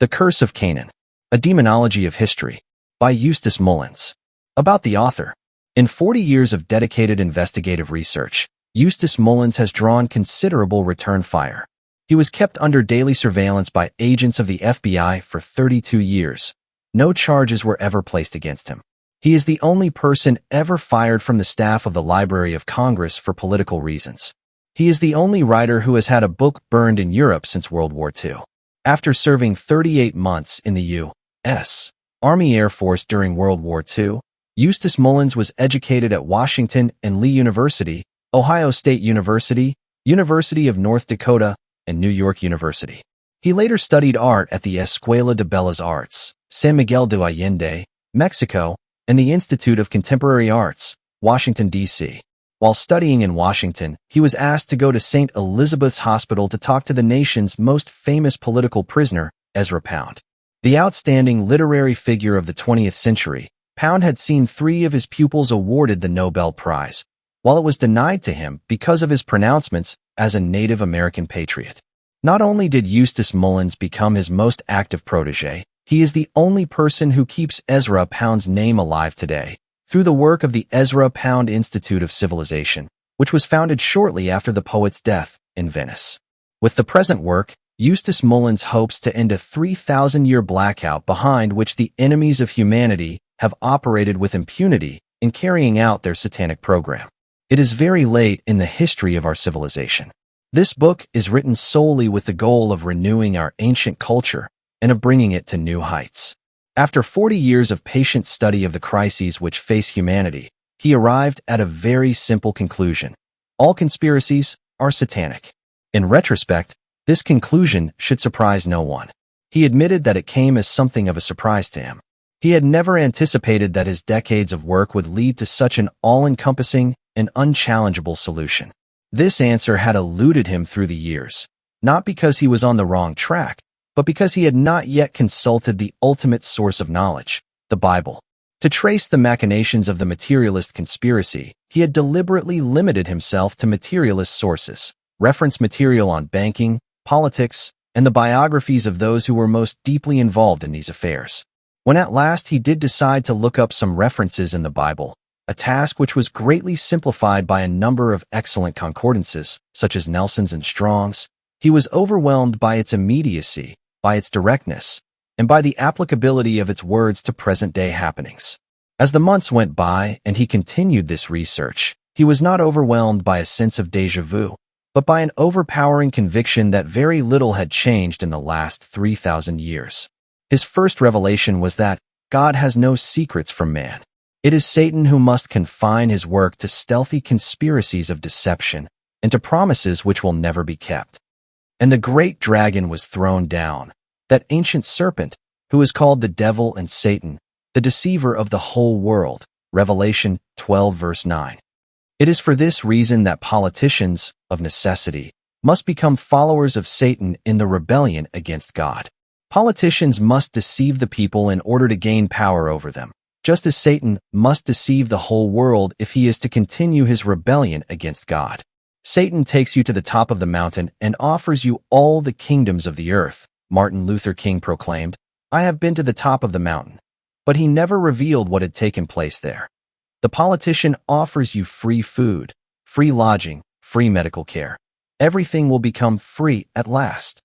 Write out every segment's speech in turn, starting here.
The Curse of Canaan, A Demonology of History, by Eustace Mullins. About the author. In 40 years of dedicated investigative research, Eustace Mullins has drawn considerable return fire. He was kept under daily surveillance by agents of the FBI for 32 years. No charges were ever placed against him. He is the only person ever fired from the staff of the Library of Congress for political reasons. He is the only writer who has had a book burned in Europe since World War II. After serving 38 months in the U.S. Army Air Force during World War II, Eustace Mullins was educated at Washington and Lee University, Ohio State University, University of North Dakota, and New York University. He later studied art at the Escuela de Bellas Artes, San Miguel de Allende, Mexico, and the Institute of Contemporary Arts, Washington, D.C. While studying in Washington, he was asked to go to St. Elizabeth's Hospital to talk to the nation's most famous political prisoner, Ezra Pound. The outstanding literary figure of the 20th century, Pound had seen 3 of his pupils awarded the Nobel Prize, while it was denied to him because of his pronouncements as a Native American patriot. Not only did Eustace Mullins become his most active protege, he is the only person who keeps Ezra Pound's name alive today, through the work of the Ezra Pound Institute of Civilization, which was founded shortly after the poet's death in Venice. With the present work, Eustace Mullins hopes to end a 3,000-year blackout behind which the enemies of humanity have operated with impunity in carrying out their satanic program. It is very late in the history of our civilization. This book is written solely with the goal of renewing our ancient culture and of bringing it to new heights. After 40 years of patient study of the crises which face humanity, he arrived at a very simple conclusion. All conspiracies are satanic. In retrospect, this conclusion should surprise no one. He admitted that it came as something of a surprise to him. He had never anticipated that his decades of work would lead to such an all-encompassing and unchallengeable solution. This answer had eluded him through the years, not because he was on the wrong track, but because he had not yet consulted the ultimate source of knowledge, the Bible. To trace the machinations of the materialist conspiracy, he had deliberately limited himself to materialist sources, reference material on banking, politics, and the biographies of those who were most deeply involved in these affairs. When at last he did decide to look up some references in the Bible, a task which was greatly simplified by a number of excellent concordances, such as Nelson's and Strong's, he was overwhelmed by its immediacy, by its directness, and by the applicability of its words to present-day happenings. As the months went by and he continued this research, he was not overwhelmed by a sense of déjà vu, but by an overpowering conviction that very little had changed in the last 3,000 years. His first revelation was that God has no secrets from man. It is Satan who must confine his work to stealthy conspiracies of deception and to promises which will never be kept. And the great dragon was thrown down, that ancient serpent, who is called the devil and Satan, the deceiver of the whole world. Revelation 12 verse 9. It is for this reason that politicians, of necessity, must become followers of Satan in the rebellion against God. Politicians must deceive the people in order to gain power over them, just as Satan must deceive the whole world if he is to continue his rebellion against God. Satan takes you to the top of the mountain and offers you all the kingdoms of the earth. Martin Luther King proclaimed, "I have been to the top of the mountain," but he never revealed what had taken place there. The politician offers you free food, free lodging, free medical care. Everything will become free at last.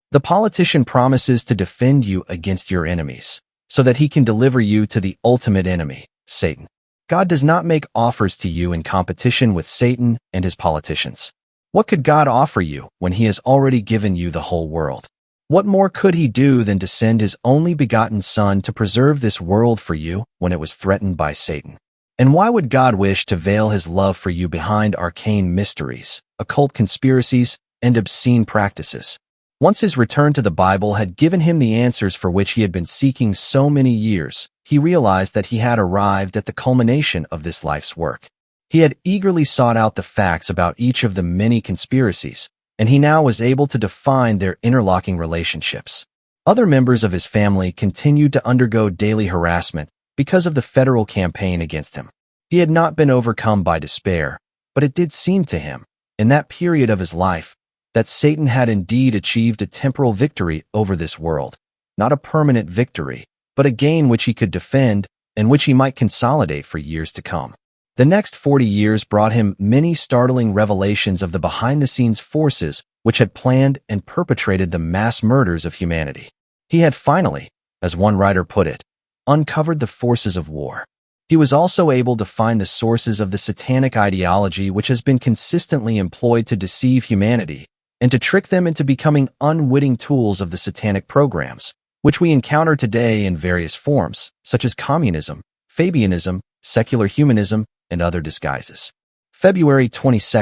The politician promises to defend you against your enemies, so that he can deliver you to the ultimate enemy, Satan. God does not make offers to you in competition with Satan and his politicians. What could God offer you when he has already given you the whole world? What more could he do than to send his only begotten Son to preserve this world for you when it was threatened by Satan? And why would God wish to veil his love for you behind arcane mysteries, occult conspiracies, and obscene practices? Once his return to the Bible had given him the answers for which he had been seeking so many years, he realized that he had arrived at the culmination of this life's work. He had eagerly sought out the facts about each of the many conspiracies, and he now was able to define their interlocking relationships. Other members of his family continued to undergo daily harassment because of the federal campaign against him. He had not been overcome by despair, but it did seem to him, in that period of his life, that Satan had indeed achieved a temporal victory over this world, not a permanent victory, but a gain which he could defend and which he might consolidate for years to come. The next 40 years brought him many startling revelations of the behind-the-scenes forces which had planned and perpetrated the mass murders of humanity. He had finally, as one writer put it, uncovered the forces of war. He was also able to find the sources of the satanic ideology which has been consistently employed to deceive humanity and to trick them into becoming unwitting tools of the satanic programs, which we encounter today in various forms, such as communism, Fabianism, secular humanism, and other disguises. February 22,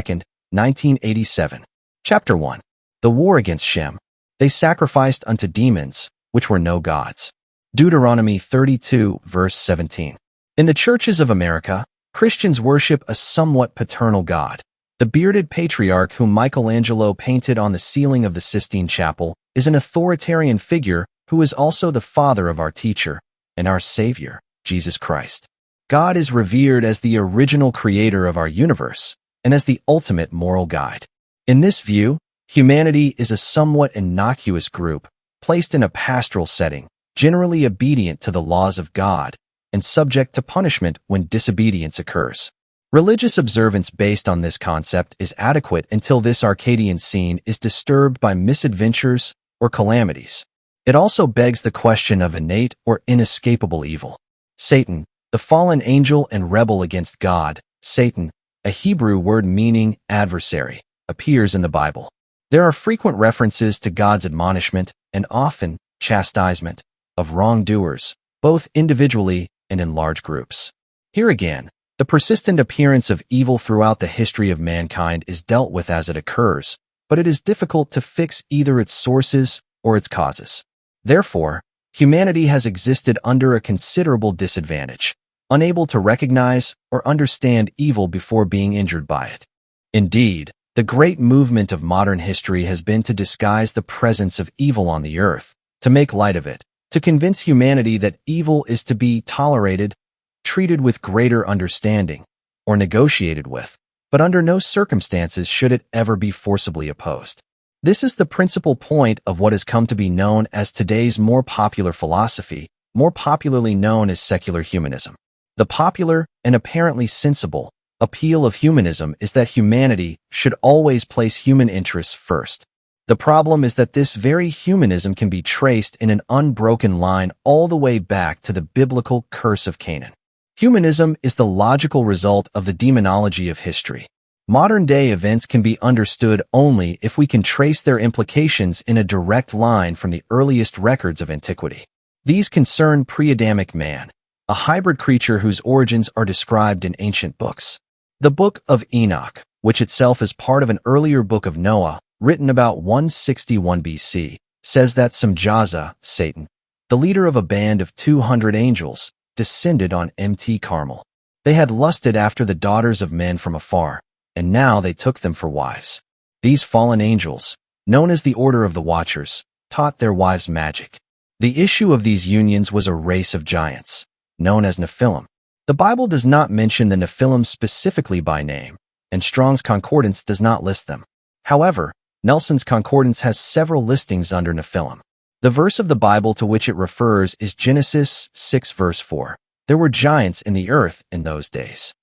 1987. Chapter 1. The War Against Shem. They sacrificed unto demons, which were no gods. Deuteronomy 32, verse 17. In the churches of America, Christians worship a somewhat paternal god. The bearded patriarch whom Michelangelo painted on the ceiling of the Sistine Chapel is an authoritarian figure who is also the father of our teacher and our Savior, Jesus Christ. God is revered as the original creator of our universe and as the ultimate moral guide. In this view, humanity is a somewhat innocuous group placed in a pastoral setting, generally obedient to the laws of God and subject to punishment when disobedience occurs. Religious observance based on this concept is adequate until this Arcadian scene is disturbed by misadventures or calamities. It also begs the question of innate or inescapable evil. Satan, the fallen angel and rebel against God, Satan, a Hebrew word meaning adversary, appears in the Bible. There are frequent references to God's admonishment and often chastisement of wrongdoers, both individually and in large groups. Here again, the persistent appearance of evil throughout the history of mankind is dealt with as it occurs, but it is difficult to fix either its sources or its causes. Therefore, humanity has existed under a considerable disadvantage, unable to recognize or understand evil before being injured by it. Indeed, the great movement of modern history has been to disguise the presence of evil on the earth, to make light of it, to convince humanity that evil is to be tolerated, treated with greater understanding, or negotiated with, but under no circumstances should it ever be forcibly opposed. This is the principal point of what has come to be known as today's more popular philosophy, more popularly known as secular humanism. The popular and apparently sensible appeal of humanism is that humanity should always place human interests first. The problem is that this very humanism can be traced in an unbroken line all the way back to the biblical Curse of Canaan. Humanism is the logical result of the demonology of history. Modern-day events can be understood only if we can trace their implications in a direct line from the earliest records of antiquity. These concern pre-Adamic man, a hybrid creature whose origins are described in ancient books. The Book of Enoch, which itself is part of an earlier book of Noah, written about 161 BC, says that Samjaza, Satan, the leader of a band of 200 angels, descended on Mt. Carmel. They had lusted after the daughters of men from afar, and now they took them for wives. These fallen angels, known as the Order of the Watchers, taught their wives magic. The issue of these unions was a race of giants, known as Nephilim. The Bible does not mention the Nephilim specifically by name, and Strong's Concordance does not list them. However, Nelson's Concordance has several listings under Nephilim. The verse of the Bible to which it refers is Genesis 6 verse 4. There were giants in the earth in those days.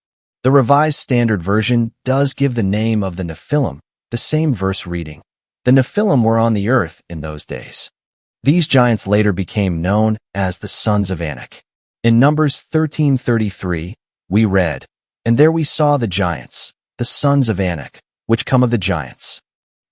The Revised Standard Version does give the name of the Nephilim, the same verse reading. The Nephilim were on the earth in those days. These giants later became known as the sons of Anak. In Numbers 13:33, we read, "And there we saw the giants, the sons of Anak, which come of the giants."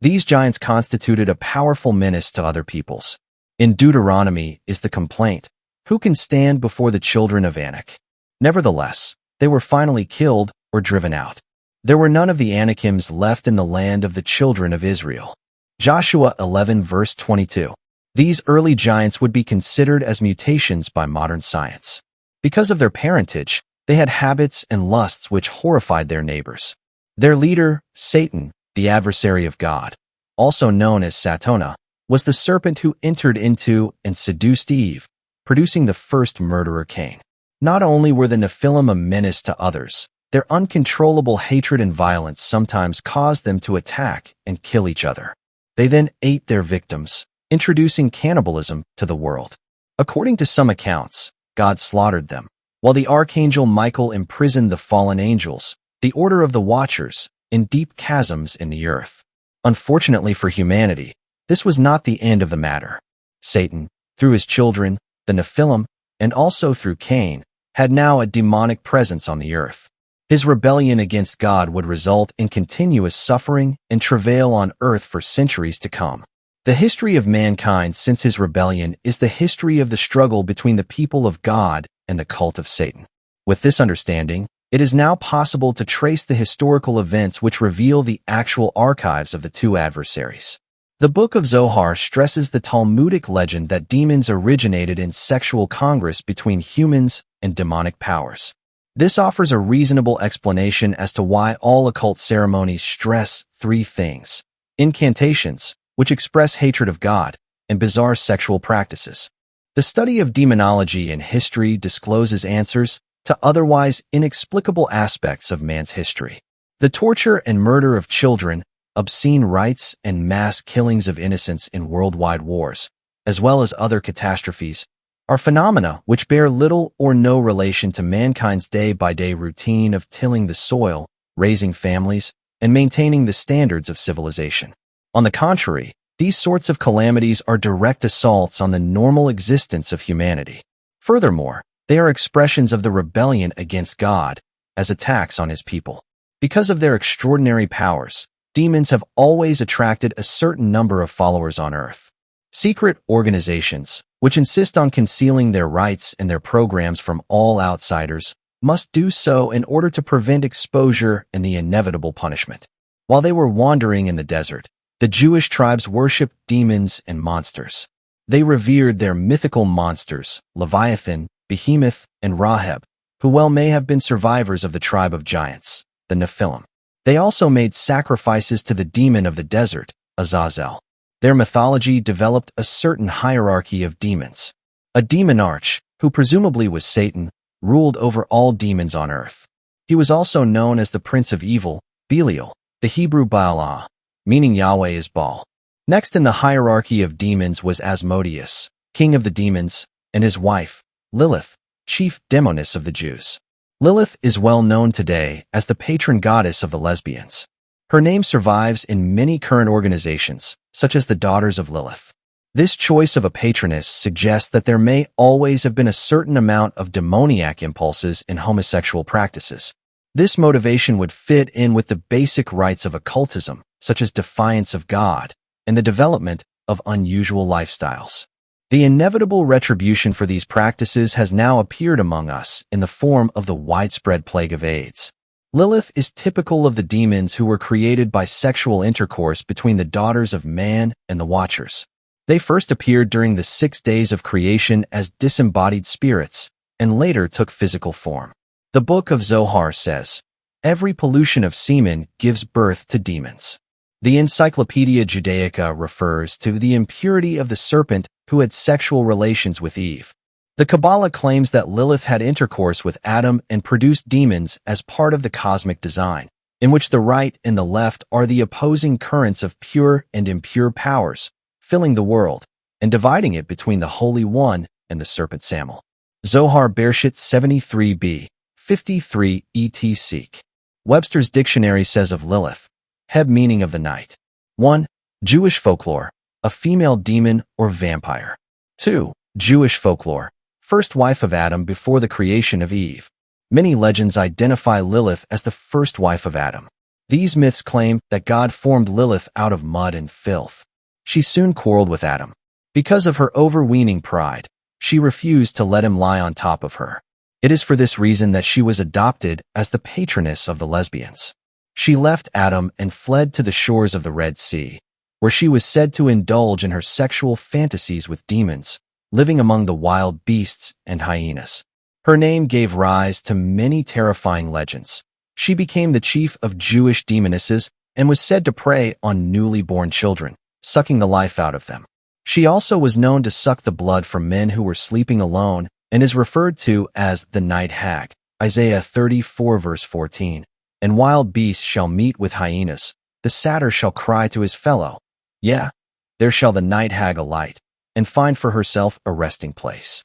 These giants constituted a powerful menace to other peoples. In Deuteronomy is the complaint, "Who can stand before the children of Anak?" Nevertheless, they were finally killed or driven out. There were none of the Anakims left in the land of the children of Israel. Joshua 11 verse 22. These early giants would be considered as mutations by modern science. Because of their parentage, they had habits and lusts which horrified their neighbors. Their leader, Satan, the adversary of God, also known as Satana, was the serpent who entered into and seduced Eve, producing the first murderer Cain. Not only were the Nephilim a menace to others, their uncontrollable hatred and violence sometimes caused them to attack and kill each other. They then ate their victims, introducing cannibalism to the world. According to some accounts, God slaughtered them, while the archangel Michael imprisoned the fallen angels, the order of the Watchers, in deep chasms in the earth. Unfortunately for humanity, this was not the end of the matter. Satan, through his children, the Nephilim, and also through Cain, had now a demonic presence on the earth. His rebellion against God would result in continuous suffering and travail on earth for centuries to come. The history of mankind since his rebellion is the history of the struggle between the people of God and the cult of Satan. With this understanding, it is now possible to trace the historical events which reveal the actual archives of the two adversaries. The Book of Zohar stresses the Talmudic legend that demons originated in sexual congress between humans and demonic powers. This offers a reasonable explanation as to why all occult ceremonies stress three things: incantations, which express hatred of God, and bizarre sexual practices. The study of demonology in history discloses answers to otherwise inexplicable aspects of man's history. The torture and murder of children, obscene rites, and mass killings of innocents in worldwide wars, as well as other catastrophes, are phenomena which bear little or no relation to mankind's day-by-day routine of tilling the soil, raising families, and maintaining the standards of civilization. On the contrary, these sorts of calamities are direct assaults on the normal existence of humanity. Furthermore, they are expressions of the rebellion against God as attacks on his people. Because of their extraordinary powers, demons have always attracted a certain number of followers on earth. Secret organizations, which insist on concealing their rites and their programs from all outsiders, must do so in order to prevent exposure and the inevitable punishment. While they were wandering in the desert, the Jewish tribes worshipped demons and monsters. They revered their mythical monsters, Leviathan, Behemoth, and Rahab, who well may have been survivors of the tribe of giants, the Nephilim. They also made sacrifices to the demon of the desert, Azazel. Their mythology developed a certain hierarchy of demons. A demonarch, who presumably was Satan, ruled over all demons on earth. He was also known as the Prince of Evil, Belial, the Hebrew Baalah, meaning Yahweh is Baal. Next in the hierarchy of demons was Asmodeus, king of the demons, and his wife, Lilith, chief demoness of the Jews. Lilith is well known today as the patron goddess of the lesbians. Her name survives in many current organizations, such as the Daughters of Lilith. This choice of a patroness suggests that there may always have been a certain amount of demoniac impulses in homosexual practices. This motivation would fit in with the basic rites of occultism, such as defiance of God, and the development of unusual lifestyles. The inevitable retribution for these practices has now appeared among us in the form of the widespread plague of AIDS. Lilith is typical of the demons who were created by sexual intercourse between the daughters of man and the Watchers. They first appeared during the 6 days of creation as disembodied spirits, and later took physical form. The Book of Zohar says, "Every pollution of semen gives birth to demons." The Encyclopedia Judaica refers to the impurity of the serpent who had sexual relations with Eve. The Kabbalah claims that Lilith had intercourse with Adam and produced demons as part of the cosmic design, in which the right and the left are the opposing currents of pure and impure powers, filling the world, and dividing it between the Holy One and the serpent Samuel. Zohar Bereshit 73b, 53 etc. Webster's Dictionary says of Lilith, Heb meaning of the night. 1. Jewish folklore, a female demon or vampire. 2. Jewish folklore, first wife of Adam before the creation of Eve. Many legends identify Lilith as the first wife of Adam. These myths claim that God formed Lilith out of mud and filth. She soon quarreled with Adam. Because of her overweening pride, she refused to let him lie on top of her. It is for this reason that she was adopted as the patroness of the lesbians. She left Adam and fled to the shores of the Red Sea, where she was said to indulge in her sexual fantasies with demons, living among the wild beasts and hyenas. Her name gave rise to many terrifying legends. She became the chief of Jewish demonesses and was said to prey on newly born children, sucking the life out of them. She also was known to suck the blood from men who were sleeping alone and is referred to as the night hag, Isaiah 34 verse 14. And wild beasts shall meet with hyenas, the satyr shall cry to his fellow. Yeah, there shall the night hag alight, and find for herself a resting place.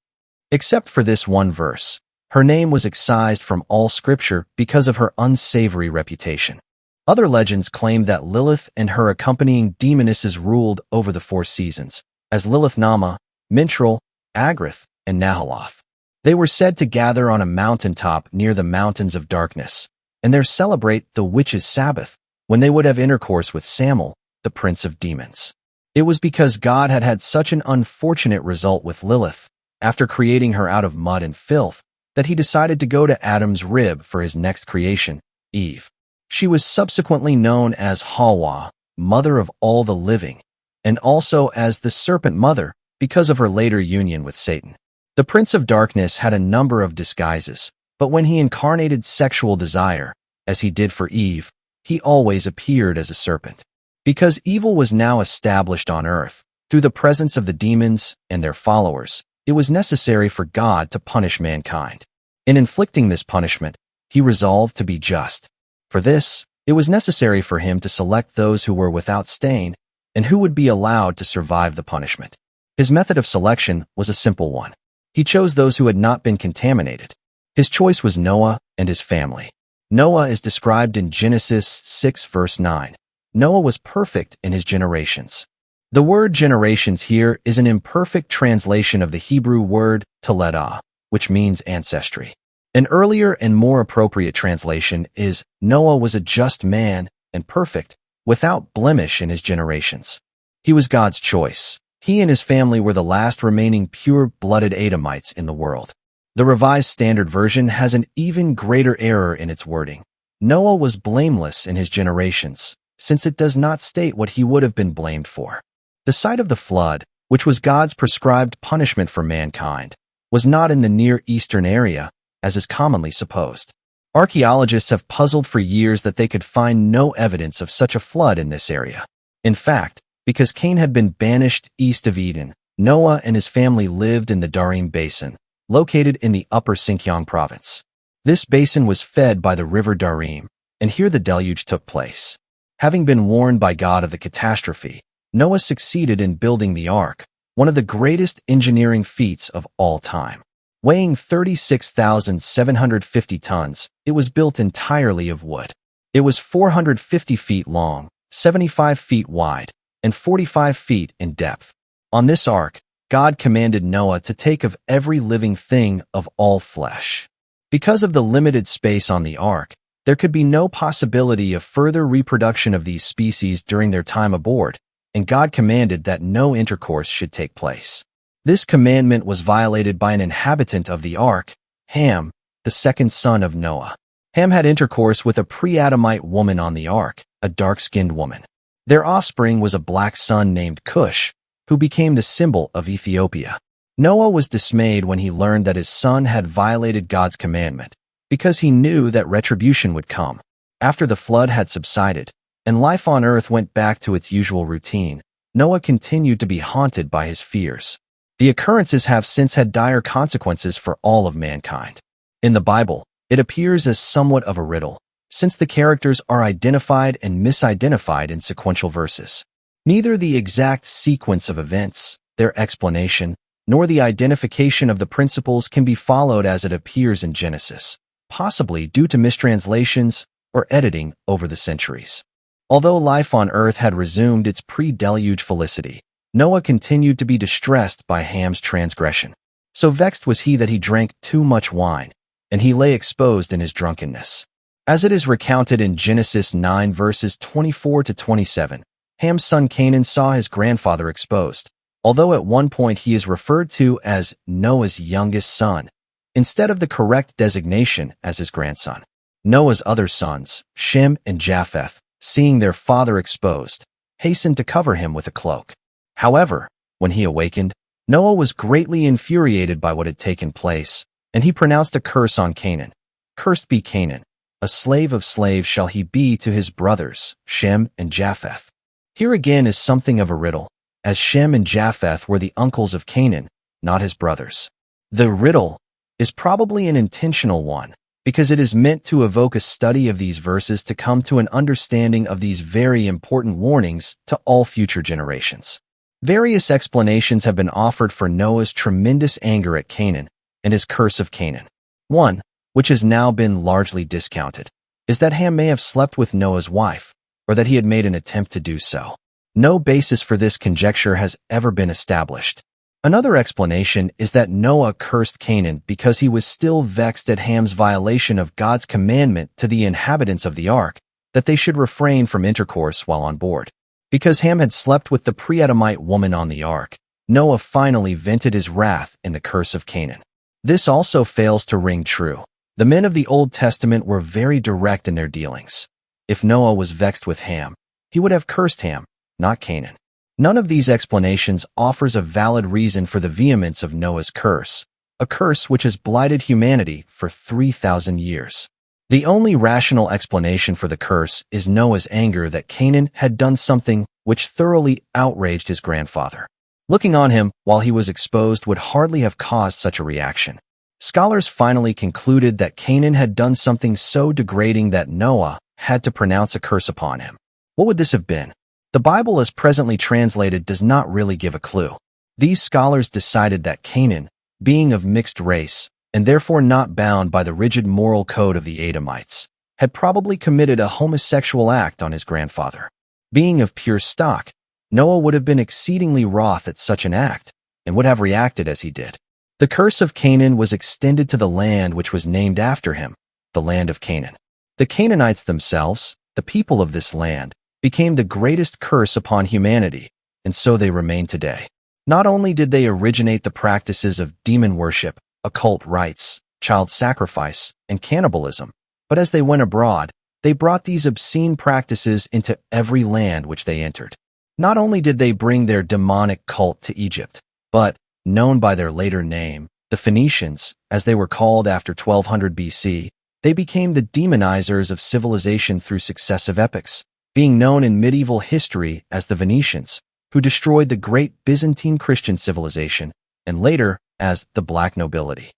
Except for this one verse, her name was excised from all scripture because of her unsavory reputation. Other legends claim that Lilith and her accompanying demonesses ruled over the 4 seasons, as Lilith Nama, Mintrel, Agrath, and Nahaloth. They were said to gather on a mountaintop near the mountains of darkness, and there celebrate the witches' Sabbath, when they would have intercourse with Samael, the prince of demons. It was because God had had such an unfortunate result with Lilith, after creating her out of mud and filth, that he decided to go to Adam's rib for his next creation, Eve. She was subsequently known as Hawa, mother of all the living, and also as the serpent mother because of her later union with Satan. The Prince of Darkness had a number of disguises, but when he incarnated sexual desire, as he did for Eve, he always appeared as a serpent. Because evil was now established on earth, through the presence of the demons and their followers, it was necessary for God to punish mankind. In inflicting this punishment, he resolved to be just. For this, it was necessary for him to select those who were without stain and who would be allowed to survive the punishment. His method of selection was a simple one. He chose those who had not been contaminated. His choice was Noah and his family. Noah is described in Genesis 6 verse 9. Noah was perfect in his generations. The word generations here is an imperfect translation of the Hebrew word teledah, which means ancestry. An earlier and more appropriate translation is Noah was a just man and perfect, without blemish in his generations. He was God's choice. He and his family were the last remaining pure-blooded Adamites in the world. The Revised Standard Version has an even greater error in its wording. Noah was blameless in his generations, since it does not state what he would have been blamed for. The site of the flood, which was God's prescribed punishment for mankind, was not in the Near Eastern area, as is commonly supposed. Archaeologists have puzzled for years that they could find no evidence of such a flood in this area. In fact, because Cain had been banished east of Eden, Noah and his family lived in the Darim Basin, located in the Upper Sinkiang province. This basin was fed by the river Darim, and here the deluge took place. Having been warned by God of the catastrophe, Noah succeeded in building the ark, one of the greatest engineering feats of all time. Weighing 36,750 tons, it was built entirely of wood. It was 450 feet long, 75 feet wide, and 45 feet in depth. On this ark, God commanded Noah to take of every living thing of all flesh. Because of the limited space on the ark, there could be no possibility of further reproduction of these species during their time aboard, and God commanded that no intercourse should take place. This commandment was violated by an inhabitant of the ark, Ham, the second son of Noah. Ham had intercourse with a pre-Adamite woman on the ark, a dark-skinned woman. Their offspring was a black son named Cush, who became the symbol of Ethiopia. Noah was dismayed when he learned that his son had violated God's commandment, because he knew that retribution would come. After the flood had subsided, and life on earth went back to its usual routine, Noah continued to be haunted by his fears. The occurrences have since had dire consequences for all of mankind. In the Bible, it appears as somewhat of a riddle, since the characters are identified and misidentified in sequential verses. Neither the exact sequence of events, their explanation, nor the identification of the principles can be followed as it appears in Genesis, possibly due to mistranslations or editing over the centuries. Although life on earth had resumed its pre-deluge felicity, Noah continued to be distressed by Ham's transgression. So vexed was he that he drank too much wine, and he lay exposed in his drunkenness. As it is recounted in Genesis 9 verses 24 to 27, Ham's son Canaan saw his grandfather exposed, although at one point he is referred to as Noah's youngest son, instead of the correct designation as his grandson. Noah's other sons, Shem and Japheth, seeing their father exposed, hastened to cover him with a cloak. However, when he awakened, Noah was greatly infuriated by what had taken place, and he pronounced a curse on Canaan. Cursed be Canaan, a slave of slaves shall he be to his brothers, Shem and Japheth. Here again is something of a riddle, as Shem and Japheth were the uncles of Canaan, not his brothers. The riddle is probably an intentional one, because it is meant to evoke a study of these verses to come to an understanding of these very important warnings to all future generations. Various explanations have been offered for Noah's tremendous anger at Canaan and his curse of Canaan. One, which has now been largely discounted, is that Ham may have slept with Noah's wife, or that he had made an attempt to do so. No basis for this conjecture has ever been established. Another explanation is that Noah cursed Canaan because he was still vexed at Ham's violation of God's commandment to the inhabitants of the ark that they should refrain from intercourse while on board. Because Ham had slept with the pre-Adamite woman on the ark, Noah finally vented his wrath in the curse of Canaan. This also fails to ring true. The men of the Old Testament were very direct in their dealings. If Noah was vexed with Ham, he would have cursed Ham, not Canaan. None of these explanations offers a valid reason for the vehemence of Noah's curse, a curse which has blighted humanity for 3,000 years. The only rational explanation for the curse is Noah's anger that Canaan had done something which thoroughly outraged his grandfather. Looking on him while he was exposed would hardly have caused such a reaction. Scholars finally concluded that Canaan had done something so degrading that Noah had to pronounce a curse upon him. What would this have been? The Bible as presently translated does not really give a clue. These scholars decided that Canaan, being of mixed race, and therefore not bound by the rigid moral code of the Edomites, had probably committed a homosexual act on his grandfather. Being of pure stock, Noah would have been exceedingly wroth at such an act, and would have reacted as he did. The curse of Canaan was extended to the land which was named after him, the land of Canaan. The Canaanites themselves, the people of this land, became the greatest curse upon humanity, and so they remain today. Not only did they originate the practices of demon worship, occult rites, child sacrifice, and cannibalism, but as they went abroad, they brought these obscene practices into every land which they entered. Not only did they bring their demonic cult to Egypt, but, known by their later name, the Phoenicians, as they were called after 1200 BC, they became the demonizers of civilization through successive epochs, being known in medieval history as the Venetians, who destroyed the great Byzantine Christian civilization, and later as the Black Nobility,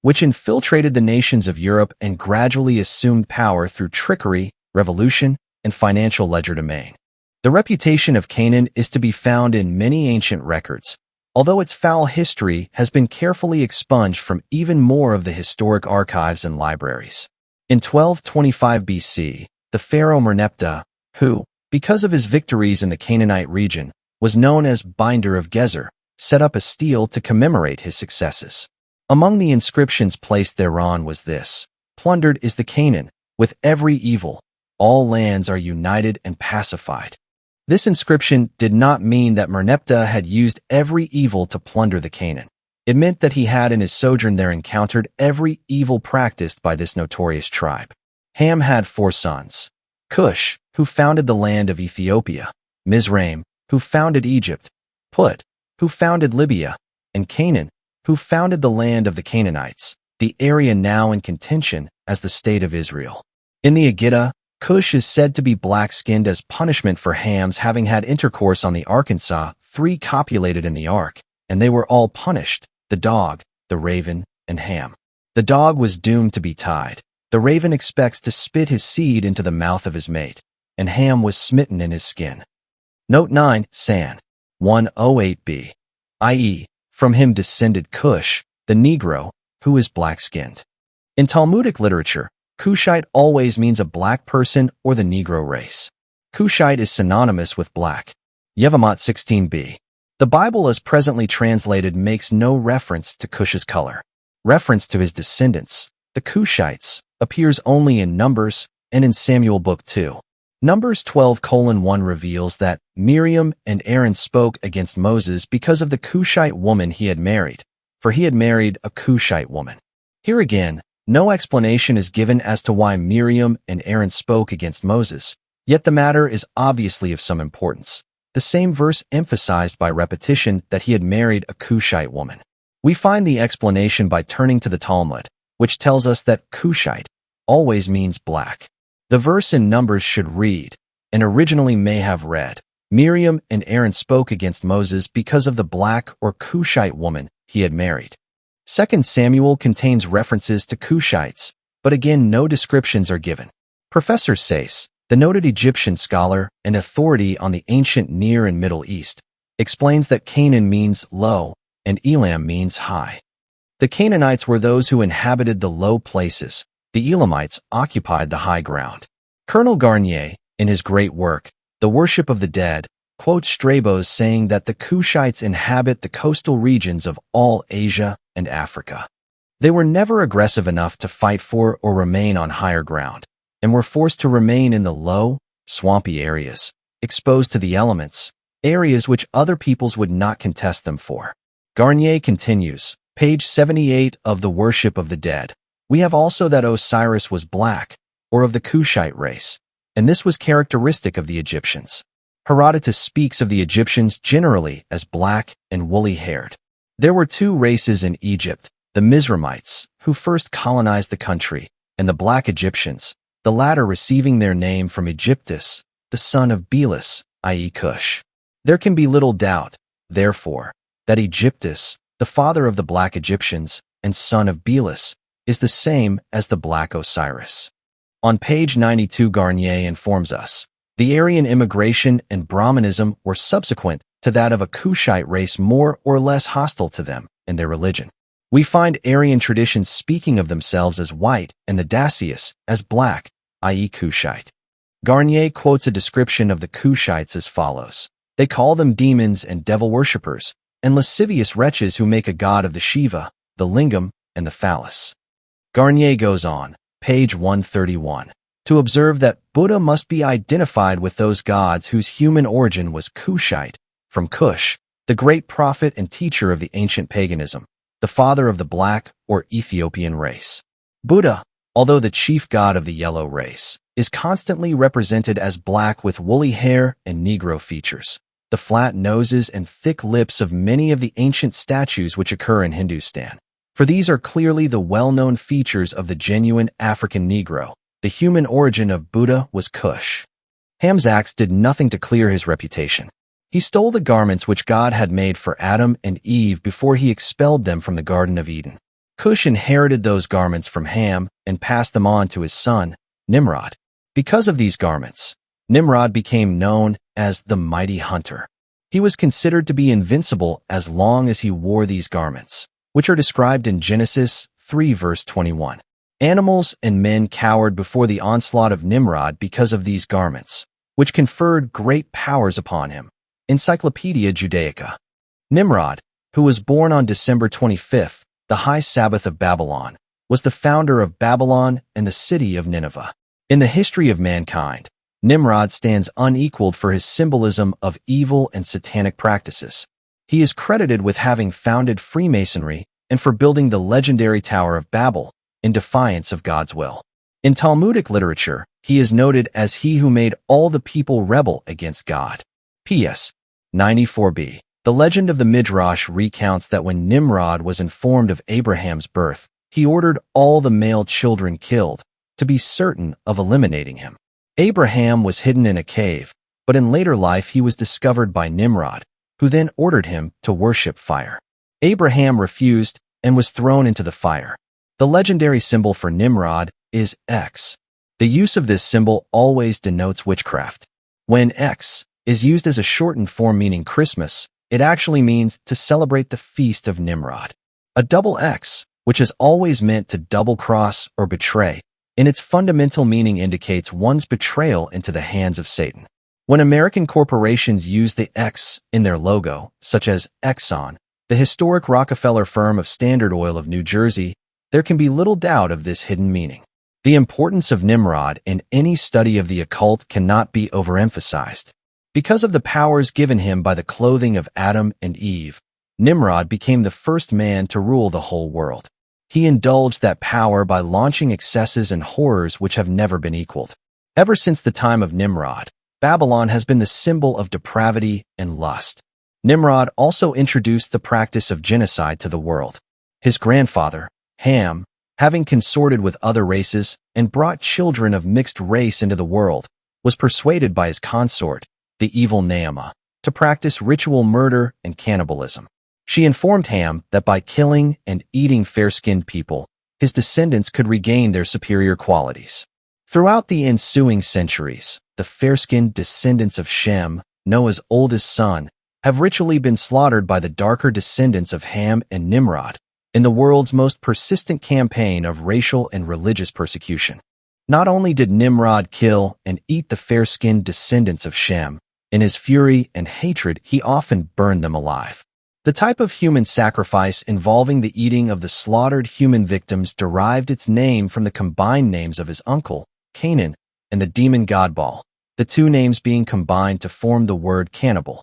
which infiltrated the nations of Europe and gradually assumed power through trickery, revolution, and financial legerdemain. The reputation of Canaan is to be found in many ancient records, although its foul history has been carefully expunged from even more of the historic archives and libraries. In 1225 BC, the pharaoh Merneptah, who, because of his victories in the Canaanite region, was known as Binder of Gezer, set up a stele to commemorate his successes. Among the inscriptions placed thereon was this: "Plundered is the Canaan, with every evil. All lands are united and pacified." This inscription did not mean that Merneptah had used every evil to plunder the Canaan. It meant that he had in his sojourn there encountered every evil practiced by this notorious tribe. Ham had 4 sons: Cush, who founded the land of Ethiopia; Mizraim, who founded Egypt; Put, who founded Libya; and Canaan, who founded the land of the Canaanites, the area now in contention as the state of Israel. In the Agida, Cush is said to be black-skinned as punishment for Ham's having had intercourse on the Arkansas, 3 copulated in the ark, and they were all punished: the dog, the raven, and Ham. The dog was doomed to be tied. The raven expects to spit his seed into the mouth of his mate, and Ham was smitten in his skin. Note 9, San. 108b, i.e., from him descended Cush, the Negro, who is black-skinned. In Talmudic literature, Cushite always means a black person or the Negro race. Cushite is synonymous with black. Yevamot 16b. The Bible as presently translated makes no reference to Cush's color. Reference to his descendants, the Cushites, appears only in Numbers and in Samuel Book 2. Numbers 12:1 reveals that Miriam and Aaron spoke against Moses because of the Cushite woman he had married, for he had married a Cushite woman. Here again, no explanation is given as to why Miriam and Aaron spoke against Moses, yet the matter is obviously of some importance. The same verse emphasized by repetition that he had married a Cushite woman. We find the explanation by turning to the Talmud, which tells us that Cushite always means black. The verse in Numbers should read, and originally may have read, Miriam and Aaron spoke against Moses because of the black or Cushite woman he had married. 2 Samuel contains references to Cushites, but again no descriptions are given. Professor Sayce, the noted Egyptian scholar and authority on the ancient Near and Middle East, explains that Canaan means low and Elam means high. The Canaanites were those who inhabited the low places. The Elamites occupied the high ground. Colonel Garnier, in his great work, The Worship of the Dead, quotes Strabos saying that the Cushites inhabit the coastal regions of all Asia and Africa. They were never aggressive enough to fight for or remain on higher ground, and were forced to remain in the low, swampy areas, exposed to the elements, areas which other peoples would not contest them for. Garnier continues, page 78 of The Worship of the Dead. We have also that Osiris was black, or of the Cushite race, and this was characteristic of the Egyptians. Herodotus speaks of the Egyptians generally as black and woolly-haired. There were two races in Egypt, the Mizraimites, who first colonized the country, and the black Egyptians, the latter receiving their name from Egyptus, the son of Belus, i.e. Cush. There can be little doubt, therefore, that Egyptus, the father of the black Egyptians and son of Belus, is the same as the black Osiris. On page 92, Garnier informs us, the Aryan immigration and Brahmanism were subsequent to that of a Cushite race more or less hostile to them and their religion. We find Aryan traditions speaking of themselves as white and the Dacians as black, i.e. Cushite. Garnier quotes a description of the Cushites as follows. They call them demons and devil worshippers, and lascivious wretches who make a god of the Shiva, the lingam, and the phallus. Garnier goes on, page 131, to observe that Buddha must be identified with those gods whose human origin was Cushite, from Cush, the great prophet and teacher of the ancient paganism, the father of the black or Ethiopian race. Buddha, although the chief god of the yellow race, is constantly represented as black with woolly hair and Negro features, the flat noses and thick lips of many of the ancient statues which occur in Hindustan. For these are clearly the well-known features of the genuine African Negro. The human origin of Buddha was Cush. Ham's acts did nothing to clear his reputation. He stole the garments which God had made for Adam and Eve before he expelled them from the Garden of Eden. Cush inherited those garments from Ham and passed them on to his son, Nimrod. Because of these garments, Nimrod became known as the Mighty Hunter. He was considered to be invincible as long as he wore these garments, which are described in Genesis 3 verse 21. Animals and men cowered before the onslaught of Nimrod because of these garments, which conferred great powers upon him. Encyclopedia Judaica. Nimrod, who was born on December 25th, the high Sabbath of Babylon, was the founder of Babylon and the city of Nineveh. In the history of mankind, Nimrod stands unequaled for his symbolism of evil and satanic practices. He is credited with having founded Freemasonry and for building the legendary Tower of Babel, in defiance of God's will. In Talmudic literature, he is noted as he who made all the people rebel against God. P.S. 94b. The legend of the Midrash recounts that when Nimrod was informed of Abraham's birth, he ordered all the male children killed, to be certain of eliminating him. Abraham was hidden in a cave, but in later life he was discovered by Nimrod, who then ordered him to worship fire. Abraham refused and was thrown into the fire. The legendary symbol for Nimrod is X. The use of this symbol always denotes witchcraft. When X is used as a shortened form meaning Christmas, it actually means to celebrate the feast of Nimrod. A double X, which has always meant to double-cross or betray, in its fundamental meaning indicates one's betrayal into the hands of Satan. When American corporations use the X in their logo, such as Exxon, the historic Rockefeller firm of Standard Oil of New Jersey, there can be little doubt of this hidden meaning. The importance of Nimrod in any study of the occult cannot be overemphasized. Because of the powers given him by the clothing of Adam and Eve, Nimrod became the first man to rule the whole world. He indulged that power by launching excesses and horrors which have never been equaled. Ever since the time of Nimrod, Babylon has been the symbol of depravity and lust. Nimrod also introduced the practice of genocide to the world. His grandfather, Ham, having consorted with other races and brought children of mixed race into the world, was persuaded by his consort, the evil Naamah, to practice ritual murder and cannibalism. She informed Ham that by killing and eating fair-skinned people, his descendants could regain their superior qualities. Throughout the ensuing centuries, the fair-skinned descendants of Shem, Noah's oldest son, have ritually been slaughtered by the darker descendants of Ham and Nimrod in the world's most persistent campaign of racial and religious persecution. Not only did Nimrod kill and eat the fair-skinned descendants of Shem, in his fury and hatred he often burned them alive. The type of human sacrifice involving the eating of the slaughtered human victims derived its name from the combined names of his uncle, Canaan, and the demon god Baal, the two names being combined to form the word cannibal.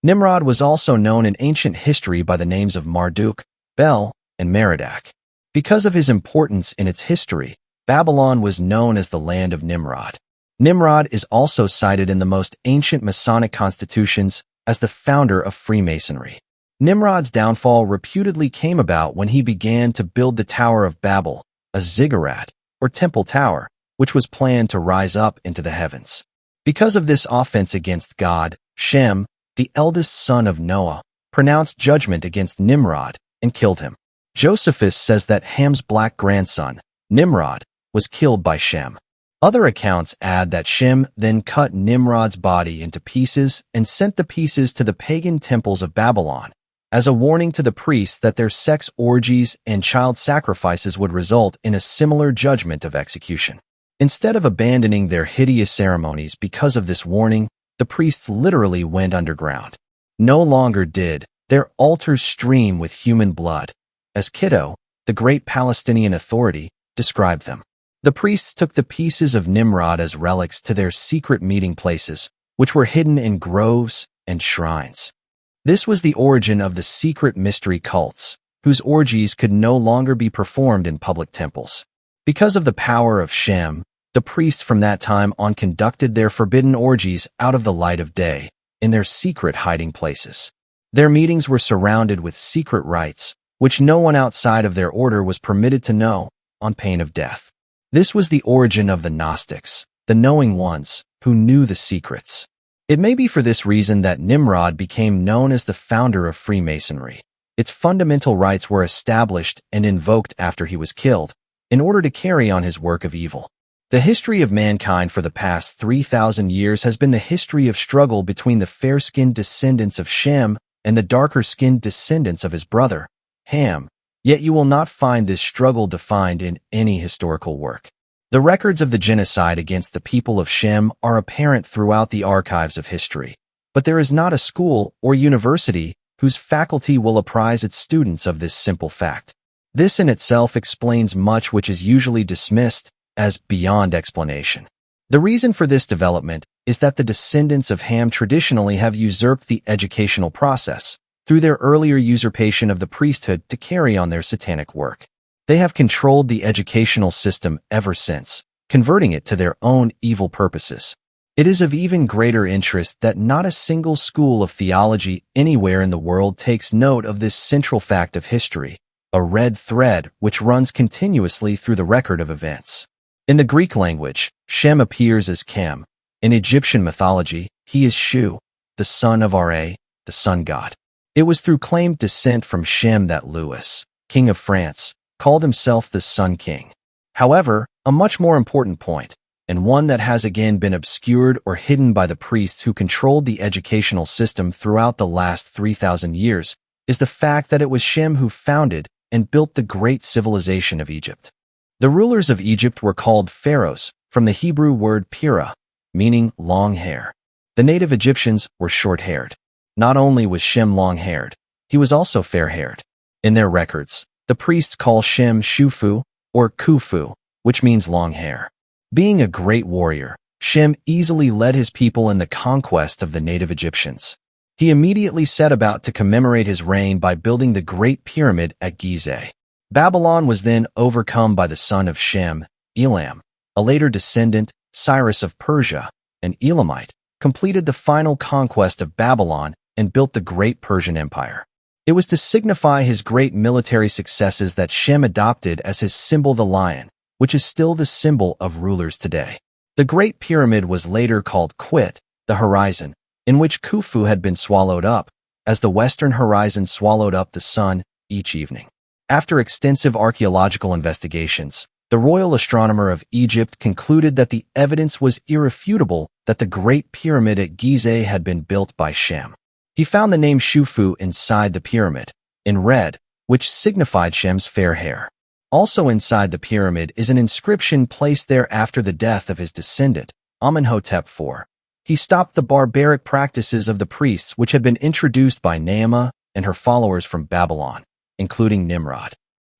Nimrod was also known in ancient history by the names of Marduk, Bel, and Merodach. Because of his importance in its history, Babylon was known as the land of Nimrod. Nimrod is also cited in the most ancient Masonic constitutions as the founder of Freemasonry. Nimrod's downfall reputedly came about when he began to build the Tower of Babel, a ziggurat, or temple tower, which was planned to rise up into the heavens. Because of this offense against God, Shem, the eldest son of Noah, pronounced judgment against Nimrod and killed him. Josephus says that Ham's black grandson, Nimrod, was killed by Shem. Other accounts add that Shem then cut Nimrod's body into pieces and sent the pieces to the pagan temples of Babylon, as a warning to the priests that their sex orgies and child sacrifices would result in a similar judgment of execution. Instead of abandoning their hideous ceremonies because of this warning, the priests literally went underground. No longer did their altars stream with human blood, as Kitto, the great Palestinian authority, described them. The priests took the pieces of Nimrod as relics to their secret meeting places, which were hidden in groves and shrines. This was the origin of the secret mystery cults, whose orgies could no longer be performed in public temples. Because of the power of Shem, the priests from that time on conducted their forbidden orgies out of the light of day, in their secret hiding places. Their meetings were surrounded with secret rites, which no one outside of their order was permitted to know, on pain of death. This was the origin of the Gnostics, the knowing ones, who knew the secrets. It may be for this reason that Nimrod became known as the founder of Freemasonry. Its fundamental rites were established and invoked after he was killed, in order to carry on his work of evil. The history of mankind for the past 3,000 years has been the history of struggle between the fair-skinned descendants of Shem and the darker-skinned descendants of his brother, Ham. Yet you will not find this struggle defined in any historical work. The records of the genocide against the people of Shem are apparent throughout the archives of history, but there is not a school or university whose faculty will apprise its students of this simple fact. This in itself explains much which is usually dismissed as beyond explanation. The reason for this development is that the descendants of Ham traditionally have usurped the educational process through their earlier usurpation of the priesthood to carry on their satanic work. They have controlled the educational system ever since, converting it to their own evil purposes. It is of even greater interest that not a single school of theology anywhere in the world takes note of this central fact of history, a red thread which runs continuously through the record of events. In the Greek language, Shem appears as Chem. In Egyptian mythology, he is Shu, the son of Ra, the sun god. It was through claimed descent from Shem that Louis, king of France, called himself the Sun King. However, a much more important point, and one that has again been obscured or hidden by the priests who controlled the educational system throughout the last 3,000 years, is the fact that it was Shem who founded and built the great civilization of Egypt. The rulers of Egypt were called pharaohs, from the Hebrew word pira, meaning long hair. The native Egyptians were short-haired. Not only was Shem long-haired, he was also fair-haired. In their records, the priests call Shem Shufu, or Khufu, which means long hair. Being a great warrior, Shem easily led his people in the conquest of the native Egyptians. He immediately set about to commemorate his reign by building the Great Pyramid at Gizeh. Babylon was then overcome by the son of Shem, Elam, a later descendant, Cyrus of Persia, an Elamite, completed the final conquest of Babylon and built the Great Persian Empire. It was to signify his great military successes that Shem adopted as his symbol the lion, which is still the symbol of rulers today. The Great Pyramid was later called Quit, the horizon, in which Khufu had been swallowed up, as the western horizon swallowed up the sun each evening. After extensive archaeological investigations, the royal astronomer of Egypt concluded that the evidence was irrefutable that the Great Pyramid at Gizeh had been built by Shem. He found the name Shufu inside the pyramid, in red, which signified Shem's fair hair. Also inside the pyramid is an inscription placed there after the death of his descendant, Amenhotep IV. He stopped the barbaric practices of the priests which had been introduced by Naamah and her followers from Babylon, including Nimrod.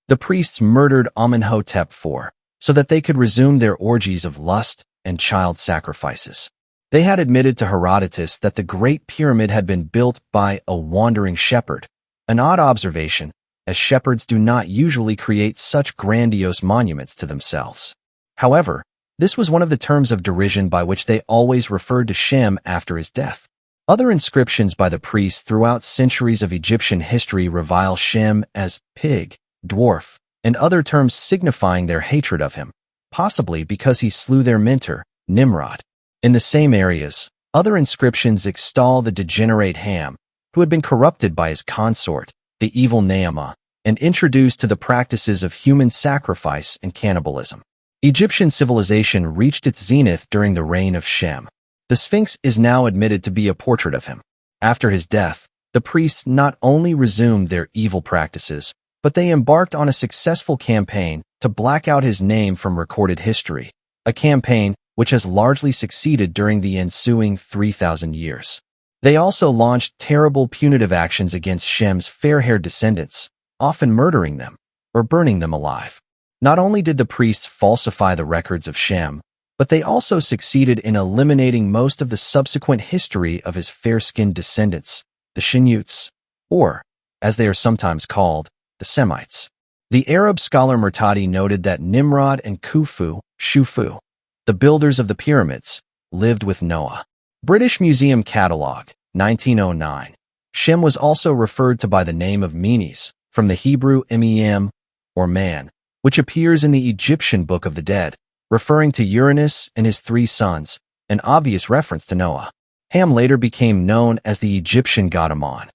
The priests murdered Amenhotep IV so that they could resume their orgies of lust and child sacrifices. They had admitted to Herodotus that the Great Pyramid had been built by a wandering shepherd, an odd observation, as shepherds do not usually create such grandiose monuments to themselves. However, this was one of the terms of derision by which they always referred to Shem after his death. Other inscriptions by the priests throughout centuries of Egyptian history revile Shem as pig, dwarf, and other terms signifying their hatred of him, possibly because he slew their mentor, Nimrod. In the same areas, other inscriptions extol the degenerate Ham, who had been corrupted by his consort, the evil Naamah, and introduced to the practices of human sacrifice and cannibalism. Egyptian civilization reached its zenith during the reign of Shem. The Sphinx is now admitted to be a portrait of him. After his death, the priests not only resumed their evil practices, but they embarked on a successful campaign to black out his name from recorded history, a campaign which has largely succeeded during the ensuing 3,000 years. They also launched terrible punitive actions against Shem's fair-haired descendants, often murdering them or burning them alive. Not only did the priests falsify the records of Shem, but they also succeeded in eliminating most of the subsequent history of his fair-skinned descendants, the Semites, or, as they are sometimes called, the Semites. The Arab scholar Murtadi noted that Nimrod and Khufu, Shufu, the builders of the pyramids, lived with Noah. British Museum Catalogue, 1909. Shem was also referred to by the name of Menes, from the Hebrew Mem, or man, which appears in the Egyptian Book of the Dead, referring to Uranus and his 3 sons, an obvious reference to Noah. Ham later became known as the Egyptian god Ammon.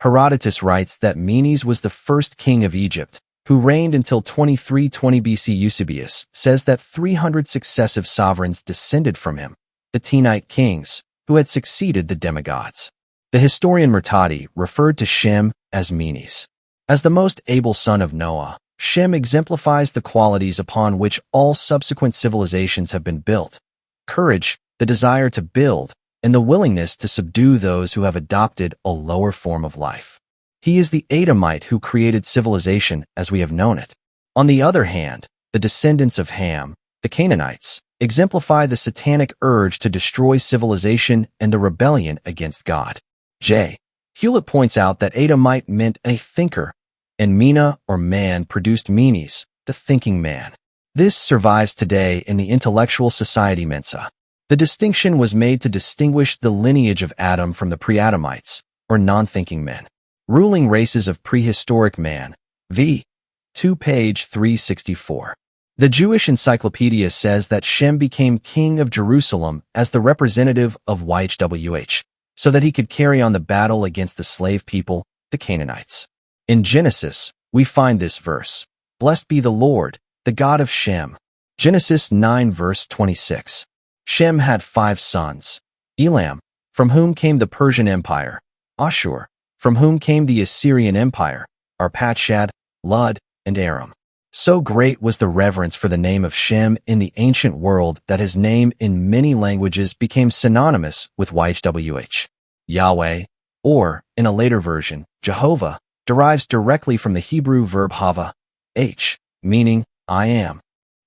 Herodotus writes that Menes was the first king of Egypt, who reigned until 2320 BC. Eusebius says that 300 successive sovereigns descended from him, the Canaanite kings, who had succeeded the demigods. The historian Murtadi referred to Shem as Menes. As the most able son of Noah, Shem exemplifies the qualities upon which all subsequent civilizations have been built: courage, the desire to build, and the willingness to subdue those who have adopted a lower form of life. He is the Adamite who created civilization as we have known it. On the other hand, the descendants of Ham, the Canaanites, exemplify the satanic urge to destroy civilization and the rebellion against God. J. Hewlett points out that Adamite meant a thinker, and Mena or man produced Menes, the thinking man. This survives today in the intellectual society Mensa. The distinction was made to distinguish the lineage of Adam from the pre-Adamites, or non-thinking men. Ruling races of prehistoric man, v. 2 page 364. The Jewish Encyclopedia says that Shem became king of Jerusalem as the representative of YHWH, so that he could carry on the battle against the slave people, the Canaanites. In Genesis, we find this verse: "Blessed be the Lord, the God of Shem." Genesis 9 verse 26. Shem had 5 sons: Elam, from whom came the Persian Empire; Ashur, from whom came the Assyrian Empire; Arpachshad, Lud, and Aram. So great was the reverence for the name of Shem in the ancient world that his name in many languages became synonymous with YHWH. Yahweh, or, in a later version, Jehovah, derives directly from the Hebrew verb hava, h, meaning I am.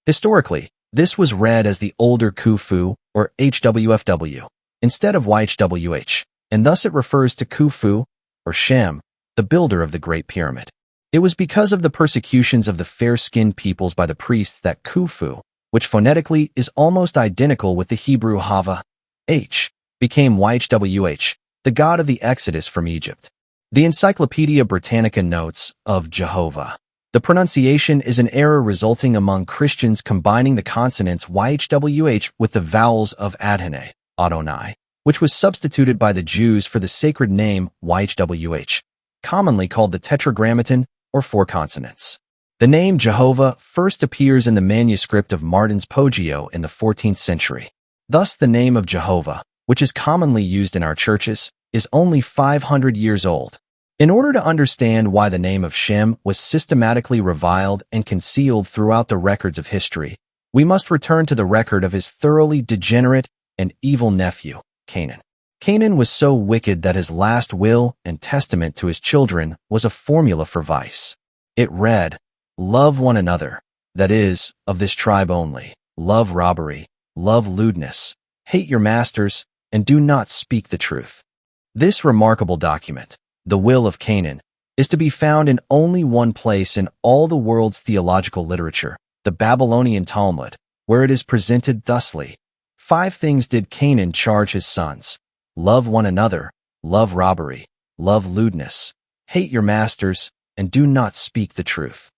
Historically, this was read as the older Khufu, or HWFW, instead of YHWH, and thus it refers to Khufu, or Shem, the builder of the Great Pyramid. It was because of the persecutions of the fair-skinned peoples by the priests that Khufu, which phonetically is almost identical with the Hebrew hava, h, became YHWH, the god of the Exodus from Egypt. The Encyclopedia Britannica notes of Jehovah: the pronunciation is an error resulting among Christians combining the consonants YHWH with the vowels of Adonai, Adonai, which was substituted by the Jews for the sacred name YHWH, commonly called the Tetragrammaton, or 4 consonants. The name Jehovah first appears in the manuscript of Martin's Poggio in the 14th century. Thus the name of Jehovah, which is commonly used in our churches, is only 500 years old. In order to understand why the name of Shem was systematically reviled and concealed throughout the records of history, we must return to the record of his thoroughly degenerate and evil nephew, Canaan. Canaan was so wicked that his last will and testament to his children was a formula for vice. It read, "Love one another, that is, of this tribe only. Love robbery, love lewdness, hate your masters, and do not speak the truth." This remarkable document, the Will of Canaan, is to be found in only one place in all the world's theological literature, the Babylonian Talmud, where it is presented thusly. 5 things did Canaan charge his sons: love one another, love robbery, love lewdness, hate your masters, and do not speak the truth.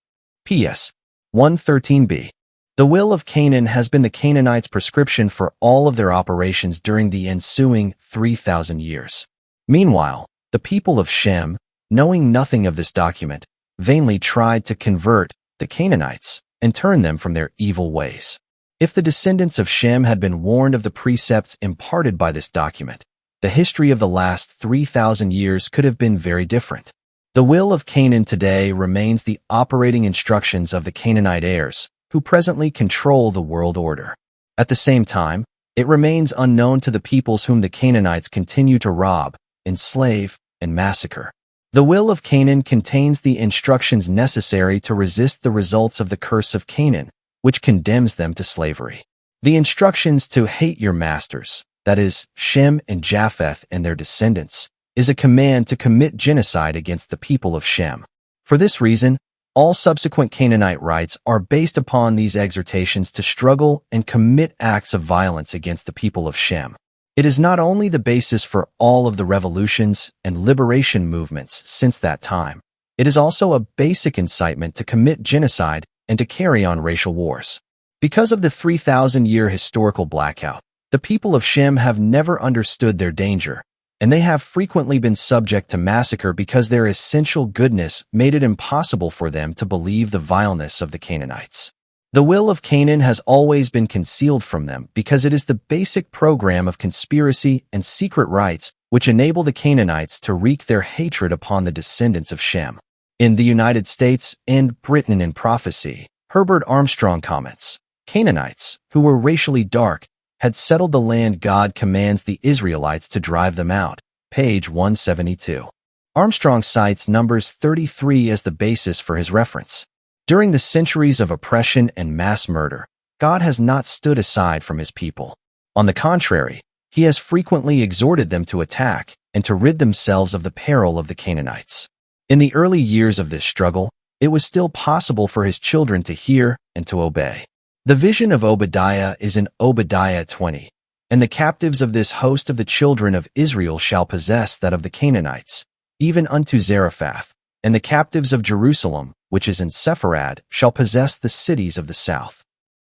P.S. 113b. The Will of Canaan has been the Canaanites' prescription for all of their operations during the ensuing 3,000 years. Meanwhile, the people of Shem, knowing nothing of this document, vainly tried to convert the Canaanites and turn them from their evil ways. If the descendants of Shem had been warned of the precepts imparted by this document, the history of the last 3,000 years could have been very different. The Will of Canaan today remains the operating instructions of the Canaanite heirs, who presently control the world order. At the same time, it remains unknown to the peoples whom the Canaanites continue to rob, enslave, and massacre. The Will of Canaan contains the instructions necessary to resist the results of the Curse of Canaan, which condemns them to slavery. The instructions to hate your masters, that is, Shem and Japheth and their descendants, is a command to commit genocide against the people of Shem. For this reason, all subsequent Canaanite rites are based upon these exhortations to struggle and commit acts of violence against the people of Shem. It is not only the basis for all of the revolutions and liberation movements since that time, it is also a basic incitement to commit genocide and to carry on racial wars. Because of the 3,000-year historical blackout, the people of Shem have never understood their danger, and they have frequently been subject to massacre because their essential goodness made it impossible for them to believe the vileness of the Canaanites. The Will of Canaan has always been concealed from them because it is the basic program of conspiracy and secret rites which enable the Canaanites to wreak their hatred upon the descendants of Shem. In the United States and Britain in Prophecy, Herbert Armstrong comments, Canaanites, who were racially dark, had settled the land God commands the Israelites to drive them out. Page 172. Armstrong cites Numbers 33 as the basis for his reference. During the centuries of oppression and mass murder, God has not stood aside from his people. On the contrary, he has frequently exhorted them to attack and to rid themselves of the peril of the Canaanites. In the early years of this struggle, it was still possible for his children to hear and to obey. The vision of Obadiah is in Obadiah 20, and the captives of this host of the children of Israel shall possess that of the Canaanites, even unto Zarephath, and the captives of Jerusalem, which is in Sepharad, shall possess the cities of the south.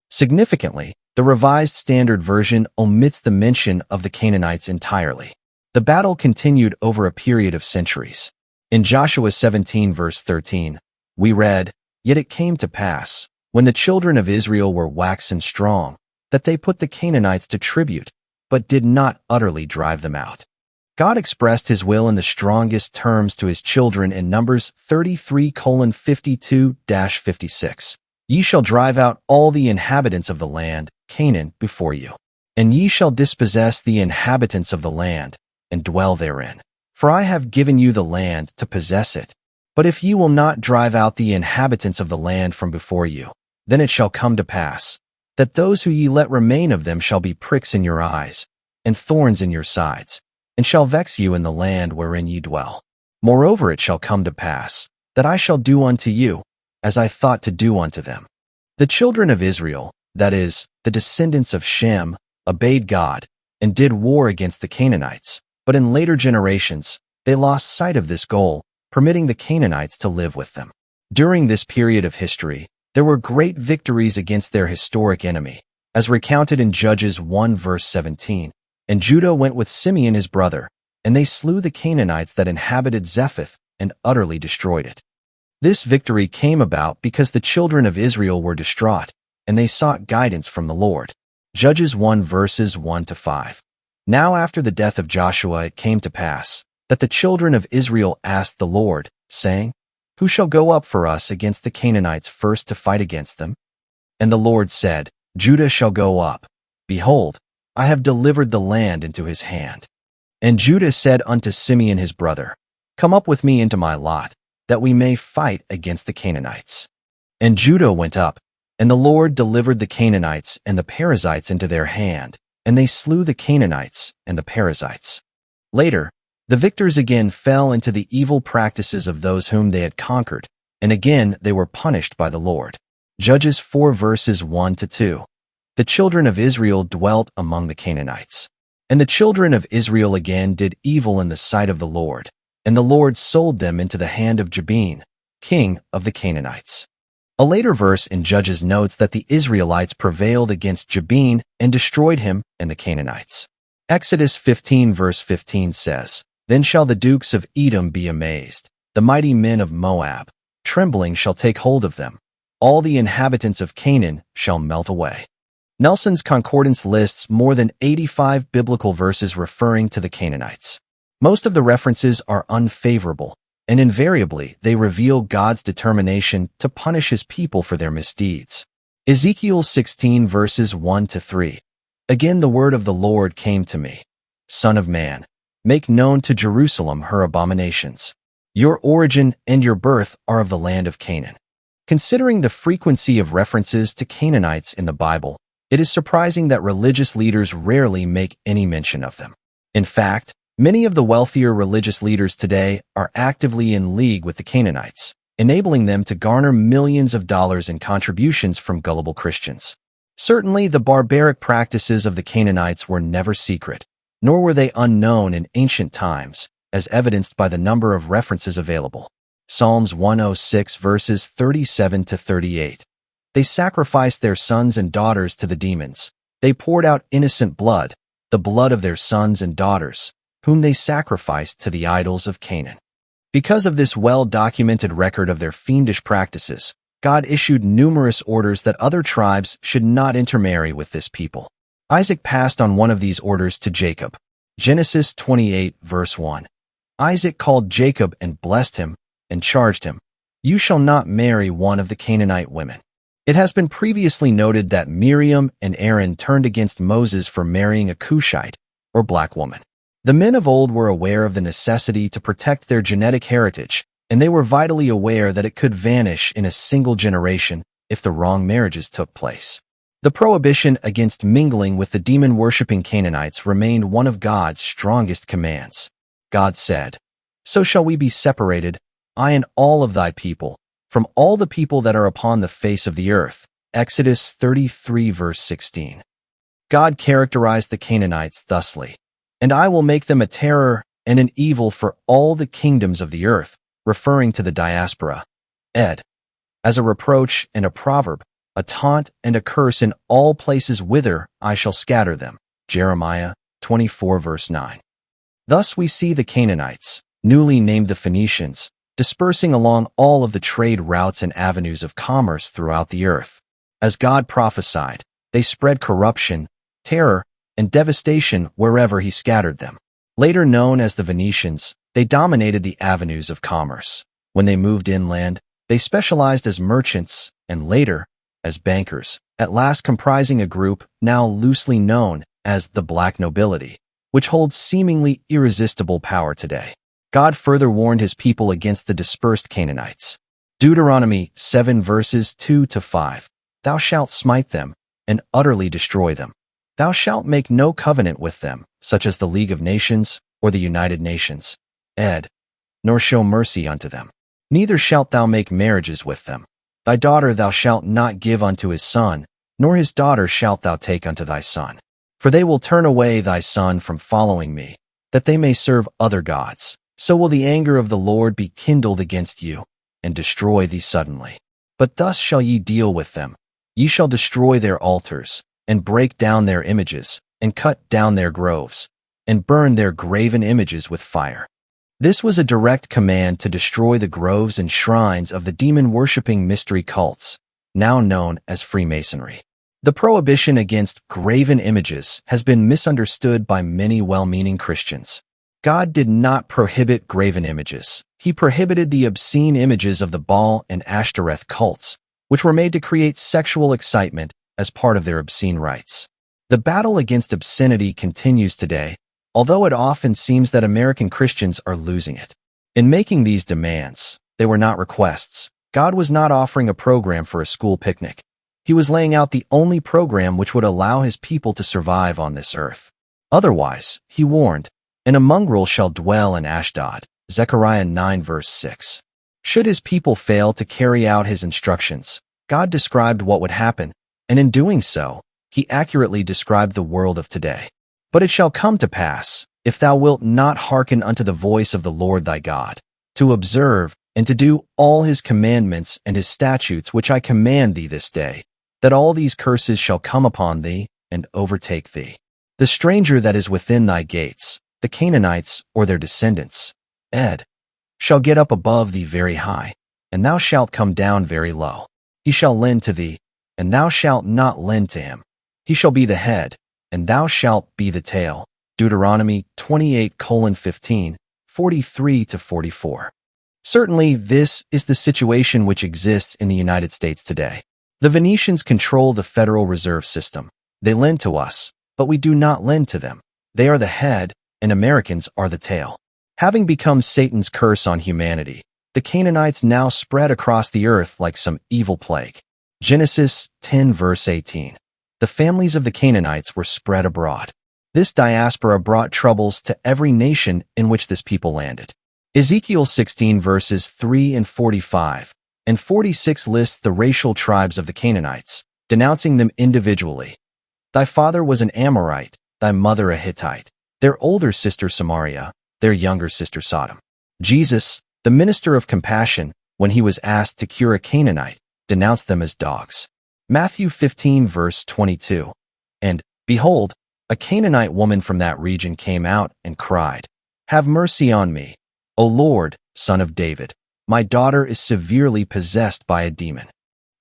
Significantly, the Revised Standard Version omits the mention of the Canaanites entirely. The battle continued over a period of centuries. In Joshua 17 verse 13, we read, "Yet it came to pass, when the children of Israel were waxen strong, that they put the Canaanites to tribute, but did not utterly drive them out." God expressed his will in the strongest terms to his children in Numbers 33:52-56. "Ye shall drive out all the inhabitants of the land, Canaan, before you. And ye shall dispossess the inhabitants of the land, and dwell therein. For I have given you the land to possess it. But if ye will not drive out the inhabitants of the land from before you, then it shall come to pass, that those who ye let remain of them shall be pricks in your eyes, and thorns in your sides, and shall vex you in the land wherein ye dwell. Moreover it shall come to pass, that I shall do unto you, as I thought to do unto them." The children of Israel, that is, the descendants of Shem, obeyed God, and did war against the Canaanites, but in later generations, they lost sight of this goal, permitting the Canaanites to live with them. During this period of history, there were great victories against their historic enemy, as recounted in Judges 1 verse 17. "And Judah went with Simeon his brother, and they slew the Canaanites that inhabited Zephath, and utterly destroyed it." This victory came about because the children of Israel were distraught, and they sought guidance from the Lord. Judges 1 verses 1-5. Now after the death of Joshua it came to pass that the children of Israel asked the Lord, saying, Who shall go up for us against the Canaanites first to fight against them? And the Lord said, Judah shall go up. Behold, I have delivered the land into his hand. And Judah said unto Simeon his brother, Come up with me into my lot, that we may fight against the Canaanites. And Judah went up, and the Lord delivered the Canaanites and the Perizzites into their hand, and they slew the Canaanites and the Perizzites. Later, the victors again fell into the evil practices of those whom they had conquered, and again they were punished by the Lord. Judges 4 verses 1-2. The children of Israel dwelt among the Canaanites. And the children of Israel again did evil in the sight of the Lord, and the Lord sold them into the hand of Jabin, king of the Canaanites. A later verse in Judges notes that the Israelites prevailed against Jabin and destroyed him and the Canaanites. Exodus 15 verse 15 says, Then shall the dukes of Edom be amazed, the mighty men of Moab, trembling shall take hold of them. All the inhabitants of Canaan shall melt away. Nelson's concordance lists more than 85 biblical verses referring to the Canaanites. Most of the references are unfavorable, and invariably they reveal God's determination to punish his people for their misdeeds. Ezekiel 16 verses 1-3. Again the word of the Lord came to me. Son of man, make known to Jerusalem her abominations. Your origin and your birth are of the land of Canaan. Considering the frequency of references to Canaanites in the Bible, it is surprising that religious leaders rarely make any mention of them. In fact, many of the wealthier religious leaders today are actively in league with the Canaanites, enabling them to garner millions of dollars in contributions from gullible Christians. Certainly, the barbaric practices of the Canaanites were never secret, nor were they unknown in ancient times, as evidenced by the number of references available. Psalms 106 verses 37-38. They sacrificed their sons and daughters to the demons. They poured out innocent blood, the blood of their sons and daughters, whom they sacrificed to the idols of Canaan. Because of this well-documented record of their fiendish practices, God issued numerous orders that other tribes should not intermarry with this people. Isaac passed on one of these orders to Jacob. Genesis 28 verse 1. Isaac called Jacob and blessed him, and charged him, You shall not marry one of the Canaanite women. It has been previously noted that Miriam and Aaron turned against Moses for marrying a Cushite, or black woman. The men of old were aware of the necessity to protect their genetic heritage, and they were vitally aware that it could vanish in a single generation if the wrong marriages took place. The prohibition against mingling with the demon-worshipping Canaanites remained one of God's strongest commands. God said, So shall we be separated, I and all of thy people, from all the people that are upon the face of the earth. Exodus 33 verse 16. God characterized the Canaanites thusly, And I will make them a terror and an evil for all the kingdoms of the earth, referring to the diaspora. Ed. As a reproach and a proverb, a taunt and a curse in all places whither I shall scatter them. Jeremiah 24 verse 9. Thus we see the Canaanites, newly named the Phoenicians, dispersing along all of the trade routes and avenues of commerce throughout the earth. As God prophesied, they spread corruption, terror, and devastation wherever he scattered them. Later known as the Venetians, they dominated the avenues of commerce. When they moved inland, they specialized as merchants, and later, as bankers, at last comprising a group now loosely known as the Black Nobility, which holds seemingly irresistible power today. God further warned his people against the dispersed Canaanites. Deuteronomy 7 verses 2-5. Thou shalt smite them, and utterly destroy them. Thou shalt make no covenant with them, such as the League of Nations, or the United Nations. Ed. Nor show mercy unto them. Neither shalt thou make marriages with them. Thy daughter thou shalt not give unto his son, nor his daughter shalt thou take unto thy son. For they will turn away thy son from following me, that they may serve other gods. So will the anger of the Lord be kindled against you, and destroy thee suddenly. But thus shall ye deal with them. Ye shall destroy their altars, and break down their images, and cut down their groves, and burn their graven images with fire. This was a direct command to destroy the groves and shrines of the demon-worshipping mystery cults, now known as Freemasonry. The prohibition against graven images has been misunderstood by many well-meaning Christians. God did not prohibit graven images. He prohibited the obscene images of the Baal and Ashtoreth cults, which were made to create sexual excitement as part of their obscene rites. The battle against obscenity continues today, although it often seems that American Christians are losing it. In making these demands, they were not requests. God was not offering a program for a school picnic. He was laying out the only program which would allow his people to survive on this earth. Otherwise, he warned, "And a mongrel shall dwell in Ashdod." Zechariah 9 verse 6. Should his people fail to carry out his instructions, God described what would happen, and in doing so, he accurately described the world of today. "But it shall come to pass, if thou wilt not hearken unto the voice of the Lord thy God, to observe and to do all his commandments and his statutes which I command thee this day, that all these curses shall come upon thee and overtake thee. The stranger that is within thy gates, the Canaanites or their descendants, ed. shall get up above thee very high, and thou shalt come down very low. He shall lend to thee, and thou shalt not lend to him. He shall be the head, and thou shalt be the tail." Deuteronomy 28:15, 43-44. Certainly, this is the situation which exists in the United States today. The Venetians control the Federal Reserve System. They lend to us, but we do not lend to them. They are the head, and Americans are the tail. Having become Satan's curse on humanity, the Canaanites now spread across the earth like some evil plague. Genesis 10 verse 18. The families of the Canaanites were spread abroad. This diaspora brought troubles to every nation in which this people landed. Ezekiel 16 verses 3 and 45 and 46 lists the racial tribes of the Canaanites, denouncing them individually. "Thy father was an Amorite, thy mother a Hittite, their older sister Samaria, their younger sister Sodom." Jesus, the minister of compassion, when he was asked to cure a Canaanite, denounced them as dogs. Matthew 15 verse 22. "And, behold, a Canaanite woman from that region came out and cried, Have mercy on me, O Lord, Son of David. My daughter is severely possessed by a demon."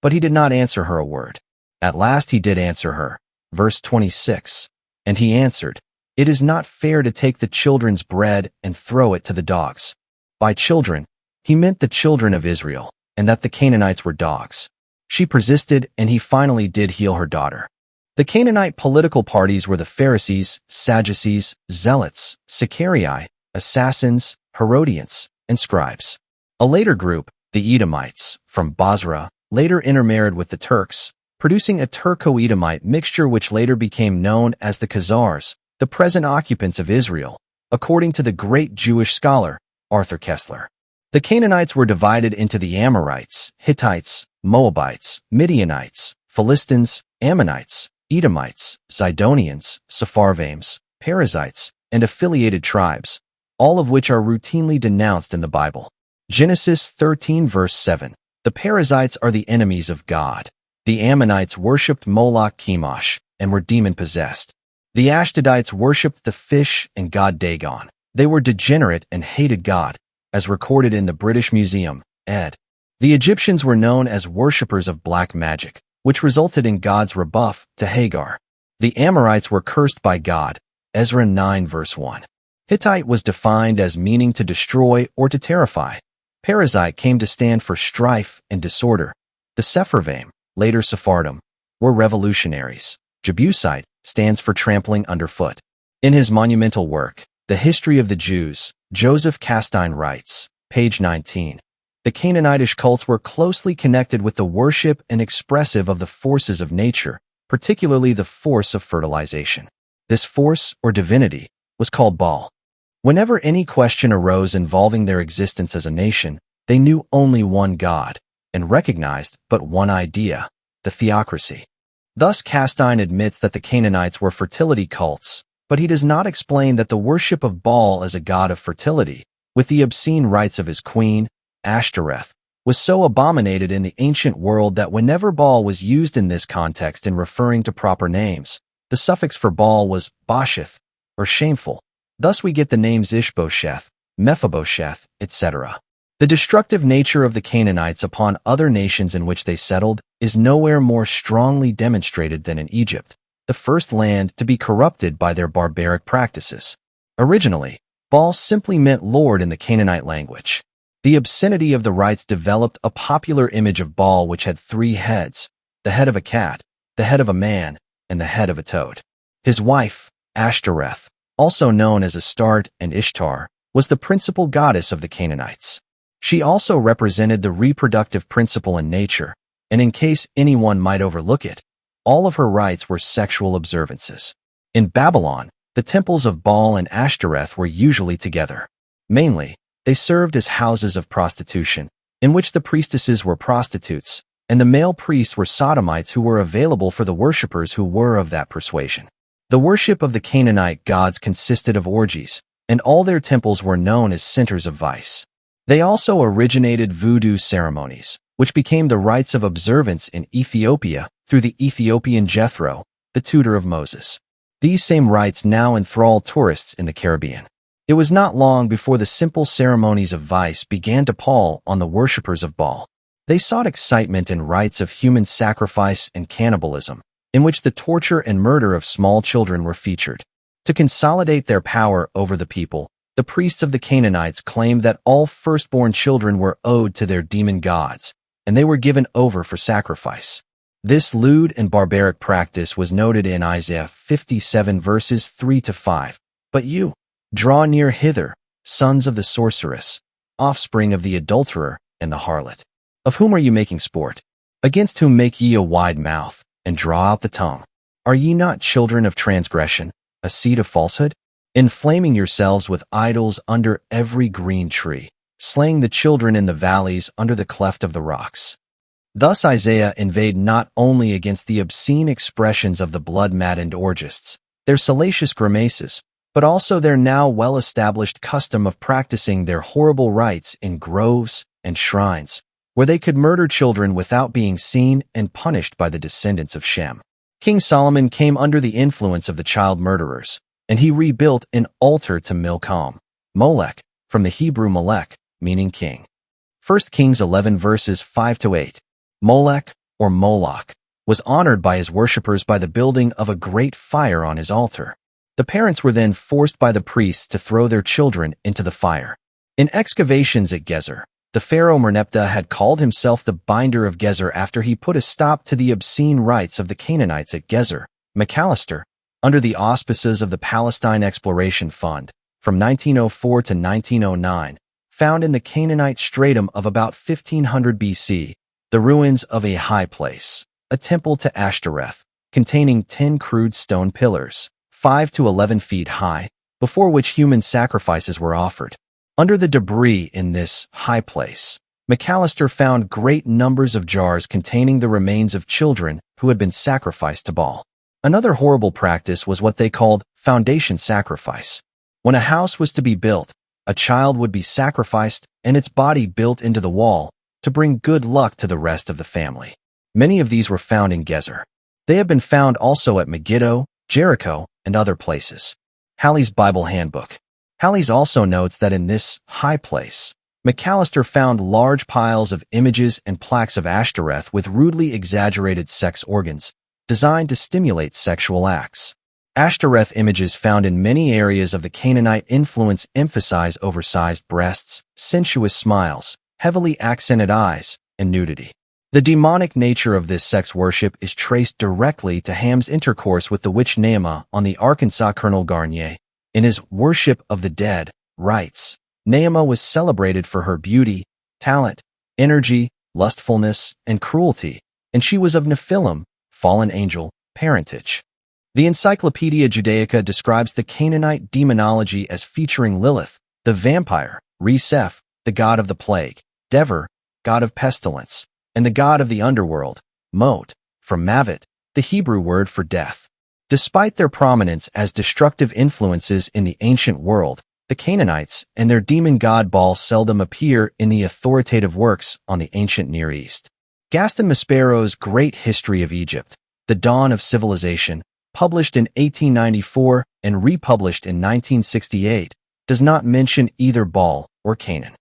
But he did not answer her a word. At last he did answer her. Verse 26. "And he answered, It is not fair to take the children's bread and throw it to the dogs." By children, he meant the children of Israel, and that the Canaanites were dogs. She persisted, and he finally did heal her daughter. The Canaanite political parties were the Pharisees, Sadducees, Zealots, Sicarii, Assassins, Herodians, and Scribes. A later group, the Edomites, from Basra, later intermarried with the Turks, producing a Turco-Edomite mixture which later became known as the Khazars, the present occupants of Israel, according to the great Jewish scholar, Arthur Koestler. The Canaanites were divided into the Amorites, Hittites, Moabites, Midianites, Philistines, Ammonites, Edomites, Zidonians, Sepharvaims, Perizzites, and affiliated tribes, all of which are routinely denounced in the Bible. Genesis 13 verse 7. The Perizzites are the enemies of God. The Ammonites worshipped Moloch Chemosh and were demon-possessed. The Ashdodites worshipped the fish and god Dagon. They were degenerate and hated God, as recorded in the British Museum, ed. The Egyptians were known as worshippers of black magic, which resulted in God's rebuff to Hagar. The Amorites were cursed by God, Ezra 9 verse 1. Hittite was defined as meaning to destroy or to terrify. Perizzite came to stand for strife and disorder. The Sepharvaim, later Sephardim, were revolutionaries. Jebusite stands for trampling underfoot. In his monumental work, The History of the Jews, Joseph Castine writes, page 19, the Canaanitish cults were closely connected with the worship and expressive of the forces of nature, particularly the force of fertilization. This force, or divinity, was called Baal. Whenever any question arose involving their existence as a nation, they knew only one God, and recognized but one idea, the theocracy. Thus Castine admits that the Canaanites were fertility cults, but he does not explain that the worship of Baal as a god of fertility, with the obscene rites of his queen, Ashtoreth, was so abominated in the ancient world that whenever Baal was used in this context in referring to proper names, the suffix for Baal was Bosheth, or shameful. Thus we get the names Ishbosheth, Mephibosheth, etc. The destructive nature of the Canaanites upon other nations in which they settled is nowhere more strongly demonstrated than in Egypt, the first land to be corrupted by their barbaric practices. Originally, Baal simply meant Lord in the Canaanite language. The obscenity of the rites developed a popular image of Baal which had 3 heads, the head of a cat, the head of a man, and the head of a toad. His wife, Ashtoreth, also known as Astarte and Ishtar, was the principal goddess of the Canaanites. She also represented the reproductive principle in nature, and in case anyone might overlook it, all of her rites were sexual observances. In Babylon, the temples of Baal and Ashtoreth were usually together. Mainly, they served as houses of prostitution, in which the priestesses were prostitutes, and the male priests were sodomites who were available for the worshippers who were of that persuasion. The worship of the Canaanite gods consisted of orgies, and all their temples were known as centers of vice. They also originated voodoo ceremonies, which became the rites of observance in Ethiopia through the Ethiopian Jethro, the tutor of Moses. These same rites now enthrall tourists in the Caribbean. It was not long before the simple ceremonies of vice began to pall on the worshippers of Baal. They sought excitement in rites of human sacrifice and cannibalism, in which the torture and murder of small children were featured. To consolidate their power over the people, the priests of the Canaanites claimed that all firstborn children were owed to their demon gods, and they were given over for sacrifice. This lewd and barbaric practice was noted in Isaiah 57 verses 3-5. But you, draw near hither, sons of the sorceress, offspring of the adulterer and the harlot. Of whom are ye making sport? Against whom make ye a wide mouth, and draw out the tongue? Are ye not children of transgression, a seed of falsehood? Inflaming yourselves with idols under every green tree, slaying the children in the valleys under the cleft of the rocks. Thus Isaiah inveighed not only against the obscene expressions of the blood-maddened orgists, their salacious grimaces, but also their now well-established custom of practicing their horrible rites in groves and shrines, where they could murder children without being seen and punished by the descendants of Shem. King Solomon came under the influence of the child murderers, and he rebuilt an altar to Milcom, Molech, from the Hebrew Melech, meaning king. 1 Kings 11 verses 5-8. Molech, or Moloch, was honored by his worshippers by the building of a great fire on his altar. The parents were then forced by the priests to throw their children into the fire. In excavations at Gezer, the pharaoh Merneptah had called himself the binder of Gezer after he put a stop to the obscene rites of the Canaanites at Gezer, McAllister, under the auspices of the Palestine Exploration Fund, from 1904 to 1909, found in the Canaanite stratum of about 1500 BC, the ruins of a high place, a temple to Ashtoreth, containing 10 crude stone pillars, 5 to 11 feet high, before which human sacrifices were offered. Under the debris in this high place, McAllister found great numbers of jars containing the remains of children who had been sacrificed to Baal. Another horrible practice was what they called foundation sacrifice. When a house was to be built, a child would be sacrificed and its body built into the wall to bring good luck to the rest of the family. Many of these were found in Gezer. They have been found also at Megiddo, Jericho, and other places. Halley's Bible Handbook. Halley's also notes that in this high place, McAllister found large piles of images and plaques of Ashtoreth with rudely exaggerated sex organs, designed to stimulate sexual acts. Ashtoreth images found in many areas of the Canaanite influence emphasize oversized breasts, sensuous smiles, heavily accented eyes, and nudity. The demonic nature of this sex worship is traced directly to Ham's intercourse with the witch Naamah on the Arkansas. Colonel Garnier, in his Worship of the Dead, writes, Naamah was celebrated for her beauty, talent, energy, lustfulness, and cruelty, and she was of Nephilim, fallen angel, parentage. The Encyclopedia Judaica describes the Canaanite demonology as featuring Lilith, the vampire, Re-Seph, the god of the plague, Dever, god of pestilence, and the god of the underworld, Mot, from Mavet, the Hebrew word for death. Despite their prominence as destructive influences in the ancient world, the Canaanites and their demon god Baal seldom appear in the authoritative works on the ancient Near East. Gaston Maspero's Great History of Egypt, The Dawn of Civilization, published in 1894 and republished in 1968, does not mention either Baal or Canaan.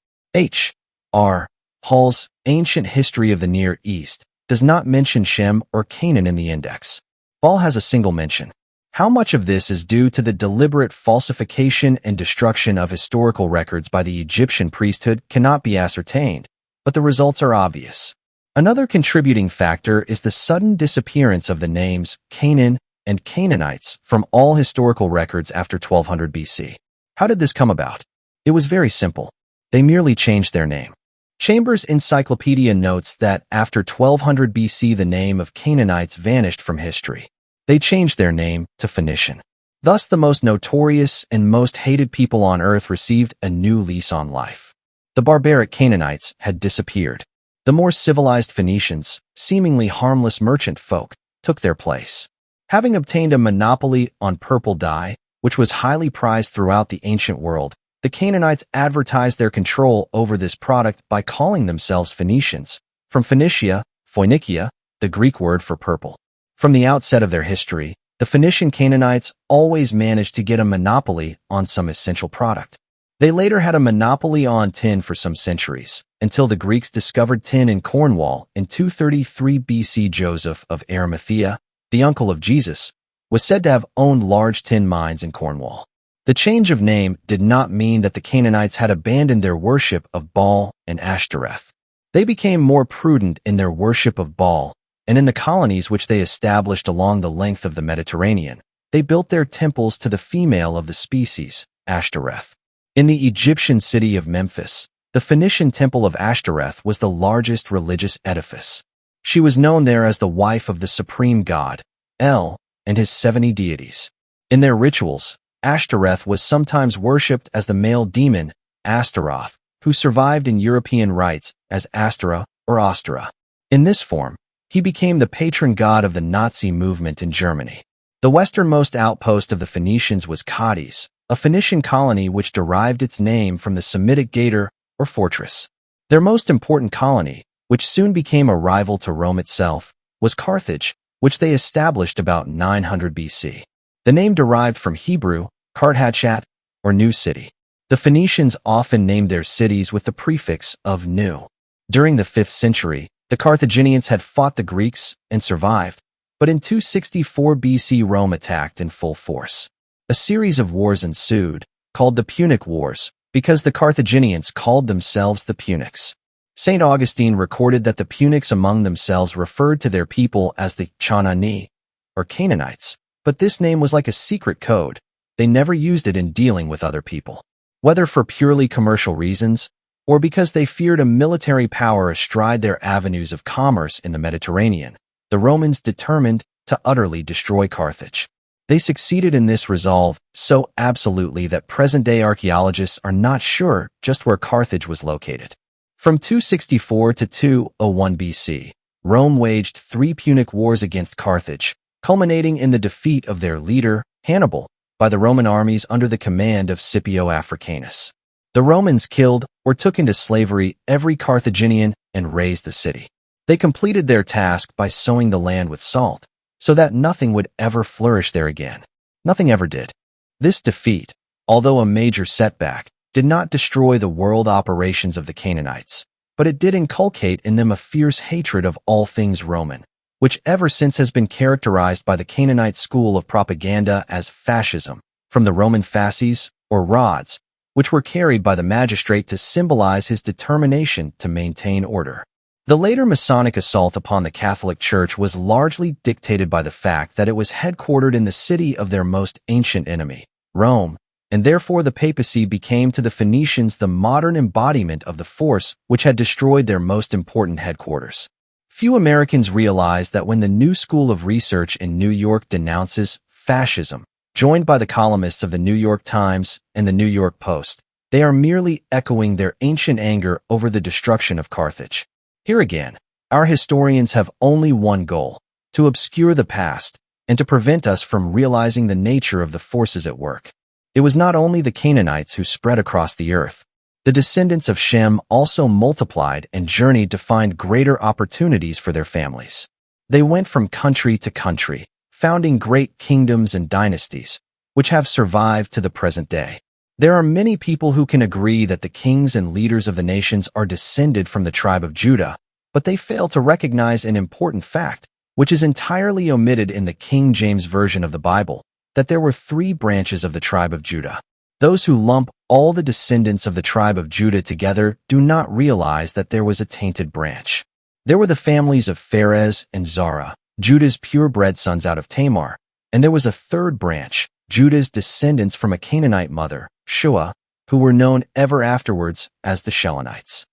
R. Hall's Ancient History of the Near East does not mention Shem or Canaan in the index. Ball has a single mention. How much of this is due to the deliberate falsification and destruction of historical records by the Egyptian priesthood cannot be ascertained, but the results are obvious. Another contributing factor is the sudden disappearance of the names Canaan and Canaanites from all historical records after 1200 BC. How did this come about? It was very simple. They merely changed their name. Chambers' Encyclopedia notes that after 1200 BC the name of Canaanites vanished from history. They changed their name to Phoenician. Thus, the most notorious and most hated people on earth received a new lease on life. The barbaric Canaanites had disappeared. The more civilized Phoenicians, seemingly harmless merchant folk, took their place. Having obtained a monopoly on purple dye, which was highly prized throughout the ancient world, the Canaanites advertised their control over this product by calling themselves Phoenicians, from Phoenicia, the Greek word for purple. From the outset of their history, the Phoenician Canaanites always managed to get a monopoly on some essential product. They later had a monopoly on tin for some centuries, until the Greeks discovered tin in Cornwall in 233 BC. Joseph of Arimathea, the uncle of Jesus, was said to have owned large tin mines in Cornwall. The change of name did not mean that the Canaanites had abandoned their worship of Baal and Ashtoreth. They became more prudent in their worship of Baal, and in the colonies which they established along the length of the Mediterranean, they built their temples to the female of the species, Ashtoreth. In the Egyptian city of Memphis, the Phoenician temple of Ashtoreth was the largest religious edifice. She was known there as the wife of the supreme god, El, and his 70 deities. In their rituals, Ashtoreth was sometimes worshipped as the male demon, Astaroth, who survived in European rites as Astera or Ostera. In this form, he became the patron god of the Nazi movement in Germany. The westernmost outpost of the Phoenicians was Cadiz, a Phoenician colony which derived its name from the Semitic gater or fortress. Their most important colony, which soon became a rival to Rome itself, was Carthage, which they established about 900 BC. The name derived from Hebrew, Karthatchat, or New City. The Phoenicians often named their cities with the prefix of new. During the 5th century, the Carthaginians had fought the Greeks and survived, but in 264 BC Rome attacked in full force. A series of wars ensued, called the Punic Wars, because the Carthaginians called themselves the Punics. St. Augustine recorded that the Punics among themselves referred to their people as the Chanani, or Canaanites, but this name was like a secret code. They never used it in dealing with other people. Whether for purely commercial reasons, or because they feared a military power astride their avenues of commerce in the Mediterranean, the Romans determined to utterly destroy Carthage. They succeeded in this resolve so absolutely that present-day archaeologists are not sure just where Carthage was located. From 264 to 201 BC, Rome waged 3 Punic Wars against Carthage, culminating in the defeat of their leader, Hannibal, by the Roman armies under the command of Scipio Africanus. The Romans killed or took into slavery every Carthaginian and razed the city. They completed their task by sowing the land with salt, so that nothing would ever flourish there again. Nothing ever did. This defeat, although a major setback, did not destroy the world operations of the Canaanites, but it did inculcate in them a fierce hatred of all things Roman, which ever since has been characterized by the Canaanite school of propaganda as fascism, from the Roman fasces, or rods, which were carried by the magistrate to symbolize his determination to maintain order. The later Masonic assault upon the Catholic Church was largely dictated by the fact that it was headquartered in the city of their most ancient enemy, Rome, and therefore the papacy became to the Phoenicians the modern embodiment of the force which had destroyed their most important headquarters. Few Americans realize that when the New School of Research in New York denounces fascism, joined by the columnists of the New York Times and the New York Post, they are merely echoing their ancient anger over the destruction of Carthage. Here again, our historians have only one goal: to obscure the past and to prevent us from realizing the nature of the forces at work. It was not only the Canaanites who spread across the earth. The descendants of Shem also multiplied and journeyed to find greater opportunities for their families. They went from country to country, founding great kingdoms and dynasties, which have survived to the present day. There are many people who can agree that the kings and leaders of the nations are descended from the tribe of Judah, but they fail to recognize an important fact, which is entirely omitted in the King James Version of the Bible, that there were 3 branches of the tribe of Judah. Those who lump all the descendants of the tribe of Judah together do not realize that there was a tainted branch. There were the families of Pharez and Zara, Judah's purebred sons out of Tamar, and there was a 3rd branch, Judah's descendants from a Canaanite mother, Shua, who were known ever afterwards as the Shelonites.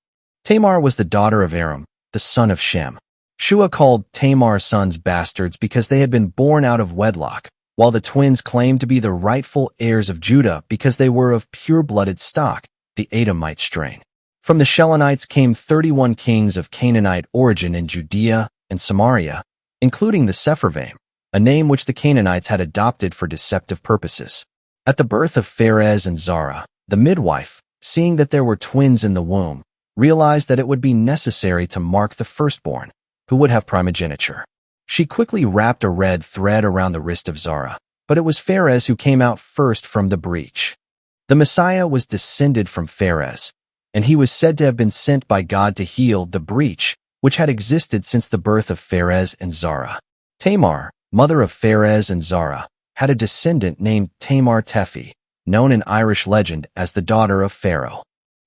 Tamar was the daughter of Aram, the son of Shem. Shua called Tamar's sons bastards because they had been born out of wedlock, while the twins claimed to be the rightful heirs of Judah because they were of pure-blooded stock, the Edomite strain. From the Shelonites came 31 kings of Canaanite origin in Judea and Samaria, including the Sepharvaim, a name which the Canaanites had adopted for deceptive purposes. At the birth of Pharez and Zara, the midwife, seeing that there were twins in the womb, realized that it would be necessary to mark the firstborn, who would have primogeniture. She quickly wrapped a red thread around the wrist of Zara, but it was Pharez who came out first from the breach. The Messiah was descended from Pharez, and he was said to have been sent by God to heal the breach which had existed since the birth of Pharez and Zara. Tamar, mother of Pharez and Zara, had a descendant named Tamar Tefi, known in Irish legend as the daughter of Pharaoh.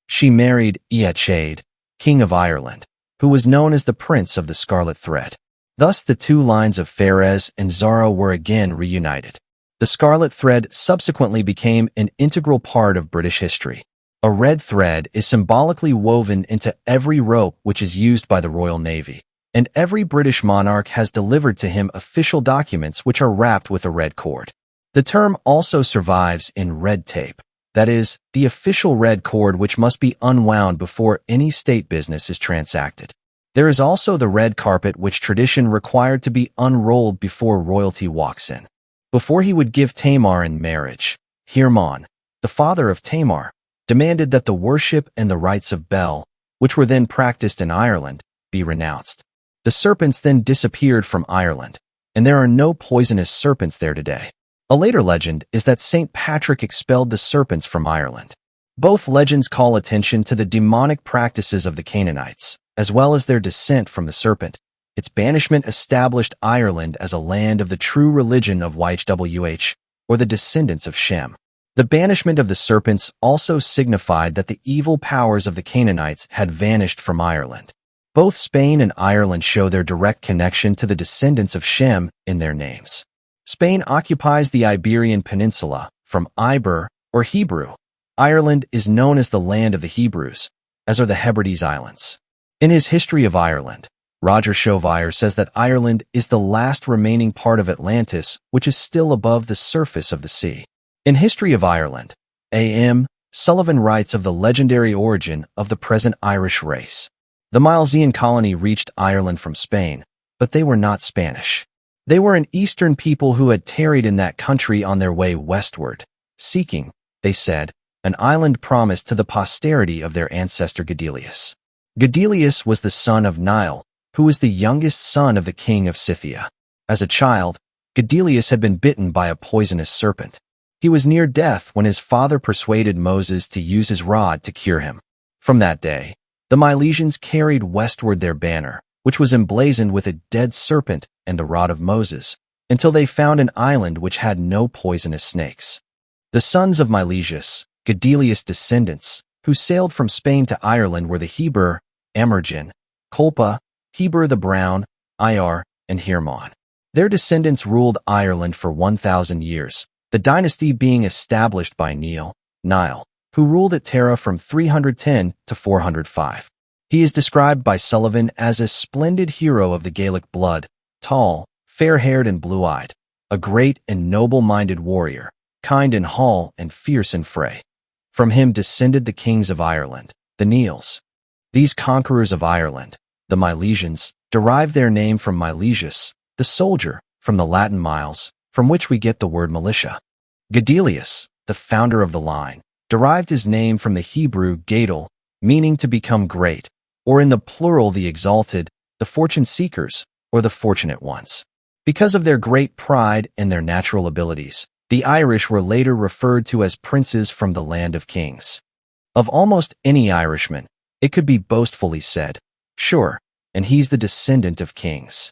She married Eachade, king of Ireland, who was known as the Prince of the Scarlet Thread. Thus the 2 lines of Pharez and Zara were again reunited. The Scarlet Thread subsequently became an integral part of British history. A red thread is symbolically woven into every rope which is used by the Royal Navy, and every British monarch has delivered to him official documents which are wrapped with a red cord. The term also survives in red tape, that is, the official red cord which must be unwound before any state business is transacted. There is also the red carpet which tradition required to be unrolled before royalty walks in. Before he would give Tamar in marriage, Hirmon, the father of Tamar, demanded that the worship and the rites of Bel, which were then practiced in Ireland, be renounced. The serpents then disappeared from Ireland, and there are no poisonous serpents there today. A later legend is that St. Patrick expelled the serpents from Ireland. Both legends call attention to the demonic practices of the Canaanites, as well as their descent from the serpent. Its banishment established Ireland as a land of the true religion of YHWH, or the descendants of Shem. The banishment of the serpents also signified that the evil powers of the Canaanites had vanished from Ireland. Both Spain and Ireland show their direct connection to the descendants of Shem in their names. Spain occupies the Iberian Peninsula, from Iber, or Hebrew. Ireland is known as the land of the Hebrews, as are the Hebrides Islands. In his History of Ireland, Roger Chauvire says that Ireland is the last remaining part of Atlantis which is still above the surface of the sea. In History of Ireland, A.M. Sullivan writes of the legendary origin of the present Irish race. The Milesian colony reached Ireland from Spain, but they were not Spanish. They were an eastern people who had tarried in that country on their way westward, seeking, they said, an island promised to the posterity of their ancestor Gedelius. Gedelius was the son of Niall, who was the youngest son of the king of Scythia. As a child, Gedelius had been bitten by a poisonous serpent. He was near death when his father persuaded Moses to use his rod to cure him. From that day, the Milesians carried westward their banner, which was emblazoned with a dead serpent and the rod of Moses, until they found an island which had no poisonous snakes. The sons of Milesius, Gedelius' descendants, who sailed from Spain to Ireland were the Heber, Emergin, Colpa, Heber the Brown, Iar, and Hirmon. Their descendants ruled Ireland for 1,000 years, the dynasty being established by Niall, who ruled at Tara from 310 to 405. He is described by Sullivan as a splendid hero of the Gaelic blood, tall, fair-haired and blue-eyed, a great and noble-minded warrior, kind in hall and fierce in fray. From him descended the kings of Ireland, the Nials. These conquerors of Ireland, the Milesians, derived their name from Milesius, the soldier, from the Latin miles, from which we get the word militia. Gedelius, the founder of the line, derived his name from the Hebrew Gadol, meaning to become great, or in the plural the exalted, the fortune seekers, or the fortunate ones. Because of their great pride and their natural abilities, The Irish were later referred to as princes from the land of kings. Of almost any Irishman, it could be boastfully said, "Sure, and he's the descendant of kings."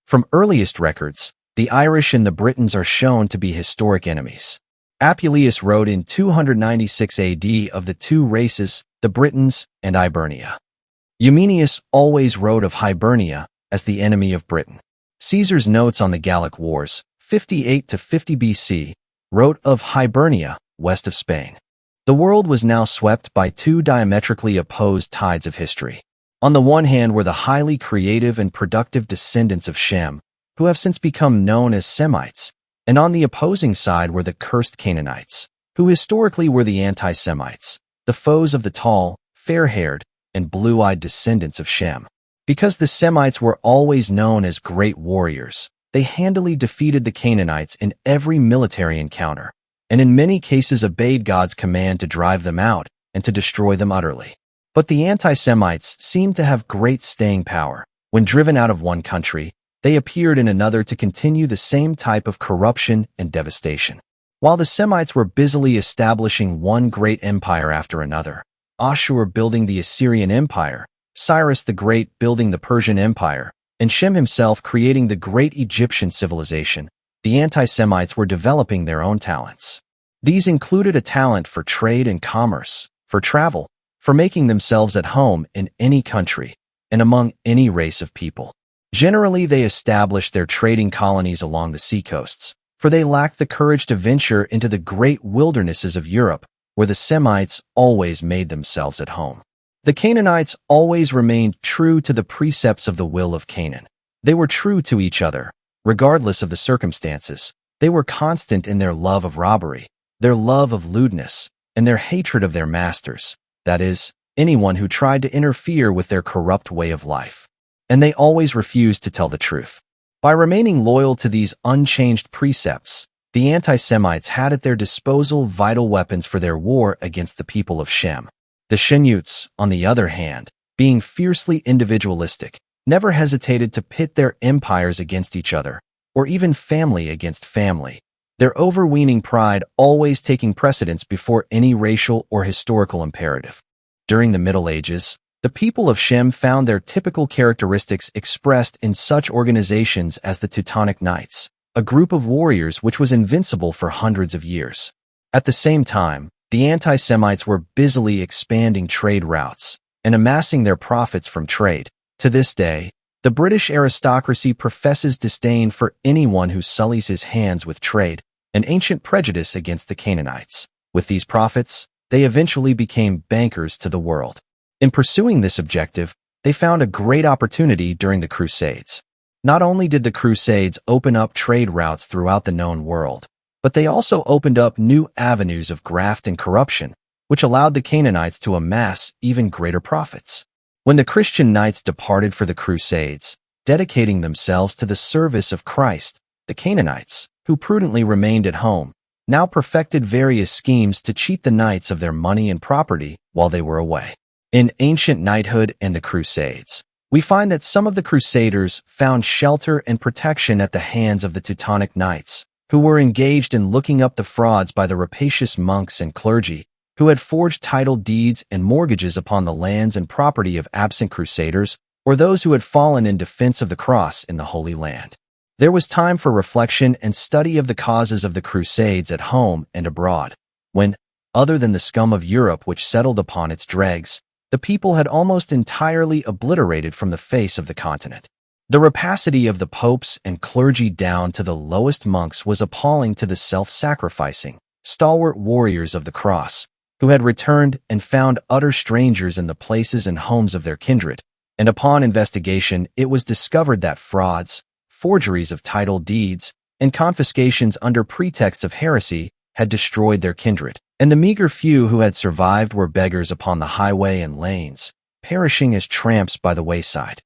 From earliest records, the Irish and the Britons are shown to be historic enemies. Apuleius wrote in 296 AD of the two races, the Britons and Hibernia. Eumenius always wrote of Hibernia as the enemy of Britain. Caesar's notes on the Gallic Wars, 58 to 50 BC, wrote of Hibernia, west of Spain. The world was now swept by two diametrically opposed tides of history. On the one hand were the highly creative and productive descendants of Shem, who have since become known as Semites, and on the opposing side were the cursed Canaanites, who historically were the anti-Semites, the foes of the tall, fair-haired, and blue-eyed descendants of Shem. Because the Semites were always known as great warriors, they handily defeated the Canaanites in every military encounter, and in many cases obeyed God's command to drive them out and to destroy them utterly. But the anti-Semites seemed to have great staying power. When driven out of one country, they appeared in another to continue the same type of corruption and devastation. While the Semites were busily establishing one great empire after another, Ashur building the Assyrian Empire, Cyrus the Great building the Persian Empire, and Shem himself creating the great Egyptian civilization, the anti-Semites were developing their own talents. These included a talent for trade and commerce, for travel, for making themselves at home in any country, and among any race of people. Generally, they established their trading colonies along the seacoasts, for they lacked the courage to venture into the great wildernesses of Europe, where the Semites always made themselves at home. The Canaanites always remained true to the precepts of the will of Canaan. They were true to each other, regardless of the circumstances. They were constant in their love of robbery, their love of lewdness, and their hatred of their masters, that is, anyone who tried to interfere with their corrupt way of life. And they always refused to tell the truth. By remaining loyal to these unchanged precepts, the anti-Semites had at their disposal vital weapons for their war against the people of Shem. The Sheniutes, on the other hand, being fiercely individualistic, never hesitated to pit their empires against each other, or even family against family, their overweening pride always taking precedence before any racial or historical imperative. During the Middle Ages, the people of Shem found their typical characteristics expressed in such organizations as the Teutonic Knights, a group of warriors which was invincible for hundreds of years. At the same time, the anti-Semites were busily expanding trade routes and amassing their profits from trade. To this day, the British aristocracy professes disdain for anyone who sullies his hands with trade, an ancient prejudice against the Canaanites. With these profits, they eventually became bankers to the world. In pursuing this objective, they found a great opportunity during the Crusades. Not only did the Crusades open up trade routes throughout the known world, but they also opened up new avenues of graft and corruption, which allowed the Canaanites to amass even greater profits. When the Christian knights departed for the Crusades, dedicating themselves to the service of Christ, the Canaanites, who prudently remained at home, now perfected various schemes to cheat the knights of their money and property while they were away. In Ancient Knighthood and the Crusades, we find that some of the Crusaders found shelter and protection at the hands of the Teutonic Knights, who were engaged in looking up the frauds by the rapacious monks and clergy, who had forged title deeds and mortgages upon the lands and property of absent Crusaders, or those who had fallen in defense of the cross in the Holy Land. There was time for reflection and study of the causes of the Crusades at home and abroad, when, other than the scum of Europe which settled upon its dregs, the people had almost entirely obliterated from the face of the continent. The rapacity of the popes and clergy down to the lowest monks was appalling to the self-sacrificing, stalwart warriors of the cross, who had returned and found utter strangers in the places and homes of their kindred, and upon investigation it was discovered that frauds, forgeries of title deeds, and confiscations under pretext of heresy had destroyed their kindred, and the meager few who had survived were beggars upon the highway and lanes, perishing as tramps by the wayside.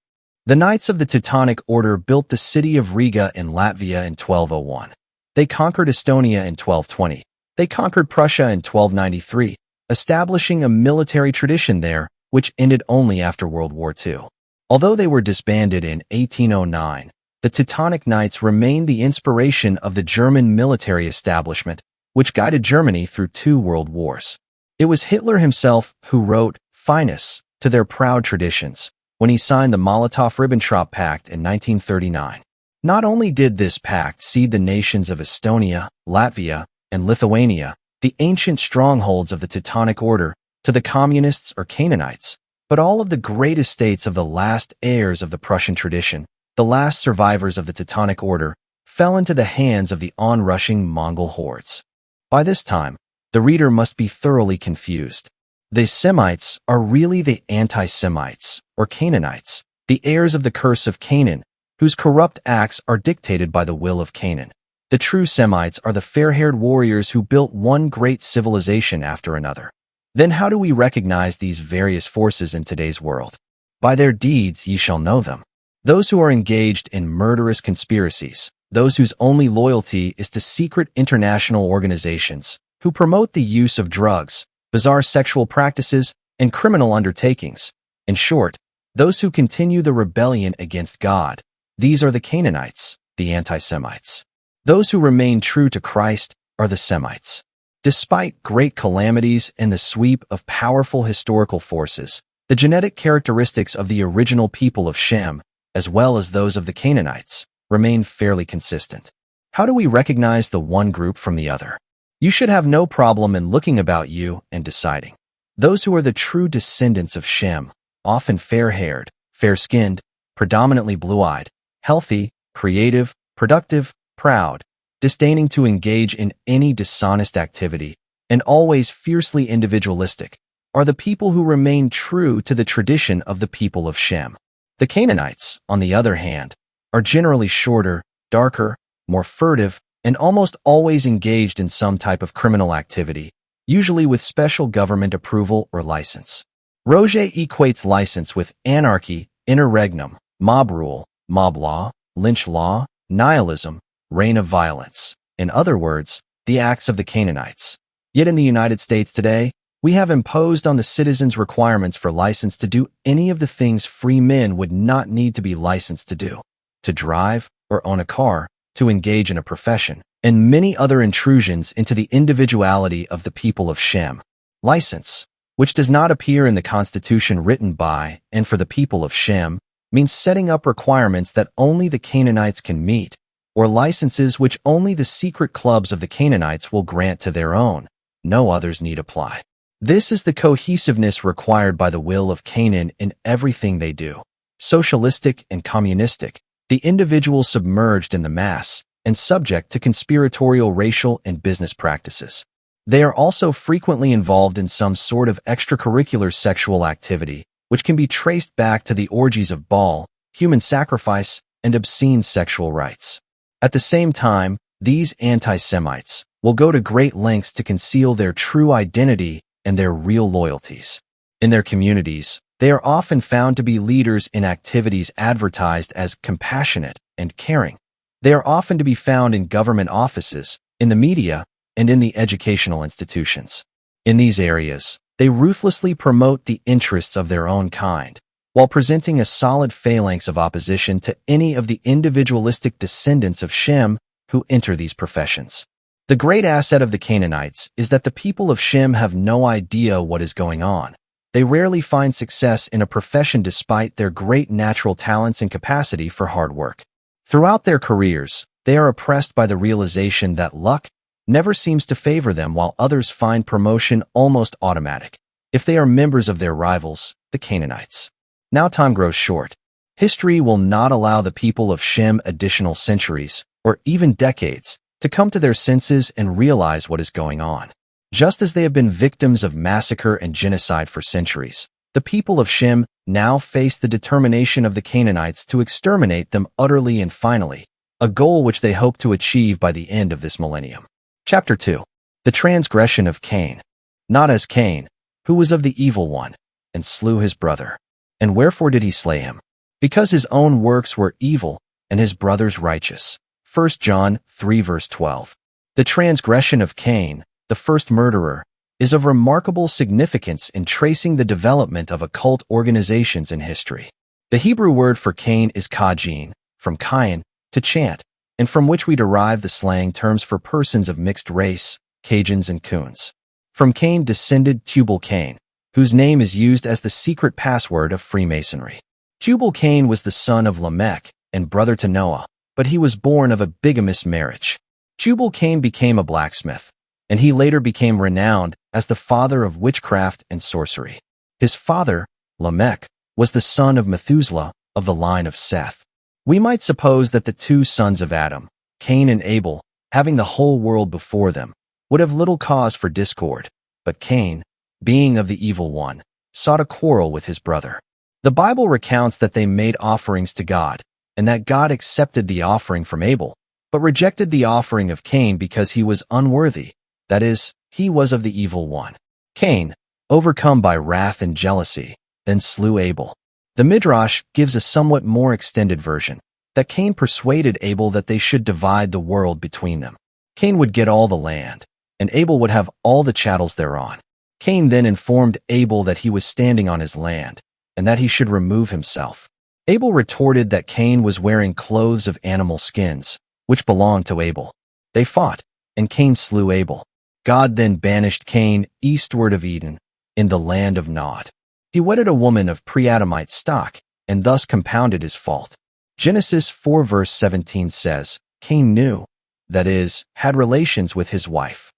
The Knights of the Teutonic Order built the city of Riga in Latvia in 1201. They conquered Estonia in 1220. They conquered Prussia in 1293, establishing a military tradition there, which ended only after World War II. Although they were disbanded in 1809, the Teutonic Knights remained the inspiration of the German military establishment, which guided Germany through 2 world wars. It was Hitler himself who wrote "Finus" to their proud traditions when he signed the Molotov-Ribbentrop Pact in 1939. Not only did this pact cede the nations of Estonia, Latvia, and Lithuania, the ancient strongholds of the Teutonic Order, to the communists or Canaanites, but all of the great estates of the last heirs of the Prussian tradition, the last survivors of the Teutonic Order, fell into the hands of the onrushing Mongol hordes. By this time, the reader must be thoroughly confused. The Semites are really the anti-Semites, or Canaanites, the heirs of the Curse of Canaan, whose corrupt acts are dictated by the will of Canaan. The true Semites are the fair-haired warriors who built one great civilization after another. Then how do we recognize these various forces in today's world? By their deeds ye shall know them. Those who are engaged in murderous conspiracies, those whose only loyalty is to secret international organizations, who promote the use of drugs, bizarre sexual practices, and criminal undertakings. In short, those who continue the rebellion against God. These are the Canaanites, the anti-Semites. Those who remain true to Christ are the Semites. Despite great calamities and the sweep of powerful historical forces, the genetic characteristics of the original people of Shem, as well as those of the Canaanites, remain fairly consistent. How do we recognize the one group from the other? You should have no problem in looking about you and deciding. Those who are the true descendants of Shem, often fair-haired, fair-skinned, predominantly blue-eyed, healthy, creative, productive, proud, disdaining to engage in any dishonest activity, and always fiercely individualistic, are the people who remain true to the tradition of the people of Shem. The Canaanites, on the other hand, are generally shorter, darker, more furtive, and almost always engaged in some type of criminal activity, usually with special government approval or license. Roger equates license with anarchy, interregnum, mob rule, mob law, lynch law, nihilism, reign of violence. In other words, the acts of the Canaanites. Yet in the United States today, we have imposed on the citizens requirements for license to do any of the things free men would not need to be licensed to do: to drive or own a car, to engage in a profession, and many other intrusions into the individuality of the people of Shem. License, which does not appear in the Constitution written by and for the people of Shem, means setting up requirements that only the Canaanites can meet, or licenses which only the secret clubs of the Canaanites will grant to their own. No others need apply. This is the cohesiveness required by the will of Canaan in everything they do. Socialistic and communistic, the individual submerged in the mass, and subject to conspiratorial racial and business practices. They are also frequently involved in some sort of extracurricular sexual activity, which can be traced back to the orgies of Baal, human sacrifice, and obscene sexual rites. At the same time, these anti-Semites will go to great lengths to conceal their true identity and their real loyalties. In their communities, they are often found to be leaders in activities advertised as compassionate and caring. They are often to be found in government offices, in the media, and in the educational institutions. In these areas, they ruthlessly promote the interests of their own kind, while presenting a solid phalanx of opposition to any of the individualistic descendants of Shem who enter these professions. The great asset of the Canaanites is that the people of Shem have no idea what is going on. They rarely find success in a profession despite their great natural talents and capacity for hard work. Throughout their careers, they are oppressed by the realization that luck never seems to favor them, while others find promotion almost automatic if they are members of their rivals, the Canaanites. Now time grows short. History will not allow the people of Shem additional centuries, or even decades, to come to their senses and realize what is going on. Just as they have been victims of massacre and genocide for centuries, the people of Shem now face the determination of the Canaanites to exterminate them utterly and finally, a goal which they hope to achieve by the end of this millennium. Chapter 2. The transgression of Cain. Not as Cain, who was of the evil one, and slew his brother. And wherefore did he slay him? Because his own works were evil, and his brother's righteous. 1 John 3 verse 12. The transgression of Cain, the first murderer, is of remarkable significance in tracing the development of occult organizations in history. The Hebrew word for Cain is Kajin, from Cain, to chant, and from which we derive the slang terms for persons of mixed race, Cajuns and Coons. From Cain descended Tubal-Cain, whose name is used as the secret password of Freemasonry. Tubal-Cain was the son of Lamech and brother to Noah, but he was born of a bigamous marriage. Tubal-Cain became a blacksmith, and he later became renowned as the father of witchcraft and sorcery. His father, Lamech, was the son of Methuselah of the line of Seth. We might suppose that the two sons of Adam, Cain and Abel, having the whole world before them, would have little cause for discord, but Cain, being of the evil one, sought a quarrel with his brother. The Bible recounts that they made offerings to God, and that God accepted the offering from Abel, but rejected the offering of Cain because he was unworthy, that is, he was of the evil one. Cain, overcome by wrath and jealousy, then slew Abel. The Midrash gives a somewhat more extended version, that Cain persuaded Abel that they should divide the world between them. Cain would get all the land, and Abel would have all the chattels thereon. Cain then informed Abel that he was standing on his land, and that he should remove himself. Abel retorted that Cain was wearing clothes of animal skins, which belonged to Abel. They fought, and Cain slew Abel. God then banished Cain eastward of Eden, in the land of Nod. He wedded a woman of pre-Adamite stock, and thus compounded his fault. Genesis 4 verse 17 says, Cain knew, that is, had relations with his wife.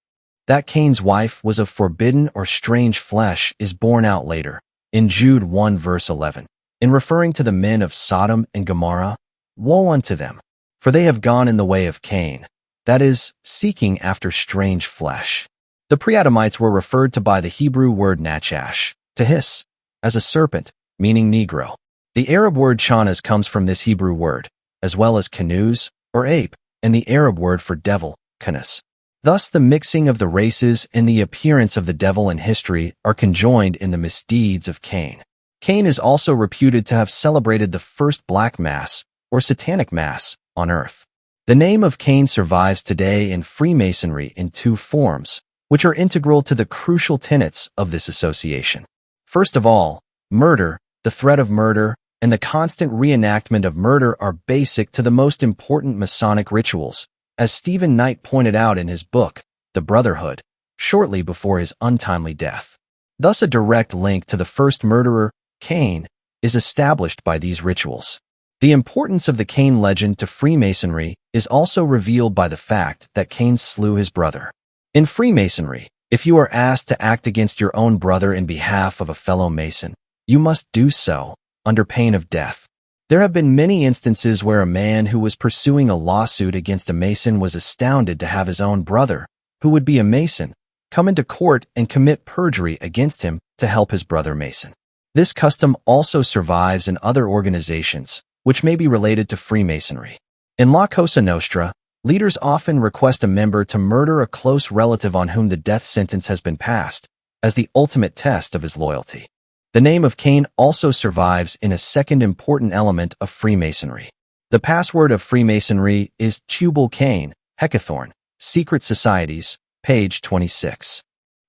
That Cain's wife was of forbidden or strange flesh is borne out later, in Jude 1 verse 11, in referring to the men of Sodom and Gomorrah. Woe unto them, for they have gone in the way of Cain, that is, seeking after strange flesh. The pre-Adamites were referred to by the Hebrew word nachash, to hiss, as a serpent, meaning Negro. The Arab word chanas comes from this Hebrew word, as well as canoes, or ape, and the Arab word for devil, canis. Thus the mixing of the races and the appearance of the devil in history are conjoined in the misdeeds of Cain. Cain is also reputed to have celebrated the first Black Mass, or Satanic Mass, on earth. The name of Cain survives today in Freemasonry in two forms, which are integral to the crucial tenets of this association. First of all, murder, the threat of murder, and the constant reenactment of murder are basic to the most important Masonic rituals, as Stephen Knight pointed out in his book, The Brotherhood, shortly before his untimely death. Thus a direct link to the first murderer, Cain, is established by these rituals. The importance of the Cain legend to Freemasonry is also revealed by the fact that Cain slew his brother. In Freemasonry, if you are asked to act against your own brother in behalf of a fellow Mason, you must do so, under pain of death. There have been many instances where a man who was pursuing a lawsuit against a Mason was astounded to have his own brother, who would be a Mason, come into court and commit perjury against him to help his brother Mason. This custom also survives in other organizations, which may be related to Freemasonry. In La Cosa Nostra, leaders often request a member to murder a close relative on whom the death sentence has been passed, as the ultimate test of his loyalty. The name of Cain also survives in a second important element of Freemasonry. The password of Freemasonry is Tubal-Cain, Hecathorn, Secret Societies, page 26.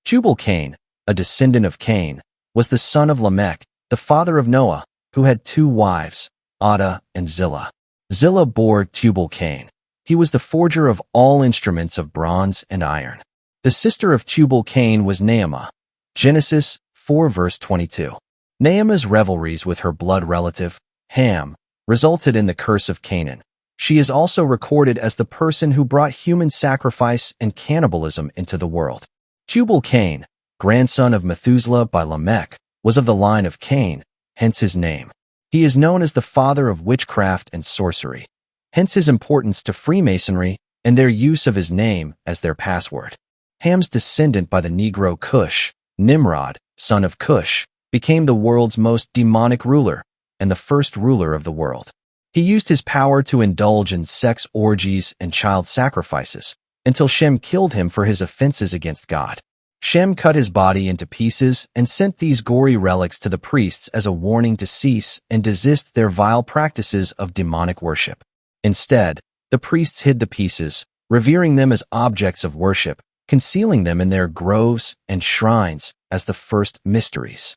Tubal-Cain, a descendant of Cain, was the son of Lamech, the father of Noah, who had two wives, Adah and Zillah. Zillah bore Tubal-Cain. He was the forger of all instruments of bronze and iron. The sister of Tubal-Cain was Naamah. Genesis 4 verse 22. Naamah's revelries with her blood relative, Ham, resulted in the Curse of Canaan. She is also recorded as the person who brought human sacrifice and cannibalism into the world. Tubal-Cain, grandson of Methuselah by Lamech, was of the line of Cain, hence his name. He is known as the father of witchcraft and sorcery, hence his importance to Freemasonry and their use of his name as their password. Ham's descendant by the Negro Cush, Nimrod, son of Cush, became the world's most demonic ruler and the first ruler of the world. He used his power to indulge in sex orgies and child sacrifices until Shem killed him for his offenses against God. Shem cut his body into pieces and sent these gory relics to the priests as a warning to cease and desist their vile practices of demonic worship. Instead, the priests hid the pieces, revering them as objects of worship, concealing them in their groves and shrines as the first mysteries.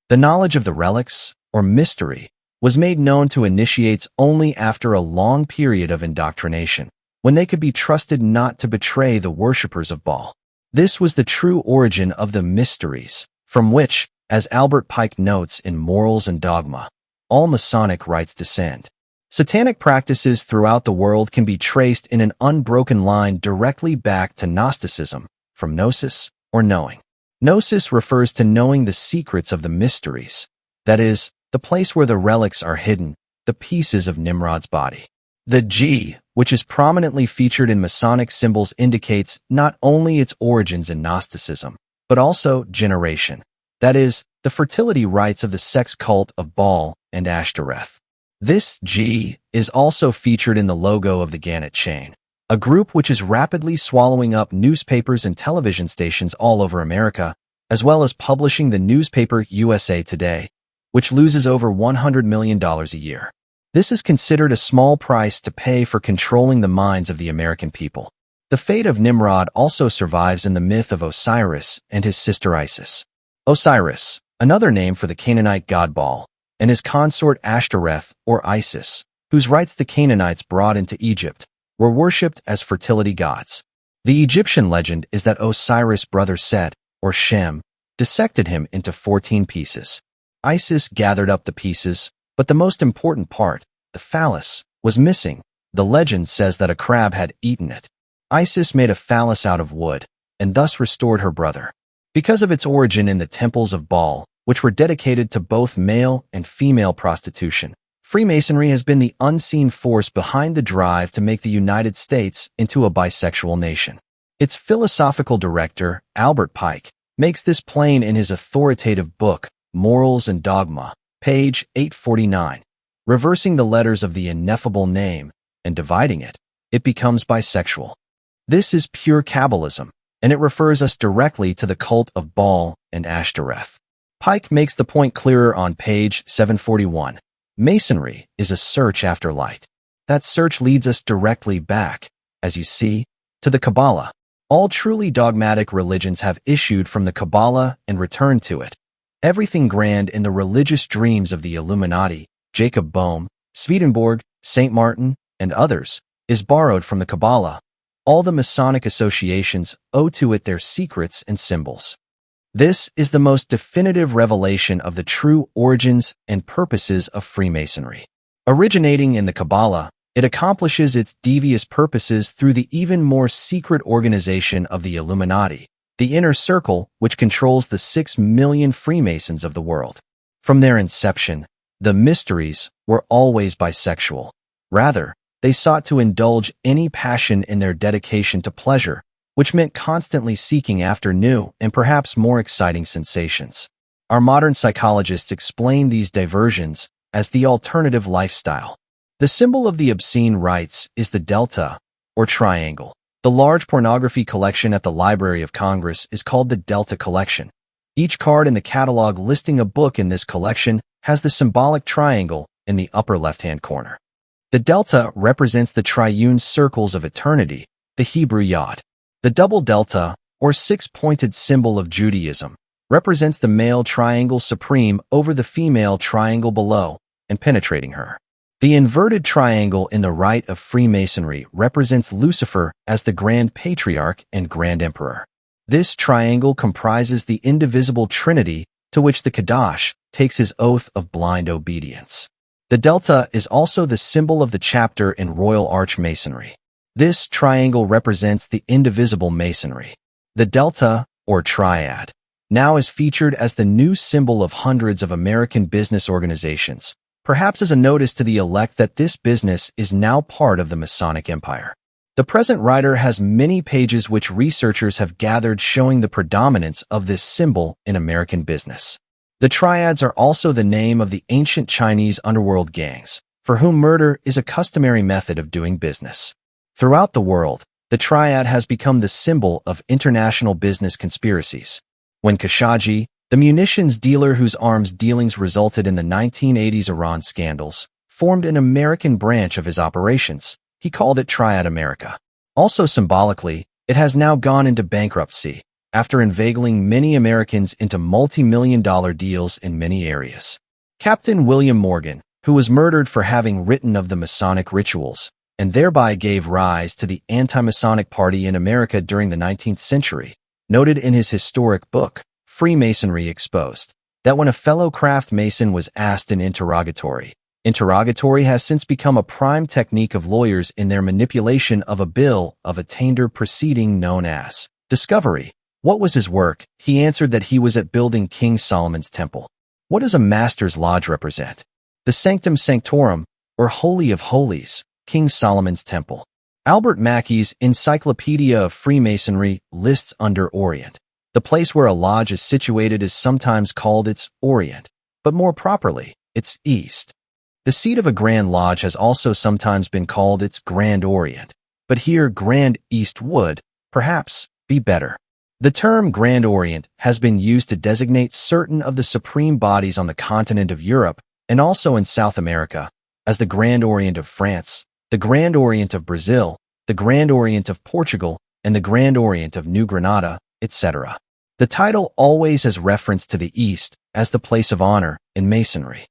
The knowledge of the relics, or mystery, was made known to initiates only after a long period of indoctrination, when they could be trusted not to betray the worshippers of Baal. This was the true origin of the mysteries, from which, as Albert Pike notes in Morals and Dogma, all Masonic rites descend. Satanic practices throughout the world can be traced in an unbroken line directly back to Gnosticism, from gnosis, or knowing. Gnosis refers to knowing the secrets of the mysteries, that is, the place where the relics are hidden, the pieces of Nimrod's body. The G, which is prominently featured in Masonic symbols, indicates not only its origins in Gnosticism, but also generation, that is, the fertility rites of the sex cult of Baal and Ashtoreth. This G is also featured in the logo of the Gannett chain, a group which is rapidly swallowing up newspapers and television stations all over America, as well as publishing the newspaper USA Today, which loses over $100 million a year. This is considered a small price to pay for controlling the minds of the American people. The fate of Nimrod also survives in the myth of Osiris and his sister Isis. Osiris, another name for the Canaanite god Baal, and his consort Ashtoreth or Isis, whose rites the Canaanites brought into Egypt, were worshipped as fertility gods. The Egyptian legend is that Osiris' brother Set, or Shem, dissected him into 14 pieces. Isis gathered up the pieces, but the most important part, the phallus, was missing. The legend says that a crab had eaten it. Isis made a phallus out of wood, and thus restored her brother. Because of its origin in the temples of Baal, which were dedicated to both male and female prostitution, Freemasonry has been the unseen force behind the drive to make the United States into a bisexual nation. Its philosophical director, Albert Pike, makes this plain in his authoritative book, Morals and Dogma, page 849. Reversing the letters of the ineffable name and dividing it, it becomes bisexual. This is pure Kabbalism, and it refers us directly to the cult of Baal and Ashtoreth. Pike makes the point clearer on page 741. Masonry is a search after light. That search leads us directly back, as you see, to the Kabbalah. All truly dogmatic religions have issued from the Kabbalah and returned to it. Everything grand in the religious dreams of the Illuminati, Jacob Boehme, Swedenborg, St. Martin, and others, is borrowed from the Kabbalah. All the Masonic associations owe to it their secrets and symbols. This is the most definitive revelation of the true origins and purposes of Freemasonry. Originating in the Kabbalah, it accomplishes its devious purposes through the even more secret organization of the Illuminati, the inner circle which controls the 6 million Freemasons of the world. From their inception, the mysteries were always bisexual. Rather, they sought to indulge any passion in their dedication to pleasure, which meant constantly seeking after new and perhaps more exciting sensations. Our modern psychologists explain these diversions as the alternative lifestyle. The symbol of the obscene rites is the delta, or triangle. The large pornography collection at the Library of Congress is called the Delta Collection. Each card in the catalog listing a book in this collection has the symbolic triangle in the upper left-hand corner. The delta represents the triune circles of eternity, the Hebrew Yod. The double delta, or six-pointed symbol of Judaism, represents the male triangle supreme over the female triangle below and penetrating her. The inverted triangle in the right of Freemasonry represents Lucifer as the Grand Patriarch and Grand Emperor. This triangle comprises the indivisible Trinity to which the Kadash takes his oath of blind obedience. The delta is also the symbol of the chapter in Royal Arch Masonry. This triangle represents the indivisible Masonry. The delta, or triad, now is featured as the new symbol of hundreds of American business organizations, perhaps as a notice to the elect that this business is now part of the Masonic Empire. The present writer has many pages which researchers have gathered showing the predominance of this symbol in American business. The triads are also the name of the ancient Chinese underworld gangs, for whom murder is a customary method of doing business. Throughout the world, the triad has become the symbol of international business conspiracies. When Khashoggi, the munitions dealer whose arms dealings resulted in the 1980s Iran scandals, formed an American branch of his operations, he called it Triad America. Also symbolically, it has now gone into bankruptcy, after inveigling many Americans into multi-million-dollar deals in many areas. Captain William Morgan, who was murdered for having written of the Masonic rituals, and thereby gave rise to the anti-Masonic party in America during the 19th century, noted in his historic book, Freemasonry Exposed, that when a fellow craft Mason was asked an interrogatory has since become a prime technique of lawyers in their manipulation of a bill of attainder proceeding known as discovery. What was his work? He answered that he was at building King Solomon's temple. What does a master's lodge represent? The Sanctum Sanctorum, or Holy of Holies, King Solomon's temple. Albert Mackey's Encyclopedia of Freemasonry lists under Orient. The place where a lodge is situated is sometimes called its Orient, but more properly, its East. The seat of a Grand Lodge has also sometimes been called its Grand Orient, but here Grand East would, perhaps, be better. The term Grand Orient has been used to designate certain of the supreme bodies on the continent of Europe and also in South America, as the Grand Orient of France, the Grand Orient of Brazil, the Grand Orient of Portugal, and the Grand Orient of New Granada, etc. The title always has reference to the East as the place of honor in Masonry.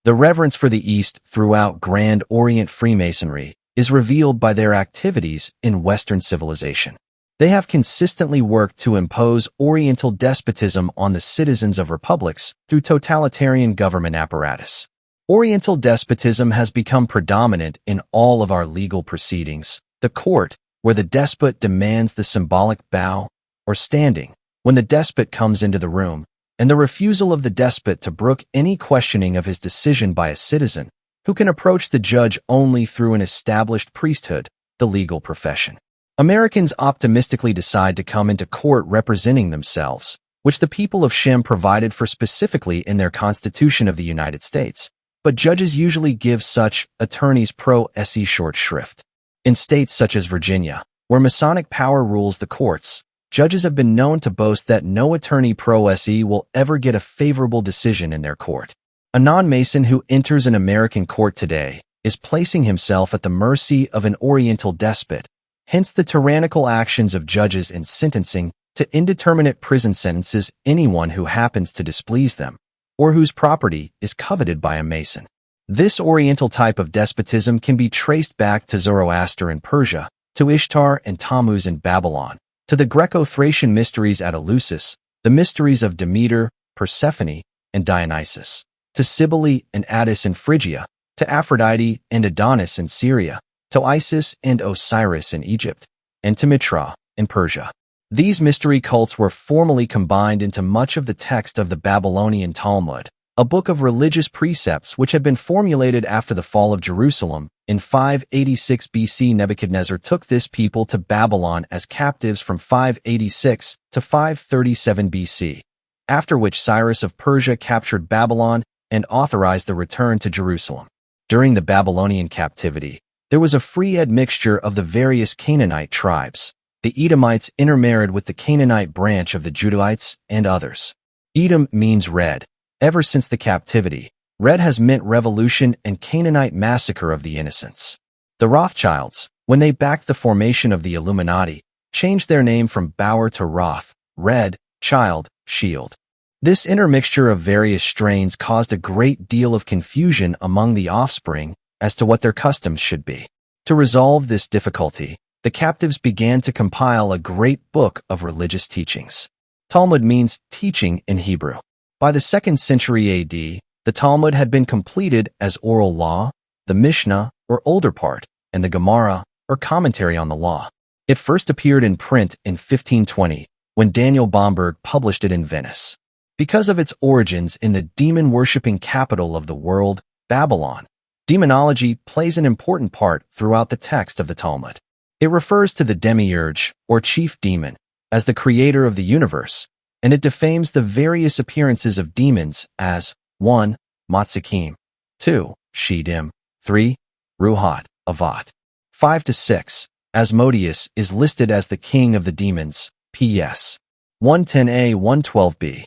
The reverence for the East throughout Grand Orient Freemasonry is revealed by their activities in Western civilization. They have consistently worked to impose Oriental despotism on the citizens of republics through totalitarian government apparatus. Oriental despotism has become predominant in all of our legal proceedings. The court, where the despot demands the symbolic bow or standing when the despot comes into the room, and the refusal of the despot to brook any questioning of his decision by a citizen, who can approach the judge only through an established priesthood, the legal profession. Americans optimistically decide to come into court representing themselves, which the people of Shem provided for specifically in their Constitution of the United States, but judges usually give such attorneys pro se short shrift. In states such as Virginia, where Masonic power rules the courts, judges have been known to boast that no attorney pro se will ever get a favorable decision in their court. A non-Mason who enters an American court today is placing himself at the mercy of an Oriental despot, hence the tyrannical actions of judges in sentencing to indeterminate prison sentences anyone who happens to displease them, or whose property is coveted by a Mason. This Oriental type of despotism can be traced back to Zoroaster in Persia, to Ishtar and Tammuz in Babylon, to the Greco-Thracian mysteries at Eleusis, the mysteries of Demeter, Persephone, and Dionysus, to Cybele and Attis in Phrygia, to Aphrodite and Adonis in Syria, to Isis and Osiris in Egypt, and to Mitra in Persia. These mystery cults were formally combined into much of the text of the Babylonian Talmud, a book of religious precepts which had been formulated after the fall of Jerusalem. In 586 BC, Nebuchadnezzar took this people to Babylon as captives from 586 to 537 BC, after which Cyrus of Persia captured Babylon and authorized the return to Jerusalem. During the Babylonian captivity, there was a free admixture of the various Canaanite tribes. The Edomites intermarried with the Canaanite branch of the Judahites and others. Edom means red. Ever since the captivity, red has meant revolution and Canaanite massacre of the innocents. The Rothschilds, when they backed the formation of the Illuminati, changed their name from Bauer to Roth, red, child, shield. This intermixture of various strains caused a great deal of confusion among the offspring as to what their customs should be. To resolve this difficulty, the captives began to compile a great book of religious teachings. Talmud means teaching in Hebrew. By the 2nd century AD, the Talmud had been completed as oral law, the Mishnah, or older part, and the Gemara, or commentary on the law. It first appeared in print in 1520, when Daniel Bomberg published it in Venice. Because of its origins in the demon-worshipping capital of the world, Babylon, demonology plays an important part throughout the text of the Talmud. It refers to the demiurge, or chief demon, as the creator of the universe, and it defames the various appearances of demons as 1. Matzakim, 2. Shedim, 3. Ruhat, Avat. 5-6. Asmodeus is listed as the king of the demons, ps. 110a, 112b.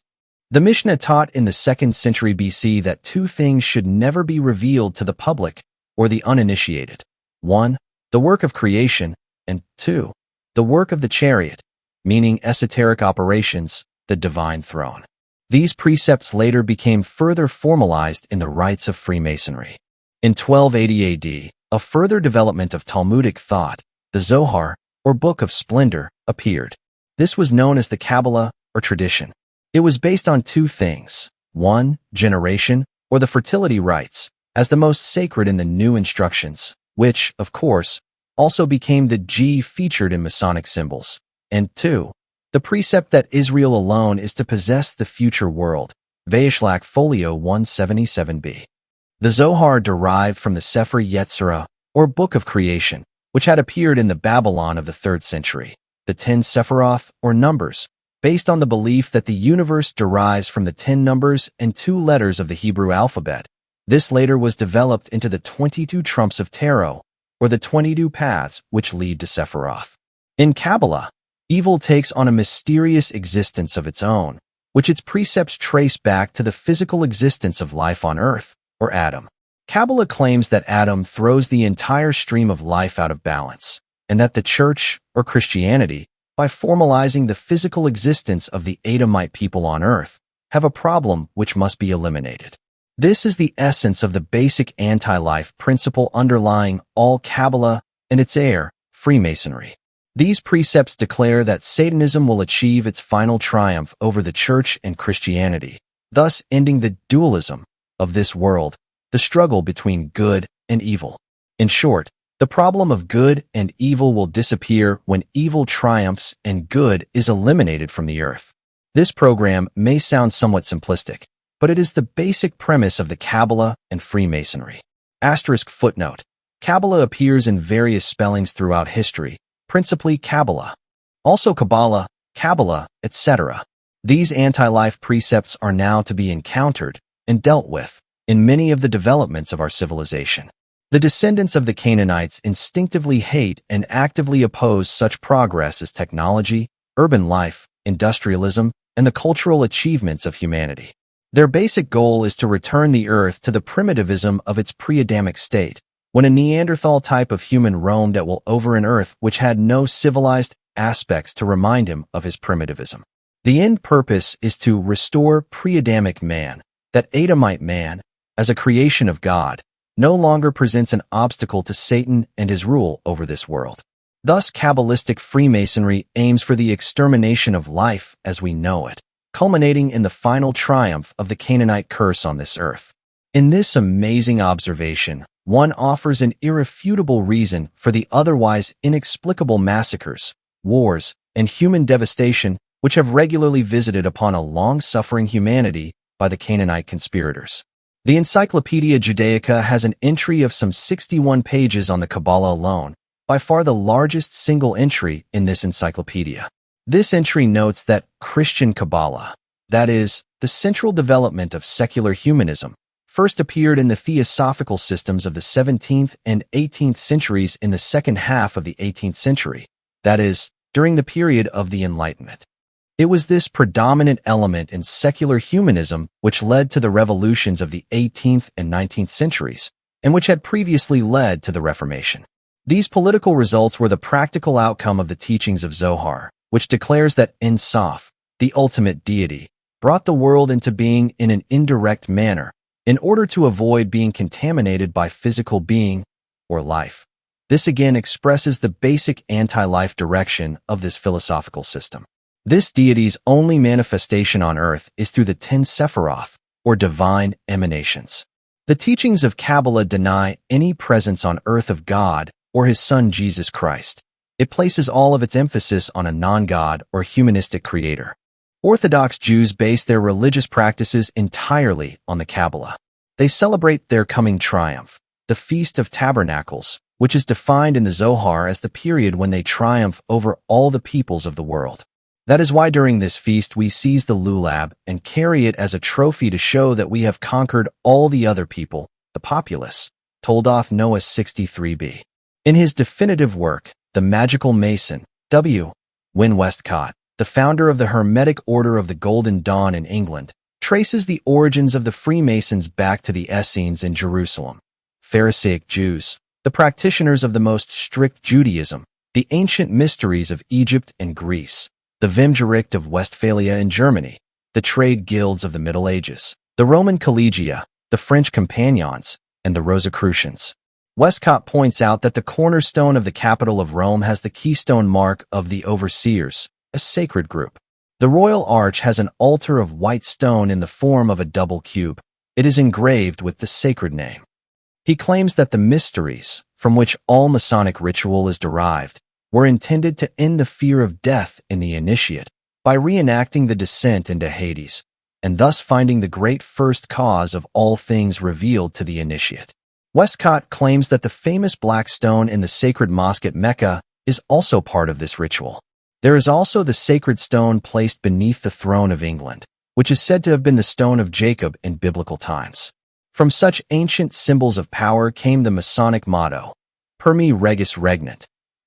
The Mishnah taught in the 2nd century BC that two things should never be revealed to the public or the uninitiated. 1. The work of creation, and 2. The work of the chariot, meaning esoteric operations, the divine throne. These precepts later became further formalized in the rites of Freemasonry. In 1280 AD, a further development of Talmudic thought, the Zohar, or Book of Splendor, appeared. This was known as the Kabbalah, or tradition. It was based on two things: one, generation, or the fertility rites, as the most sacred in the new instructions, which, of course, also became the G featured in Masonic symbols, and two, the precept that Israel alone is to possess the future world, Vayishlach Folio 177b. The Zohar derived from the Sefer Yetzirah, or Book of Creation, which had appeared in the Babylon of the 3rd century, the 10 Sephiroth, or numbers, based on the belief that the universe derives from the 10 numbers and 2 letters of the Hebrew alphabet. This later was developed into the 22 trumps of tarot, or the 22 paths which lead to Sephiroth. In Kabbalah, evil takes on a mysterious existence of its own, which its precepts trace back to the physical existence of life on Earth, or Adam. Kabbalah claims that Adam throws the entire stream of life out of balance, and that the Church, or Christianity, by formalizing the physical existence of the Adamite people on Earth, have a problem which must be eliminated. This is the essence of the basic anti-life principle underlying all Kabbalah and its heir, Freemasonry. These precepts declare that Satanism will achieve its final triumph over the Church and Christianity, thus ending the dualism of this world, the struggle between good and evil. In short, the problem of good and evil will disappear when evil triumphs and good is eliminated from the earth. This program may sound somewhat simplistic, but it is the basic premise of the Kabbalah and Freemasonry. Footnote: Kabbalah appears in various spellings throughout history, principally Kabbalah, also Kabbalah, Kabbalah, etc. These anti-life precepts are now to be encountered and dealt with in many of the developments of our civilization. The descendants of the Canaanites instinctively hate and actively oppose such progress as technology, urban life, industrialism, and the cultural achievements of humanity. Their basic goal is to return the earth to the primitivism of its pre-Adamic state, when a Neanderthal type of human roamed at will over an earth which had no civilized aspects to remind him of his primitivism. The end purpose is to restore pre-Adamic man, that Adamite man, as a creation of God, no longer presents an obstacle to Satan and his rule over this world. Thus, Kabbalistic Freemasonry aims for the extermination of life as we know it, culminating in the final triumph of the Canaanite curse on this earth. In this amazing observation, one offers an irrefutable reason for the otherwise inexplicable massacres, wars, and human devastation which have regularly visited upon a long-suffering humanity by the Canaanite conspirators. The Encyclopedia Judaica has an entry of some 61 pages on the Kabbalah alone, by far the largest single entry in this encyclopedia. This entry notes that Christian Kabbalah, that is, the central development of secular humanism, first appeared in the theosophical systems of the 17th and 18th centuries in the second half of the 18th century, that is, during the period of the Enlightenment. It was this predominant element in secular humanism which led to the revolutions of the 18th and 19th centuries, and which had previously led to the Reformation. These political results were the practical outcome of the teachings of Zohar, which declares that Ein Sof, the ultimate deity, brought the world into being in an indirect manner, in order to avoid being contaminated by physical being, or life. This again expresses the basic anti-life direction of this philosophical system. This deity's only manifestation on earth is through the 10 Sephiroth, or divine emanations. The teachings of Kabbalah deny any presence on earth of God or his Son Jesus Christ. It places all of its emphasis on a non-God or humanistic creator. Orthodox Jews base their religious practices entirely on the Kabbalah. They celebrate their coming triumph, the Feast of Tabernacles, which is defined in the Zohar as the period when they triumph over all the peoples of the world. That is why during this feast we seize the lulab and carry it as a trophy to show that we have conquered all the other people, the populace, Toldoth Noah 63b. In his definitive work, The Magical Mason, W. Wynne Westcott, the founder of the Hermetic Order of the Golden Dawn in England, traces the origins of the Freemasons back to the Essenes in Jerusalem, Pharisaic Jews, the practitioners of the most strict Judaism, the ancient mysteries of Egypt and Greece, the Vimgericht of Westphalia in Germany, the trade guilds of the Middle Ages, the Roman collegia, the French compagnons, and the Rosicrucians. Westcott points out that the cornerstone of the capital of Rome has the keystone mark of the Overseers, a sacred group. The royal arch has an altar of white stone in the form of a double cube. It is engraved with the sacred name. He claims that the mysteries, from which all Masonic ritual is derived, were intended to end the fear of death in the initiate by reenacting the descent into Hades, and thus finding the great first cause of all things revealed to the initiate. Westcott claims that the famous black stone in the sacred mosque at Mecca is also part of this ritual. There is also the sacred stone placed beneath the throne of England, which is said to have been the stone of Jacob in biblical times. From such ancient symbols of power came the Masonic motto, Per me regis regnant,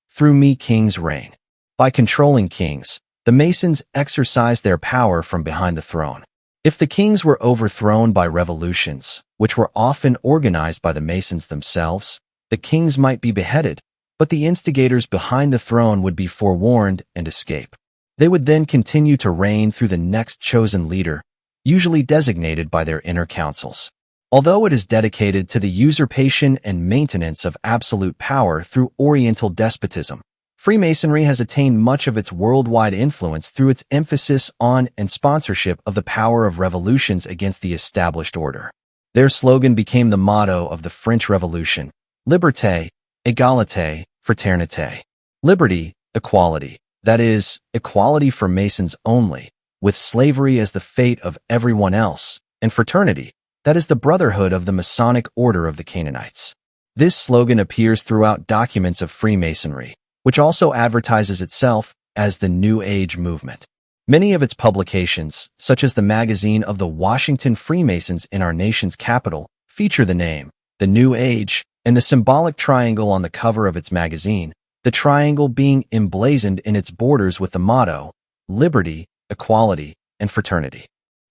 through me kings reign. By controlling kings, the Masons exercised their power from behind the throne. If the kings were overthrown by revolutions, which were often organized by the Masons themselves, the kings might be beheaded, but the instigators behind the throne would be forewarned and escape. They would then continue to reign through the next chosen leader, usually designated by their inner councils. Although it is dedicated to the usurpation and maintenance of absolute power through Oriental despotism, Freemasonry has attained much of its worldwide influence through its emphasis on and sponsorship of the power of revolutions against the established order. Their slogan became the motto of the French Revolution, Liberté, Égalité, Fraternité. Liberty, equality, that is, equality for Masons only, with slavery as the fate of everyone else, and fraternity, that is the brotherhood of the Masonic Order of the Canaanites. This slogan appears throughout documents of Freemasonry, which also advertises itself as the New Age movement. Many of its publications, such as the magazine of the Washington Freemasons in our nation's capital, feature the name, the New Age, and the symbolic triangle on the cover of its magazine, the triangle being emblazoned in its borders with the motto, Liberty, Equality, and Fraternity.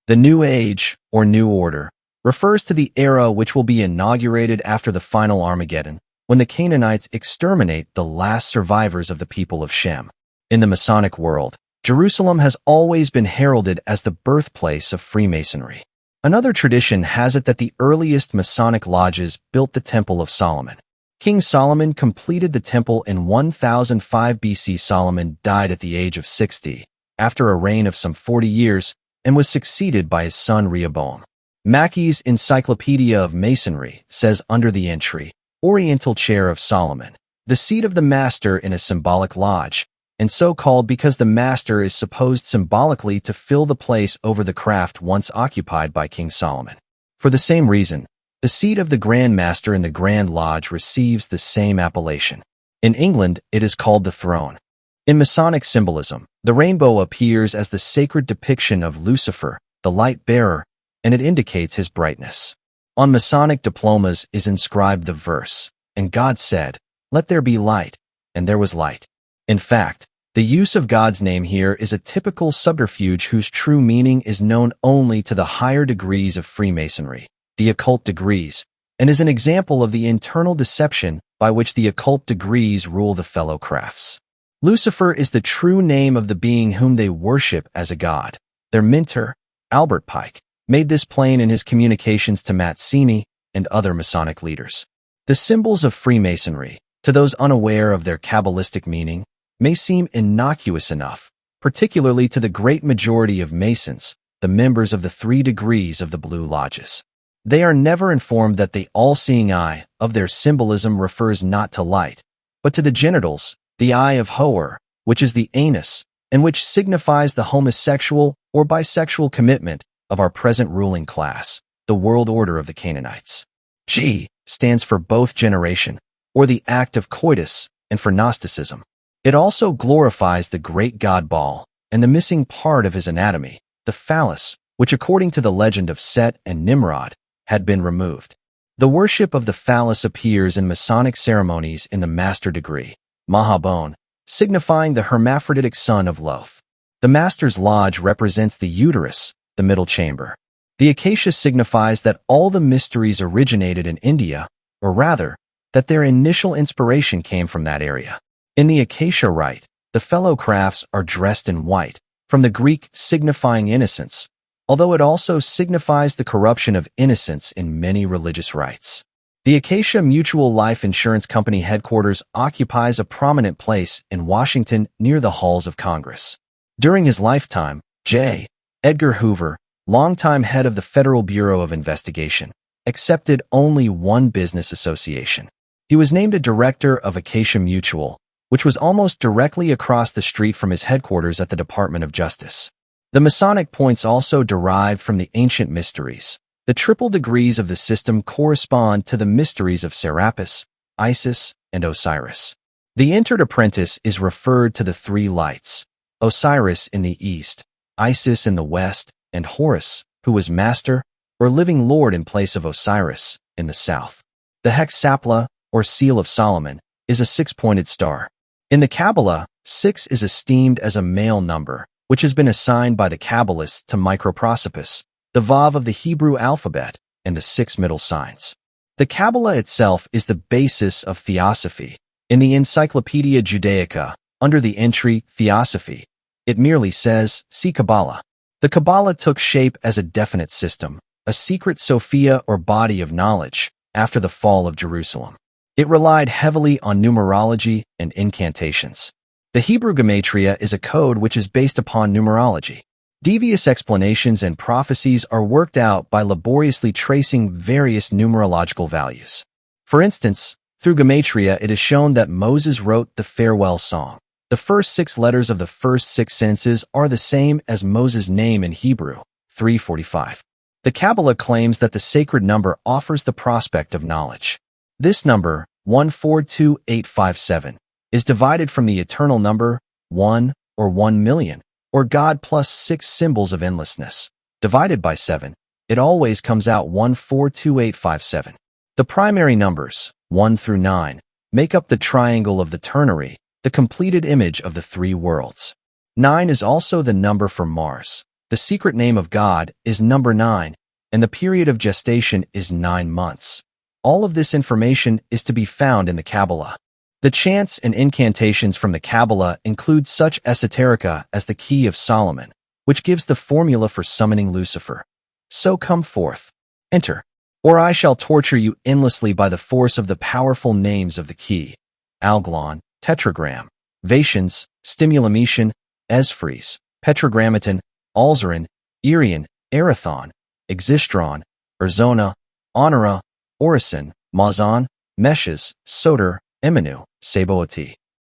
The New Age, or New Order, refers to the era which will be inaugurated after the final Armageddon, when the Canaanites exterminate the last survivors of the people of Shem. In the Masonic world, Jerusalem has always been heralded as the birthplace of Freemasonry. Another tradition has it that the earliest Masonic lodges built the Temple of Solomon. King Solomon completed the temple in 1005 BC. Solomon died at the age of 60, after a reign of some 40 years, and was succeeded by his son Rehoboam. Mackey's Encyclopedia of Masonry says under the entry, Oriental Chair of Solomon, the seat of the master in a symbolic lodge, and so called because the master is supposed symbolically to fill the place over the craft once occupied by King Solomon. For the same reason, the seat of the Grand Master in the Grand Lodge receives the same appellation. In England, it is called the throne. In Masonic symbolism, the rainbow appears as the sacred depiction of Lucifer, the light bearer, and it indicates his brightness. On Masonic diplomas is inscribed the verse, "And God said, let there be light, and there was light." In fact, the use of God's name here is a typical subterfuge whose true meaning is known only to the higher degrees of Freemasonry, the occult degrees, and is an example of the internal deception by which the occult degrees rule the fellow crafts. Lucifer is the true name of the being whom they worship as a god. Their mentor, Albert Pike, made this plain in his communications to Mazzini and other Masonic leaders. The symbols of Freemasonry, to those unaware of their Kabbalistic meaning, may seem innocuous enough, particularly to the great majority of Masons, the members of the 3 degrees of the Blue Lodges. They are never informed that the all-seeing eye of their symbolism refers not to light, but to the genitals, the eye of Hor, which is the anus, and which signifies the homosexual or bisexual commitment of our present ruling class, the world order of the Canaanites. G stands for both generation, or the act of coitus, and for Gnosticism. It also glorifies the great god Baal, and the missing part of his anatomy, the phallus, which according to the legend of Set and Nimrod, had been removed. The worship of the phallus appears in Masonic ceremonies in the master degree, Mahabone, signifying the hermaphroditic son of Loth. The master's lodge represents the uterus, the middle chamber. The acacia signifies that all the mysteries originated in India, or rather, that their initial inspiration came from that area. In the acacia rite, the fellow crafts are dressed in white, from the Greek signifying innocence, although it also signifies the corruption of innocence in many religious rites. The Acacia Mutual Life Insurance Company headquarters occupies a prominent place in Washington near the halls of Congress. During his lifetime, J. Edgar Hoover, longtime head of the Federal Bureau of Investigation, accepted only one business association. He was named a director of Acacia Mutual, which was almost directly across the street from his headquarters at the Department of Justice. The Masonic points also derived from the ancient mysteries. The triple degrees of the system correspond to the mysteries of Serapis, Isis, and Osiris. The entered apprentice is referred to the three lights, Osiris in the east, Isis in the west, and Horus, who was master or living lord in place of Osiris, in the south. The hexapla, or seal of Solomon, is a six-pointed star. In the Kabbalah, 6 is esteemed as a male number, which has been assigned by the Kabbalists to Microprosopis, the Vav of the Hebrew alphabet, and the 6 middle signs. The Kabbalah itself is the basis of theosophy. In the Encyclopedia Judaica, under the entry Theosophy, it merely says, see Kabbalah. The Kabbalah took shape as a definite system, a secret Sophia or body of knowledge, after the fall of Jerusalem. It relied heavily on numerology and incantations. The Hebrew Gematria is a code which is based upon numerology. Devious explanations and prophecies are worked out by laboriously tracing various numerological values. For instance, through Gematria it is shown that Moses wrote the farewell song. The first 6 letters of the first 6 sentences are the same as Moses' name in Hebrew, 345. The Kabbalah claims that the sacred number offers the prospect of knowledge. This number, 142857, is divided from the eternal number, 1, or 1 million, or God plus 6 symbols of endlessness. Divided by 7, it always comes out 142857. The primary numbers, 1 through 9, make up the triangle of the ternary, the completed image of the 3 worlds. 9 is also the number for Mars. The secret name of God is number 9, and the period of gestation is 9 months. All of this information is to be found in the Kabbalah. The chants and incantations from the Kabbalah include such esoterica as the Key of Solomon, which gives the formula for summoning Lucifer. So come forth, enter, or I shall torture you endlessly by the force of the powerful names of the key, Alglon, Tetragram, Vatians, Stimulometian, Esphres, Tetragrammaton, Alzarin, Irion, Erathon, Existron, Erzona, Honora, Orison, Mazon, Meshes, Soter, Emanu, Sabaoti.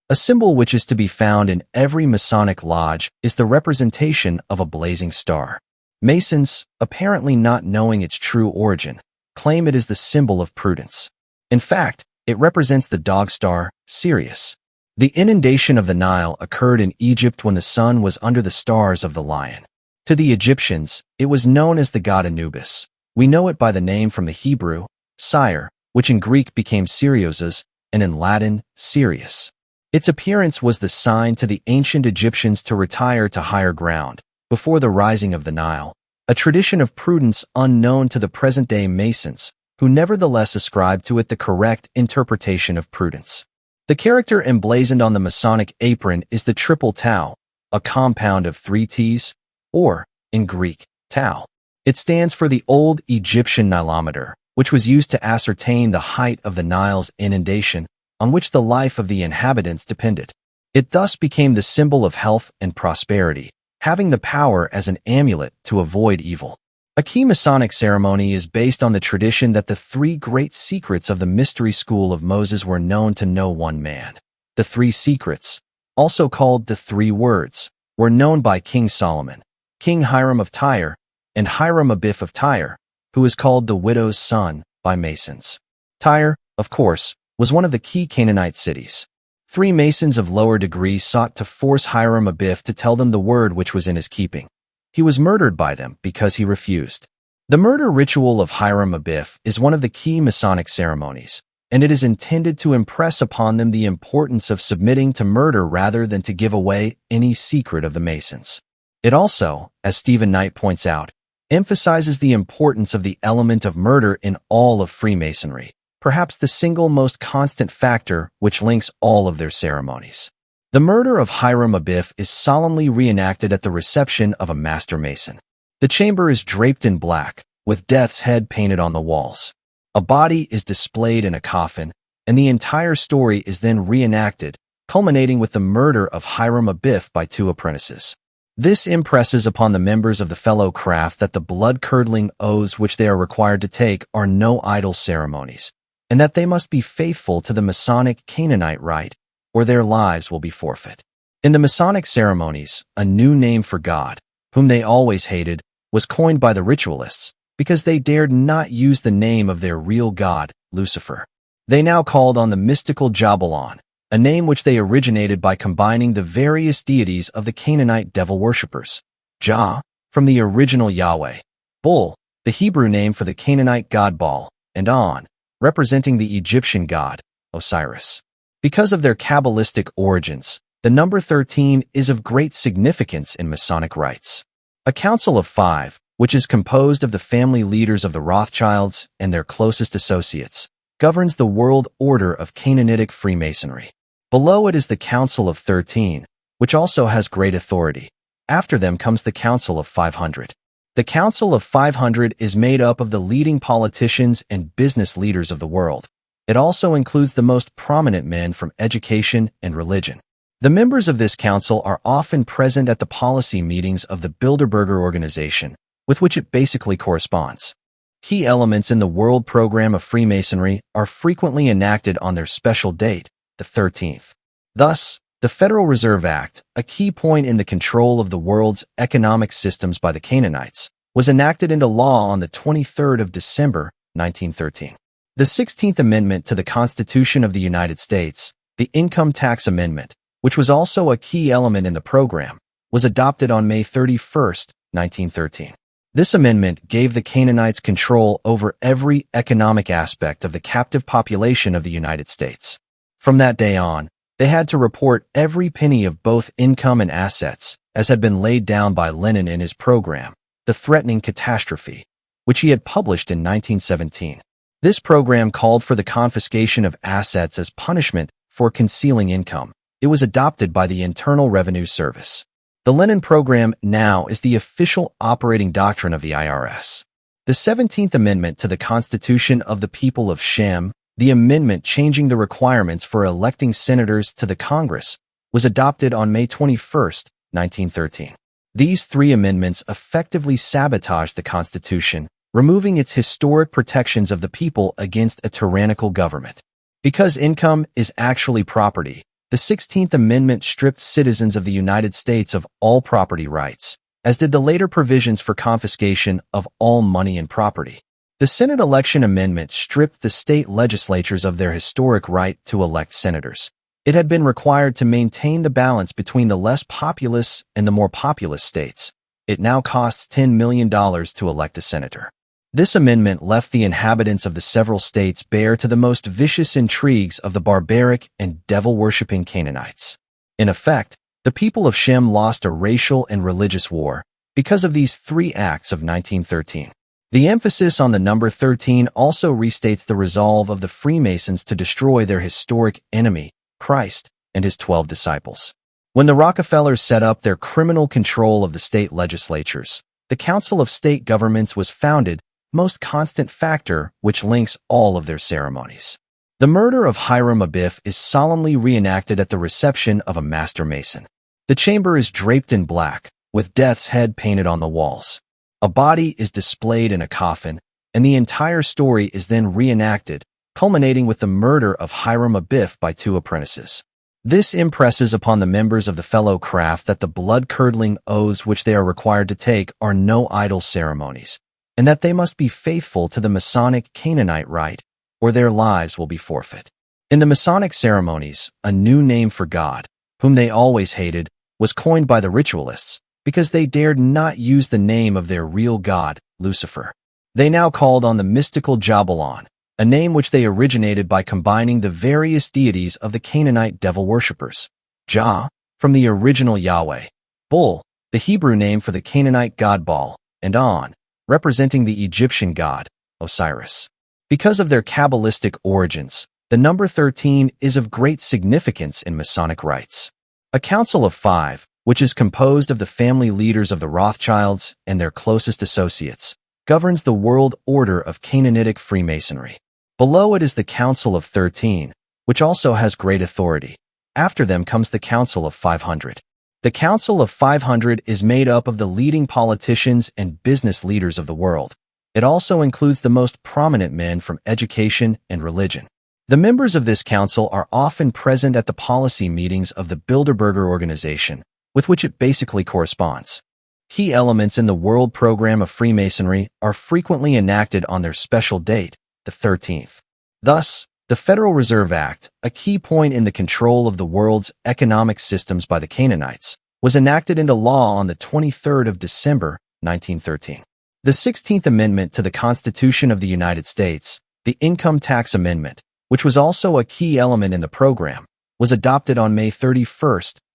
A symbol which is to be found in every Masonic lodge is the representation of a blazing star. Masons, apparently not knowing its true origin, claim it is the symbol of prudence. In fact, it represents the dog star, Sirius. The inundation of the Nile occurred in Egypt when the sun was under the stars of the lion. To the Egyptians, it was known as the god Anubis. We know it by the name from the Hebrew, Sire, which in Greek became Sirioses, and in Latin, Sirius. Its appearance was the sign to the ancient Egyptians to retire to higher ground, before the rising of the Nile, a tradition of prudence unknown to the present-day Masons, who nevertheless ascribe to it the correct interpretation of prudence. The character emblazoned on the Masonic apron is the triple tau, a compound of 3 T's, or, in Greek, tau. It stands for the old Egyptian Nilometer, which was used to ascertain the height of the Nile's inundation, on which the life of the inhabitants depended. It thus became the symbol of health and prosperity, having the power as an amulet to avoid evil. A key Masonic ceremony is based on the tradition that the 3 great secrets of the mystery school of Moses were known to no one man. The 3 secrets, also called the 3 words, were known by King Solomon, King Hiram of Tyre, and Hiram Abiff of Tyre, who is called the widow's son by Masons. Tyre, of course, was one of the key Canaanite cities. 3 Masons of lower degree sought to force Hiram Abiff to tell them the word which was in his keeping. He was murdered by them because he refused. The murder ritual of Hiram Abiff is one of the key Masonic ceremonies, and it is intended to impress upon them the importance of submitting to murder rather than to give away any secret of the Masons. It also, as Stephen Knight points out, emphasizes the importance of the element of murder in all of Freemasonry, perhaps the single most constant factor which links all of their ceremonies. The murder of Hiram Abiff is solemnly reenacted at the reception of a Master Mason. The chamber is draped in black, with Death's head painted on the walls. A body is displayed in a coffin, and the entire story is then reenacted, culminating with the murder of Hiram Abiff by two apprentices. This impresses upon the members of the fellow craft that the blood-curdling oaths which they are required to take are no idle ceremonies, and that they must be faithful to the Masonic Canaanite rite, or their lives will be forfeit. In the Masonic ceremonies, a new name for God, whom they always hated, was coined by the ritualists, because they dared not use the name of their real god, Lucifer. They now called on the mystical Jabalon, a name which they originated by combining the various deities of the Canaanite devil worshippers. Jah, from the original Yahweh; Bull, the Hebrew name for the Canaanite god Baal; and On, representing the Egyptian god, Osiris. Because of their Kabbalistic origins, the number 13 is of great significance in Masonic rites. A council of 5, which is composed of the family leaders of the Rothschilds and their closest associates, governs the world order of Canaanitic Freemasonry. Below it is the Council of 13, which also has great authority. After them comes the Council of 500. The Council of 500 is made up of the leading politicians and business leaders of the world. It also includes the most prominent men from education and religion. The members of this council are often present at the policy meetings of the Bilderberger organization, with which it basically corresponds. Key elements in the world program of Freemasonry are frequently enacted on their special date, the 13th. Thus, the Federal Reserve Act, a key point in the control of the world's economic systems by the Canaanites, was enacted into law on the 23rd of December, 1913. The 16th Amendment to the Constitution of the United States, the Income Tax Amendment, which was also a key element in the program, was adopted on May 31st, 1913. This amendment gave the Canaanites control over every economic aspect of the captive population of the United States. From that day on, they had to report every penny of both income and assets, as had been laid down by Lenin in his program, The Threatening Catastrophe, which he had published in 1917. This program called for the confiscation of assets as punishment for concealing income. It was adopted by the Internal Revenue Service. The Lenin program now is the official operating doctrine of the IRS. The 17th Amendment to the Constitution of the People of Shem, the amendment changing the requirements for electing senators to the Congress, was adopted on May 21, 1913. These three amendments effectively sabotaged the Constitution, removing its historic protections of the people against a tyrannical government. Because income is actually property, the 16th Amendment stripped citizens of the United States of all property rights, as did the later provisions for confiscation of all money and property. The Senate Election Amendment stripped the state legislatures of their historic right to elect senators. It had been required to maintain the balance between the less populous and the more populous states. It now costs $10 million to elect a senator. This amendment left the inhabitants of the several states bare to the most vicious intrigues of the barbaric and devil-worshipping Canaanites. In effect, the people of Shem lost a racial and religious war because of these three acts of 1913. The emphasis on the number 13 also restates the resolve of the Freemasons to destroy their historic enemy, Christ, and his 12 disciples. When the Rockefellers set up their criminal control of the state legislatures, the Council of State Governments was founded, most constant factor which links all of their ceremonies. The murder of Hiram Abiff is solemnly reenacted at the reception of a master mason. The chamber is draped in black, with death's head painted on the walls. A body is displayed in a coffin, and the entire story is then reenacted, culminating with the murder of Hiram Abiff by two apprentices. This impresses upon the members of the fellow craft that the blood-curdling oaths which they are required to take are no idle ceremonies, and that they must be faithful to the Masonic Canaanite rite, or their lives will be forfeit. In the Masonic ceremonies, a new name for God, whom they always hated, was coined by the ritualists, because they dared not use the name of their real god, Lucifer. They now called on the mystical Jabalon, a name which they originated by combining the various deities of the Canaanite devil worshippers. Jah, from the original Yahweh; Bull, the Hebrew name for the Canaanite god Baal; and On, representing the Egyptian god, Osiris. Because of their Kabbalistic origins, the number 13 is of great significance in Masonic rites. A council of 5, which is composed of the family leaders of the Rothschilds and their closest associates, governs the world order of Canaanite Freemasonry. Below it is the Council of 13, which also has great authority. After them comes the Council of 500. The Council of 500 is made up of the leading politicians and business leaders of the world. It also includes the most prominent men from education and religion. The members of this council are often present at the policy meetings of the Bilderberger organization, with which it basically corresponds. Key elements in the world program of Freemasonry are frequently enacted on their special date, the 13th. Thus, the Federal Reserve Act, a key point in the control of the world's economic systems by the Canaanites, was enacted into law on the 23rd of December, 1913. The 16th Amendment to the Constitution of the United States, the Income Tax Amendment, which was also a key element in the program, was adopted on May 31,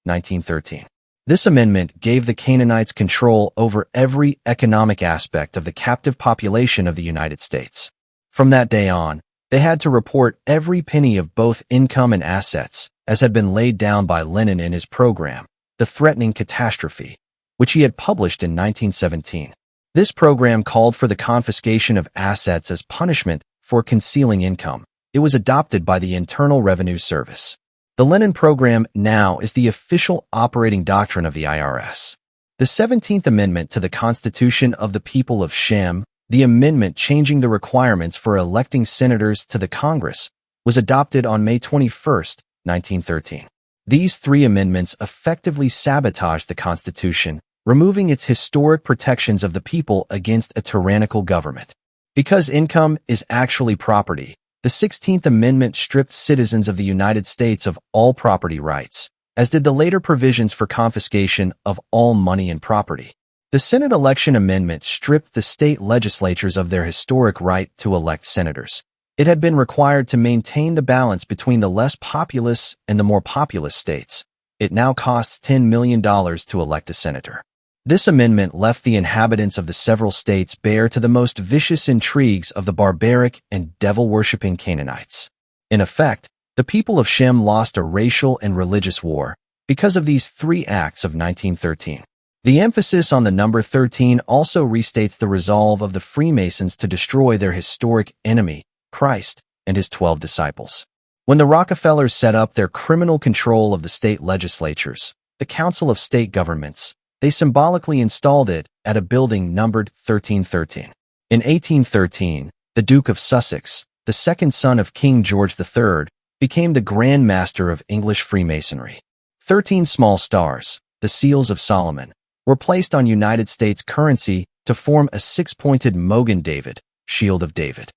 1913. This amendment gave the Canaanites control over every economic aspect of the captive population of the United States. From that day on, they had to report every penny of both income and assets, as had been laid down by Lenin in his program, The Threatening Catastrophe, which he had published in 1917. This program called for the confiscation of assets as punishment for concealing income. It was adopted by the Internal Revenue Service. The Lenin program now is the official operating doctrine of the IRS. The 17th Amendment to the Constitution of the People of Shem, the amendment changing the requirements for electing senators to the Congress, was adopted on May 21, 1913. These three amendments effectively sabotaged the Constitution, removing its historic protections of the people against a tyrannical government. Because income is actually property, the 16th Amendment stripped citizens of the United States of all property rights, as did the later provisions for confiscation of all money and property. The Senate Election Amendment stripped the state legislatures of their historic right to elect senators. It had been required to maintain the balance between the less populous and the more populous states. It now costs $10 million to elect a senator. This amendment left the inhabitants of the several states bare to the most vicious intrigues of the barbaric and devil-worshipping Canaanites. In effect, the people of Shem lost a racial and religious war because of these three acts of 1913. The emphasis on the number 13 also restates the resolve of the Freemasons to destroy their historic enemy, Christ, and his 12 disciples. When the Rockefellers set up their criminal control of the state legislatures, the Council of State Governments, they symbolically installed it at a building numbered 1313. In 1813, the Duke of Sussex, the second son of King George III, became the Grand Master of English Freemasonry. 13 small stars, the Seals of Solomon, were placed on United States currency to form a six-pointed Mogan David, Shield of David.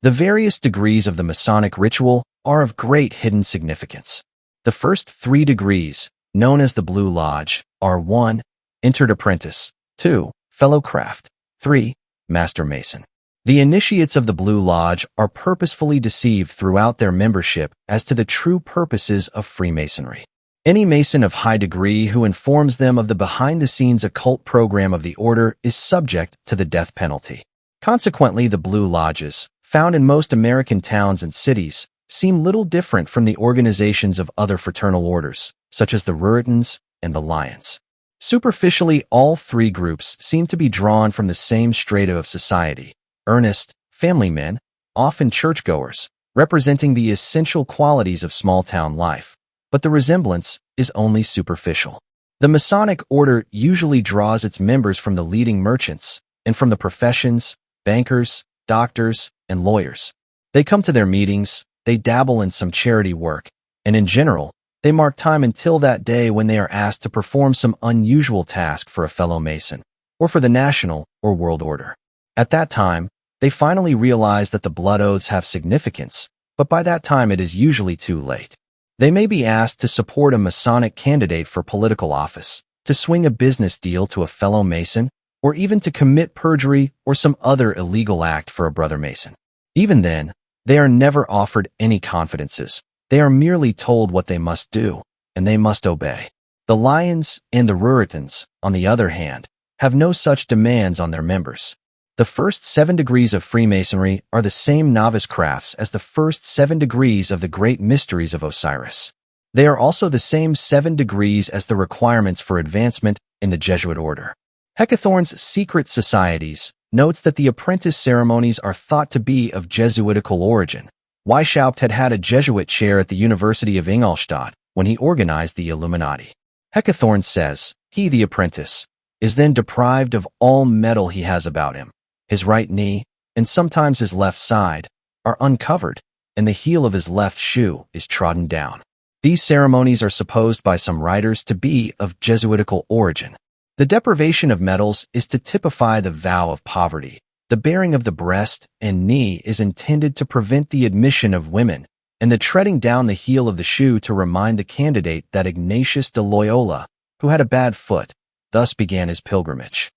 The various degrees of the Masonic ritual are of great hidden significance. The first 3 degrees, known as the Blue Lodge, are 1. Entered Apprentice, 2. Fellow Craft, 3. Master Mason. The initiates of the Blue Lodge are purposefully deceived throughout their membership as to the true purposes of Freemasonry. Any Mason of high degree who informs them of the behind-the-scenes occult program of the order is subject to the death penalty. Consequently, the Blue Lodges, found in most American towns and cities, seem little different from the organizations of other fraternal orders, such as the Ruritans and the Lions. Superficially, all three groups seem to be drawn from the same strata of society: earnest, family men, often churchgoers, representing the essential qualities of small-town life. But the resemblance is only superficial. The Masonic order usually draws its members from the leading merchants and from the professions, bankers, doctors, and lawyers. They come to their meetings, they dabble in some charity work, and in general, they mark time until that day when they are asked to perform some unusual task for a fellow Mason, or for the national or world order. At that time, they finally realize that the blood oaths have significance, but by that time it is usually too late. They may be asked to support a Masonic candidate for political office, to swing a business deal to a fellow Mason, or even to commit perjury or some other illegal act for a brother Mason. Even then, they are never offered any confidences. They are merely told what they must do, and they must obey. The Lions and the Ruritans, on the other hand, have no such demands on their members. The first 7 degrees of Freemasonry are the same novice crafts as the first 7 degrees of the great mysteries of Osiris. They are also the same 7 degrees as the requirements for advancement in the Jesuit order. Hecathorn's secret societies, notes that the apprentice ceremonies are thought to be of Jesuitical origin. Weishaupt had a Jesuit chair at the University of Ingolstadt when he organized the Illuminati. Hecathorn says, he, the apprentice, is then deprived of all metal he has about him. His right knee, and sometimes his left side, are uncovered, and the heel of his left shoe is trodden down. These ceremonies are supposed by some writers to be of Jesuitical origin. The deprivation of metals is to typify the vow of poverty. The baring of the breast and knee is intended to prevent the admission of women, and the treading down the heel of the shoe to remind the candidate that Ignatius de Loyola, who had a bad foot, thus began his pilgrimage.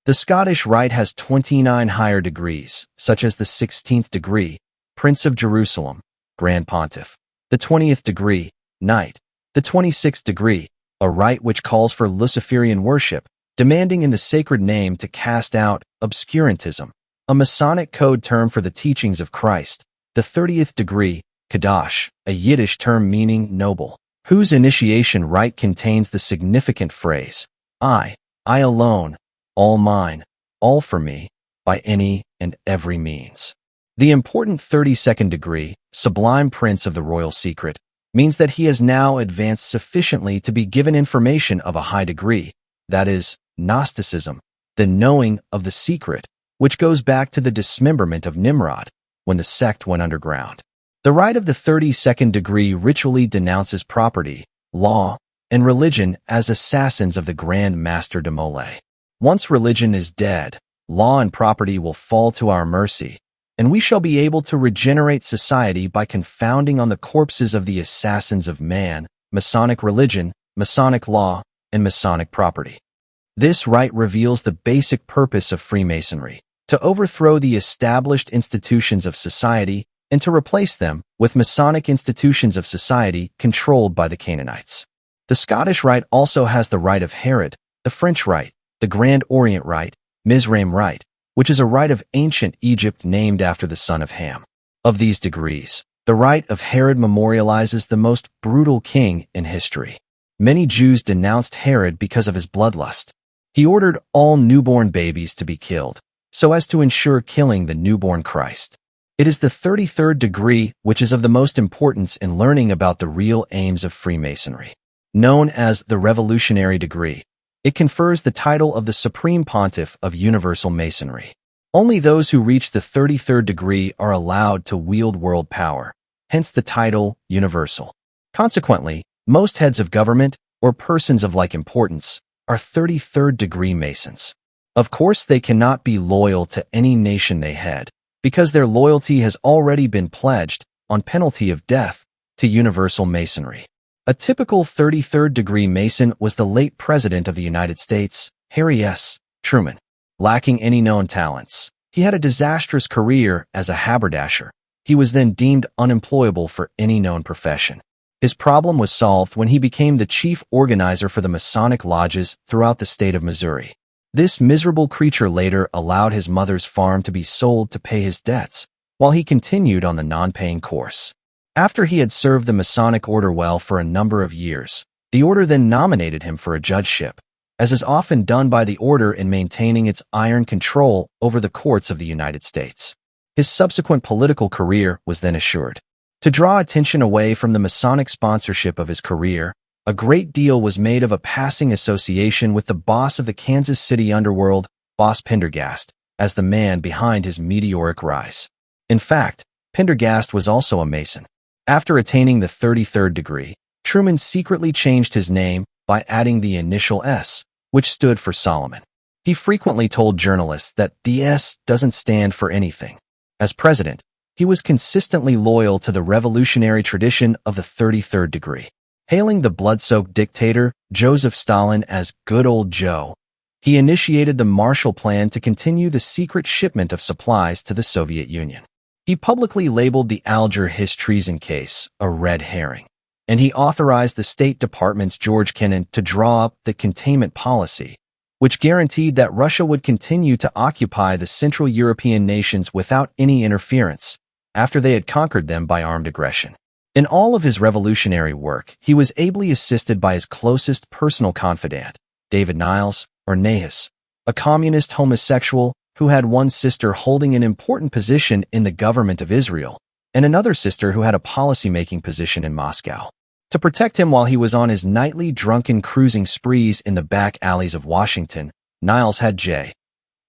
The Scottish Rite has 29 higher degrees, such as the 16th degree, Prince of Jerusalem, Grand Pontiff, the 20th degree, Knight, the 26th degree, a rite which calls for Luciferian worship, demanding in the sacred name to cast out obscurantism, a Masonic code term for the teachings of Christ, the 30th degree, Kadosh, a Yiddish term meaning noble, whose initiation rite contains the significant phrase, I alone, all mine, all for me, by any and every means. The important 32nd degree, Sublime Prince of the Royal Secret, means that he has now advanced sufficiently to be given information of a high degree, that is, Gnosticism, the knowing of the secret, which goes back to the dismemberment of Nimrod, when the sect went underground. The rite of the 32nd degree ritually denounces property, law, and religion as assassins of the Grand Master de Molay. Once religion is dead, law and property will fall to our mercy, and we shall be able to regenerate society by confounding on the corpses of the assassins of man, Masonic religion, Masonic law, and Masonic property. This rite reveals the basic purpose of Freemasonry, to overthrow the established institutions of society and to replace them with Masonic institutions of society controlled by the Canaanites. The Scottish Rite also has the Rite of Herod, the French Rite, the Grand Orient Rite, Mizraim Rite, which is a rite of ancient Egypt named after the son of Ham. Of these degrees, the Rite of Herod memorializes the most brutal king in history. Many Jews denounced Herod because of his bloodlust. He ordered all newborn babies to be killed, so as to ensure killing the newborn Christ. It is the 33rd degree which is of the most importance in learning about the real aims of Freemasonry. Known as the Revolutionary Degree, it confers the title of the Supreme Pontiff of Universal Masonry. Only those who reach the 33rd degree are allowed to wield world power, hence the title Universal. Consequently, most heads of government, or persons of like importance, are 33rd degree Masons. Of course, they cannot be loyal to any nation they head, because their loyalty has already been pledged, on penalty of death, to Universal Masonry. A typical 33rd degree Mason was the late President of the United States, Harry S. Truman. Lacking any known talents, he had a disastrous career as a haberdasher. He was then deemed unemployable for any known profession. His problem was solved when he became the chief organizer for the Masonic lodges throughout the state of Missouri. This miserable creature later allowed his mother's farm to be sold to pay his debts, while he continued on the non-paying course. After he had served the Masonic order well for a number of years, the order then nominated him for a judgeship, as is often done by the order in maintaining its iron control over the courts of the United States. His subsequent political career was then assured. To draw attention away from the Masonic sponsorship of his career, a great deal was made of a passing association with the boss of the Kansas City underworld, Boss Pendergast, as the man behind his meteoric rise. In fact, Pendergast was also a Mason. After attaining the 33rd degree, Truman secretly changed his name by adding the initial S, which stood for Solomon. He frequently told journalists that the S doesn't stand for anything. As president, he was consistently loyal to the revolutionary tradition of the 33rd degree. Hailing the blood-soaked dictator, Joseph Stalin, as Good Old Joe, he initiated the Marshall Plan to continue the secret shipment of supplies to the Soviet Union. He publicly labeled the Alger Hiss treason case a red herring, and he authorized the State Department's George Kennan to draw up the containment policy, which guaranteed that Russia would continue to occupy the Central European nations without any interference after they had conquered them by armed aggression. In all of his revolutionary work, he was ably assisted by his closest personal confidant, David Niles, or Nahus, a communist homosexual who had one sister holding an important position in the government of Israel, and another sister who had a policy-making position in Moscow. To protect him while he was on his nightly drunken cruising sprees in the back alleys of Washington, Niles had J.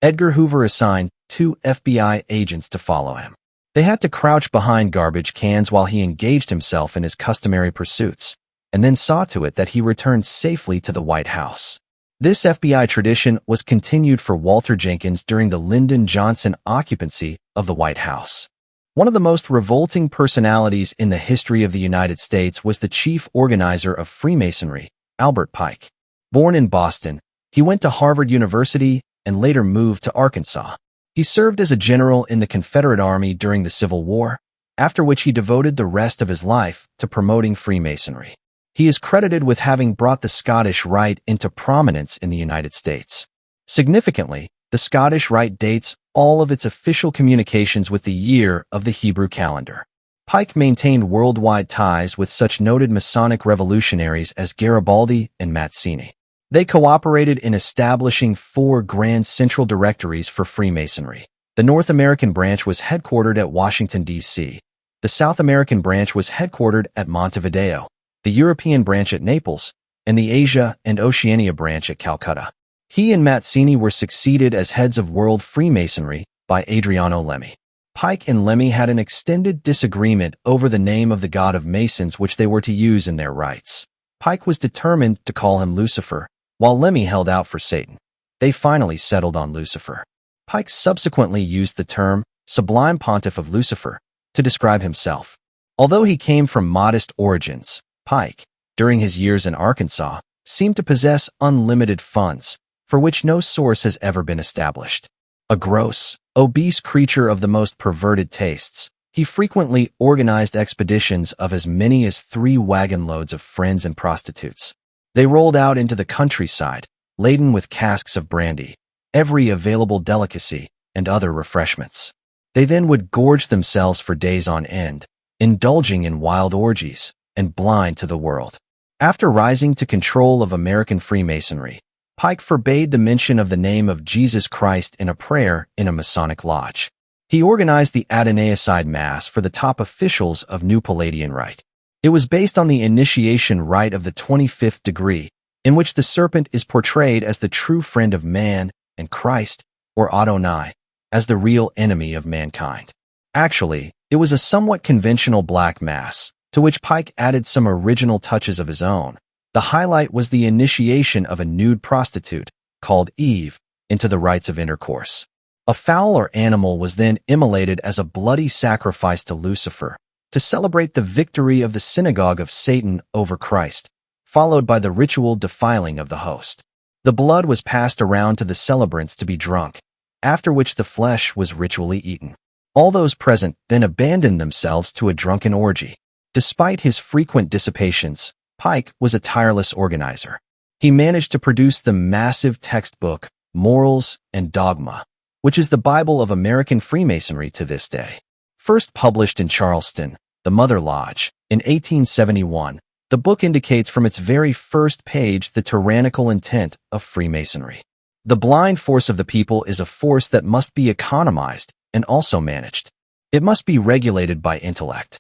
Edgar Hoover assigned 2 FBI agents to follow him. They had to crouch behind garbage cans while he engaged himself in his customary pursuits, and then saw to it that he returned safely to the White House. This FBI tradition was continued for Walter Jenkins during the Lyndon Johnson occupancy of the White House. One of the most revolting personalities in the history of the United States was the chief organizer of Freemasonry, Albert Pike. Born in Boston, he went to Harvard University and later moved to Arkansas. He served as a general in the Confederate Army during the Civil War, after which he devoted the rest of his life to promoting Freemasonry. He is credited with having brought the Scottish Rite into prominence in the United States. Significantly, the Scottish Rite dates all of its official communications with the year of the Hebrew calendar. Pike maintained worldwide ties with such noted Masonic revolutionaries as Garibaldi and Mazzini. They cooperated in establishing 4 grand central directories for Freemasonry. The North American branch was headquartered at Washington, D.C. The South American branch was headquartered at Montevideo, the European branch at Naples, and the Asia and Oceania branch at Calcutta. He and Mazzini were succeeded as heads of World Freemasonry by Adriano Lemmy. Pike and Lemmy had an extended disagreement over the name of the god of Masons which they were to use in their rites. Pike was determined to call him Lucifer, while Lemmy held out for Satan. They finally settled on Lucifer. Pike subsequently used the term Sublime Pontiff of Lucifer to describe himself. Although he came from modest origins, Pike, during his years in Arkansas, seemed to possess unlimited funds, for which no source has ever been established. A gross, obese creature of the most perverted tastes, he frequently organized expeditions of as many as 3 wagon loads of friends and prostitutes. They rolled out into the countryside, laden with casks of brandy, every available delicacy, and other refreshments. They then would gorge themselves for days on end, indulging in wild orgies, and blind to the world. After rising to control of American Freemasonry, Pike forbade the mention of the name of Jesus Christ in a prayer in a Masonic lodge. He organized the Adonai-Side Mass for the top officials of New Palladian Rite. It was based on the initiation rite of the 25th degree, in which the serpent is portrayed as the true friend of man and Christ, or Adonai, as the real enemy of mankind. Actually, it was a somewhat conventional black mass, to which Pike added some original touches of his own. The highlight was the initiation of a nude prostitute, called Eve, into the rites of intercourse. A fowl or animal was then immolated as a bloody sacrifice to Lucifer, to celebrate the victory of the synagogue of Satan over Christ, followed by the ritual defiling of the host. The blood was passed around to the celebrants to be drunk, after which the flesh was ritually eaten. All those present then abandoned themselves to a drunken orgy. Despite his frequent dissipations, Pike was a tireless organizer. He managed to produce the massive textbook, Morals and Dogma, which is the Bible of American Freemasonry to this day. First published in Charleston, the Mother Lodge, in 1871, the book indicates from its very first page the tyrannical intent of Freemasonry. The blind force of the people is a force that must be economized and also managed. It must be regulated by intellect.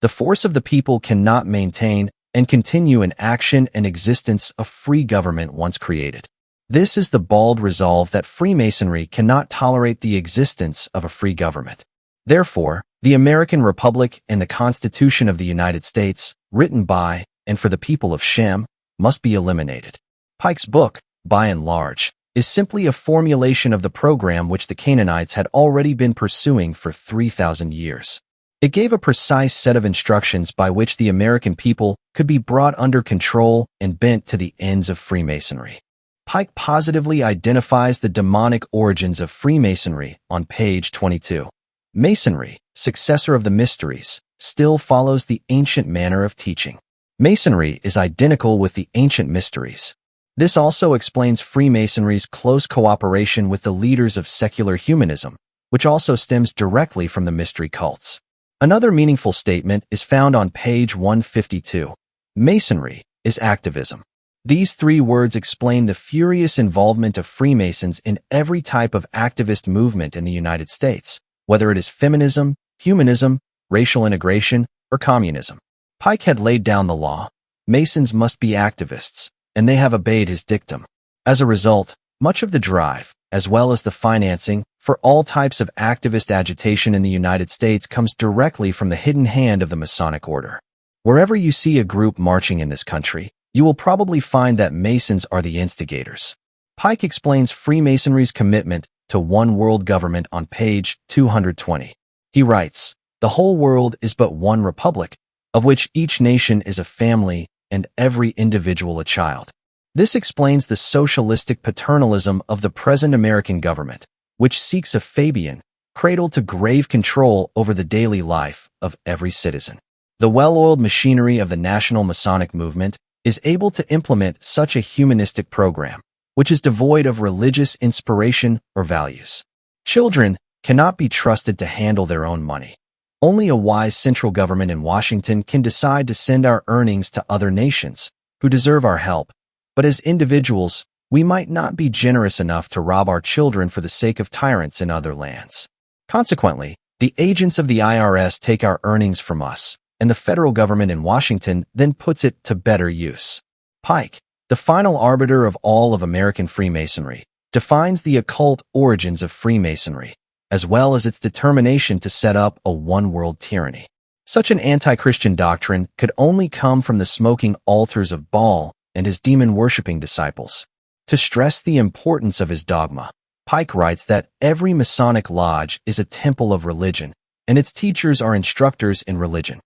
The force of the people cannot maintain and continue in action and existence a free government once created. This is the bald resolve that Freemasonry cannot tolerate the existence of a free government. Therefore, the American Republic and the Constitution of the United States, written by and for the people of Shem, must be eliminated. Pike's book, by and large, is simply a formulation of the program which the Canaanites had already been pursuing for 3,000 years. It gave a precise set of instructions by which the American people could be brought under control and bent to the ends of Freemasonry. Pike positively identifies the demonic origins of Freemasonry on page 22. Masonry, successor of the mysteries, still follows the ancient manner of teaching. Masonry is identical with the ancient mysteries. This also explains Freemasonry's close cooperation with the leaders of secular humanism, which also stems directly from the mystery cults. Another meaningful statement is found on page 152. Masonry is activism. These three words explain the furious involvement of Freemasons in every type of activist movement in the United States, whether it is feminism, humanism, racial integration, or communism. Pike had laid down the law. Masons must be activists, and they have obeyed his dictum. As a result, much of the drive, as well as the financing, for all types of activist agitation in the United States comes directly from the hidden hand of the Masonic Order. Wherever you see a group marching in this country, you will probably find that Masons are the instigators. Pike explains Freemasonry's commitment to one world government on page 220. He writes, "The whole world is but one republic, of which each nation is a family and every individual a child." This explains the socialistic paternalism of the present American government, which seeks a Fabian, cradle-to-grave control over the daily life of every citizen. The well-oiled machinery of the National Masonic Movement is able to implement such a humanistic program, which is devoid of religious inspiration or values. Children cannot be trusted to handle their own money. Only a wise central government in Washington can decide to send our earnings to other nations who deserve our help, but as individuals, we might not be generous enough to rob our children for the sake of tyrants in other lands. Consequently, the agents of the IRS take our earnings from us, and the federal government in Washington then puts it to better use. Pike, the final arbiter of all of American Freemasonry, defines the occult origins of Freemasonry, as well as its determination to set up a one-world tyranny. Such an anti-Christian doctrine could only come from the smoking altars of Baal and his demon-worshipping disciples. To stress the importance of his dogma, Pike writes that every Masonic lodge is a temple of religion, and its teachers are instructors in religion.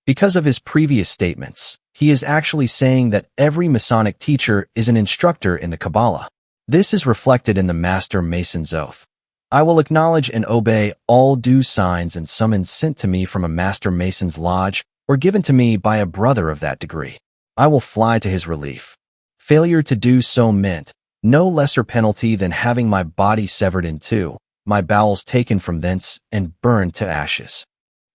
Because of his previous statements, he is actually saying that every Masonic teacher is an instructor in the Kabbalah. This is reflected in the Master Mason's oath. "I will acknowledge and obey all due signs and summons sent to me from a Master Mason's lodge or given to me by a brother of that degree. I will fly to his relief. Failure to do so meant no lesser penalty than having my body severed in two, my bowels taken from thence and burned to ashes."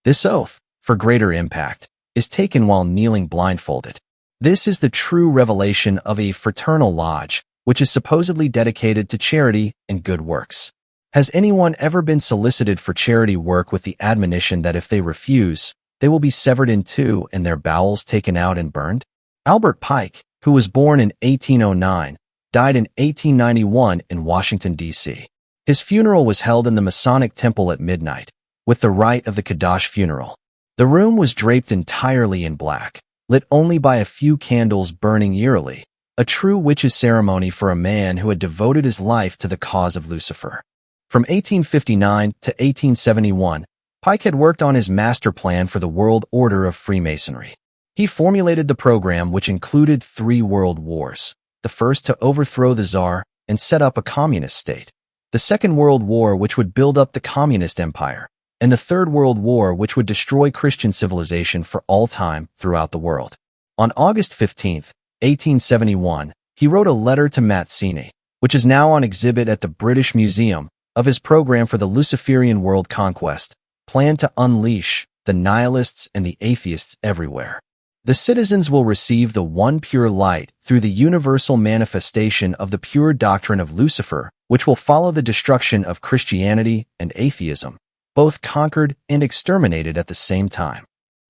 This oath, for greater impact, is taken while kneeling blindfolded. This is the true revelation of a fraternal lodge, which is supposedly dedicated to charity and good works. Has anyone ever been solicited for charity work with the admonition that if they refuse, they will be severed in two and their bowels taken out and burned? Albert Pike, who was born in 1809, died in 1891 in Washington, D.C. His funeral was held in the Masonic Temple at midnight, with the rite of the Kadash funeral. The room was draped entirely in black, lit only by a few candles burning eerily, a true witch's ceremony for a man who had devoted his life to the cause of Lucifer. From 1859 to 1871, Pike had worked on his master plan for the world order of Freemasonry. He formulated the program, which included 3 world wars: the first to overthrow the Tsar and set up a communist state, the Second World War, which would build up the communist empire, and the Third World War, which would destroy Christian civilization for all time throughout the world. On August 15, 1871, he wrote a letter to Mazzini, which is now on exhibit at the British Museum, of his program for the Luciferian world conquest, planned to unleash the nihilists and the atheists everywhere. The citizens will receive the one pure light through the universal manifestation of the pure doctrine of Lucifer, which will follow the destruction of Christianity and atheism, both conquered and exterminated at the same time.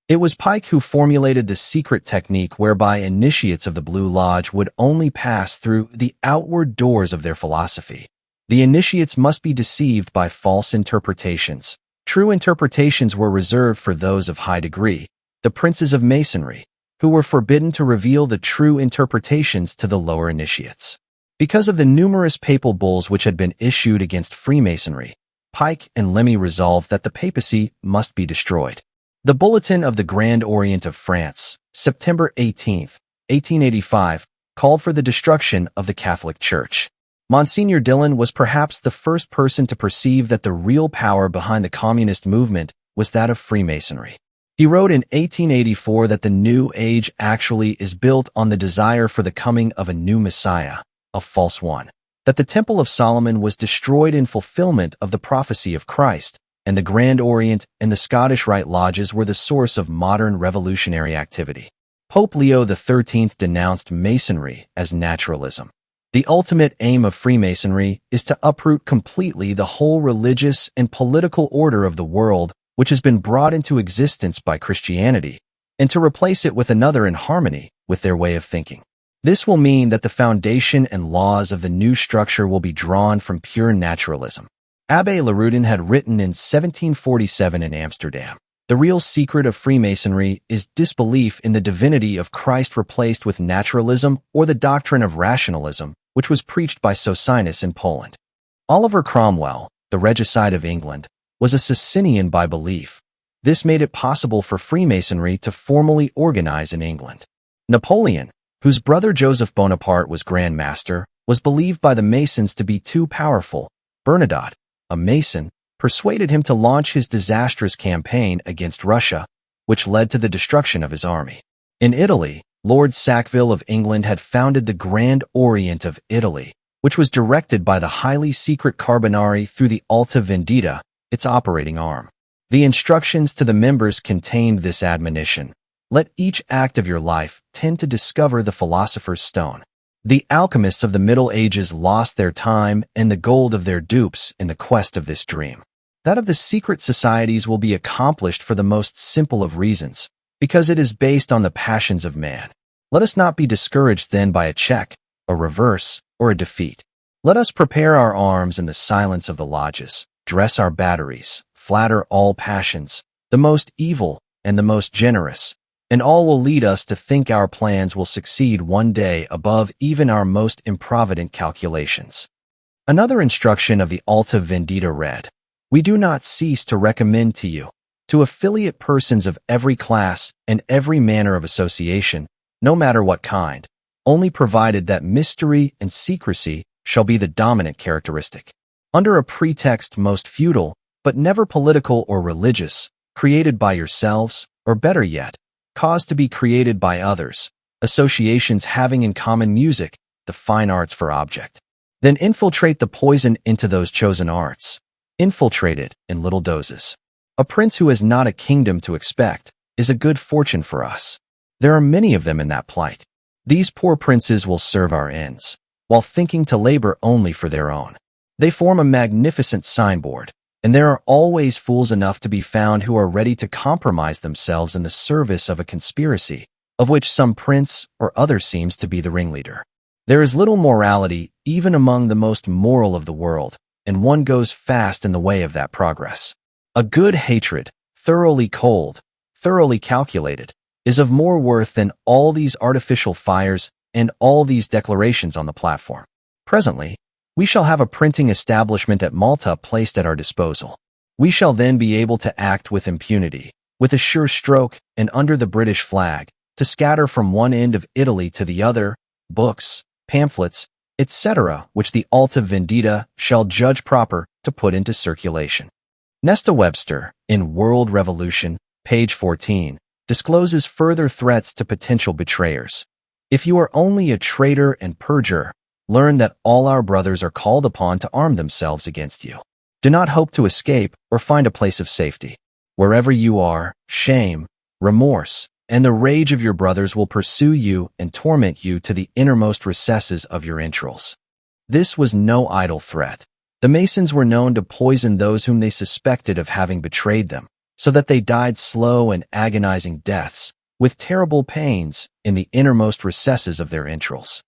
It was Pike who formulated the secret technique whereby initiates of the Blue Lodge would only pass through the outward doors of their philosophy. The initiates must be deceived by false interpretations. True interpretations were reserved for those of high degree, the princes of Masonry, who were forbidden to reveal the true interpretations to the lower initiates. Because of the numerous papal bulls which had been issued against Freemasonry, Pike and Lemmy resolved that the papacy must be destroyed. The Bulletin of the Grand Orient of France, September 18, 1885, called for the destruction of the Catholic Church. Monsignor Dillon was perhaps the first person to perceive that the real power behind the communist movement was that of Freemasonry. He wrote in 1884 that the New Age actually is built on the desire for the coming of a new Messiah, a false one, that the Temple of Solomon was destroyed in fulfillment of the prophecy of Christ, and the Grand Orient and the Scottish Rite Lodges were the source of modern revolutionary activity. Pope Leo XIII denounced Masonry as naturalism. The ultimate aim of Freemasonry is to uproot completely the whole religious and political order of the world which has been brought into existence by Christianity, and to replace it with another in harmony with their way of thinking. This will mean that the foundation and laws of the new structure will be drawn from pure naturalism. Abbé Lerudin had written in 1747 in Amsterdam, "The real secret of Freemasonry is disbelief in the divinity of Christ replaced with naturalism or the doctrine of rationalism, which was preached by Socinus in Poland." Oliver Cromwell, the regicide of England, was a Socinian by belief. This made it possible for Freemasonry to formally organize in England. Napoleon, whose brother Joseph Bonaparte was Grand Master, was believed by the Masons to be too powerful. Bernadotte, a Mason, persuaded him to launch his disastrous campaign against Russia, which led to the destruction of his army. In Italy, Lord Sackville of England had founded the Grand Orient of Italy, which was directed by the highly secret Carbonari through the Alta Vendita, its operating arm. The instructions to the members contained this admonition: let each act of your life tend to discover the philosopher's stone. The alchemists of the Middle Ages lost their time and the gold of their dupes in the quest of this dream. That of the secret societies will be accomplished for the most simple of reasons, because it is based on the passions of man. Let us not be discouraged then by a check, a reverse, or a defeat. Let us prepare our arms in the silence of the lodges, dress our batteries, flatter all passions, the most evil and the most generous, and all will lead us to think our plans will succeed one day above even our most improvident calculations. Another instruction of the Alta Vendita read, "We do not cease to recommend to you, to affiliate persons of every class and every manner of association, no matter what kind, only provided that mystery and secrecy shall be the dominant characteristic. Under a pretext most feudal, but never political or religious, created by yourselves, or better yet, caused to be created by others, associations having in common music, the fine arts for object. Then infiltrate the poison into those chosen arts. Infiltrate it in little doses. A prince who has not a kingdom to expect is a good fortune for us. There are many of them in that plight. These poor princes will serve our ends, while thinking to labor only for their own. They form a magnificent signboard, and there are always fools enough to be found who are ready to compromise themselves in the service of a conspiracy, of which some prince or other seems to be the ringleader. There is little morality even among the most moral of the world, and one goes fast in the way of that progress. A good hatred, thoroughly cold, thoroughly calculated, is of more worth than all these artificial fires and all these declarations on the platform. Presently, we shall have a printing establishment at Malta placed at our disposal. We shall then be able to act with impunity, with a sure stroke, and under the British flag, to scatter from one end of Italy to the other, books, pamphlets, etc., which the Alta Vendita shall judge proper to put into circulation." Nesta Webster, in World Revolution, page 14, discloses further threats to potential betrayers. "If you are only a traitor and perjurer, learn that all our brothers are called upon to arm themselves against you. Do not hope to escape or find a place of safety. Wherever you are, shame, remorse, and the rage of your brothers will pursue you and torment you to the innermost recesses of your entrails." This was no idle threat. The Masons were known to poison those whom they suspected of having betrayed them, so that they died slow and agonizing deaths, with terrible pains, in the innermost recesses of their entrails.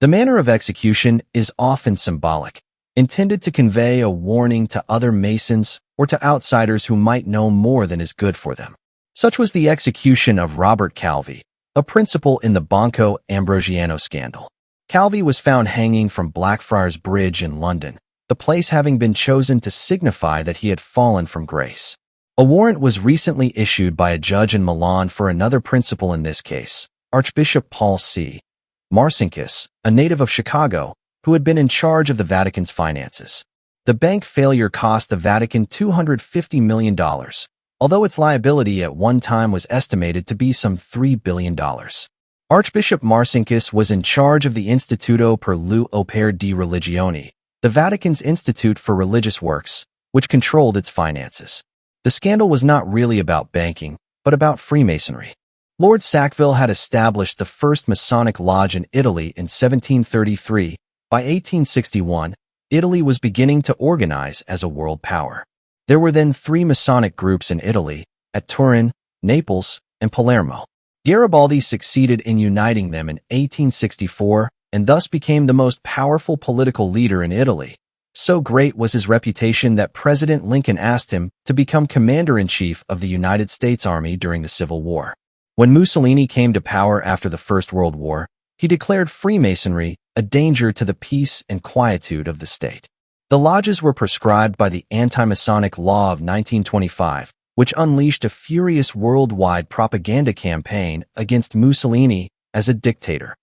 The manner of execution is often symbolic, intended to convey a warning to other Masons or to outsiders who might know more than is good for them. Such was the execution of Robert Calvi, a principal in the Banco Ambrosiano scandal. Calvi was found hanging from Blackfriars Bridge in London, the place having been chosen to signify that he had fallen from grace. A warrant was recently issued by a judge in Milan for another principal in this case, Archbishop Paul C. Marcinkus, a native of Chicago, who had been in charge of the Vatican's finances. The bank failure cost the Vatican $250 million, although its liability at one time was estimated to be some $3 billion. Archbishop Marcinkus was in charge of the Istituto per l'Opera di Religione, the Vatican's Institute for Religious Works, which controlled its finances. The scandal was not really about banking, but about Freemasonry. Lord Sackville had established the first Masonic lodge in Italy in 1733. By 1861, Italy was beginning to organize as a world power. There were then 3 Masonic groups in Italy, at Turin, Naples, and Palermo. Garibaldi succeeded in uniting them in 1864 and thus became the most powerful political leader in Italy. So great was his reputation that President Lincoln asked him to become commander-in-chief of the United States Army during the Civil War. When Mussolini came to power after the First World War, he declared Freemasonry a danger to the peace and quietude of the state. The lodges were proscribed by the anti-Masonic law of 1925, which unleashed a furious worldwide propaganda campaign against Mussolini as a dictator.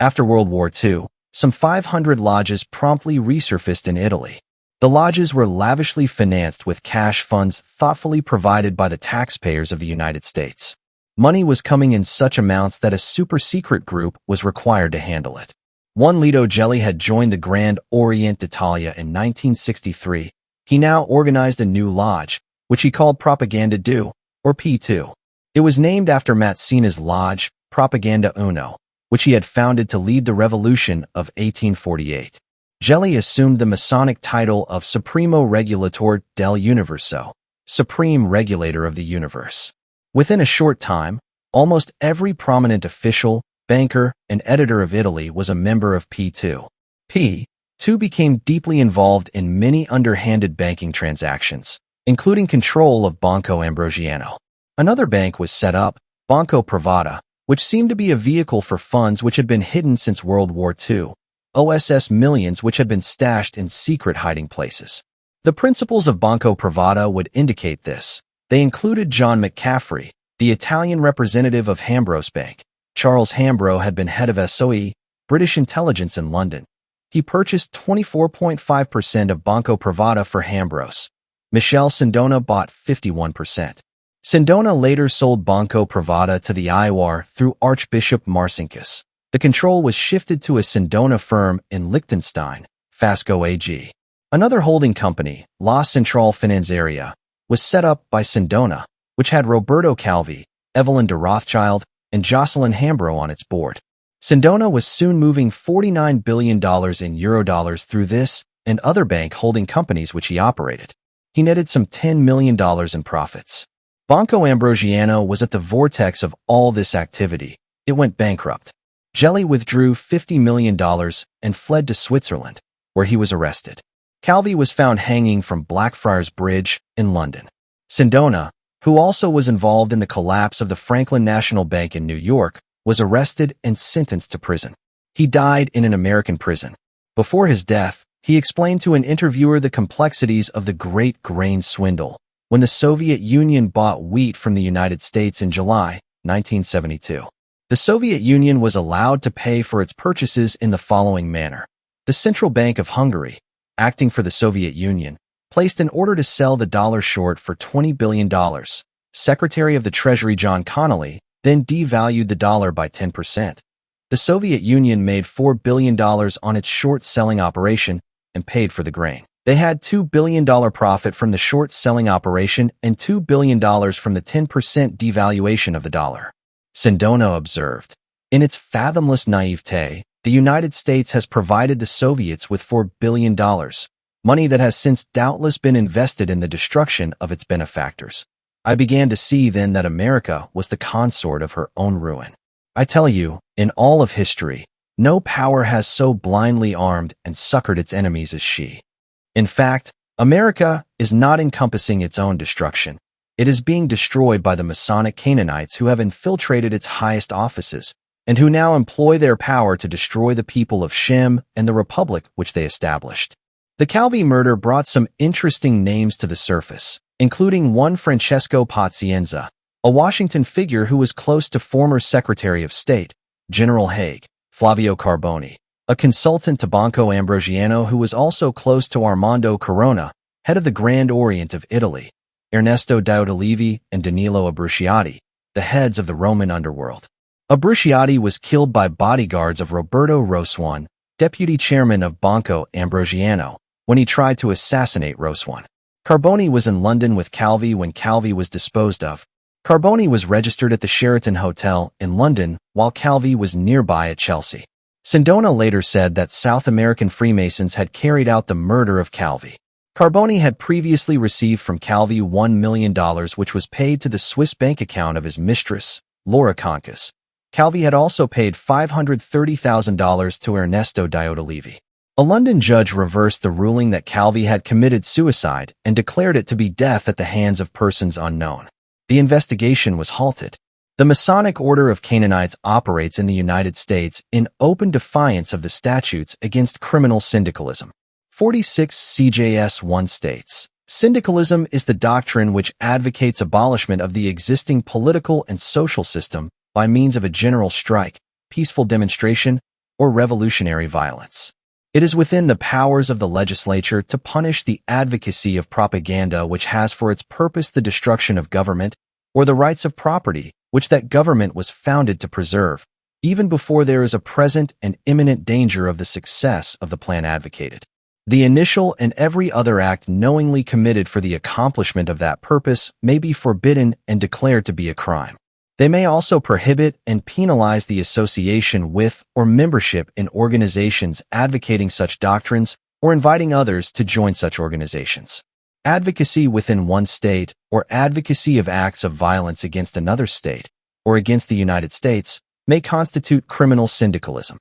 After World War II, some 500 lodges promptly resurfaced in Italy. The lodges were lavishly financed with cash funds thoughtfully provided by the taxpayers of the United States. Money was coming in such amounts that a super-secret group was required to handle it. One Lido Gelli had joined the Grand Orient d'Italia in 1963. He now organized a new lodge, which he called Propaganda 2, or P2. It was named after Mazzini's lodge, Propaganda Uno, which he had founded to lead the revolution of 1848. Gelli assumed the Masonic title of Supremo Regulatore del Universo, Supreme Regulator of the Universe. Within a short time, almost every prominent official, banker, and editor of Italy was a member of P2. P2 became deeply involved in many underhanded banking transactions, including control of Banco Ambrosiano. Another bank was set up, Banco Privata, which seemed to be a vehicle for funds which had been hidden since World War II, OSS millions which had been stashed in secret hiding places. The principles of Banco Privata would indicate this. They included John McCaffrey, the Italian representative of Hambros Bank. Charles Hambro had been head of SOE, British intelligence in London. He purchased 24.5% of Banco Privata for Hambros. Michel Sindona bought 51%. Sindona later sold Banco Privata to the Iwar through Archbishop Marcinkus. The control was shifted to a Sindona firm in Liechtenstein, Fasco AG. Another holding company, La Centrale Finanziaria, was set up by Sindona, which had Roberto Calvi, Evelyn de Rothschild, and Jocelyn Hambro on its board. Sindona was soon moving $49 billion in Eurodollars through this and other bank holding companies which he operated. He netted some $10 million in profits. Banco Ambrosiano was at the vortex of all this activity. It went bankrupt. Gelli withdrew $50 million and fled to Switzerland, where he was arrested. Calvi was found hanging from Blackfriars Bridge in London. Sindona, who also was involved in the collapse of the Franklin National Bank in New York, was arrested and sentenced to prison. He died in an American prison. Before his death, he explained to an interviewer the complexities of the Great Grain Swindle, when the Soviet Union bought wheat from the United States in July 1972. The Soviet Union was allowed to pay for its purchases in the following manner. The Central Bank of Hungary, acting for the Soviet Union, placed an order to sell the dollar short for $20 billion. Secretary of the Treasury John Connolly then devalued the dollar by 10%. The Soviet Union made $4 billion on its short-selling operation and paid for the grain. They had $2 billion profit from the short-selling operation and $2 billion from the 10% devaluation of the dollar. Sindona observed, in its fathomless naivete, the United States has provided the Soviets with $4 billion, money that has since doubtless been invested in the destruction of its benefactors. I began to see then that America was the consort of her own ruin. I tell you, in all of history, no power has so blindly armed and succored its enemies as she. In fact, America is not encompassing its own destruction. It is being destroyed by the Masonic Canaanites who have infiltrated its highest offices, and who now employ their power to destroy the people of Shem and the republic which they established. The Calvi murder brought some interesting names to the surface, including one Francesco Pazienza, a Washington figure who was close to former Secretary of State, General Haig, Flavio Carboni, a consultant to Banco Ambrosiano who was also close to Armando Corona, head of the Grand Orient of Italy, Ernesto Daudolivi and Danilo Abbracciati, the heads of the Roman underworld. Abbracciati was killed by bodyguards of Roberto Roswan, deputy chairman of Banco Ambrosiano, when he tried to assassinate Roswan. Carboni was in London with Calvi when Calvi was disposed of. Carboni was registered at the Sheraton Hotel in London, while Calvi was nearby at Chelsea. Sindona later said that South American Freemasons had carried out the murder of Calvi. Carboni had previously received from Calvi $1 million, which was paid to the Swiss bank account of his mistress, Laura Concas. Calvi had also paid $530,000 to Ernesto Diodolivi. A London judge reversed the ruling that Calvi had committed suicide and declared it to be death at the hands of persons unknown. The investigation was halted. The Masonic Order of Canaanites operates in the United States in open defiance of the statutes against criminal syndicalism. 46 CJS 1 states, "Syndicalism is the doctrine which advocates abolishment of the existing political and social system by means of a general strike, peaceful demonstration, or revolutionary violence. It is within the powers of the legislature to punish the advocacy of propaganda which has for its purpose the destruction of government or the rights of property which that government was founded to preserve, even before there is a present and imminent danger of the success of the plan advocated. The initial and every other act knowingly committed for the accomplishment of that purpose may be forbidden and declared to be a crime. They may also prohibit and penalize the association with or membership in organizations advocating such doctrines or inviting others to join such organizations. Advocacy within one state or advocacy of acts of violence against another state or against the United States may constitute criminal syndicalism.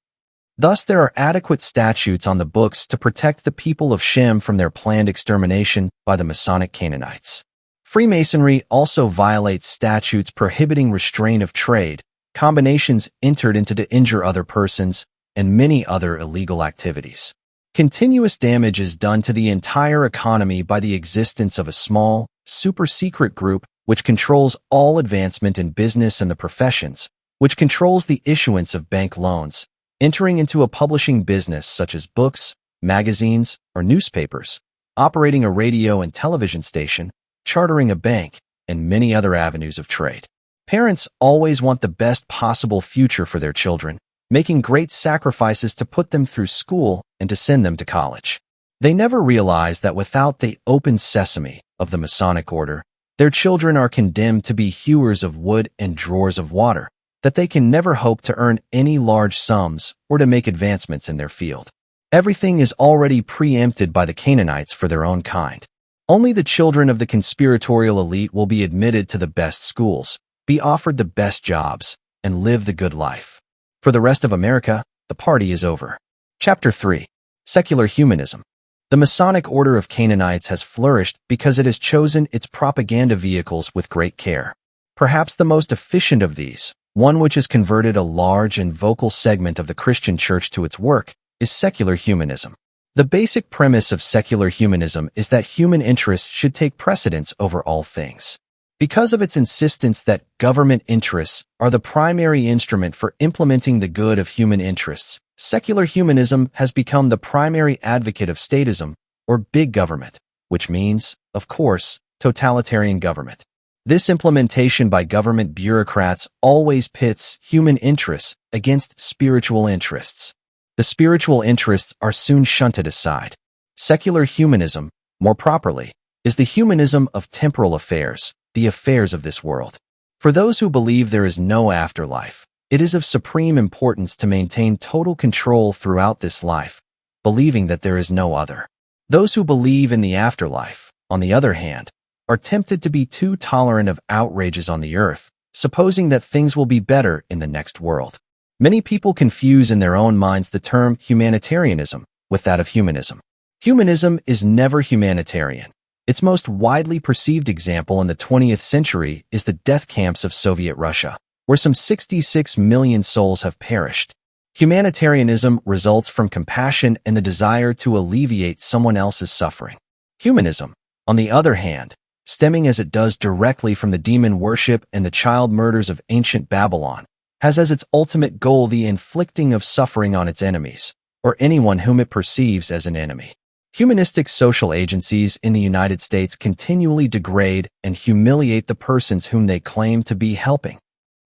Thus, there are adequate statutes on the books to protect the people of Shem from their planned extermination by the Masonic Canaanites. Freemasonry also violates statutes prohibiting restraint of trade, combinations entered into to injure other persons, and many other illegal activities. Continuous damage is done to the entire economy by the existence of a small, super-secret group which controls all advancement in business and the professions, which controls the issuance of bank loans, entering into a publishing business such as books, magazines, or newspapers, operating a radio and television station, chartering a bank, and many other avenues of trade. Parents always want the best possible future for their children, making great sacrifices to put them through school and to send them to college. They never realize that without the open sesame of the Masonic Order, their children are condemned to be hewers of wood and drawers of water, that they can never hope to earn any large sums or to make advancements in their field. Everything is already preempted by the Canaanites for their own kind. Only the children of the conspiratorial elite will be admitted to the best schools, be offered the best jobs, and live the good life. For the rest of America, the party is over. Chapter 3. Secular Humanism. The Masonic Order of Canaanites has flourished because it has chosen its propaganda vehicles with great care. Perhaps the most efficient of these, one which has converted a large and vocal segment of the Christian church to its work, is secular humanism. The basic premise of secular humanism is that human interests should take precedence over all things. Because of its insistence that government interests are the primary instrument for implementing the good of human interests, secular humanism has become the primary advocate of statism, or big government, which means, of course, totalitarian government. This implementation by government bureaucrats always pits human interests against spiritual interests. The spiritual interests are soon shunted aside. Secular humanism, more properly, is the humanism of temporal affairs, the affairs of this world. For those who believe there is no afterlife, it is of supreme importance to maintain total control throughout this life, believing that there is no other. Those who believe in the afterlife, on the other hand, are tempted to be too tolerant of outrages on the earth, supposing that things will be better in the next world. Many people confuse in their own minds the term humanitarianism with that of humanism. Humanism is never humanitarian. Its most widely perceived example in the 20th century is the death camps of Soviet Russia, where some 66 million souls have perished. Humanitarianism results from compassion and the desire to alleviate someone else's suffering. Humanism, on the other hand, stemming as it does directly from the demon worship and the child murders of ancient Babylon, has as its ultimate goal the inflicting of suffering on its enemies, or anyone whom it perceives as an enemy. Humanistic social agencies in the United States continually degrade and humiliate the persons whom they claim to be helping.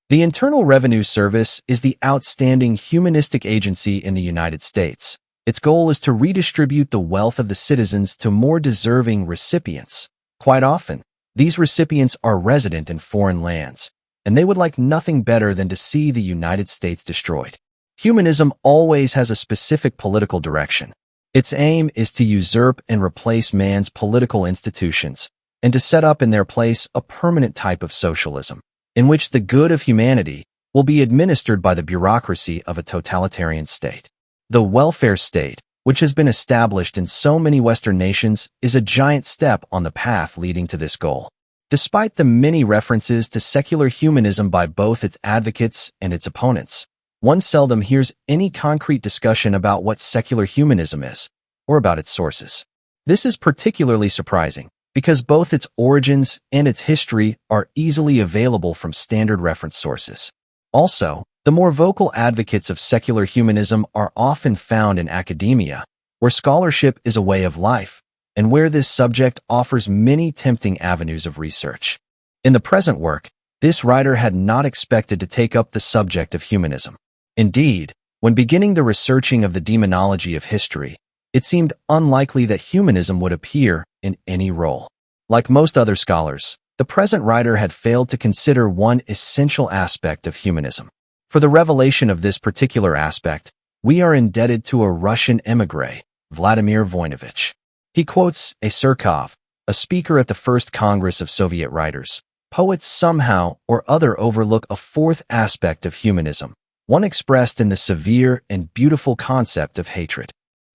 The Internal Revenue Service is the outstanding humanistic agency in the United States. Its goal is to redistribute the wealth of the citizens to more deserving recipients. Quite often, These recipients are resident in foreign lands, and they would like nothing better than to see the United States destroyed. Humanism always has a specific political direction. Its aim is to usurp and replace man's political institutions, and to set up in their place a permanent type of socialism, in which the good of humanity will be administered by the bureaucracy of a totalitarian state. The welfare state, which has been established in so many Western nations, is a giant step on the path leading to this goal. Despite the many references to secular humanism by both its advocates and its opponents, one seldom hears any concrete discussion about what secular humanism is, or about its sources. This is particularly surprising, because both its origins and its history are easily available from standard reference sources. Also, the more vocal advocates of secular humanism are often found in academia, where scholarship is a way of life, and where this subject offers many tempting avenues of research. In the present work, this writer had not expected to take up the subject of humanism. Indeed, when beginning the researching of the demonology of history, it seemed unlikely that humanism would appear in any role. Like most other scholars, the present writer had failed to consider one essential aspect of humanism. For the revelation of this particular aspect, we are indebted to a Russian émigré, Vladimir Voinovich. He quotes a Surkov, a speaker at the First Congress of Soviet Writers. Poets somehow or other overlook a fourth aspect of humanism, one expressed in the severe and beautiful concept of hatred.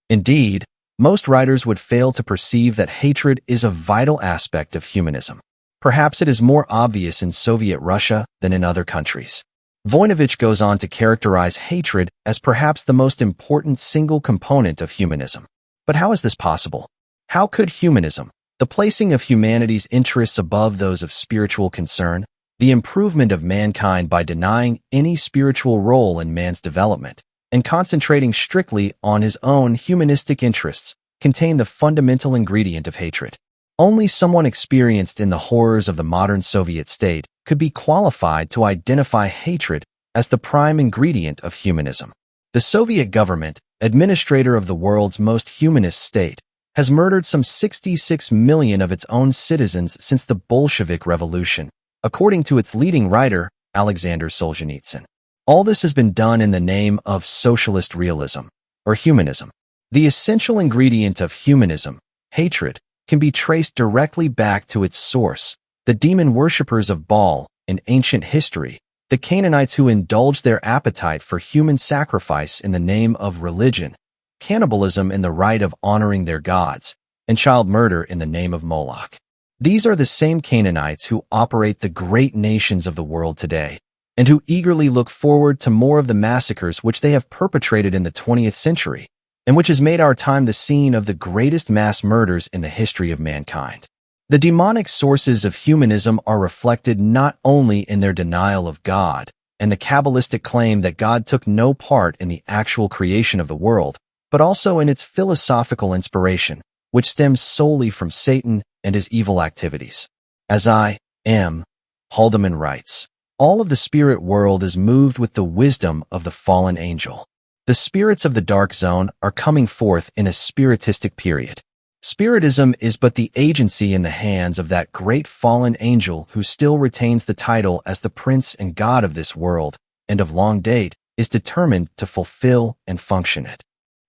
Indeed, most writers would fail to perceive that hatred is a vital aspect of humanism. Perhaps it is more obvious in Soviet Russia than in other countries. Voinovich goes on to characterize hatred as perhaps the most important single component of humanism. But how is this possible? How could humanism, the placing of humanity's interests above those of spiritual concern, the improvement of mankind by denying any spiritual role in man's development, and concentrating strictly on his own humanistic interests, contain the fundamental ingredient of hatred? Only someone experienced in the horrors of the modern Soviet state could be qualified to identify hatred as the prime ingredient of humanism. The Soviet government, administrator of the world's most humanist state, has murdered some 66 million of its own citizens since the Bolshevik Revolution, according to its leading writer, Alexander Solzhenitsyn. All this has been done in the name of socialist realism, or humanism. The essential ingredient of humanism, hatred, can be traced directly back to its source, the demon worshippers of Baal in ancient history, the Canaanites who indulged their appetite for human sacrifice in the name of religion, cannibalism in the rite of honoring their gods, and child murder in the name of Moloch. These are the same Canaanites who operate the great nations of the world today, and who eagerly look forward to more of the massacres which they have perpetrated in the 20th century, and which has made our time the scene of the greatest mass murders in the history of mankind. The demonic sources of humanism are reflected not only in their denial of God and the Kabbalistic claim that God took no part in the actual creation of the world, but also in its philosophical inspiration, which stems solely from Satan and his evil activities. As I am, Haldeman writes, all of the spirit world is moved with the wisdom of the fallen angel. The spirits of the dark zone are coming forth in a spiritistic period. Spiritism is but the agency in the hands of that great fallen angel who still retains the title as the prince and god of this world, and of long date is determined to fulfill and function it.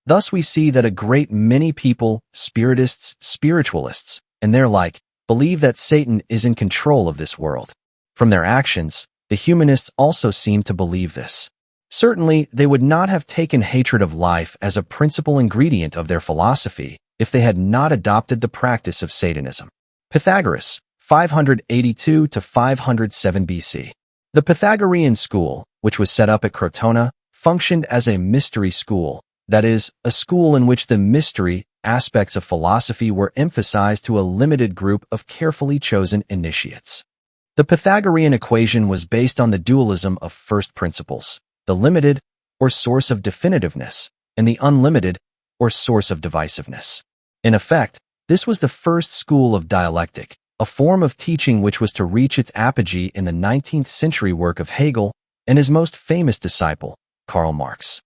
Thus we see that a great many people, spiritists, spiritualists, and their like, believe that Satan is in control of this world. From their actions, the humanists also seem to believe this. Certainly, they would not have taken hatred of life as a principal ingredient of their philosophy if they had not adopted the practice of Satanism. Pythagoras, 582 to 507 BC. The Pythagorean school, which was set up at Crotona, functioned as a mystery school, that is, a school in which the mystery aspects of philosophy were emphasized to a limited group of carefully chosen initiates. The Pythagorean equation was based on the dualism of first principles, the limited, or source of definitiveness, and the unlimited, or source of divisiveness. In effect, this was the first school of dialectic, a form of teaching which was to reach its apogee in the 19th century work of Hegel and his most famous disciple, Karl Marx.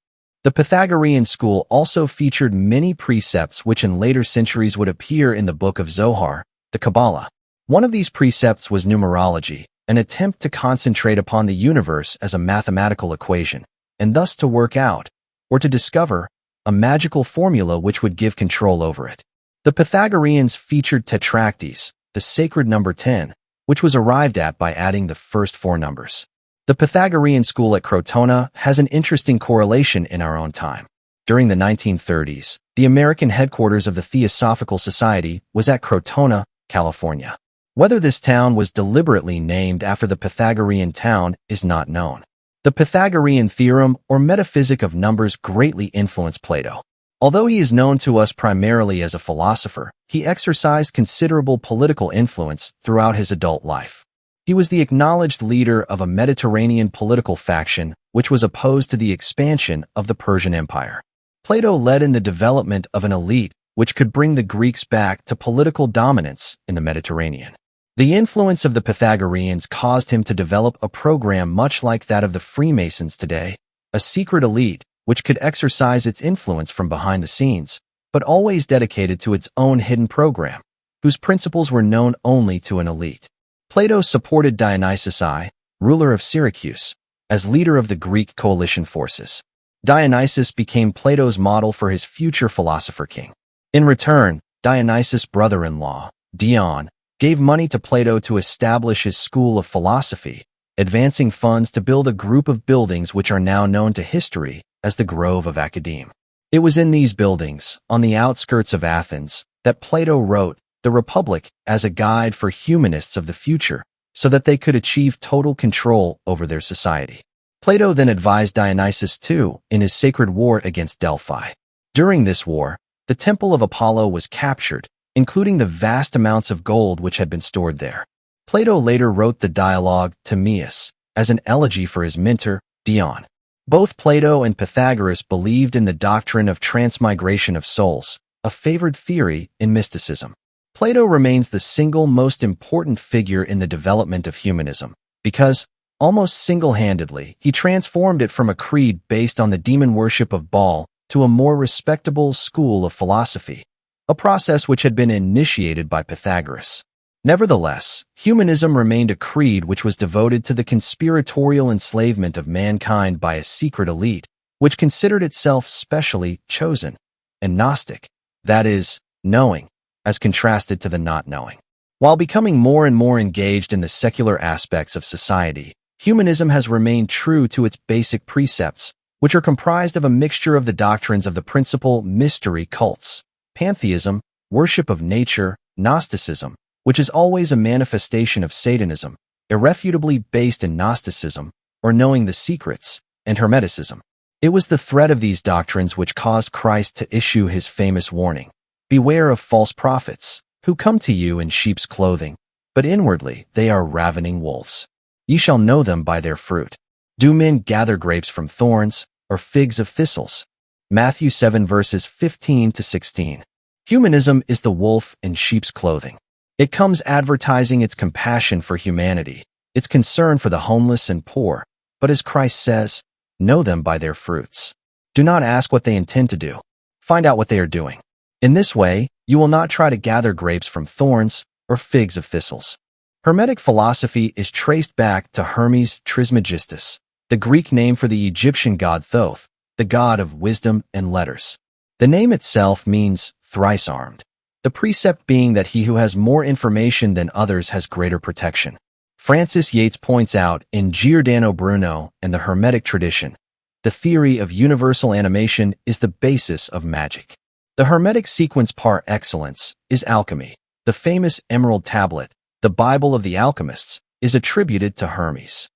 The Pythagorean school also featured many precepts which in later centuries would appear in the Book of Zohar, the Kabbalah. One of these precepts was numerology, an attempt to concentrate upon the universe as a mathematical equation, and thus to work out, or to discover, a magical formula which would give control over it. The Pythagoreans featured tetractys, the sacred number 10, which was arrived at by adding the first 4 numbers. The Pythagorean school at Crotona has an interesting correlation in our own time. During the 1930s, the American headquarters of the Theosophical Society was at Crotona, California. Whether this town was deliberately named after the Pythagorean town is not known. The Pythagorean theorem or metaphysic of numbers greatly influenced Plato. Although he is known to us primarily as a philosopher, he exercised considerable political influence throughout his adult life. He was the acknowledged leader of a Mediterranean political faction which was opposed to the expansion of the Persian Empire. Plato led in the development of an elite which could bring the Greeks back to political dominance in the Mediterranean. The influence of the Pythagoreans caused him to develop a program much like that of the Freemasons today, a secret elite which could exercise its influence from behind the scenes, but always dedicated to its own hidden program, whose principles were known only to an elite. Plato supported Dionysus I, ruler of Syracuse, as leader of the Greek coalition forces. Dionysus became Plato's model for his future philosopher king. In return, Dionysus' brother-in-law, Dion, gave money to Plato to establish his school of philosophy, advancing funds to build a group of buildings which are now known to history as the Grove of Academe. It was in these buildings, on the outskirts of Athens, that Plato wrote The Republic as a guide for humanists of the future, so that they could achieve total control over their society. Plato then advised Dionysus II in his sacred war against Delphi. During this war, the temple of Apollo was captured, including the vast amounts of gold which had been stored there. Plato later wrote the dialogue Timaeus as an elegy for his mentor, Dion. Both Plato and Pythagoras believed in the doctrine of transmigration of souls, a favored theory in mysticism. Plato remains the single most important figure in the development of humanism, because, almost single-handedly, he transformed it from a creed based on the demon worship of Baal to a more respectable school of philosophy, a process which had been initiated by Pythagoras. Nevertheless, humanism remained a creed which was devoted to the conspiratorial enslavement of mankind by a secret elite, which considered itself specially chosen and Gnostic, that is, knowing, as contrasted to the not knowing. While becoming more and more engaged in the secular aspects of society, humanism has remained true to its basic precepts, which are comprised of a mixture of the doctrines of the principal mystery cults, pantheism, worship of nature, Gnosticism, which is always a manifestation of Satanism, irrefutably based in Gnosticism, or knowing the secrets, and Hermeticism. It was the threat of these doctrines which caused Christ to issue his famous warning, "Beware of false prophets, who come to you in sheep's clothing, but inwardly they are ravening wolves. Ye shall know them by their fruit. Do men gather grapes from thorns, or figs of thistles?" Matthew 7 verses 15 to 16. Humanism is the wolf in sheep's clothing. It comes advertising its compassion for humanity, its concern for the homeless and poor, but as Christ says, know them by their fruits. Do not ask what they intend to do. Find out what they are doing. In this way, you will not try to gather grapes from thorns or figs of thistles. Hermetic philosophy is traced back to Hermes Trismegistus, the Greek name for the Egyptian god Thoth, the god of wisdom and letters. The name itself means thrice-armed, the precept being that he who has more information than others has greater protection. Francis Yates points out in Giordano Bruno and the Hermetic tradition, the theory of universal animation is the basis of magic. The Hermetic sequence par excellence is alchemy. The famous Emerald Tablet, the Bible of the alchemists, is attributed to Hermes.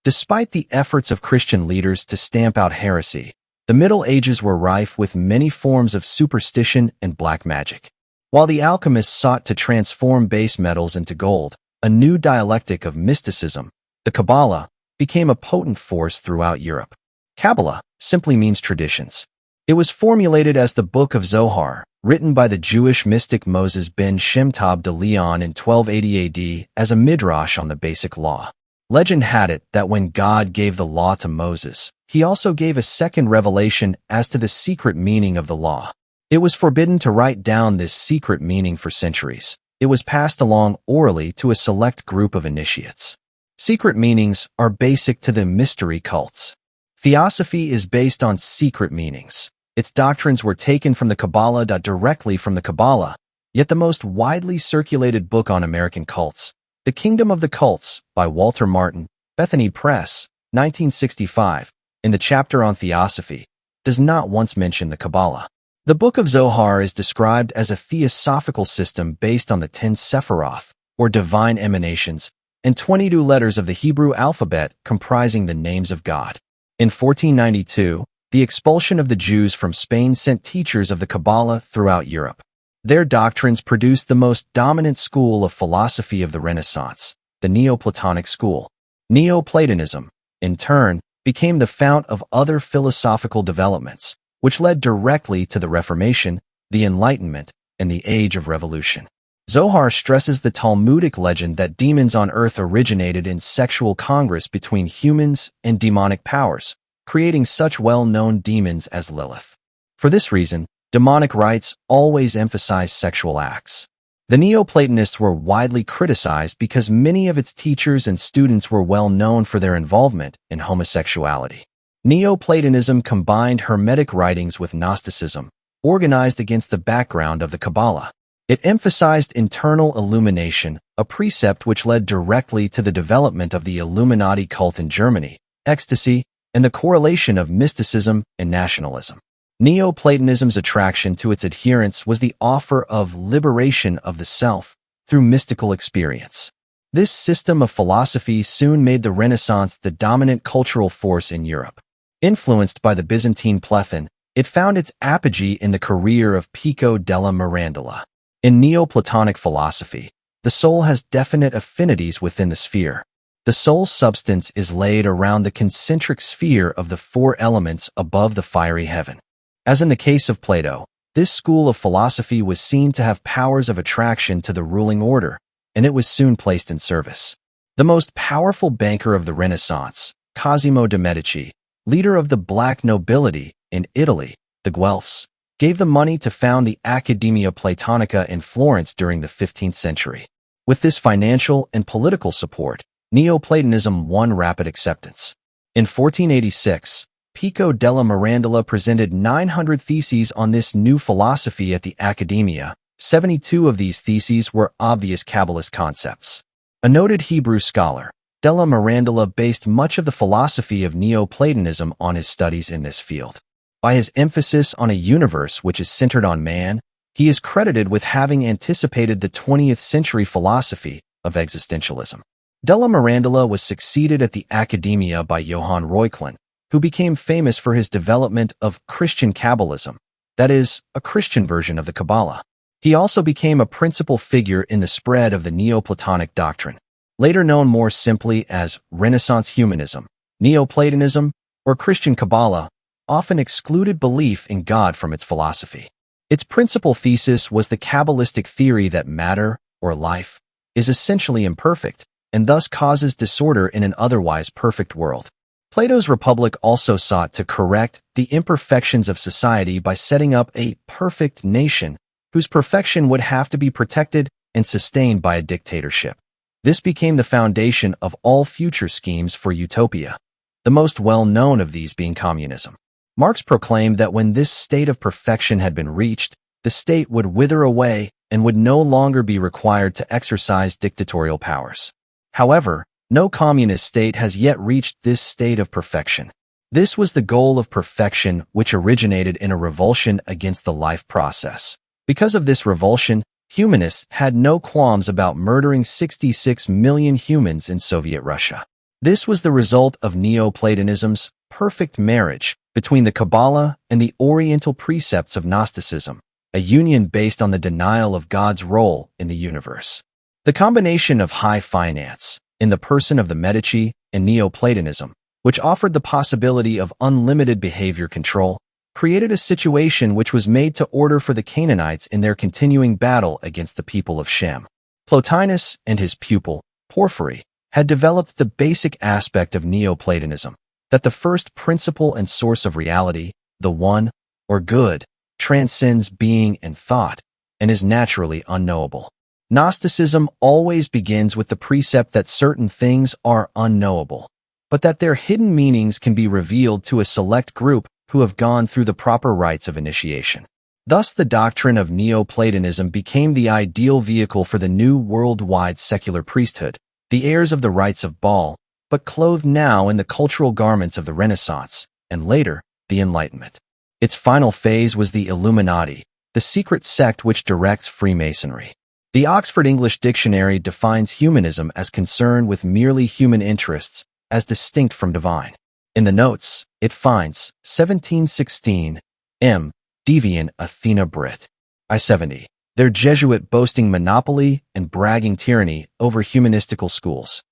Despite the efforts of Christian leaders to stamp out heresy, the Middle Ages were rife with many forms of superstition and black magic. While the alchemists sought to transform base metals into gold, a new dialectic of mysticism, the Kabbalah, became a potent force throughout Europe. Kabbalah simply means traditions. It was formulated as the Book of Zohar, written by the Jewish mystic Moses ben Shemtab de Leon in 1280 AD as a midrash on the basic law. Legend had it that when God gave the law to Moses, he also gave a second revelation as to the secret meaning of the law. It was forbidden to write down this secret meaning for centuries, it was passed along orally to a select group of initiates. Secret meanings are basic to the mystery cults. Theosophy is based on secret meanings. Its doctrines were taken from the Kabbalah directly from the Kabbalah, yet the most widely circulated book on American cults, The Kingdom of the Cults by Walter Martin, Bethany Press, 1965, in the chapter on Theosophy, does not once mention the Kabbalah. The Book of Zohar is described as a theosophical system based on the 10 Sephiroth, or divine emanations, and 22 letters of the Hebrew alphabet comprising the names of God. In 1492, the expulsion of the Jews from Spain sent teachers of the Kabbalah throughout Europe. Their doctrines produced the most dominant school of philosophy of the Renaissance, the Neoplatonic school. Neoplatonism, in turn, became the fount of other philosophical developments, which led directly to the Reformation, the Enlightenment, and the Age of Revolution. Zohar stresses the Talmudic legend that demons on earth originated in sexual congress between humans and demonic powers, creating such well-known demons as Lilith. For this reason, demonic rites always emphasize sexual acts. The Neoplatonists were widely criticized because many of its teachers and students were well known for their involvement in homosexuality. Neoplatonism combined Hermetic writings with Gnosticism, organized against the background of the Kabbalah. It emphasized internal illumination, a precept which led directly to the development of the Illuminati cult in Germany, ecstasy, and the correlation of mysticism and nationalism. Neoplatonism's attraction to its adherents was the offer of liberation of the self through mystical experience. This system of philosophy soon made the Renaissance the dominant cultural force in Europe. Influenced by the Byzantine plethyn, it found its apogee in the career of Pico della Mirandola. In Neoplatonic philosophy, the soul has definite affinities within the sphere. The soul's substance is laid around the concentric sphere of the 4 elements above the fiery heaven. As in the case of Plato, this school of philosophy was seen to have powers of attraction to the ruling order, and it was soon placed in service. The most powerful banker of the Renaissance, Cosimo de' Medici, leader of the black nobility in Italy, the Guelphs, gave the money to found the Accademia Platonica in Florence during the 15th century. With this financial and political support, Neoplatonism won rapid acceptance. In 1486, Pico della Mirandola presented 900 theses on this new philosophy at the Accademia. 72 of these theses were obvious Kabbalist concepts. A noted Hebrew scholar, della Mirandola based much of the philosophy of Neoplatonism on his studies in this field. By his emphasis on a universe which is centered on man, he is credited with having anticipated the 20th century philosophy of existentialism. Della Mirandola was succeeded at the Accademia by Johann Reuchlin, who became famous for his development of Christian Kabbalism, that is, a Christian version of the Kabbalah. He also became a principal figure in the spread of the Neoplatonic doctrine, later known more simply as Renaissance humanism. Neoplatonism, or Christian Kabbalah, often excluded belief in God from its philosophy. Its principal thesis was the Kabbalistic theory that matter, or life, is essentially imperfect, and thus causes disorder in an otherwise perfect world. Plato's Republic also sought to correct the imperfections of society by setting up a perfect nation whose perfection would have to be protected and sustained by a dictatorship. This became the foundation of all future schemes for utopia, the most well-known of these being communism. Marx proclaimed that when this state of perfection had been reached, the state would wither away and would no longer be required to exercise dictatorial powers. However, no communist state has yet reached this state of perfection. This was the goal of perfection which originated in a revulsion against the life process. Because of this revulsion, humanists had no qualms about murdering 66 million humans in Soviet Russia. This was the result of Neoplatonism's perfect marriage between the Kabbalah and the Oriental precepts of Gnosticism, a union based on the denial of God's role in the universe. The combination of high finance, in the person of the Medici, and Neoplatonism, which offered the possibility of unlimited behavior control, created a situation which was made to order for the Canaanites in their continuing battle against the people of Shem. Plotinus and his pupil, Porphyry, had developed the basic aspect of Neoplatonism, that the first principle and source of reality, the one, or good, transcends being and thought, and is naturally unknowable. Gnosticism always begins with the precept that certain things are unknowable, but that their hidden meanings can be revealed to a select group who have gone through the proper rites of initiation. Thus, the doctrine of Neoplatonism became the ideal vehicle for the new worldwide secular priesthood, the heirs of the rites of Baal, but clothed now in the cultural garments of the Renaissance, and later, the Enlightenment. Its final phase was the Illuminati, the secret sect which directs Freemasonry. The Oxford English Dictionary defines humanism as concern with merely human interests, as distinct from divine. In the notes, it finds 1716 M. Devian Athena Brit. I-70. Their Jesuit boasting monopoly and bragging tyranny over humanistical schools.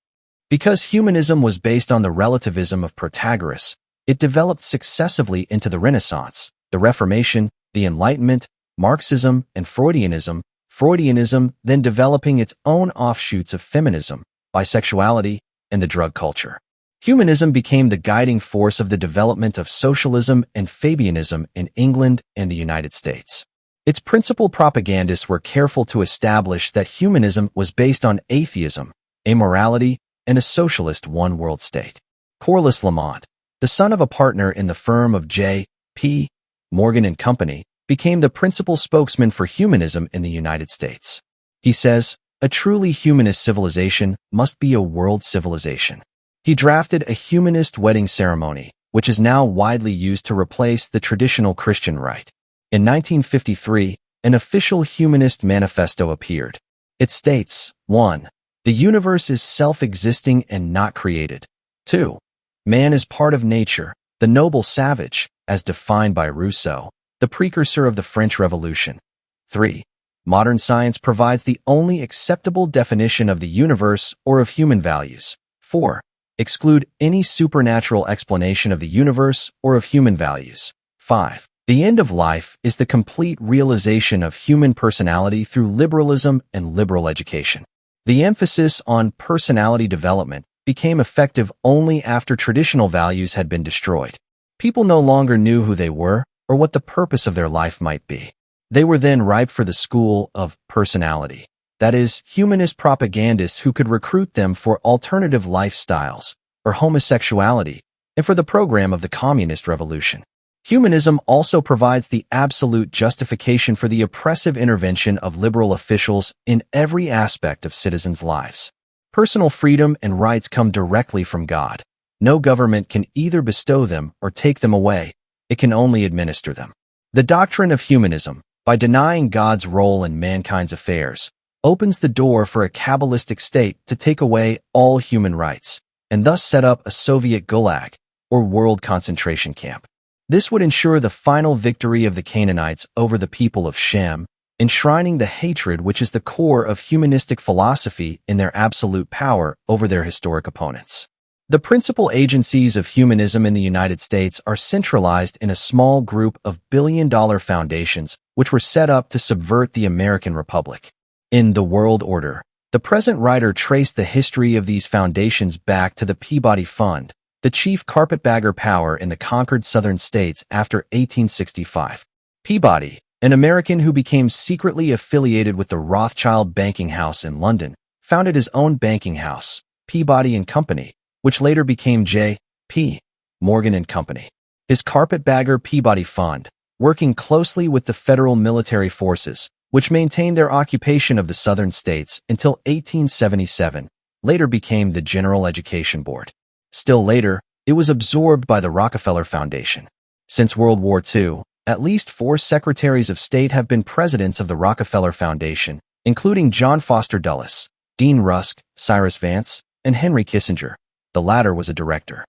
Because humanism was based on the relativism of Protagoras, it developed successively into the Renaissance, the Reformation, the Enlightenment, Marxism, and Freudianism then developing its own offshoots of feminism, bisexuality, and the drug culture. Humanism became the guiding force of the development of socialism and Fabianism in England and the United States. Its principal propagandists were careful to establish that humanism was based on atheism, amorality, and a socialist one-world state. Corliss Lamont, the son of a partner in the firm of J. P. Morgan and Company, became the principal spokesman for humanism in the United States. He says, "A truly humanist civilization must be a world civilization." He drafted a humanist wedding ceremony, which is now widely used to replace the traditional Christian rite. In 1953, an official humanist manifesto appeared. It states, 1. The universe is self-existing and not created. 2. Man is part of nature, the noble savage, as defined by Rousseau, the precursor of the French Revolution. 3. Modern science provides the only acceptable definition of the universe or of human values. 4. Exclude any supernatural explanation of the universe or of human values. 5. The end of life is the complete realization of human personality through liberalism and liberal education. The emphasis on personality development became effective only after traditional values had been destroyed. People no longer knew who they were or what the purpose of their life might be. They were then ripe for the school of personality. That is, humanist propagandists who could recruit them for alternative lifestyles, or homosexuality, and for the program of the communist revolution. Humanism also provides the absolute justification for the oppressive intervention of liberal officials in every aspect of citizens' lives. Personal freedom and rights come directly from God. No government can either bestow them or take them away. It can only administer them. The doctrine of humanism, by denying God's role in mankind's affairs, opens the door for a Kabbalistic state to take away all human rights, and thus set up a Soviet gulag, or world concentration camp. This would ensure the final victory of the Canaanites over the people of Shem, enshrining the hatred which is the core of humanistic philosophy in their absolute power over their historic opponents. The principal agencies of humanism in the United States are centralized in a small group of billion-dollar foundations which were set up to subvert the American Republic. In The World Order, the present writer traced the history of these foundations back to the Peabody Fund, the chief carpetbagger power in the conquered southern states after 1865. Peabody, an American who became secretly affiliated with the Rothschild banking house in London, founded his own banking house, Peabody and Company, which later became J. P. Morgan and Company. His carpetbagger Peabody Fund, working closely with the federal military forces, which maintained their occupation of the southern states until 1877, later became the General Education Board. Still later, it was absorbed by the Rockefeller Foundation. Since World War II, at least 4 secretaries of state have been presidents of the Rockefeller Foundation, including John Foster Dulles, Dean Rusk, Cyrus Vance, and Henry Kissinger. The latter was a director.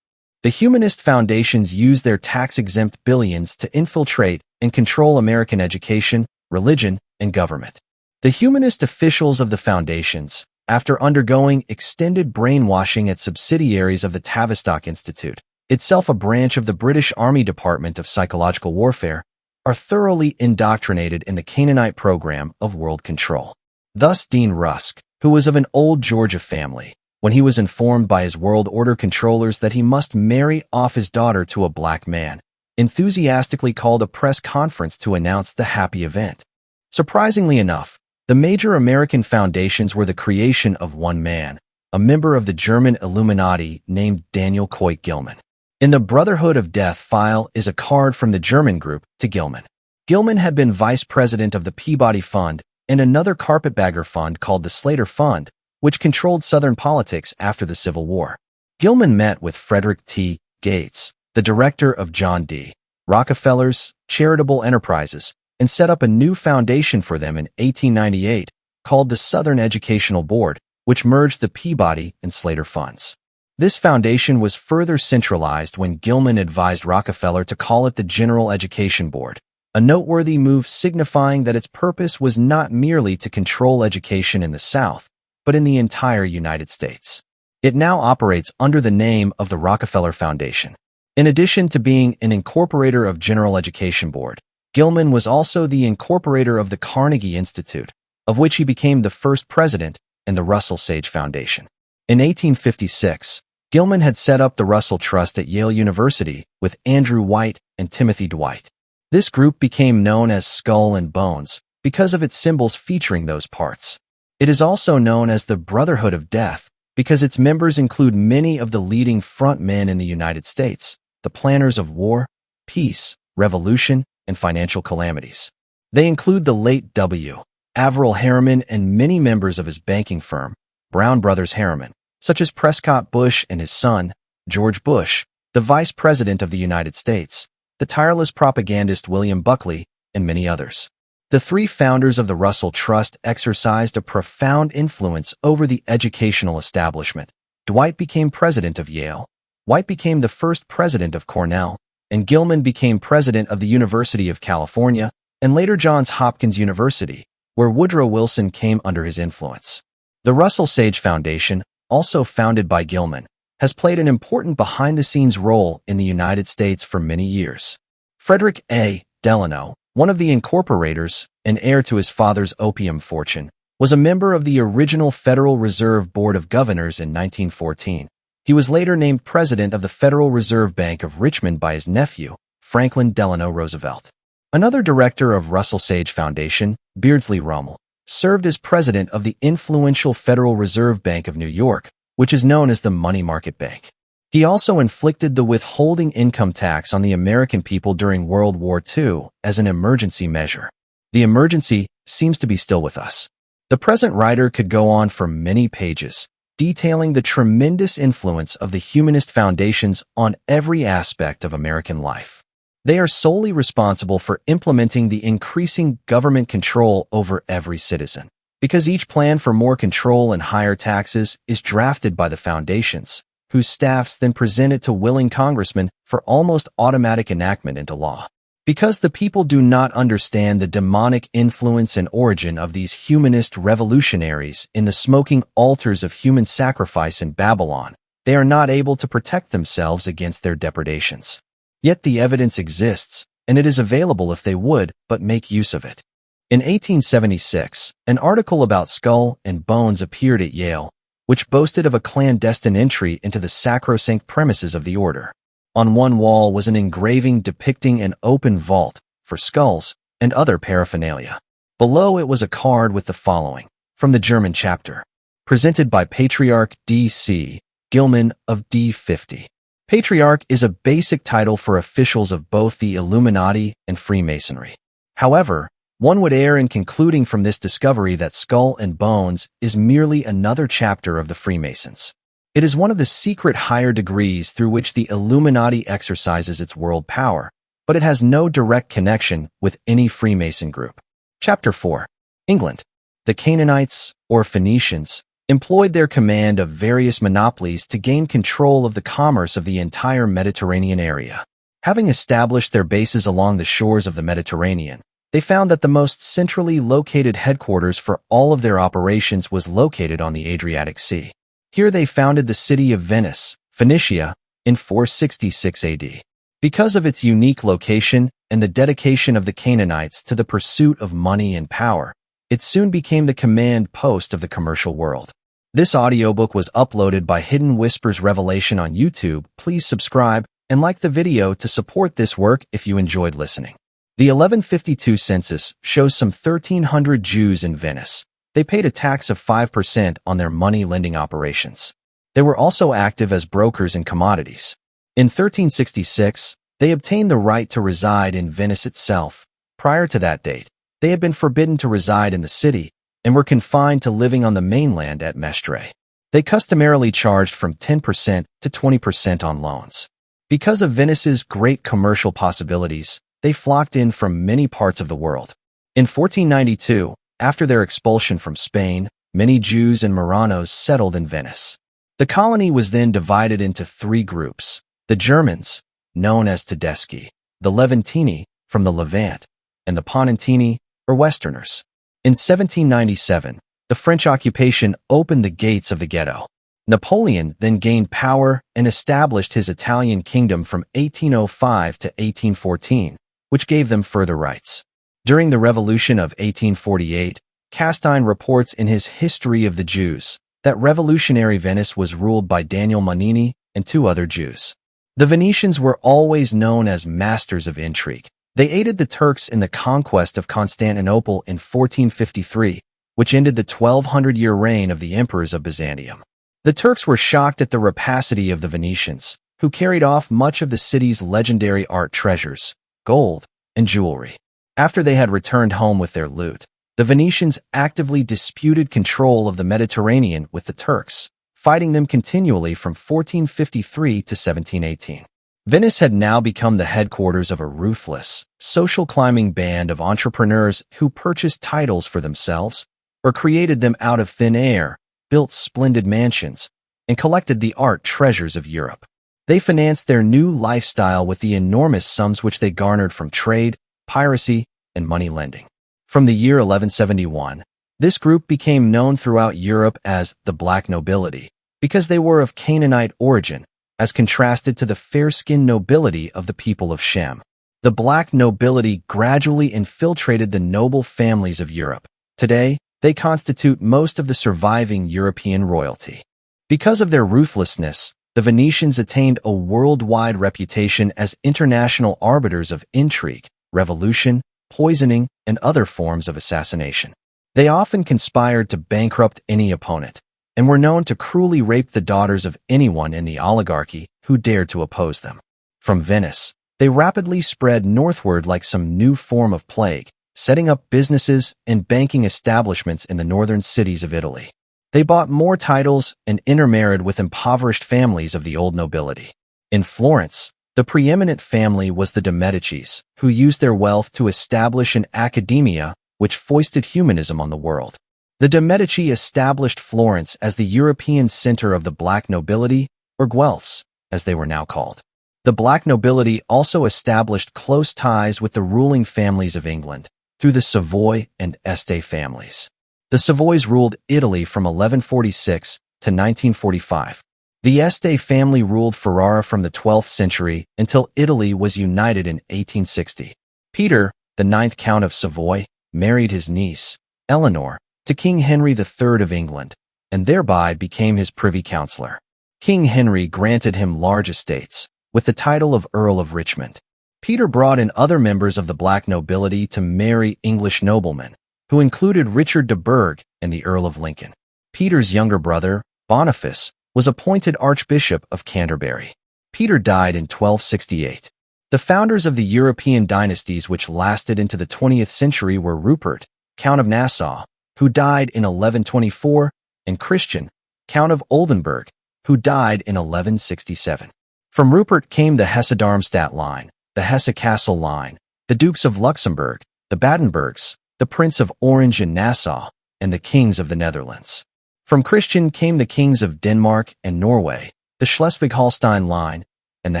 The humanist foundations used their tax-exempt billions to infiltrate and control American education, religion, and government. The humanist officials of the foundations, after undergoing extended brainwashing at subsidiaries of the Tavistock Institute, itself a branch of the British Army Department of Psychological Warfare, are thoroughly indoctrinated in the Canaanite program of world control. Thus Dean Rusk, who was of an old Georgia family, when he was informed by his world order controllers that he must marry off his daughter to a black man, enthusiastically called a press conference to announce the happy event. Surprisingly enough, The major American foundations were the creation of one man, a member of the German Illuminati named Daniel Coit Gilman. In the Brotherhood of Death file is a card from the German group to Gilman. Gilman had been vice president of the Peabody Fund and another carpetbagger fund called the Slater Fund, which controlled Southern politics after the Civil War. Gilman met with Frederick T. Gates, the director of John D. Rockefeller's charitable enterprises, and set up a new foundation for them in 1898 called the Southern Educational Board, which merged the Peabody and Slater funds. This foundation was further centralized when Gilman advised Rockefeller to call it the General Education Board, a noteworthy move signifying that its purpose was not merely to control education in the South, but in the entire United States. It now operates under the name of the Rockefeller Foundation. In addition to being an incorporator of General Education Board, Gilman was also the incorporator of the Carnegie Institute, of which he became the first president, and the Russell Sage Foundation. In 1856, Gilman had set up the Russell Trust at Yale University with Andrew White and Timothy Dwight. This group became known as Skull and Bones because of its symbols featuring those parts. It is also known as the Brotherhood of Death because its members include many of the leading front men in the United States, the planners of war, peace, revolution, and financial calamities. They include the late W. Averell Harriman and many members of his banking firm, Brown Brothers Harriman, such as Prescott Bush and his son, George Bush, the Vice President of the United States, the tireless propagandist William Buckley, and many others. The three founders of the Russell Trust exercised a profound influence over the educational establishment. Dwight became president of Yale, White became the first president of Cornell, and Gilman became president of the University of California and later Johns Hopkins University, where Woodrow Wilson came under his influence. The Russell Sage Foundation, also founded by Gilman, has played an important behind-the-scenes role in the United States for many years. Frederick A. Delano, one of the incorporators and heir to his father's opium fortune, was a member of the original Federal Reserve Board of Governors in 1914. He was later named president of the Federal Reserve Bank of Richmond by his nephew, Franklin Delano Roosevelt. Another director of Russell Sage Foundation, Beardsley Ruml, served as president of the influential Federal Reserve Bank of New York, which is known as the Money Market Bank. He also inflicted the withholding income tax on the American people during World War II as an emergency measure. The emergency seems to be still with us. The present writer could go on for many pages, detailing the tremendous influence of the humanist foundations on every aspect of American life. They are solely responsible for implementing the increasing government control over every citizen, because each plan for more control and higher taxes is drafted by the foundations, whose staffs then present it to willing congressmen for almost automatic enactment into law. Because the people do not understand the demonic influence and origin of these humanist revolutionaries in the smoking altars of human sacrifice in Babylon, they are not able to protect themselves against their depredations. Yet the evidence exists, and it is available if they would but make use of it. In 1876, an article about Skull and Bones appeared at Yale, which boasted of a clandestine entry into the sacrosanct premises of the order. On one wall was an engraving depicting an open vault for skulls and other paraphernalia. Below it was a card with the following, from the German chapter, presented by Patriarch D.C. Gilman of D50. Patriarch is a basic title for officials of both the Illuminati and Freemasonry. However, one would err in concluding from this discovery that Skull and Bones is merely another chapter of the Freemasons. It is one of the secret higher degrees through which the Illuminati exercises its world power, but it has no direct connection with any Freemason group. Chapter 4. England. The Canaanites, or Phoenicians, employed their command of various monopolies to gain control of the commerce of the entire Mediterranean area. Having established their bases along the shores of the Mediterranean, they found that the most centrally located headquarters for all of their operations was located on the Adriatic Sea. Here they founded the city of Venice, Phoenicia, in 466 AD. Because of its unique location and the dedication of the Canaanites to the pursuit of money and power, it soon became the command post of the commercial world. This audiobook was uploaded by Hidden Whispers Revelation on YouTube. Please subscribe and like the video to support this work if you enjoyed listening. The 1152 census shows some 1,300 Jews in Venice. They paid a tax of 5% on their money-lending operations. They were also active as brokers in commodities. In 1366, they obtained the right to reside in Venice itself. Prior to that date, they had been forbidden to reside in the city and were confined to living on the mainland at Mestre. They customarily charged from 10% to 20% on loans. Because of Venice's great commercial possibilities, they flocked in from many parts of the world. In 1492, after their expulsion from Spain, many Jews and Marranos settled in Venice. The colony was then divided into three groups: the Germans, known as Tedeschi, the Levantini, from the Levant, and the Ponentini, or Westerners. In 1797, the French occupation opened the gates of the ghetto. Napoleon then gained power and established his Italian kingdom from 1805 to 1814, which gave them further rights. During the Revolution of 1848, Castine reports in his History of the Jews that revolutionary Venice was ruled by Daniel Manini and two other Jews. The Venetians were always known as masters of intrigue. They aided the Turks in the conquest of Constantinople in 1453, which ended the 1,200-year reign of the emperors of Byzantium. The Turks were shocked at the rapacity of the Venetians, who carried off much of the city's legendary art treasures, gold, and jewelry. After they had returned home with their loot, the Venetians actively disputed control of the Mediterranean with the Turks, fighting them continually from 1453 to 1718. Venice had now become the headquarters of a ruthless, social-climbing band of entrepreneurs who purchased titles for themselves or created them out of thin air, built splendid mansions, and collected the art treasures of Europe. They financed their new lifestyle with the enormous sums which they garnered from trade, piracy, and money lending. From the year 1171, this group became known throughout Europe as the Black Nobility because they were of Canaanite origin, as contrasted to the fair-skinned nobility of the people of Shem. The Black Nobility gradually infiltrated the noble families of Europe. Today, they constitute most of the surviving European royalty. Because of their ruthlessness, the Venetians attained a worldwide reputation as international arbiters of intrigue, revolution, poisoning, and other forms of assassination. They often conspired to bankrupt any opponent, and were known to cruelly rape the daughters of anyone in the oligarchy who dared to oppose them. From Venice, they rapidly spread northward like some new form of plague, setting up businesses and banking establishments in the northern cities of Italy. They bought more titles and intermarried with impoverished families of the old nobility. In Florence, the preeminent family was the de Medicis, who used their wealth to establish an academia which foisted humanism on the world. The de Medici established Florence as the European center of the Black Nobility, or Guelphs, as they were now called. The Black Nobility also established close ties with the ruling families of England through the Savoy and Este families. The Savoys ruled Italy from 1146 to 1945. The Este family ruled Ferrara from the 12th century until Italy was united in 1860. Peter, the 9th Count of Savoy, married his niece, Eleanor, to King Henry III of England, and thereby became his privy councillor. King Henry granted him large estates, with the title of Earl of Richmond. Peter brought in other members of the Black Nobility to marry English noblemen, who included Richard de Burgh and the Earl of Lincoln. Peter's younger brother, Boniface, was appointed Archbishop of Canterbury. Peter died in 1268. The founders of the European dynasties which lasted into the 20th century were Rupert, Count of Nassau, who died in 1124, and Christian, Count of Oldenburg, who died in 1167. From Rupert came the Hesse-Darmstadt line, the Hesse-Kassel line, the Dukes of Luxembourg, the Battenbergs, the Prince of Orange and Nassau, and the Kings of the Netherlands. From Christian came the Kings of Denmark and Norway, the Schleswig-Holstein line, and the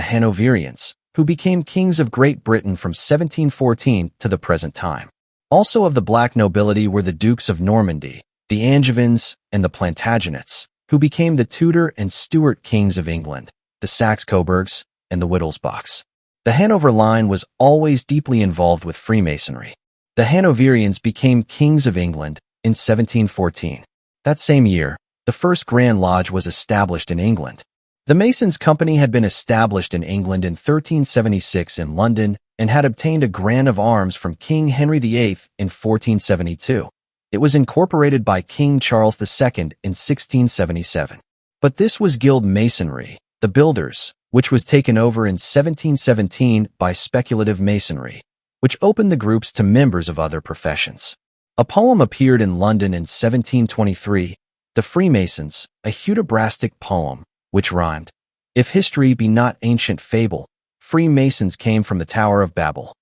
Hanoverians, who became kings of Great Britain from 1714 to the present time. Also of the Black Nobility were the Dukes of Normandy, the Angevins, and the Plantagenets, who became the Tudor and Stuart kings of England, the Saxe-Coburgs, and the Wittelsbachs. The Hanover line was always deeply involved with Freemasonry. The Hanoverians became kings of England in 1714. That same year, the first Grand Lodge was established in England. The Masons' Company had been established in England in 1376 in London and had obtained a grant of arms from King Henry VIII in 1472. It was incorporated by King Charles II in 1677. But this was guild masonry, the builders, which was taken over in 1717 by speculative masonry, which opened the groups to members of other professions. A poem appeared in London in 1723, The Freemasons, a Hudibrastic poem, which rhymed, "If history be not ancient fable, Freemasons came from the Tower of Babel."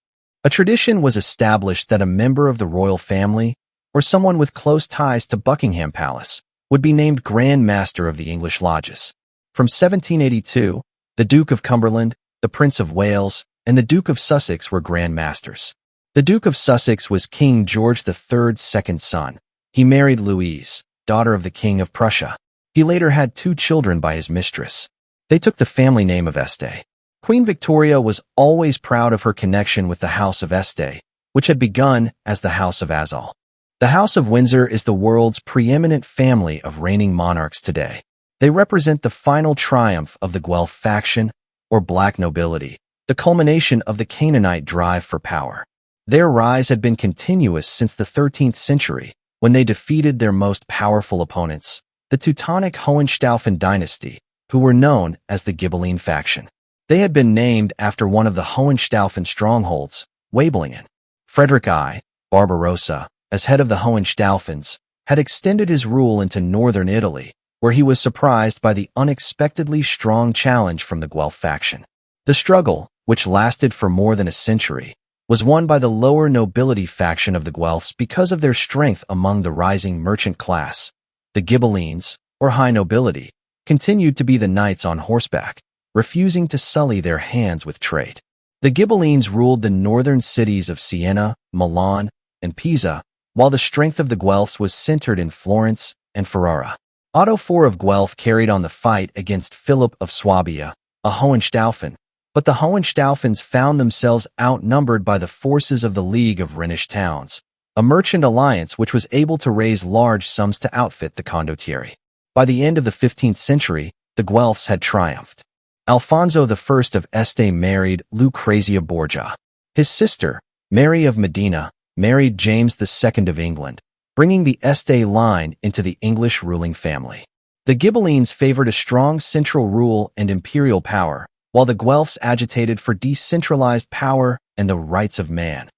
A tradition was established that a member of the royal family, or someone with close ties to Buckingham Palace, would be named Grand Master of the English lodges. From 1782, the Duke of Cumberland, the Prince of Wales, and the Duke of Sussex were Grand Masters. The Duke of Sussex was King George III's second son. He married Louise, daughter of the King of Prussia. He later had 2 children by his mistress. They took the family name of Este. Queen Victoria was always proud of her connection with the House of Este, which had begun as the House of Azal. The House of Windsor is the world's preeminent family of reigning monarchs today. They represent the final triumph of the Guelph faction, or black nobility, the culmination of the Canaanite drive for power. Their rise had been continuous since the 13th century, when they defeated their most powerful opponents, the Teutonic Hohenstaufen dynasty, who were known as the Ghibelline faction. They had been named after one of the Hohenstaufen strongholds, Waiblingen. Frederick I, Barbarossa, as head of the Hohenstaufens, had extended his rule into northern Italy, where he was surprised by the unexpectedly strong challenge from the Guelph faction. The struggle, which lasted for more than a century, was won by the lower nobility faction of the Guelphs because of their strength among the rising merchant class. The Ghibellines, or high nobility, continued to be the knights on horseback, refusing to sully their hands with trade. The Ghibellines ruled the northern cities of Siena, Milan, and Pisa, while the strength of the Guelphs was centered in Florence and Ferrara. Otto IV of Guelph carried on the fight against Philip of Swabia, a Hohenstaufen, but the Hohenstaufens found themselves outnumbered by the forces of the League of Rhenish Towns, a merchant alliance which was able to raise large sums to outfit the condottieri. By the end of the 15th century, the Guelphs had triumphed. Alfonso I of Este married Lucrezia Borgia. His sister, Mary of Modena, married James II of England, bringing the Este line into the English ruling family. The Ghibellines favored a strong central rule and imperial power, while the Guelphs agitated for decentralized power and the rights of man,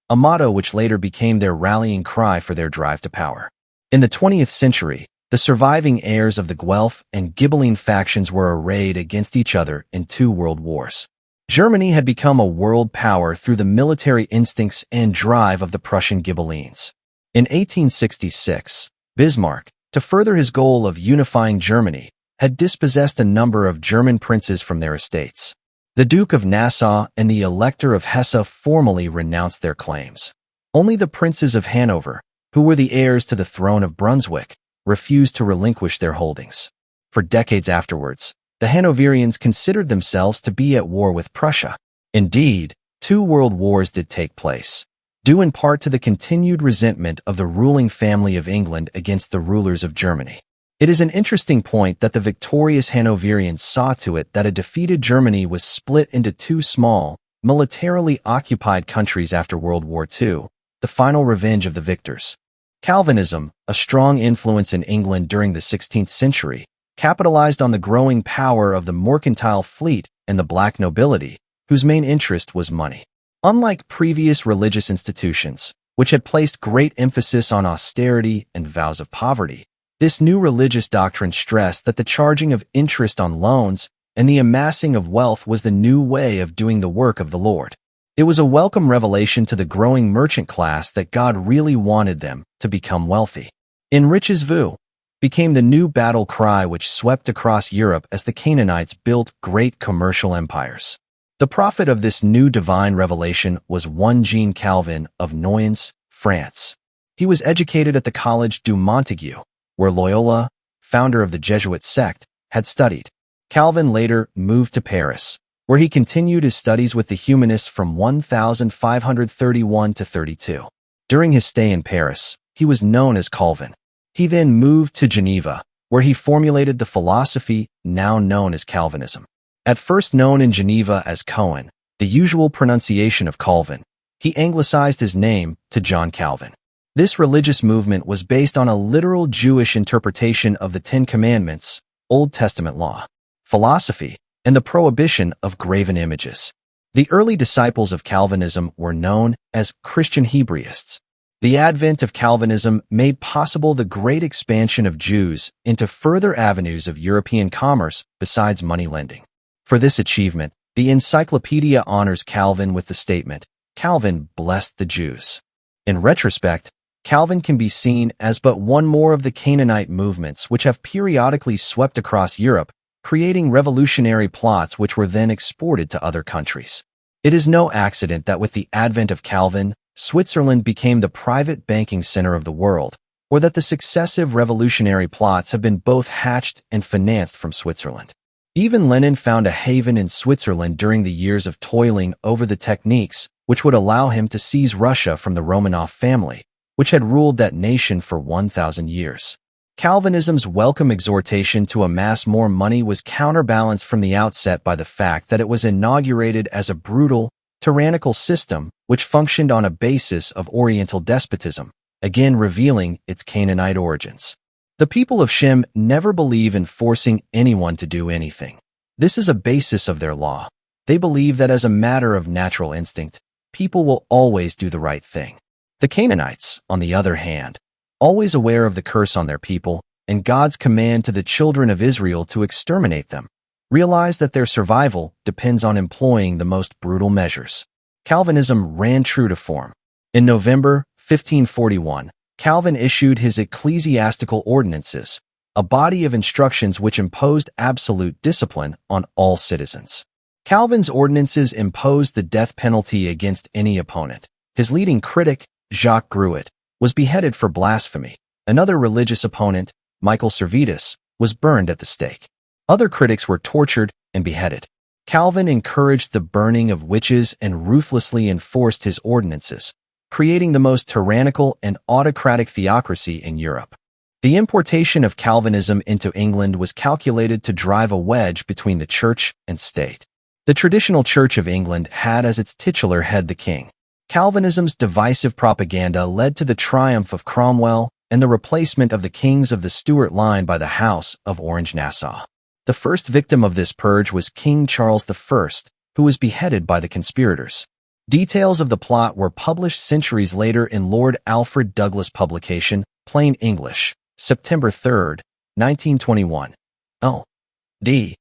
a motto which later became their rallying cry for their drive to power. In the 20th century, the surviving heirs of the Guelph and Ghibelline factions were arrayed against each other in 2 world wars. Germany had become a world power through the military instincts and drive of the Prussian Ghibellines. In 1866, Bismarck, to further his goal of unifying Germany, had dispossessed a number of German princes from their estates. The Duke of Nassau and the Elector of Hesse formally renounced their claims. Only the princes of Hanover, who were the heirs to the throne of Brunswick, refused to relinquish their holdings. For decades afterwards, the Hanoverians considered themselves to be at war with Prussia. Indeed, 2 world wars did take place, due in part to the continued resentment of the ruling family of England against the rulers of Germany. It is an interesting point that the victorious Hanoverians saw to it that a defeated Germany was split into 2 small, militarily occupied countries after World War II, the final revenge of the victors. Calvinism, a strong influence in England during the 16th century, capitalized on the growing power of the mercantile fleet and the black nobility, whose main interest was money. Unlike previous religious institutions, which had placed great emphasis on austerity and vows of poverty, this new religious doctrine stressed that the charging of interest on loans and the amassing of wealth was the new way of doing the work of the Lord. It was a welcome revelation to the growing merchant class that God really wanted them to become wealthy. Enrichez-vous became the new battle cry which swept across Europe as the Canaanites built great commercial empires. The prophet of this new divine revelation was one Jean Calvin of Noyens, France. He was educated at the Collège du Montaigu, where Loyola, founder of the Jesuit sect, had studied. Calvin later moved to Paris, where he continued his studies with the humanists from 1531 to 32. During his stay in Paris, he was known as Calvin. He then moved to Geneva, where he formulated the philosophy now known as Calvinism. At first known in Geneva as Cohen, the usual pronunciation of Calvin. He anglicized his name to John Calvin. This religious movement was based on a literal Jewish interpretation of the Ten Commandments, Old Testament law, philosophy, and the prohibition of graven images. The early disciples of Calvinism were known as Christian Hebraists. The advent of Calvinism made possible the great expansion of Jews into further avenues of European commerce besides money lending. For this achievement, the encyclopedia honors Calvin with the statement, "Calvin blessed the Jews." In retrospect, Calvin can be seen as but one more of the Canaanite movements which have periodically swept across Europe, creating revolutionary plots which were then exported to other countries. It is no accident that with the advent of Calvin, Switzerland became the private banking center of the world, or that the successive revolutionary plots have been both hatched and financed from Switzerland. Even Lenin found a haven in Switzerland during the years of toiling over the techniques which would allow him to seize Russia from the Romanov family, which had ruled that nation for 1,000 years. Calvinism's welcome exhortation to amass more money was counterbalanced from the outset by the fact that it was inaugurated as a brutal, tyrannical system which functioned on a basis of Oriental despotism, again revealing its Canaanite origins. The people of Shem never believe in forcing anyone to do anything. This is a basis of their law. They believe that as a matter of natural instinct, people will always do the right thing. The Canaanites, on the other hand, always aware of the curse on their people and God's command to the children of Israel to exterminate them, realized that their survival depends on employing the most brutal measures. Calvinism ran true to form. In November 1541, Calvin issued his Ecclesiastical Ordinances, a body of instructions which imposed absolute discipline on all citizens. Calvin's ordinances imposed the death penalty against any opponent. His leading critic, Jacques Gruet, was beheaded for blasphemy. Another religious opponent, Michael Servetus, was burned at the stake. Other critics were tortured and beheaded. Calvin encouraged the burning of witches and ruthlessly enforced his ordinances, creating the most tyrannical and autocratic theocracy in Europe. The importation of Calvinism into England was calculated to drive a wedge between the church and state. The traditional Church of England had as its titular head the king. Calvinism's divisive propaganda led to the triumph of Cromwell and the replacement of the kings of the Stuart line by the House of Orange-Nassau. The first victim of this purge was King Charles I, who was beheaded by the conspirators. Details of the plot were published centuries later in Lord Alfred Douglas' publication, Plain English, September 3, 1921. L.D.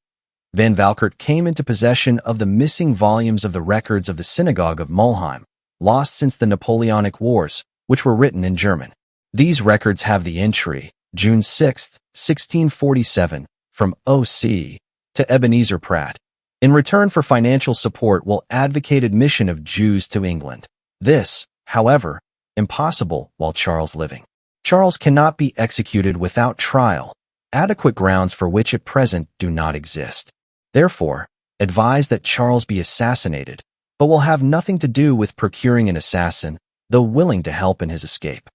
Van Valkert came into possession of the missing volumes of the records of the Synagogue of Mulheim, lost since the Napoleonic Wars, which were written in German. These records have the entry, June 6, 1647, from O.C. to Ebenezer Pratt. In return for financial support, will advocate admission of Jews to England. This, however, impossible while Charles living. Charles cannot be executed without trial, adequate grounds for which at present do not exist. Therefore, advise that Charles be assassinated, but will have nothing to do with procuring an assassin, though willing to help in his escape.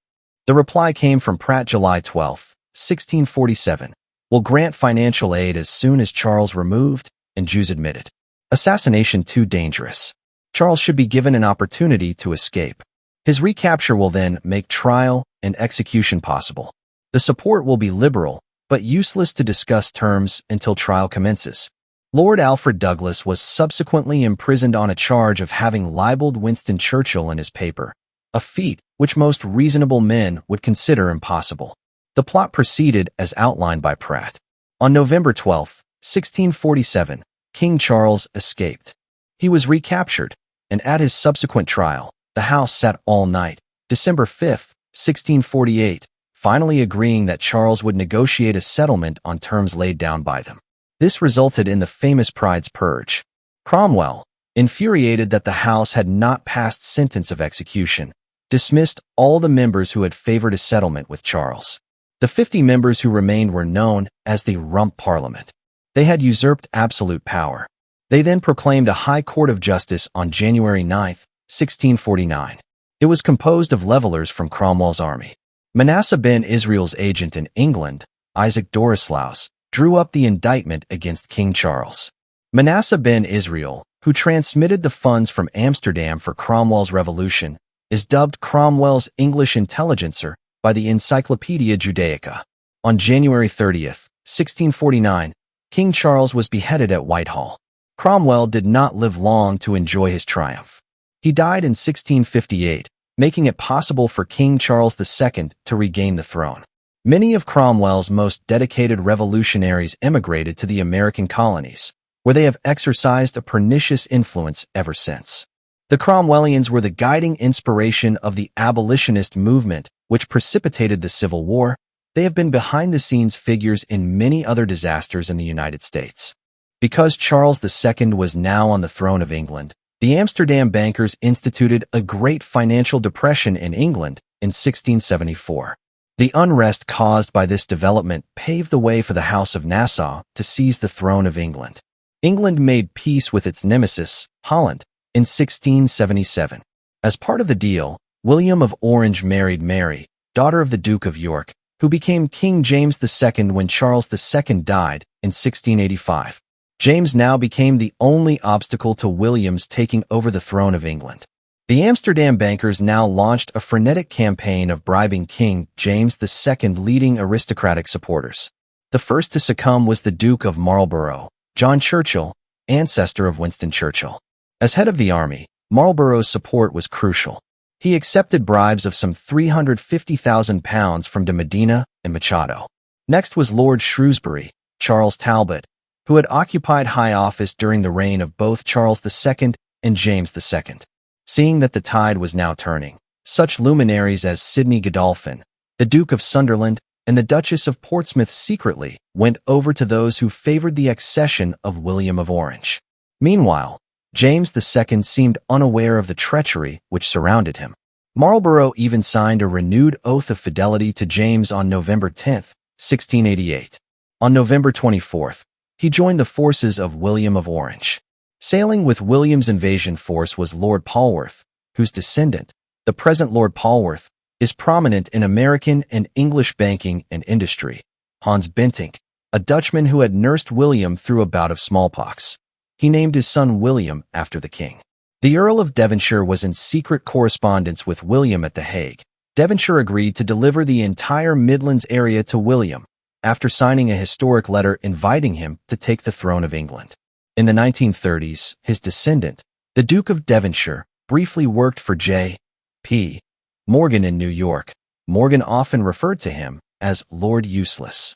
The reply came from Pratt July 12, 1647. Will grant financial aid as soon as Charles removed and Jews admitted. Assassination too dangerous. Charles should be given an opportunity to escape. His recapture will then make trial and execution possible. The support will be liberal, but useless to discuss terms until trial commences. Lord Alfred Douglas was subsequently imprisoned on a charge of having libeled Winston Churchill in his paper, a feat which most reasonable men would consider impossible. The plot proceeded as outlined by Pratt. On November 12, 1647, King Charles escaped. He was recaptured, and at his subsequent trial, the House sat all night, December 5, 1648, finally agreeing that Charles would negotiate a settlement on terms laid down by them. This resulted in the famous Pride's Purge. Cromwell, infuriated that the House had not passed sentence of execution, dismissed all the members who had favored a settlement with Charles. The 50 members who remained were known as the Rump Parliament. They had usurped absolute power. They then proclaimed a High Court of Justice on January 9, 1649. It was composed of levelers from Cromwell's army. Manasseh ben Israel's agent in England, Isaac Dorislaus, drew up the indictment against King Charles. Manasseh ben Israel, who transmitted the funds from Amsterdam for Cromwell's revolution, is dubbed Cromwell's English intelligencer by the Encyclopaedia Judaica. On January 30th, 1649, King Charles was beheaded at Whitehall. Cromwell did not live long to enjoy his triumph. He died in 1658, making it possible for King Charles II to regain the throne. Many of Cromwell's most dedicated revolutionaries emigrated to the American colonies, where they have exercised a pernicious influence ever since. The Cromwellians were the guiding inspiration of the abolitionist movement, which precipitated the Civil War. They have been behind-the-scenes figures in many other disasters in the United States. Because Charles II was now on the throne of England, the Amsterdam bankers instituted a great financial depression in England in 1674. The unrest caused by this development paved the way for the House of Nassau to seize the throne of England. England made peace with its nemesis, Holland, in 1677. As part of the deal, William of Orange married Mary, daughter of the Duke of York, who became King James II when Charles II died in 1685. James now became the only obstacle to William's taking over the throne of England. The Amsterdam bankers now launched a frenetic campaign of bribing King James II leading aristocratic supporters. The first to succumb was the Duke of Marlborough, John Churchill, ancestor of Winston Churchill. As head of the army, Marlborough's support was crucial. He accepted bribes of some £350,000 from de Medina and Machado. Next was Lord Shrewsbury, Charles Talbot, who had occupied high office during the reign of both Charles II and James II. Seeing that the tide was now turning, such luminaries as Sidney Godolphin, the Duke of Sunderland, and the Duchess of Portsmouth secretly went over to those who favored the accession of William of Orange. Meanwhile, James II seemed unaware of the treachery which surrounded him. Marlborough even signed a renewed oath of fidelity to James on November 10, 1688. On November 24, he joined the forces of William of Orange. Sailing with William's invasion force was Lord Polwarth, whose descendant, the present Lord Polwarth, is prominent in American and English banking and industry. Hans Bentinck, a Dutchman who had nursed William through a bout of smallpox. He named his son William after the king. The Earl of Devonshire was in secret correspondence with William at The Hague. Devonshire agreed to deliver the entire Midlands area to William, after signing a historic letter inviting him to take the throne of England. In the 1930s, his descendant, the Duke of Devonshire, briefly worked for J.P. Morgan in New York. Morgan often referred to him as Lord Useless.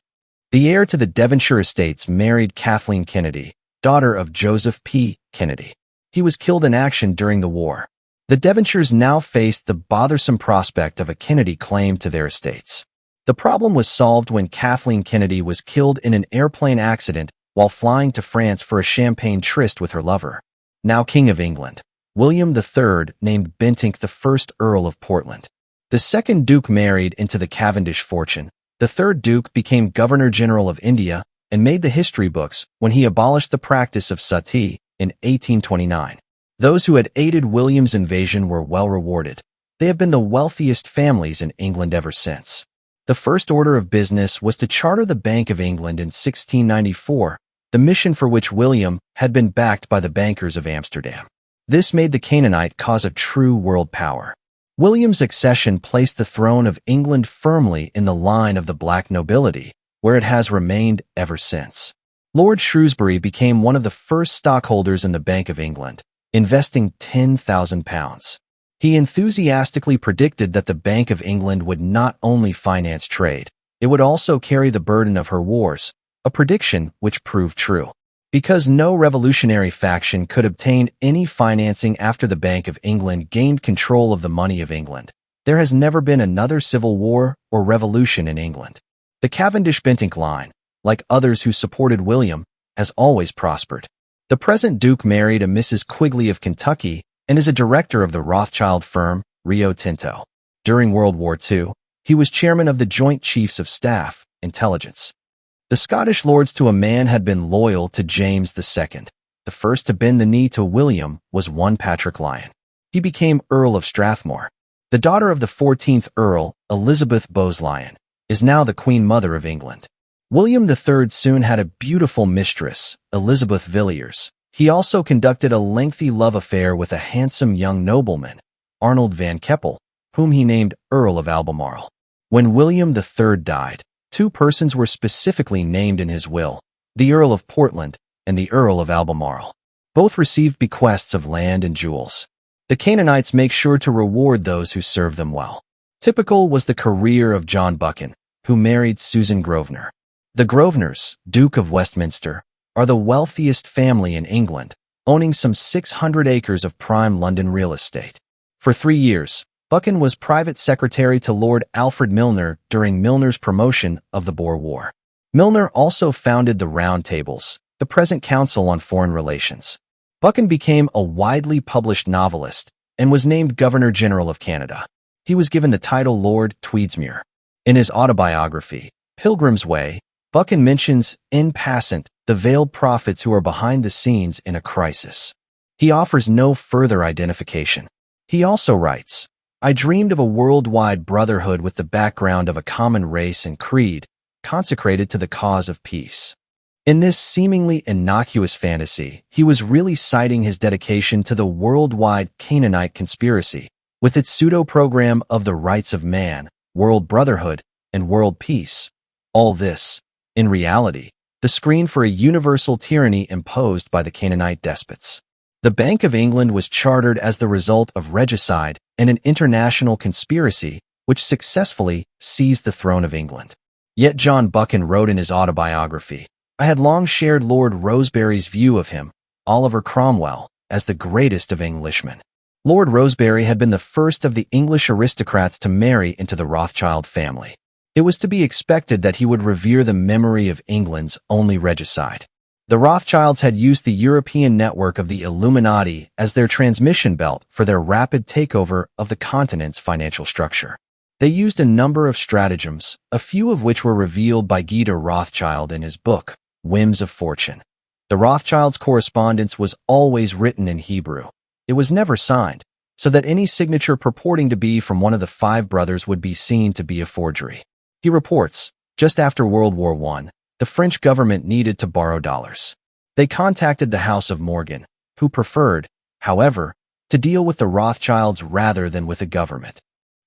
The heir to the Devonshire estates married Kathleen Kennedy, daughter of Joseph P. Kennedy. He was killed in action during the war. The Devonshires now faced the bothersome prospect of a Kennedy claim to their estates. The problem was solved when Kathleen Kennedy was killed in an airplane accident while flying to France for a champagne tryst with her lover. Now King of England, William III named Bentinck the first Earl of Portland. The second Duke married into the Cavendish fortune. The third Duke became Governor-General of India and made the history books when he abolished the practice of sati in 1829. Those who had aided William's invasion were well rewarded. They have been the wealthiest families in England ever since. The first order of business was to charter the Bank of England in 1694, the mission for which William had been backed by the bankers of Amsterdam. This made the Canaanite cause a true world power. William's accession placed the throne of England firmly in the line of the black nobility, where it has remained ever since. Lord Shrewsbury became one of the first stockholders in the Bank of England, investing £10,000. He enthusiastically predicted that the Bank of England would not only finance trade, it would also carry the burden of her wars, a prediction which proved true. Because no revolutionary faction could obtain any financing after the Bank of England gained control of the money of England, there has never been another civil war or revolution in England. The Cavendish-Bentinck line, like others who supported William, has always prospered. The present Duke married a Mrs. Quigley of Kentucky and is a director of the Rothschild firm, Rio Tinto. During World War II, he was chairman of the Joint Chiefs of Staff, Intelligence. The Scottish lords to a man had been loyal to James II. The first to bend the knee to William was one Patrick Lyon. He became Earl of Strathmore. The daughter of the 14th Earl, Elizabeth Bowes Lyon, is now the Queen Mother of England. William III soon had a beautiful mistress, Elizabeth Villiers. He also conducted a lengthy love affair with a handsome young nobleman, Arnold van Keppel, whom he named Earl of Albemarle. When William III died, two persons were specifically named in his will, the Earl of Portland and the Earl of Albemarle. Both received bequests of land and jewels. The Canaanites make sure to reward those who serve them well. Typical was the career of John Buchan, who married Susan Grosvenor. The Grosvenors, Duke of Westminster, are the wealthiest family in England, owning some 600 acres of prime London real estate. For 3 years, Buchan was private secretary to Lord Alfred Milner during Milner's promotion of the Boer War. Milner also founded the Round Tables, the present Council on Foreign Relations. Buchan became a widely published novelist and was named Governor-General of Canada. He was given the title Lord Tweedsmuir. In his autobiography, Pilgrim's Way, Buchan mentions, in passant, the veiled prophets who are behind the scenes in a crisis. He offers no further identification. He also writes, I dreamed of a worldwide brotherhood with the background of a common race and creed, consecrated to the cause of peace. In this seemingly innocuous fantasy, he was really citing his dedication to the worldwide Canaanite conspiracy, with its pseudo-program of the rights of man, world brotherhood, and world peace. All this, in reality, the screen for a universal tyranny imposed by the Canaanite despots. The Bank of England was chartered as the result of regicide and an international conspiracy which successfully seized the throne of England. Yet John Buchan wrote in his autobiography, I had long shared Lord Rosebery's view of him, Oliver Cromwell, as the greatest of Englishmen. Lord Rosebery had been the first of the English aristocrats to marry into the Rothschild family. It was to be expected that he would revere the memory of England's only regicide. The Rothschilds had used the European network of the Illuminati as their transmission belt for their rapid takeover of the continent's financial structure. They used a number of stratagems, a few of which were revealed by Guy de Rothschild in his book, Whims of Fortune. The Rothschilds' correspondence was always written in Hebrew. It was never signed, so that any signature purporting to be from one of the 5 brothers would be seen to be a forgery. He reports, just after World War I, the French government needed to borrow dollars. They contacted the House of Morgan, who preferred, however, to deal with the Rothschilds rather than with the government.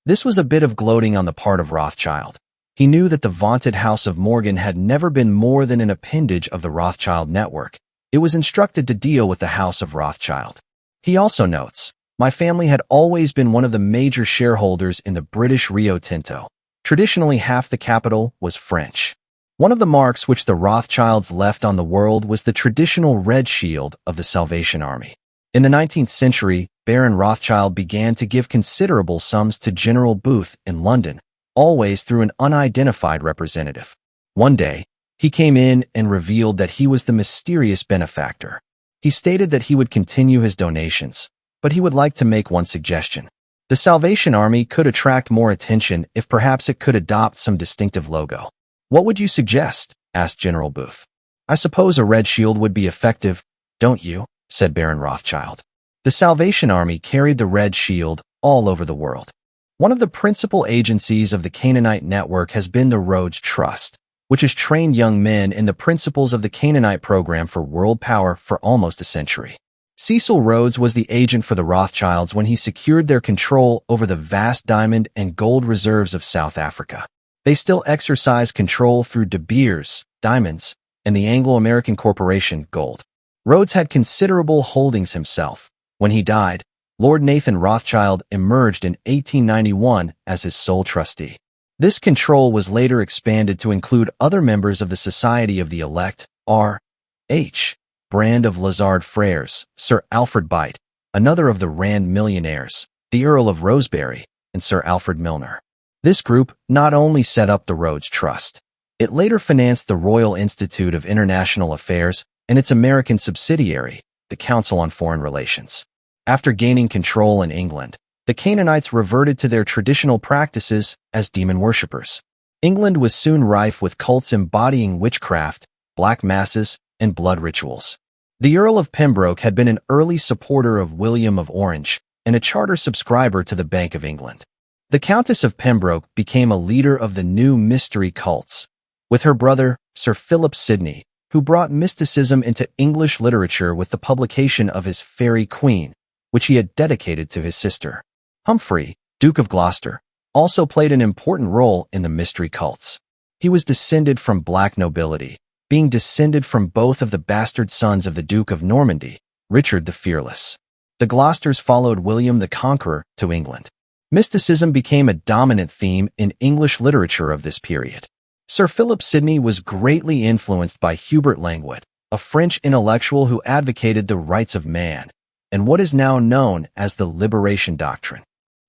This was a bit of gloating on the part of Rothschild. He knew that the vaunted House of Morgan had never been more than an appendage of the Rothschild network. It was instructed to deal with the House of Rothschild. He also notes, my family had always been one of the major shareholders in the British Rio Tinto. Traditionally, half the capital was French. One of the marks which the Rothschilds left on the world was the traditional red shield of the Salvation Army. In the 19th century, Baron Rothschild began to give considerable sums to General Booth in London, always through an unidentified representative. One day, he came in and revealed that he was the mysterious benefactor. He stated that he would continue his donations, but he would like to make one suggestion. The Salvation Army could attract more attention if perhaps it could adopt some distinctive logo. What would you suggest? Asked General Booth. I suppose a red shield would be effective, don't you? Said Baron Rothschild. The Salvation Army carried the red shield all over the world. One of the principal agencies of the Canaanite network has been the Rhodes Trust, which has trained young men in the principles of the Canaanite program for world power for almost a century. Cecil Rhodes was the agent for the Rothschilds when he secured their control over the vast diamond and gold reserves of South Africa. They still exercise control through De Beers, diamonds, and the Anglo-American corporation, gold. Rhodes had considerable holdings himself. When he died, Lord Nathan Rothschild emerged in 1891 as his sole trustee. This control was later expanded to include other members of the Society of the Elect, R.H. Brand of Lazard Frères, Sir Alfred Beit, another of the Rand millionaires, the Earl of Rosebery, and Sir Alfred Milner. This group not only set up the Rhodes Trust, it later financed the Royal Institute of International Affairs and its American subsidiary, the Council on Foreign Relations. After gaining control in England, the Canaanites reverted to their traditional practices as demon worshippers. England was soon rife with cults embodying witchcraft, black masses, and blood rituals. The Earl of Pembroke had been an early supporter of William of Orange and a charter subscriber to the Bank of England. The Countess of Pembroke became a leader of the new mystery cults. With her brother, Sir Philip Sidney, who brought mysticism into English literature with the publication of his Fairy Queen, which he had dedicated to his sister. Humphrey, Duke of Gloucester, also played an important role in the mystery cults. He was descended from black nobility, being descended from both of the bastard sons of the Duke of Normandy, Richard the Fearless. The Gloucesters followed William the Conqueror to England. Mysticism became a dominant theme in English literature of this period. Sir Philip Sidney was greatly influenced by Hubert Langwood, a French intellectual who advocated the rights of man, and what is now known as the liberation doctrine.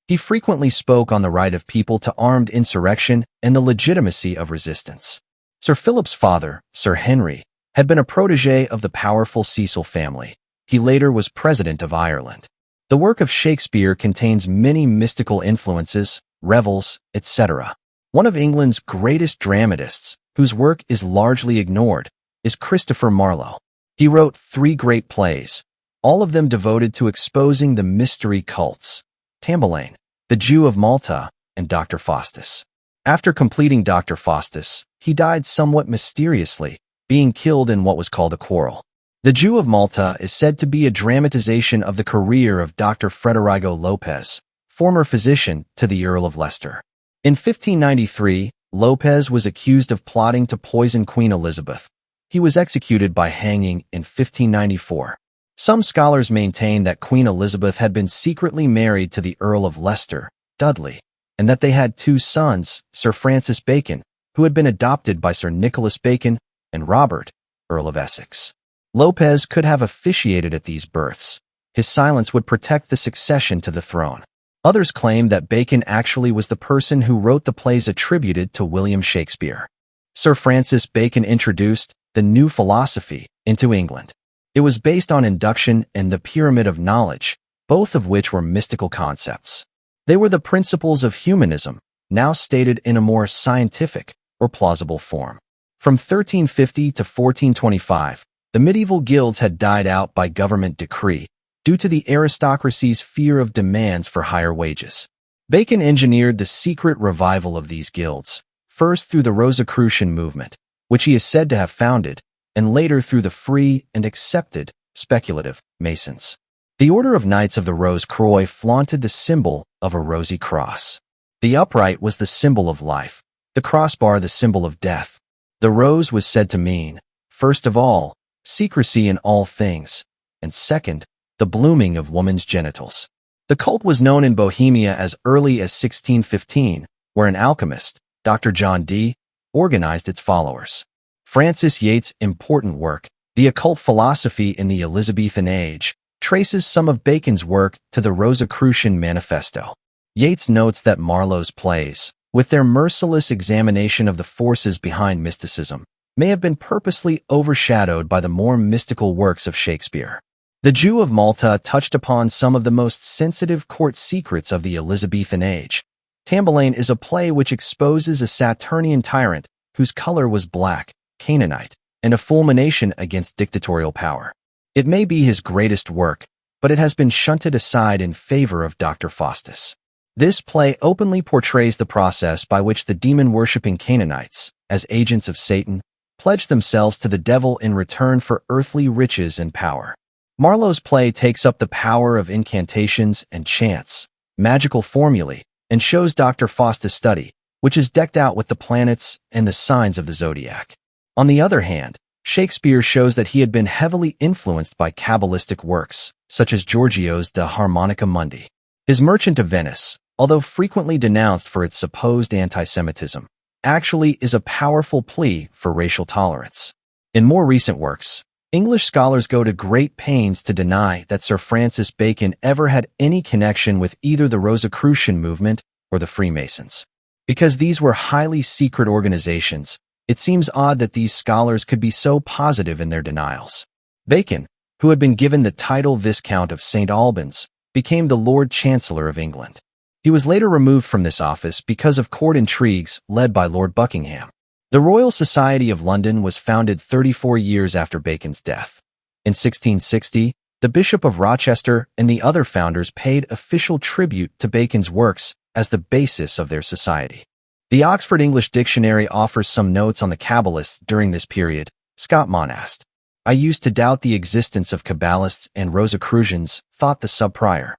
He frequently spoke on the right of people to armed insurrection and the legitimacy of resistance. Sir Philip's father, Sir Henry, had been a protege of the powerful Cecil family. He later was President of Ireland. The work of Shakespeare contains many mystical influences, revels, etc. One of England's greatest dramatists, whose work is largely ignored, is Christopher Marlowe. He wrote 3 great plays, all of them devoted to exposing the mystery cults: Tamburlaine, the Jew of Malta, and Dr. Faustus. After completing Dr. Faustus, he died somewhat mysteriously, being killed in what was called a quarrel. The Jew of Malta is said to be a dramatization of the career of Dr. Frederigo Lopez, former physician to the Earl of Leicester. In 1593, Lopez was accused of plotting to poison Queen Elizabeth. He was executed by hanging in 1594. Some scholars maintain that Queen Elizabeth had been secretly married to the Earl of Leicester, Dudley, and that they had 2 sons, Sir Francis Bacon, who had been adopted by Sir Nicholas Bacon, and Robert, Earl of Essex. Lopez could have officiated at these births. His silence would protect the succession to the throne. Others claim that Bacon actually was the person who wrote the plays attributed to William Shakespeare. Sir Francis Bacon introduced the new philosophy into England. It was based on induction and the pyramid of knowledge, both of which were mystical concepts. They were the principles of humanism, now stated in a more scientific or plausible form. From 1350 to 1425, the medieval guilds had died out by government decree due to the aristocracy's fear of demands for higher wages. Bacon engineered the secret revival of these guilds, first through the Rosicrucian movement, which he is said to have founded, and later through the free and accepted speculative Masons. The Order of Knights of the Rose Croix flaunted the symbol of a rosy cross. The upright was the symbol of life, the crossbar the symbol of death. The rose was said to mean, first of all, secrecy in all things, and second, the blooming of woman's genitals. The cult was known in Bohemia as early as 1615, where an alchemist, Dr. John Dee, organized its followers. Francis Yates' important work, The Occult Philosophy in the Elizabethan Age, traces some of Bacon's work to the Rosicrucian Manifesto. Yates notes that Marlowe's plays, with their merciless examination of the forces behind mysticism, may have been purposely overshadowed by the more mystical works of Shakespeare. The Jew of Malta touched upon some of the most sensitive court secrets of the Elizabethan age. Tamburlaine is a play which exposes a Saturnian tyrant whose color was black, Canaanite, and a fulmination against dictatorial power. It may be his greatest work, but it has been shunted aside in favor of Dr. Faustus. This play openly portrays the process by which the demon-worshipping Canaanites, as agents of Satan, pledged themselves to the devil in return for earthly riches and power. Marlowe's play takes up the power of incantations and chants, magical formulae, and shows Dr. Faustus' study, which is decked out with the planets and the signs of the zodiac. On the other hand, Shakespeare shows that he had been heavily influenced by Kabbalistic works, such as Giorgio's De Harmonica Mundi. His Merchant of Venice, although frequently denounced for its supposed antisemitism, actually is a powerful plea for racial tolerance. In more recent works, English scholars go to great pains to deny that Sir Francis Bacon ever had any connection with either the Rosicrucian movement or the Freemasons. Because these were highly secret organizations, it seems odd that these scholars could be so positive in their denials. Bacon, who had been given the title Viscount of St. Albans, became the Lord Chancellor of England. He was later removed from this office because of court intrigues led by Lord Buckingham. The Royal Society of London was founded 34 years after Bacon's death. In 1660, the Bishop of Rochester and the other founders paid official tribute to Bacon's works as the basis of their society. The Oxford English Dictionary offers some notes on the Kabbalists during this period, Scott Monast. I used to doubt the existence of Kabbalists and Rosicrucians, thought the sub-prior.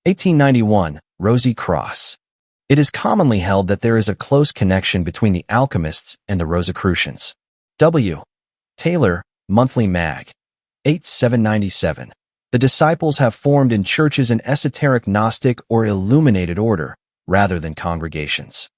1891, Rosie Cross. It is commonly held that there is a close connection between the alchemists and the Rosicrucians. W. Taylor, Monthly Mag. 8797. The disciples have formed in churches an esoteric Gnostic or illuminated order, rather than congregations.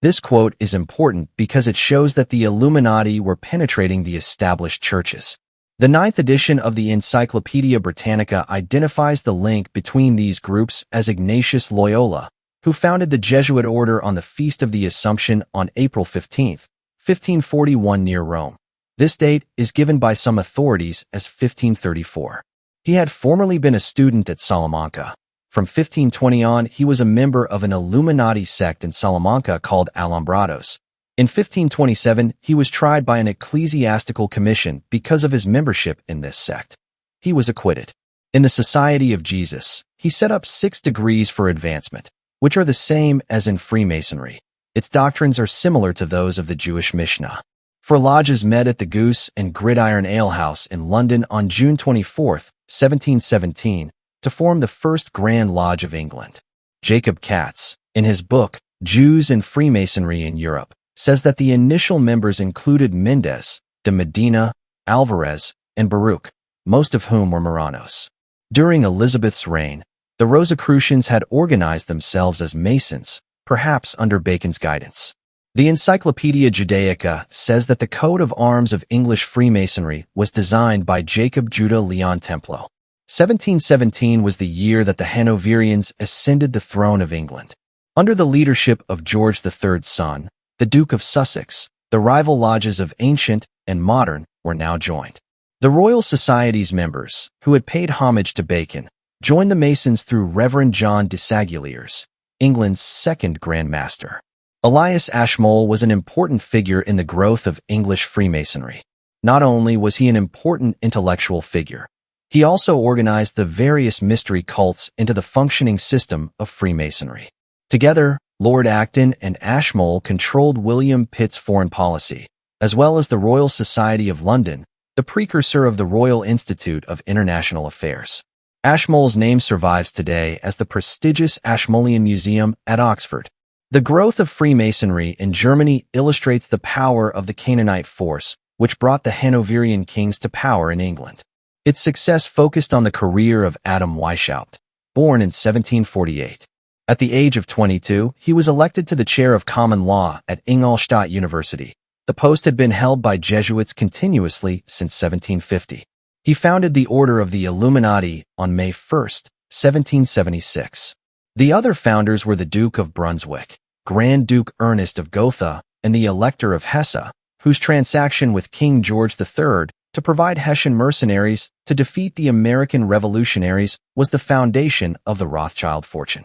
This quote is important because it shows that the Illuminati were penetrating the established churches. The 9th edition of the Encyclopedia Britannica identifies the link between these groups as Ignatius Loyola, who founded the Jesuit order on the Feast of the Assumption on April 15, 1541 near Rome. This date is given by some authorities as 1534. He had formerly been a student at Salamanca. From 1520 on, he was a member of an Illuminati sect in Salamanca called Alumbrados. In 1527, he was tried by an ecclesiastical commission because of his membership in this sect. He was acquitted. In the Society of Jesus, he set up 6 degrees for advancement, which are the same as in Freemasonry. Its doctrines are similar to those of the Jewish Mishnah. 4 lodges met at the Goose and Gridiron Ale House in London on June 24, 1717, to form the first Grand Lodge of England. Jacob Katz, in his book, Jews and Freemasonry in Europe, says that the initial members included Mendez, de Medina, Alvarez, and Baruch, most of whom were Marranos. During Elizabeth's reign, the Rosicrucians had organized themselves as Masons, perhaps under Bacon's guidance. The Encyclopedia Judaica says that the coat of arms of English Freemasonry was designed by Jacob Judah Leon Templo. 1717 was the year that the Hanoverians ascended the throne of England. Under the leadership of George III's son, the Duke of Sussex, the rival lodges of ancient and modern were now joined. The Royal Society's members, who had paid homage to Bacon, joined the Masons through Reverend John de Saguliers, England's second Grand Master. Elias Ashmole was an important figure in the growth of English Freemasonry. Not only was he an important intellectual figure, he also organized the various mystery cults into the functioning system of Freemasonry. Together, Lord Acton and Ashmole controlled William Pitt's foreign policy, as well as the Royal Society of London, the precursor of the Royal Institute of International Affairs. Ashmole's name survives today as the prestigious Ashmolean Museum at Oxford. The growth of Freemasonry in Germany illustrates the power of the Canaanite force, which brought the Hanoverian kings to power in England. Its success focused on the career of Adam Weishaupt, born in 1748. At the age of 22, he was elected to the chair of common law at Ingolstadt University. The post had been held by Jesuits continuously since 1750. He founded the Order of the Illuminati on May 1, 1776. The other founders were the Duke of Brunswick, Grand Duke Ernest of Gotha, and the Elector of Hesse, whose transaction with King George III to provide Hessian mercenaries to defeat the American revolutionaries was the foundation of the Rothschild fortune.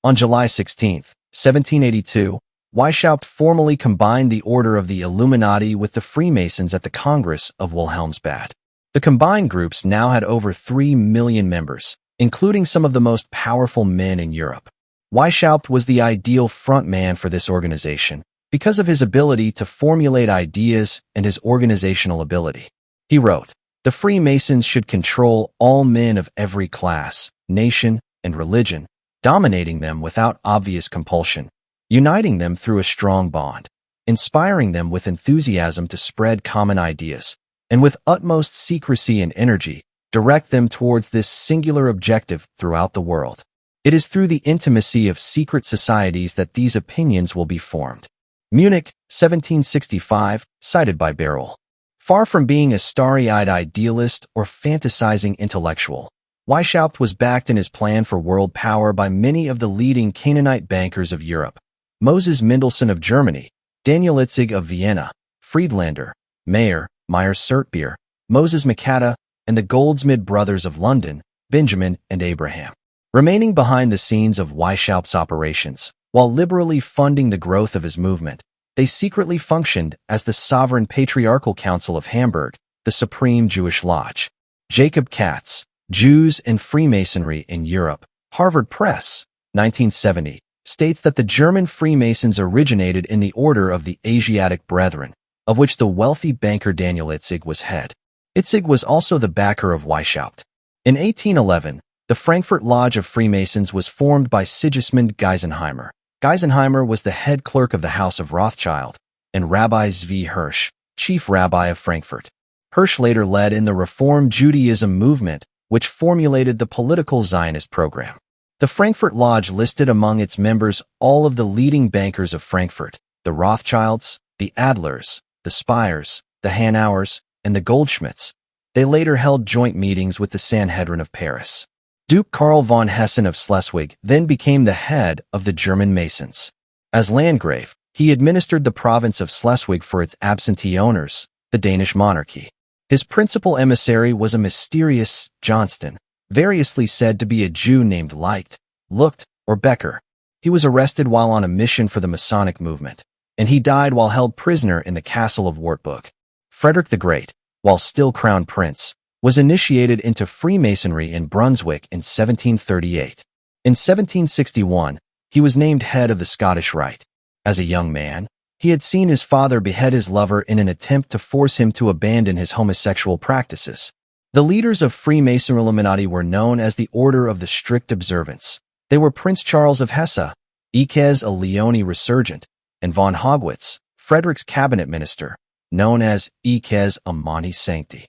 On July 16, 1782, Weishaupt formally combined the Order of the Illuminati with the Freemasons at the Congress of Wilhelmsbad. The combined groups now had over 3 million members, including some of the most powerful men in Europe. Weishaupt was the ideal frontman for this organization because of his ability to formulate ideas and his organizational ability. He wrote, "The Freemasons should control all men of every class, nation, and religion, dominating them without obvious compulsion, uniting them through a strong bond, inspiring them with enthusiasm to spread common ideas, and with utmost secrecy and energy, direct them towards this singular objective throughout the world. It is through the intimacy of secret societies that these opinions will be formed." Munich, 1765, cited by Beryl. Far from being a starry-eyed idealist or fantasizing intellectual, Weishaupt was backed in his plan for world power by many of the leading Canaanite bankers of Europe: Moses Mendelssohn of Germany, Daniel Itzig of Vienna, Friedlander, Mayer, Myers-Surtbier, Moses Makata, and the Goldsmith brothers of London, Benjamin and Abraham. Remaining behind the scenes of Weishaupt's operations, while liberally funding the growth of his movement, they secretly functioned as the Sovereign Patriarchal Council of Hamburg, the Supreme Jewish Lodge. Jacob Katz, Jews and Freemasonry in Europe, Harvard Press, 1970, states that the German Freemasons originated in the Order of the Asiatic Brethren, of which the wealthy banker Daniel Itzig was head. Itzig was also the backer of Weishaupt. In 1811, the Frankfurt Lodge of Freemasons was formed by Sigismund Geisenheimer. Geisenheimer was the head clerk of the House of Rothschild, and Rabbi Zvi Hirsch, chief rabbi of Frankfurt. Hirsch later led in the Reform Judaism movement, which formulated the political Zionist program. The Frankfurt Lodge listed among its members all of the leading bankers of Frankfurt, the Rothschilds, the Adlers, the Speyers, the Hanauers, and the Goldschmidts. They later held joint meetings with the Sanhedrin of Paris. Duke Karl von Hessen of Schleswig then became the head of the German Masons. As Landgrave, he administered the province of Schleswig for its absentee owners, the Danish monarchy. His principal emissary was a mysterious Johnston, variously said to be a Jew named Leicht, Lucht, or Becker. He was arrested while on a mission for the Masonic movement, and he died while held prisoner in the castle of Wartburg. Frederick the Great, while still crown prince, was initiated into Freemasonry in Brunswick in 1738. In 1761, he was named head of the Scottish Rite. As a young man, he had seen his father behead his lover in an attempt to force him to abandon his homosexual practices. The leaders of Freemasonry Illuminati were known as the Order of the Strict Observance. They were Prince Charles of Hesse, Iques a Leone Resurgent, and von Haugwitz, Frederick's cabinet minister, known as Iques a Monte Sancti.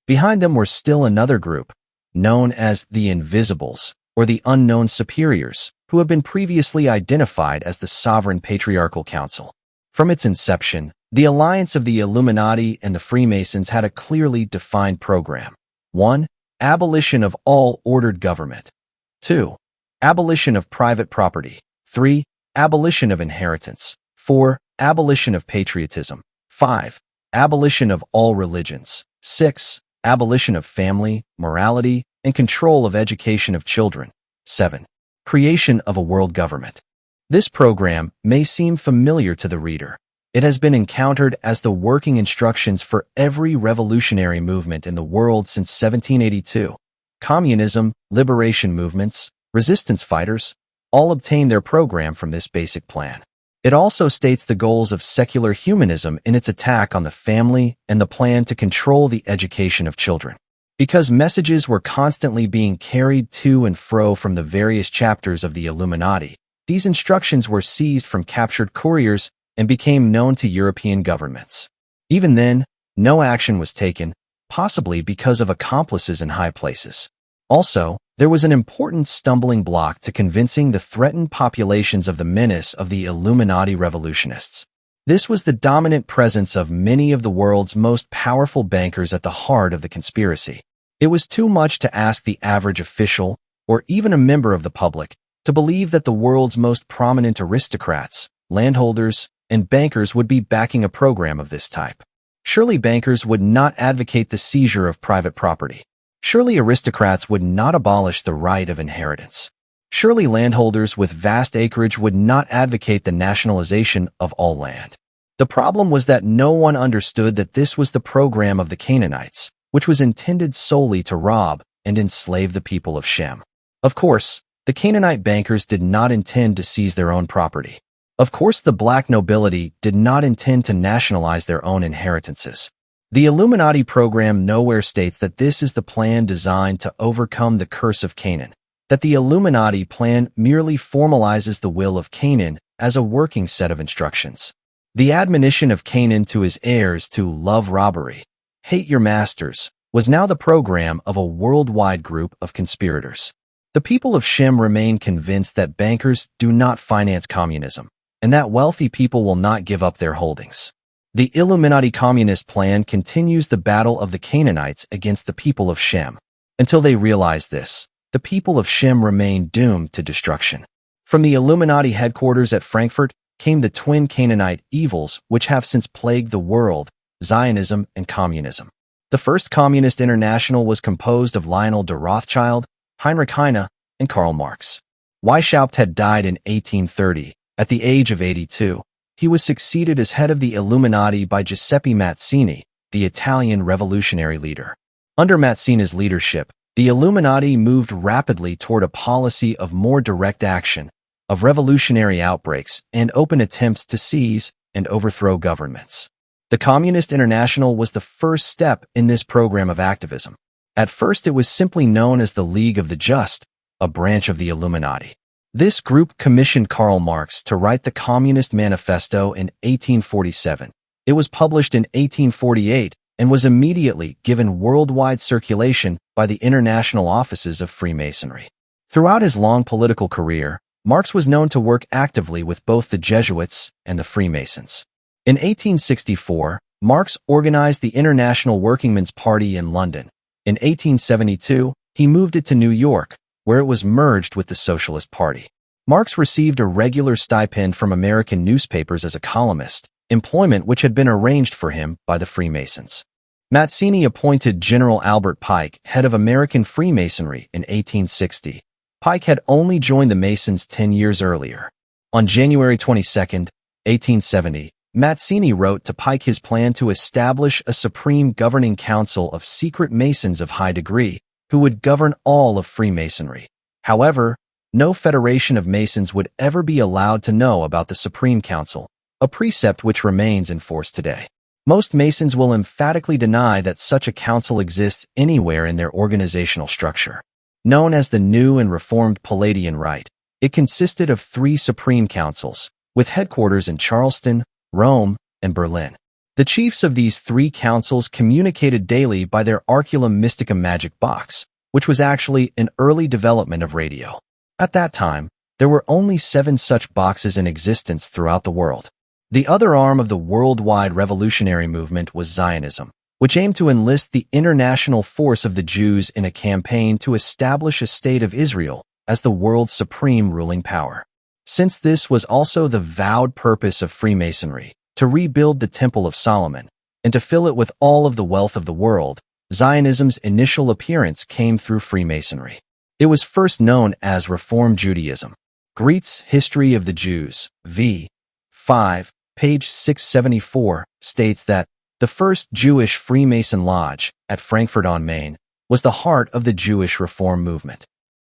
Behind them were still another group, known as the Invisibles, or the Unknown Superiors, who have been previously identified as the Sovereign Patriarchal Council. From its inception, the alliance of the Illuminati and the Freemasons had a clearly defined program. 1. Abolition of all ordered government. 2. Abolition of private property. 3. Abolition of inheritance. 4. Abolition of patriotism. 5. Abolition of all religions. 6. Abolition of family, morality, and control of education of children. 7. Creation of a world government. This program may seem familiar to the reader. It has been encountered as the working instructions for every revolutionary movement in the world since 1782. Communism, liberation movements, resistance fighters, all obtain their program from this basic plan. It also states the goals of secular humanism in its attack on the family and the plan to control the education of children. Because messages were constantly being carried to and fro from the various chapters of the Illuminati, these instructions were seized from captured couriers and became known to European governments. Even then, no action was taken, possibly because of accomplices in high places. Also, there was an important stumbling block to convincing the threatened populations of the menace of the Illuminati revolutionists. This was the dominant presence of many of the world's most powerful bankers at the heart of the conspiracy. It was too much to ask the average official, or even a member of the public, to believe that the world's most prominent aristocrats, landholders, and bankers would be backing a program of this type. Surely bankers would not advocate the seizure of private property. Surely aristocrats would not abolish the right of inheritance. Surely landholders with vast acreage would not advocate the nationalization of all land. The problem was that no one understood that this was the program of the Canaanites, which was intended solely to rob and enslave the people of Shem. Of course, the Canaanite bankers did not intend to seize their own property. Of course, the black nobility did not intend to nationalize their own inheritances. The Illuminati program nowhere states that this is the plan designed to overcome the Curse of Canaan, that the Illuminati plan merely formalizes the will of Canaan as a working set of instructions. The admonition of Canaan to his heirs to love robbery, hate your masters, was now the program of a worldwide group of conspirators. The people of Shem remain convinced that bankers do not finance communism, and that wealthy people will not give up their holdings. The Illuminati communist plan continues the battle of the Canaanites against the people of Shem. Until they realize this, the people of Shem remain doomed to destruction. From the Illuminati headquarters at Frankfurt came the twin Canaanite evils which have since plagued the world, Zionism and communism. The first communist international was composed of Lionel de Rothschild, Heinrich Heine, and Karl Marx. Weishaupt had died in 1830, at the age of 82. He was succeeded as head of the Illuminati by Giuseppe Mazzini, the Italian revolutionary leader. Under Mazzini's leadership, the Illuminati moved rapidly toward a policy of more direct action, of revolutionary outbreaks, and open attempts to seize and overthrow governments. The Communist International was the first step in this program of activism. At first, it was simply known as the League of the Just, a branch of the Illuminati. This group commissioned Karl Marx to write the Communist Manifesto in 1847. It was published in 1848 and was immediately given worldwide circulation by the international offices of Freemasonry. Throughout his long political career, Marx was known to work actively with both the Jesuits and the Freemasons. In 1864, Marx organized the International Workingmen's Party in London. In 1872, he moved it to New York, where it was merged with the Socialist Party. Marx received a regular stipend from American newspapers as a columnist, employment which had been arranged for him by the Freemasons. Mazzini appointed General Albert Pike head of American Freemasonry in 1860. Pike had only joined the Masons 10 years earlier. On January 22, 1870, Mazzini wrote to Pike his plan to establish a supreme governing council of secret Masons of high degree who would govern all of Freemasonry. However, no federation of Masons would ever be allowed to know about the Supreme Council, a precept which remains in force today. Most Masons will emphatically deny that such a council exists anywhere in their organizational structure. Known as the New and Reformed Palladian Rite, it consisted of 3 supreme councils, with headquarters in Charleston, Rome, and Berlin. The chiefs of these 3 councils communicated daily by their Arculum Mysticum magic box, which was actually an early development of radio. At that time, there were only 7 such boxes in existence throughout the world. The other arm of the worldwide revolutionary movement was Zionism, which aimed to enlist the international force of the Jews in a campaign to establish a state of Israel as the world's supreme ruling power. Since this was also the vowed purpose of Freemasonry, to rebuild the Temple of Solomon, and to fill it with all of the wealth of the world, Zionism's initial appearance came through Freemasonry. It was first known as Reform Judaism. Greet's History of the Jews, v. 5, page 674, states that the first Jewish Freemason lodge, at Frankfurt on Main, was the heart of the Jewish Reform movement.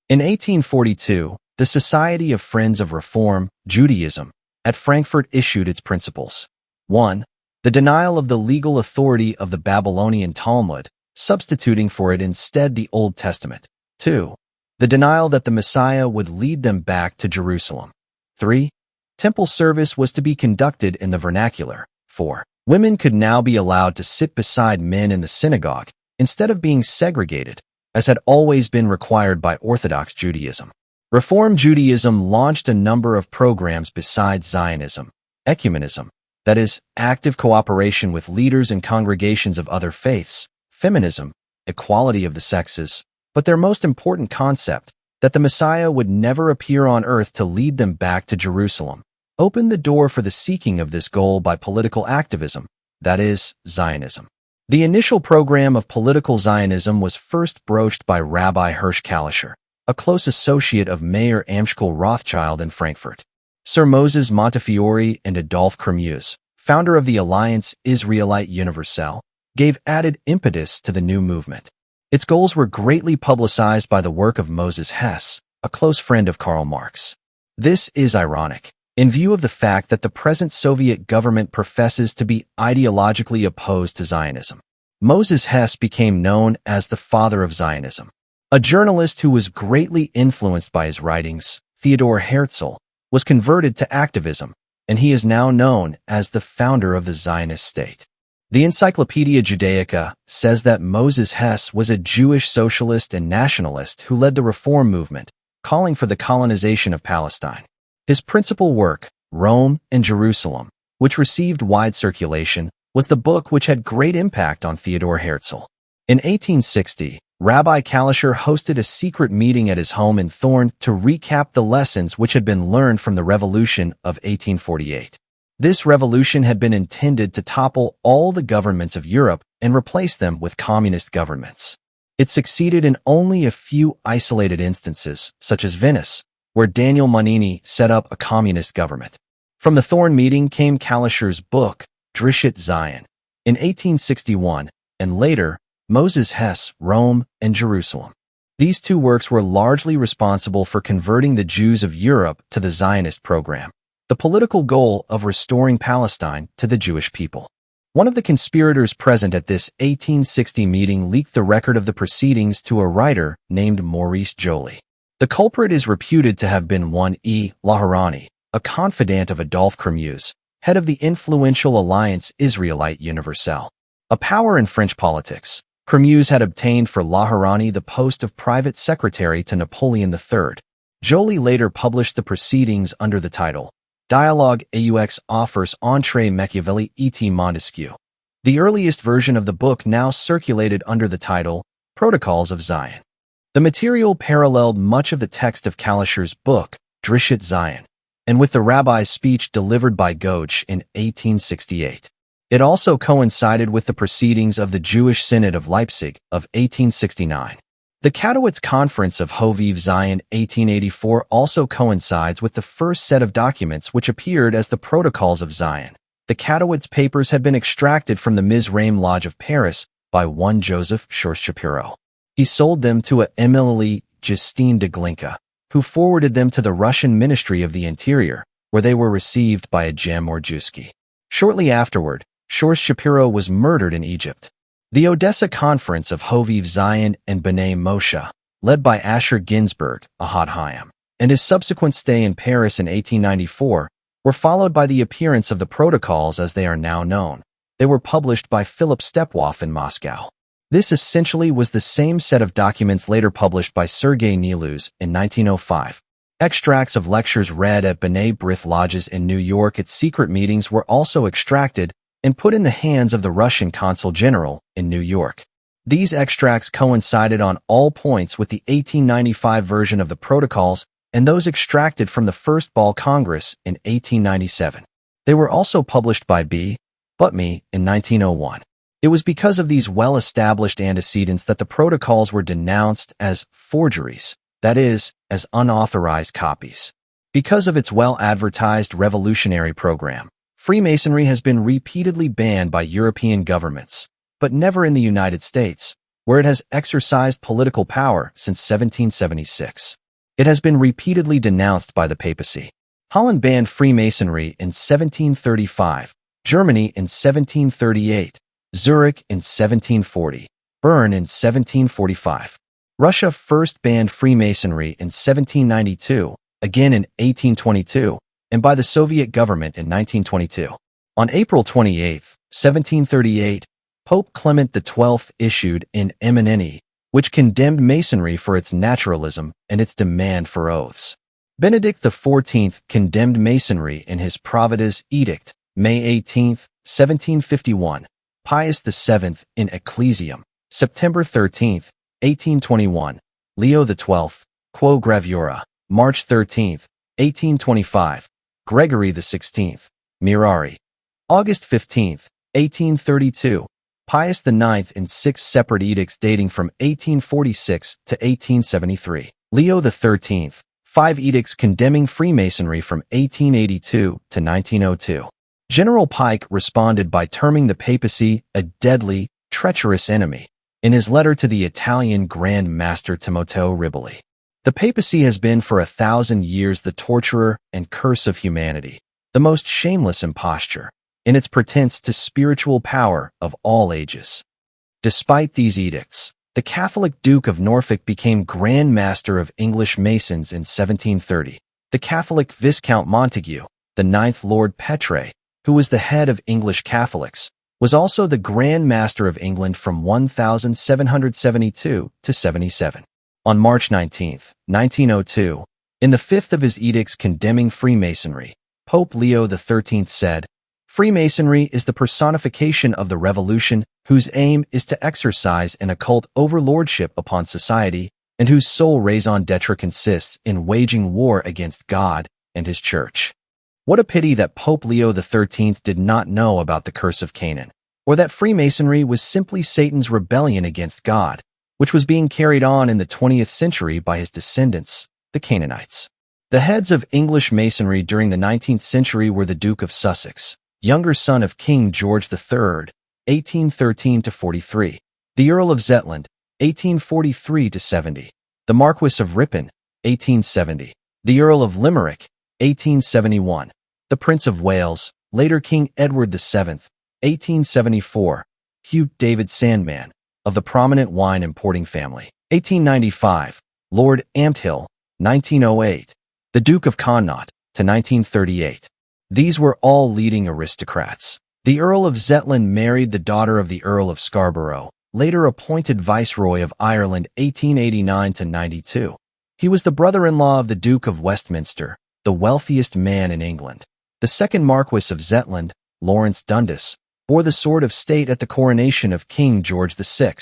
In 1842, the Society of Friends of Reform, Judaism, at Frankfurt issued its principles. 1. The denial of the legal authority of the Babylonian Talmud, substituting for it instead the Old Testament. 2. The denial that the Messiah would lead them back to Jerusalem. 3. Temple service was to be conducted in the vernacular. 4. Women could now be allowed to sit beside men in the synagogue, instead of being segregated, as had always been required by Orthodox Judaism. Reform Judaism launched a number of programs besides Zionism: ecumenism, that is, active cooperation with leaders and congregations of other faiths; feminism, equality of the sexes; but their most important concept, that the Messiah would never appear on earth to lead them back to Jerusalem, opened the door for the seeking of this goal by political activism, that is, Zionism. The initial program of political Zionism was first broached by Rabbi Hirsch Kalischer, a close associate of Mayor Amschel Rothschild in Frankfurt. Sir Moses Montefiore and Adolphe Cremeuse, founder of the Alliance Israelite Universelle, gave added impetus to the new movement. Its goals were greatly publicized by the work of Moses Hess, a close friend of Karl Marx. This is ironic, in view of the fact that the present Soviet government professes to be ideologically opposed to Zionism. Moses Hess became known as the father of Zionism. A journalist who was greatly influenced by his writings, Theodor Herzl, was converted to activism, and he is now known as the founder of the Zionist state. The Encyclopedia Judaica says that Moses Hess was a Jewish socialist and nationalist who led the Reform movement, calling for the colonization of Palestine. His principal work, Rome and Jerusalem, which received wide circulation, was the book which had great impact on Theodor Herzl. In 1860, Rabbi Kalischer hosted a secret meeting at his home in Thorn to recap the lessons which had been learned from the Revolution of 1848. This revolution had been intended to topple all the governments of Europe and replace them with communist governments. It succeeded in only a few isolated instances, such as Venice, where Daniel Monini set up a communist government. From the Thorn meeting came Kalischer's book, Drishet Zion, in 1861, and later, Moses Hess, Rome and Jerusalem. These 2 works were largely responsible for converting the Jews of Europe to the Zionist program, the political goal of restoring Palestine to the Jewish people. One of the conspirators present at this 1860 meeting leaked the record of the proceedings to a writer named Maurice Joly. The culprit is reputed to have been one E. Laharani, a confidant of Adolphe Cremuse, head of the influential Alliance Israélite Universelle, a power in French politics. Cremuse had obtained for Laharani the post of private secretary to Napoleon III. Joly later published the proceedings under the title Dialogue aux offres entre Machiavelli et Montesquieu. The earliest version of the book now circulated under the title Protocols of Zion. The material paralleled much of the text of Kalischer's book, Drishat Zion, and with the rabbi's speech delivered by Goethe in 1868. It also coincided with the proceedings of the Jewish Synod of Leipzig of 1869. The Katowice Conference of Hoviv Zion 1884 also coincides with the first set of documents which appeared as the Protocols of Zion. The Katowice papers had been extracted from the Mizraim Lodge of Paris by one Joseph Schorst Shapiro. He sold them to a Emilie Justine de Glinka, who forwarded them to the Russian Ministry of the Interior, where they were received by a Jem Orjewski. Shortly afterward, Schorst Shapiro was murdered in Egypt. The Odessa Conference of Hoviv Zion and B'nai Moshe, led by Asher Ginsburg, Ahad Hayam, and his subsequent stay in Paris in 1894, were followed by the appearance of the Protocols as they are now known. They were published by Philip Stepwoff in Moscow. This essentially was the same set of documents later published by Sergei Niluz in 1905. Extracts of lectures read at B'nai B'rith lodges in New York at secret meetings were also extracted and put in the hands of the Russian Consul General in New York. These extracts coincided on all points with the 1895 version of the Protocols and those extracted from the First Ball Congress in 1897. They were also published by B. Butme in 1901. It was because of these well-established antecedents that the Protocols were denounced as forgeries, that is, as unauthorized copies. Because of its well-advertised revolutionary program, Freemasonry has been repeatedly banned by European governments, but never in the United States, where it has exercised political power since 1776. It has been repeatedly denounced by the papacy. Holland banned Freemasonry in 1735, Germany in 1738, Zurich in 1740, Bern in 1745. Russia first banned Freemasonry in 1792, again in 1822, and by the Soviet government in 1922. On April 28, 1738, Pope Clement XII issued an Emineni, which condemned Masonry for its naturalism and its demand for oaths. Benedict XIV condemned Masonry in his Providence Edict, May 18, 1751, Pius VII in Ecclesiam, September 13, 1821, Leo XII, Quo Gravura, March 13, 1825, Gregory XVI, Mirari, August 15, 1832, Pius IX in 6 separate edicts dating from 1846 to 1873, Leo XIII, 5 edicts condemning Freemasonry from 1882 to 1902. General Pike responded by terming the papacy a deadly, treacherous enemy in his letter to the Italian Grand Master Timoteo Riboli. The papacy has been for 1,000 years the torturer and curse of humanity, the most shameless imposture, in its pretense to spiritual power of all ages. Despite these edicts, the Catholic Duke of Norfolk became Grand Master of English Masons in 1730. The Catholic Viscount Montague, the 9th Lord Petre, who was the head of English Catholics, was also the Grand Master of England from 1772 to 77. On March 19, 1902, in the 5th of his edicts condemning Freemasonry, Pope Leo XIII said, "Freemasonry is the personification of the revolution whose aim is to exercise an occult overlordship upon society and whose sole raison d'etre consists in waging war against God and his Church." What a pity that Pope Leo XIII did not know about the Curse of Canaan, or that Freemasonry was simply Satan's rebellion against God, which was being carried on in the 20th century by his descendants, the Canaanites. The heads of English Masonry during the 19th century were the Duke of Sussex, younger son of King George III, 1813-43, the Earl of Zetland, 1843-70, the Marquis of Ripon, 1870, the Earl of Limerick, 1871, the Prince of Wales, later King Edward VII, 1874, Hugh David Sandman, of the prominent wine importing family. 1895, Lord Ampthill, 1908, the Duke of Connaught, to 1938. These were all leading aristocrats. The Earl of Zetland married the daughter of the Earl of Scarborough, later appointed Viceroy of Ireland 1889 to 92. He was the brother-in-law of the Duke of Westminster, the wealthiest man in England. The second Marquess of Zetland, Lawrence Dundas, bore the sword of state at the coronation of King George VI.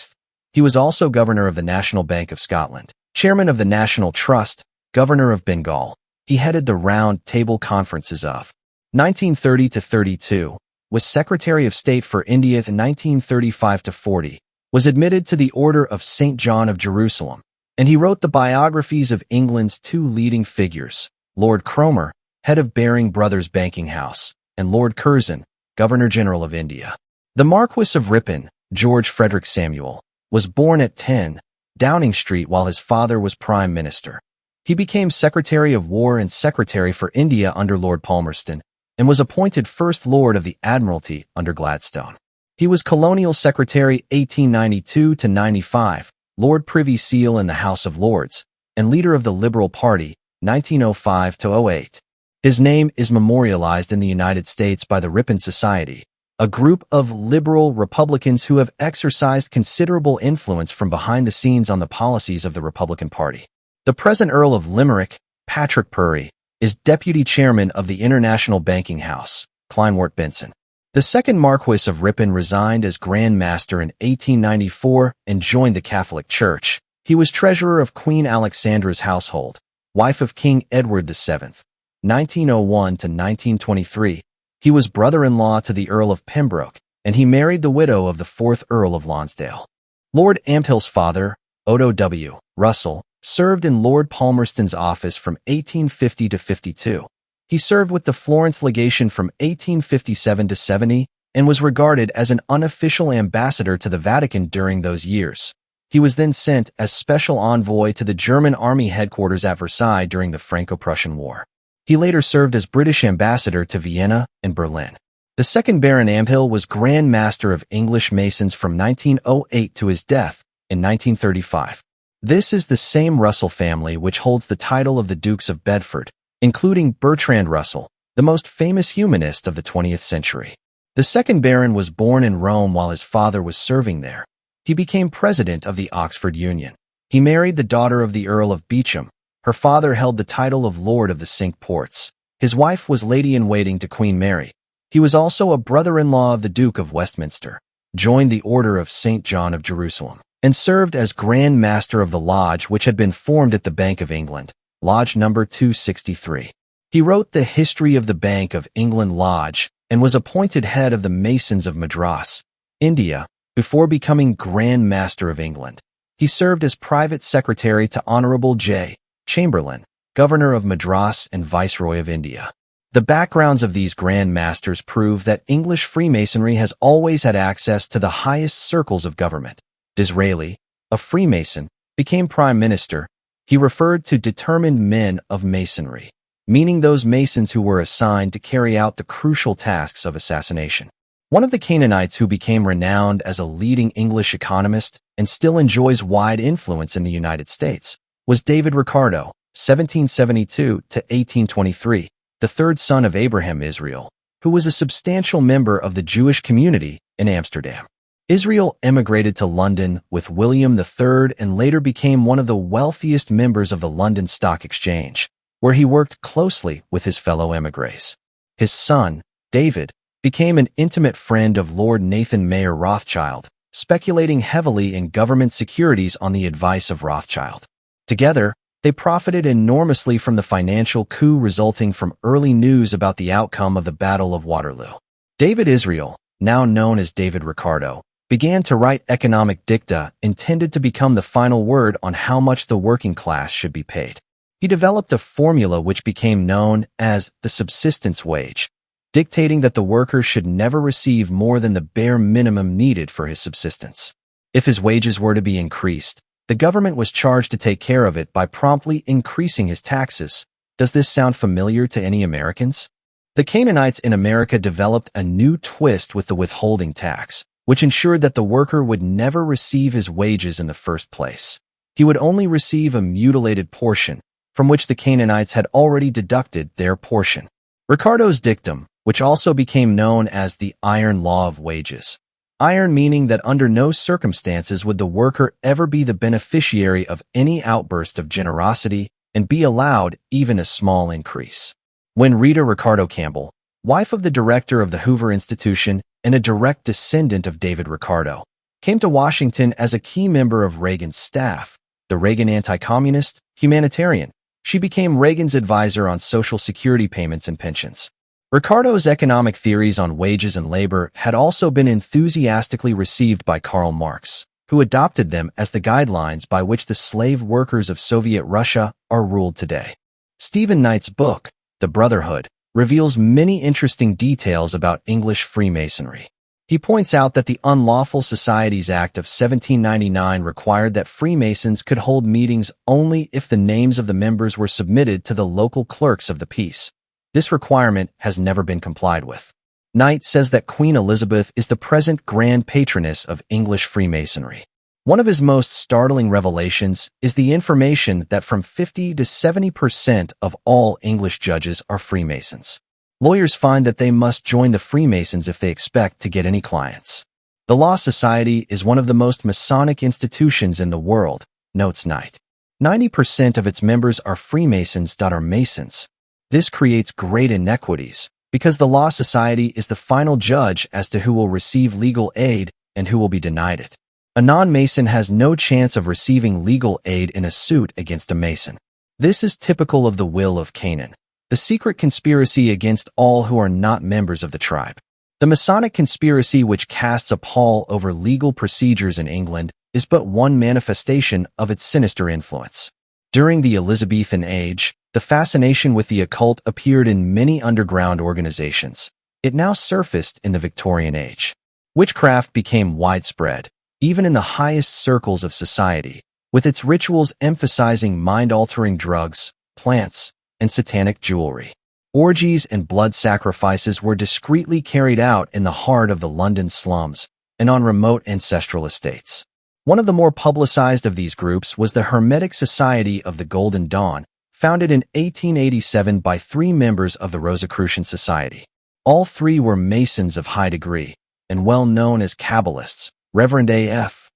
He was also governor of the National Bank of Scotland, chairman of the National Trust, governor of Bengal. He headed the Round Table Conferences of 1930 to 32, was Secretary of State for India in 1935 to 40, was admitted to the Order of St. John of Jerusalem, and he wrote the biographies of England's two leading figures, Lord Cromer, head of Baring Brothers Banking House, and Lord Curzon, Governor-General of India. The Marquis of Ripon, George Frederick Samuel, was born at 10 Downing Street while his father was Prime Minister. He became Secretary of War and Secretary for India under Lord Palmerston, and was appointed First Lord of the Admiralty under Gladstone. He was Colonial Secretary 1892 to 95, Lord Privy Seal in the House of Lords, and leader of the Liberal Party 1905 to 08. His name is memorialized in the United States by the Ripon Society, a group of liberal Republicans who have exercised considerable influence from behind the scenes on the policies of the Republican Party. The present Earl of Limerick, Patrick Purry, is Deputy Chairman of the International Banking House, Kleinwort Benson. The second Marquis of Ripon resigned as Grand Master in 1894 and joined the Catholic Church. He was Treasurer of Queen Alexandra's household, wife of King Edward VII, 1901 to 1923. He was brother-in-law to the Earl of Pembroke, and he married the widow of the fourth Earl of Lonsdale. Lord Ampthill's father, Odo W. Russell, served in Lord Palmerston's office from 1850 to 52. He served with the Florence legation from 1857 to 70 and was regarded as an unofficial ambassador to the Vatican during those years. He was then sent as special envoy to the German army headquarters at Versailles during the Franco-Prussian War. He later served as British ambassador to Vienna and Berlin. The second Baron Ampthill was Grand Master of English Masons from 1908 to his death in 1935. This is the same Russell family which holds the title of the Dukes of Bedford, including Bertrand Russell, the most famous humanist of the 20th century. The second Baron was born in Rome while his father was serving there. He became president of the Oxford Union. He married the daughter of the Earl of Beauchamp. Her father held the title of Lord of the Cinque Ports. His wife was lady-in-waiting to Queen Mary. He was also a brother-in-law of the Duke of Westminster, joined the Order of St. John of Jerusalem, and served as Grand Master of the Lodge which had been formed at the Bank of England, Lodge number 263. He wrote the History of the Bank of England Lodge and was appointed head of the Masons of Madras, India, before becoming Grand Master of England. He served as private secretary to Honorable J. Chamberlain, Governor of Madras and Viceroy of India. The backgrounds of these Grand Masters prove that English Freemasonry has always had access to the highest circles of government. Disraeli, a Freemason, became Prime Minister. He referred to determined men of Masonry, meaning those Masons who were assigned to carry out the crucial tasks of assassination. One of the Canaanites who became renowned as a leading English economist and still enjoys wide influence in the United States was David Ricardo, 1772 to 1823, the third son of Abraham Israel, who was a substantial member of the Jewish community in Amsterdam. Israel emigrated to London with William III and later became one of the wealthiest members of the London Stock Exchange, where he worked closely with his fellow emigres. His son, David, became an intimate friend of Lord Nathan Mayer Rothschild, speculating heavily in government securities on the advice of Rothschild. Together, they profited enormously from the financial coup resulting from early news about the outcome of the Battle of Waterloo. David Israel, now known as David Ricardo, began to write economic dicta intended to become the final word on how much the working class should be paid. He developed a formula which became known as the subsistence wage, dictating that the worker should never receive more than the bare minimum needed for his subsistence. If his wages were to be increased, the government was charged to take care of it by promptly increasing his taxes. Does this sound familiar to any Americans? The Canaanites in America developed a new twist with the withholding tax, which ensured that the worker would never receive his wages in the first place. He would only receive a mutilated portion, from which the Canaanites had already deducted their portion. Ricardo's dictum, which also became known as the iron law of wages. Iron meaning that under no circumstances would the worker ever be the beneficiary of any outburst of generosity and be allowed even a small increase. When Rita Ricardo Campbell, wife of the director of the Hoover Institution and a direct descendant of David Ricardo, came to Washington as a key member of Reagan's staff, the Reagan anti-communist, humanitarian, she became Reagan's advisor on Social Security payments and pensions. Ricardo's economic theories on wages and labor had also been enthusiastically received by Karl Marx, who adopted them as the guidelines by which the slave workers of Soviet Russia are ruled today. Stephen Knight's book, The Brotherhood, reveals many interesting details about English Freemasonry. He points out that the Unlawful Societies Act of 1799 required that Freemasons could hold meetings only if the names of the members were submitted to the local clerks of the peace. This requirement has never been complied with. Knight says that Queen Elizabeth is the present Grand Patroness of English Freemasonry. One of his most startling revelations is the information that from 50 to 70% of all English judges are Freemasons. Lawyers find that they must join the Freemasons if they expect to get any clients. The Law Society is one of the most Masonic institutions in the world, notes Knight. 90% of its members are Freemasons that are Masons. This creates great inequities, because the Law Society is the final judge as to who will receive legal aid and who will be denied it. A non-Mason has no chance of receiving legal aid in a suit against a Mason. This is typical of the will of Canaan, the secret conspiracy against all who are not members of the tribe. The Masonic conspiracy, which casts a pall over legal procedures in England, is but one manifestation of its sinister influence. During the Elizabethan age, the fascination with the occult appeared in many underground organizations. It now surfaced in the Victorian age. Witchcraft became widespread, even in the highest circles of society, with its rituals emphasizing mind-altering drugs, plants, and satanic jewelry. Orgies and blood sacrifices were discreetly carried out in the heart of the London slums and on remote ancestral estates. One of the more publicized of these groups was the Hermetic Society of the Golden Dawn, founded in 1887 by 3 members of the Rosicrucian Society. All 3 were Masons of high degree and well known as Kabbalists: Reverend A.F.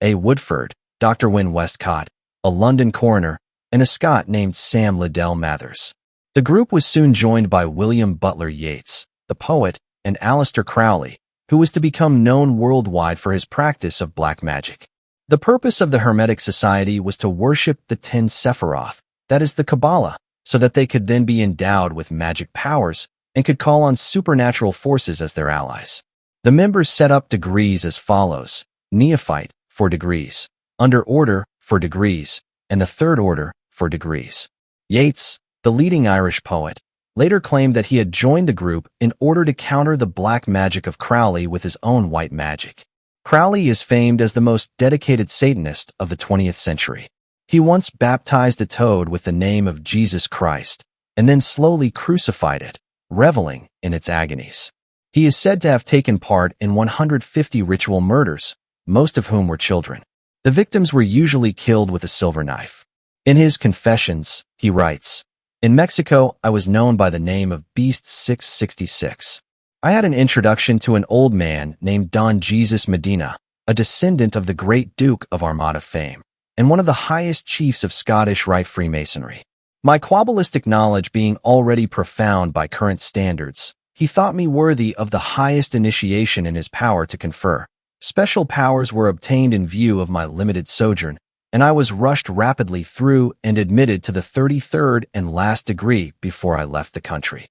A. Woodford, Dr. Wynne Westcott, a London coroner, and a Scot named Sam Liddell Mathers. The group was soon joined by William Butler Yeats, the poet, and Aleister Crowley, who was to become known worldwide for his practice of black magic. The purpose of the Hermetic Society was to worship the 10 Sephiroth, that is the Kabbalah, so that they could then be endowed with magic powers and could call on supernatural forces as their allies. The members set up degrees as follows: Neophyte, 4 degrees, Under Order, 4 degrees, and the Third Order, 4 degrees. Yeats, the leading Irish poet, later claimed that he had joined the group in order to counter the black magic of Crowley with his own white magic. Crowley is famed as the most dedicated Satanist of the 20th century. He once baptized a toad with the name of Jesus Christ, and then slowly crucified it, reveling in its agonies. He is said to have taken part in 150 ritual murders, most of whom were children. The victims were usually killed with a silver knife. In his Confessions, he writes, "In Mexico, I was known by the name of Beast 666. I had an introduction to an old man named Don Jesus Medina, a descendant of the great Duke of Armada fame, and one of the highest chiefs of Scottish Rite Freemasonry. My Kabbalistic knowledge being already profound by current standards, he thought me worthy of the highest initiation in his power to confer. Special powers were obtained in view of my limited sojourn, and I was rushed rapidly through and admitted to the 33rd and last degree before I left the country."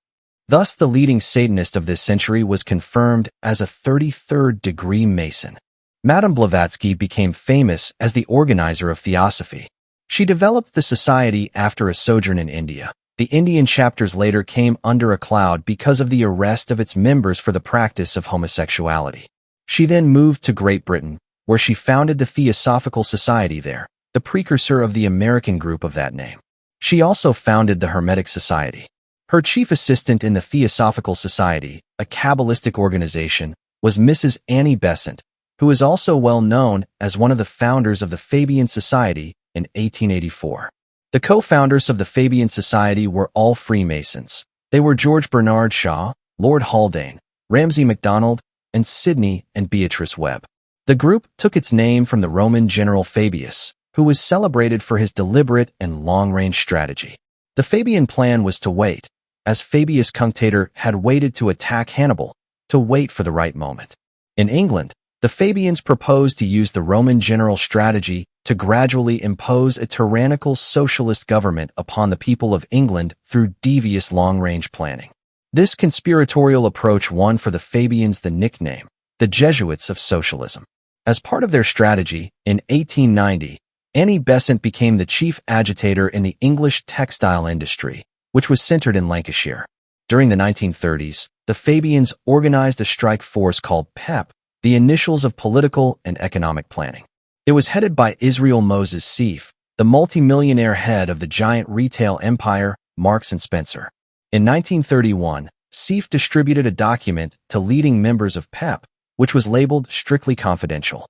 Thus, the leading Satanist of this century was confirmed as a 33rd degree Mason. Madame Blavatsky became famous as the organizer of Theosophy. She developed the society after a sojourn in India. The Indian chapters later came under a cloud because of the arrest of its members for the practice of homosexuality. She then moved to Great Britain, where she founded the Theosophical Society there, the precursor of the American group of that name. She also founded the Hermetic Society. Her chief assistant in the Theosophical Society, a Kabbalistic organization, was Mrs. Annie Besant, who is also well known as one of the founders of the Fabian Society in 1884. The co-founders of the Fabian Society were all Freemasons. They were George Bernard Shaw, Lord Haldane, Ramsay MacDonald, and Sidney and Beatrice Webb. The group took its name from the Roman general Fabius, who was celebrated for his deliberate and long-range strategy. The Fabian plan was to wait, as Fabius Cunctator had waited to attack Hannibal, to wait for the right moment. In England, the Fabians proposed to use the Roman general strategy to gradually impose a tyrannical socialist government upon the people of England through devious long-range planning. This conspiratorial approach won for the Fabians the nickname, the Jesuits of Socialism. As part of their strategy, in 1890, Annie Besant became the chief agitator in the English textile industry, which was centered in Lancashire. During the 1930s, the Fabians organized a strike force called PEP, the initials of political and economic planning. It was headed by Israel Moses Seif, the multimillionaire head of the giant retail empire Marks & Spencer. In 1931, Seif distributed a document to leading members of PEP, which was labeled strictly confidential.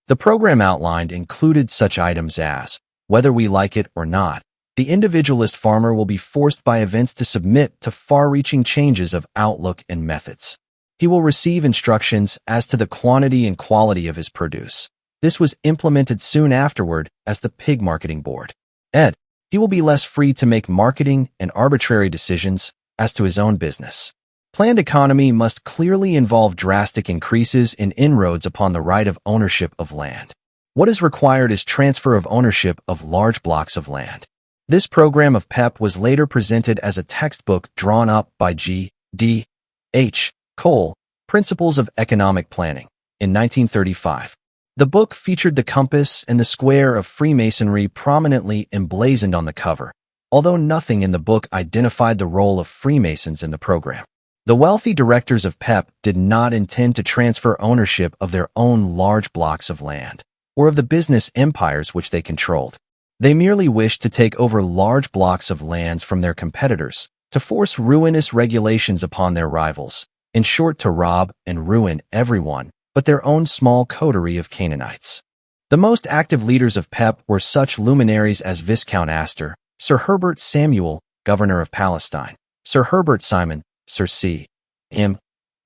The program outlined included such items as, whether we like it or not, the individualist farmer will be forced by events to submit to far-reaching changes of outlook and methods. He will receive instructions as to the quantity and quality of his produce. This was implemented soon afterward as the Pig Marketing Board. He will be less free to make marketing and arbitrary decisions as to his own business. Planned economy must clearly involve drastic increases in inroads upon the right of ownership of land. What is required is transfer of ownership of large blocks of land. This program of PEP was later presented as a textbook drawn up by G. D. H. Cole, Principles of Economic Planning, in 1935. The book featured the compass and the square of Freemasonry prominently emblazoned on the cover, although nothing in the book identified the role of Freemasons in the program. The wealthy directors of PEP did not intend to transfer ownership of their own large blocks of land, or of the business empires which they controlled. They merely wished to take over large blocks of lands from their competitors, to force ruinous regulations upon their rivals, in short to rob and ruin everyone but their own small coterie of Canaanites. The most active leaders of PEP were such luminaries as Viscount Astor, Sir Herbert Samuel, Governor of Palestine, Sir Herbert Simon, Sir C. M.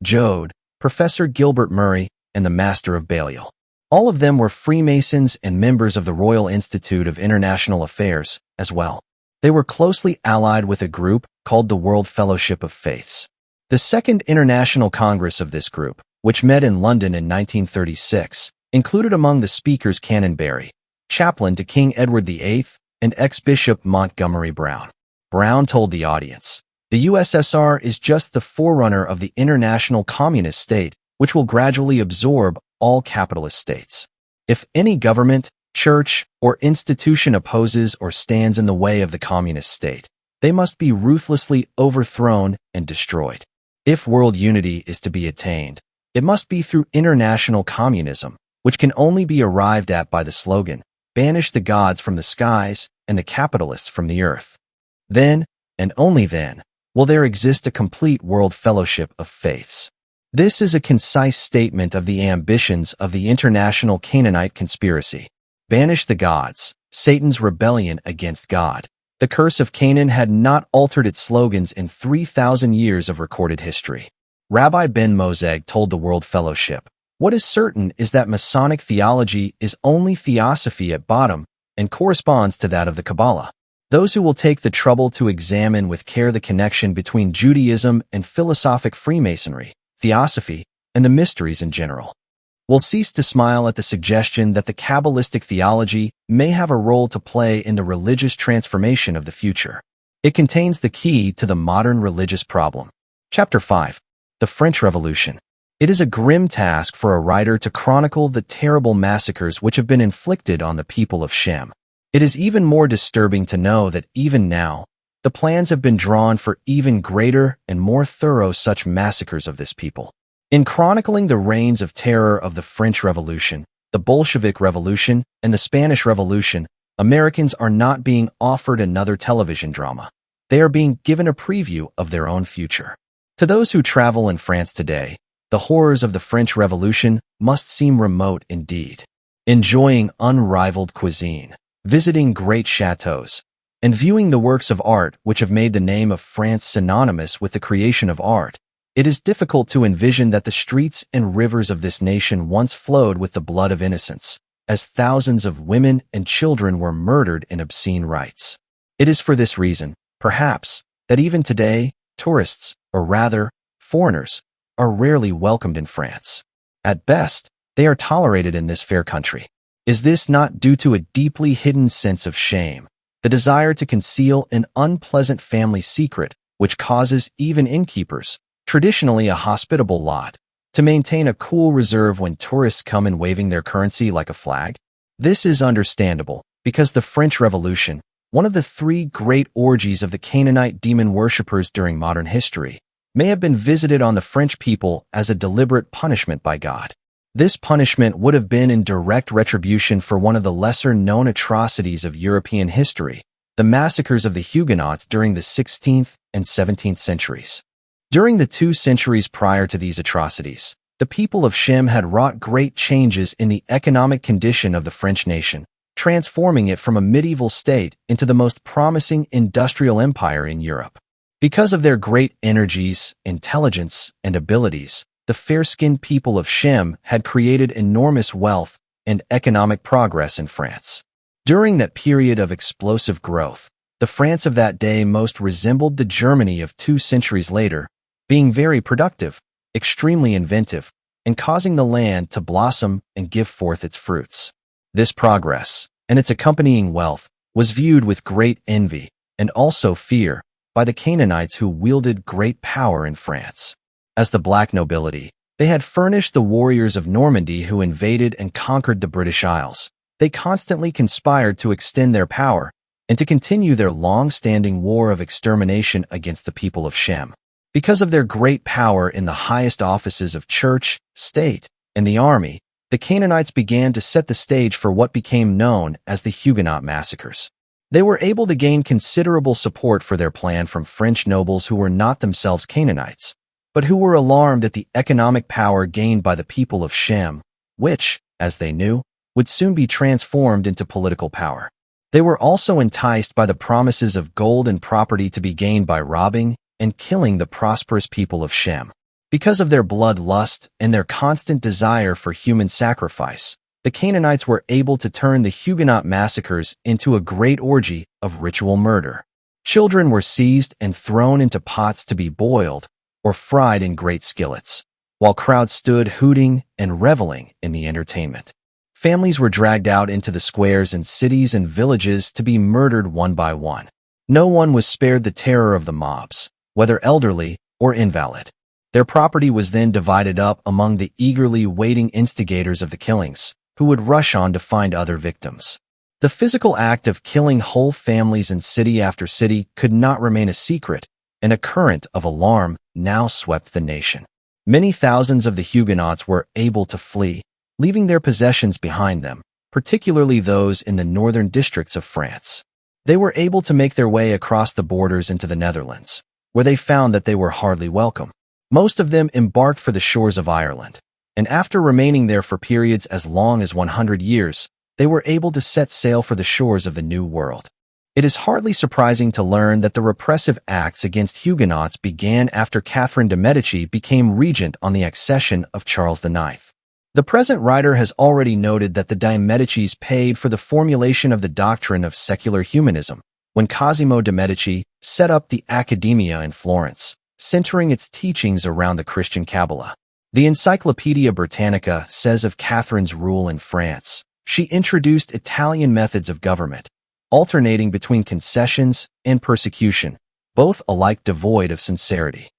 Joad, Professor Gilbert Murray, and the Master of Balliol. All of them were Freemasons and members of the Royal Institute of International Affairs as well. They were closely allied with a group called the World Fellowship of Faiths. The Second International Congress of this group, which met in London in 1936, included among the speakers Canonberry, chaplain to King Edward VIII, and ex-Bishop Montgomery Brown. Brown told the audience, "The USSR is just the forerunner of the international communist state, which will gradually absorb all capitalist states. If any government, church, or institution opposes or stands in the way of the communist state, they must be ruthlessly overthrown and destroyed. If world unity is to be attained, it must be through international communism, which can only be arrived at by the slogan, 'Banish the gods from the skies and the capitalists from the earth.' Then, and only then, will there exist a complete world fellowship of faiths." This is a concise statement of the ambitions of the international Canaanite conspiracy. Banish the gods, Satan's rebellion against God. The Curse of Canaan had not altered its slogans in 3,000 years of recorded history. Rabbi Ben Moseg told the World Fellowship, "What is certain is that Masonic theology is only theosophy at bottom and corresponds to that of the Kabbalah. Those who will take the trouble to examine with care the connection between Judaism and philosophic Freemasonry, theosophy, and the mysteries in general, will cease to smile at the suggestion that the Kabbalistic theology may have a role to play in the religious transformation of the future. It contains the key to the modern religious problem." Chapter 5. The French Revolution. It is a grim task for a writer to chronicle the terrible massacres which have been inflicted on the people of Shem. It is even more disturbing to know that even now, the plans have been drawn for even greater and more thorough such massacres of this people. In chronicling the reigns of terror of the French Revolution, the Bolshevik Revolution, and the Spanish Revolution, Americans are not being offered another television drama. they are being given a preview of their own future. To those who travel in France today, the horrors of the French Revolution must seem remote indeed. Enjoying unrivaled cuisine, visiting great chateaux, and viewing the works of art which have made the name of France synonymous with the creation of art, it is difficult to envision that the streets and rivers of this nation once flowed with the blood of innocence, as thousands of women and children were murdered in obscene rites. It is for this reason, perhaps, that even today, tourists, or rather, foreigners, are rarely welcomed in France. At best, they are tolerated in this fair country. Is this not due to a deeply hidden sense of shame, the desire to conceal an unpleasant family secret which causes even innkeepers, traditionally a hospitable lot, to maintain a cool reserve when tourists come in waving their currency like a flag? This is understandable, because the French Revolution, one of the three great orgies of the Canaanite demon worshippers during modern history, may have been visited on the French people as a deliberate punishment by God. This punishment would have been in direct retribution for one of the lesser-known atrocities of European history, the massacres of the Huguenots during the 16th and 17th centuries. During the 2 centuries prior to these atrocities, the people of Shem had wrought great changes in the economic condition of the French nation, transforming it from a medieval state into the most promising industrial empire in Europe. Because of their great energies, intelligence, and abilities, the fair-skinned people of Shem had created enormous wealth and economic progress in France. During that period of explosive growth, the France of that day most resembled the Germany of 2 centuries later, being very productive, extremely inventive, and causing the land to blossom and give forth its fruits. This progress, and its accompanying wealth, was viewed with great envy, and also fear, by the Canaanites who wielded great power in France. As the black nobility, they had furnished the warriors of Normandy who invaded and conquered the British Isles. They constantly conspired to extend their power and to continue their long-standing war of extermination against the people of Shem. Because of their great power in the highest offices of church, state, and the army, the Canaanites began to set the stage for what became known as the Huguenot massacres. They were able to gain considerable support for their plan from French nobles who were not themselves Canaanites, but who were alarmed at the economic power gained by the people of Shem, which, as they knew, would soon be transformed into political power. They were also enticed by the promises of gold and property to be gained by robbing and killing the prosperous people of Shem. Because of their bloodlust and their constant desire for human sacrifice, the Canaanites were able to turn the Huguenot massacres into a great orgy of ritual murder. Children were seized and thrown into pots to be boiled or fried in great skillets, while crowds stood hooting and reveling in the entertainment. Families were dragged out into the squares in cities and villages to be murdered one by one. No one was spared the terror of the mobs, whether elderly or invalid. Their property was then divided up among the eagerly waiting instigators of the killings, who would rush on to find other victims. The physical act of killing whole families in city after city could not remain a secret, and a current of alarm now swept the nation. Many thousands of the Huguenots were able to flee, leaving their possessions behind them, particularly those in the northern districts of France. They were able to make their way across the borders into the Netherlands, where they found that they were hardly welcome. Most of them embarked for the shores of Ireland, and after remaining there for periods as long as 100 years, they were able to set sail for the shores of the New World. It is hardly surprising to learn that the repressive acts against Huguenots began after Catherine de' Medici became regent on the accession of Charles IX. The present writer has already noted that the de' Medicis paid for the formulation of the doctrine of secular humanism when Cosimo de' Medici set up the Accademia in Florence, centering its teachings around the Christian Kabbalah. The Encyclopedia Britannica says of Catherine's rule in France, she introduced Italian methods of government, alternating between concessions and persecution, both alike devoid of sincerity.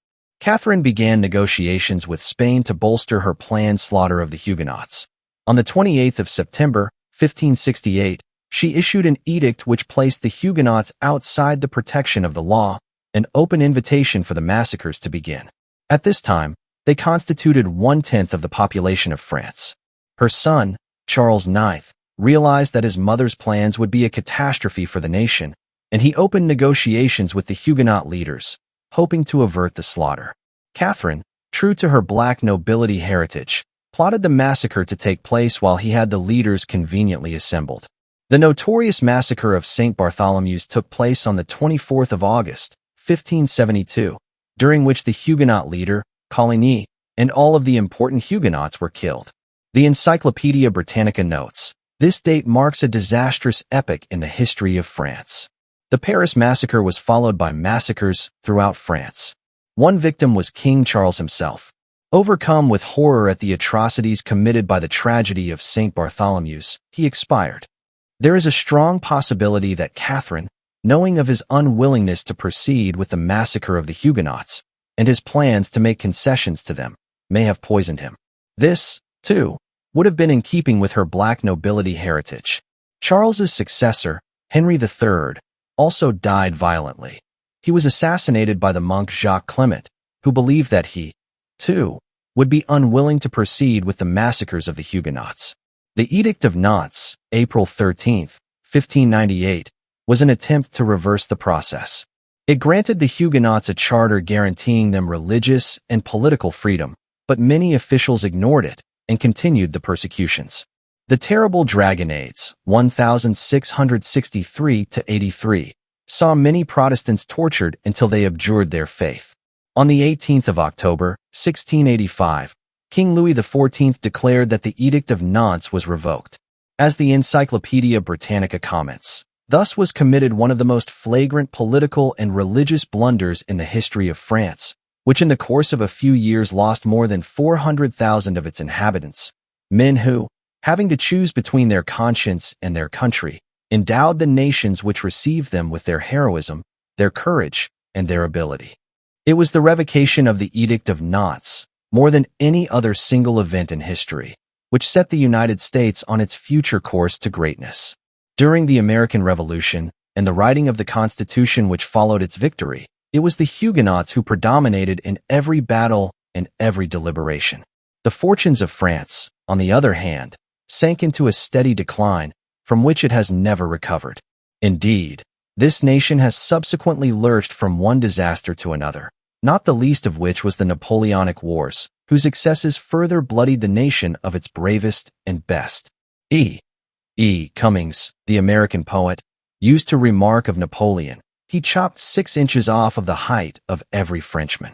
Catherine began negotiations with Spain to bolster her planned slaughter of the Huguenots. On the 28th of September, 1568, she issued an edict which placed the Huguenots outside the protection of the law, an open invitation for the massacres to begin. At this time, they constituted 1/10 of the population of France. Her son, Charles IX, realized that his mother's plans would be a catastrophe for the nation, and he opened negotiations with the Huguenot leaders, hoping to avert the slaughter. Catherine, true to her black nobility heritage, plotted the massacre to take place while he had the leaders conveniently assembled. The notorious massacre of St. Bartholomew's took place on the 24th of August, 1572, during which the Huguenot leader, Coligny, and all of the important Huguenots were killed. The Encyclopedia Britannica notes, this date marks a disastrous epoch in the history of France. The Paris massacre was followed by massacres throughout France. One victim was King Charles himself. Overcome with horror at the atrocities committed by the tragedy of St. Bartholomew's, he expired. There is a strong possibility that Catherine, knowing of his unwillingness to proceed with the massacre of the Huguenots, and his plans to make concessions to them, may have poisoned him. This, too, would have been in keeping with her black nobility heritage. Charles's successor, Henry III, also died violently. He was assassinated by the monk Jacques Clement, who believed that he, too, would be unwilling to proceed with the massacres of the Huguenots. The Edict of Nantes, April 13, 1598, was an attempt to reverse the process. It granted the Huguenots a charter guaranteeing them religious and political freedom, but many officials ignored it and continued the persecutions. The terrible Dragonnades, 1663–83, saw many Protestants tortured until they abjured their faith. On the 18th of October, 1685, King Louis XIV declared that the Edict of Nantes was revoked. As the Encyclopedia Britannica comments, thus was committed one of the most flagrant political and religious blunders in the history of France, which in the course of a few years lost more than 400,000 of its inhabitants, men who, having to choose between their conscience and their country, endowed the nations which received them with their heroism, their courage, and their ability. It was the revocation of the Edict of Nantes, more than any other single event in history, which set the United States on its future course to greatness. During the American Revolution and the writing of the Constitution which followed its victory, it was the Huguenots who predominated in every battle and every deliberation. The fortunes of France, on the other hand, sank into a steady decline from which it has never recovered. Indeed, this nation has subsequently lurched from one disaster to another, not the least of which was the Napoleonic Wars, whose excesses further bloodied the nation of its bravest and best. E. Cummings, the American poet, used to remark of Napoleon, he chopped 6 inches off of the height of every Frenchman.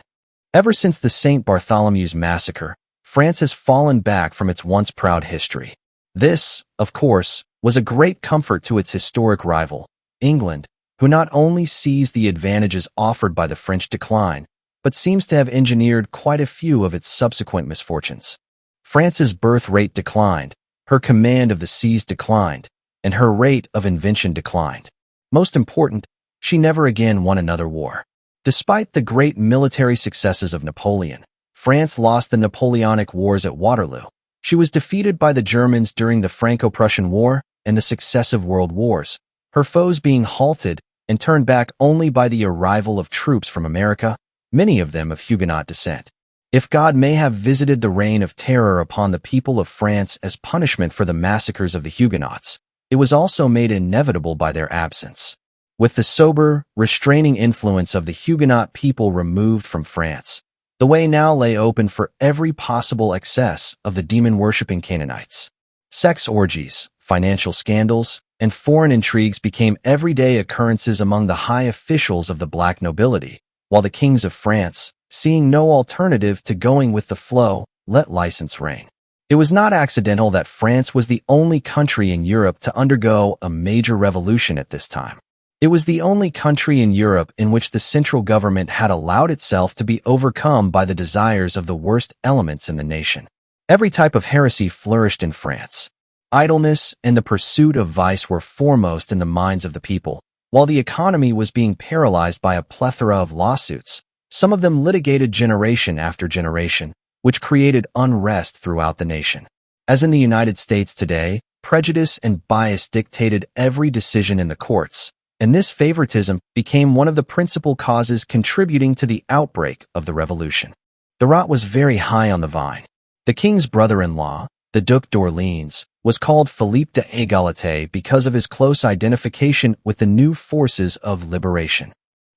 Ever since the St. Bartholomew's massacre, France has fallen back from its once proud history. This, of course, was a great comfort to its historic rival, England, who not only seized the advantages offered by the French decline, but seems to have engineered quite a few of its subsequent misfortunes. France's birth rate declined, her command of the seas declined, and her rate of invention declined. Most important, she never again won another war. Despite the great military successes of Napoleon, France lost the Napoleonic Wars at Waterloo. She was defeated by the Germans during the Franco-Prussian War and the successive world wars, her foes being halted and turned back only by the arrival of troops from America, many of them of Huguenot descent. If God may have visited the reign of terror upon the people of France as punishment for the massacres of the Huguenots, it was also made inevitable by their absence. With the sober, restraining influence of the Huguenot people removed from France, the way now lay open for every possible excess of the demon-worshipping Canaanites. Sex orgies, financial scandals, and foreign intrigues became everyday occurrences among the high officials of the black nobility, while the kings of France, seeing no alternative to going with the flow, let license reign. It was not accidental that France was the only country in Europe to undergo a major revolution at this time. It was the only country in Europe in which the central government had allowed itself to be overcome by the desires of the worst elements in the nation. Every type of heresy flourished in France. Idleness and the pursuit of vice were foremost in the minds of the people, while the economy was being paralyzed by a plethora of lawsuits, some of them litigated generation after generation, which created unrest throughout the nation. As in the United States today, prejudice and bias dictated every decision in the courts, and this favoritism became one of the principal causes contributing to the outbreak of the revolution. The rot was very high on the vine. The king's brother-in-law, the Duc d'Orléans, was called Philippe d'Égalité because of his close identification with the new forces of liberation.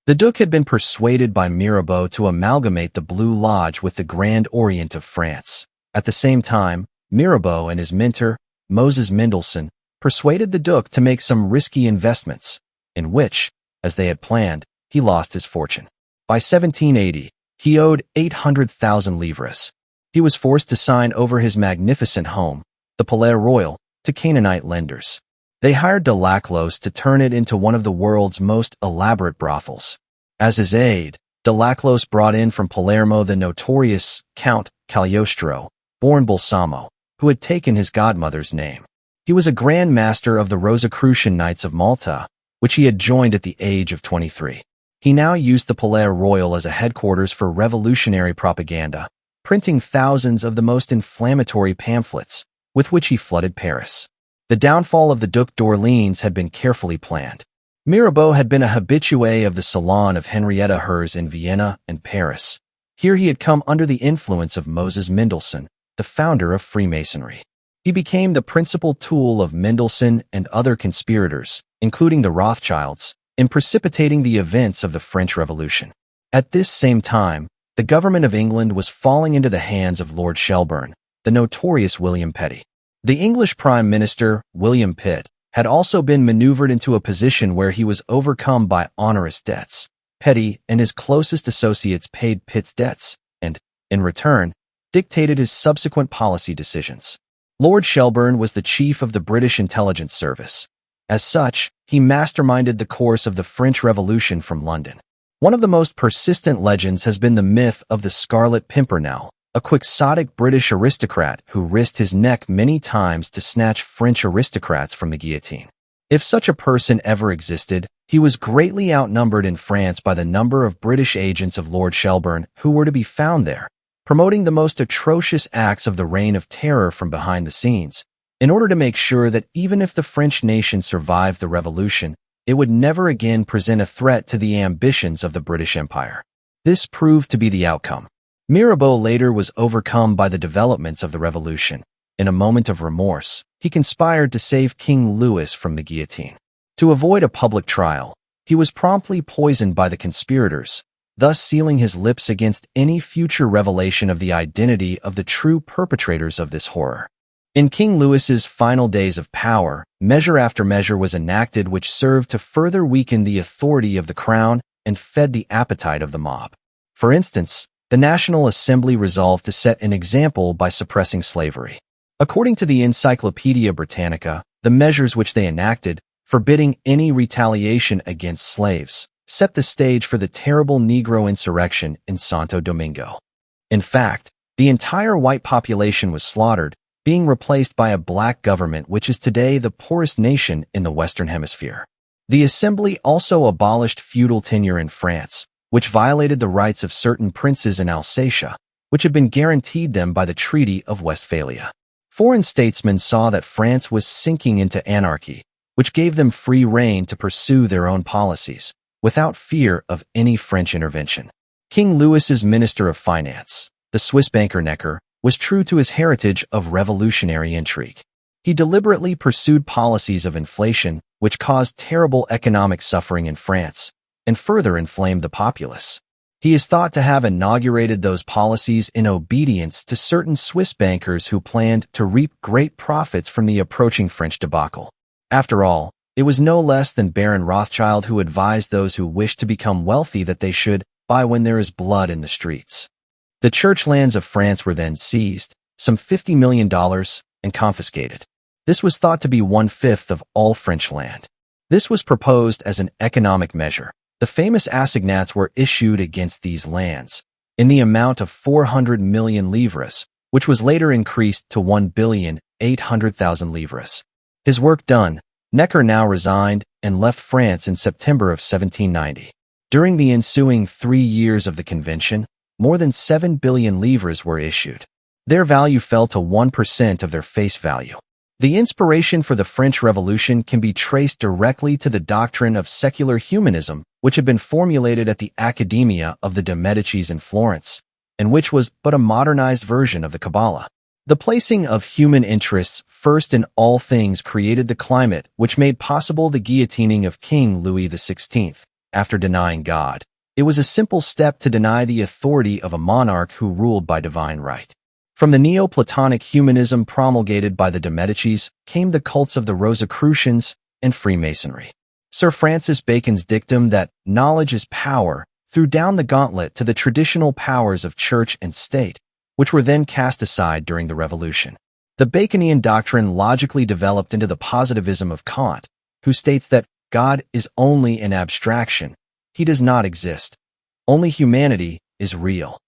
The Duc had been persuaded by Mirabeau to amalgamate the Blue Lodge with the Grand Orient of France. At the same time, Mirabeau and his mentor, Moses Mendelssohn, persuaded the Duc to make some risky investments, in which, as they had planned, he lost his fortune. By 1780, he owed 800,000 livres. He was forced to sign over his magnificent home, the Palais Royal, to Canaanite lenders. They hired de Laclos to turn it into one of the world's most elaborate brothels. As his aide, de Laclos brought in from Palermo the notorious Count Cagliostro, born Balsamo, who had taken his godmother's name. He was a Grand Master of the Rosicrucian Knights of Malta, which he had joined at the age of 23. He now used the Palais Royal as a headquarters for revolutionary propaganda, printing thousands of the most inflammatory pamphlets, with which he flooded Paris. The downfall of the Duc d'Orléans had been carefully planned. Mirabeau had been a habitué of the salon of Henrietta Herz in Vienna and Paris. Here he had come under the influence of Moses Mendelssohn, the founder of Freemasonry. He became the principal tool of Mendelssohn and other conspirators, including the Rothschilds, in precipitating the events of the French Revolution. At this same time, the government of England was falling into the hands of Lord Shelburne, the notorious William Petty. The English Prime Minister, William Pitt, had also been maneuvered into a position where he was overcome by onerous debts. Petty and his closest associates paid Pitt's debts and, in return, dictated his subsequent policy decisions. Lord Shelburne was the chief of the British Intelligence Service. As such, he masterminded the course of the French Revolution from London. One of the most persistent legends has been the myth of the Scarlet Pimpernel, a quixotic British aristocrat who risked his neck many times to snatch French aristocrats from the guillotine. If such a person ever existed, he was greatly outnumbered in France by the number of British agents of Lord Shelburne who were to be found there, promoting the most atrocious acts of the Reign of Terror from behind the scenes, in order to make sure that even if the French nation survived the revolution, it would never again present a threat to the ambitions of the British Empire. This proved to be the outcome. Mirabeau later was overcome by the developments of the revolution. In a moment of remorse, he conspired to save King Louis from the guillotine. To avoid a public trial, he was promptly poisoned by the conspirators, thus sealing his lips against any future revelation of the identity of the true perpetrators of this horror. In King Louis's final days of power, measure after measure was enacted which served to further weaken the authority of the crown and fed the appetite of the mob. For instance, the National Assembly resolved to set an example by suppressing slavery. According to the Encyclopedia Britannica, the measures which they enacted, forbidding any retaliation against slaves, set the stage for the terrible Negro insurrection in Santo Domingo. In fact, the entire white population was slaughtered, being replaced by a black government which is today the poorest nation in the Western Hemisphere. The Assembly also abolished feudal tenure in France, which violated the rights of certain princes in Alsatia, which had been guaranteed them by the Treaty of Westphalia. Foreign statesmen saw that France was sinking into anarchy, which gave them free rein to pursue their own policies, without fear of any French intervention. King Louis's Minister of Finance, the Swiss banker Necker, was true to his heritage of revolutionary intrigue. He deliberately pursued policies of inflation, which caused terrible economic suffering in France, and further inflamed the populace. He is thought to have inaugurated those policies in obedience to certain Swiss bankers who planned to reap great profits from the approaching French debacle. After all, it was no less than Baron Rothschild who advised those who wished to become wealthy that they should buy when there is blood in the streets. The church lands of France were then seized, some $50 million, and confiscated. This was thought to be 1/5 of all French land. This was proposed as an economic measure. The famous assignats were issued against these lands, in the amount of 400 million livres, which was later increased to 1,800,000 livres. His work done, Necker now resigned and left France in September of 1790. During the ensuing 3 years of the convention, more than 7 billion livres were issued. Their value fell to 1% of their face value. The inspiration for the French Revolution can be traced directly to the doctrine of secular humanism, which had been formulated at the Accademia of the de Medicis in Florence, and which was but a modernized version of the Kabbalah. The placing of human interests first in all things created the climate which made possible the guillotining of King Louis XVI. After denying God, it was a simple step to deny the authority of a monarch who ruled by divine right. From the Neoplatonic humanism promulgated by the de Medicis came the cults of the Rosicrucians and Freemasonry. Sir Francis Bacon's dictum that knowledge is power threw down the gauntlet to the traditional powers of church and state, which were then cast aside during the Revolution. The Baconian doctrine logically developed into the positivism of Kant, who states that God is only an abstraction. He does not exist. Only humanity is real.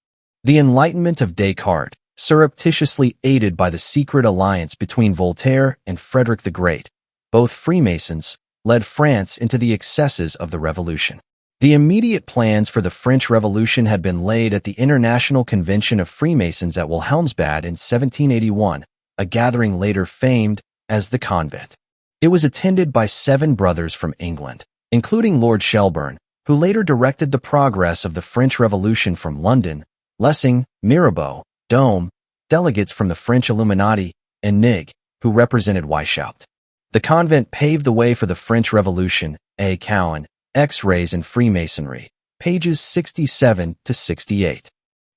The Enlightenment of Descartes, surreptitiously aided by the secret alliance between Voltaire and Frederick the Great, both Freemasons, led France into the excesses of the Revolution. The immediate plans for the French Revolution had been laid at the International Convention of Freemasons at Wilhelmsbad in 1781, a gathering later famed as the Convent. It was attended by 7 brothers from England, including Lord Shelburne, who later directed the progress of the French Revolution from London, Lessing, Mirabeau, Dome, delegates from the French Illuminati, and Nig, who represented Weishaupt. The convent paved the way for the French Revolution. A. Cowan, X-rays in Freemasonry, pages 67 to 68.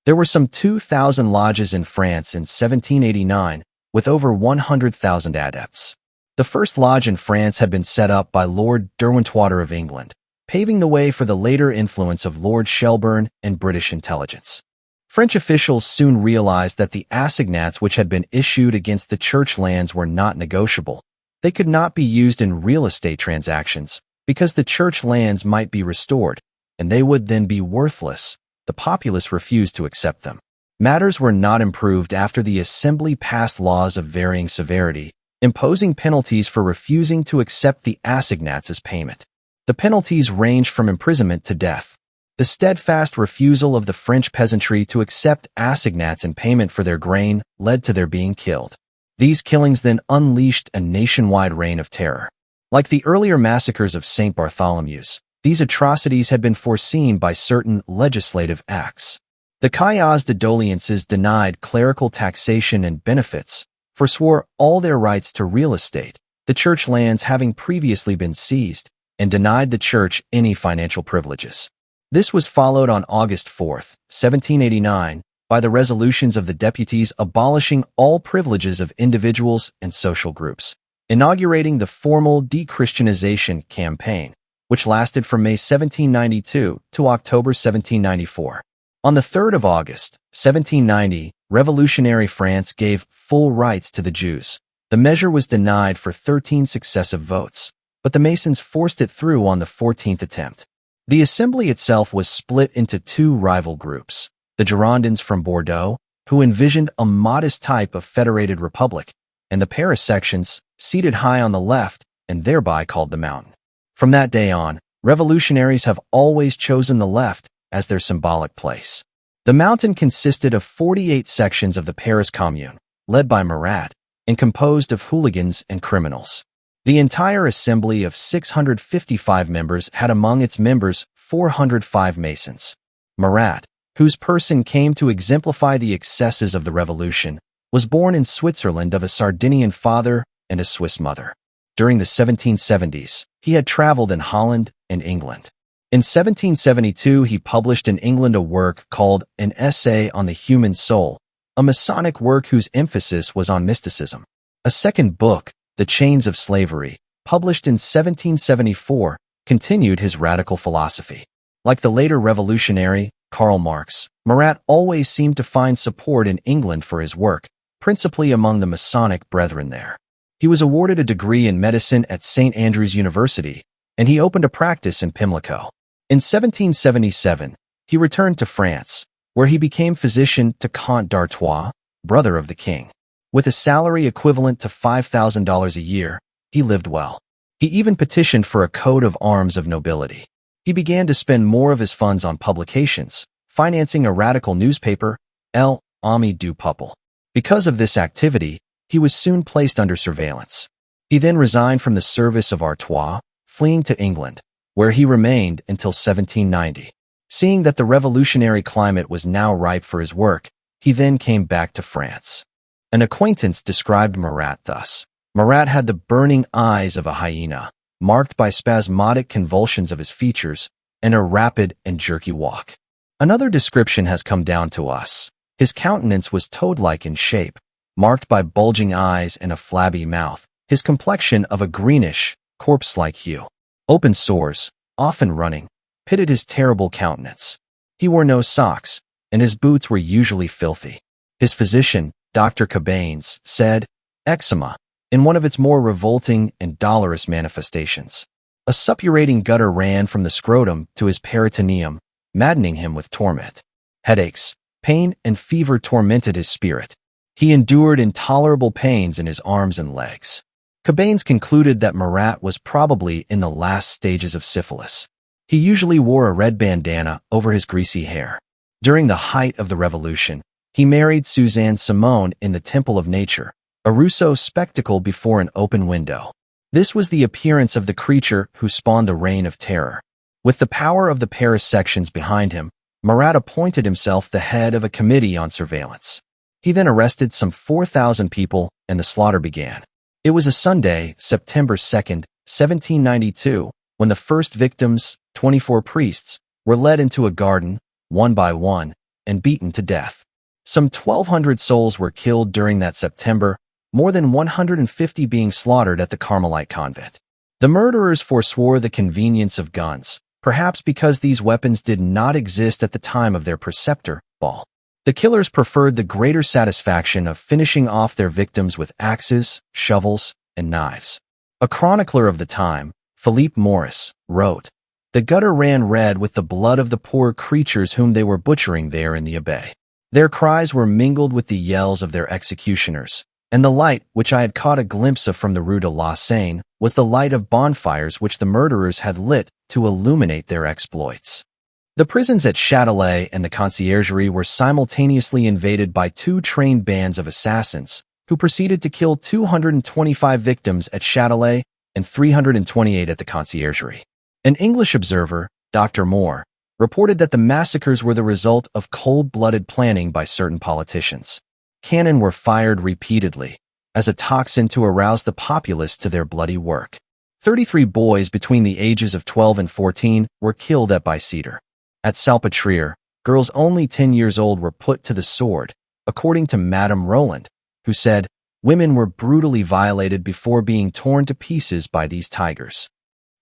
There were some 2,000 lodges in France in 1789, with over 100,000 adepts. The first lodge in France had been set up by Lord Derwentwater of England, paving the way for the later influence of Lord Shelburne and British intelligence. French officials soon realized that the assignats which had been issued against the church lands were not negotiable. They could not be used in real estate transactions, because the church lands might be restored, and they would then be worthless. The populace refused to accept them. Matters were not improved after the Assembly passed laws of varying severity, imposing penalties for refusing to accept the assignats as payment. The penalties ranged from imprisonment to death. The steadfast refusal of the French peasantry to accept assignats in payment for their grain led to their being killed. These killings then unleashed a nationwide reign of terror. Like the earlier massacres of St. Bartholomew's, these atrocities had been foreseen by certain legislative acts. The Cahiers de doléances denied clerical taxation and benefits, forswore all their rights to real estate, the church lands having previously been seized, and denied the church any financial privileges. This was followed on August 4, 1789, by the resolutions of the deputies abolishing all privileges of individuals and social groups, inaugurating the formal de-Christianization campaign, which lasted from May 1792 to October 1794. On the 3rd of August, 1790, revolutionary France gave full rights to the Jews. The measure was denied for 13 successive votes, but the Masons forced it through on the 14th attempt. The assembly itself was split into 2 rival groups: the Girondins from Bordeaux, who envisioned a modest type of federated republic, and the Paris sections, seated high on the left and thereby called the Mountain. From that day on, revolutionaries have always chosen the left as their symbolic place. The Mountain consisted of 48 sections of the Paris Commune, led by Marat, and composed of hooligans and criminals. The entire assembly of 655 members had among its members 405 Masons. Marat, whose person came to exemplify the excesses of the revolution, was born in Switzerland of a Sardinian father and a Swiss mother. During the 1770s, he had traveled in Holland and England. In 1772, he published in England a work called An Essay on the Human Soul, a Masonic work whose emphasis was on mysticism. A second book, The Chains of Slavery, published in 1774, continued his radical philosophy. Like the later revolutionary, Karl Marx, Marat always seemed to find support in England for his work, principally among the Masonic brethren there. He was awarded a degree in medicine at St. Andrew's University, and he opened a practice in Pimlico. In 1777, he returned to France, where he became physician to Comte d'Artois, brother of the king. With a salary equivalent to $5,000 a year, he lived well. He even petitioned for a coat of arms of nobility. He began to spend more of his funds on publications, financing a radical newspaper, L'Ami du Peuple. Because of this activity, he was soon placed under surveillance. He then resigned from the service of Artois, fleeing to England, where he remained until 1790. Seeing that the revolutionary climate was now ripe for his work, he then came back to France. An acquaintance described Marat thus. Marat had the burning eyes of a hyena, marked by spasmodic convulsions of his features and a rapid and jerky walk. Another description has come down to us. His countenance was toad-like in shape, marked by bulging eyes and a flabby mouth, his complexion of a greenish, corpse-like hue. Open sores, often running, pitted his terrible countenance. He wore no socks, and his boots were usually filthy. His physician, Dr. Cabanes, said, eczema, in one of its more revolting and dolorous manifestations. A suppurating gutter ran from the scrotum to his peritoneum, maddening him with torment. Headaches, pain, and fever tormented his spirit. He endured intolerable pains in his arms and legs. Cabanes concluded that Marat was probably in the last stages of syphilis. He usually wore a red bandana over his greasy hair. During the height of the Revolution, he married Suzanne Simone in the Temple of Nature, a Rousseau spectacle before an open window. This was the appearance of the creature who spawned the Reign of Terror. With the power of the Paris sections behind him, Marat appointed himself the head of a committee on surveillance. He then arrested some 4,000 people, and the slaughter began. It was a Sunday, September 2nd, 1792, when the first victims, 24 priests, were led into a garden, one by one, and beaten to death. Some 1,200 souls were killed during that September, more than 150 being slaughtered at the Carmelite convent. The murderers forswore the convenience of guns, perhaps because these weapons did not exist at the time of their preceptor, Ball. The killers preferred the greater satisfaction of finishing off their victims with axes, shovels, and knives. A chronicler of the time, Philippe Maurice, wrote, "The gutter ran red with the blood of the poor creatures whom they were butchering there in the Abbaye. Their cries were mingled with the yells of their executioners, and the light, which I had caught a glimpse of from the Rue de la Seine, was the light of bonfires which the murderers had lit to illuminate their exploits." The prisons at Châtelet and the Conciergerie were simultaneously invaded by two trained bands of assassins, who proceeded to kill 225 victims at Châtelet and 328 at the Conciergerie. An English observer, Dr. Moore, reported that the massacres were the result of cold-blooded planning by certain politicians. Cannon were fired repeatedly, as a toxin to arouse the populace to their bloody work. 33 boys between the ages of 12 and 14 were killed at Bicêtre. At Salpêtrière, girls only 10 years old were put to the sword, according to Madame Roland, who said, "Women were brutally violated before being torn to pieces by these tigers."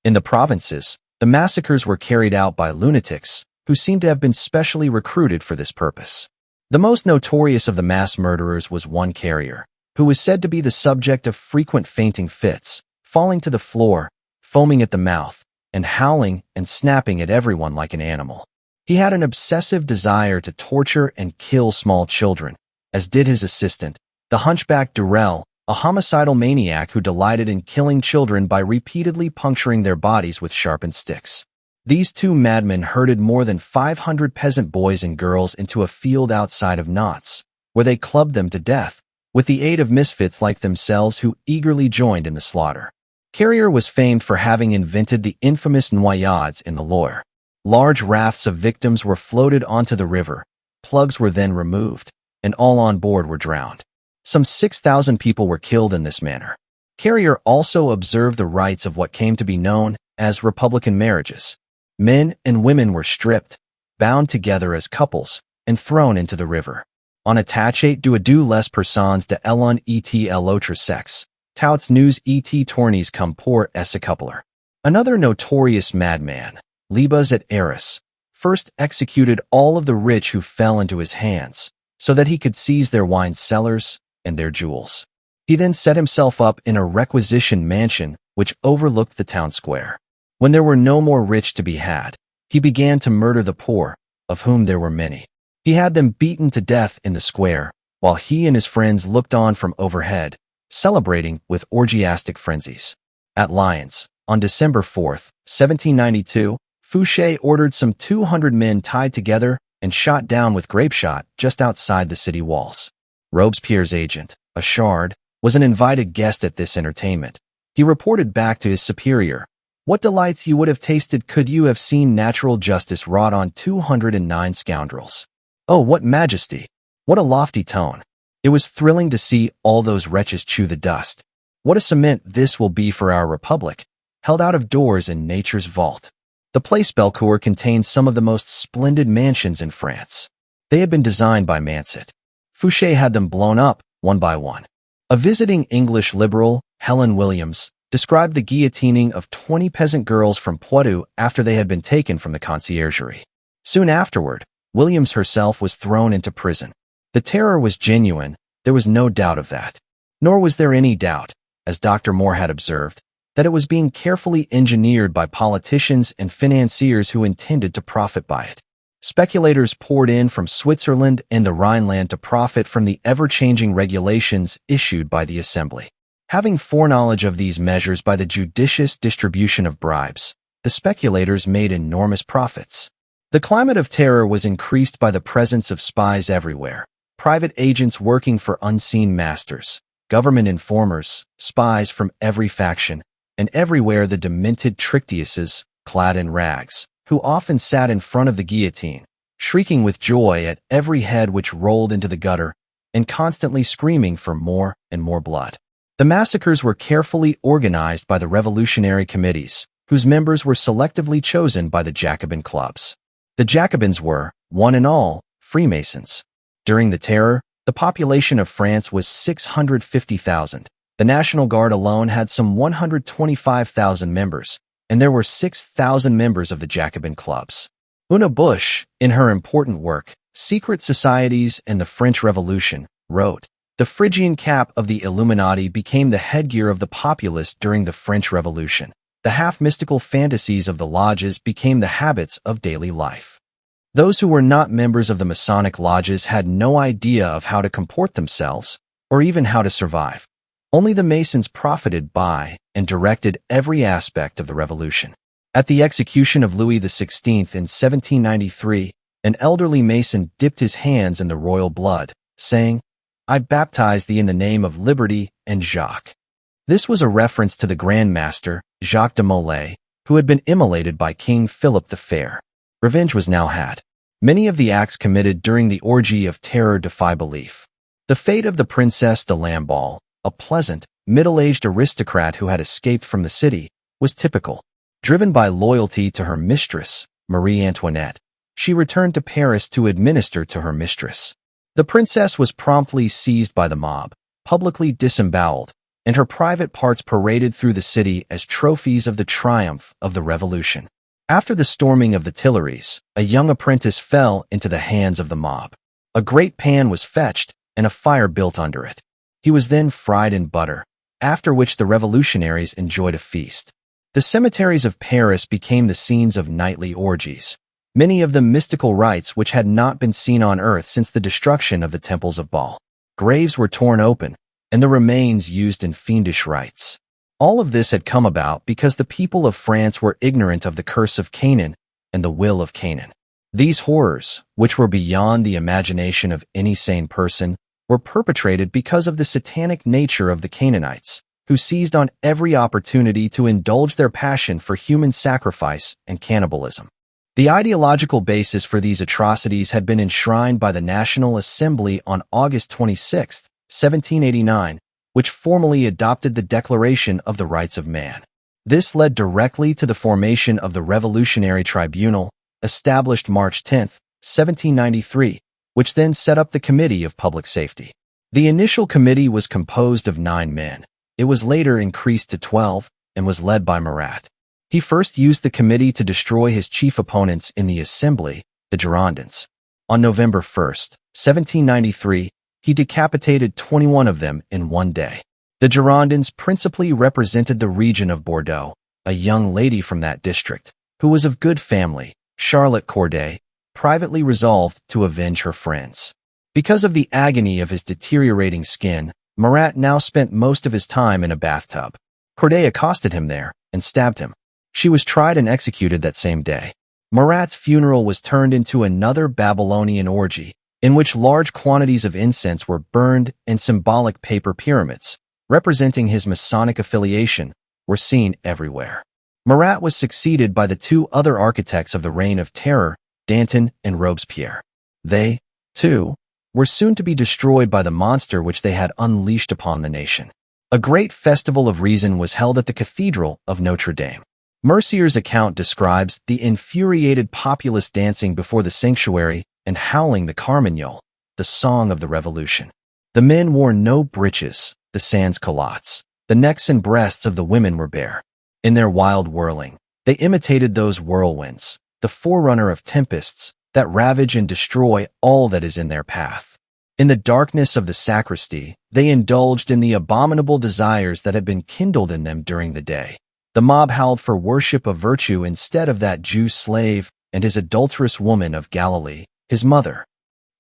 In the provinces, the massacres were carried out by lunatics, who seemed to have been specially recruited for this purpose. The most notorious of the mass murderers was one carrier, who was said to be the subject of frequent fainting fits, falling to the floor, foaming at the mouth, and howling and snapping at everyone like an animal. He had an obsessive desire to torture and kill small children, as did his assistant, the hunchback Durel, a homicidal maniac who delighted in killing children by repeatedly puncturing their bodies with sharpened sticks. These two madmen herded more than 500 peasant boys and girls into a field outside of Nantes, where they clubbed them to death, with the aid of misfits like themselves who eagerly joined in the slaughter. Carrier was famed for having invented the infamous noyades in the Loire. Large rafts of victims were floated onto the river, plugs were then removed, and all on board were drowned. Some 6,000 people were killed in this manner. Carrier also observed the rites of what came to be known as republican marriages. Men and women were stripped, bound together as couples, and thrown into the river. On attaché deux les personnes de l'un et l'autre sexe, touts nous et tournées comme pour ce coupler. Another notorious madman, Libas at Arras, first executed all of the rich who fell into his hands, so that he could seize their wine cellars and their jewels. He then set himself up in a requisition mansion which overlooked the town square. When there were no more rich to be had, he began to murder the poor, of whom there were many. He had them beaten to death in the square, while he and his friends looked on from overhead, celebrating with orgiastic frenzies. At Lyons, on December 4th, 1792, Fouché ordered some 200 men tied together and shot down with grapeshot just outside the city walls. Robespierre's agent, Achard, was an invited guest at this entertainment. He reported back to his superior, "What delights you would have tasted could you have seen natural justice wrought on 209 scoundrels. Oh, what majesty! What a lofty tone! It was thrilling to see all those wretches chew the dust. What a cement this will be for our republic, held out of doors in nature's vault. The Place Bellecour contained some of the most splendid mansions in France. They had been designed by Manset. Fouché had them blown up, one by one. A visiting English liberal, Helen Williams, described the guillotining of 20 peasant girls from Poitou after they had been taken from the conciergerie. Soon afterward, Williams herself was thrown into prison. The terror was genuine, there was no doubt of that. Nor was there any doubt, as Dr. Moore had observed, that it was being carefully engineered by politicians and financiers who intended to profit by it. Speculators poured in from Switzerland and the Rhineland to profit from the ever-changing regulations issued by the Assembly. Having foreknowledge of these measures by the judicious distribution of bribes, the speculators made enormous profits. The climate of terror was increased by the presence of spies everywhere, private agents working for unseen masters, government informers, spies from every faction, and everywhere the demented Trictiuses, clad in rags, who often sat in front of the guillotine, shrieking with joy at every head which rolled into the gutter, and constantly screaming for more and more blood. The massacres were carefully organized by the revolutionary committees, whose members were selectively chosen by the Jacobin clubs. The Jacobins were, one and all, Freemasons. During the Terror, the population of France was 650,000. The National Guard alone had some 125,000 members, and there were 6,000 members of the Jacobin clubs. Una Bush, in her important work, Secret Societies and the French Revolution, wrote, "The Phrygian cap of the Illuminati became the headgear of the populace during the French Revolution. The half-mystical fantasies of the lodges became the habits of daily life. Those who were not members of the Masonic lodges had no idea of how to comport themselves, or even how to survive. Only the Masons profited by and directed every aspect of the revolution." At the execution of Louis XVI in 1793, an elderly Mason dipped his hands in the royal blood, saying, "I baptize thee in the name of liberty and Jacques." This was a reference to the Grand Master, Jacques de Molay, who had been immolated by King Philip the Fair. Revenge was now had. Many of the acts committed during the orgy of terror defy belief. The fate of the Princess de Lamballe, a pleasant, middle-aged aristocrat who had escaped from the city, was typical. Driven by loyalty to her mistress, Marie Antoinette, she returned to Paris to administer to her mistress. The princess was promptly seized by the mob, publicly disemboweled, and her private parts paraded through the city as trophies of the triumph of the revolution. After the storming of the Tuileries, a young apprentice fell into the hands of the mob. A great pan was fetched, and a fire built under it. He was then fried in butter, after which the revolutionaries enjoyed a feast. The cemeteries of Paris became the scenes of nightly orgies, many of them mystical rites which had not been seen on earth since the destruction of the temples of Baal. Graves were torn open, and the remains used in fiendish rites. All of this had come about because the people of France were ignorant of the curse of Canaan and the will of Canaan. These horrors, which were beyond the imagination of any sane person, were perpetrated because of the satanic nature of the Canaanites, who seized on every opportunity to indulge their passion for human sacrifice and cannibalism. The ideological basis for these atrocities had been enshrined by the National Assembly on August 26, 1789, which formally adopted the Declaration of the Rights of Man. This led directly to the formation of the Revolutionary Tribunal, established March 10, 1793, which then set up the Committee of Public Safety. The initial committee was composed of 9 men. It was later increased to 12 and was led by Marat. He first used the committee to destroy his chief opponents in the Assembly, the Girondins. On November 1, 1793, he decapitated 21 of them in one day. The Girondins principally represented the region of Bordeaux. A young lady from that district, who was of good family, Charlotte Corday, privately resolved to avenge her friends. Because of the agony of his deteriorating skin, Marat now spent most of his time in a bathtub. Corday accosted him there and stabbed him. She was tried and executed that same day. Marat's funeral was turned into another Babylonian orgy, in which large quantities of incense were burned and symbolic paper pyramids, representing his Masonic affiliation, were seen everywhere. Marat was succeeded by the 2 other architects of the Reign of Terror, Danton and Robespierre. They, too, were soon to be destroyed by the monster which they had unleashed upon the nation. A great festival of reason was held at the Cathedral of Notre Dame. Mercier's account describes the infuriated populace dancing before the sanctuary and howling the Carmagnole, the song of the revolution. The men wore no breeches, the sans culottes. The necks and breasts of the women were bare. In their wild whirling, they imitated those whirlwinds, the forerunner of tempests, that ravage and destroy all that is in their path. In the darkness of the sacristy, they indulged in the abominable desires that had been kindled in them during the day. The mob howled for worship of virtue instead of that Jew slave and his adulterous woman of Galilee, his mother.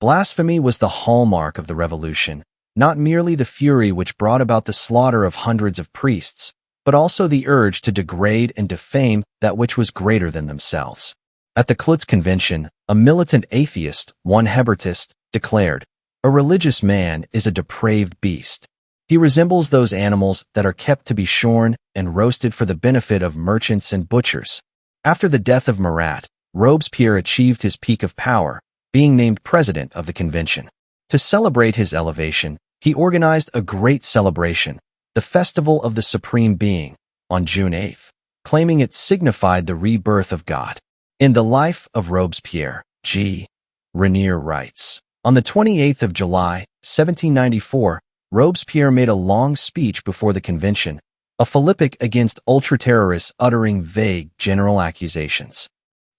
Blasphemy was the hallmark of the revolution, not merely the fury which brought about the slaughter of hundreds of priests, but also the urge to degrade and defame that which was greater than themselves. At the Klutz Convention, a militant atheist, one Hebertist, declared, "A religious man is a depraved beast. He resembles those animals that are kept to be shorn and roasted for the benefit of merchants and butchers." After the death of Marat, Robespierre achieved his peak of power, being named president of the convention. To celebrate his elevation, he organized a great celebration, the Festival of the Supreme Being, on June 8th, claiming it signified the rebirth of God. In the Life of Robespierre, G. Renier writes, on the 28th of July, 1794, Robespierre made a long speech before the convention, a philippic against ultra-terrorists uttering vague, general accusations.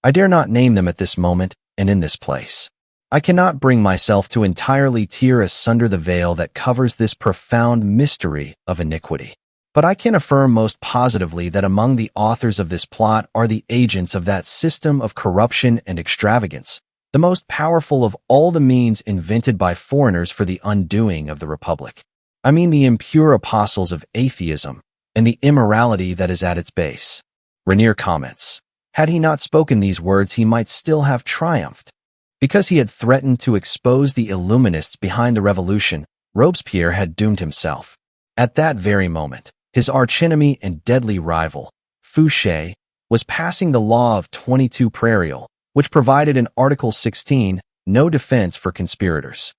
I dare not name them at this moment and in this place. I cannot bring myself to entirely tear asunder the veil that covers this profound mystery of iniquity. But I can affirm most positively that among the authors of this plot are the agents of that system of corruption and extravagance, the most powerful of all the means invented by foreigners for the undoing of the Republic. I mean the impure apostles of atheism and the immorality that is at its base. Renier comments, had he not spoken these words, he might still have triumphed. Because he had threatened to expose the Illuminists behind the revolution, Robespierre had doomed himself. At that very moment, his archenemy and deadly rival, Fouché, was passing the law of 22 Prairial, which provided in Article 16 no defense for conspirators.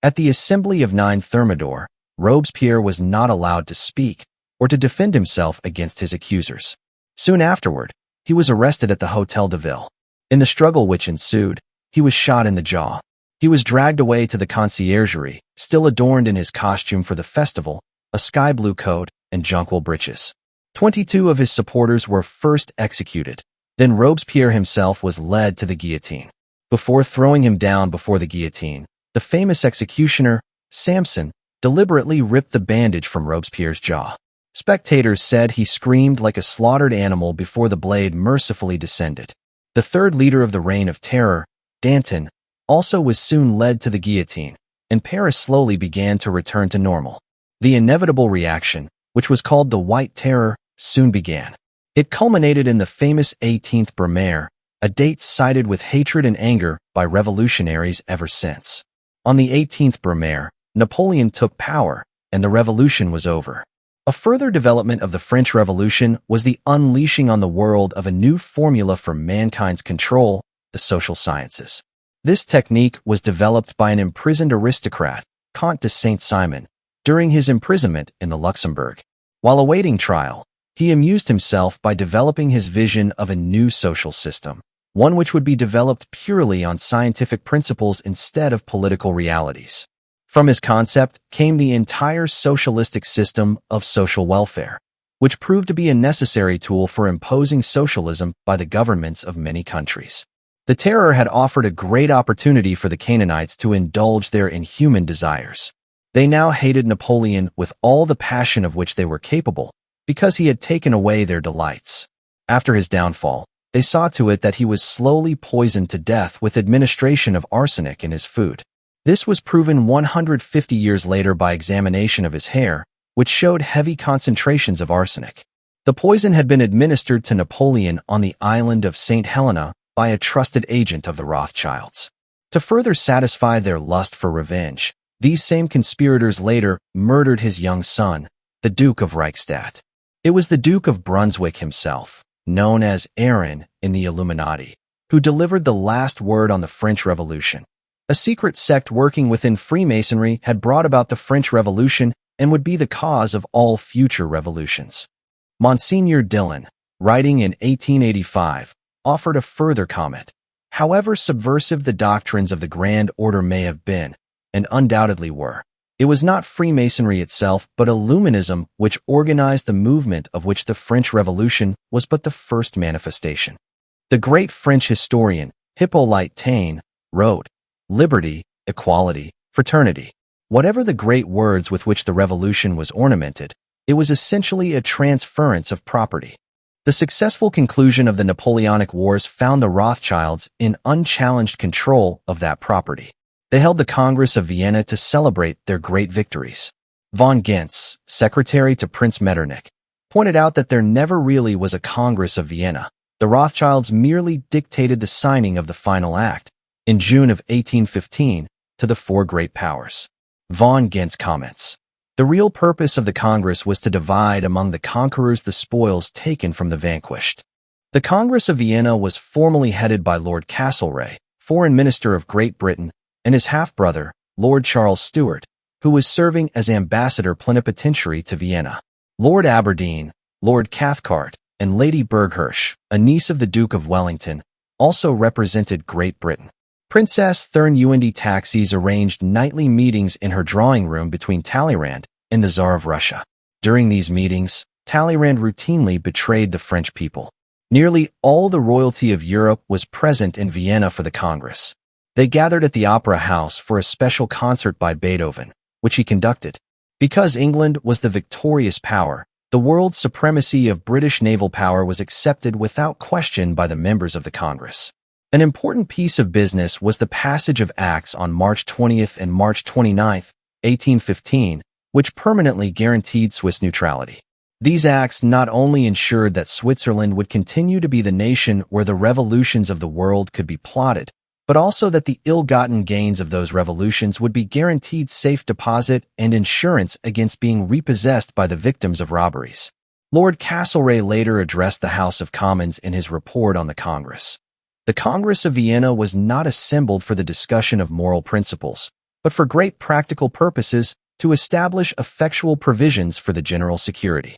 At the Assembly of 9 Thermidor, Robespierre was not allowed to speak or to defend himself against his accusers. Soon afterward, he was arrested at the Hôtel de Ville. In the struggle which ensued, he was shot in the jaw. He was dragged away to the conciergerie, still adorned in his costume for the festival, a sky-blue coat and jonquil breeches. 22 of his supporters were first executed. Then Robespierre himself was led to the guillotine. Before throwing him down before the guillotine, the famous executioner, Samson, deliberately ripped the bandage from Robespierre's jaw. Spectators said he screamed like a slaughtered animal before the blade mercifully descended. The third leader of the Reign of Terror, Danton, also was soon led to the guillotine, and Paris slowly began to return to normal. The inevitable reaction, which was called the White Terror, soon began. It culminated in the famous 18th Brumaire, a date cited with hatred and anger by revolutionaries ever since. On the 18th Brumaire, Napoleon took power, and the revolution was over. A further development of the French Revolution was the unleashing on the world of a new formula for mankind's control, the social sciences. This technique was developed by an imprisoned aristocrat, Comte de Saint-Simon, during his imprisonment in the Luxembourg. While awaiting trial, he amused himself by developing his vision of a new social system, one which would be developed purely on scientific principles instead of political realities. From his concept came the entire socialistic system of social welfare, which proved to be a necessary tool for imposing socialism by the governments of many countries. The Terror had offered a great opportunity for the Canaanites to indulge their inhuman desires. They now hated Napoleon with all the passion of which they were capable, because he had taken away their delights. After his downfall, they saw to it that he was slowly poisoned to death with administration of arsenic in his food. This was proven 150 years later by examination of his hair, which showed heavy concentrations of arsenic. The poison had been administered to Napoleon on the island of St. Helena by a trusted agent of the Rothschilds. To further satisfy their lust for revenge, these same conspirators later murdered his young son, the Duke of Reichstadt. It was the Duke of Brunswick himself, known as Aaron in the Illuminati, who delivered the last word on the French Revolution. A secret sect working within Freemasonry had brought about the French Revolution and would be the cause of all future revolutions. Monsignor Dillon, writing in 1885, offered a further comment. However subversive the doctrines of the Grand Order may have been, and undoubtedly were, it was not Freemasonry itself but Illuminism which organized the movement of which the French Revolution was but the first manifestation. The great French historian, Hippolyte Taine, wrote, "Liberty, equality, fraternity." Whatever the great words with which the revolution was ornamented, it was essentially a transference of property. The successful conclusion of the Napoleonic Wars found the Rothschilds in unchallenged control of that property. They held the Congress of Vienna to celebrate their great victories. Von Gentz, secretary to Prince Metternich, pointed out that there never really was a Congress of Vienna. The Rothschilds merely dictated the signing of the final act, in June of 1815, to the four great powers. Von Gentz comments, "The real purpose of the Congress was to divide among the conquerors the spoils taken from the vanquished." The Congress of Vienna was formally headed by Lord Castlereagh, Foreign Minister of Great Britain, and his half-brother, Lord Charles Stuart, who was serving as ambassador plenipotentiary to Vienna. Lord Aberdeen, Lord Cathcart, and Lady Burghurst, a niece of the Duke of Wellington, also represented Great Britain. Princess Thurn Taxis arranged nightly meetings in her drawing room between Talleyrand and the Tsar of Russia. During these meetings, Talleyrand routinely betrayed the French people. Nearly all the royalty of Europe was present in Vienna for the Congress. They gathered at the Opera House for a special concert by Beethoven, which he conducted. Because England was the victorious power, the world supremacy of British naval power was accepted without question by the members of the Congress. An important piece of business was the passage of acts on March 20th and March 29th, 1815, which permanently guaranteed Swiss neutrality. These acts not only ensured that Switzerland would continue to be the nation where the revolutions of the world could be plotted, but also that the ill-gotten gains of those revolutions would be guaranteed safe deposit and insurance against being repossessed by the victims of robberies. Lord Castlereagh later addressed the House of Commons in his report on the Congress. The Congress of Vienna was not assembled for the discussion of moral principles, but for great practical purposes to establish effectual provisions for the general security.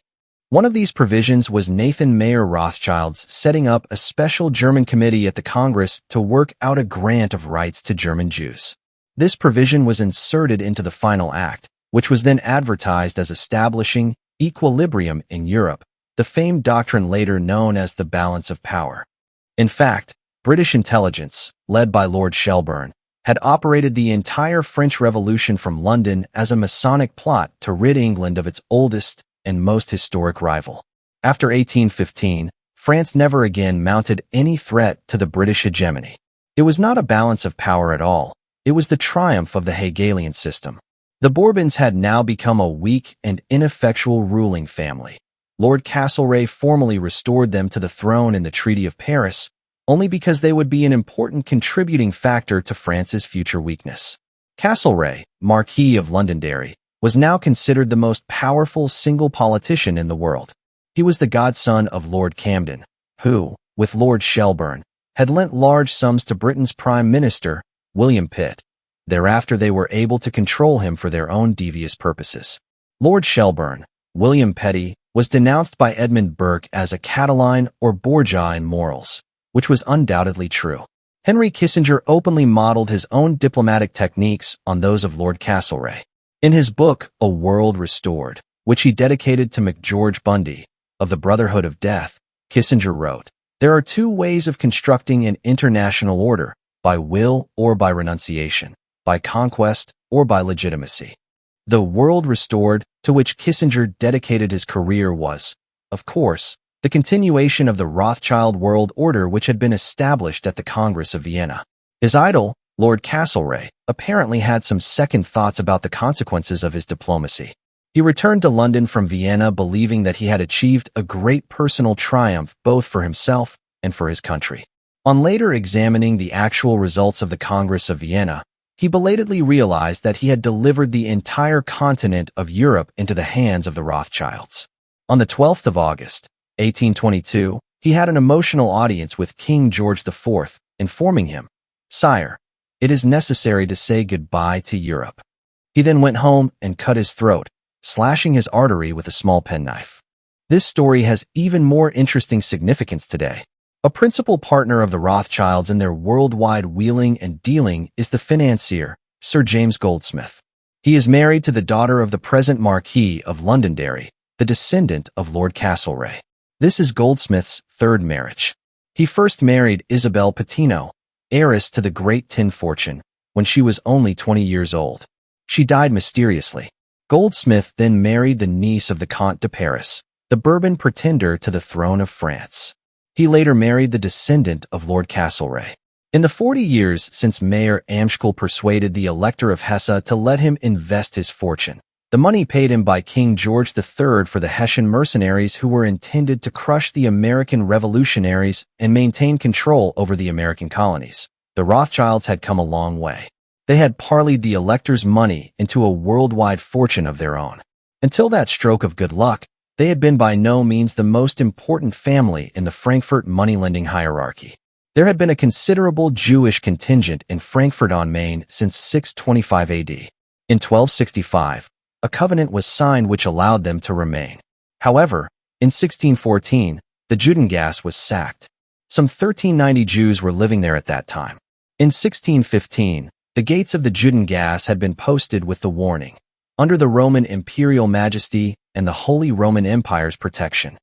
One of these provisions was Nathan Mayer Rothschild's setting up a special German committee at the Congress to work out a grant of rights to German Jews. This provision was inserted into the final act, which was then advertised as establishing equilibrium in Europe, the famed doctrine later known as the balance of power. In fact, British intelligence, led by Lord Shelburne, had operated the entire French Revolution from London as a Masonic plot to rid England of its oldest and most historic rival. After 1815, France never again mounted any threat to the British hegemony. It was not a balance of power at all. It was the triumph of the Hegelian system. The Bourbons had now become a weak and ineffectual ruling family. Lord Castlereagh formally restored them to the throne in the Treaty of Paris, only because they would be an important contributing factor to France's future weakness. Castlereagh, Marquis of Londonderry, was now considered the most powerful single politician in the world. He was the godson of Lord Camden, who, with Lord Shelburne, had lent large sums to Britain's Prime Minister, William Pitt. Thereafter they were able to control him for their own devious purposes. Lord Shelburne, William Petty, was denounced by Edmund Burke as a Catiline or Borgia in morals, which was undoubtedly true. Henry Kissinger openly modeled his own diplomatic techniques on those of Lord Castlereagh. In his book, A World Restored, which he dedicated to McGeorge Bundy, of the Brotherhood of Death, Kissinger wrote, "There are two ways of constructing an international order, by will or by renunciation, by conquest or by legitimacy." The World Restored, to which Kissinger dedicated his career, was, of course, the continuation of the Rothschild world order which had been established at the Congress of Vienna. His idol, Lord Castlereagh, apparently had some second thoughts about the consequences of his diplomacy. He returned to London from Vienna believing that he had achieved a great personal triumph both for himself and for his country. On later examining the actual results of the Congress of Vienna, he belatedly realized that he had delivered the entire continent of Europe into the hands of the Rothschilds. On the 12th of August, 1822, he had an emotional audience with King George IV, informing him, "Sire, it is necessary to say goodbye to Europe. He then went home and cut his throat, slashing his artery with a small penknife. This story has even more interesting significance today. A principal partner of the Rothschilds in their worldwide wheeling and dealing is the financier, Sir James Goldsmith. He is married to the daughter of the present Marquis of Londonderry, the descendant of Lord Castlereagh. This is Goldsmith's third marriage. He first married Isabel Patino, heiress to the great tin fortune, when she was only 20 years old. She died mysteriously. Goldsmith then married the niece of the Comte de Paris, the Bourbon pretender to the throne of France. He later married the descendant of Lord Castlereagh. In the 40 years since Mayor Amschel persuaded the Elector of Hesse to let him invest his fortune, the money paid him by King George III for the Hessian mercenaries who were intended to crush the American revolutionaries and maintain control over the American colonies, the Rothschilds had come a long way. They had parlayed the Elector's money into a worldwide fortune of their own. Until that stroke of good luck, they had been by no means the most important family in the Frankfurt moneylending hierarchy. There had been a considerable Jewish contingent in Frankfurt on Main since 625 AD. In 1265, a covenant was signed which allowed them to remain. However, in 1614, the Judengasse was sacked. Some 1,390 Jews were living there at that time. In 1615, the gates of the Judengasse had been posted with the warning, under the Roman Imperial Majesty and the Holy Roman Empire's protection.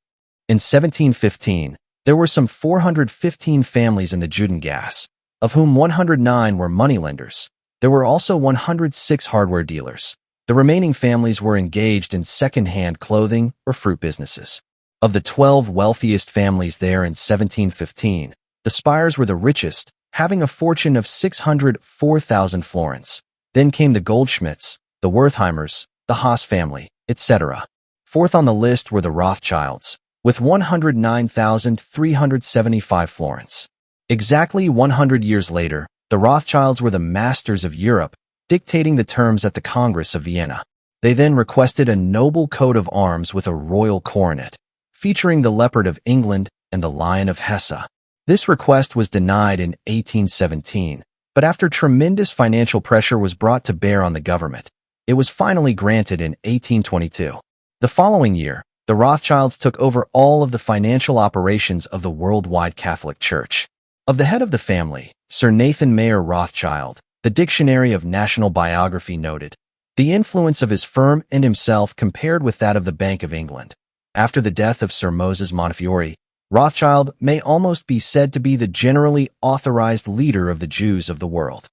In 1715, there were some 415 families in the Judengasse, of whom 109 were moneylenders. There were also 106 hardware dealers. The remaining families were engaged in second-hand clothing or fruit businesses. Of the 12 wealthiest families there in 1715, the Spires were the richest, having a fortune of 604,000 florins. Then came the Goldschmidts, the Wertheimers, the Haas family, etc. Fourth on the list were the Rothschilds, with 109,375 florins. Exactly 100 years later, the Rothschilds were the masters of Europe, dictating the terms at the Congress of Vienna. They then requested a noble coat of arms with a royal coronet, featuring the leopard of England and the lion of Hesse. This request was denied in 1817, but after tremendous financial pressure was brought to bear on the government, it was finally granted in 1822. The following year, the Rothschilds took over all of the financial operations of the worldwide Catholic Church. Of the head of the family, Sir Nathan Mayer Rothschild, the Dictionary of National Biography noted, the influence of his firm and himself compared with that of the Bank of England. After the death of Sir Moses Montefiore, Rothschild may almost be said to be the generally authorized leader of the Jews of the world.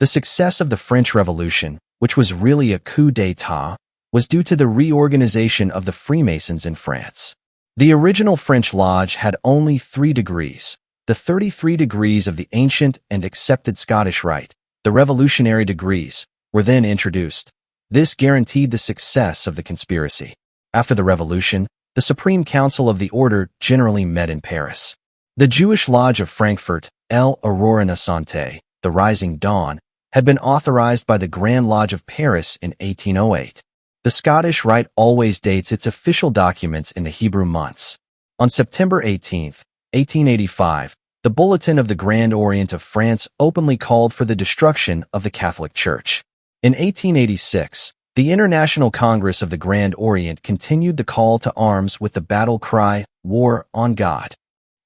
The success of the French Revolution, which was really a coup d'état, was due to the reorganization of the Freemasons in France. The original French lodge had only 3 degrees, the 33 degrees of the ancient and accepted Scottish Rite. The revolutionary degrees were then introduced. This guaranteed the success of the conspiracy. After the revolution, the Supreme Council of the Order generally met in Paris. The Jewish Lodge of Frankfurt, l'Aurore Naissante, the Rising Dawn, had been authorized by the Grand Lodge of Paris in 1808. The Scottish Rite always dates its official documents in the Hebrew months. On September 18, 1885, the Bulletin of the Grand Orient of France openly called for the destruction of the Catholic Church. In 1886, the International Congress of the Grand Orient continued the call to arms with the battle cry, "War on God."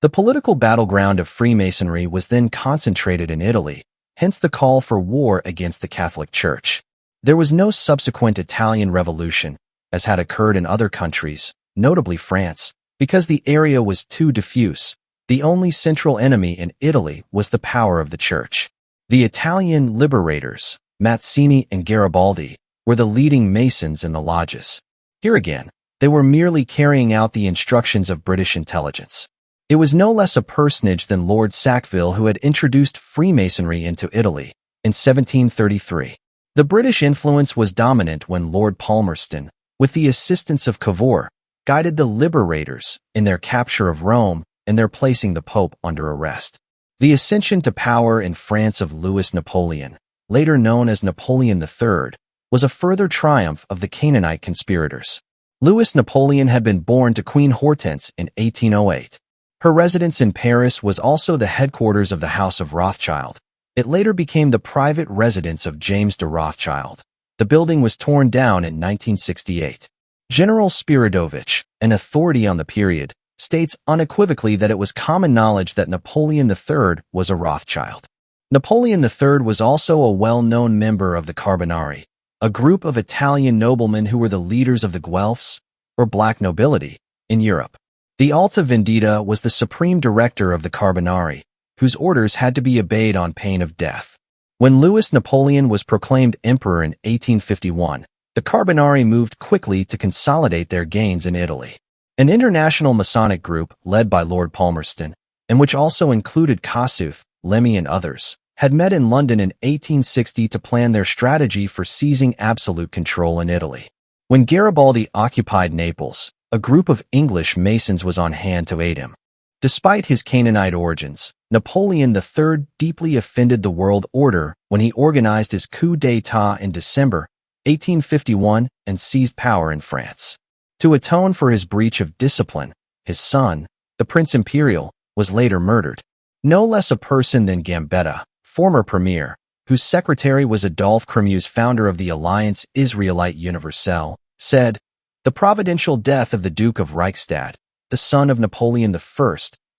The political battleground of Freemasonry was then concentrated in Italy, hence the call for war against the Catholic Church. There was no subsequent Italian Revolution, as had occurred in other countries, notably France, because the area was too diffuse. The only central enemy in Italy was the power of the Church. The Italian liberators, Mazzini and Garibaldi, were the leading Masons in the lodges. Here again, they were merely carrying out the instructions of British intelligence. It was no less a personage than Lord Sackville who had introduced Freemasonry into Italy in 1733. The British influence was dominant when Lord Palmerston, with the assistance of Cavour, guided the liberators in their capture of Rome and their placing the Pope under arrest. The ascension to power in France of Louis Napoleon, later known as Napoleon III, was a further triumph of the Canaanite conspirators. Louis Napoleon had been born to Queen Hortense in 1808. Her residence in Paris was also the headquarters of the House of Rothschild. It later became the private residence of James de Rothschild. The building was torn down in 1968. General Spiridovich, an authority on the period, states unequivocally that it was common knowledge that Napoleon III was a Rothschild. Napoleon III was also a well-known member of the Carbonari, a group of Italian noblemen who were the leaders of the Guelphs, or black nobility, in Europe. The Alta Vendita was the supreme director of the Carbonari, whose orders had to be obeyed on pain of death. When Louis Napoleon was proclaimed emperor in 1851, the Carbonari moved quickly to consolidate their gains in Italy. An international Masonic group, led by Lord Palmerston, and which also included Kossuth, Lemmy and others, had met in London in 1860 to plan their strategy for seizing absolute control in Italy. When Garibaldi occupied Naples, a group of English Masons was on hand to aid him. Despite his Canaanite origins, Napoleon III deeply offended the world order when he organized his coup d'état in December 1851 and seized power in France. To atone for his breach of discipline, his son, the Prince Imperial, was later murdered. No less a person than Gambetta, former premier, whose secretary was Adolphe Crémieux, founder of the Alliance Israélite Universelle, said, "The providential death of the Duke of Reichstadt, the son of Napoleon I,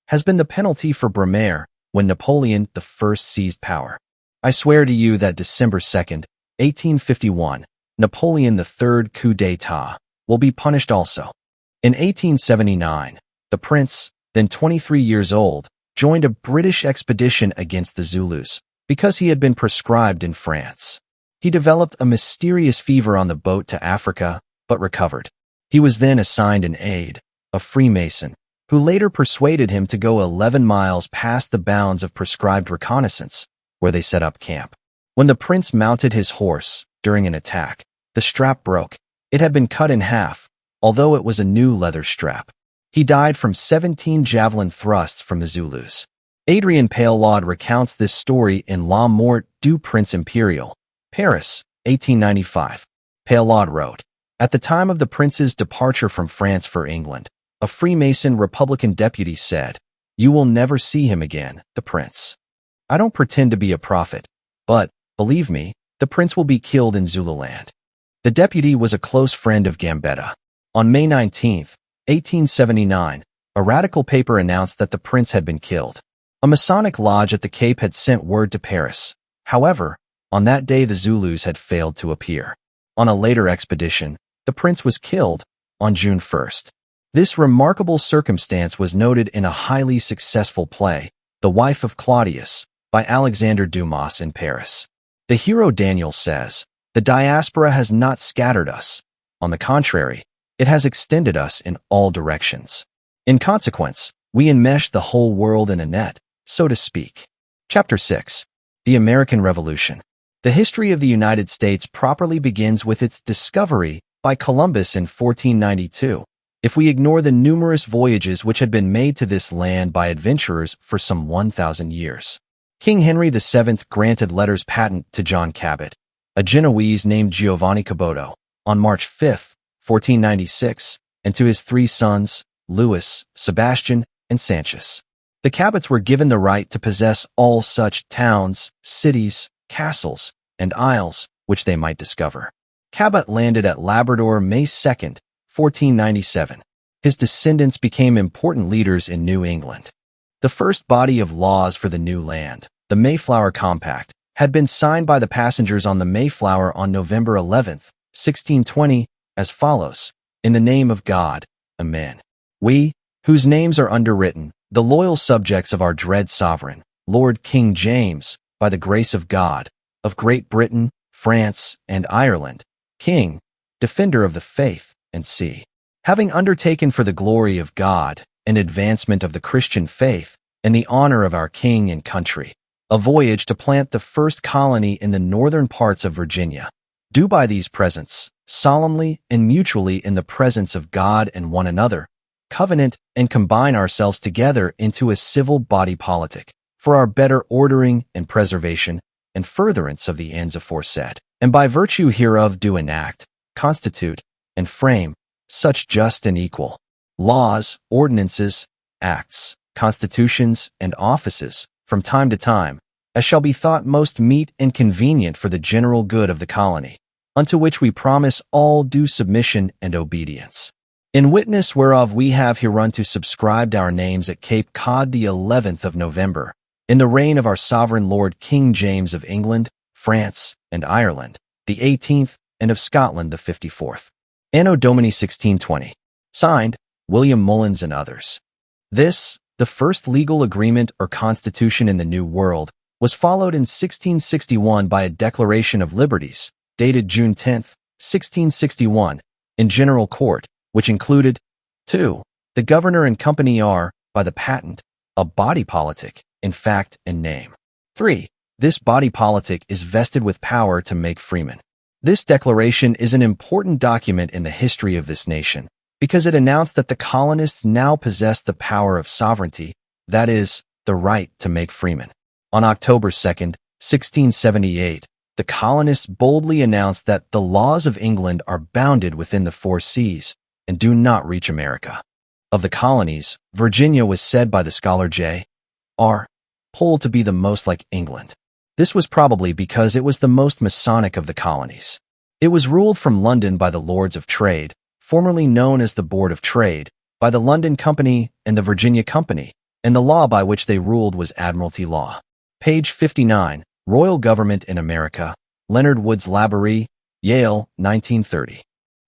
has been the penalty for Brumaire when Napoleon I seized power. I swear to you that December 2nd, 1851, Napoleon III coup d'état will be punished also." In 1879, the prince, then 23 years old, joined a British expedition against the Zulus because he had been proscribed in France. He developed a mysterious fever on the boat to Africa, but recovered. He was then assigned an aide, a Freemason, who later persuaded him to go 11 miles past the bounds of prescribed reconnaissance, where they set up camp. When the prince mounted his horse during an attack, the strap broke. It had been cut in half, although it was a new leather strap. He died from 17 javelin thrusts from the Zulus. Adrien Paylaud recounts this story in La Mort du Prince Impérial, Paris, 1895. Paylaud wrote, "At the time of the prince's departure from France for England, a Freemason Republican deputy said, 'You will never see him again, the prince.' I don't pretend to be a prophet, but, believe me, the prince will be killed in Zululand." The deputy was a close friend of Gambetta. On May 19, 1879, a radical paper announced that the prince had been killed. A Masonic lodge at the Cape had sent word to Paris. However, on that day the Zulus had failed to appear. On a later expedition, the prince was killed on June 1st. This remarkable circumstance was noted in a highly successful play, The Wife of Claudius, by Alexandre Dumas in Paris. The hero Daniel says, "The diaspora has not scattered us. On the contrary, it has extended us in all directions. In consequence, we enmesh the whole world in a net, so to speak." Chapter 6. The American Revolution. The history of the United States properly begins with its discovery by Columbus in 1492, if we ignore the numerous voyages which had been made to this land by adventurers for some 1,000 years. King Henry VII granted letters patent to John Cabot, a Genoese named Giovanni Caboto, on March 5, 1496, and to his 3 sons, Louis, Sebastian, and Sanchez. The Cabots were given the right to possess all such towns, cities, castles, and isles which they might discover. Cabot landed at Labrador May 2, 1497. His descendants became important leaders in New England. The first body of laws for the new land, the Mayflower Compact, had been signed by the passengers on the Mayflower on November 11, 1620, as follows: "In the name of God, Amen. We, whose names are underwritten, the loyal subjects of our dread sovereign, Lord King James, by the grace of God, of Great Britain, France, and Ireland, King, defender of the faith, and sea, having undertaken for the glory of God, and advancement of the Christian faith, and the honor of our king and country, a voyage to plant the first colony in the northern parts of Virginia, do by these presents, solemnly and mutually in the presence of God and one another, covenant and combine ourselves together into a civil body politic, for our better ordering and preservation and furtherance of the ends aforesaid, and by virtue hereof do enact, constitute, and frame such just and equal laws, ordinances, acts, constitutions, and offices from time to time, as shall be thought most meet and convenient for the general good of the colony, unto which we promise all due submission and obedience. In witness whereof we have hereunto subscribed our names at Cape Cod the 11th of November, in the reign of our sovereign Lord King James of England, France, and Ireland, the 18th, and of Scotland the 54th. Anno Domini 1620. Signed, William Mullins and others. This, the first legal agreement or constitution in the New World, was followed in 1661 by a Declaration of Liberties, dated June 10, 1661, in General Court, which included 2. The governor and company are, by the patent, a body politic, in fact and name. 3. This body politic is vested with power to make freemen. This declaration is an important document in the history of this nation, because it announced that the colonists now possessed the power of sovereignty, that is, the right to make freemen. On October 2, 1678, the colonists boldly announced that the laws of England are bounded within the 4 seas and do not reach America. Of the colonies, Virginia was said by the scholar J.R. Pohl to be the most like England. This was probably because it was the most Masonic of the colonies. It was ruled from London by the Lords of Trade, formerly known as the Board of Trade, by the London Company and the Virginia Company, and the law by which they ruled was Admiralty Law. Page 59, Royal Government in America, Leonard Woods Laborie, Yale, 1930.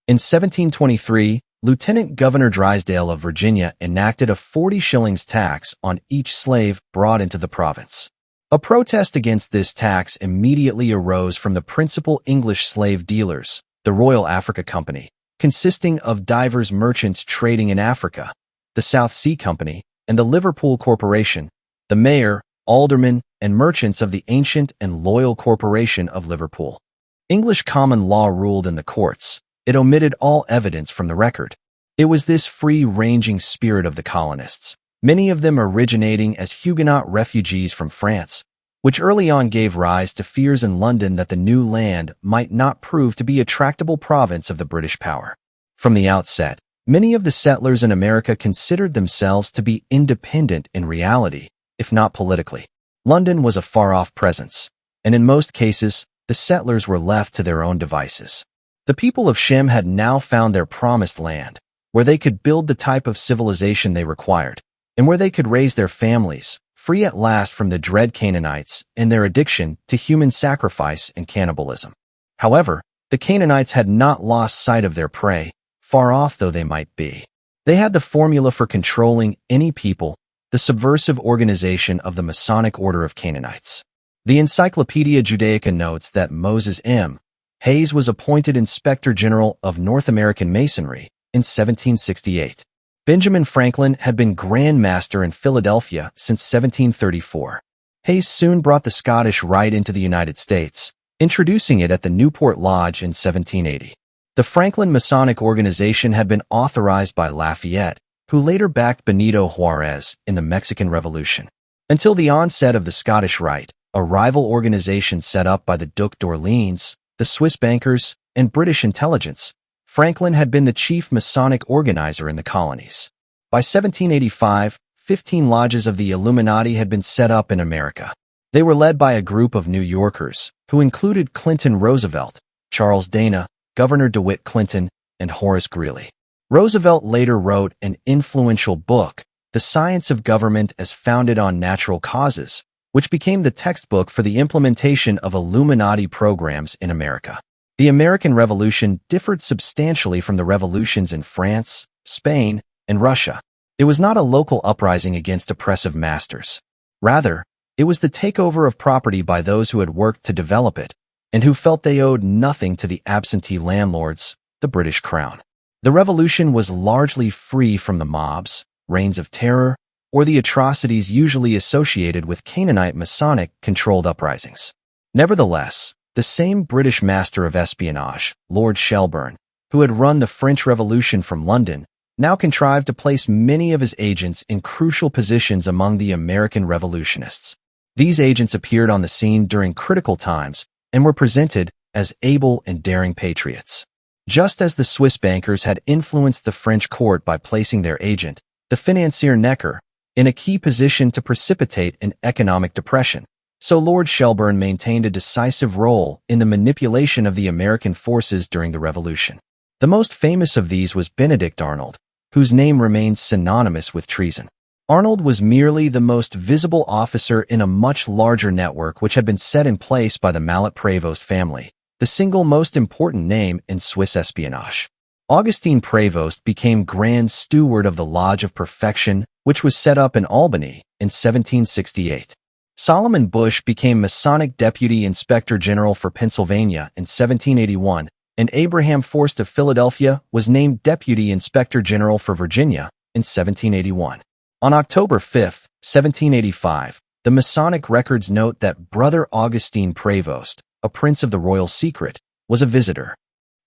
In 1723, Lieutenant Governor Drysdale of Virginia enacted a 40 shillings tax on each slave brought into the province. A protest against this tax immediately arose from the principal English slave dealers, the Royal Africa Company, consisting of divers merchants trading in Africa, the South Sea Company, and the Liverpool Corporation, the mayor, aldermen, and merchants of the ancient and loyal Corporation of Liverpool. English common law ruled in the courts. It omitted all evidence from the record. It was this free-ranging spirit of the colonists, many of them originating as Huguenot refugees from France, which early on gave rise to fears in London that the new land might not prove to be a tractable province of the British power. From the outset, many of the settlers in America considered themselves to be independent in reality, if not politically. London was a far-off presence, and in most cases, the settlers were left to their own devices. The people of Shem had now found their promised land, where they could build the type of civilization they required, and where they could raise their families, free at last from the dread Canaanites and their addiction to human sacrifice and cannibalism. However, the Canaanites had not lost sight of their prey, far off though they might be. They had the formula for controlling any people, the subversive organization of the Masonic Order of Canaanites. The Encyclopedia Judaica notes that Moses M. Hayes was appointed Inspector General of North American Masonry in 1768. Benjamin Franklin had been Grand Master in Philadelphia since 1734. Hayes soon brought the Scottish Rite into the United States, introducing it at the Newport Lodge in 1780. The Franklin Masonic organization had been authorized by Lafayette, who later backed Benito Juarez in the Mexican Revolution. Until the onset of the Scottish Rite, a rival organization set up by the Duc d'Orleans, the Swiss bankers, and British intelligence, Franklin had been the chief Masonic organizer in the colonies. By 1785, 15 lodges of the Illuminati had been set up in America. They were led by a group of New Yorkers, who included Clinton Roosevelt, Charles Dana, Governor DeWitt Clinton, and Horace Greeley. Roosevelt later wrote an influential book, The Science of Government as Founded on Natural Causes, which became the textbook for the implementation of Illuminati programs in America. The American Revolution differed substantially from the revolutions in France, Spain, and Russia. It was not a local uprising against oppressive masters. Rather, it was the takeover of property by those who had worked to develop it, and who felt they owed nothing to the absentee landlords, the British Crown. The revolution was largely free from the mobs, reigns of terror, or the atrocities usually associated with Canaanite Masonic-controlled uprisings. Nevertheless, the same British master of espionage, Lord Shelburne, who had run the French Revolution from London, now contrived to place many of his agents in crucial positions among the American revolutionists. These agents appeared on the scene during critical times and were presented as able and daring patriots. Just as the Swiss bankers had influenced the French court by placing their agent, the financier Necker, in a key position to precipitate an economic depression, so Lord Shelburne maintained a decisive role in the manipulation of the American forces during the Revolution. The most famous of these was Benedict Arnold, whose name remains synonymous with treason. Arnold was merely the most visible officer in a much larger network which had been set in place by the Mallet-Prévost family, the single most important name in Swiss espionage. Augustine Prévost became Grand Steward of the Lodge of Perfection, which was set up in Albany in 1768. Solomon Bush became Masonic Deputy Inspector General for Pennsylvania in 1781, and Abraham Forst of Philadelphia was named Deputy Inspector General for Virginia in 1781. On October 5, 1785, the Masonic records note that Brother Augustine Prévost, a prince of the royal secret, was a visitor.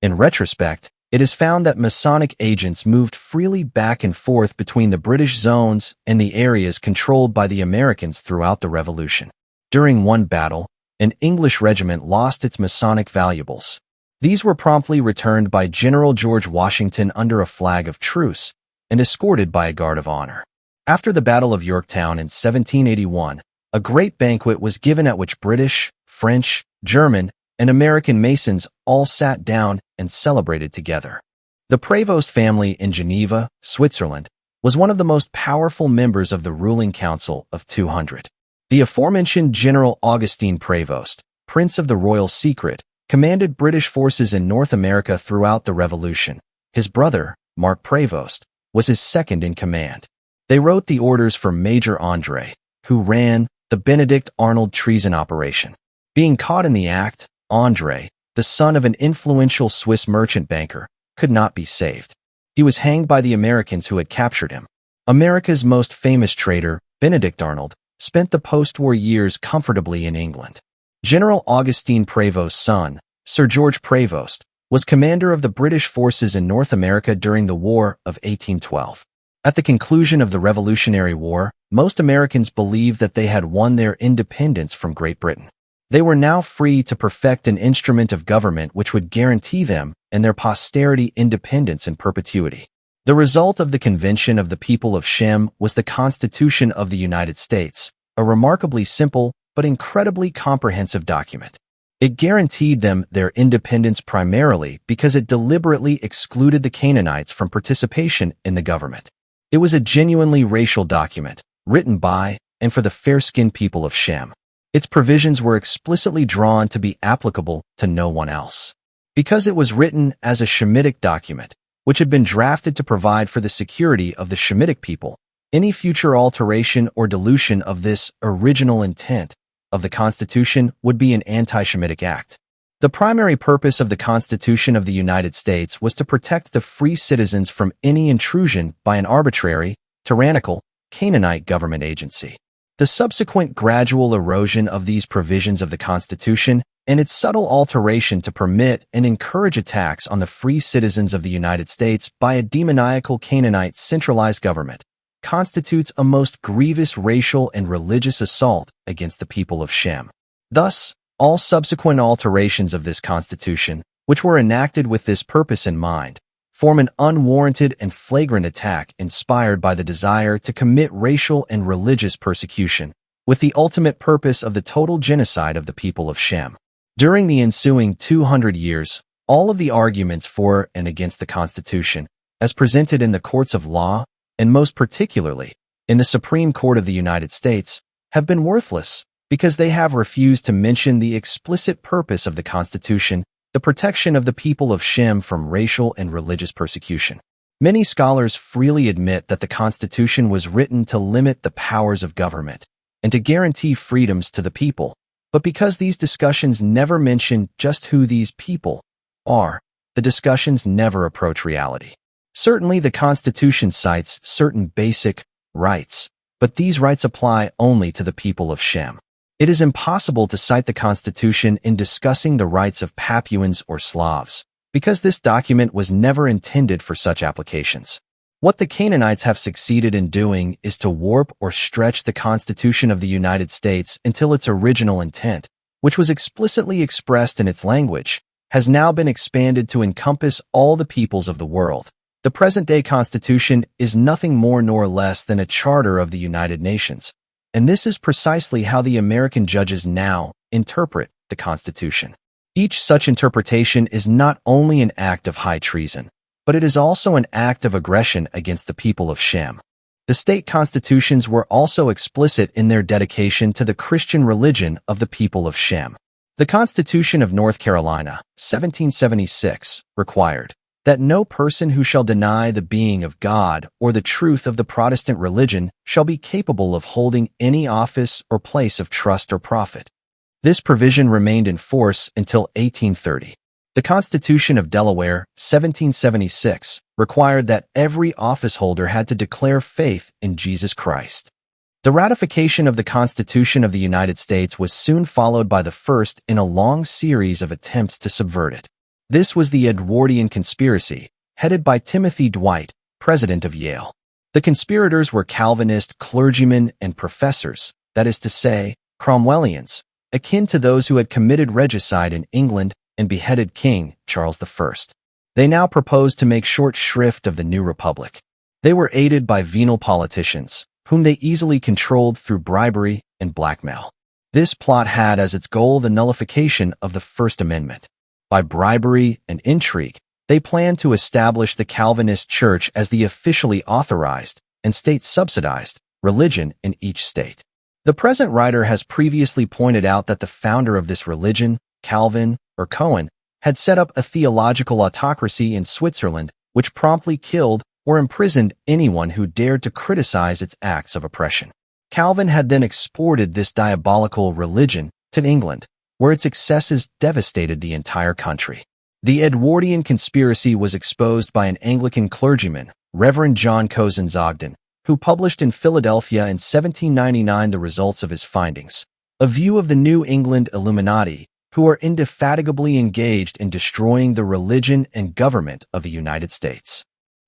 In retrospect, it is found that Masonic agents moved freely back and forth between the British zones and the areas controlled by the Americans throughout the Revolution. During one battle, an English regiment lost its Masonic valuables. These were promptly returned by General George Washington under a flag of truce and escorted by a guard of honor. After the Battle of Yorktown in 1781, a great banquet was given at which British, French, German, and American Masons all sat down and celebrated together. The Prévost family in Geneva, Switzerland, was one of the most powerful members of the ruling council of 200. The aforementioned General Augustine Prévost, Prince of the Royal Secret, commanded British forces in North America throughout the Revolution. His brother, Mark Prévost, was his second in command. They wrote the orders for Major André, who ran the Benedict Arnold treason operation. Being caught in the act, André, the son of an influential Swiss merchant banker, could not be saved. He was hanged by the Americans who had captured him. America's most famous traitor, Benedict Arnold, spent the post-war years comfortably in England. General Augustine Prévost's son, Sir George Prévost, was commander of the British forces in North America during the War of 1812. At the conclusion of the Revolutionary War, most Americans believed that they had won their independence from Great Britain. They were now free to perfect an instrument of government which would guarantee them and their posterity independence in perpetuity. The result of the Convention of the People of Shem was the Constitution of the United States, a remarkably simple but incredibly comprehensive document. It guaranteed them their independence primarily because it deliberately excluded the Canaanites from participation in the government. It was a genuinely racial document, written by and for the fair-skinned people of Shem. Its provisions were explicitly drawn to be applicable to no one else. Because it was written as a Shemitic document, which had been drafted to provide for the security of the Shemitic people, any future alteration or dilution of this original intent of the Constitution would be an anti-Shemitic act. The primary purpose of the Constitution of the United States was to protect the free citizens from any intrusion by an arbitrary, tyrannical, Canaanite government agency. The subsequent gradual erosion of these provisions of the Constitution and its subtle alteration to permit and encourage attacks on the free citizens of the United States by a demoniacal Canaanite centralized government constitutes a most grievous racial and religious assault against the people of Shem. Thus, all subsequent alterations of this Constitution, which were enacted with this purpose in mind, form an unwarranted and flagrant attack inspired by the desire to commit racial and religious persecution, with the ultimate purpose of the total genocide of the people of Shem. During the ensuing 200 years, all of the arguments for and against the Constitution, as presented in the courts of law, and most particularly in the Supreme Court of the United States, have been worthless because they have refused to mention the explicit purpose of the Constitution, the protection of the people of Shem from racial and religious persecution. Many scholars freely admit that the Constitution was written to limit the powers of government and to guarantee freedoms to the people, but because these discussions never mention just who these people are, the discussions never approach reality. Certainly, the Constitution cites certain basic rights, but these rights apply only to the people of Shem. It is impossible to cite the Constitution in discussing the rights of Papuans or Slavs, because this document was never intended for such applications. What the Canaanites have succeeded in doing is to warp or stretch the Constitution of the United States until its original intent, which was explicitly expressed in its language, has now been expanded to encompass all the peoples of the world. The present-day Constitution is nothing more nor less than a charter of the United Nations, And this is precisely how the American judges now interpret the Constitution. Each such interpretation is not only an act of high treason, but it is also an act of aggression against the people of Shem. The state constitutions were also explicit in their dedication to the Christian religion of the people of Shem. The Constitution of North Carolina, 1776, required that no person who shall deny the being of God or the truth of the Protestant religion shall be capable of holding any office or place of trust or profit. This provision remained in force until 1830. The Constitution of Delaware, 1776, required that every officeholder had to declare faith in Jesus Christ. The ratification of the Constitution of the United States was soon followed by the first in a long series of attempts to subvert it. This was the Edwardian conspiracy, headed by Timothy Dwight, president of Yale. The conspirators were Calvinist clergymen and professors, that is to say, Cromwellians, akin to those who had committed regicide in England and beheaded King Charles I. They now proposed to make short shrift of the new republic. They were aided by venal politicians, whom they easily controlled through bribery and blackmail. This plot had as its goal the nullification of the First Amendment. By bribery and intrigue, they planned to establish the Calvinist Church as the officially authorized and state-subsidized religion in each state. The present writer has previously pointed out that the founder of this religion, Calvin or Cohen, had set up a theological autocracy in Switzerland which promptly killed or imprisoned anyone who dared to criticize its acts of oppression. Calvin had then exported this diabolical religion to England, where its excesses devastated the entire country. The Edwardian conspiracy was exposed by an Anglican clergyman, Reverend John Cozens Ogden, who published in Philadelphia in 1799 the results of his findings, a view of the New England Illuminati, who are indefatigably engaged in destroying the religion and government of the United States.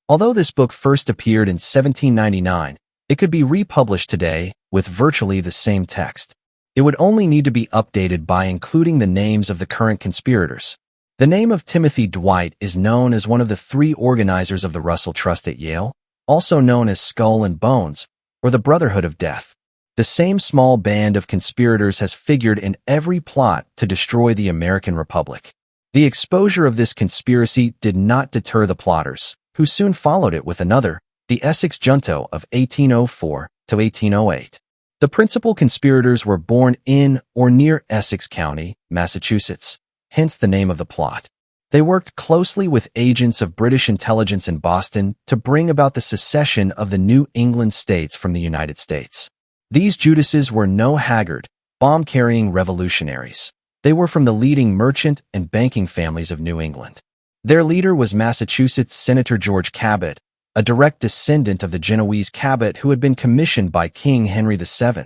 Although this book first appeared in 1799, it could be republished today with virtually the same text. It would only need to be updated by including the names of the current conspirators. The name of Timothy Dwight is known as one of the three organizers of the Russell Trust at Yale, also known as Skull and Bones, or the Brotherhood of Death. The same small band of conspirators has figured in every plot to destroy the American Republic. The exposure of this conspiracy did not deter the plotters, who soon followed it with another, the Essex Junto of 1804 to 1808. The principal conspirators were born in or near Essex County, Massachusetts, hence the name of the plot. They worked closely with agents of British intelligence in Boston to bring about the secession of the New England states from the United States. These Judases were no haggard, bomb-carrying revolutionaries. They were from the leading merchant and banking families of New England. Their leader was Massachusetts Senator George Cabot, a direct descendant of the Genoese Cabot who had been commissioned by King Henry VII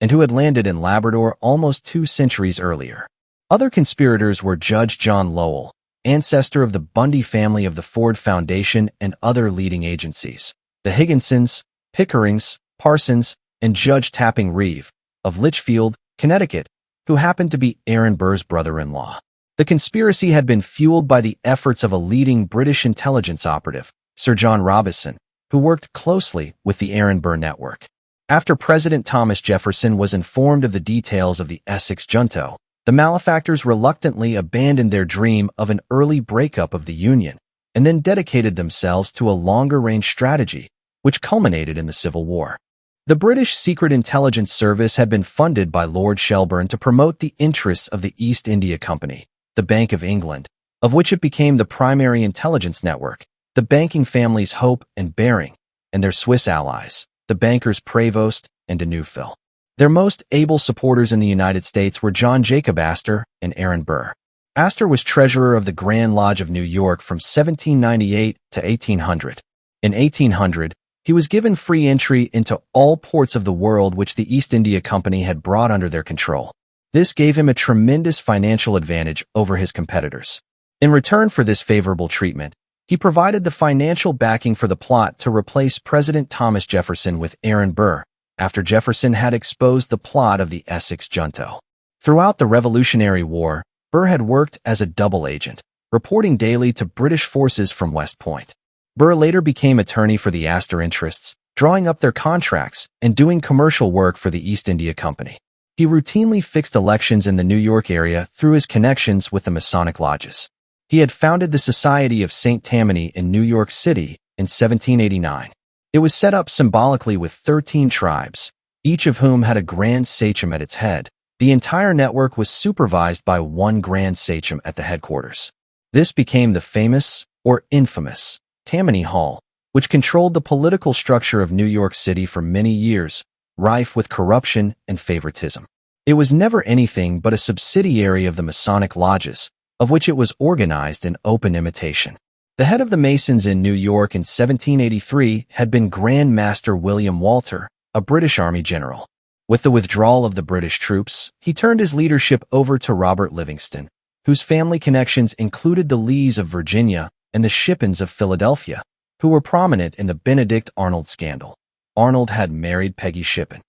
and who had landed in Labrador almost 2 centuries earlier. Other conspirators were Judge John Lowell, ancestor of the Bundy family of the Ford Foundation and other leading agencies, the Higginsons, Pickerings, Parsons, and Judge Tapping Reeve, of Litchfield, Connecticut, who happened to be Aaron Burr's brother-in-law. The conspiracy had been fueled by the efforts of a leading British intelligence operative, Sir John Robison, who worked closely with the Aaron Burr network. After President Thomas Jefferson was informed of the details of the Essex Junto, the malefactors reluctantly abandoned their dream of an early breakup of the Union and then dedicated themselves to a longer-range strategy, which culminated in the Civil War. The British Secret Intelligence Service had been funded by Lord Shelburne to promote the interests of the East India Company, the Bank of England, of which it became the primary intelligence network, the banking families Hope and Baring, and their Swiss allies, the bankers Prevost and de Neufville. Their most able supporters in the United States were John Jacob Astor and Aaron Burr. Astor was treasurer of the Grand Lodge of New York from 1798 to 1800. In 1800, he was given free entry into all ports of the world which the East India Company had brought under their control. This gave him a tremendous financial advantage over his competitors. In return for this favorable treatment, he provided the financial backing for the plot to replace President Thomas Jefferson with Aaron Burr, after Jefferson had exposed the plot of the Essex Junto. Throughout the Revolutionary War, Burr had worked as a double agent, reporting daily to British forces from West Point. Burr later became attorney for the Astor interests, drawing up their contracts and doing commercial work for the East India Company. He routinely fixed elections in the New York area through his connections with the Masonic lodges. He had founded the Society of St. Tammany in New York City in 1789. It was set up symbolically with 13 tribes, each of whom had a grand sachem at its head. The entire network was supervised by one grand sachem at the headquarters. This became the famous, or infamous, Tammany Hall, which controlled the political structure of New York City for many years, rife with corruption and favoritism. It was never anything but a subsidiary of the Masonic lodges, of which it was organized in open imitation. The head of the Masons in New York in 1783 had been Grand Master William Walter, a British Army general. With the withdrawal of the British troops, he turned his leadership over to Robert Livingston, whose family connections included the Lees of Virginia and the Shippens of Philadelphia, who were prominent in the Benedict Arnold scandal. Arnold had married Peggy Shippen.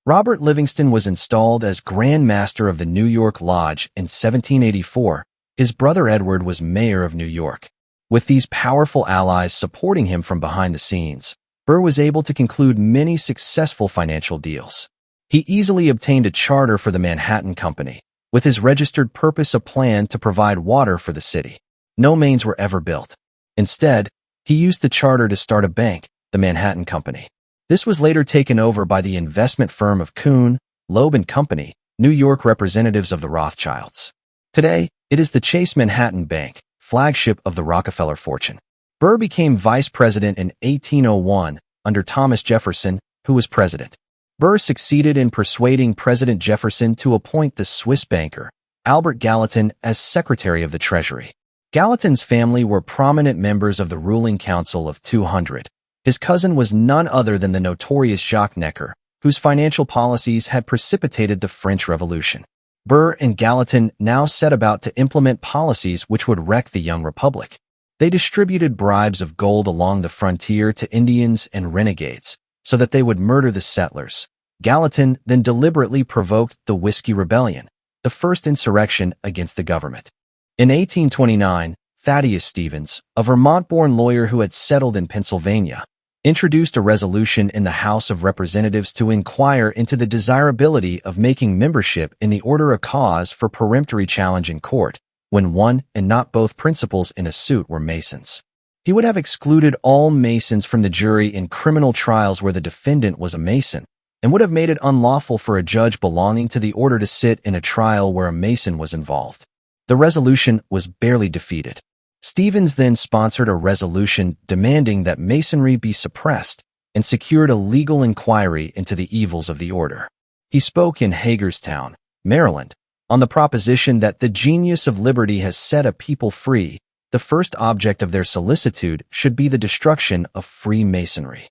Robert Livingston was installed as Grand Master of the New York Lodge in 1784. His brother Edward was mayor of New York. With these powerful allies supporting him from behind the scenes, Burr was able to conclude many successful financial deals. He easily obtained a charter for the Manhattan Company, with his registered purpose a plan to provide water for the city. No mains were ever built. Instead, he used the charter to start a bank, the Manhattan Company. This was later taken over by the investment firm of Kuhn, Loeb and Company, New York representatives of the Rothschilds. Today, it is the Chase Manhattan Bank, flagship of the Rockefeller fortune. Burr became vice president in 1801 under Thomas Jefferson, who was president. Burr succeeded in persuading President Jefferson to appoint the Swiss banker, Albert Gallatin, as Secretary of the Treasury. Gallatin's family were prominent members of the ruling Council of 200. His cousin was none other than the notorious Jacques Necker, whose financial policies had precipitated the French Revolution. Burr and Gallatin now set about to implement policies which would wreck the young republic. They distributed bribes of gold along the frontier to Indians and renegades, so that they would murder the settlers. Gallatin then deliberately provoked the Whiskey Rebellion, the first insurrection against the government. In 1829, Thaddeus Stevens, a Vermont-born lawyer who had settled in Pennsylvania, introduced a resolution in the House of Representatives to inquire into the desirability of making membership in the order a cause for peremptory challenge in court, when one and not both principals in a suit were Masons. He would have excluded all Masons from the jury in criminal trials where the defendant was a Mason, and would have made it unlawful for a judge belonging to the order to sit in a trial where a Mason was involved. The resolution was barely defeated. Stevens then sponsored a resolution demanding that Masonry be suppressed and secured a legal inquiry into the evils of the order. He spoke in Hagerstown, Maryland, on the proposition that the genius of liberty has set a people free. The first object of their solicitude should be the destruction of Freemasonry.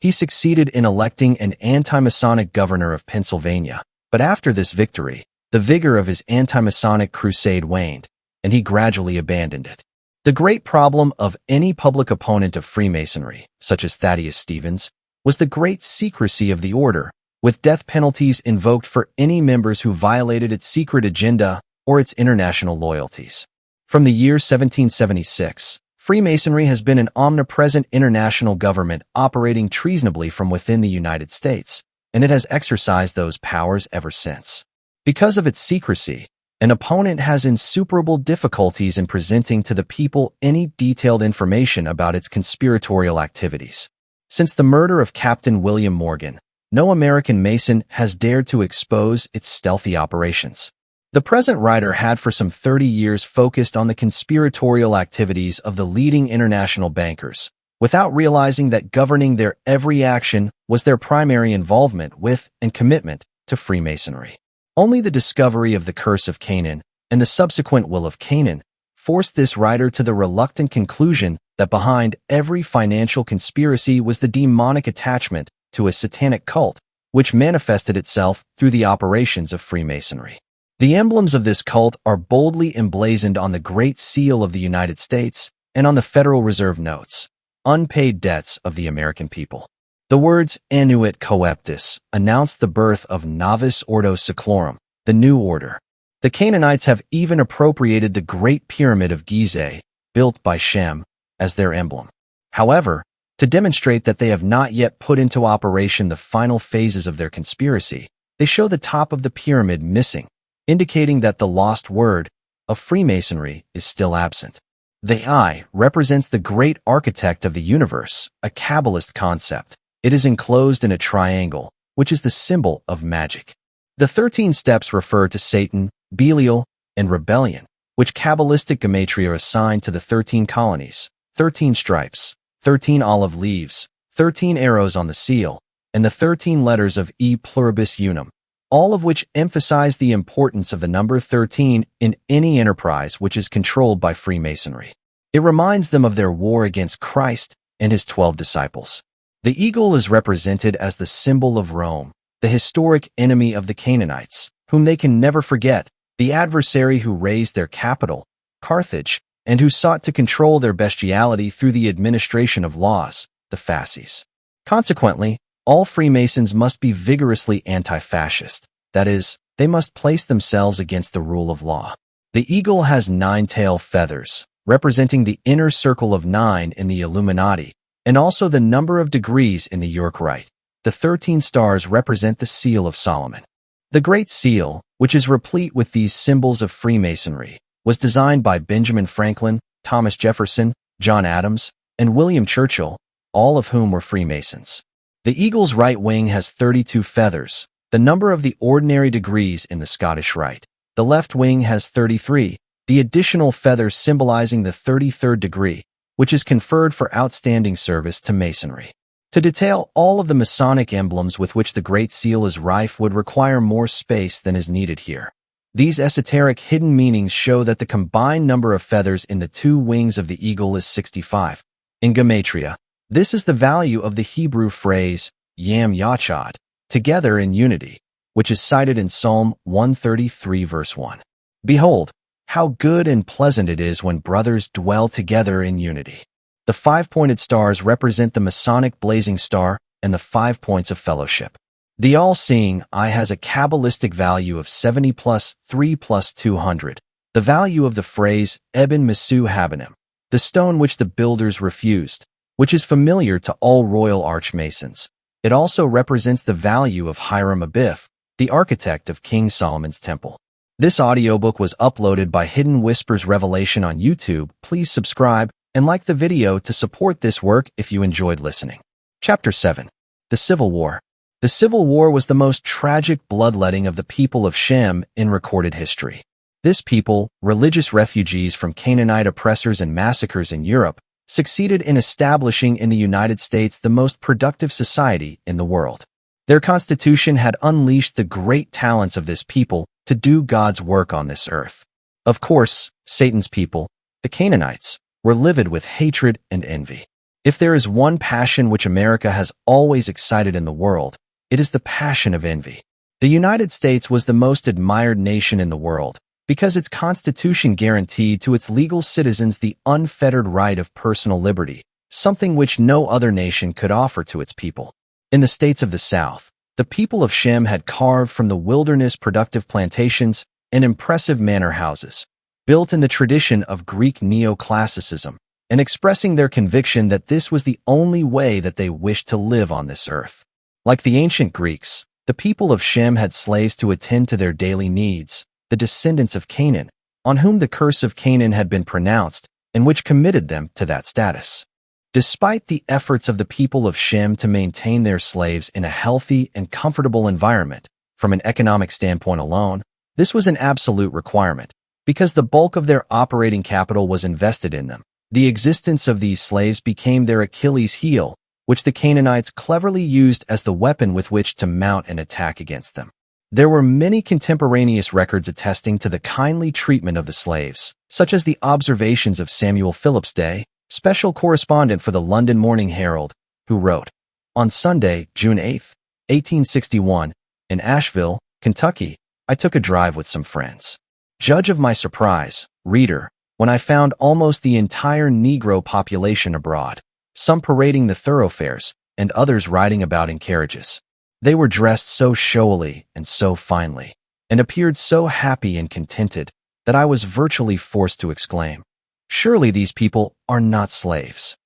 He succeeded in electing an anti-Masonic governor of Pennsylvania, but after this victory, the vigor of his anti-Masonic crusade waned, and he gradually abandoned it. The great problem of any public opponent of Freemasonry, such as Thaddeus Stevens, was the great secrecy of the order, with death penalties invoked for any members who violated its secret agenda or its international loyalties. From the year 1776, Freemasonry has been an omnipresent international government operating treasonably from within the United States, and it has exercised those powers ever since. Because of its secrecy, an opponent has insuperable difficulties in presenting to the people any detailed information about its conspiratorial activities. Since the murder of Captain William Morgan, no American Mason has dared to expose its stealthy operations. The present writer had for some 30 years focused on the conspiratorial activities of the leading international bankers, without realizing that governing their every action was their primary involvement with and commitment to Freemasonry. Only the discovery of the Curse of Canaan and the subsequent Will of Canaan forced this writer to the reluctant conclusion that behind every financial conspiracy was the demonic attachment to a satanic cult, which manifested itself through the operations of Freemasonry. The emblems of this cult are boldly emblazoned on the Great Seal of the United States and on the Federal Reserve notes, unpaid debts of the American people. The words Annuit Coeptis announced the birth of Novus Ordo Seclorum, the new order. The Canaanites have even appropriated the Great Pyramid of Gizeh, built by Shem, as their emblem. However, To demonstrate that they have not yet put into operation the final phases of their conspiracy, they show the top of the pyramid missing, indicating that the lost word of Freemasonry is still absent. The eye represents the great architect of the universe, a Kabbalist concept. It is enclosed in a triangle, which is the symbol of magic. The 13 steps refer to Satan, Belial, and rebellion, which Kabbalistic gematria assigned to the 13 colonies, 13 stripes, 13 olive leaves, 13 arrows on the seal, and the 13 letters of E pluribus unum, all of which emphasize the importance of the number 13 in any enterprise which is controlled by Freemasonry. It reminds them of their war against Christ and his 12 disciples. The eagle is represented as the symbol of Rome, the historic enemy of the Canaanites, whom they can never forget, the adversary who razed their capital, Carthage, and who sought to control their bestiality through the administration of laws, the fasces. Consequently, all Freemasons must be vigorously anti-fascist. That is, they must place themselves against the rule of law. The eagle has 9 tail feathers, representing the inner circle of 9 in the Illuminati, and also the number of degrees in the York Rite. The 13 stars represent the seal of Solomon. The Great Seal, which is replete with these symbols of Freemasonry, was designed by Benjamin Franklin, Thomas Jefferson, John Adams, and William Churchill, all of whom were Freemasons. The eagle's right wing has 32 feathers, the number of the ordinary degrees in the Scottish Rite. The left wing has 33, the additional feather symbolizing the 33rd degree, which is conferred for outstanding service to Masonry. To detail all of the Masonic emblems with which the Great Seal is rife would require more space than is needed here. These esoteric hidden meanings show that the combined number of feathers in the 2 wings of the eagle is 65. In gematria, this is the value of the Hebrew phrase, Yam Yachad, together in unity, which is cited in Psalm 133 verse 1. Behold, how good and pleasant it is when brothers dwell together in unity. The 5-pointed stars represent the Masonic blazing star and the 5 points of fellowship. The all-seeing eye has a Kabbalistic value of 70 plus 3 plus 200. The value of the phrase Eben Mesu Habanim, the stone which the builders refused, which is familiar to all royal archmasons. It also represents the value of Hiram Abiff, the architect of King Solomon's temple. This audiobook was uploaded by Hidden Whispers Revelation on YouTube. Please subscribe and like the video to support this work if you enjoyed listening. Chapter 7. The Civil War. The Civil War was the most tragic bloodletting of the people of Shem in recorded history. This people, religious refugees from Canaanite oppressors and massacres in Europe, succeeded in establishing in the United States the most productive society in the world. Their constitution had unleashed the great talents of this people to do God's work on this earth. Of course, Satan's people, the Canaanites, were livid with hatred and envy. If there is one passion which America has always excited in the world, it is the passion of envy. The United States was the most admired nation in the world because its constitution guaranteed to its legal citizens the unfettered right of personal liberty, something which no other nation could offer to its people. In the states of the South, the people of Shem had carved from the wilderness productive plantations and impressive manor houses, built in the tradition of Greek neoclassicism, and expressing their conviction that this was the only way that they wished to live on this earth. Like the ancient Greeks, the people of Shem had slaves to attend to their daily needs, the descendants of Canaan, on whom the curse of Canaan had been pronounced and which committed them to that status. Despite the efforts of the people of Shem to maintain their slaves in a healthy and comfortable environment, from an economic standpoint alone, this was an absolute requirement, because the bulk of their operating capital was invested in them. The existence of these slaves became their Achilles heel, which the Canaanites cleverly used as the weapon with which to mount an attack against them. There were many contemporaneous records attesting to the kindly treatment of the slaves, such as the observations of Samuel Phillips Day, special correspondent for the London Morning Herald, who wrote, "On Sunday, June 8, 1861, in Asheville, Kentucky, I took a drive with some friends. Judge of my surprise, reader, when I found almost the entire Negro population abroad, some parading the thoroughfares and others riding about in carriages. They were dressed so showily and so finely, and appeared so happy and contented, that I was virtually forced to exclaim, 'Surely these people are not slaves.'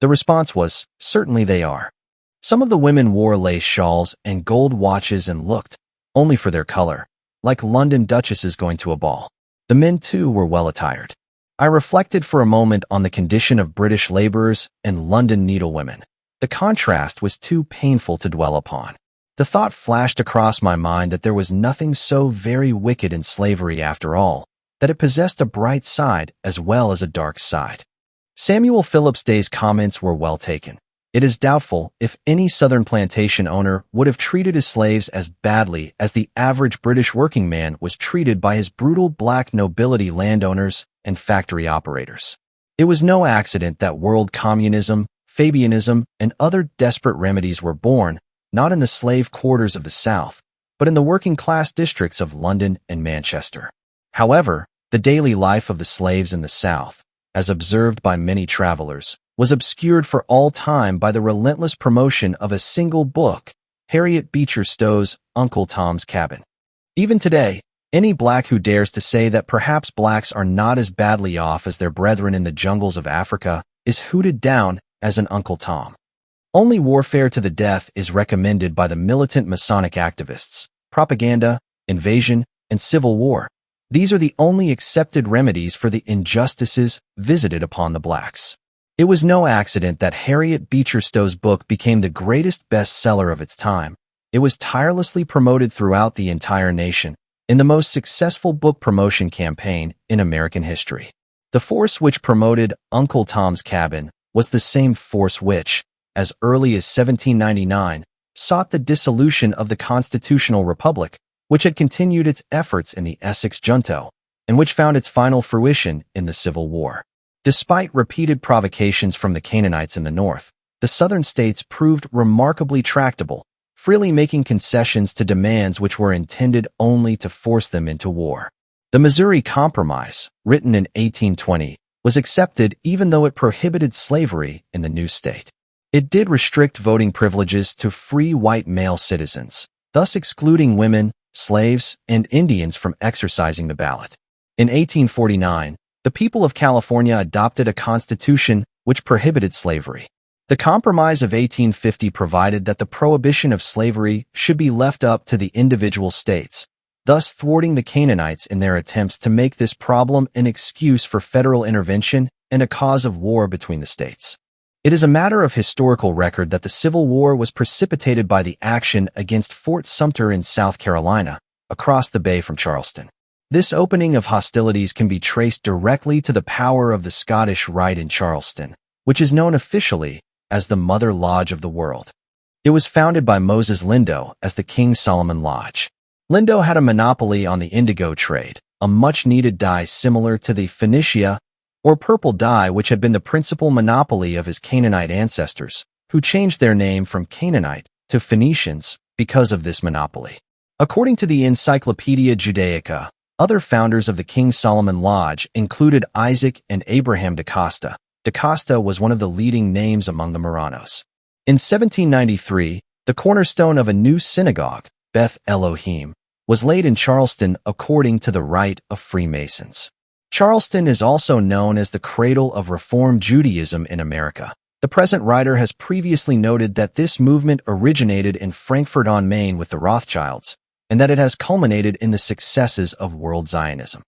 The response was, "Certainly they are." Some of the women wore lace shawls and gold watches and looked, only for their color, like London duchesses going to a ball. The men, too, were well attired. I reflected for a moment on the condition of British laborers and London needlewomen. The contrast was too painful to dwell upon. The thought flashed across my mind that there was nothing so very wicked in slavery after all, that it possessed a bright side as well as a dark side. Samuel Phillips Day's comments were well taken. It is doubtful if any Southern plantation owner would have treated his slaves as badly as the average British working man was treated by his brutal black nobility landowners and factory operators. It was no accident that world communism, Fabianism, and other desperate remedies were born, not in the slave quarters of the South, but in the working-class districts of London and Manchester. However, the daily life of the slaves in the South, as observed by many travelers, was obscured for all time by the relentless promotion of a single book, Harriet Beecher Stowe's Uncle Tom's Cabin. Even today, any black who dares to say that perhaps blacks are not as badly off as their brethren in the jungles of Africa is hooted down as an Uncle Tom. Only warfare to the death is recommended by the militant Masonic activists: propaganda, invasion, and civil war. These are the only accepted remedies for the injustices visited upon the blacks. It was no accident that Harriet Beecher Stowe's book became the greatest bestseller of its time. It was tirelessly promoted throughout the entire nation in the most successful book promotion campaign in American history. The force which promoted Uncle Tom's Cabin was the same force which, as early as 1799, sought the dissolution of the constitutional republic, which had continued its efforts in the Essex Junto, and which found its final fruition in the Civil War. Despite repeated provocations from the Canaanites in the north, the southern states proved remarkably tractable, freely making concessions to demands which were intended only to force them into war. The Missouri Compromise, written in 1820, was accepted even though it prohibited slavery in the new state. It did restrict voting privileges to free white male citizens, thus excluding women, slaves, and Indians from exercising the ballot. In 1849, the people of California adopted a constitution which prohibited slavery. The Compromise of 1850 provided that the prohibition of slavery should be left up to the individual states, thus thwarting the Canaanites in their attempts to make this problem an excuse for federal intervention and a cause of war between the states. It is a matter of historical record that the Civil War was precipitated by the action against Fort Sumter in South Carolina, across the bay from Charleston. This opening of hostilities can be traced directly to the power of the Scottish Rite in Charleston, which is known officially as the Mother Lodge of the World. It was founded by Moses Lindo as the King Solomon Lodge. Lindo had a monopoly on the indigo trade, a much-needed dye similar to the Phoenicia or purple dye which had been the principal monopoly of his Canaanite ancestors, who changed their name from Canaanite to Phoenicians because of this monopoly. According to the Encyclopedia Judaica, other founders of the King Solomon Lodge included Isaac and Abraham da Costa. Da Costa was one of the leading names among the Marranos. In 1793, the cornerstone of a new synagogue, Beth Elohim, was laid in Charleston according to the rite of Freemasons. Charleston is also known as the cradle of Reform Judaism in America. The present writer has previously noted that this movement originated in Frankfurt on Main with the Rothschilds, and that it has culminated in the successes of world Zionism.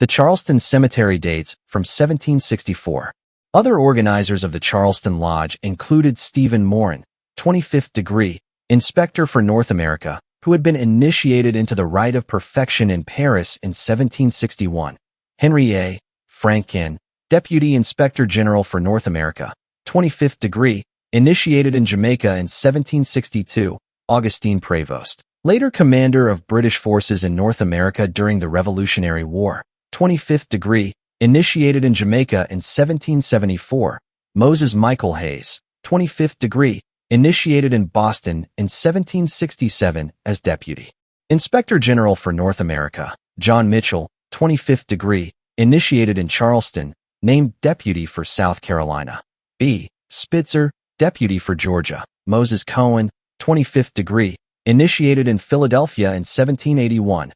The Charleston Cemetery dates from 1764. Other organizers of the Charleston Lodge included Stephen Morin, 25th degree, Inspector for North America, who had been initiated into the Rite of Perfection in Paris in 1761, Henry A. Franklin, Deputy Inspector General for North America, 25th degree, initiated in Jamaica in 1762, Augustine Prevost, later commander of British forces in North America during the Revolutionary War, 25th degree, initiated in Jamaica in 1774, Moses Michael Hayes, 25th degree, initiated in Boston in 1767 as Deputy Inspector General for North America, John Mitchell, 25th degree, initiated in Charleston, named Deputy for South Carolina. B. Spitzer, Deputy for Georgia, Moses Cohen, 25th degree, initiated in Philadelphia in 1781.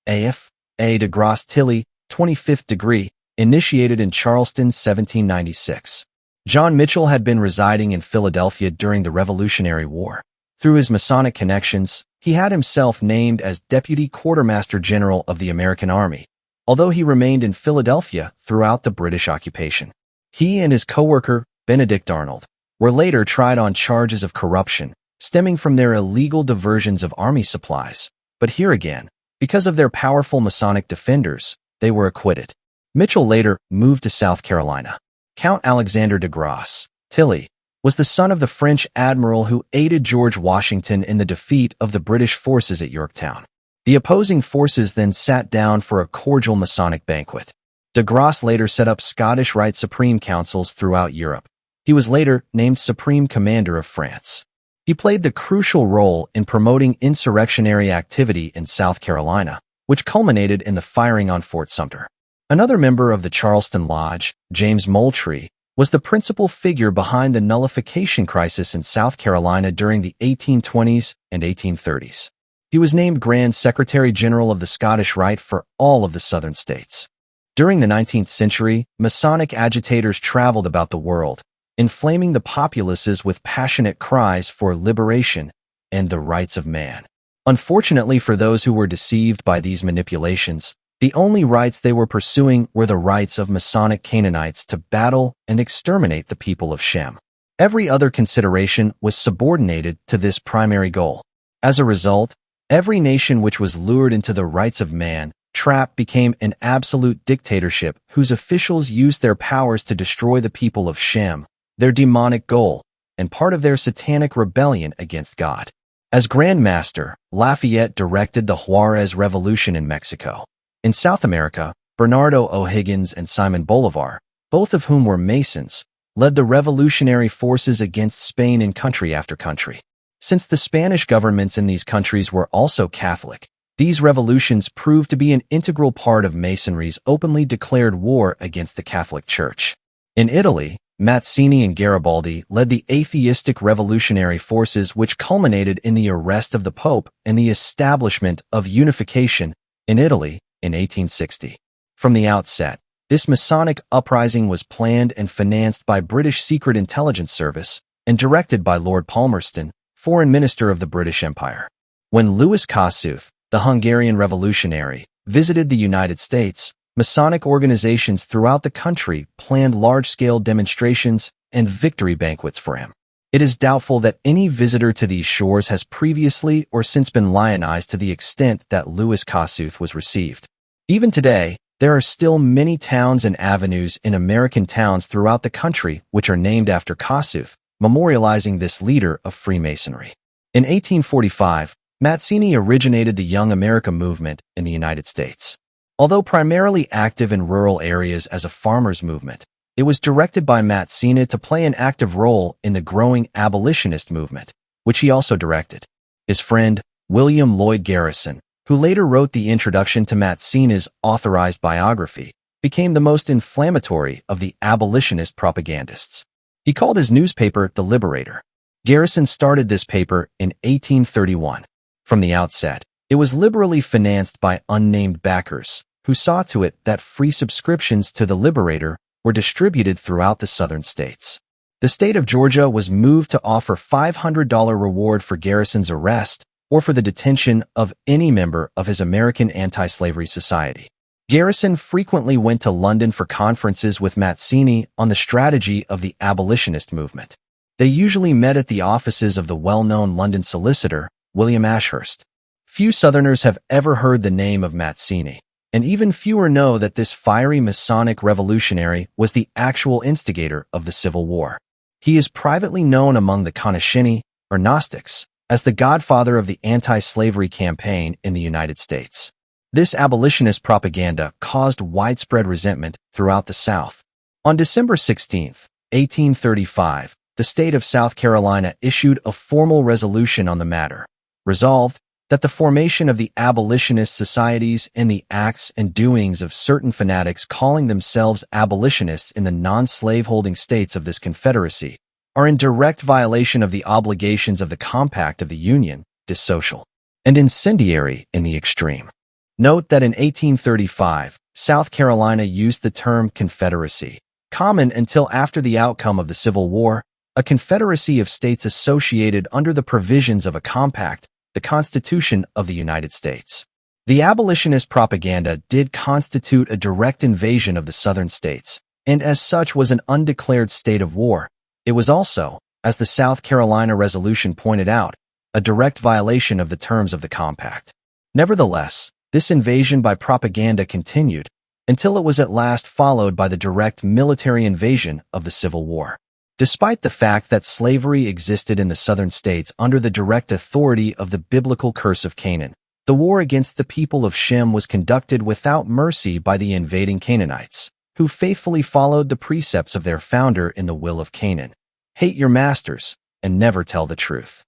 A.F. A. DeGrasse Tilley, 25th degree, initiated in Charleston 1796. John Mitchell had been residing in Philadelphia during the Revolutionary War. Through his Masonic connections, he had himself named as Deputy Quartermaster General of the American Army, although he remained in Philadelphia throughout the British occupation. He and his co-worker, Benedict Arnold, were later tried on charges of corruption, stemming from their illegal diversions of army supplies. But here again, because of their powerful Masonic defenders, they were acquitted. Mitchell later moved to South Carolina. Count Alexander de Grasse, Tilly, was the son of the French admiral who aided George Washington in the defeat of the British forces at Yorktown. The opposing forces then sat down for a cordial Masonic banquet. De Grasse later set up Scottish Rite Supreme councils throughout Europe. He was later named Supreme Commander of France. He played the crucial role in promoting insurrectionary activity in South Carolina, which culminated in the firing on Fort Sumter. Another member of the Charleston Lodge, James Moultrie, was the principal figure behind the nullification crisis in South Carolina during the 1820s and 1830s. He was named Grand Secretary General of the Scottish Rite for all of the southern states. During the 19th century, Masonic agitators traveled about the world, inflaming the populaces with passionate cries for liberation and the rights of man. Unfortunately for those who were deceived by these manipulations, the only rights they were pursuing were the rights of Masonic Canaanites to battle and exterminate the people of Shem. Every other consideration was subordinated to this primary goal. As a result, every nation which was lured into the rights of man trap became an absolute dictatorship whose officials used their powers to destroy the people of Shem, their demonic goal, and part of their satanic rebellion against God. As Grand Master, Lafayette directed the Juarez Revolution in Mexico. In South America, Bernardo O'Higgins and Simon Bolivar, both of whom were Masons, led the revolutionary forces against Spain in country after country. Since the Spanish governments in these countries were also Catholic, these revolutions proved to be an integral part of Masonry's openly declared war against the Catholic Church. In Italy, Mazzini and Garibaldi led the atheistic revolutionary forces which culminated in the arrest of the Pope and the establishment of unification in Italy in 1860. From the outset, this Masonic uprising was planned and financed by British Secret Intelligence Service and directed by Lord Palmerston, Foreign Minister of the British Empire. When Louis Kossuth, the Hungarian revolutionary, visited the United States, Masonic organizations throughout the country planned large-scale demonstrations and victory banquets for him. It is doubtful that any visitor to these shores has previously or since been lionized to the extent that Louis Kossuth was received. Even today, there are still many towns and avenues in American towns throughout the country which are named after Kossuth, memorializing this leader of Freemasonry. In 1845, Mazzini originated the Young America movement in the United States. Although primarily active in rural areas as a farmers' movement, it was directed by Mazzini to play an active role in the growing abolitionist movement, which he also directed. His friend, William Lloyd Garrison, who later wrote the introduction to Mazzini's authorized biography, became the most inflammatory of the abolitionist propagandists. He called his newspaper The Liberator. Garrison started this paper in 1831. From the outset, it was liberally financed by unnamed backers, who saw to it that free subscriptions to The Liberator were distributed throughout the southern states. The state of Georgia was moved to offer $500 reward for Garrison's arrest or for the detention of any member of his American Anti-Slavery Society. Garrison frequently went to London for conferences with Mazzini on the strategy of the abolitionist movement. They usually met at the offices of the well-known London solicitor, William Ashurst. Few Southerners have ever heard the name of Mazzini, and even fewer know that this fiery Masonic revolutionary was the actual instigator of the Civil War. He is privately known among the Conoscenti, or Gnostics, as the godfather of the anti-slavery campaign in the United States. This abolitionist propaganda caused widespread resentment throughout the South. On December 16, 1835, the state of South Carolina issued a formal resolution on the matter, resolved that the formation of the abolitionist societies and the acts and doings of certain fanatics calling themselves abolitionists in the non-slaveholding states of this confederacy are in direct violation of the obligations of the Compact of the Union, dissocial, and incendiary in the extreme. Note that in 1835, South Carolina used the term confederacy, common until after the outcome of the Civil War, a confederacy of states associated under the provisions of a compact, the Constitution of the United States. The abolitionist propaganda did constitute a direct invasion of the southern states, and as such was an undeclared state of war. It was also, as the South Carolina Resolution pointed out, a direct violation of the terms of the compact. Nevertheless, this invasion by propaganda continued until it was at last followed by the direct military invasion of the Civil War. Despite the fact that slavery existed in the southern states under the direct authority of the biblical Curse of Canaan, the war against the people of Shem was conducted without mercy by the invading Canaanites, who faithfully followed the precepts of their founder in the will of Canaan. Hate your masters, and never tell the truth.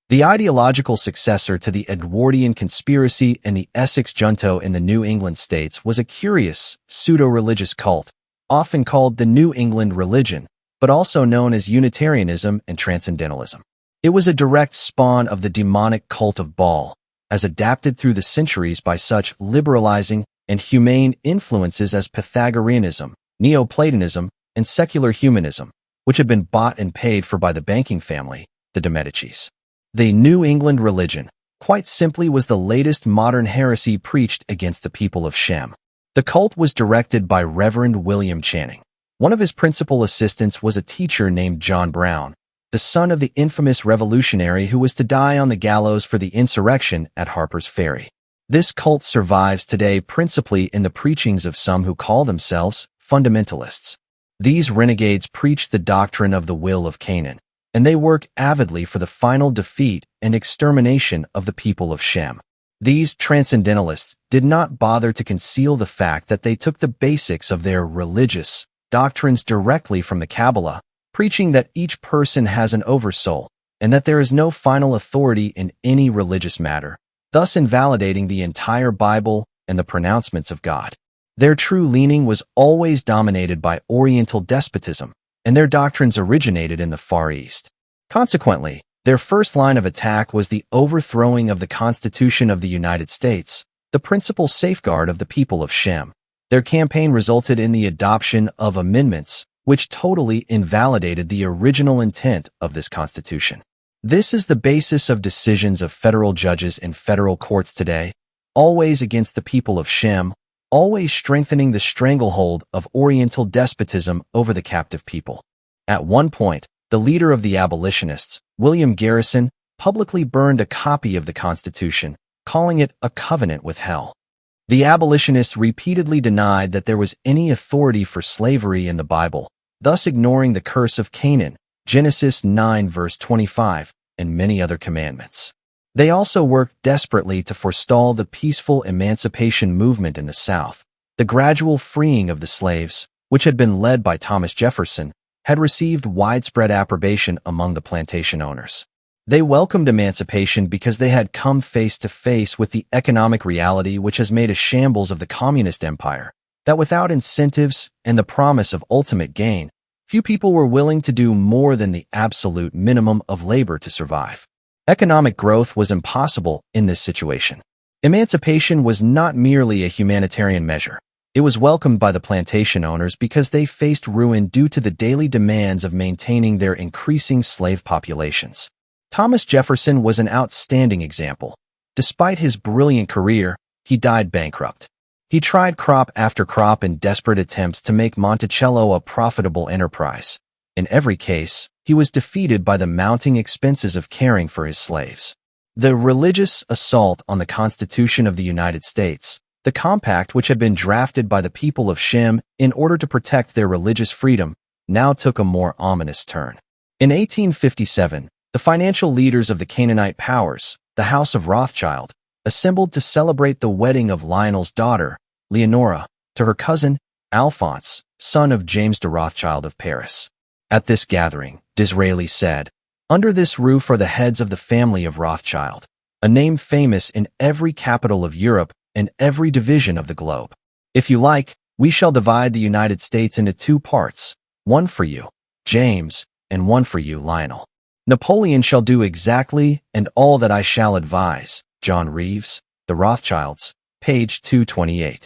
The ideological successor to the Edwardian conspiracy and the Essex junto in the New England states was a curious, pseudo-religious cult, often called the New England religion, but also known as Unitarianism and Transcendentalism. It was a direct spawn of the demonic cult of Baal, as adapted through the centuries by such liberalizing and humane influences as Pythagoreanism, Neoplatonism, and secular humanism, which had been bought and paid for by the banking family, the Medicis. The New England religion, quite simply, was the latest modern heresy preached against the people of Shem. The cult was directed by Reverend William Channing. One of his principal assistants was a teacher named John Brown, the son of the infamous revolutionary who was to die on the gallows for the insurrection at Harper's Ferry. This cult survives today principally in the preachings of some who call themselves fundamentalists. These renegades preach the doctrine of the will of Canaan, and they work avidly for the final defeat and extermination of the people of Shem. These transcendentalists did not bother to conceal the fact that they took the basics of their religious doctrines directly from the Kabbalah, preaching that each person has an oversoul and that there is no final authority in any religious matter, thus invalidating the entire Bible and the pronouncements of God. Their true leaning was always dominated by Oriental despotism, and their doctrines originated in the Far East. Consequently, their first line of attack was the overthrowing of the Constitution of the United States, the principal safeguard of the people of Shem. Their campaign resulted in the adoption of amendments, which totally invalidated the original intent of this Constitution. This is the basis of decisions of federal judges in federal courts today, always against the people of Shem, always strengthening the stranglehold of Oriental despotism over the captive people. At one point, the leader of the abolitionists, William Garrison, publicly burned a copy of the Constitution, calling it a covenant with hell. The abolitionists repeatedly denied that there was any authority for slavery in the Bible, thus ignoring the Curse of Canaan, Genesis 9 verse 25, and many other commandments. They also worked desperately to forestall the peaceful emancipation movement in the South. The gradual freeing of the slaves, which had been led by Thomas Jefferson, had received widespread approbation among the plantation owners. They welcomed emancipation because they had come face to face with the economic reality which has made a shambles of the communist empire, that without incentives and the promise of ultimate gain, few people were willing to do more than the absolute minimum of labor to survive. Economic growth was impossible in this situation. Emancipation was not merely a humanitarian measure. It was welcomed by the plantation owners because they faced ruin due to the daily demands of maintaining their increasing slave populations. Thomas Jefferson was an outstanding example. Despite his brilliant career, he died bankrupt. He tried crop after crop in desperate attempts to make Monticello a profitable enterprise. In every case, he was defeated by the mounting expenses of caring for his slaves. The religious assault on the Constitution of the United States, the compact which had been drafted by the people of Shem in order to protect their religious freedom, now took a more ominous turn. In 1857, the financial leaders of the Canaanite powers, the House of Rothschild, assembled to celebrate the wedding of Lionel's daughter, Leonora, to her cousin, Alphonse, son of James de Rothschild of Paris. At this gathering, Disraeli said, "Under this roof are the heads of the family of Rothschild, a name famous in every capital of Europe and every division of the globe. If you like, we shall divide the United States into two parts, one for you, James, and one for you, Lionel. Napoleon shall do exactly and all that I shall advise." John Reeves, The Rothschilds, page 228.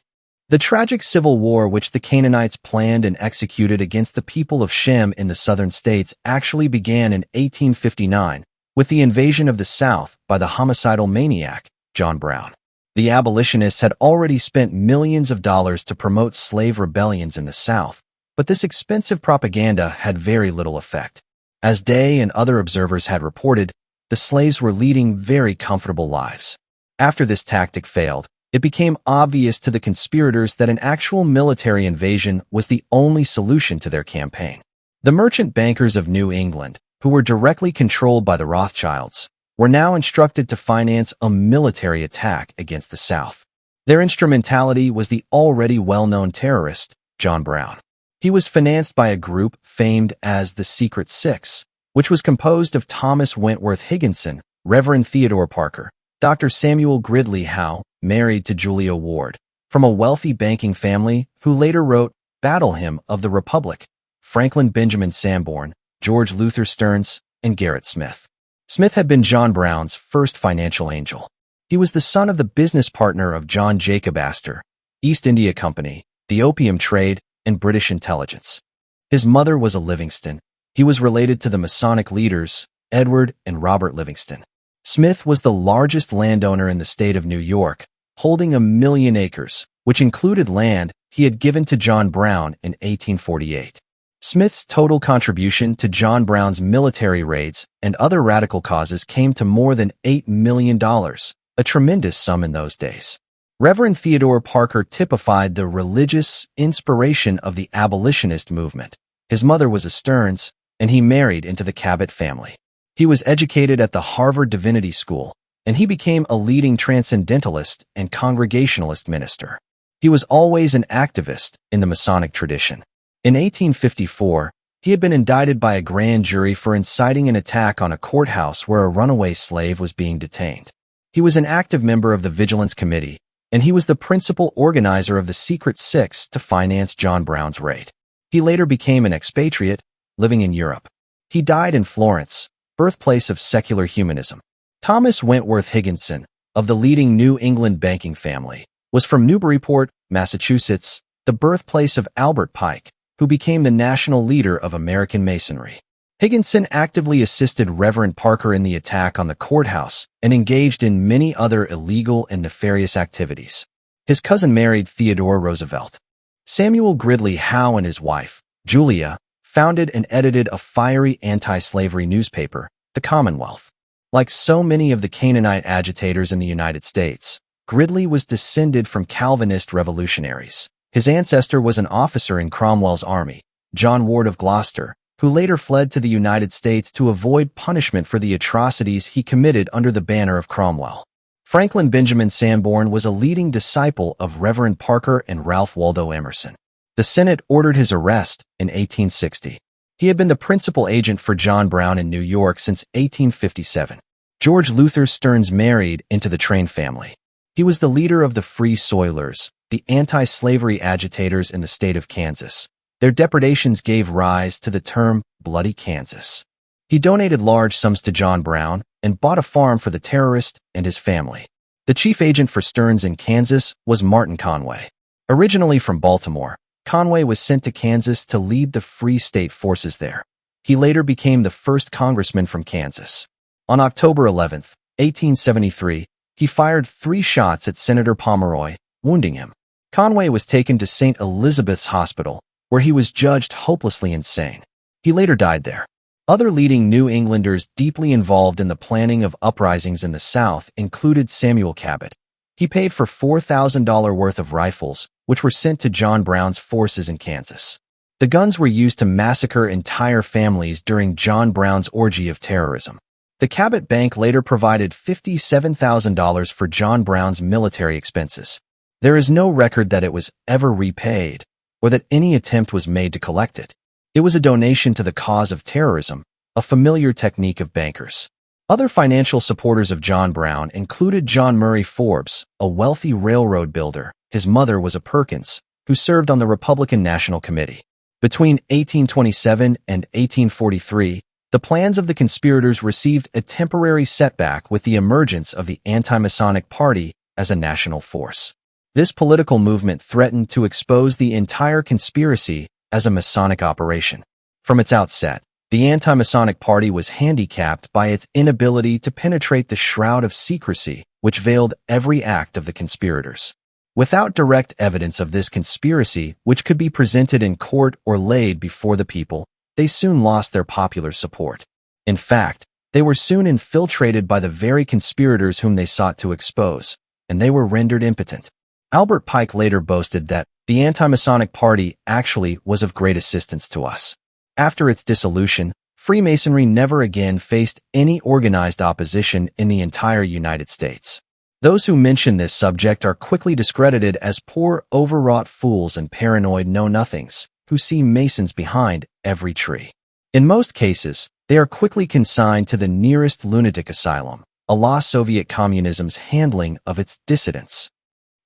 The tragic civil war which the Canaanites planned and executed against the people of Shem in the southern states actually began in 1859 with the invasion of the South by the homicidal maniac, John Brown. The abolitionists had already spent millions of dollars to promote slave rebellions in the South, but this expensive propaganda had very little effect. As Day and other observers had reported, the slaves were leading very comfortable lives. After this tactic failed, it became obvious to the conspirators that an actual military invasion was the only solution to their campaign. The merchant bankers of New England, who were directly controlled by the Rothschilds, were now instructed to finance a military attack against the South. Their instrumentality was the already well-known terrorist, John Brown. He was financed by a group famed as the Secret Six, which was composed of Thomas Wentworth Higginson, Reverend Theodore Parker, Dr. Samuel Gridley Howe, married to Julia Ward, from a wealthy banking family who later wrote Battle Hymn of the Republic, Franklin Benjamin Sanborn, George Luther Stearns, and Gerrit Smith. Smith had been John Brown's first financial angel. He was the son of the business partner of John Jacob Astor, East India Company, the opium trade, and British intelligence. His mother was a Livingston. He was related to the Masonic leaders, Edward and Robert Livingston. Smith was the largest landowner in the state of New York, holding 1 million acres, which included land he had given to John Brown in 1848. Smith's total contribution to John Brown's military raids and other radical causes came to more than $8 million, a tremendous sum in those days. Reverend Theodore Parker typified the religious inspiration of the abolitionist movement. His mother was a Stearns, and he married into the Cabot family. He was educated at the Harvard Divinity School, and he became a leading transcendentalist and Congregationalist minister. He was always an activist in the Masonic tradition. In 1854, he had been indicted by a grand jury for inciting an attack on a courthouse where a runaway slave was being detained. He was an active member of the Vigilance Committee, and he was the principal organizer of the Secret Six to finance John Brown's raid. He later became an expatriate, living in Europe. He died in Florence, birthplace of secular humanism. Thomas Wentworth Higginson, of the leading New England banking family, was from Newburyport, Massachusetts, the birthplace of Albert Pike, who became the national leader of American Masonry. Higginson actively assisted Reverend Parker in the attack on the courthouse and engaged in many other illegal and nefarious activities. His cousin married Theodore Roosevelt. Samuel Gridley Howe and his wife, Julia, founded and edited a fiery anti-slavery newspaper, The Commonwealth. Like so many of the Canaanite agitators in the United States, Gridley was descended from Calvinist revolutionaries. His ancestor was an officer in Cromwell's army, John Ward of Gloucester, who later fled to the United States to avoid punishment for the atrocities he committed under the banner of Cromwell. Franklin Benjamin Sanborn was a leading disciple of Reverend Parker and Ralph Waldo Emerson. The Senate ordered his arrest in 1860. He had been the principal agent for John Brown in New York since 1857. George Luther Stearns married into the Train family. He was the leader of the Free Soilers, the anti-slavery agitators in the state of Kansas. Their depredations gave rise to the term Bloody Kansas. He donated large sums to John Brown and bought a farm for the terrorist and his family. The chief agent for Stearns in Kansas was Martin Conway. Originally from Baltimore, Conway was sent to Kansas to lead the Free State forces there. He later became the first congressman from Kansas. On October 11, 1873, he fired 3 shots at Senator Pomeroy, wounding him. Conway was taken to St. Elizabeth's Hospital, where he was judged hopelessly insane. He later died there. Other leading New Englanders deeply involved in the planning of uprisings in the South included Samuel Cabot. He paid for $4,000 worth of rifles, which were sent to John Brown's forces in Kansas. The guns were used to massacre entire families during John Brown's orgy of terrorism. The Cabot Bank later provided $57,000 for John Brown's military expenses. There is no record that it was ever repaid, or that any attempt was made to collect it. It was a donation to the cause of terrorism, a familiar technique of bankers. Other financial supporters of John Brown included John Murray Forbes, a wealthy railroad builder. His mother was a Perkins, who served on the Republican National Committee. Between 1827 and 1843, the plans of the conspirators received a temporary setback with the emergence of the anti-Masonic Party as a national force. This political movement threatened to expose the entire conspiracy as a Masonic operation. From its outset, the anti-Masonic party was handicapped by its inability to penetrate the shroud of secrecy which veiled every act of the conspirators. Without direct evidence of this conspiracy, which could be presented in court or laid before the people, they soon lost their popular support. In fact, they were soon infiltrated by the very conspirators whom they sought to expose, and they were rendered impotent. Albert Pike later boasted that the anti-Masonic party actually was of great assistance to us. After its dissolution, Freemasonry never again faced any organized opposition in the entire United States. Those who mention this subject are quickly discredited as poor, overwrought fools and paranoid know-nothings who see Masons behind every tree. In most cases, they are quickly consigned to the nearest lunatic asylum, a la Soviet communism's handling of its dissidents.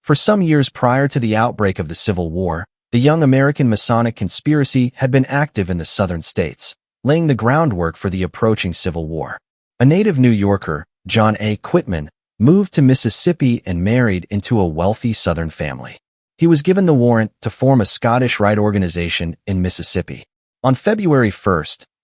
For some years prior to the outbreak of the Civil War, the young American Masonic conspiracy had been active in the southern states, laying the groundwork for the approaching Civil War. A native New Yorker, John A. Quitman, moved to Mississippi and married into a wealthy Southern family. He was given the warrant to form a Scottish Rite organization in Mississippi. On February 1,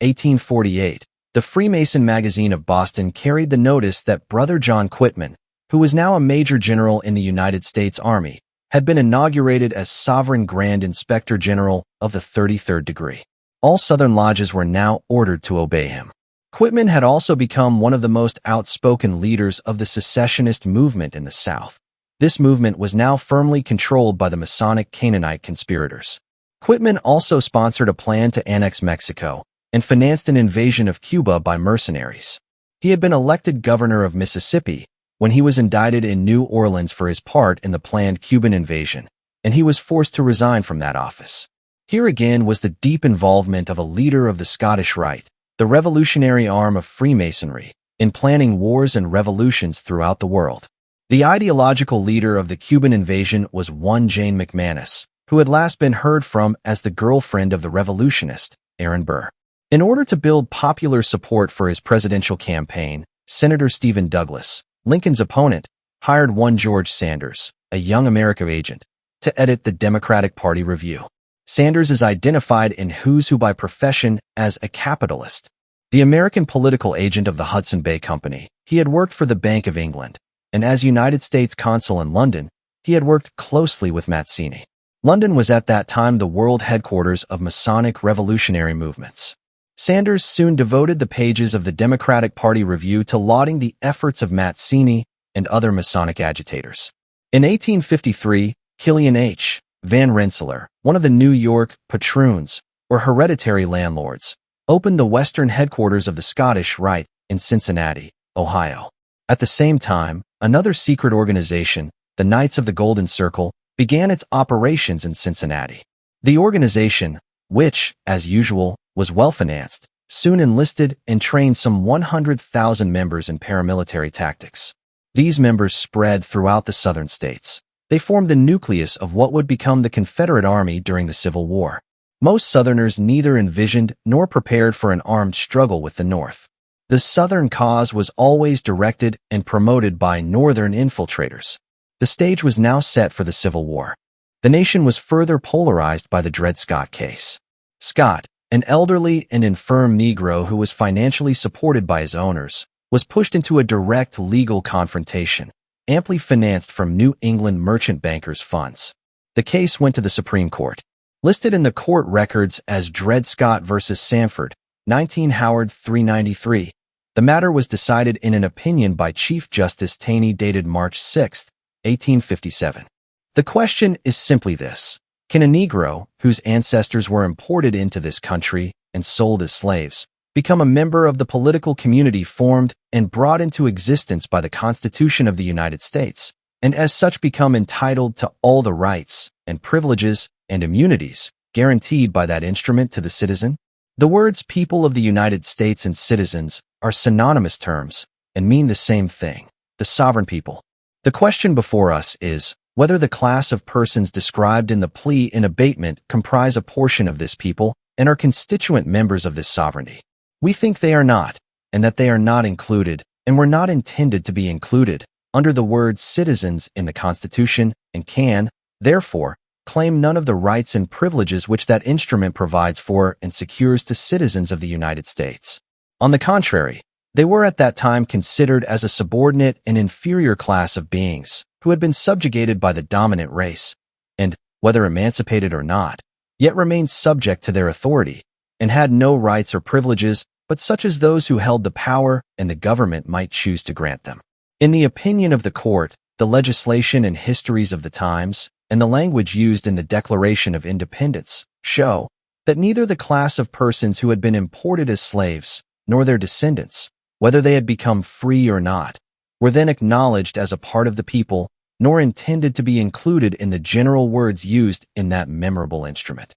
1848, the Freemason magazine of Boston carried the notice that Brother John Quitman, who was now a Major General in the United States Army, had been inaugurated as Sovereign Grand Inspector General of the 33rd degree. All Southern lodges were now ordered to obey him. Quitman had also become one of the most outspoken leaders of the secessionist movement in the South. This movement was now firmly controlled by the Masonic Canaanite conspirators. Quitman also sponsored a plan to annex Mexico and financed an invasion of Cuba by mercenaries. He had been elected governor of Mississippi when he was indicted in New Orleans for his part in the planned Cuban invasion, and he was forced to resign from that office. Here again was the deep involvement of a leader of the Scottish Rite, the revolutionary arm of Freemasonry, in planning wars and revolutions throughout the world. The ideological leader of the Cuban invasion was one Jane McManus, who had last been heard from as the girlfriend of the revolutionist, Aaron Burr. In order to build popular support for his presidential campaign, Senator Stephen Douglas, Lincoln's opponent, hired one George Sanders, a young American agent, to edit the Democratic Party Review. Sanders is identified in Who's Who by profession as a capitalist. The American political agent of the Hudson Bay Company, he had worked for the Bank of England, and as United States consul in London, he had worked closely with Mazzini. London was at that time the world headquarters of Masonic revolutionary movements. Sanders soon devoted the pages of the Democratic Party Review to lauding the efforts of Mazzini and other Masonic agitators. In 1853, Killian H. Van Rensselaer, one of the New York patroons, or hereditary landlords, opened the western headquarters of the Scottish Rite in Cincinnati, Ohio. At the same time, another secret organization, the Knights of the Golden Circle, began its operations in Cincinnati. The organization, which, as usual, was well-financed, soon enlisted and trained some 100,000 members in paramilitary tactics. These members spread throughout the southern states. They formed the nucleus of what would become the Confederate Army during the Civil War. Most Southerners neither envisioned nor prepared for an armed struggle with the North. The Southern cause was always directed and promoted by Northern infiltrators. The stage was now set for the Civil War. The nation was further polarized by the Dred Scott case. Scott, an elderly and infirm Negro who was financially supported by his owners, was pushed into a direct legal confrontation, amply financed from New England merchant bankers' funds. The case went to the Supreme Court. Listed in the court records as Dred Scott v. Sanford, 19 Howard 393, the matter was decided in an opinion by Chief Justice Taney dated March 6, 1857. The question is simply this: can a Negro, whose ancestors were imported into this country and sold as slaves, become a member of the political community formed and brought into existence by the Constitution of the United States, and as such become entitled to all the rights and privileges and immunities guaranteed by that instrument to the citizen? The words people of the United States and citizens are synonymous terms and mean the same thing: the sovereign people. The question before us is whether the class of persons described in the plea in abatement comprise a portion of this people and are constituent members of this sovereignty. We think they are not, and that they are not included, and were not intended to be included, under the word citizens in the Constitution and can, therefore, claim none of the rights and privileges which that instrument provides for and secures to citizens of the United States. On the contrary, they were at that time considered as a subordinate and inferior class of beings who had been subjugated by the dominant race, and, whether emancipated or not, yet remained subject to their authority, and had no rights or privileges but such as those who held the power and the government might choose to grant them. In the opinion of the court, the legislation and histories of the times, and the language used in the Declaration of Independence, show that neither the class of persons who had been imported as slaves, nor their descendants, whether they had become free or not, were then acknowledged as a part of the people, nor intended to be included in the general words used in that memorable instrument.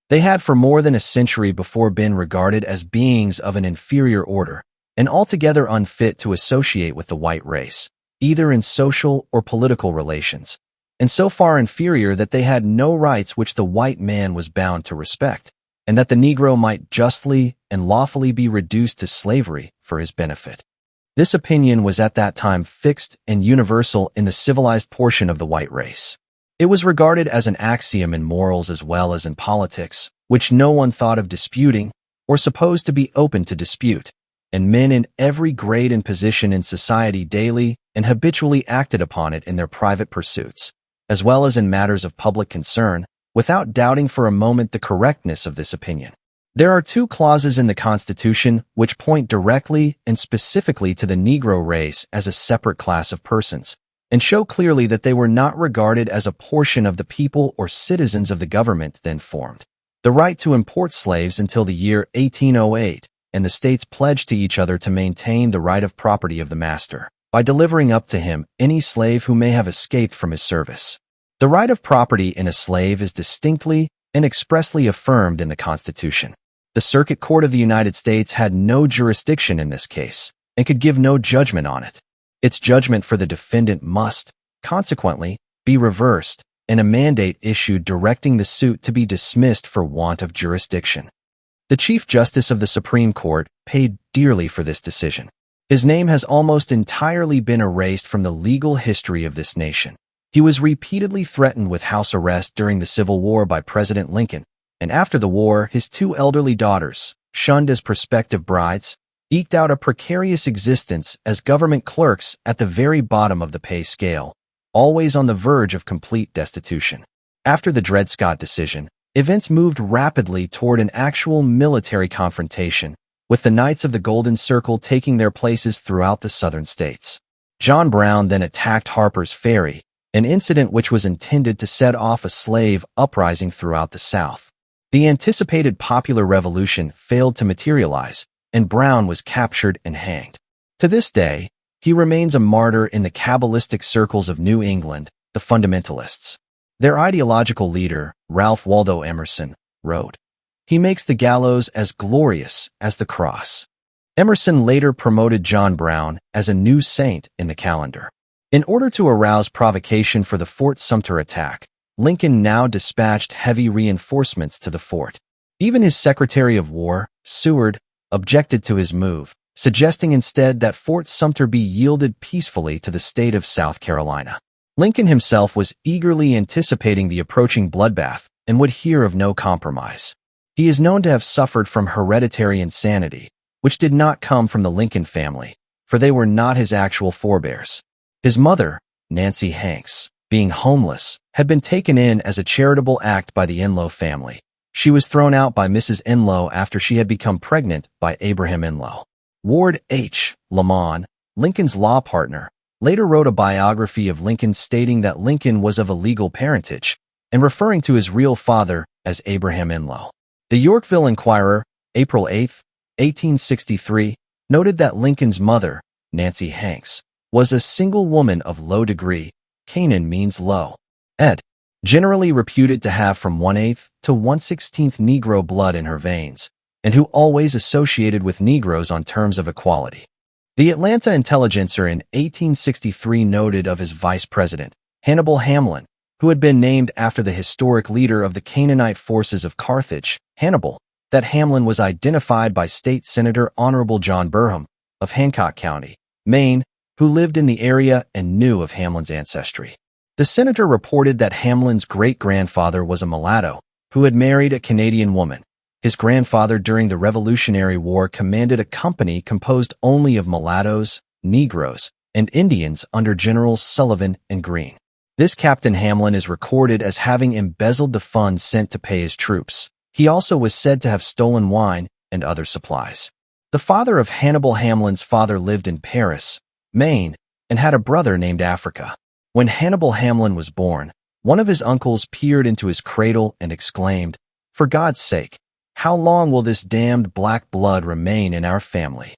They had for more than a century before been regarded as beings of an inferior order, and altogether unfit to associate with the white race, either in social or political relations, and so far inferior that they had no rights which the white man was bound to respect, and that the Negro might justly and lawfully be reduced to slavery for his benefit. This opinion was at that time fixed and universal in the civilized portion of the white race. It was regarded as an axiom in morals as well as in politics, which no one thought of disputing or supposed to be open to dispute, and men in every grade and position in society daily and habitually acted upon it in their private pursuits, as well as in matters of public concern, without doubting for a moment the correctness of this opinion. There are two clauses in the Constitution which point directly and specifically to the Negro race as a separate class of persons, and show clearly that they were not regarded as a portion of the people or citizens of the government then formed. The right to import slaves until the year 1808, and the states pledged to each other to maintain the right of property of the master, by delivering up to him any slave who may have escaped from his service. The right of property in a slave is distinctly and expressly affirmed in the Constitution. The Circuit Court of the United States had no jurisdiction in this case, and could give no judgment on it. Its judgment for the defendant must, consequently, be reversed, and a mandate issued directing the suit to be dismissed for want of jurisdiction. The Chief Justice of the Supreme Court paid dearly for this decision. His name has almost entirely been erased from the legal history of this nation. He was repeatedly threatened with house arrest during the Civil War by President Lincoln, and after the war, his two elderly daughters, shunned as prospective brides, eked out a precarious existence as government clerks at the very bottom of the pay scale, always on the verge of complete destitution. After the Dred Scott decision, events moved rapidly toward an actual military confrontation, with the Knights of the Golden Circle taking their places throughout the southern states. John Brown then attacked Harper's Ferry, an incident which was intended to set off a slave uprising throughout the South. The anticipated popular revolution failed to materialize, and Brown was captured and hanged. To this day, he remains a martyr in the Kabbalistic circles of New England, the fundamentalists. Their ideological leader, Ralph Waldo Emerson, wrote, "He makes the gallows as glorious as the cross." Emerson later promoted John Brown as a new saint in the calendar. In order to arouse provocation for the Fort Sumter attack, Lincoln now dispatched heavy reinforcements to the fort. Even his Secretary of War, Seward, objected to his move, suggesting instead that Fort Sumter be yielded peacefully to the state of South Carolina. Lincoln himself was eagerly anticipating the approaching bloodbath and would hear of no compromise. He is known to have suffered from hereditary insanity, which did not come from the Lincoln family, for they were not his actual forebears. His mother, Nancy Hanks, being homeless, had been taken in as a charitable act by the Enlow family. She was thrown out by Mrs. Enlow after she had become pregnant by Abraham Enlow. Ward H. Lamon, Lincoln's law partner, later wrote a biography of Lincoln stating that Lincoln was of illegal parentage, and referring to his real father as Abraham Enlow. The Yorkville Inquirer, April 8, 1863, noted that Lincoln's mother, Nancy Hanks, was a single woman of low degree. Canaan means low. Ed. Generally reputed to have from 1/8 to 1/16 Negro blood in her veins, and who always associated with Negroes on terms of equality. The Atlanta Intelligencer in 1863 noted of his vice president, Hannibal Hamlin, who had been named after the historic leader of the Canaanite forces of Carthage, Hannibal, that Hamlin was identified by State Senator Honorable John Burham of Hancock County, Maine, who lived in the area and knew of Hamlin's ancestry. The senator reported that Hamlin's great-grandfather was a mulatto who had married a Canadian woman. His grandfather during the Revolutionary War commanded a company composed only of mulattoes, Negroes, and Indians under Generals Sullivan and Greene. This Captain Hamlin is recorded as having embezzled the funds sent to pay his troops. He also was said to have stolen wine and other supplies. The father of Hannibal Hamlin's father lived in Paris, Maine, and had a brother named Africa. When Hannibal Hamlin was born, one of his uncles peered into his cradle and exclaimed, "For God's sake, how long will this damned black blood remain in our family?"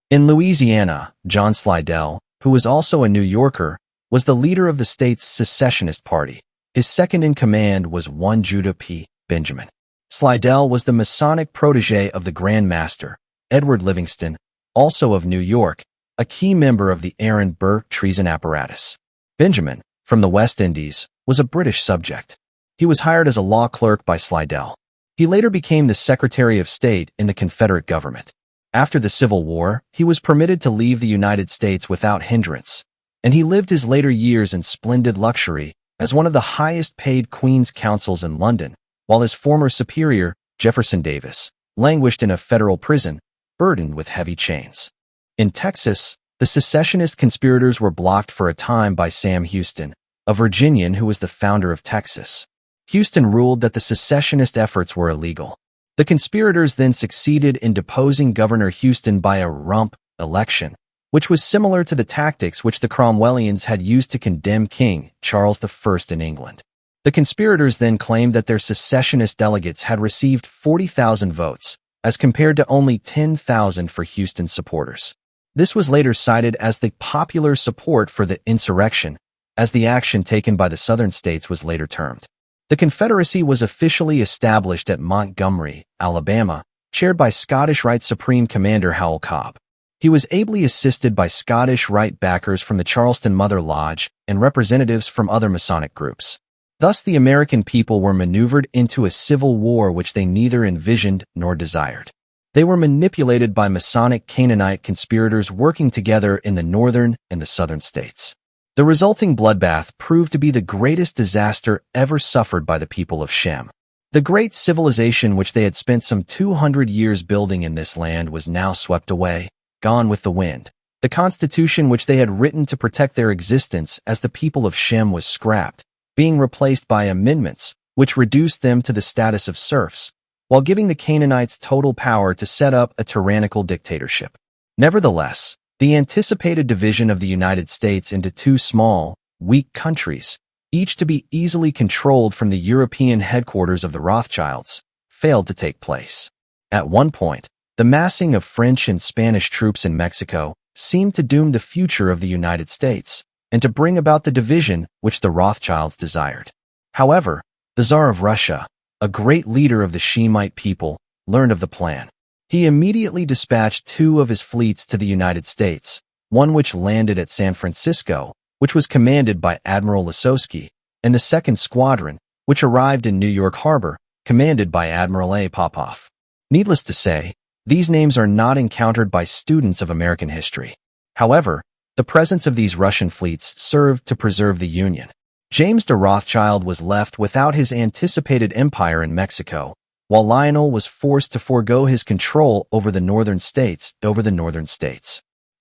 In Louisiana, John Slidell, who was also a New Yorker, was the leader of the state's secessionist party. His second in command was one Judah P. Benjamin. Slidell was the Masonic protege of the Grand Master, Edward Livingston, also of New York, a key member of the Aaron Burr treason apparatus. Benjamin, from the West Indies, was a British subject. He was hired as a law clerk by Slidell. He later became the Secretary of State in the Confederate government. After the Civil War, he was permitted to leave the United States without hindrance, and he lived his later years in splendid luxury as one of the highest-paid Queen's Counsels in London, while his former superior, Jefferson Davis, languished in a federal prison, burdened with heavy chains. In Texas, the secessionist conspirators were blocked for a time by Sam Houston, a Virginian who was the founder of Texas. Houston ruled that the secessionist efforts were illegal. The conspirators then succeeded in deposing Governor Houston by a rump election, which was similar to the tactics which the Cromwellians had used to condemn King Charles I in England. The conspirators then claimed that their secessionist delegates had received 40,000 votes, as compared to only 10,000 for Houston's supporters. This was later cited as the popular support for the insurrection, as the action taken by the Southern states was later termed. The Confederacy was officially established at Montgomery, Alabama, chaired by Scottish Rite Supreme Commander Howell Cobb. He was ably assisted by Scottish Rite backers from the Charleston Mother Lodge and representatives from other Masonic groups. Thus, the American people were maneuvered into a civil war which they neither envisioned nor desired. They were manipulated by Masonic Canaanite conspirators working together in the northern and the southern states. The resulting bloodbath proved to be the greatest disaster ever suffered by the people of Shem. The great civilization which they had spent some 200 years building in this land was now swept away, gone with the wind. The constitution which they had written to protect their existence as the people of Shem was scrapped, being replaced by amendments which reduced them to the status of serfs, while giving the Canaanites total power to set up a tyrannical dictatorship. Nevertheless, the anticipated division of the United States into two small, weak countries, each to be easily controlled from the European headquarters of the Rothschilds, failed to take place. At one point, the massing of French and Spanish troops in Mexico seemed to doom the future of the United States and to bring about the division which the Rothschilds desired. However, the Tsar of Russia, a great leader of the Semite people, learned of the plan. He immediately dispatched two of his fleets to the United States, one which landed at San Francisco, which was commanded by Admiral Lasowski, and the second squadron, which arrived in New York Harbor, commanded by Admiral A. Popoff. Needless to say, these names are not encountered by students of American history. However, the presence of these Russian fleets served to preserve the Union. James de Rothschild was left without his anticipated empire in Mexico, while Lionel was forced to forego his control over the northern states.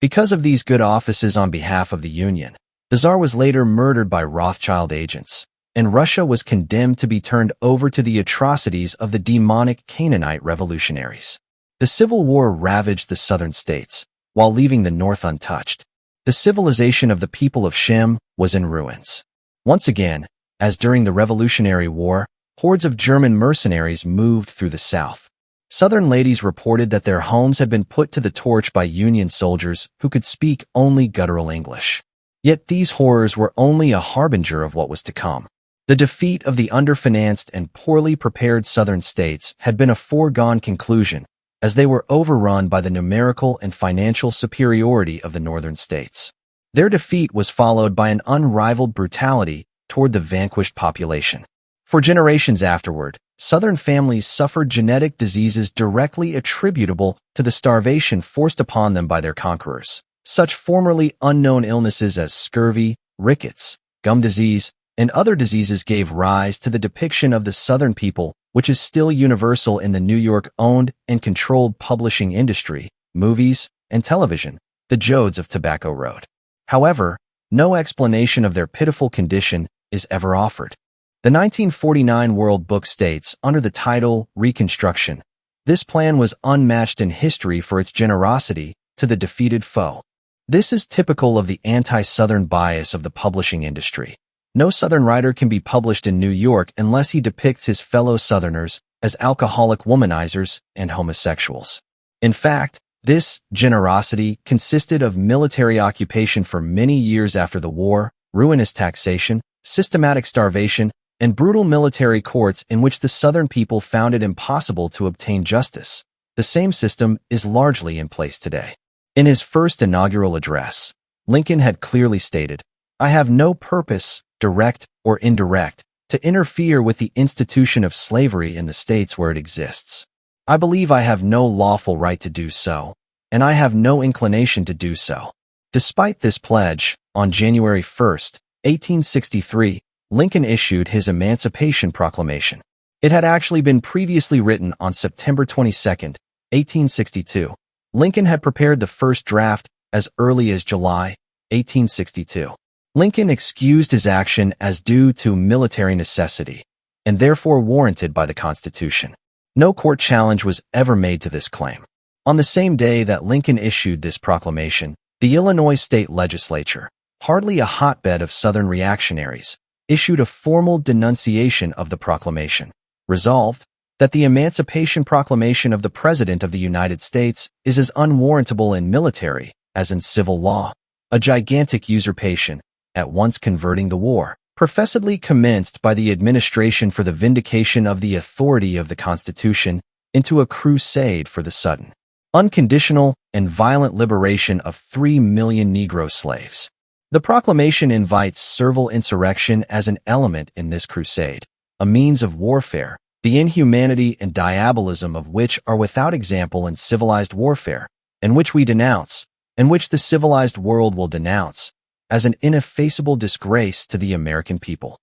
Because of these good offices on behalf of the Union, the Tsar was later murdered by Rothschild agents, and Russia was condemned to be turned over to the atrocities of the demonic Canaanite revolutionaries. The Civil War ravaged the southern states, while leaving the north untouched. The civilization of the people of Shem was in ruins. Once again, as during the Revolutionary War, hordes of German mercenaries moved through the south. Southern ladies reported that their homes had been put to the torch by Union soldiers who could speak only guttural English. Yet these horrors were only a harbinger of what was to come. The defeat of the underfinanced and poorly prepared southern states had been a foregone conclusion, as they were overrun by the numerical and financial superiority of the northern states. Their defeat was followed by an unrivaled brutality toward the vanquished population. For generations afterward, Southern families suffered genetic diseases directly attributable to the starvation forced upon them by their conquerors. Such formerly unknown illnesses as scurvy, rickets, gum disease, and other diseases gave rise to the depiction of the Southern people, which is still universal in the New York-owned and controlled publishing industry, movies, and television, the Jodes of Tobacco Road. However, no explanation of their pitiful condition is ever offered. The 1949 World Book states, under the title Reconstruction, this plan was unmatched in history for its generosity to the defeated foe. This is typical of the anti-Southern bias of the publishing industry. No Southern writer can be published in New York unless he depicts his fellow Southerners as alcoholic womanizers and homosexuals. In fact, this generosity consisted of military occupation for many years after the war, ruinous taxation, systematic starvation, and brutal military courts in which the Southern people found it impossible to obtain justice. The same system is largely in place today. In his first inaugural address, Lincoln had clearly stated, "I have no purpose, direct or indirect, to interfere with the institution of slavery in the states where it exists. I believe I have no lawful right to do so, and I have no inclination to do so." Despite this pledge, on January 1, 1863, Lincoln issued his Emancipation Proclamation. It had actually been previously written on September 22, 1862. Lincoln had prepared the first draft as early as July 1862. Lincoln excused his action as due to military necessity, and therefore warranted by the Constitution. No court challenge was ever made to this claim. On the same day that Lincoln issued this proclamation, the Illinois state legislature, hardly a hotbed of Southern reactionaries, issued a formal denunciation of the proclamation. Resolved, that the Emancipation Proclamation of the President of the United States is as unwarrantable in military as in civil law, a gigantic usurpation, at once converting the war, professedly commenced by the administration for the vindication of the authority of the Constitution, into a crusade for the sudden, unconditional, and violent liberation of 3 million Negro slaves. The proclamation invites servile insurrection as an element in this crusade, a means of warfare, the inhumanity and diabolism of which are without example in civilized warfare, and which we denounce, and which the civilized world will denounce, as an ineffaceable disgrace to the American people.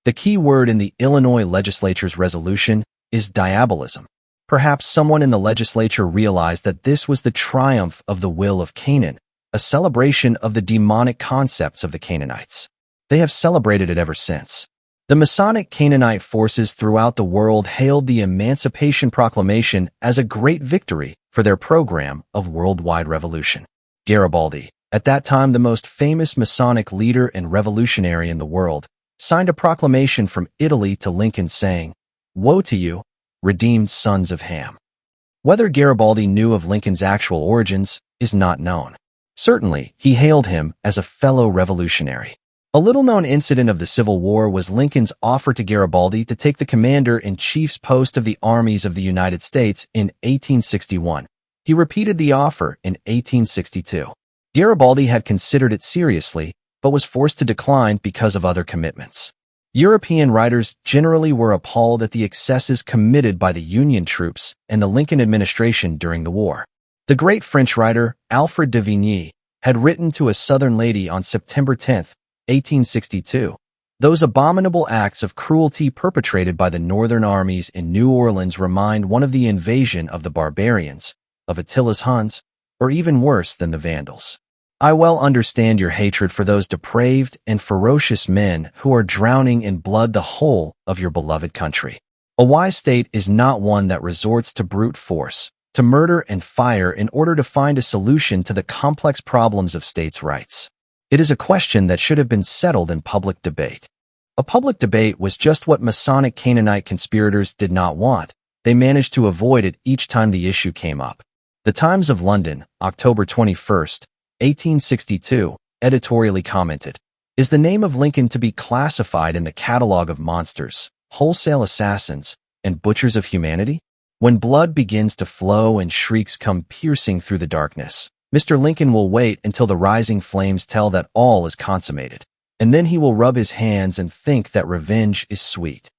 The key word in the Illinois legislature's resolution is diabolism. Perhaps someone in the legislature realized that this was the triumph of the will of Canaan, a celebration of the demonic concepts of the Canaanites. They have celebrated it ever since. The Masonic Canaanite forces throughout the world hailed the Emancipation Proclamation as a great victory for their program of worldwide revolution. Garibaldi, at that time the most famous Masonic leader and revolutionary in the world, signed a proclamation from Italy to Lincoln saying, "Woe to you, redeemed sons of Ham." Whether Garibaldi knew of Lincoln's actual origins is not known. Certainly, he hailed him as a fellow revolutionary. A little-known incident of the Civil War was Lincoln's offer to Garibaldi to take the commander-in-chief's post of the armies of the United States in 1861. He repeated the offer in 1862. Garibaldi had considered it seriously, but was forced to decline because of other commitments. European writers generally were appalled at the excesses committed by the Union troops and the Lincoln administration during the war. The great French writer Alfred de Vigny had written to a Southern lady on September 10, 1862, "Those abominable acts of cruelty perpetrated by the Northern armies in New Orleans remind one of the invasion of the barbarians, of Attila's Huns, or even worse than the Vandals. I well understand your hatred for those depraved and ferocious men who are drowning in blood the whole of your beloved country. A wise state is not one that resorts to brute force, to murder and fire in order to find a solution to the complex problems of states' rights. It is a question that should have been settled in public debate." A public debate was just what Masonic Canaanite conspirators did not want. They managed to avoid it each time the issue came up. The Times of London, October 21, 1862, editorially commented, "Is the name of Lincoln to be classified in the catalog of monsters, wholesale assassins, and butchers of humanity? When blood begins to flow and shrieks come piercing through the darkness, Mr. Lincoln will wait until the rising flames tell that all is consummated, and then he will rub his hands and think that revenge is sweet."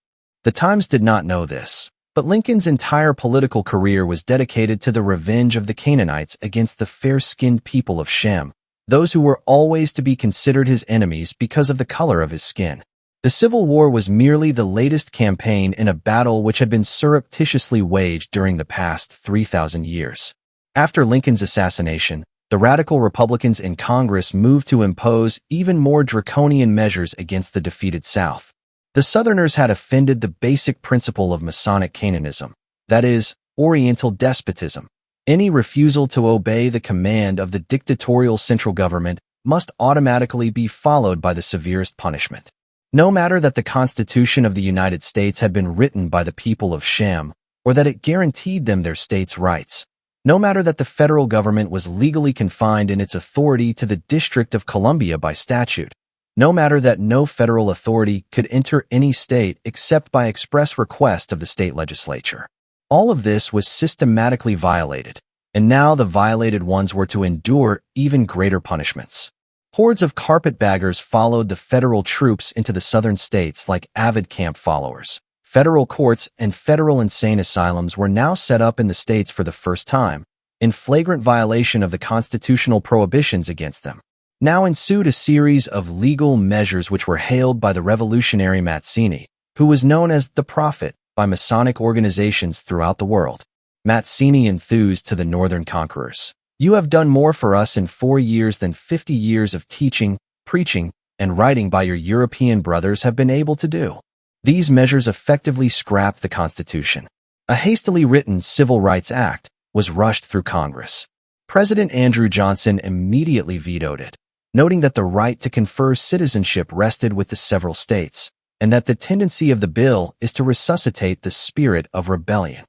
The Times did not know this, but Lincoln's entire political career was dedicated to the revenge of the Canaanites against the fair-skinned people of Shem, those who were always to be considered his enemies because of the color of his skin. The Civil War was merely the latest campaign in a battle which had been surreptitiously waged during the past 3,000 years. After Lincoln's assassination, the radical Republicans in Congress moved to impose even more draconian measures against the defeated South. The Southerners had offended the basic principle of Masonic Cananism, that is, Oriental despotism. Any refusal to obey the command of the dictatorial central government must automatically be followed by the severest punishment. No matter that the Constitution of the United States had been written by the people of Shem, or that it guaranteed them their states' rights, no matter that the federal government was legally confined in its authority to the District of Columbia by statute, no matter that no federal authority could enter any state except by express request of the state legislature. All of this was systematically violated, and now the violated ones were to endure even greater punishments. Hordes of carpetbaggers followed the federal troops into the southern states like avid camp followers. Federal courts and federal insane asylums were now set up in the states for the first time, in flagrant violation of the constitutional prohibitions against them. Now ensued a series of legal measures which were hailed by the revolutionary Mazzini, who was known as the Prophet by Masonic organizations throughout the world. Mazzini enthused to the northern conquerors. "You have done more for us in 4 years than 50 years of teaching, preaching, and writing by your European brothers have been able to do." These measures effectively scrapped the Constitution. A hastily written Civil Rights Act was rushed through Congress. President Andrew Johnson immediately vetoed it, noting that the right to confer citizenship rested with the several states, and that the tendency of the bill is to resuscitate the spirit of rebellion.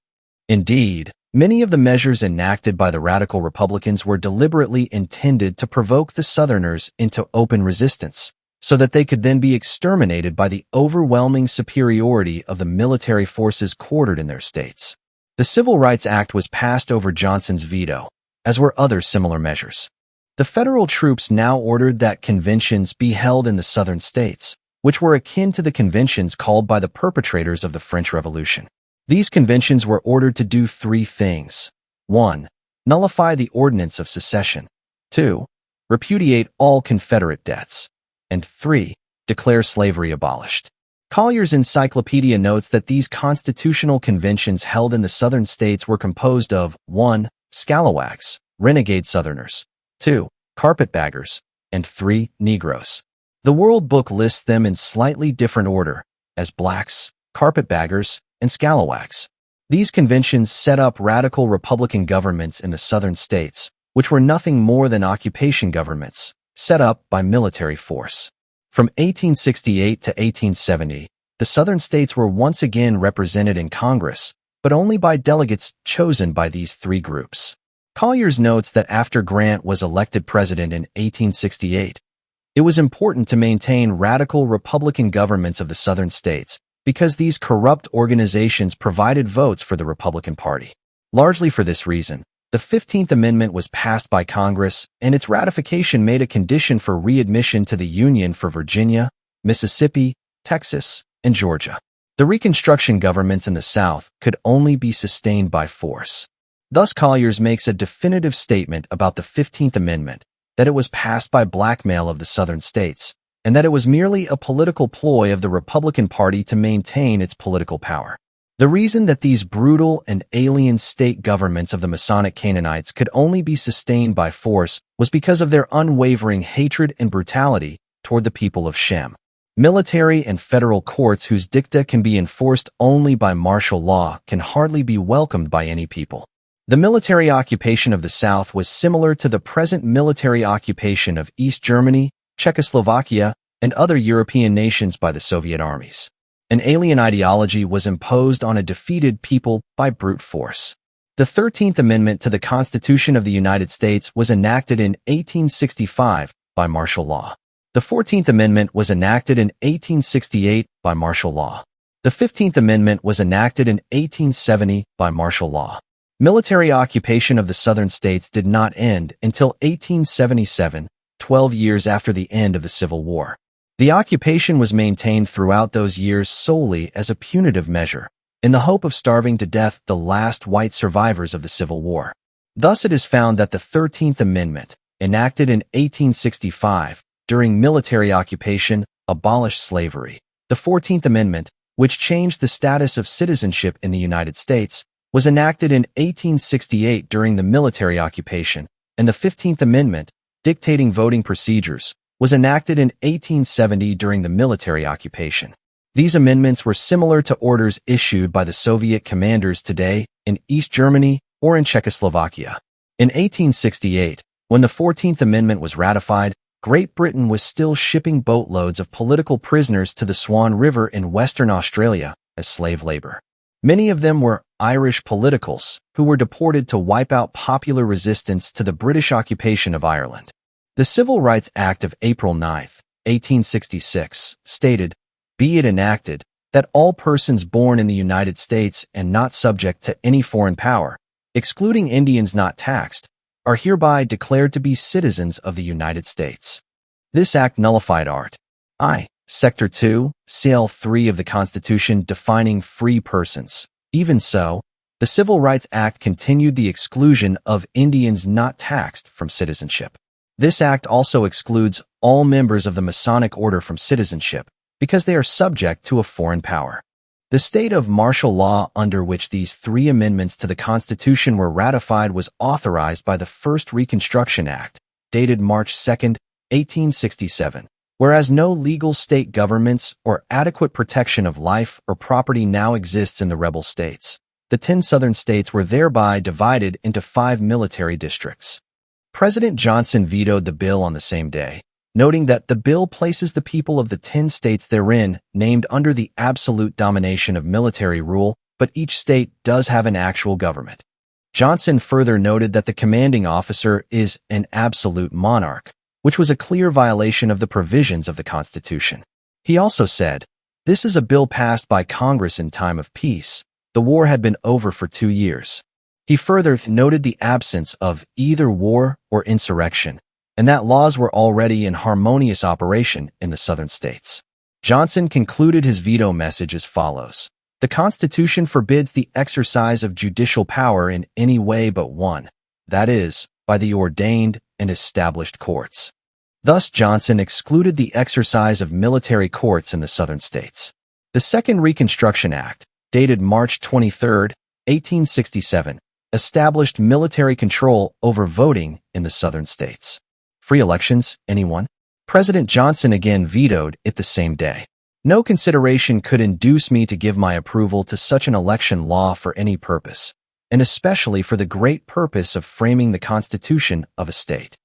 Indeed, many of the measures enacted by the radical Republicans were deliberately intended to provoke the Southerners into open resistance, so that they could then be exterminated by the overwhelming superiority of the military forces quartered in their states. The Civil Rights Act was passed over Johnson's veto, as were other similar measures. The federal troops now ordered that conventions be held in the southern states, which were akin to the conventions called by the perpetrators of the French Revolution. These conventions were ordered to do 3 things. 1. Nullify the Ordinance of Secession. 2. Repudiate all Confederate debts. And 3. Declare slavery abolished. Collier's encyclopedia notes that these constitutional conventions held in the southern states were composed of 1. Scalawags, renegade Southerners, 2. Carpetbaggers, and 3. Negroes. The World Book lists them in slightly different order, as blacks, carpetbaggers, and scalawags. These conventions set up radical Republican governments in the southern states, which were nothing more than occupation governments, set up by military force. From 1868 to 1870, the southern states were once again represented in Congress, but only by delegates chosen by these 3 groups. Collier's notes that after Grant was elected president in 1868, it was important to maintain radical Republican governments of the southern states because these corrupt organizations provided votes for the Republican Party. Largely for this reason, the 15th Amendment was passed by Congress, and its ratification made a condition for readmission to the Union for Virginia, Mississippi, Texas, and Georgia. The Reconstruction governments in the South could only be sustained by force. Thus, Collier's makes a definitive statement about the 15th Amendment, that it was passed by blackmail of the southern states, and that it was merely a political ploy of the Republican Party to maintain its political power. The reason that these brutal and alien state governments of the Masonic Canaanites could only be sustained by force was because of their unwavering hatred and brutality toward the people of Shem. Military and federal courts whose dicta can be enforced only by martial law can hardly be welcomed by any people. The military occupation of the South was similar to the present military occupation of East Germany, Czechoslovakia, and other European nations by the Soviet armies. An alien ideology was imposed on a defeated people by brute force. The 13th Amendment to the Constitution of the United States was enacted in 1865 by martial law. The 14th Amendment was enacted in 1868 by martial law. The 15th Amendment was enacted in 1870 by martial law. Military occupation of the southern states did not end until 1877, 12 years after the end of the Civil War. The occupation was maintained throughout those years solely as a punitive measure, in the hope of starving to death the last white survivors of the Civil War. Thus it is found that the 13th Amendment, enacted in 1865, during military occupation, abolished slavery. The 14th Amendment, which changed the status of citizenship in the United States, was enacted in 1868 during the military occupation, and the 15th Amendment, dictating voting procedures, was enacted in 1870 during the military occupation. These amendments were similar to orders issued by the Soviet commanders today in East Germany or in Czechoslovakia. In 1868, when the 14th Amendment was ratified, Great Britain was still shipping boatloads of political prisoners to the Swan River in Western Australia as slave labor. Many of them were Irish politicals who were deported to wipe out popular resistance to the British occupation of Ireland. The Civil Rights Act of April 9, 1866, stated, "Be it enacted, that all persons born in the United States and not subject to any foreign power, excluding Indians not taxed, are hereby declared to be citizens of the United States." This act nullified Art. I. Sector 2, Cl. 3 of the Constitution defining free persons. Even so, the Civil Rights Act continued the exclusion of Indians not taxed from citizenship. This act also excludes all members of the Masonic order from citizenship because they are subject to a foreign power. The state of martial law under which these three amendments to the Constitution were ratified was authorized by the First Reconstruction Act, dated March 2, 1867. Whereas no legal state governments or adequate protection of life or property now exists in the rebel states, the 10 southern states were thereby divided into 5 military districts. President Johnson vetoed the bill on the same day, noting that the bill places the people of the 10 states therein named under the absolute domination of military rule, but each state does have an actual government. Johnson further noted that the commanding officer is an absolute monarch, which was a clear violation of the provisions of the Constitution. He also said, "This is a bill passed by Congress in time of peace. The war had been over for 2 years." He further noted the absence of either war or insurrection, and that laws were already in harmonious operation in the southern states. Johnson concluded his veto message as follows: "The Constitution forbids the exercise of judicial power in any way but one, that is, by the ordained and established courts." Thus, Johnson excluded the exercise of military courts in the southern states. The Second Reconstruction Act, dated March 23, 1867, established military control over voting in the southern states. Free elections, anyone? President Johnson again vetoed it the same day. "No consideration could induce me to give my approval to such an election law for any purpose, and especially for the great purpose of framing the Constitution of a state."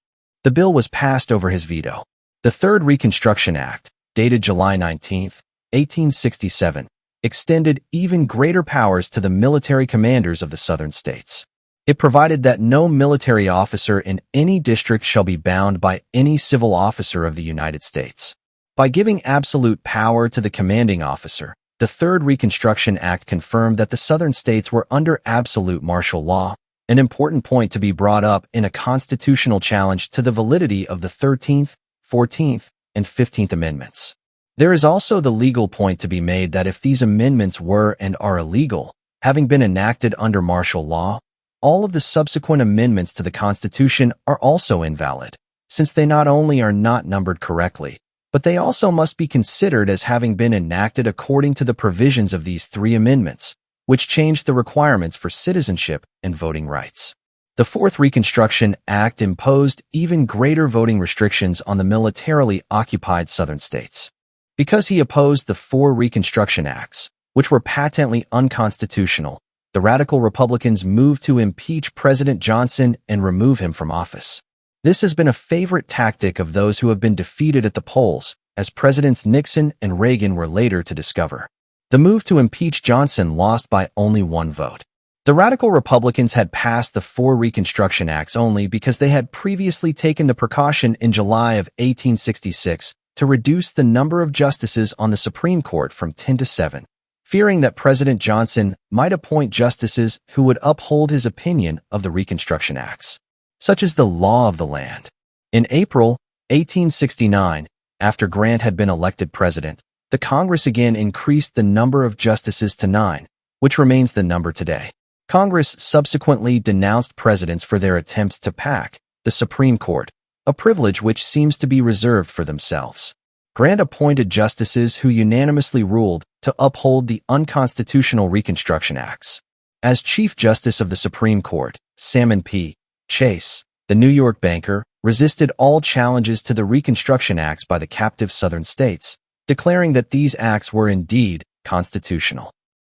The bill was passed over his veto. The Third Reconstruction Act, dated July 19, 1867, extended even greater powers to the military commanders of the southern states. It provided that no military officer in any district shall be bound by any civil officer of the United States. By giving absolute power to the commanding officer, the Third Reconstruction Act confirmed that the southern states were under absolute martial law, an important point to be brought up in a constitutional challenge to the validity of the 13th, 14th, and 15th Amendments. There is also the legal point to be made that if these amendments were and are illegal, having been enacted under martial law, all of the subsequent amendments to the Constitution are also invalid, since they not only are not numbered correctly, but they also must be considered as having been enacted according to the provisions of these 3 amendments, which changed the requirements for citizenship and voting rights. The Fourth Reconstruction Act imposed even greater voting restrictions on the militarily occupied southern states. Because he opposed the 4 Reconstruction Acts, which were patently unconstitutional, the radical Republicans moved to impeach President Johnson and remove him from office. This has been a favorite tactic of those who have been defeated at the polls, as Presidents Nixon and Reagan were later to discover. The move to impeach Johnson lost by only 1 vote. The radical Republicans had passed the 4 Reconstruction Acts only because they had previously taken the precaution in July of 1866 to reduce the number of justices on the Supreme Court from 10 to 7, fearing that President Johnson might appoint justices who would uphold his opinion of the Reconstruction Acts, such as the law of the land. In April 1869, after Grant had been elected president, the Congress again increased the number of justices to 9, which remains the number today. Congress subsequently denounced presidents for their attempts to pack the Supreme Court, a privilege which seems to be reserved for themselves. Grant appointed justices who unanimously ruled to uphold the unconstitutional Reconstruction Acts. As Chief Justice of the Supreme Court, Salmon P. Chase, the New York banker, resisted all challenges to the Reconstruction Acts by the captive Southern states, declaring that these acts were indeed constitutional.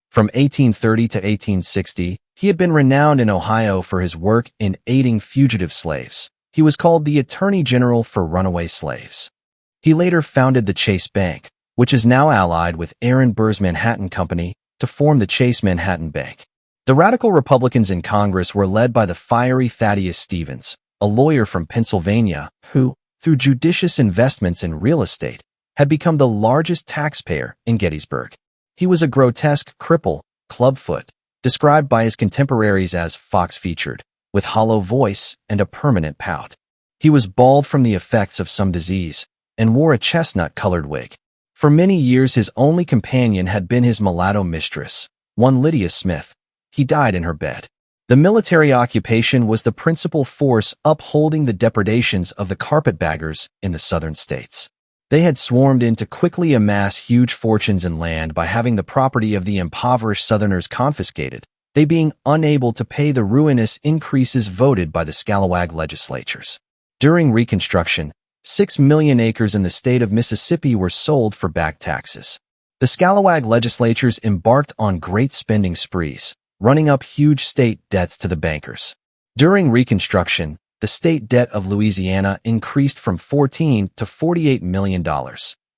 From 1830 to 1860, he had been renowned in Ohio for his work in aiding fugitive slaves. He was called the Attorney General for runaway slaves. He later founded the Chase Bank, which is now allied with Aaron Burr's Manhattan Company, to form the Chase Manhattan Bank. The radical Republicans in Congress were led by the fiery Thaddeus Stevens, a lawyer from Pennsylvania who, through judicious investments in real estate, had become the largest taxpayer in Gettysburg. He was a grotesque cripple, clubfoot, described by his contemporaries as fox-featured, with hollow voice and a permanent pout. He was bald from the effects of some disease and wore a chestnut-colored wig. For many years his only companion had been his mulatto mistress, one Lydia Smith. He died in her bed. The military occupation was the principal force upholding the depredations of the carpetbaggers in the southern states. They had swarmed in to quickly amass huge fortunes in land by having the property of the impoverished Southerners confiscated, they being unable to pay the ruinous increases voted by the scalawag legislatures. During Reconstruction, 6 million acres in the state of Mississippi were sold for back taxes. The scalawag legislatures embarked on great spending sprees, running up huge state debts to the bankers. During Reconstruction, the state debt of Louisiana increased from $14 to $48 million.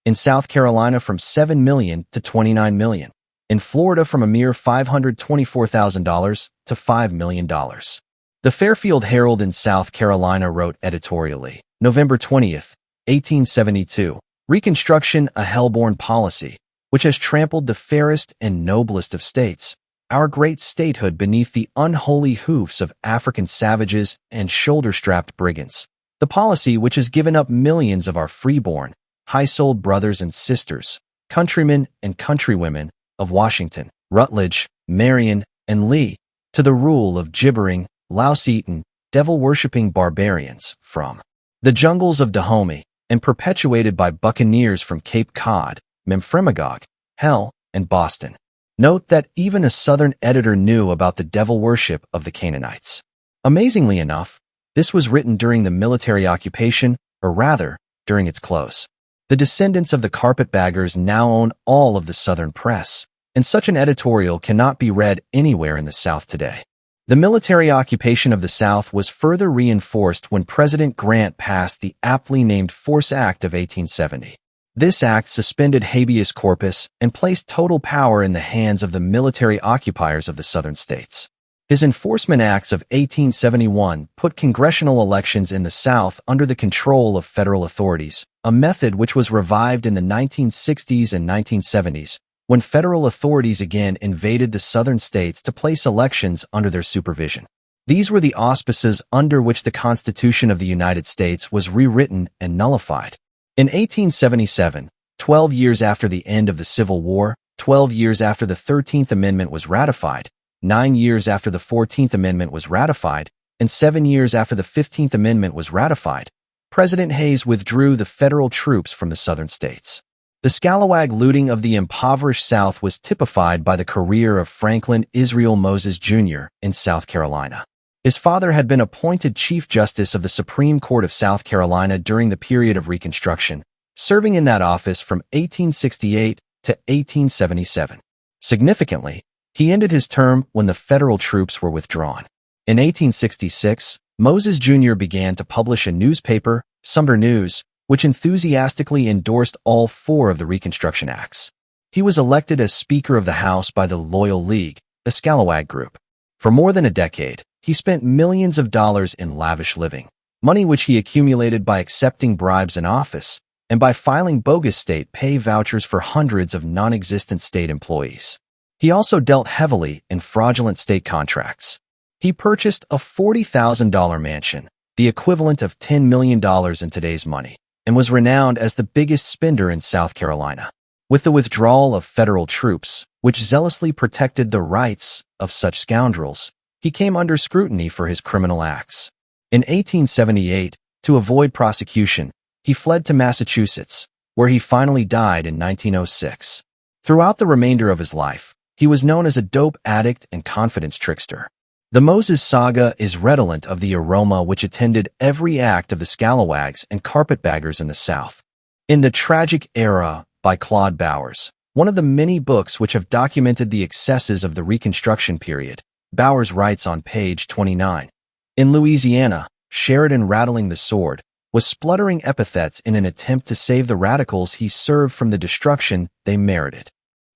In South Carolina from $7 million to $29 million. In Florida from a mere $524,000 to $5 million. The Fairfield Herald in South Carolina wrote editorially, November 20th, 1872, Reconstruction a hellborn policy, which has trampled the fairest and noblest of states, our great statehood beneath the unholy hoofs of African savages and shoulder-strapped brigands, the policy which has given up millions of our freeborn, high-souled brothers and sisters, countrymen and countrywomen of Washington, Rutledge, Marion, and Lee, to the rule of gibbering, louse-eaten, devil-worshipping barbarians from the jungles of Dahomey, and perpetuated by buccaneers from Cape Cod, Memphremagog, Hell, and Boston. Note that even a Southern editor knew about the devil worship of the Canaanites. Amazingly enough, this was written during the military occupation, or rather, during its close. The descendants of the carpetbaggers now own all of the Southern press, and such an editorial cannot be read anywhere in the South today. The military occupation of the South was further reinforced when President Grant passed the aptly named Force Act of 1870. This act suspended habeas corpus and placed total power in the hands of the military occupiers of the southern states. His enforcement acts of 1871 put congressional elections in the South under the control of federal authorities, a method which was revived in the 1960s and 1970s, when federal authorities again invaded the southern states to place elections under their supervision. These were the auspices under which the Constitution of the United States was rewritten and nullified. In 1877, 12 years after the end of the Civil War, 12 years after the 13th Amendment was ratified, 9 years after the 14th Amendment was ratified, and 7 years after the 15th Amendment was ratified, President Hayes withdrew the federal troops from the southern states. The scalawag looting of the impoverished South was typified by the career of Franklin Israel Moses Jr. in South Carolina. His father had been appointed Chief Justice of the Supreme Court of South Carolina during the period of Reconstruction, serving in that office from 1868 to 1877. Significantly, he ended his term when the federal troops were withdrawn. In 1866, Moses Jr. began to publish a newspaper, Sumter News, which enthusiastically endorsed all 4 of the Reconstruction Acts. He was elected as Speaker of the House by the Loyal League, a scalawag group. For more than a decade, he spent millions of dollars in lavish living, money which he accumulated by accepting bribes in office and by filing bogus state pay vouchers for hundreds of non-existent state employees. He also dealt heavily in fraudulent state contracts. He purchased a $40,000 mansion, the equivalent of $10 million in today's money, and was renowned as the biggest spender in South Carolina. With the withdrawal of federal troops, which zealously protected the rights of such scoundrels, he came under scrutiny for his criminal acts. In 1878, To avoid prosecution, he fled to Massachusetts, where he finally died in 1906. Throughout the remainder of his life, he was known as a dope addict and confidence trickster. The Moses saga is redolent of the aroma which attended every act of the scalawags and carpetbaggers in the South. In The Tragic Era by Claude Bowers, one of the many books which have documented the excesses of the Reconstruction period, Bowers writes on page 29, "In Louisiana, Sheridan rattling the sword was spluttering epithets in an attempt to save the radicals he served from the destruction they merited."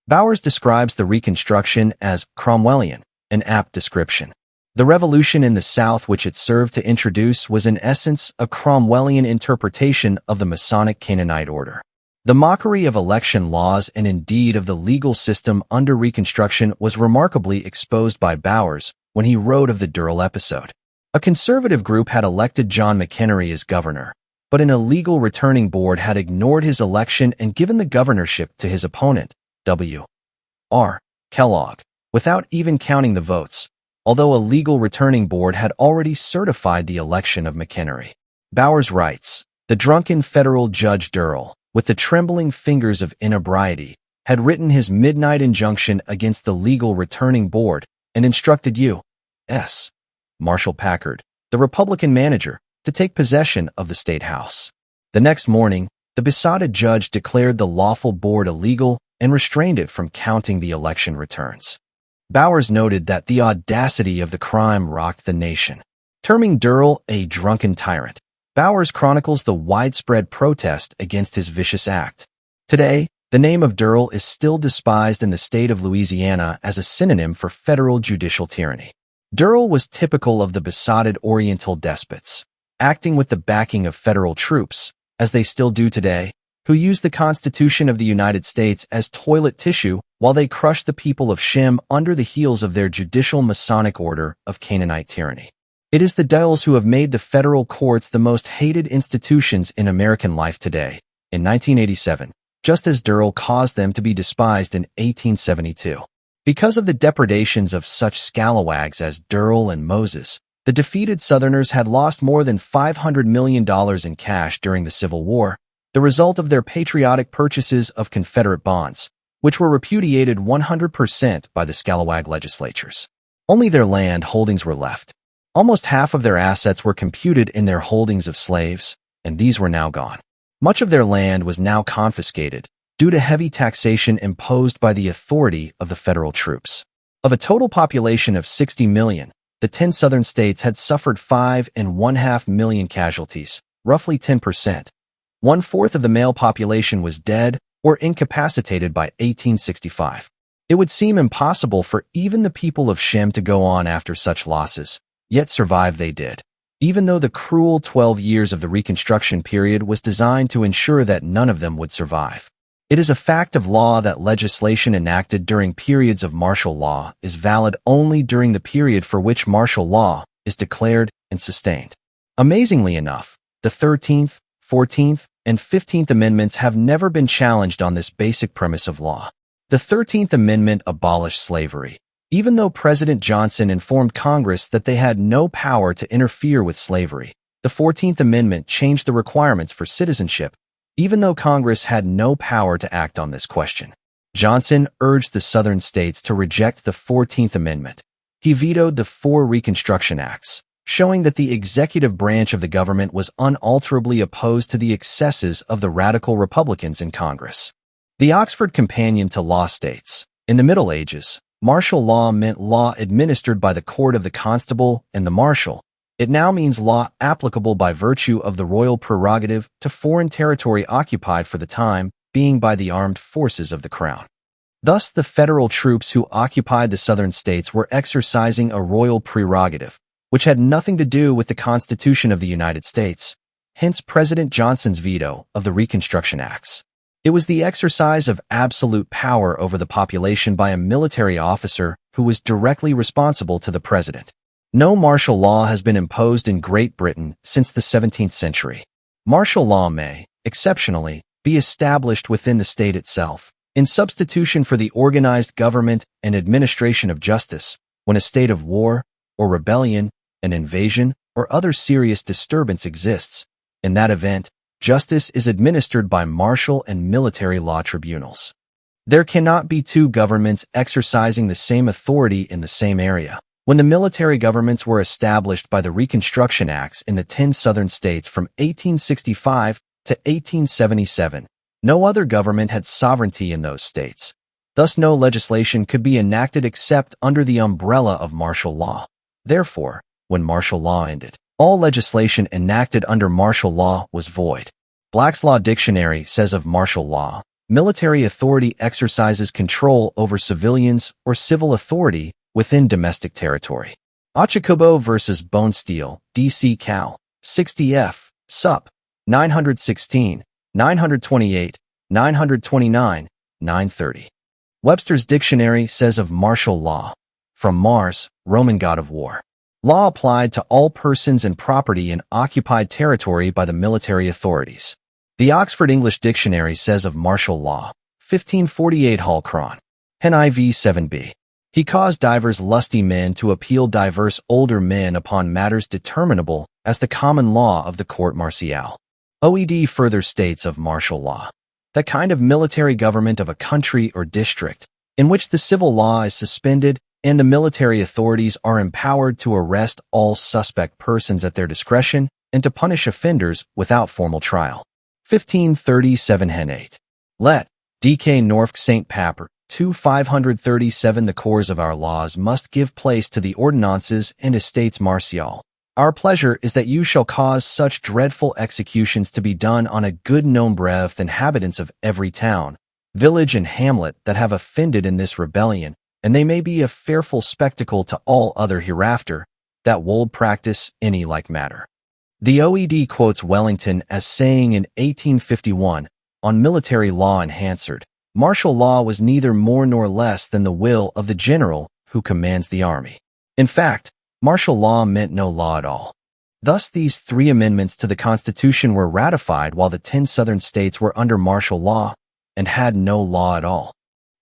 Bowers describes the Reconstruction as Cromwellian, an apt description. The revolution in the South which it served to introduce was in essence a Cromwellian interpretation of the Masonic Canaanite order. The mockery of election laws and indeed of the legal system under Reconstruction was remarkably exposed by Bowers when he wrote of the Durrell episode. A conservative group had elected John McHenry as governor, but an illegal returning board had ignored his election and given the governorship to his opponent, W.R. Kellogg, without even counting the votes, although a legal returning board had already certified the election of McHenry. Bowers writes, "The drunken federal judge Durrell, with the trembling fingers of inebriety, had written his midnight injunction against the legal returning board and instructed U.S. Marshall Packard, the Republican manager, to take possession of the State House. The next morning, the besotted judge declared the lawful board illegal and restrained it from counting the election returns." Bowers noted that the audacity of the crime rocked the nation. Terming Durrell a drunken tyrant, Bowers chronicles the widespread protest against his vicious act. Today, the name of Durrell is still despised in the state of Louisiana as a synonym for federal judicial tyranny. Durrell was typical of the besotted Oriental despots, acting with the backing of federal troops, as they still do today, who use the Constitution of the United States as toilet tissue while they crush the people of Shem under the heels of their judicial Masonic order of Canaanite tyranny. It is the Dells who have made the federal courts the most hated institutions in American life today, in 1987, just as Durrell caused them to be despised in 1872. Because of the depredations of such scalawags as Durrell and Moses, the defeated Southerners had lost more than $500 million in cash during the Civil War, the result of their patriotic purchases of Confederate bonds, which were repudiated 100% by the scalawag legislatures. Only their land holdings were left. Almost half of their assets were computed in their holdings of slaves, and these were now gone. Much of their land was now confiscated due to heavy taxation imposed by the authority of the federal troops. Of a total population of 60 million, the 10 southern states had suffered 5.5 million casualties, roughly 10%. 1/4 of the male population was dead or incapacitated by 1865. It would seem impossible for even the people of Shem to go on after such losses, yet survive they did. Even though the cruel 12 years of the Reconstruction period was designed to ensure that none of them would survive. It is a fact of law that legislation enacted during periods of martial law is valid only during the period for which martial law is declared and sustained. Amazingly enough, the 13th, 14th, and 15th Amendments have never been challenged on this basic premise of law. The 13th Amendment abolished slavery, even though President Johnson informed Congress that they had no power to interfere with slavery. The 14th Amendment changed the requirements for citizenship, even though Congress had no power to act on this question. Johnson urged the Southern states to reject the 14th Amendment. He vetoed the 4 Reconstruction Acts, showing that the executive branch of the government was unalterably opposed to the excesses of the radical Republicans in Congress. The Oxford Companion to Law states, in the Middle Ages, martial law meant law administered by the court of the constable and the marshal. It now means law applicable by virtue of the royal prerogative to foreign territory occupied for the time being by the armed forces of the crown. Thus, the federal troops who occupied the southern states were exercising a royal prerogative, which had nothing to do with the Constitution of the United States, hence President Johnson's veto of the Reconstruction Acts. It was the exercise of absolute power over the population by a military officer who was directly responsible to the president. No martial law has been imposed in Great Britain since the 17th century. Martial law may, exceptionally, be established within the state itself, in substitution for the organized government and administration of justice, when a state of war, or rebellion, an invasion, or other serious disturbance exists, In that event, justice is administered by martial and military law tribunals. There cannot be two governments exercising the same authority in the same area. When the military governments were established by the Reconstruction Acts in the 10 southern states from 1865 to 1877, no other government had sovereignty in those states. Thus, no legislation could be enacted except under the umbrella of martial law. Therefore, when martial law ended, all legislation enacted under martial law was void. Black's Law Dictionary says of martial law, military authority exercises control over civilians or civil authority within domestic territory. Achikubo versus Bonesteel, D.C. Cal. 60F. Sup. 916, 928, 929, 930. Webster's Dictionary says of martial law, from Mars, Roman god of war. Law applied to all persons and property in occupied territory by the military authorities. The Oxford English Dictionary says of martial law, 1548 Hall Cron. NIV 7b. He caused divers lusty men to appeal divers older men upon matters determinable as the common law of the court martial. OED further states of martial law, that kind of military government of a country or district in which the civil law is suspended and the military authorities are empowered to arrest all suspect persons at their discretion and to punish offenders without formal trial. 1537 Hen 8. Let D.K. Norfolk St. Papper, 537 The cores of our laws must give place to the ordinances and estates martial. Our pleasure is that you shall cause such dreadful executions to be done on a good nombre of the inhabitants of every town, village, and hamlet that have offended in this rebellion, and they may be a fearful spectacle to all other hereafter, that wold practice any like matter. The OED quotes Wellington as saying in 1851, on military law in Hansard, martial law was neither more nor less than the will of the general who commands the army. In fact, martial law meant no law at all. Thus, these 3 amendments to the Constitution were ratified while the 10 southern states were under martial law and had no law at all.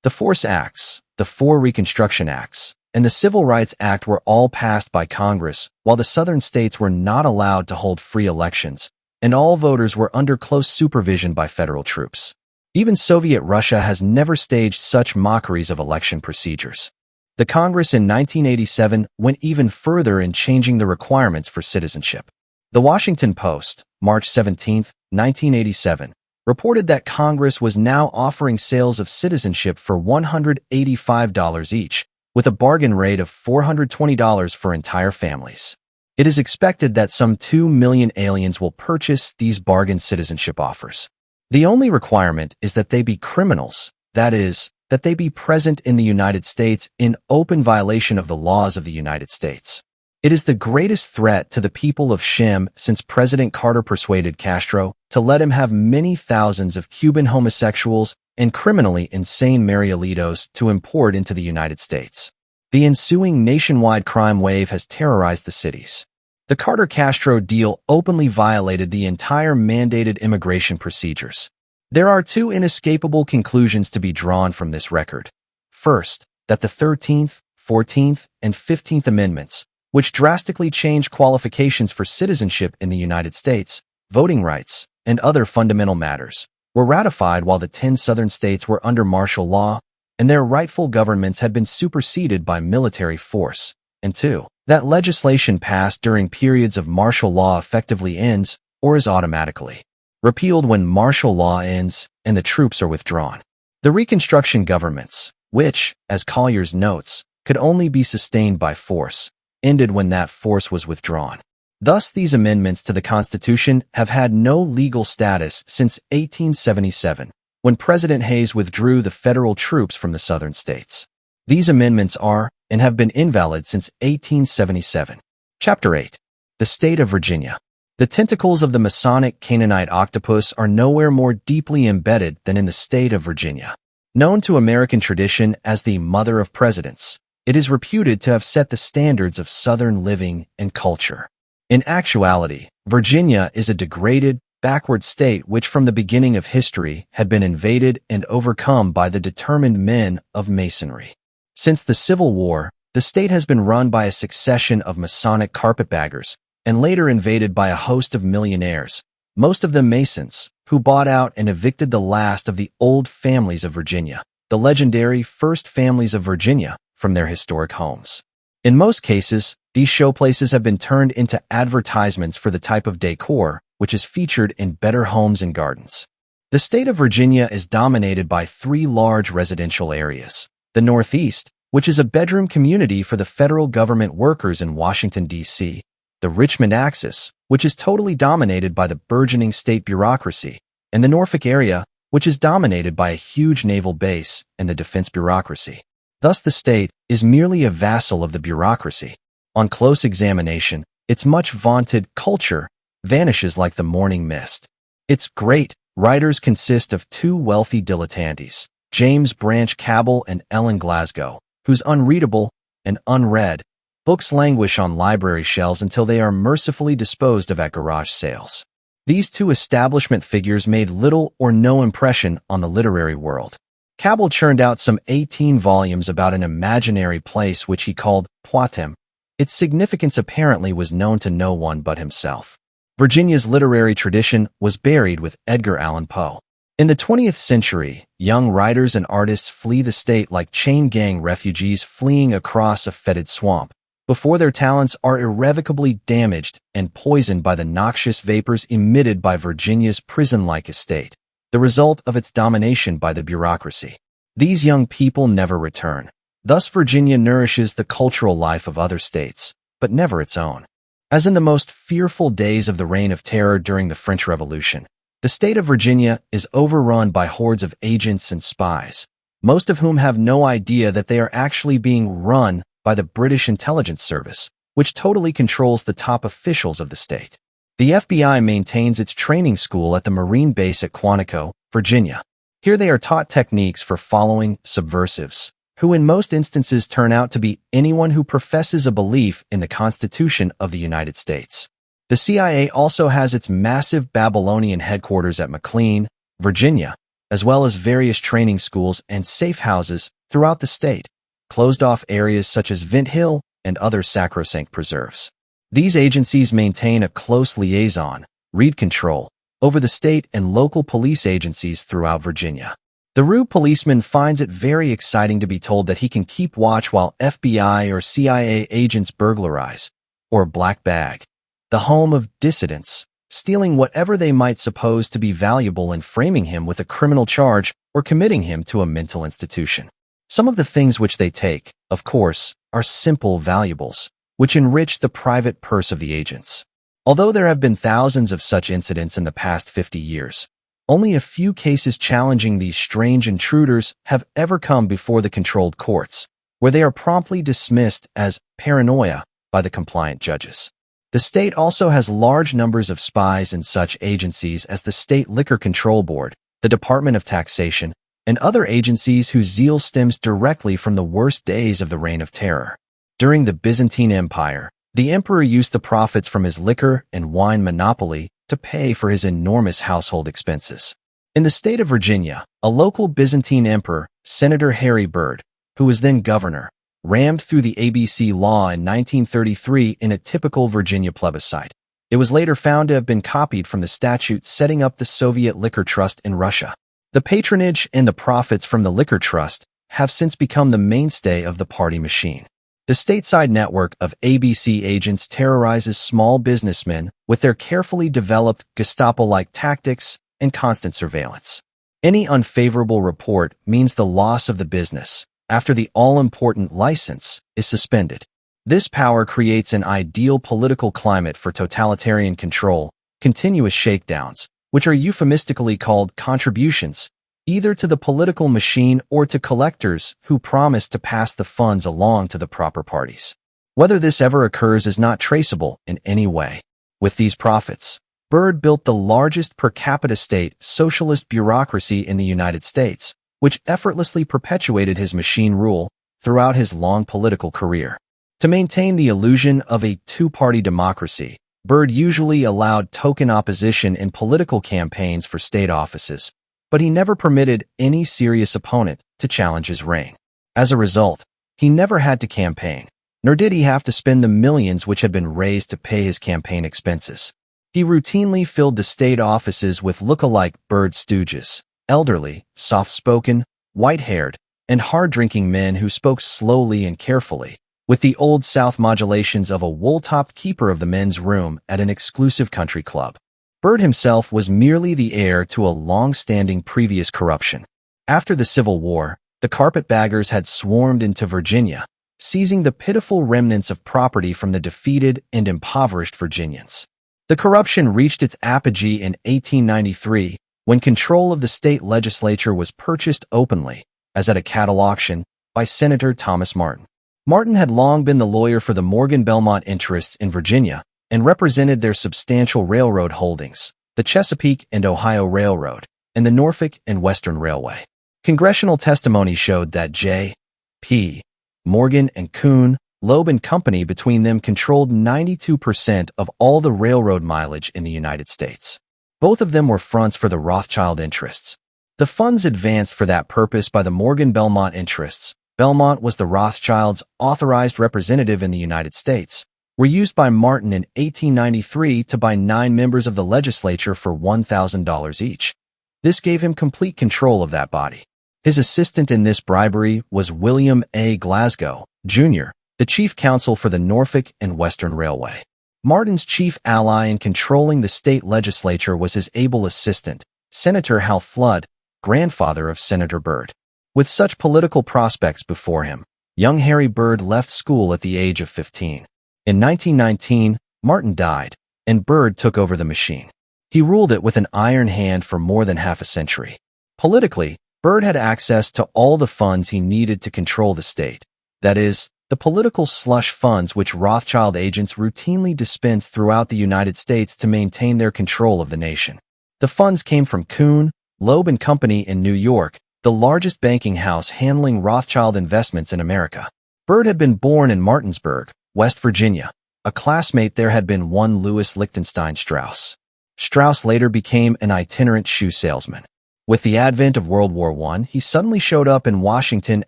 The Force Acts, the 4 Reconstruction Acts, and the Civil Rights Act were all passed by Congress, while the southern states were not allowed to hold free elections, and all voters were under close supervision by federal troops. Even Soviet Russia has never staged such mockeries of election procedures. The Congress in 1987 went even further in changing the requirements for citizenship. The Washington Post, March 17, 1987, reported that Congress was now offering sales of citizenship for $185 each, with a bargain rate of $420 for entire families. It is expected that some 2 million aliens will purchase these bargain citizenship offers. The only requirement is that they be criminals, that is, that they be present in the United States in open violation of the laws of the United States. It is the greatest threat to the people of Shem since President Carter persuaded Castro to let him have many thousands of Cuban homosexuals and criminally insane Marielitos to import into the United States. The ensuing nationwide crime wave has terrorized the cities. The Carter-Castro deal openly violated the entire mandated immigration procedures. There are 2 inescapable conclusions to be drawn from this record. First, that the 13th, 14th, and 15th Amendments, which drastically changed qualifications for citizenship in the United States, voting rights, and other fundamental matters, were ratified while the 10 southern states were under martial law, and their rightful governments had been superseded by military force. And 2, that legislation passed during periods of martial law effectively ends or is automatically repealed when martial law ends and the troops are withdrawn. The Reconstruction governments, which, as Collier's notes, could only be sustained by force, ended when that force was withdrawn. Thus, these amendments to the Constitution have had no legal status since 1877, when President Hayes withdrew the federal troops from the southern states. These amendments are and have been invalid since 1877. Chapter 8. The State of Virginia. The tentacles of the Masonic Canaanite octopus are nowhere more deeply embedded than in the state of Virginia. Known to American tradition as the Mother of Presidents, it is reputed to have set the standards of Southern living and culture. In actuality, Virginia is a degraded, backward state which from the beginning of history had been invaded and overcome by the determined men of Masonry. Since the Civil War, the state has been run by a succession of Masonic carpetbaggers, and later invaded by a host of millionaires, most of them Masons, who bought out and evicted the last of the old families of Virginia, the legendary First Families of Virginia, from their historic homes. In most cases, these showplaces have been turned into advertisements for the type of decor which is featured in better homes and gardens. The state of Virginia is dominated by three large residential areas. The Northeast, which is a bedroom community for the federal government workers in Washington, D.C., the Richmond Axis, which is totally dominated by the burgeoning state bureaucracy, and the Norfolk area, which is dominated by a huge naval base and the defense bureaucracy. Thus, the state is merely a vassal of the bureaucracy. On close examination, its much vaunted culture vanishes like the morning mist. Its great writers consist of two wealthy dilettantes, James Branch Cabell and Ellen Glasgow, whose unreadable and unread books languish on library shelves until they are mercifully disposed of at garage sales. These two establishment figures made little or no impression on the literary world. Cabell churned out some 18 volumes about an imaginary place which he called Poitem. Its significance apparently was known to no one but himself. Virginia's literary tradition was buried with Edgar Allan Poe. In the 20th century, young writers and artists flee the state like chain gang refugees fleeing across a fetid swamp, before their talents are irrevocably damaged and poisoned by the noxious vapors emitted by Virginia's prison-like estate, the result of its domination by the bureaucracy. These young people never return. Thus, Virginia nourishes the cultural life of other states, but never its own. As in the most fearful days of the Reign of Terror during the French Revolution, the state of Virginia is overrun by hordes of agents and spies, most of whom have no idea that they are actually being run by the British intelligence service, which totally controls the top officials of the state. The FBI maintains its training school at the Marine base at Quantico, Virginia. Here they are taught techniques for following subversives, who in most instances turn out to be anyone who professes a belief in the Constitution of the United States. The CIA also has its massive Babylonian headquarters at McLean, Virginia, as well as various training schools and safe houses throughout the state, closed-off areas such as Vint Hill and other sacrosanct preserves. These agencies maintain a close liaison, read control, over the state and local police agencies throughout Virginia. The rube policeman finds it very exciting to be told that he can keep watch while FBI or CIA agents burglarize, or black bag, the home of dissidents, stealing whatever they might suppose to be valuable and framing him with a criminal charge or committing him to a mental institution. Some of the things which they take, of course, are simple valuables, which enrich the private purse of the agents. Although there have been thousands of such incidents in the past 50 years, only a few cases challenging these strange intruders have ever come before the controlled courts, where they are promptly dismissed as paranoia by the compliant judges. The state also has large numbers of spies in such agencies as the State Liquor Control Board, the Department of Taxation, and other agencies whose zeal stems directly from the worst days of the Reign of Terror. During the Byzantine Empire, the emperor used the profits from his liquor and wine monopoly to pay for his enormous household expenses. In the state of Virginia, a local Byzantine emperor, Senator Harry Byrd, who was then governor, rammed through the ABC law in 1933 in a typical Virginia plebiscite. It was later found to have been copied from the statute setting up the Soviet Liquor Trust in Russia. The patronage and the profits from the Liquor Trust have since become the mainstay of the party machine. The stateside network of ABC agents terrorizes small businessmen with their carefully developed Gestapo-like tactics and constant surveillance. Any unfavorable report means the loss of the business after the all-important license is suspended. This power creates an ideal political climate for totalitarian control, continuous shakedowns, which are euphemistically called contributions, either to the political machine or to collectors who promise to pass the funds along to the proper parties. Whether this ever occurs is not traceable in any way. With these profits, Byrd built the largest per capita state socialist bureaucracy in the United States, which effortlessly perpetuated his machine rule throughout his long political career. To maintain the illusion of a two-party democracy, Byrd usually allowed token opposition in political campaigns for state offices, but he never permitted any serious opponent to challenge his reign. As a result, he never had to campaign, nor did he have to spend the millions which had been raised to pay his campaign expenses. He routinely filled the state offices with look-alike Byrd stooges, elderly, soft-spoken, white-haired, and hard-drinking men who spoke slowly and carefully, with the Old South modulations of a wool-topped keeper of the men's room at an exclusive country club. Byrd himself was merely the heir to a long-standing previous corruption. After the Civil War, the carpetbaggers had swarmed into Virginia, seizing the pitiful remnants of property from the defeated and impoverished Virginians. The corruption reached its apogee in 1893 when control of the state legislature was purchased openly, as at a cattle auction, by Senator Thomas Martin. Martin had long been the lawyer for the Morgan Belmont interests in Virginia and represented their substantial railroad holdings, the Chesapeake and Ohio Railroad, and the Norfolk and Western Railway. Congressional testimony showed that J. P. Morgan and Kuhn, Loeb and Company between them controlled 92% of all the railroad mileage in the United States. Both of them were fronts for the Rothschild interests. The funds advanced for that purpose by the Morgan Belmont interests, Belmont was the Rothschilds' authorized representative in the United States, were used by Martin in 1893 to buy 9 members of the legislature for $1,000 each. This gave him complete control of that body. His assistant in this bribery was William A. Glasgow, Jr., the chief counsel for the Norfolk and Western Railway. Martin's chief ally in controlling the state legislature was his able assistant, Senator Hal Flood, grandfather of Senator Byrd. With such political prospects before him, young Harry Byrd left school at the age of 15. In 1919, Martin died, and Byrd took over the machine. He ruled it with an iron hand for more than half a century. Politically, Byrd had access to all the funds he needed to control the state. That is, the political slush funds which Rothschild agents routinely dispensed throughout the United States to maintain their control of the nation. The funds came from Kuhn, Loeb and Company in New York, the largest banking house handling Rothschild investments in America. Byrd had been born in Martinsburg, West Virginia. A classmate there had been one Louis Lichtenstein Strauss. Strauss later became an itinerant shoe salesman. With the advent of World War I, he suddenly showed up in Washington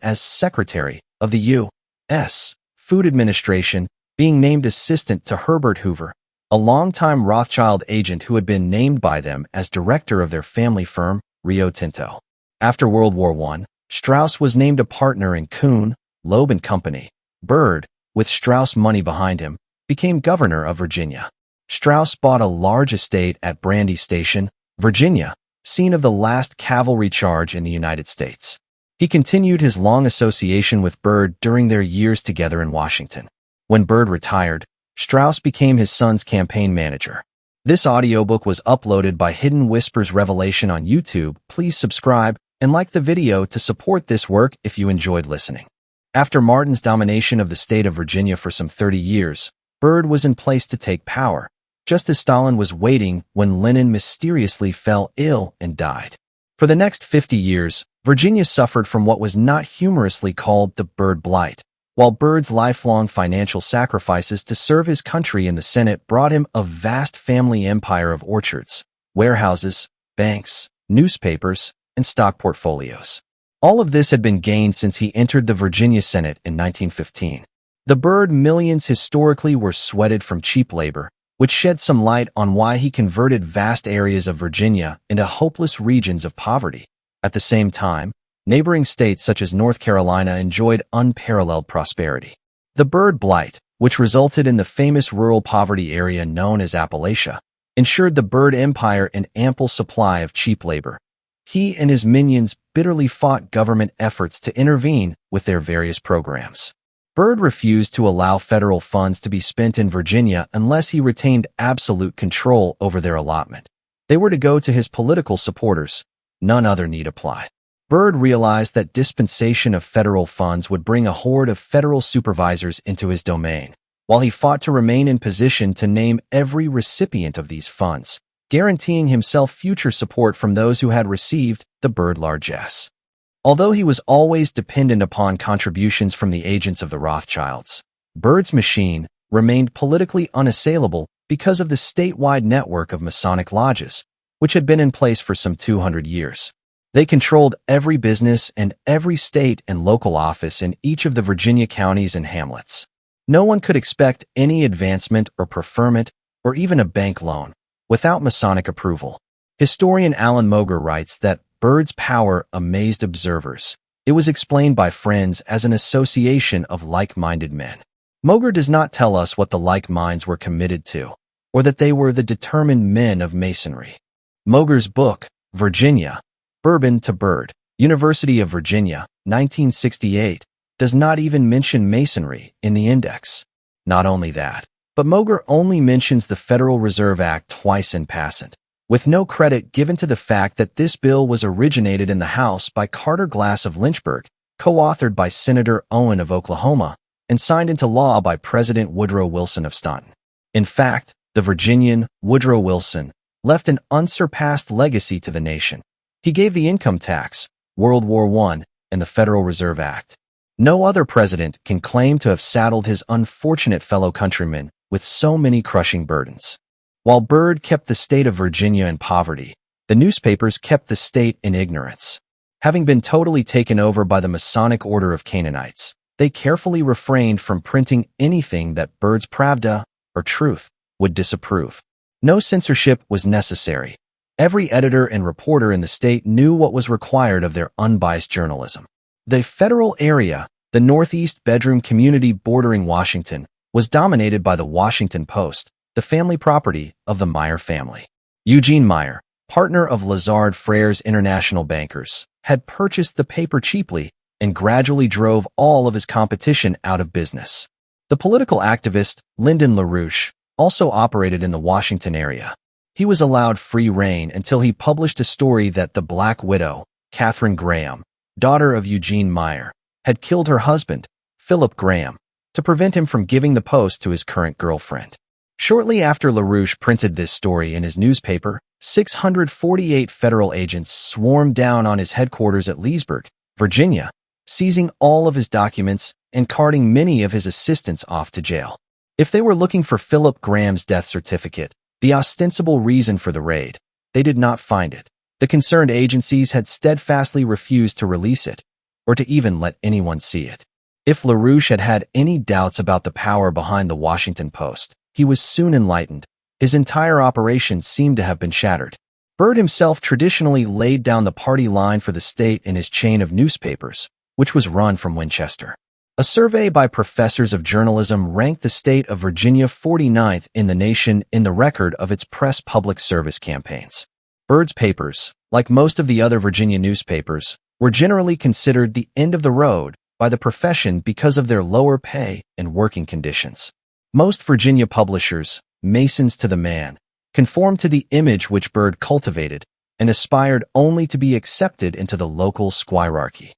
as secretary of the U.S. Food Administration, being named assistant to Herbert Hoover, a longtime Rothschild agent who had been named by them as director of their family firm, Rio Tinto. After World War I, Strauss was named a partner in Kuhn, Loeb and Company. Byrd, with Strauss money behind him, became governor of Virginia. Strauss bought a large estate at Brandy Station, Virginia, scene of the last cavalry charge in the United States. He continued his long association with Byrd during their years together in Washington. When Byrd retired, Strauss became his son's campaign manager. This audiobook was uploaded by Hidden Whispers Revelation on YouTube. Please subscribe and like the video to support this work if you enjoyed listening. After Martin's domination of the state of Virginia for some 30 years, Byrd was in place to take power, just as Stalin was waiting when Lenin mysteriously fell ill and died. For the next 50 years, Virginia suffered from what was not humorously called the Byrd Blight, while Byrd's lifelong financial sacrifices to serve his country in the Senate brought him a vast family empire of orchards, warehouses, banks, newspapers, and stock portfolios. All of this had been gained since he entered the Virginia Senate in 1915. The Byrd millions historically were sweated from cheap labor, which shed some light on why he converted vast areas of Virginia into hopeless regions of poverty. At the same time, neighboring states such as North Carolina enjoyed unparalleled prosperity. The Byrd Blight, which resulted in the famous rural poverty area known as Appalachia, ensured the Byrd Empire an ample supply of cheap labor. He and his minions bitterly fought government efforts to intervene with their various programs. Byrd refused to allow federal funds to be spent in Virginia unless he retained absolute control over their allotment. They were to go to his political supporters. None other need apply. Byrd realized that dispensation of federal funds would bring a horde of federal supervisors into his domain, while he fought to remain in position to name every recipient of these funds, guaranteeing himself future support from those who had received the Byrd largesse. Although he was always dependent upon contributions from the agents of the Rothschilds, Byrd's machine remained politically unassailable because of the statewide network of Masonic lodges, which had been in place for some 200 years. They controlled every business and every state and local office in each of the Virginia counties and hamlets. No one could expect any advancement or preferment or even a bank loan without Masonic approval. Historian Alan Moger writes that Byrd's power amazed observers. It was explained by friends as an association of like-minded men. Moger does not tell us what the like minds were committed to, or that they were the determined men of Masonry. Moger's book, Virginia, Bourbon to Byrd, University of Virginia, 1968, does not even mention Masonry in the index. Not only that, but Moger only mentions the Federal Reserve Act twice in passing, with no credit given to the fact that this bill was originated in the House by Carter Glass of Lynchburg, co-authored by Senator Owen of Oklahoma, and signed into law by President Woodrow Wilson of Staunton. In fact, the Virginian, Woodrow Wilson, left an unsurpassed legacy to the nation. He gave the income tax, World War I, and the Federal Reserve Act. No other president can claim to have saddled his unfortunate fellow countrymen with so many crushing burdens. While Byrd kept the state of Virginia in poverty, the newspapers kept the state in ignorance. Having been totally taken over by the Masonic Order of Canaanites, they carefully refrained from printing anything that Byrd's Pravda, or truth, would disapprove. No censorship was necessary. Every editor and reporter in the state knew what was required of their unbiased journalism. The federal area, the Northeast Bedroom community bordering Washington, was dominated by the Washington Post, the family property of the Meyer family. Eugene Meyer, partner of Lazard Freres International Bankers, had purchased the paper cheaply and gradually drove all of his competition out of business. The political activist Lyndon LaRouche also operated in the Washington area. He was allowed free rein until he published a story that the Black Widow, Catherine Graham, daughter of Eugene Meyer, had killed her husband, Philip Graham, to prevent him from giving the post to his current girlfriend. Shortly after LaRouche printed this story in his newspaper, 648 federal agents swarmed down on his headquarters at Leesburg, Virginia, seizing all of his documents and carting many of his assistants off to jail. If they were looking for Philip Graham's death certificate, the ostensible reason for the raid, they did not find it. The concerned agencies had steadfastly refused to release it, or to even let anyone see it. If LaRouche had had any doubts about the power behind the Washington Post, he was soon enlightened. His entire operation seemed to have been shattered. Byrd himself traditionally laid down the party line for the state in his chain of newspapers, which was run from Winchester. A survey by professors of journalism ranked the state of Virginia 49th in the nation in the record of its press public service campaigns. Byrd's papers, like most of the other Virginia newspapers, were generally considered the end of the road by the profession because of their lower pay and working conditions. Most Virginia publishers, Masons to the man, conformed to the image which Byrd cultivated and aspired only to be accepted into the local squirearchy.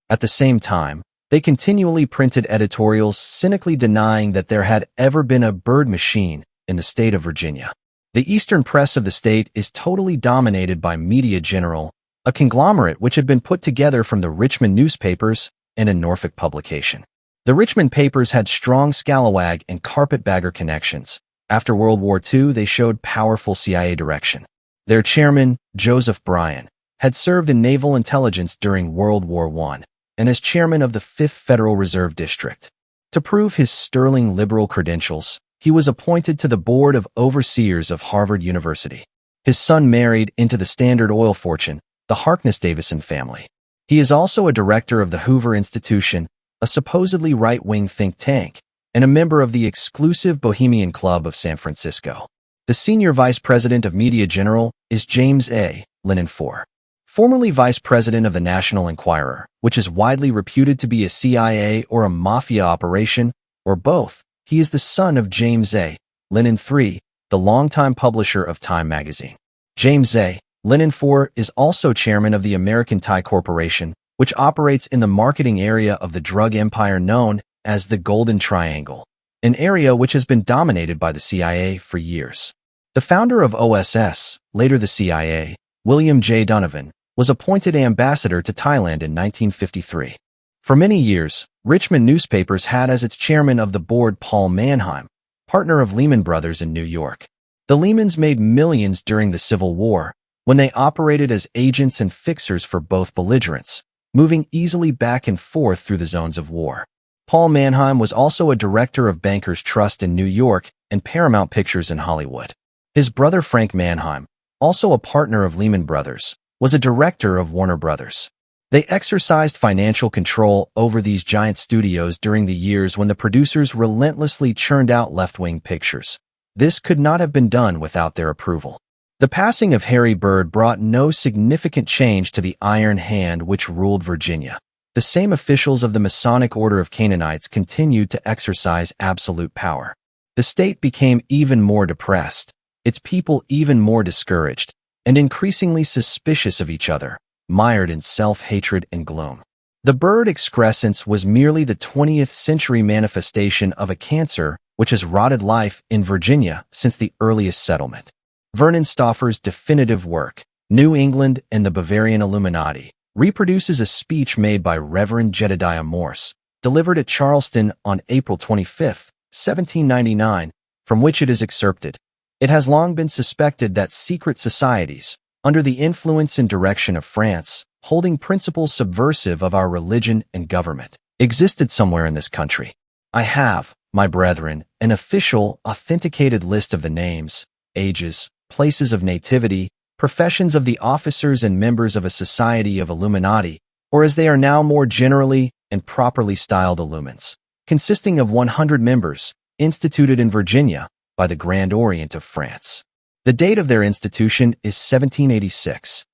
At the same time, they continually printed editorials cynically denying that there had ever been a Byrd machine in the state of Virginia. The eastern press of the state is totally dominated by Media General, a conglomerate which had been put together from the Richmond newspapers and a Norfolk publication. The Richmond papers had strong scalawag and carpetbagger connections. After World War II, they showed powerful CIA direction. Their chairman, Joseph Bryan, had served in naval intelligence during World War I, and as chairman of the 5th Federal Reserve District. To prove his sterling liberal credentials, he was appointed to the Board of Overseers of Harvard University. His son married into the Standard Oil fortune, the Harkness-Davison family. He is also a director of the Hoover Institution, a supposedly right-wing think tank, and a member of the exclusive Bohemian Club of San Francisco. The senior vice president of Media General is James A. Lennon IV. Formerly vice president of the National Enquirer, which is widely reputed to be a CIA or a mafia operation, or both. He is the son of James A. Lennon III, the longtime publisher of Time magazine. James A. Lennon IV is also chairman of the American Tie Corporation, which operates in the marketing area of the drug empire known as the Golden Triangle, an area which has been dominated by the CIA for years. The founder of OSS, later the CIA, William J. Donovan, was appointed ambassador to Thailand in 1953. For many years, Richmond newspapers had as its chairman of the board Paul Manheim, partner of Lehman Brothers in New York. The Lehmans made millions during the Civil War when they operated as agents and fixers for both belligerents, moving easily back and forth through the zones of war. Paul Manheim was also a director of Bankers Trust in New York and Paramount Pictures in Hollywood. His brother Frank Mannheim, also a partner of Lehman Brothers, was a director of Warner Brothers. They exercised financial control over these giant studios during the years when the producers relentlessly churned out left-wing pictures. This could not have been done without their approval. The passing of Harry Byrd brought no significant change to the iron hand which ruled Virginia. The same officials of the Masonic Order of Canaanites continued to exercise absolute power. The state became even more depressed, its people even more discouraged, and increasingly suspicious of each other, mired in self-hatred and gloom. The Byrd excrescence was merely the 20th century manifestation of a cancer which has rotted life in Virginia since the earliest settlement. Vernon Stauffer's definitive work, New England and the Bavarian Illuminati, reproduces a speech made by Reverend Jedediah Morse, delivered at Charleston on April 25, 1799, from which it is excerpted. It has long been suspected that secret societies, under the influence and direction of France, holding principles subversive of our religion and government, existed somewhere in this country. I have, my brethren, an official, authenticated list of the names, ages, places of nativity, professions of the officers and members of a society of Illuminati, or as they are now more generally and properly styled Illumins, consisting of 100 members, instituted in Virginia by the Grand Orient of France. The date of their institution is 1786.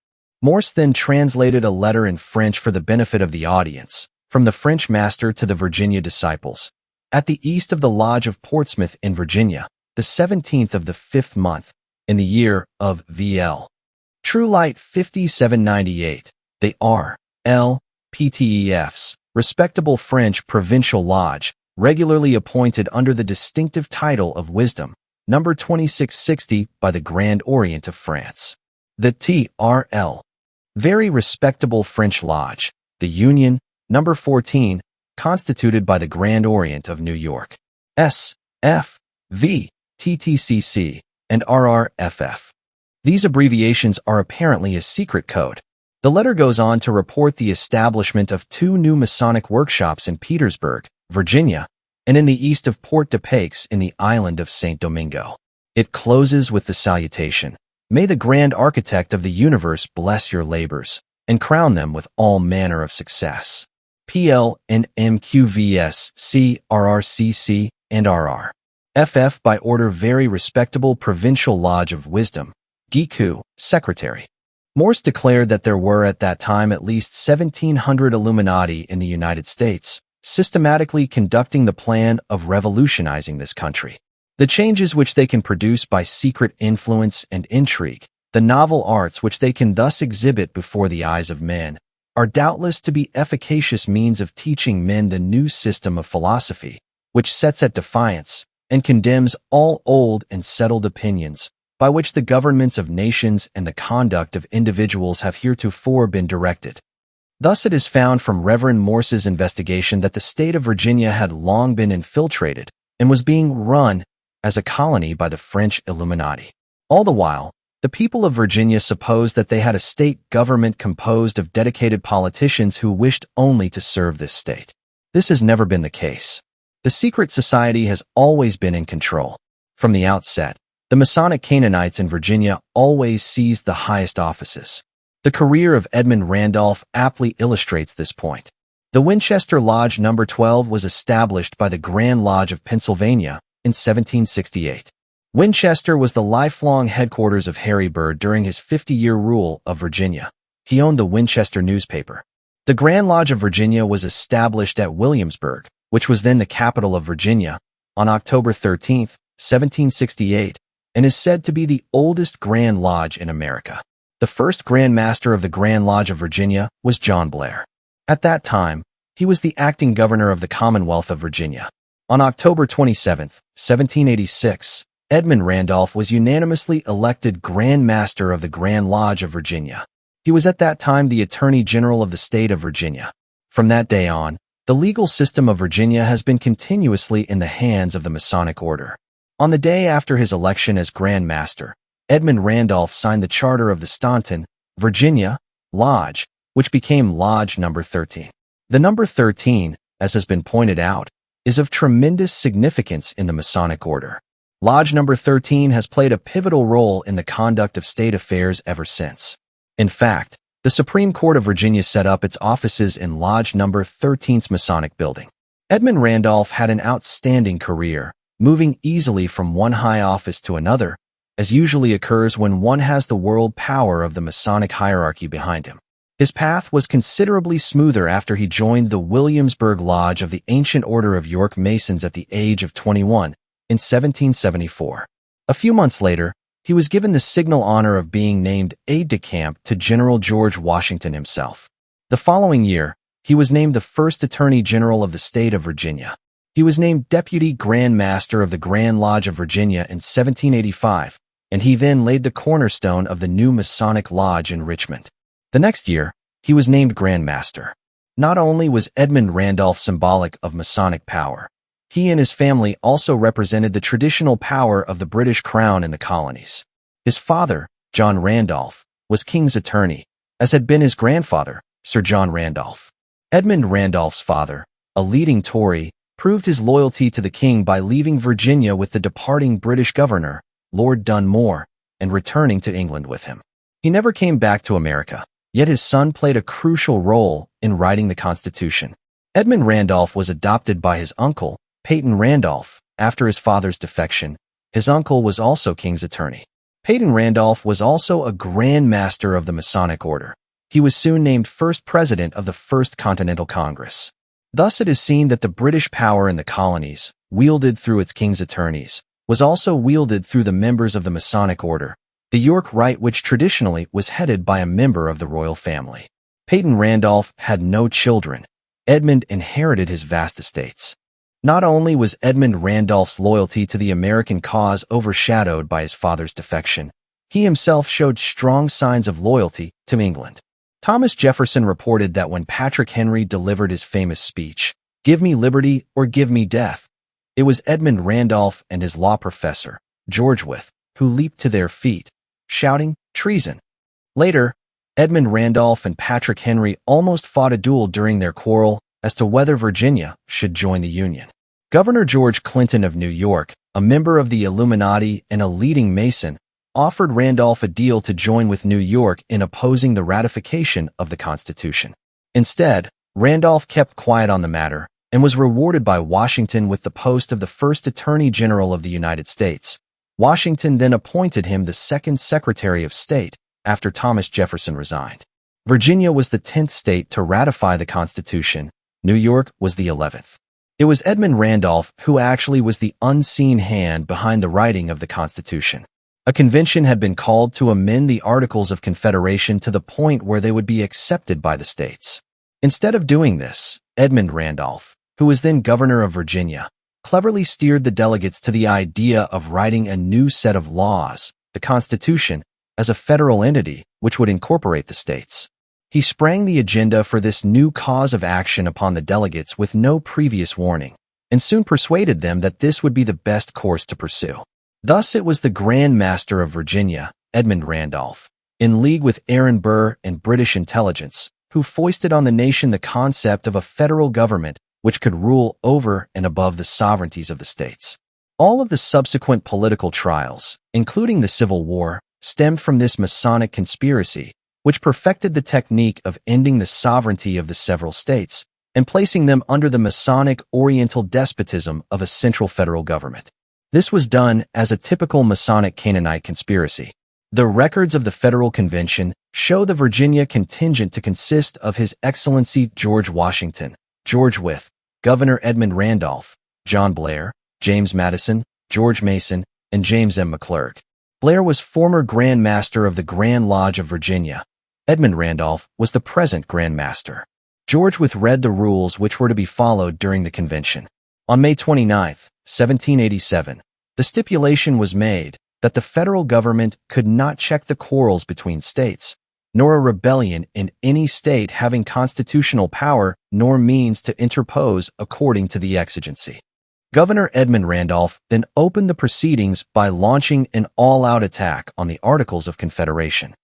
Morse then translated a letter in French for the benefit of the audience, from the French master to the Virginia disciples, at the east of the Lodge of Portsmouth in Virginia, the 17th of the 5th month, in the year of VL. True Light 5798, they are L.P.T.E.F.'s, respectable French provincial lodge, regularly appointed under the distinctive title of Wisdom, number 2660 by the Grand Orient of France. The T.R.L. Very respectable French lodge, the Union, number 14, constituted by the Grand Orient of New York. S. F. V. T.T.C.C. and R.R.F.F. These abbreviations are apparently a secret code. The letter goes on to report the establishment of 2 new Masonic workshops in Petersburg, Virginia, and in the east of Port-de-Paix in the island of St. Domingo. It closes with the salutation, "May the grand architect of the universe bless your labors, and crown them with all manner of success. P.L. and M.Q.V.S. C. R.R.C.C. and R.R. F.F. by order very respectable Provincial Lodge of Wisdom, Giku, Secretary." Morse declared that there were at that time at least 1,700 Illuminati in the United States, systematically conducting the plan of revolutionizing this country. The changes which they can produce by secret influence and intrigue, the novel arts which they can thus exhibit before the eyes of men, are doubtless to be efficacious means of teaching men the new system of philosophy, which sets at defiance and condemns all old and settled opinions by which the governments of nations and the conduct of individuals have heretofore been directed. Thus it is found from Reverend Morse's investigation that the state of Virginia had long been infiltrated and was being run as a colony by the French Illuminati. All the while, the people of Virginia supposed that they had a state government composed of dedicated politicians who wished only to serve this state. This has never been the case. The secret society has always been in control. From the outset, the Masonic Canaanites in Virginia always seized the highest offices. The career of Edmund Randolph aptly illustrates this point. The Winchester Lodge No. 12 was established by the Grand Lodge of Pennsylvania in 1768. Winchester was the lifelong headquarters of Harry Byrd during his 50-year rule of Virginia. He owned the Winchester newspaper. The Grand Lodge of Virginia was established at Williamsburg, which was then the capital of Virginia, on October 13, 1768, and is said to be the oldest Grand Lodge in America. The first Grand Master of the Grand Lodge of Virginia was John Blair. At that time, he was the acting governor of the Commonwealth of Virginia. On October 27, 1786, Edmund Randolph was unanimously elected Grand Master of the Grand Lodge of Virginia. He was at that time the Attorney General of the state of Virginia. From that day on, the legal system of Virginia has been continuously in the hands of the Masonic Order. On the day after his election as Grand Master, Edmund Randolph signed the charter of the Staunton, Virginia, Lodge, which became Lodge No. 13. The number 13, as has been pointed out, is of tremendous significance in the Masonic Order. Lodge number 13 has played a pivotal role in the conduct of state affairs ever since. In fact, the Supreme Court of Virginia set up its offices in Lodge number 13's Masonic building. Edmund Randolph had an outstanding career, moving easily from one high office to another, as usually occurs when one has the world power of the Masonic hierarchy behind him. His path was considerably smoother after he joined the Williamsburg Lodge of the Ancient Order of York Masons at the age of 21 in 1774. A few months later, he was given the signal honor of being named aide-de-camp to General George Washington himself. The following year, he was named the first Attorney General of the state of Virginia. He was named Deputy Grand Master of the Grand Lodge of Virginia in 1785, and he then laid the cornerstone of the new Masonic Lodge in Richmond. The next year, he was named Grand Master. Not only was Edmund Randolph symbolic of Masonic power, he and his family also represented the traditional power of the British Crown in the colonies. His father, John Randolph, was King's attorney, as had been his grandfather, Sir John Randolph. Edmund Randolph's father, a leading Tory, proved his loyalty to the king by leaving Virginia with the departing British governor, Lord Dunmore, and returning to England with him. He never came back to America, yet his son played a crucial role in writing the Constitution. Edmund Randolph was adopted by his uncle, Peyton Randolph. After his father's defection, his uncle was also King's attorney. Peyton Randolph was also a Grand Master of the Masonic Order. He was soon named first president of the First Continental Congress. Thus it is seen that the British power in the colonies, wielded through its king's attorneys, was also wielded through the members of the Masonic Order, the York Rite, which traditionally was headed by a member of the royal family. Peyton Randolph had no children. Edmund inherited his vast estates. Not only was Edmund Randolph's loyalty to the American cause overshadowed by his father's defection, he himself showed strong signs of loyalty to England. Thomas Jefferson reported that when Patrick Henry delivered his famous speech, "Give me liberty or give me death," it was Edmund Randolph and his law professor, George Wythe, who leaped to their feet, shouting, "Treason!" Later, Edmund Randolph and Patrick Henry almost fought a duel during their quarrel as to whether Virginia should join the Union. Governor George Clinton of New York, a member of the Illuminati and a leading Mason, offered Randolph a deal to join with New York in opposing the ratification of the Constitution. Instead, Randolph kept quiet on the matter and was rewarded by Washington with the post of the first Attorney General of the United States. Washington then appointed him the second Secretary of State after Thomas Jefferson resigned. Virginia was the 10th state to ratify the Constitution. New York was the 11th. It was Edmund Randolph who actually was the unseen hand behind the writing of the Constitution. A convention had been called to amend the Articles of Confederation to the point where they would be accepted by the states. Instead of doing this, Edmund Randolph, who was then governor of Virginia, cleverly steered the delegates to the idea of writing a new set of laws, the Constitution, as a federal entity which would incorporate the states. He sprang the agenda for this new cause of action upon the delegates with no previous warning, and soon persuaded them that this would be the best course to pursue. Thus it was the Grand Master of Virginia, Edmund Randolph, in league with Aaron Burr and British intelligence, who foisted on the nation the concept of a federal government which could rule over and above the sovereignties of the states. All of the subsequent political trials, including the Civil War, stemmed from this Masonic conspiracy, which perfected the technique of ending the sovereignty of the several states and placing them under the Masonic Oriental despotism of a central federal government. This was done as a typical Masonic Canaanite conspiracy. The records of the Federal Convention show the Virginia contingent to consist of His Excellency George Washington, George Wythe, Governor Edmund Randolph, John Blair, James Madison, George Mason, and James M. McClurg. Blair was former Grand Master of the Grand Lodge of Virginia. Edmund Randolph was the present Grand Master. George Wythe read the rules which were to be followed during the convention. On May 29, 1787, the stipulation was made that the federal government could not check the quarrels between states, nor a rebellion in any state having constitutional power nor means to interpose according to the exigency. Governor Edmund Randolph then opened the proceedings by launching an all-out attack on the Articles of Confederation.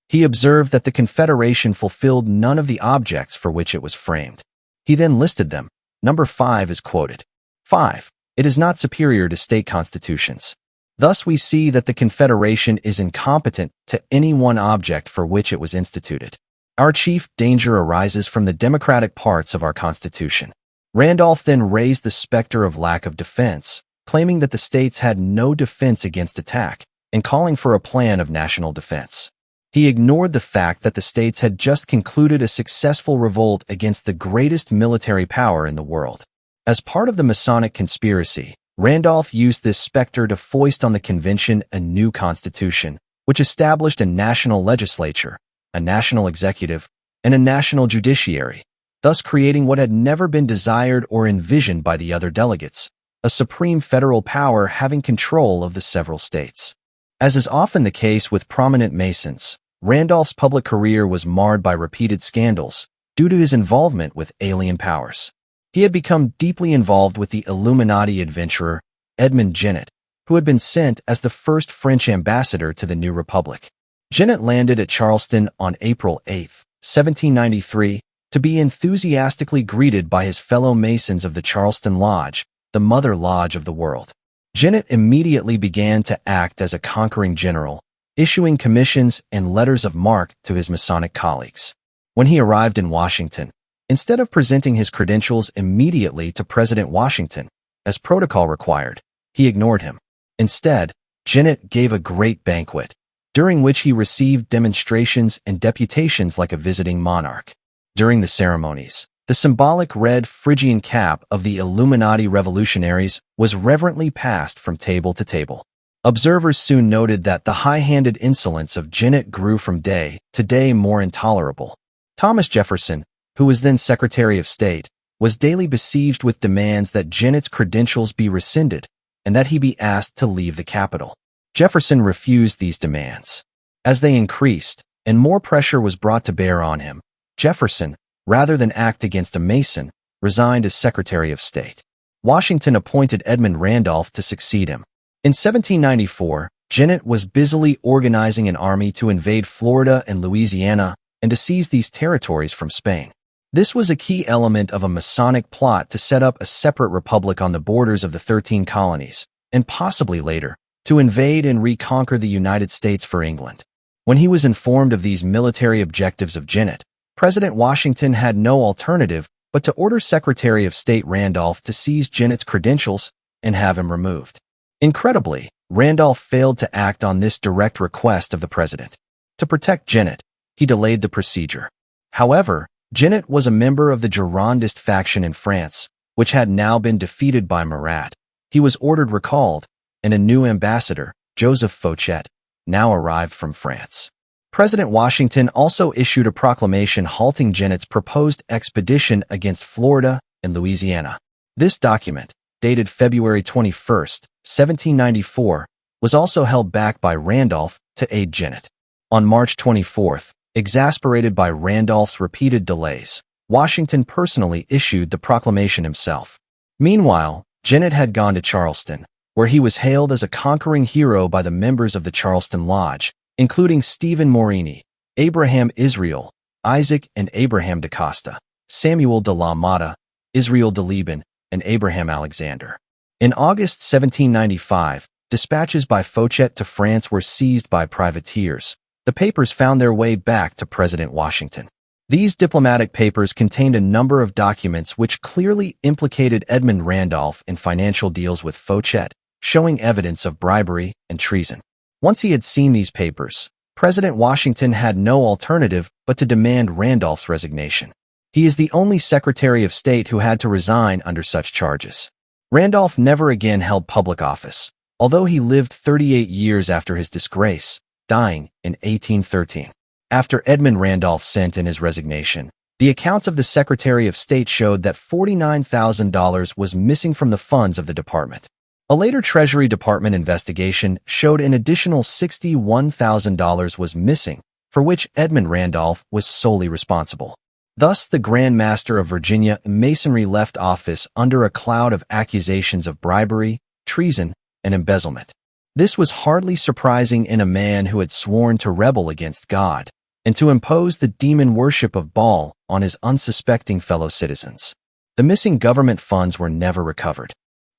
He observed that the Confederation fulfilled none of the objects for which it was framed. He then listed them. Number 5 is quoted. 5. It is not superior to state constitutions. Thus, we see that the Confederation is incompetent to any one object for which it was instituted. Our chief danger arises from the democratic parts of our Constitution. Randolph then raised the specter of lack of defense, claiming that the states had no defense against attack, and calling for a plan of national defense. He ignored the fact that the states had just concluded a successful revolt against the greatest military power in the world. As part of the Masonic conspiracy, Randolph used this specter to foist on the convention a new constitution, which established a national legislature, a national executive, and a national judiciary, thus creating what had never been desired or envisioned by the other delegates, a supreme federal power having control of the several states. As is often the case with prominent Masons, Randolph's public career was marred by repeated scandals due to his involvement with alien powers. He had become deeply involved with the Illuminati adventurer Edmund Genet, who had been sent as the first French ambassador to the new republic. Genet landed at Charleston on April 8, 1793, to be enthusiastically greeted by his fellow Masons of the Charleston Lodge, the mother lodge of the world. Genet immediately began to act as a conquering general, issuing commissions and letters of marque to his Masonic colleagues. When he arrived in Washington, instead of presenting his credentials immediately to President Washington, as protocol required, he ignored him. Instead, Genet gave a great banquet, during which he received demonstrations and deputations like a visiting monarch. During the ceremonies, the symbolic red Phrygian cap of the Illuminati revolutionaries was reverently passed from table to table. Observers soon noted that the high-handed insolence of Genet grew from day to day more intolerable. Thomas Jefferson, who was then Secretary of State, was daily besieged with demands that Genet's credentials be rescinded and that he be asked to leave the capital. Jefferson refused these demands. As they increased and more pressure was brought to bear on him, Jefferson, rather than act against a Mason, resigned as Secretary of State. Washington appointed Edmund Randolph to succeed him. In 1794, Genet was busily organizing an army to invade Florida and Louisiana and to seize these territories from Spain. This was a key element of a Masonic plot to set up a separate republic on the borders of the 13 colonies, and possibly later, to invade and reconquer the United States for England. When he was informed of these military objectives of Genet, President Washington had no alternative but to order Secretary of State Randolph to seize Genet's credentials and have him removed. Incredibly, Randolph failed to act on this direct request of the president. To protect Genet, he delayed the procedure. However, Genet was a member of the Girondist faction in France, which had now been defeated by Murat. He was ordered recalled, and a new ambassador, Joseph Fouchet, now arrived from France. President Washington also issued a proclamation halting Genet's proposed expedition against Florida and Louisiana. This document, dated February 21, 1794, was also held back by Randolph to aid Genet. On March 24, exasperated by Randolph's repeated delays, Washington personally issued the proclamation himself. Meanwhile, Genet had gone to Charleston, where he was hailed as a conquering hero by the members of the Charleston Lodge, including Stephen Morini, Abraham Israel, Isaac and Abraham de Costa, Samuel de la Mata, Israel de Liban, and Abraham Alexander. In August 1795, dispatches by Fouchet to France were seized by privateers. The papers found their way back to President Washington. These diplomatic papers contained a number of documents which clearly implicated Edmund Randolph in financial deals with Fouchet, showing evidence of bribery and treason. Once he had seen these papers, President Washington had no alternative but to demand Randolph's resignation. He is the only Secretary of State who had to resign under such charges. Randolph never again held public office, although he lived 38 years after his disgrace, dying in 1813. After Edmund Randolph sent in his resignation, the accounts of the Secretary of State showed that $49,000 was missing from the funds of the department. A later Treasury Department investigation showed an additional $61,000 was missing, for which Edmund Randolph was solely responsible. Thus, the Grand Master of Virginia Masonry left office under a cloud of accusations of bribery, treason, and embezzlement. This was hardly surprising in a man who had sworn to rebel against God and to impose the demon worship of Baal on his unsuspecting fellow citizens. The missing government funds were never recovered.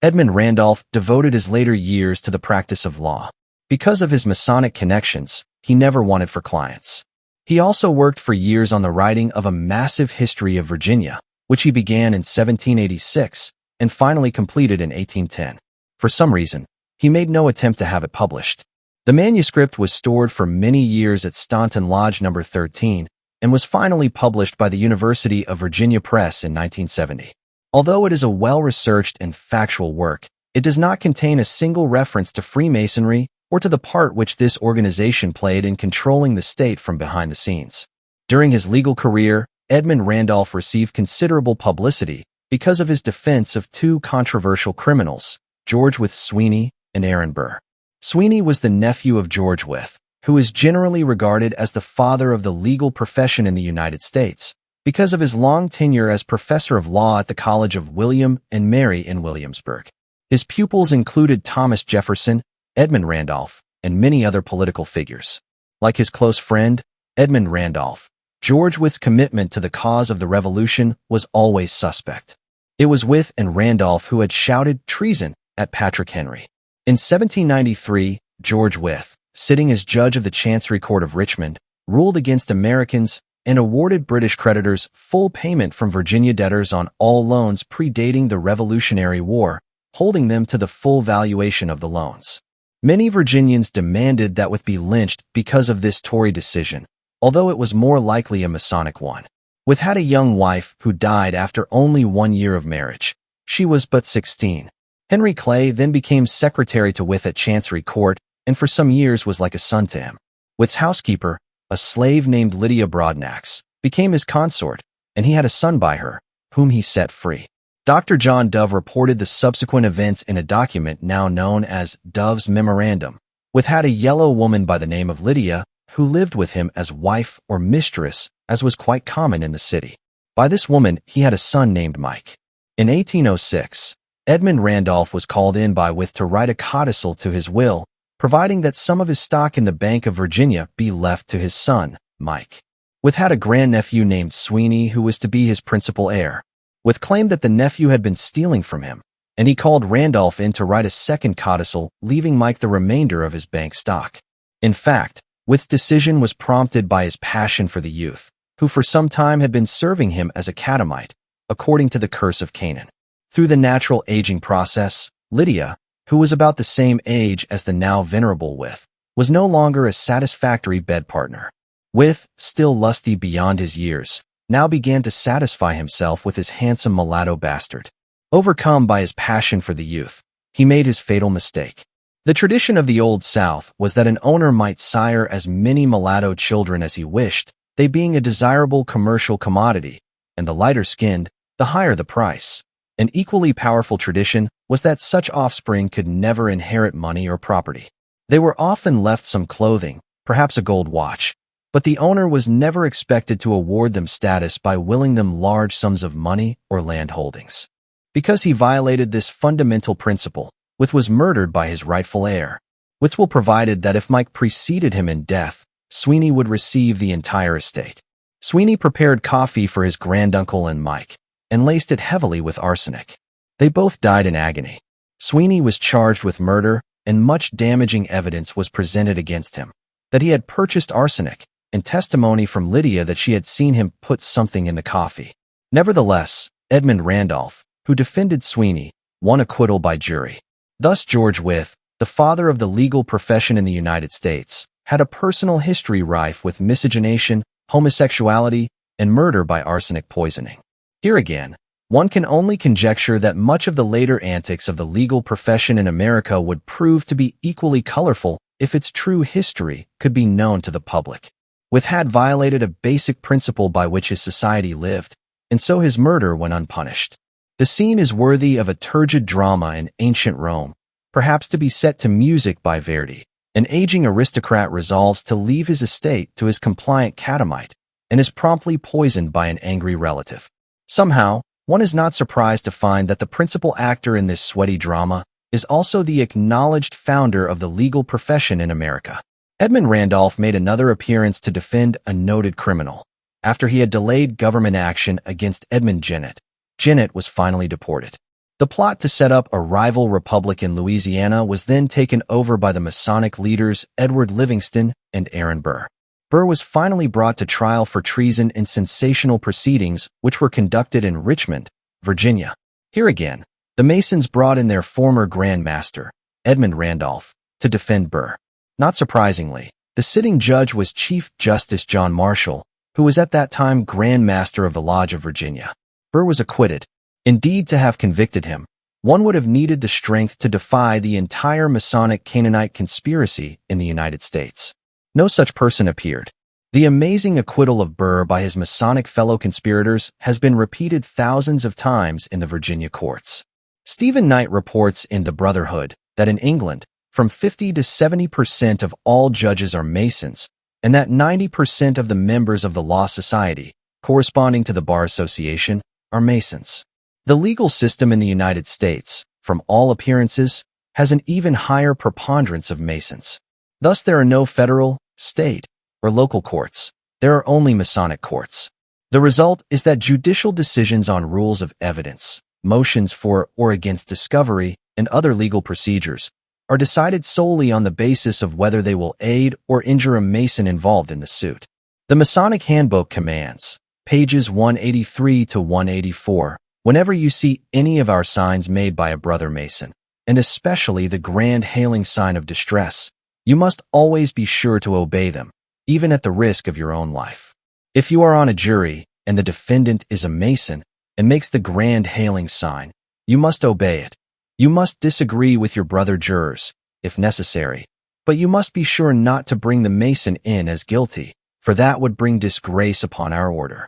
Edmund Randolph devoted his later years to the practice of law. Because of his Masonic connections, he never wanted for clients. He also worked for years on the writing of a massive history of Virginia, which he began in 1786 and finally completed in 1810. For some reason, he made no attempt to have it published. The manuscript was stored for many years at Staunton Lodge No. 13 and was finally published by the University of Virginia Press in 1970. Although it is a well-researched and factual work, it does not contain a single reference to Freemasonry or to the part which this organization played in controlling the state from behind the scenes. During his legal career, Edmund Randolph received considerable publicity because of his defense of two controversial criminals, George Wythe Sweeney and Aaron Burr. Sweeney was the nephew of George Wythe, who is generally regarded as the father of the legal profession in the United States, because of his long tenure as professor of law at the College of William and Mary in Williamsburg. His pupils included Thomas Jefferson, Edmund Randolph, and many other political figures. Like his close friend, Edmund Randolph, George Wythe's commitment to the cause of the Revolution was always suspect. It was Wythe and Randolph who had shouted treason at Patrick Henry. In 1793, George Wythe, sitting as judge of the Chancery Court of Richmond, ruled against Americans and awarded British creditors full payment from Virginia debtors on all loans predating the Revolutionary War, holding them to the full valuation of the loans. Many Virginians demanded that Wythe be lynched because of this Tory decision, although it was more likely a Masonic one. Wythe had a young wife who died after only 1 year of marriage. She was but 16. Henry Clay then became secretary to Wythe at Chancery Court and for some years was like a son to him. Wythe's housekeeper, a slave named Lydia Broadnax, became his consort, and he had a son by her, whom he set free. Dr. John Dove reported the subsequent events in a document now known as Dove's Memorandum. Wythe had a yellow woman by the name of Lydia, who lived with him as wife or mistress, as was quite common in the city. By this woman, he had a son named Mike. In 1806, Edmund Randolph was called in by Wythe to write a codicil to his will, providing that some of his stock in the Bank of Virginia be left to his son, Mike. Wythe had a grandnephew named Sweeney who was to be his principal heir. Wythe claimed that the nephew had been stealing from him, and he called Randolph in to write a second codicil, leaving Mike the remainder of his bank stock. In fact, Wythe's decision was prompted by his passion for the youth, who for some time had been serving him as a catamite, according to the Curse of Canaan. Through the natural aging process, Lydia, who was about the same age as the now venerable Wythe, was no longer a satisfactory bed partner. Wythe, still lusty beyond his years, now began to satisfy himself with his handsome mulatto bastard. Overcome by his passion for the youth, he made his fatal mistake. The tradition of the Old South was that an owner might sire as many mulatto children as he wished, they being a desirable commercial commodity, and the lighter-skinned, the higher the price. An equally powerful tradition was that such offspring could never inherit money or property. They were often left some clothing, perhaps a gold watch, but the owner was never expected to award them status by willing them large sums of money or land holdings. Because he violated this fundamental principle, Wythe was murdered by his rightful heir. Wythe provided that if Mike preceded him in death, Sweeney would receive the entire estate. Sweeney prepared coffee for his granduncle and Mike, and laced it heavily with arsenic. They both died in agony. Sweeney was charged with murder, and much damaging evidence was presented against him, that he had purchased arsenic, and testimony from Lydia that she had seen him put something in the coffee. Nevertheless, Edmund Randolph, who defended Sweeney, won acquittal by jury. Thus George Wythe, the father of the legal profession in the United States, had a personal history rife with miscegenation, homosexuality, and murder by arsenic poisoning. Here again, one can only conjecture that much of the later antics of the legal profession in America would prove to be equally colorful if its true history could be known to the public. Wythe had violated a basic principle by which his society lived, and so his murder went unpunished. The scene is worthy of a turgid drama in ancient Rome, perhaps to be set to music by Verdi. An aging aristocrat resolves to leave his estate to his compliant catamite and is promptly poisoned by an angry relative. Somehow, one is not surprised to find that the principal actor in this sweaty drama is also the acknowledged founder of the legal profession in America. Edmund Randolph made another appearance to defend a noted criminal. After he had delayed government action against Edmund Jennett, Jennett was finally deported. The plot to set up a rival republic in Louisiana was then taken over by the Masonic leaders Edward Livingston and Aaron Burr. Burr was finally brought to trial for treason in sensational proceedings which were conducted in Richmond, Virginia. Here again, the Masons brought in their former Grand Master, Edmund Randolph, to defend Burr. Not surprisingly, the sitting judge was Chief Justice John Marshall, who was at that time Grand Master of the Lodge of Virginia. Burr was acquitted. Indeed, to have convicted him, one would have needed the strength to defy the entire Masonic Canaanite conspiracy in the United States. No such person appeared. The amazing acquittal of Burr by his Masonic fellow conspirators has been repeated thousands of times in the Virginia courts. Stephen Knight reports in The Brotherhood that in England, from 50 to 70% of all judges are Masons, and that 90% of the members of the Law Society, corresponding to the Bar Association, are Masons. The legal system in the United States, from all appearances, has an even higher preponderance of Masons. Thus, there are no federal, state, or local courts. There are only Masonic courts. The result is that judicial decisions on rules of evidence, motions for or against discovery, and other legal procedures are decided solely on the basis of whether they will aid or injure a Mason involved in the suit. The Masonic Handbook commands, pages 183 to 184, whenever you see any of our signs made by a brother Mason, and especially the grand hailing sign of distress, you must always be sure to obey them, even at the risk of your own life. If you are on a jury and the defendant is a Mason and makes the grand hailing sign, you must obey it. You must disagree with your brother jurors, if necessary, but you must be sure not to bring the Mason in as guilty, for that would bring disgrace upon our order.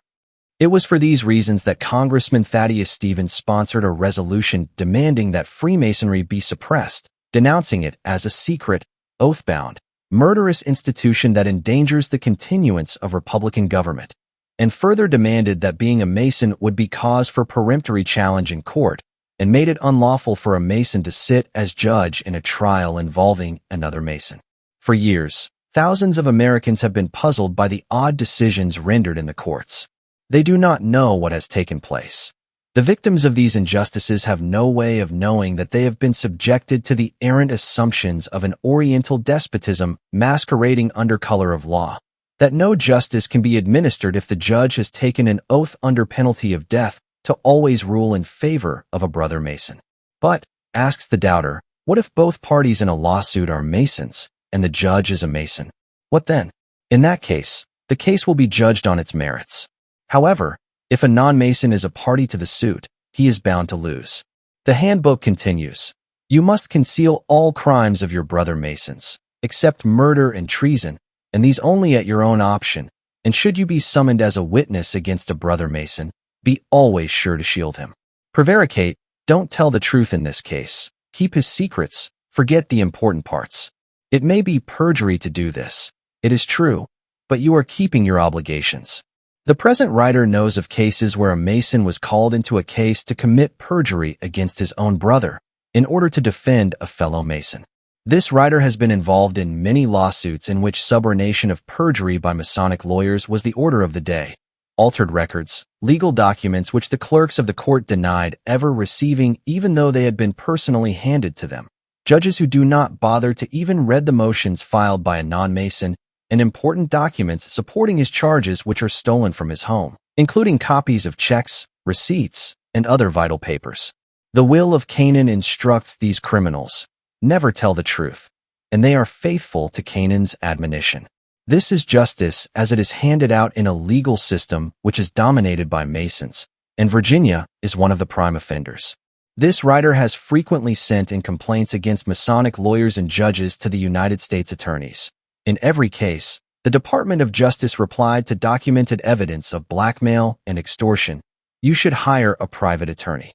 It was for these reasons that Congressman Thaddeus Stevens sponsored a resolution demanding that Freemasonry be suppressed, denouncing it as a secret, oath-bound, murderous institution that endangers the continuance of Republican government, and further demanded that being a Mason would be cause for peremptory challenge in court, and made it unlawful for a Mason to sit as judge in a trial involving another Mason. For years, thousands of Americans have been puzzled by the odd decisions rendered in the courts. They do not know what has taken place. The victims of these injustices have no way of knowing that they have been subjected to the errant assumptions of an Oriental despotism masquerading under color of law, that no justice can be administered if the judge has taken an oath under penalty of death to always rule in favor of a brother Mason. But, asks the doubter, what if both parties in a lawsuit are Masons and the judge is a Mason? What then? In that case, the case will be judged on its merits. However, if a non-Mason is a party to the suit, he is bound to lose. The handbook continues, you must conceal all crimes of your brother Masons, except murder and treason, and these only at your own option, and should you be summoned as a witness against a brother Mason, be always sure to shield him. Prevaricate, don't tell the truth in this case. Keep his secrets, forget the important parts. It may be perjury to do this, it is true, but you are keeping your obligations. The present writer knows of cases where a Mason was called into a case to commit perjury against his own brother in order to defend a fellow Mason. This writer has been involved in many lawsuits in which subornation of perjury by Masonic lawyers was the order of the day. Altered records, legal documents which the clerks of the court denied ever receiving even though they had been personally handed to them. Judges who do not bother to even read the motions filed by a non-Mason and important documents supporting his charges which are stolen from his home, including copies of checks, receipts, and other vital papers. The will of Canaan instructs these criminals, never tell the truth, and they are faithful to Canaan's admonition. This is justice as it is handed out in a legal system which is dominated by Masons, and Virginia is one of the prime offenders. This writer has frequently sent in complaints against Masonic lawyers and judges to the United States attorneys. In every case, the Department of Justice replied to documented evidence of blackmail and extortion. You should hire a private attorney.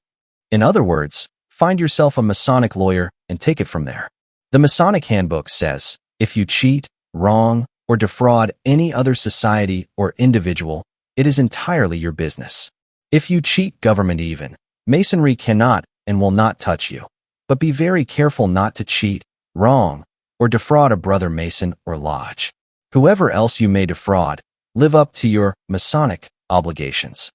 In other words, find yourself a Masonic lawyer and take it from there. The Masonic Handbook says, if you cheat, wrong, or defraud any other society or individual, it is entirely your business. If you cheat government even, Masonry cannot and will not touch you. But be very careful not to cheat, wrong, or defraud a brother Mason or lodge. Whoever else you may defraud, live up to your Masonic obligations.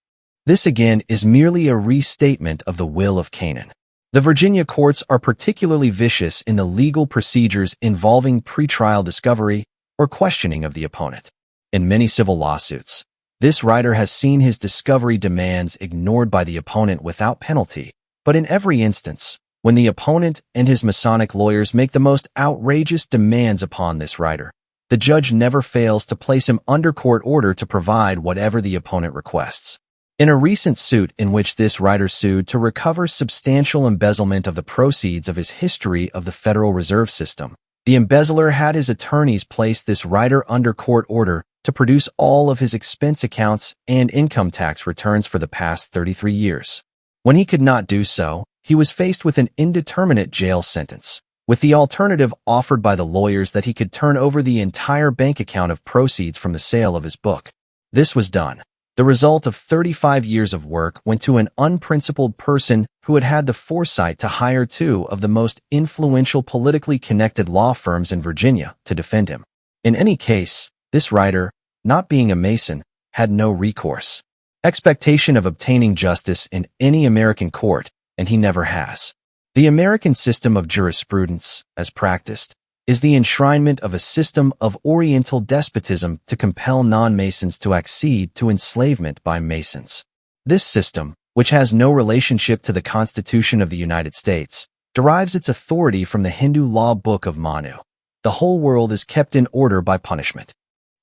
This again is merely a restatement of the will of Canaan. The Virginia courts are particularly vicious in the legal procedures involving pretrial discovery or questioning of the opponent. In many civil lawsuits, this writer has seen his discovery demands ignored by the opponent without penalty, but in every instance, when the opponent and his Masonic lawyers make the most outrageous demands upon this writer, the judge never fails to place him under court order to provide whatever the opponent requests. In a recent suit in which this writer sued to recover substantial embezzlement of the proceeds of his History of the Federal Reserve System, the embezzler had his attorneys place this writer under court order to produce all of his expense accounts and income tax returns for the past 33 years. When he could not do so, he was faced with an indeterminate jail sentence, with the alternative offered by the lawyers that he could turn over the entire bank account of proceeds from the sale of his book. This was done. The result of 35 years of work went to an unprincipled person who had had the foresight to hire two of the most influential politically connected law firms in Virginia to defend him. In any case, this writer, not being a Mason, had no recourse. Expectation of obtaining justice in any American court, and he never has. The American system of jurisprudence, as practiced, is the enshrinement of a system of Oriental despotism to compel non-Masons to accede to enslavement by Masons. This system, which has no relationship to the Constitution of the United States, derives its authority from the Hindu law book of Manu. The whole world is kept in order by punishment.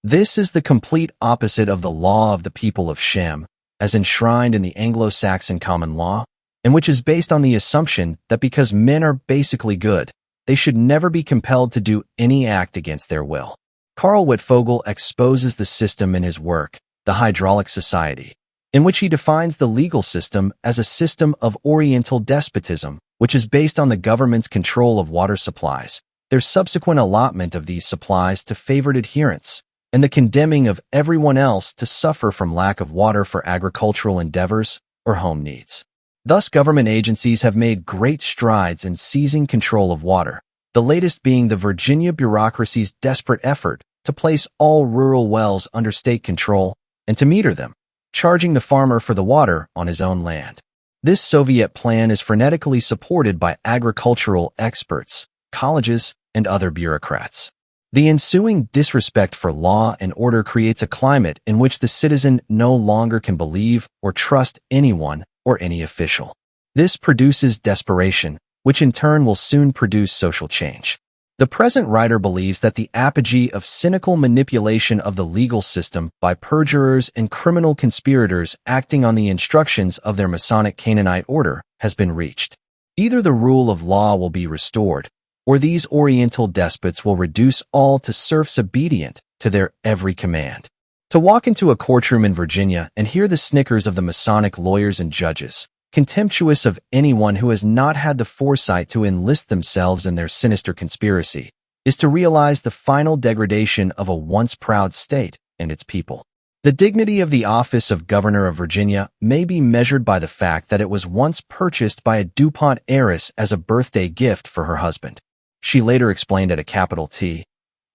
This is the complete opposite of the law of the people of Shem, as enshrined in the Anglo-Saxon common law, and which is based on the assumption that because men are basically good, they should never be compelled to do any act against their will. Karl Wittfogel exposes the system in his work, The Hydraulic Society, in which he defines the legal system as a system of Oriental despotism, which is based on the government's control of water supplies, their subsequent allotment of these supplies to favored adherents, and the condemning of everyone else to suffer from lack of water for agricultural endeavors or home needs. Thus, government agencies have made great strides in seizing control of water, the latest being the Virginia bureaucracy's desperate effort to place all rural wells under state control and to meter them, charging the farmer for the water on his own land. This Soviet plan is frenetically supported by agricultural experts, colleges, and other bureaucrats. The ensuing disrespect for law and order creates a climate in which the citizen no longer can believe or trust anyone or any official. This produces desperation, which in turn will soon produce social change. The present writer believes that the apogee of cynical manipulation of the legal system by perjurers and criminal conspirators acting on the instructions of their Masonic Canaanite order has been reached. Either the rule of law will be restored, or these Oriental despots will reduce all to serfs obedient to their every command. To walk into a courtroom in Virginia and hear the snickers of the Masonic lawyers and judges, contemptuous of anyone who has not had the foresight to enlist themselves in their sinister conspiracy, is to realize the final degradation of a once proud state and its people. The dignity of the office of Governor of Virginia may be measured by the fact that it was once purchased by a DuPont heiress as a birthday gift for her husband. She later explained at a capital T,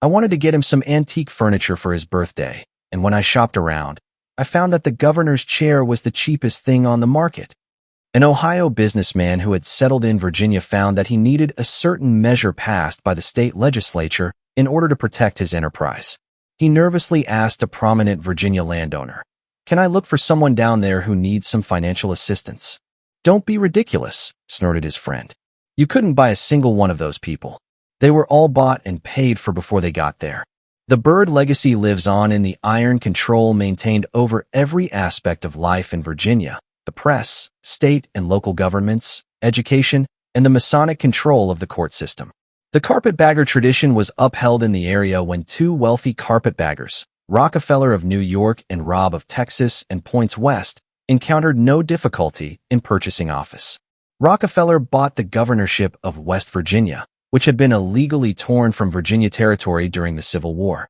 "I wanted to get him some antique furniture for his birthday, and when I shopped around, I found that the governor's chair was the cheapest thing on the market." An Ohio businessman who had settled in Virginia found that he needed a certain measure passed by the state legislature in order to protect his enterprise. He nervously asked a prominent Virginia landowner, "Can I look for someone down there who needs some financial assistance?" "Don't be ridiculous," snorted his friend. "You couldn't buy a single one of those people. They were all bought and paid for before they got there." The Byrd legacy lives on in the iron control maintained over every aspect of life in Virginia: the press, state and local governments, education, and the Masonic control of the court system. The carpetbagger tradition was upheld in the area when two wealthy carpetbaggers, Rockefeller of New York and Robb of Texas and Points West, encountered no difficulty in purchasing office. Rockefeller bought the governorship of West Virginia, which had been illegally torn from Virginia territory during the Civil War.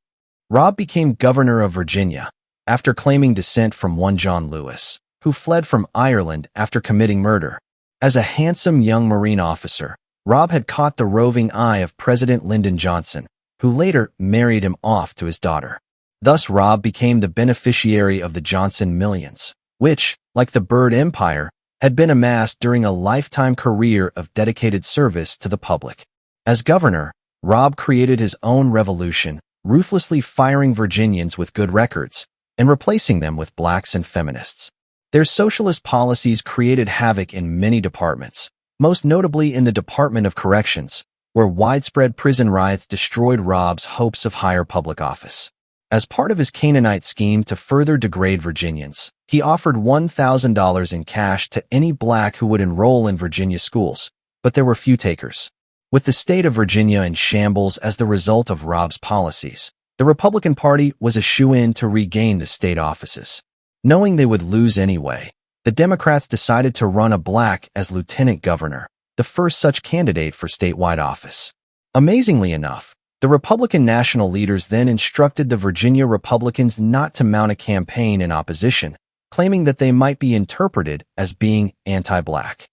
Robb became governor of Virginia after claiming descent from one John Lewis, who fled from Ireland after committing murder. As a handsome young Marine officer, Robb had caught the roving eye of President Lyndon Johnson, who later married him off to his daughter. Thus Robb became the beneficiary of the Johnson millions, which, like the Byrd Empire, had been amassed during a lifetime career of dedicated service to the public. As governor, Rob created his own revolution, ruthlessly firing Virginians with good records and replacing them with blacks and feminists. Their socialist policies created havoc in many departments, most notably in the Department of Corrections, where widespread prison riots destroyed Rob's hopes of higher public office. As part of his Canaanite scheme to further degrade Virginians, he offered $1,000 in cash to any black who would enroll in Virginia schools, but there were few takers. With the state of Virginia in shambles as the result of Rob's policies, the Republican Party was a shoo-in to regain the state offices. Knowing they would lose anyway, the Democrats decided to run a black as lieutenant governor, the first such candidate for statewide office. Amazingly enough, the Republican national leaders then instructed the Virginia Republicans not to mount a campaign in opposition, claiming that they might be interpreted as being anti-black.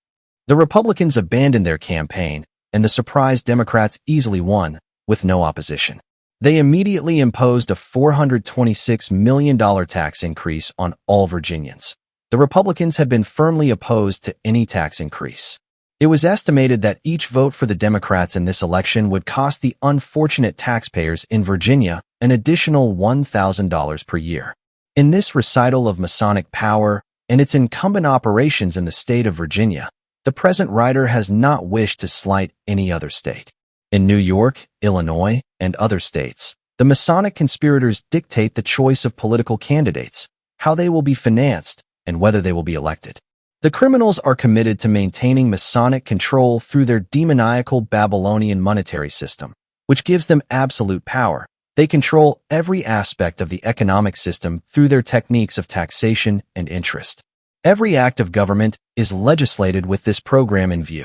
The Republicans abandoned their campaign, and the surprised Democrats easily won, with no opposition. They immediately imposed a $426 million tax increase on all Virginians. The Republicans had been firmly opposed to any tax increase. It was estimated that each vote for the Democrats in this election would cost the unfortunate taxpayers in Virginia an additional $1,000 per year. In this recital of Masonic power and its incumbent operations in the state of Virginia, the present writer has not wished to slight any other state. In New York, Illinois, and other states, the Masonic conspirators dictate the choice of political candidates, how they will be financed, and whether they will be elected. The criminals are committed to maintaining Masonic control through their demoniacal Babylonian monetary system, which gives them absolute power. They control every aspect of the economic system through their techniques of taxation and interest. Every act of government is legislated with this program in view.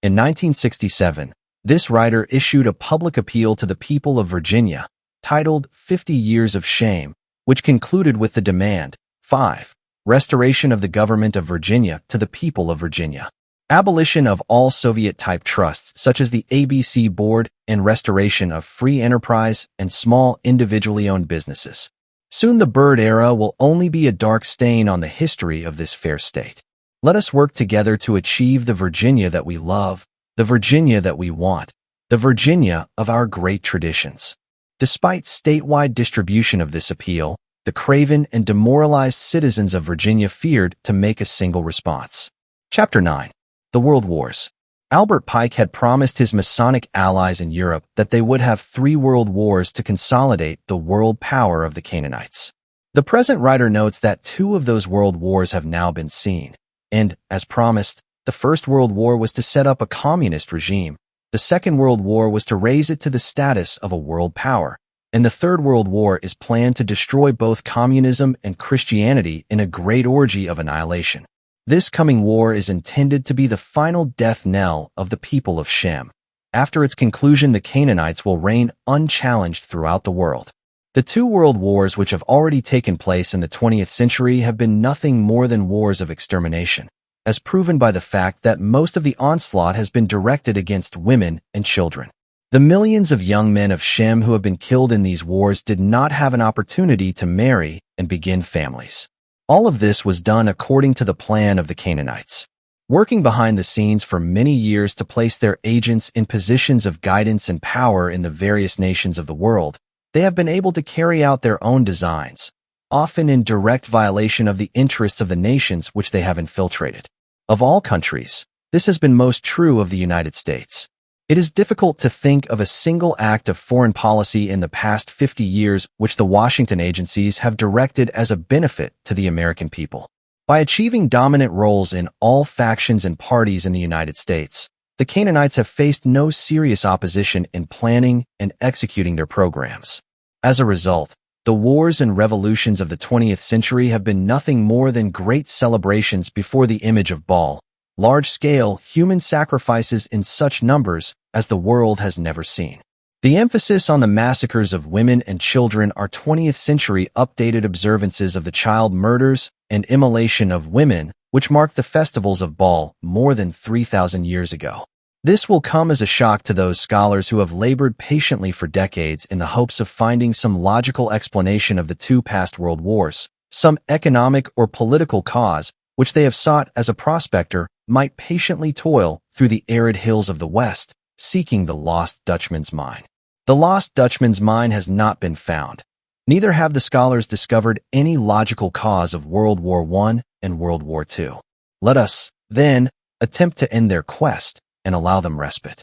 In 1967, this writer issued a public appeal to the people of Virginia, titled 50 Years of Shame, which concluded with the demand, 5. Restoration of the government of Virginia to the people of Virginia. Abolition of all Soviet-type trusts such as the ABC Board and restoration of free enterprise and small individually owned businesses. Soon the Byrd era will only be a dark stain on the history of this fair state. Let us work together to achieve the Virginia that we love, the Virginia that we want, the Virginia of our great traditions. Despite statewide distribution of this appeal, the craven and demoralized citizens of Virginia feared to make a single response. Chapter 9. The World Wars. Albert Pike had promised his Masonic allies in Europe that they would have 3 world wars to consolidate the world power of the Canaanites. The present writer notes that 2 of those world wars have now been seen, and, as promised, the First World War was to set up a communist regime, the Second World War was to raise it to the status of a world power, and the Third World War is planned to destroy both communism and Christianity in a great orgy of annihilation. This coming war is intended to be the final death knell of the people of Shem. After its conclusion, the Canaanites will reign unchallenged throughout the world. The 2 world wars which have already taken place in the 20th century have been nothing more than wars of extermination, as proven by the fact that most of the onslaught has been directed against women and children. The millions of young men of Shem who have been killed in these wars did not have an opportunity to marry and begin families. All of this was done according to the plan of the Canaanites. Working behind the scenes for many years to place their agents in positions of guidance and power in the various nations of the world, they have been able to carry out their own designs, often in direct violation of the interests of the nations which they have infiltrated. Of all countries, this has been most true of the United States. It is difficult to think of a single act of foreign policy in the past 50 years which the Washington agencies have directed as a benefit to the American people. By achieving dominant roles in all factions and parties in the United States, the Canaanites have faced no serious opposition in planning and executing their programs. As a result, the wars and revolutions of the 20th century have been nothing more than great celebrations before the image of Baal, large-scale human sacrifices in such numbers as the world has never seen. The emphasis on the massacres of women and children are 20th century updated observances of the child murders and immolation of women, which marked the festivals of Baal more than 3,000 years ago. This will come as a shock to those scholars who have labored patiently for decades in the hopes of finding some logical explanation of the 2 past world wars, some economic or political cause which they have sought as a prospector, might patiently toil through the arid hills of the West, seeking the lost Dutchman's mine. The lost Dutchman's mine has not been found. Neither have the scholars discovered any logical cause of World War I and World War II. Let us, then, attempt to end their quest and allow them respite.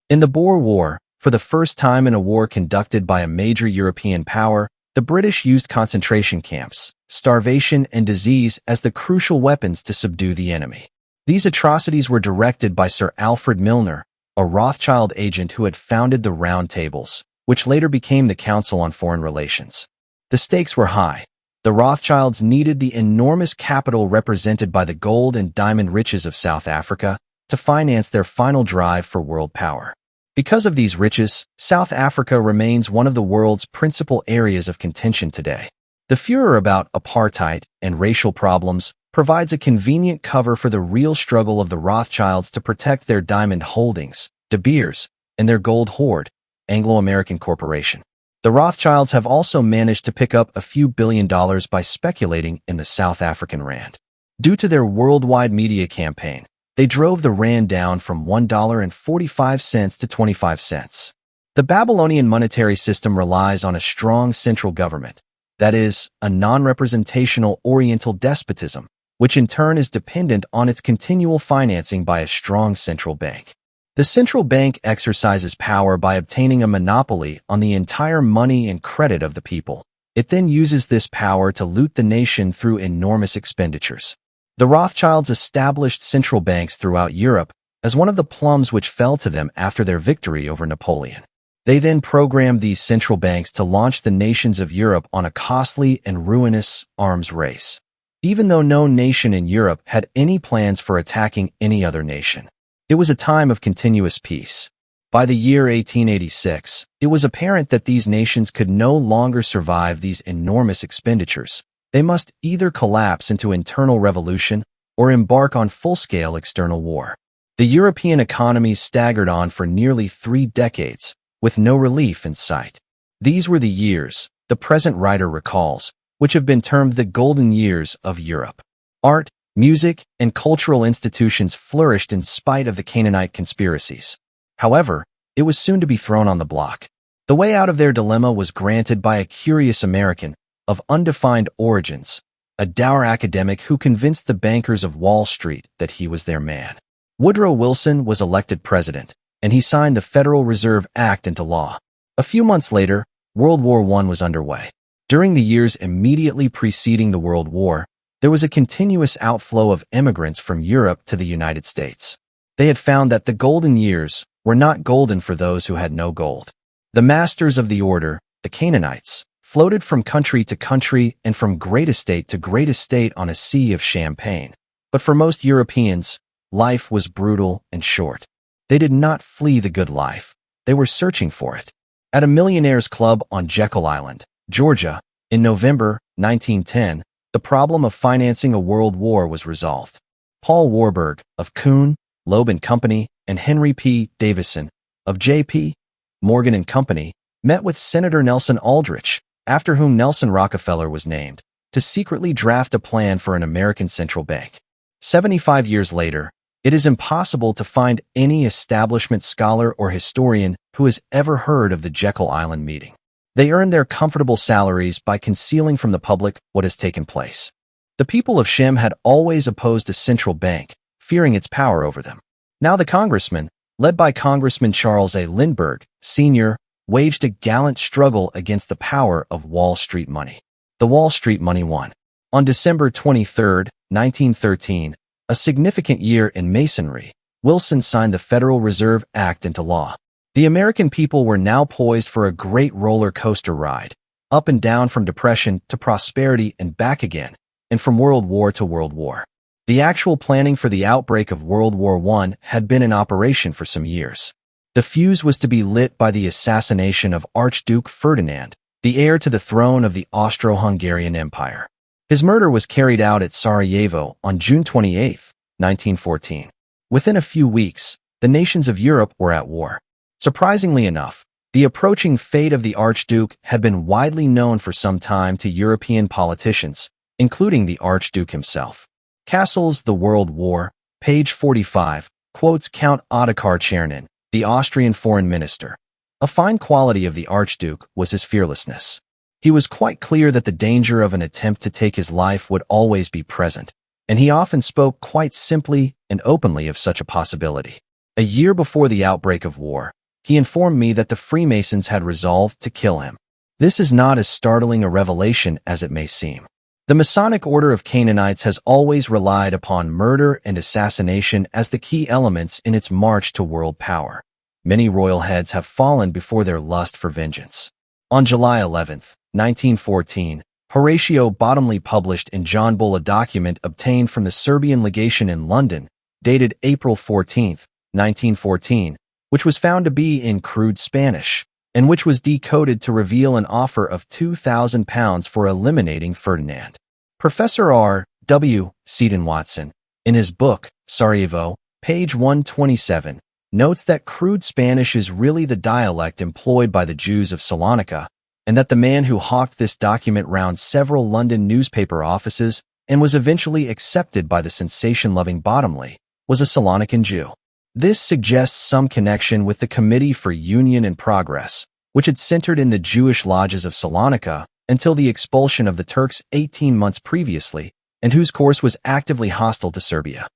In the Boer War, for the first time in a war conducted by a major European power, the British used concentration camps, starvation, and disease as the crucial weapons to subdue the enemy. These atrocities were directed by Sir Alfred Milner, a Rothschild agent who had founded the Round Tables, which later became the Council on Foreign Relations. The stakes were high. The Rothschilds needed the enormous capital represented by the gold and diamond riches of South Africa to finance their final drive for world power. Because of these riches, South Africa remains one of the world's principal areas of contention today. The furor about apartheid and racial problems provides a convenient cover for the real struggle of the Rothschilds to protect their diamond holdings, De Beers, and their gold hoard, Anglo-American Corporation. The Rothschilds have also managed to pick up a few $billion by speculating in the South African rand. Due to their worldwide media campaign, they drove the rand down from $1.45 to 25 cents. The Babylonian monetary system relies on a strong central government, that is, a non-representational Oriental despotism, which in turn is dependent on its continual financing by a strong central bank. The central bank exercises power by obtaining a monopoly on the entire money and credit of the people. It then uses this power to loot the nation through enormous expenditures. The Rothschilds established central banks throughout Europe as one of the plums which fell to them after their victory over Napoleon. They then programmed these central banks to launch the nations of Europe on a costly and ruinous arms race, even though no nation in Europe had any plans for attacking any other nation. It was a time of continuous peace. By the year 1886, it was apparent that these nations could no longer survive these enormous expenditures. They must either collapse into internal revolution or embark on full-scale external war. The European economies staggered on for nearly 3 decades, with no relief in sight. These were the years, the present writer recalls, which have been termed the golden years of Europe. Art, music, and cultural institutions flourished in spite of the Canaanite conspiracies. However, it was soon to be thrown on the block. The way out of their dilemma was granted by a curious American of undefined origins, a dour academic who convinced the bankers of Wall Street that he was their man. Woodrow Wilson was elected president, and he signed the Federal Reserve Act into law. A few months later, World War I was underway. During the years immediately preceding the World War, there was a continuous outflow of immigrants from Europe to the United States. They had found that the golden years were not golden for those who had no gold. The masters of the order, the Canaanites, floated from country to country and from great estate to great estate on a sea of champagne. But for most Europeans, life was brutal and short. They did not flee the good life. They were searching for it. At a millionaire's club on Jekyll Island, Georgia, in November 1910, the problem of financing a world war was resolved. Paul Warburg of Kuhn, Loeb and Company, and Henry P. Davison of J.P. Morgan and Company met with Senator Nelson Aldrich, after whom Nelson Rockefeller was named, to secretly draft a plan for an American central bank. 75 years later, it is impossible to find any establishment scholar or historian who has ever heard of the Jekyll Island meeting. They earned their comfortable salaries by concealing from the public what has taken place. The people of Shem had always opposed a central bank, fearing its power over them. Now the congressmen, led by Congressman Charles A. Lindbergh, Sr., waged a gallant struggle against the power of Wall Street money. The Wall Street money won. On December 23, 1913, a significant year in Masonry, Wilson signed the Federal Reserve Act into law. The American people were now poised for a great roller coaster ride, up and down from depression to prosperity and back again, and from World War to World War. The actual planning for the outbreak of World War I had been in operation for some years. The fuse was to be lit by the assassination of Archduke Ferdinand, the heir to the throne of the Austro-Hungarian Empire. His murder was carried out at Sarajevo on June 28, 1914. Within a few weeks, the nations of Europe were at war. Surprisingly enough, the approaching fate of the Archduke had been widely known for some time to European politicians, including the Archduke himself. Castles, The World War, page 45, quotes Count Ottokar Czernin, the Austrian foreign minister. A fine quality of the Archduke was his fearlessness. He was quite clear that the danger of an attempt to take his life would always be present, and he often spoke quite simply and openly of such a possibility. A year before the outbreak of war, he informed me that the Freemasons had resolved to kill him. This is not as startling a revelation as it may seem. The Masonic Order of Canaanites has always relied upon murder and assassination as the key elements in its march to world power. Many royal heads have fallen before their lust for vengeance. On July 11, 1914, Horatio Bottomley published in John Bull a document obtained from the Serbian legation in London, dated April 14, 1914, which was found to be in crude Spanish, and which was decoded to reveal an offer of £2,000 for eliminating Ferdinand. Professor R. W. Seaton Watson, in his book, Sarajevo, page 127, notes that crude Spanish is really the dialect employed by the Jews of Salonika, and that the man who hawked this document round several London newspaper offices and was eventually accepted by the sensation-loving Bottomley was a Salonican Jew. This suggests some connection with the Committee for Union and Progress, which had centered in the Jewish lodges of Salonika until the expulsion of the Turks 18 months previously, and whose course was actively hostile to Serbia.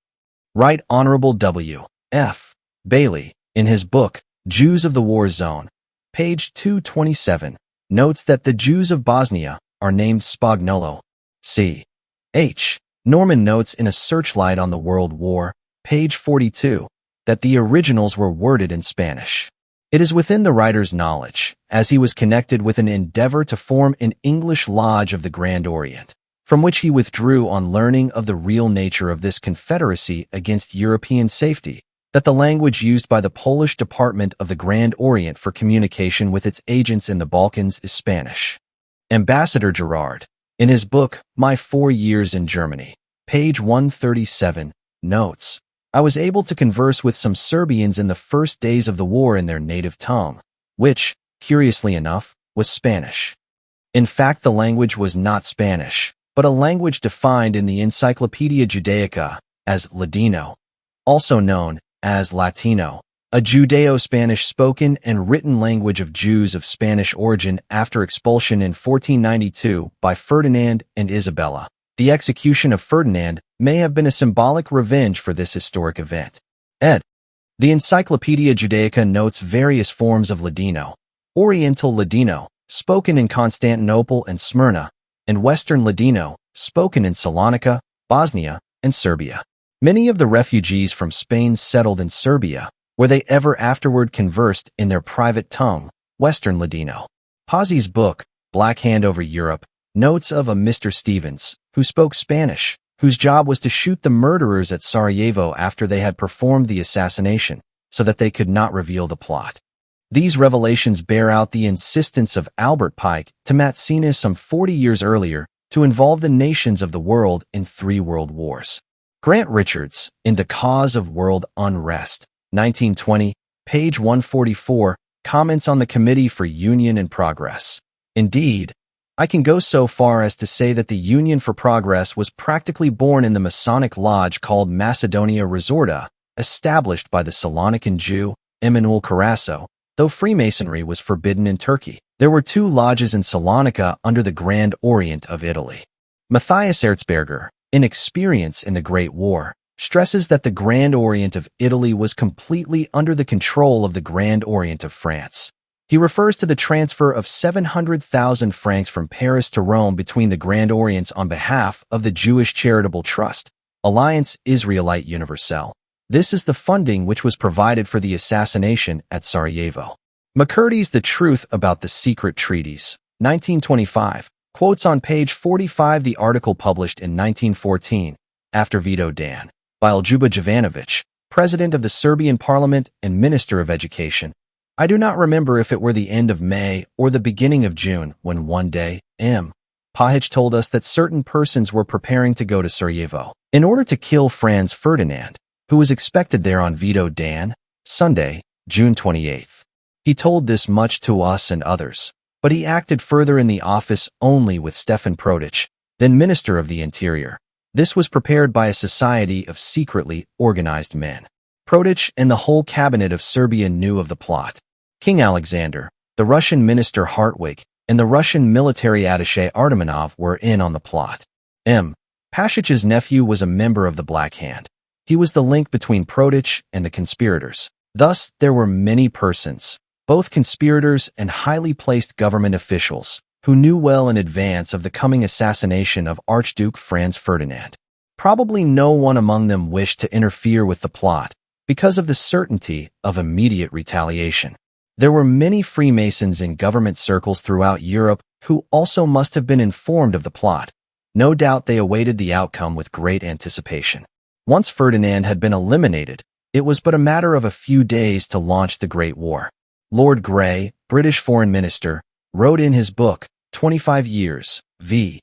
Right Honorable W. F. Bailey, in his book, Jews of the War Zone, page 227, notes that the Jews of Bosnia are named Spagnolo. C. H. Norman notes in A Searchlight on the World War, page 42, that the originals were worded in Spanish. It is within the writer's knowledge, as he was connected with an endeavor to form an English Lodge of the Grand Orient, from which he withdrew on learning of the real nature of this confederacy against European safety, that the language used by the Polish Department of the Grand Orient for communication with its agents in the Balkans is Spanish. Ambassador Gerard, in his book, My 4 Years in Germany, page 137, notes, I was able to converse with some Serbians in the first days of the war in their native tongue, which, curiously enough, was Spanish. In fact, the language was not Spanish, but a language defined in the Encyclopedia Judaica as Ladino, also known as Latino, a Judeo-Spanish spoken and written language of Jews of Spanish origin after expulsion in 1492 by Ferdinand and Isabella. The execution of Ferdinand may have been a symbolic revenge for this historic event. Ed. The Encyclopedia Judaica notes various forms of Ladino, Oriental Ladino, spoken in Constantinople and Smyrna, and Western Ladino, spoken in Salonika, Bosnia, and Serbia. Many of the refugees from Spain settled in Serbia, where they ever afterward conversed in their private tongue, Western Ladino. Pazzi's book, Black Hand Over Europe, notes of a Mr. Stevens, who spoke Spanish, whose job was to shoot the murderers at Sarajevo after they had performed the assassination, so that they could not reveal the plot. These revelations bear out the insistence of Albert Pike to Mazzini some 40 years earlier to involve the nations of the world in 3 world wars. Grant Richards, in The Cause of World Unrest, 1920, page 144, comments on the Committee for Union and Progress. Indeed, I can go so far as to say that the Union for Progress was practically born in the Masonic lodge called Macedonia Resorta, established by the Salonican Jew, Emanuel Carasso, though Freemasonry was forbidden in Turkey. There were 2 lodges in Salonika under the Grand Orient of Italy. Matthias Erzberger, in Experience in the Great War, stresses that the Grand Orient of Italy was completely under the control of the Grand Orient of France. He refers to the transfer of 700,000 francs from Paris to Rome between the Grand Orients on behalf of the Jewish Charitable Trust, Alliance Israelite Universelle. This is the funding which was provided for the assassination at Sarajevo. McCurdy's The Truth About the Secret Treaties, 1925, quotes on page 45 the article published in 1914, after Vito Dan, by Ljuba Jovanovic, president of the Serbian parliament and minister of education. I do not remember if it were the end of May or the beginning of June when one day, M. Pahic told us that certain persons were preparing to go to Sarajevo in order to kill Franz Ferdinand, who was expected there on Vito Dan, Sunday, June 28th. He told this much to us and others, but he acted further in the office only with Stefan Prodic, then Minister of the Interior. This was prepared by a society of secretly organized men. Protich and the whole cabinet of Serbia knew of the plot. King Alexander, the Russian minister Hartwig, and the Russian military attaché Artemanov were in on the plot. Pashich's nephew was a member of the Black Hand. He was the link between Protich and the conspirators. Thus, there were many persons, both conspirators and highly placed government officials, who knew well in advance of the coming assassination of Archduke Franz Ferdinand. Probably no one among them wished to interfere with the plot because of the certainty of immediate retaliation. There were many Freemasons in government circles throughout Europe who also must have been informed of the plot. No doubt they awaited the outcome with great anticipation. Once Ferdinand had been eliminated, it was but a matter of a few days to launch the Great War. Lord Grey, British Foreign Minister, wrote in his book, 25 Years, v.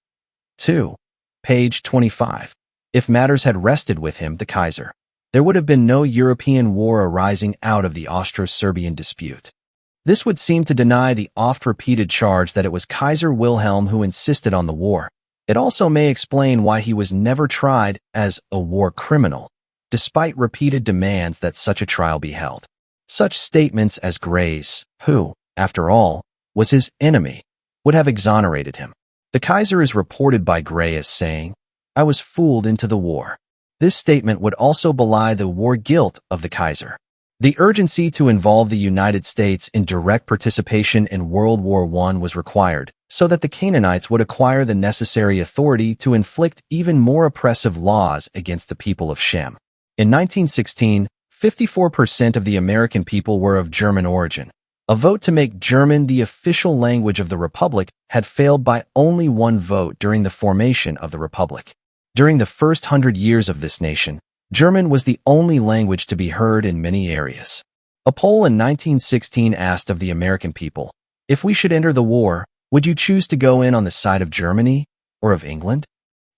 2, page 25, if matters had rested with him, the Kaiser, there would have been no European war arising out of the Austro-Serbian dispute. This would seem to deny the oft-repeated charge that it was Kaiser Wilhelm who insisted on the war. It also may explain why he was never tried as a war criminal, despite repeated demands that such a trial be held. Such statements as Gray's, who, after all, was his enemy, would have exonerated him. The Kaiser is reported by Gray as saying, "I was fooled into the war." This statement would also belie the war guilt of the Kaiser. The urgency to involve the United States in direct participation in World War I was required, so that the Canaanites would acquire the necessary authority to inflict even more oppressive laws against the people of Shem. In 1916, 54% of the American people were of German origin. A vote to make German the official language of the Republic had failed by only one vote during the formation of the Republic. During the first 100 years of this nation, German was the only language to be heard in many areas. A poll in 1916 asked of the American people, "If we should enter the war, would you choose to go in on the side of Germany or of England?"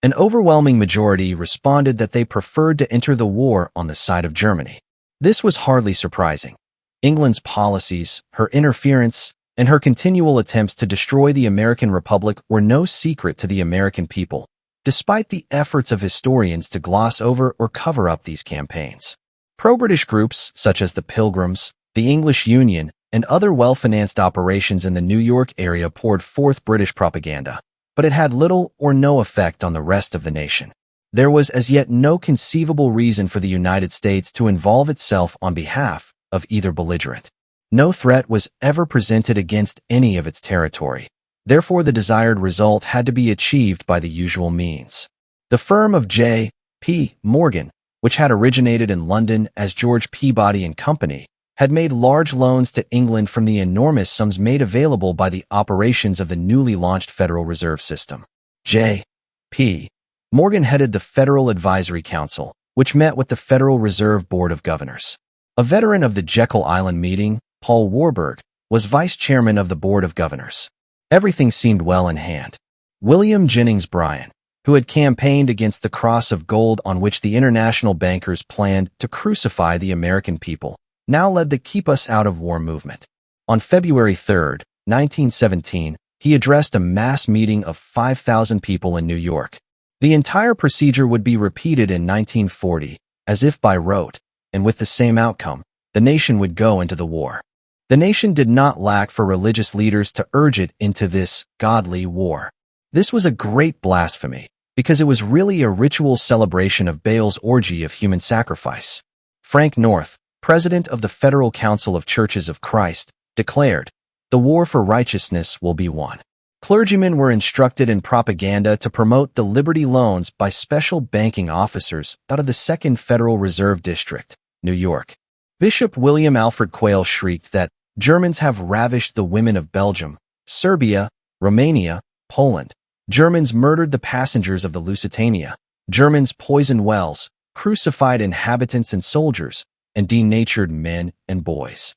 An overwhelming majority responded that they preferred to enter the war on the side of Germany. This was hardly surprising. England's policies, her interference, and her continual attempts to destroy the American Republic were no secret to the American people, despite the efforts of historians to gloss over or cover up these campaigns. Pro-British groups such as the Pilgrims, the English Union, and other well-financed operations in the New York area poured forth British propaganda, but it had little or no effect on the rest of the nation. There was as yet no conceivable reason for the United States to involve itself on behalf of either belligerent. No threat was ever presented against any of its territory. Therefore, the desired result had to be achieved by the usual means. The firm of J. P. Morgan, which had originated in London as George Peabody and Company, had made large loans to England from the enormous sums made available by the operations of the newly launched Federal Reserve System. J. P. Morgan headed the Federal Advisory Council, which met with the Federal Reserve Board of Governors. A veteran of the Jekyll Island meeting, Paul Warburg, was vice chairman of the Board of Governors. Everything seemed well in hand. William Jennings Bryan, who had campaigned against the cross of gold on which the international bankers planned to crucify the American people, now led the Keep Us Out of War movement. On February 3, 1917, he addressed a mass meeting of 5,000 people in New York. The entire procedure would be repeated in 1940, as if by rote, and with the same outcome, the nation would go into the war. The nation did not lack for religious leaders to urge it into this godly war. This was a great blasphemy, because it was really a ritual celebration of Baal's orgy of human sacrifice. Frank North, president of the Federal Council of Churches of Christ, declared, "The war for righteousness will be won." Clergymen were instructed in propaganda to promote the Liberty loans by special banking officers out of the 2nd Federal Reserve District, New York. Bishop William Alfred Quayle shrieked that Germans have ravished the women of Belgium, Serbia, Romania, Poland. Germans murdered the passengers of the Lusitania. Germans poisoned wells, crucified inhabitants and soldiers, and denatured men and boys.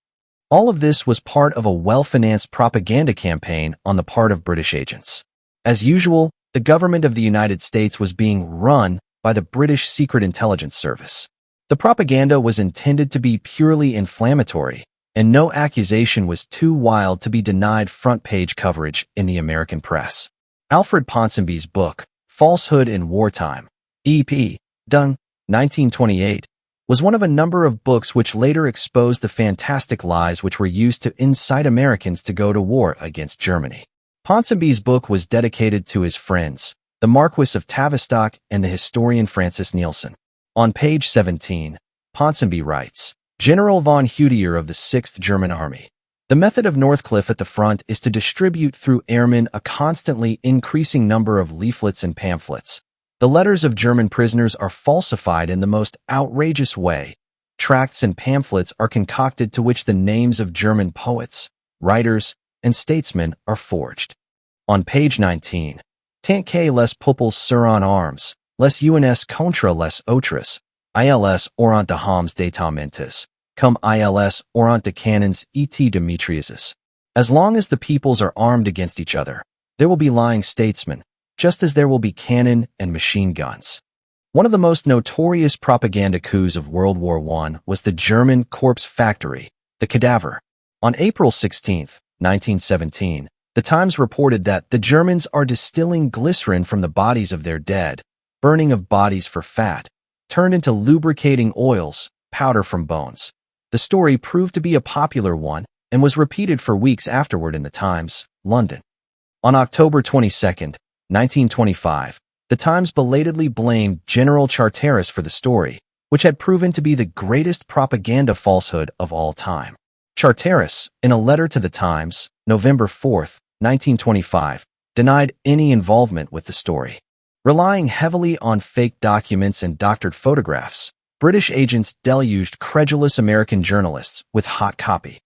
All of this was part of a well-financed propaganda campaign on the part of British agents. As usual, the government of the United States was being run by the British Secret Intelligence Service. The propaganda was intended to be purely inflammatory, and no accusation was too wild to be denied front-page coverage in the American press. Alfred Ponsonby's book, Falsehood in Wartime, E.P. Dung, 1928, was one of a number of books which later exposed the fantastic lies which were used to incite Americans to go to war against Germany. Ponsonby's book was dedicated to his friends, the Marquis of Tavistock and the historian Francis Nielsen. On page 17, Ponsonby writes, General von Hutier of the 6th German Army. The method of Northcliffe at the front is to distribute through airmen a constantly increasing number of leaflets and pamphlets. The letters of German prisoners are falsified in the most outrageous way. Tracts and pamphlets are concocted to which the names of German poets, writers, and statesmen are forged. On page 19, Tant que les peuples seront armes, les uns contre les autres, ils auront de hommes d'état comme ils auront de cannons et de mitrailleuses. As long as the peoples are armed against each other, there will be lying statesmen, just as there will be cannon and machine guns. One of the most notorious propaganda coups of World War I was the German corpse factory, the Cadaver. On April 16, 1917, the Times reported that the Germans are distilling glycerin from the bodies of their dead, burning of bodies for fat, turned into lubricating oils, powder from bones. The story proved to be a popular one and was repeated for weeks afterward in the Times, London. On October 22, 1925, the Times belatedly blamed General Charteris for the story, which had proven to be the greatest propaganda falsehood of all time. Charteris, in a letter to the Times, November 4, 1925, denied any involvement with the story. Relying heavily on fake documents and doctored photographs, British agents deluged credulous American journalists with hot copy.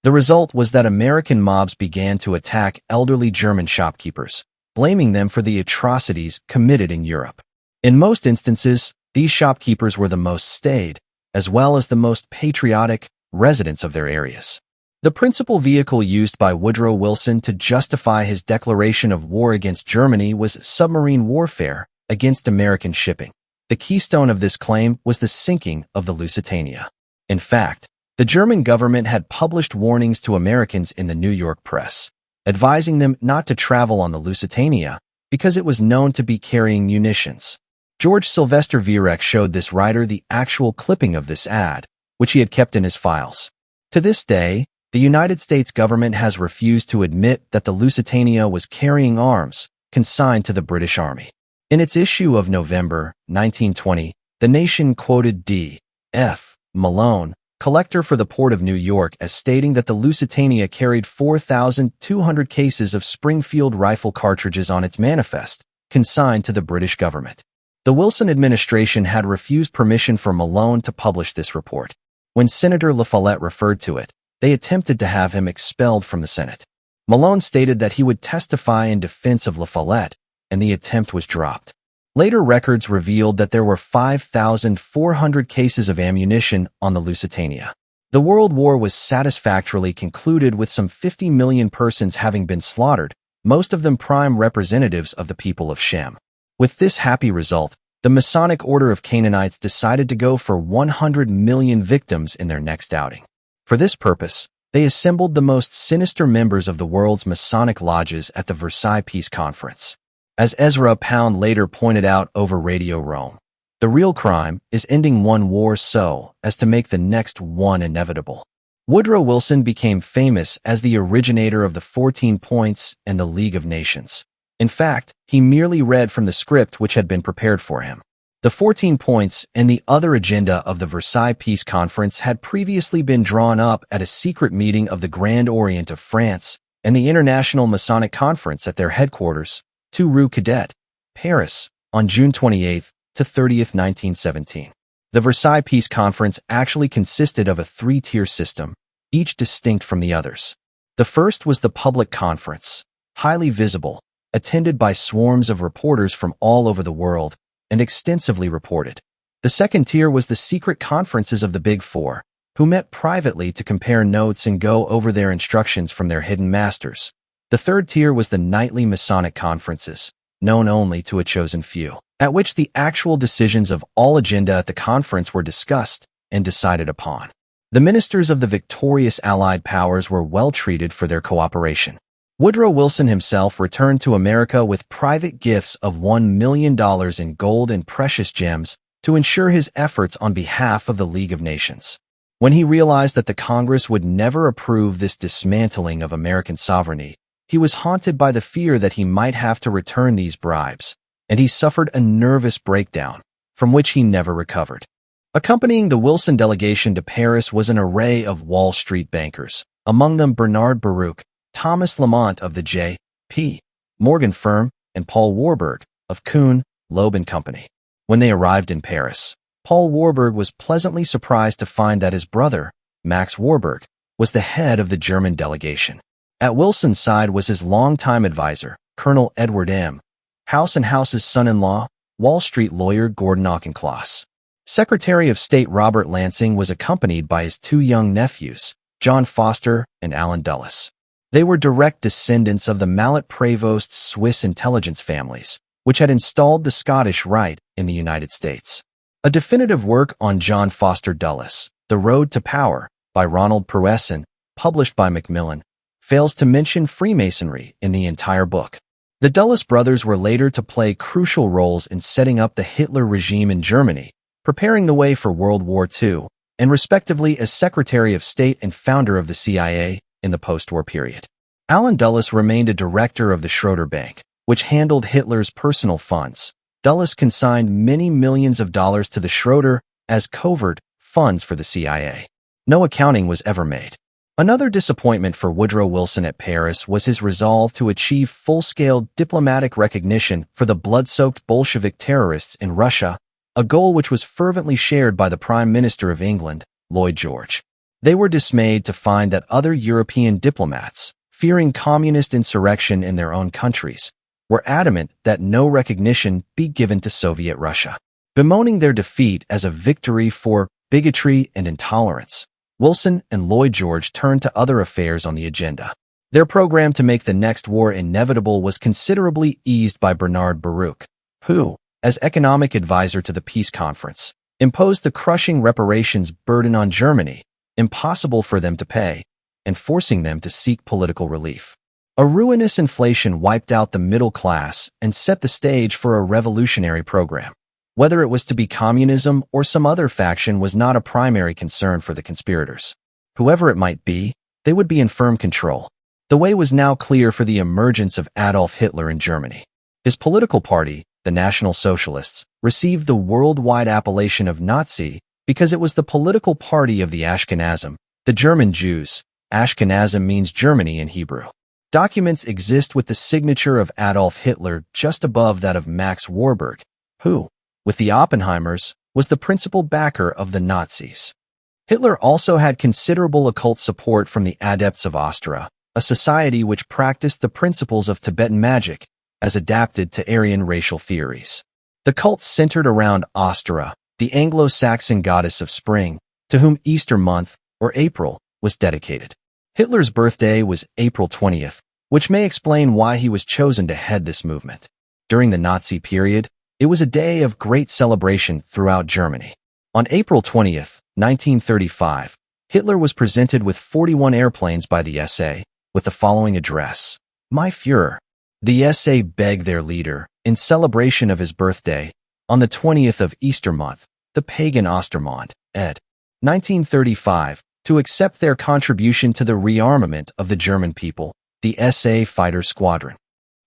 The result was that American mobs began to attack elderly German shopkeepers, blaming them for the atrocities committed in Europe. In most instances, these shopkeepers were the most staid, as well as the most patriotic, residents of their areas. The principal vehicle used by Woodrow Wilson to justify his declaration of war against Germany was submarine warfare against American shipping. The keystone of this claim was the sinking of the Lusitania. In fact, the German government had published warnings to Americans in the New York press, advising them not to travel on the Lusitania because it was known to be carrying munitions. George Sylvester Viereck showed this writer the actual clipping of this ad, which he had kept in his files. To this day, the United States government has refused to admit that the Lusitania was carrying arms consigned to the British Army. In its issue of November 1920, The Nation quoted D.F. Malone, collector for the Port of New York, as stating that the Lusitania carried 4,200 cases of Springfield rifle cartridges on its manifest, consigned to the British government. The Wilson administration had refused permission for Malone to publish this report. When Senator La Follette referred to it, they attempted to have him expelled from the Senate. Malone stated that he would testify in defense of La Follette, and the attempt was dropped. Later records revealed that there were 5,400 cases of ammunition on the Lusitania. The World War was satisfactorily concluded with some 50 million persons having been slaughtered, most of them prime representatives of the people of Shem. With this happy result, the Masonic Order of Canaanites decided to go for 100 million victims in their next outing. For this purpose, they assembled the most sinister members of the world's Masonic lodges at the Versailles Peace Conference. As Ezra Pound later pointed out over Radio Rome, the real crime is ending one war so as to make the next one inevitable. Woodrow Wilson became famous as the originator of the 14 Points and the League of Nations. In fact, he merely read from the script which had been prepared for him. The 14 Points and the other agenda of the Versailles Peace Conference had previously been drawn up at a secret meeting of the Grand Orient of France and the International Masonic Conference at their headquarters, 2 Rue Cadet, Paris, on June 28 to 30, 1917. The Versailles Peace Conference actually consisted of a 3-tier system, each distinct from the others. The first was the public conference, highly visible, attended by swarms of reporters from all over the world, and extensively reported. The second tier was the secret conferences of the Big Four, who met privately to compare notes and go over their instructions from their hidden masters. The third tier was the nightly Masonic conferences, known only to a chosen few, at which the actual decisions of all agenda at the conference were discussed and decided upon. The ministers of the victorious Allied powers were well treated for their cooperation. Woodrow Wilson himself returned to America with private gifts of $1 million in gold and precious gems to ensure his efforts on behalf of the League of Nations. When he realized that the Congress would never approve this dismantling of American sovereignty, he was haunted by the fear that he might have to return these bribes, and he suffered a nervous breakdown, from which he never recovered. Accompanying the Wilson delegation to Paris was an array of Wall Street bankers, among them Bernard Baruch, Thomas Lamont of the J.P. Morgan firm, and Paul Warburg of Kuhn, Loeb & Company. When they arrived in Paris, Paul Warburg was pleasantly surprised to find that his brother, Max Warburg, was the head of the German delegation. At Wilson's side was his longtime advisor, Colonel Edward M. House and House's son-in-law, Wall Street lawyer Gordon Auchincloss. Secretary of State Robert Lansing was accompanied by his two young nephews, John Foster and Alan Dulles. They were direct descendants of the Mallet-Prevost's Swiss intelligence families, which had installed the Scottish Rite in the United States. A definitive work on John Foster Dulles, The Road to Power, by Ronald Pruesson, published by Macmillan, fails to mention Freemasonry in the entire book. The Dulles brothers were later to play crucial roles in setting up the Hitler regime in Germany, preparing the way for World War II, and respectively as Secretary of State and founder of the CIA in the post-war period. Alan Dulles remained a director of the Schroeder Bank, which handled Hitler's personal funds. Dulles consigned many millions of dollars to the Schroeder as covert funds for the CIA. No accounting was ever made. Another disappointment for Woodrow Wilson at Paris was his resolve to achieve full-scale diplomatic recognition for the blood-soaked Bolshevik terrorists in Russia, a goal which was fervently shared by the Prime Minister of England, Lloyd George. They were dismayed to find that other European diplomats, fearing communist insurrection in their own countries, were adamant that no recognition be given to Soviet Russia. Bemoaning their defeat as a victory for bigotry and intolerance, Wilson and Lloyd George turned to other affairs on the agenda. Their program to make the next war inevitable was considerably eased by Bernard Baruch, who, as economic advisor to the peace conference, imposed the crushing reparations burden on Germany, impossible for them to pay, and forcing them to seek political relief. A ruinous inflation wiped out the middle class and set the stage for a revolutionary program. Whether it was to be communism or some other faction was not a primary concern for the conspirators. Whoever it might be, they would be in firm control. The way was now clear for the emergence of Adolf Hitler in Germany. His political party, the National Socialists, received the worldwide appellation of Nazi because it was the political party of the Ashkenazim, the German Jews. Ashkenazim means Germany in Hebrew. Documents exist with the signature of Adolf Hitler just above that of Max Warburg, who, with the Oppenheimers, was the principal backer of the Nazis. Hitler also had considerable occult support from the Adepts of Astra, a society which practiced the principles of Tibetan magic as adapted to Aryan racial theories. The cult centered around Astra, the Anglo-Saxon goddess of spring, to whom Easter month, or April, was dedicated. Hitler's birthday was April 20th, which may explain why he was chosen to head this movement. During the Nazi period, it was a day of great celebration throughout Germany. On April 20th, 1935, Hitler was presented with 41 airplanes by the SA, with the following address: My Führer. The SA begged their leader, in celebration of his birthday, on the 20th of Easter month, the pagan Ostermond, ed. 1935, to accept their contribution to the rearmament of the German people, the SA Fighter Squadron.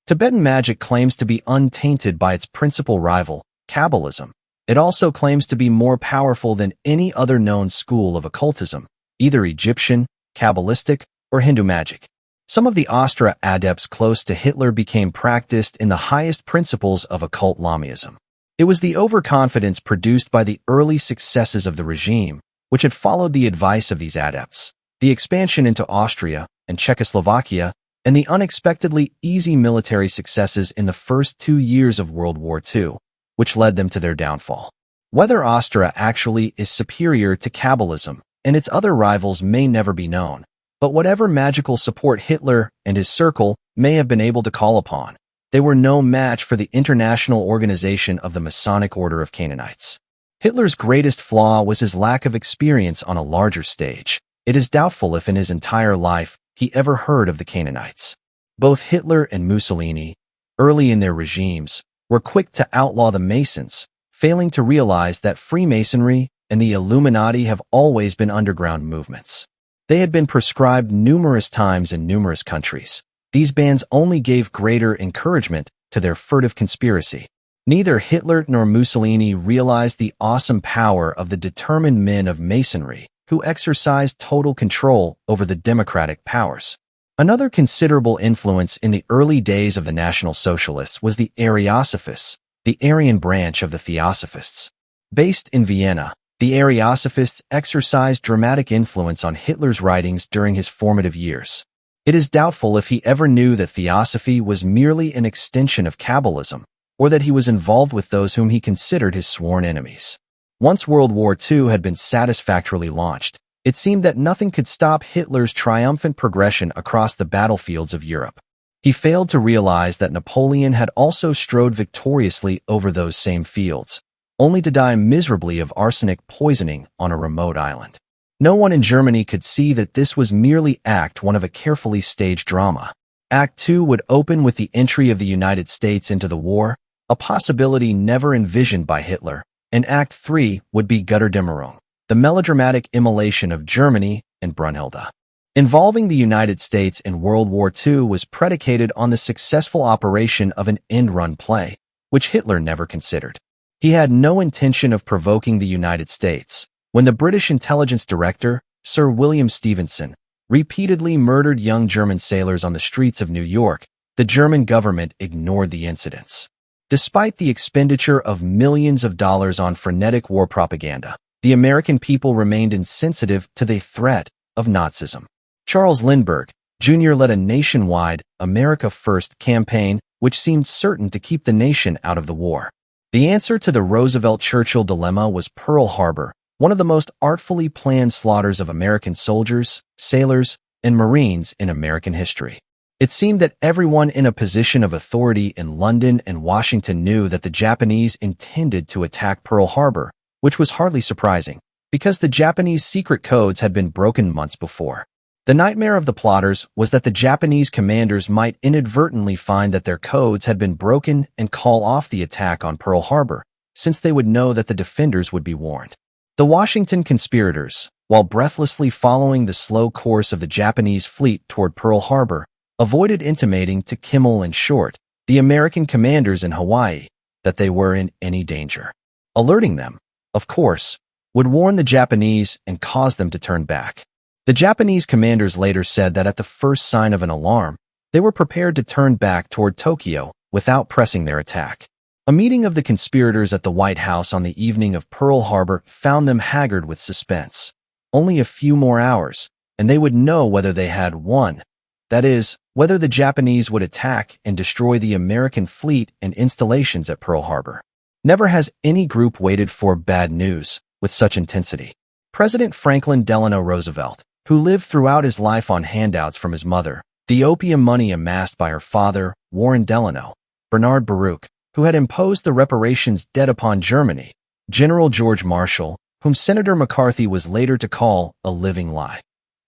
Tibetan magic claims to be untainted by its principal rival, Kabbalism. It also claims to be more powerful than any other known school of occultism, either Egyptian, Kabbalistic, or Hindu magic. Some of the Astra adepts close to Hitler became practiced in the highest principles of occult Lamaism. It was the overconfidence produced by the early successes of the regime, which had followed the advice of these adepts, the expansion into Austria and Czechoslovakia, and the unexpectedly easy military successes in the first 2 years of World War II, which led them to their downfall. Whether Astra actually is superior to Kabbalism and its other rivals may never be known, but whatever magical support Hitler and his circle may have been able to call upon, they were no match for the international organization of the Masonic Order of Canaanites. Hitler's greatest flaw was his lack of experience on a larger stage. It is doubtful if in his entire life he ever heard of the Canaanites. Both Hitler and Mussolini, early in their regimes, were quick to outlaw the Masons, failing to realize that Freemasonry and the Illuminati have always been underground movements. They had been proscribed numerous times in numerous countries. These bands only gave greater encouragement to their furtive conspiracy. Neither Hitler nor Mussolini realized the awesome power of the determined men of Masonry, who exercised total control over the democratic powers. Another considerable influence in the early days of the National Socialists was the Ariosophists, the Arian branch of the Theosophists. Based in Vienna, the Ariosophists exercised dramatic influence on Hitler's writings during his formative years. It is doubtful if he ever knew that Theosophy was merely an extension of Kabbalism, or that he was involved with those whom he considered his sworn enemies. Once World War II had been satisfactorily launched, it seemed that nothing could stop Hitler's triumphant progression across the battlefields of Europe. He failed to realize that Napoleon had also strode victoriously over those same fields, only to die miserably of arsenic poisoning on a remote island. No one in Germany could see that this was merely Act 1 of a carefully staged drama. Act 2 would open with the entry of the United States into the war, a possibility never envisioned by Hitler, and Act 3 would be Götterdämmerung, the melodramatic immolation of Germany and Brunhilde. Involving the United States in World War II was predicated on the successful operation of an end-run play, which Hitler never considered. He had no intention of provoking the United States. When the British intelligence director, Sir William Stevenson, repeatedly murdered young German sailors on the streets of New York, the German government ignored the incidents. Despite the expenditure of millions of dollars on frenetic war propaganda, the American people remained insensitive to the threat of Nazism. Charles Lindbergh, Jr. led a nationwide America First campaign which seemed certain to keep the nation out of the war. The answer to the Roosevelt-Churchill dilemma was Pearl Harbor, one of the most artfully planned slaughters of American soldiers, sailors, and Marines in American history. It seemed that everyone in a position of authority in London and Washington knew that the Japanese intended to attack Pearl Harbor, which was hardly surprising, because the Japanese secret codes had been broken months before. The nightmare of the plotters was that the Japanese commanders might inadvertently find that their codes had been broken and call off the attack on Pearl Harbor, since they would know that the defenders would be warned. The Washington conspirators, while breathlessly following the slow course of the Japanese fleet toward Pearl Harbor, avoided intimating to Kimmel and Short, the American commanders in Hawaii, that they were in any danger. Alerting them, of course, would warn the Japanese and cause them to turn back. The Japanese commanders later said that at the first sign of an alarm, they were prepared to turn back toward Tokyo without pressing their attack. A meeting of the conspirators at the White House on the evening of Pearl Harbor found them haggard with suspense. Only a few more hours, and they would know whether they had won. That is, whether the Japanese would attack and destroy the American fleet and installations at Pearl Harbor. Never has any group waited for bad news with such intensity. President Franklin Delano Roosevelt, who lived throughout his life on handouts from his mother, the opium money amassed by her father, Warren Delano, Bernard Baruch, who had imposed the reparations debt upon Germany, General George Marshall, whom Senator McCarthy was later to call a living lie.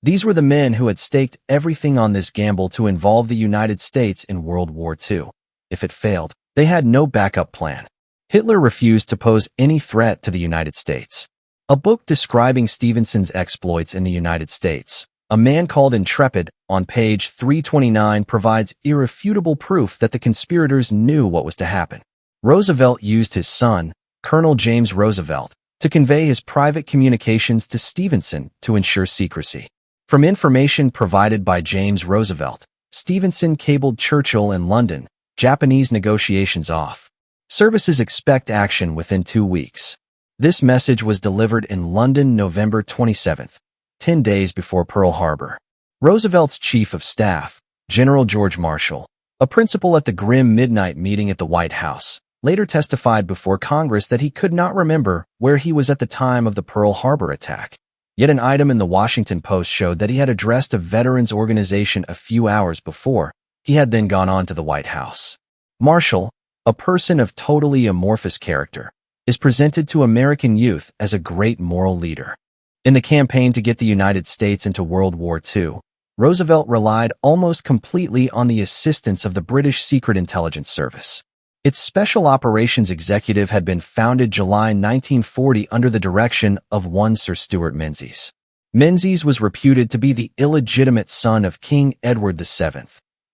These were the men who had staked everything on this gamble to involve the United States in World War II. If it failed, they had no backup plan. Hitler refused to pose any threat to the United States. A book describing Stevenson's exploits in the United States, A Man Called Intrepid, on page 329 provides irrefutable proof that the conspirators knew what was to happen. Roosevelt used his son, Colonel James Roosevelt, to convey his private communications to Stevenson to ensure secrecy. From information provided by James Roosevelt, Stevenson cabled Churchill in London, Japanese negotiations off. Services expect action within 2 weeks. This message was delivered in London November 27th, 10 days before Pearl Harbor. Roosevelt's chief of staff, General George Marshall, a principal at the grim midnight meeting at the White House, later testified before Congress that he could not remember where he was at the time of the Pearl Harbor attack. Yet an item in the Washington Post showed that he had addressed a veterans organization a few hours before. He had then gone on to the White House. Marshall, a person of totally amorphous character, is presented to American youth as a great moral leader. In the campaign to get the United States into World War II, Roosevelt relied almost completely on the assistance of the British Secret Intelligence Service. Its Special Operations Executive had been founded July 1940 under the direction of one Sir Stuart Menzies. Menzies was reputed to be the illegitimate son of King Edward VII.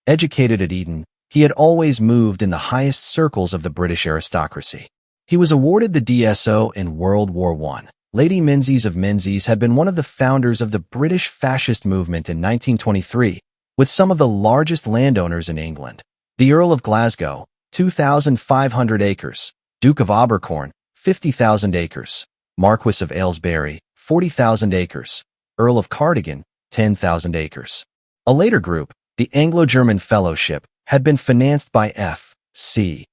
Educated at Eton, he had always moved in the highest circles of the British aristocracy. He was awarded the DSO in World War I. Lady Menzies of Menzies had been one of the founders of the British fascist movement in 1923, with some of the largest landowners in England. The Earl of Glasgow, 2,500 acres, Duke of Abercorn, 50,000 acres, Marquess of Aylesbury, 40,000 acres, Earl of Cardigan, 10,000 acres. A later group, the Anglo-German Fellowship, had been financed by F.C.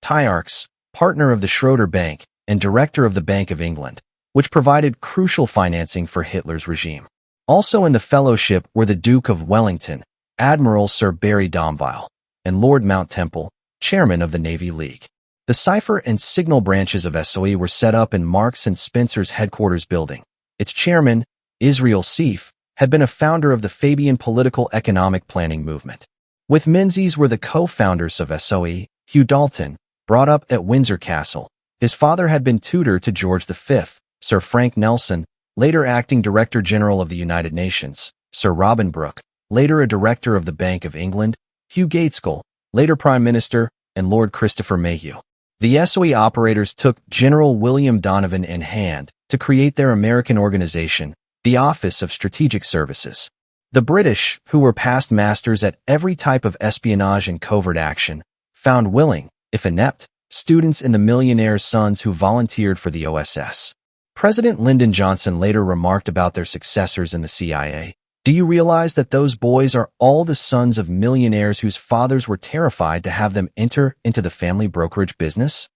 Tyarchs, partner of the Schroeder Bank and director of the Bank of England, which provided crucial financing for Hitler's regime. Also in the fellowship were the Duke of Wellington, Admiral Sir Barry Domville, and Lord Mount Temple, chairman of the Navy League. The cipher and signal branches of SOE were set up in Marks and Spencer's headquarters building. Its chairman, Israel Seif, had been a founder of the Fabian political economic planning movement. With Menzies were the co-founders of SOE, Hugh Dalton, brought up at Windsor Castle. His father had been tutor to George V, Sir Frank Nelson, later acting Director General of the United Nations, Sir Robin Brooke, later a Director of the Bank of England, Hugh Gaitskell, later Prime Minister, and Lord Christopher Mayhew. The SOE operators took General William Donovan in hand to create their American organization, the Office of Strategic Services. The British, who were past masters at every type of espionage and covert action, found willing, if inept, students in the millionaires' sons who volunteered for the OSS. President Lyndon Johnson later remarked about their successors in the CIA, "Do you realize that those boys are all the sons of millionaires whose fathers were terrified to have them enter into the family brokerage business?"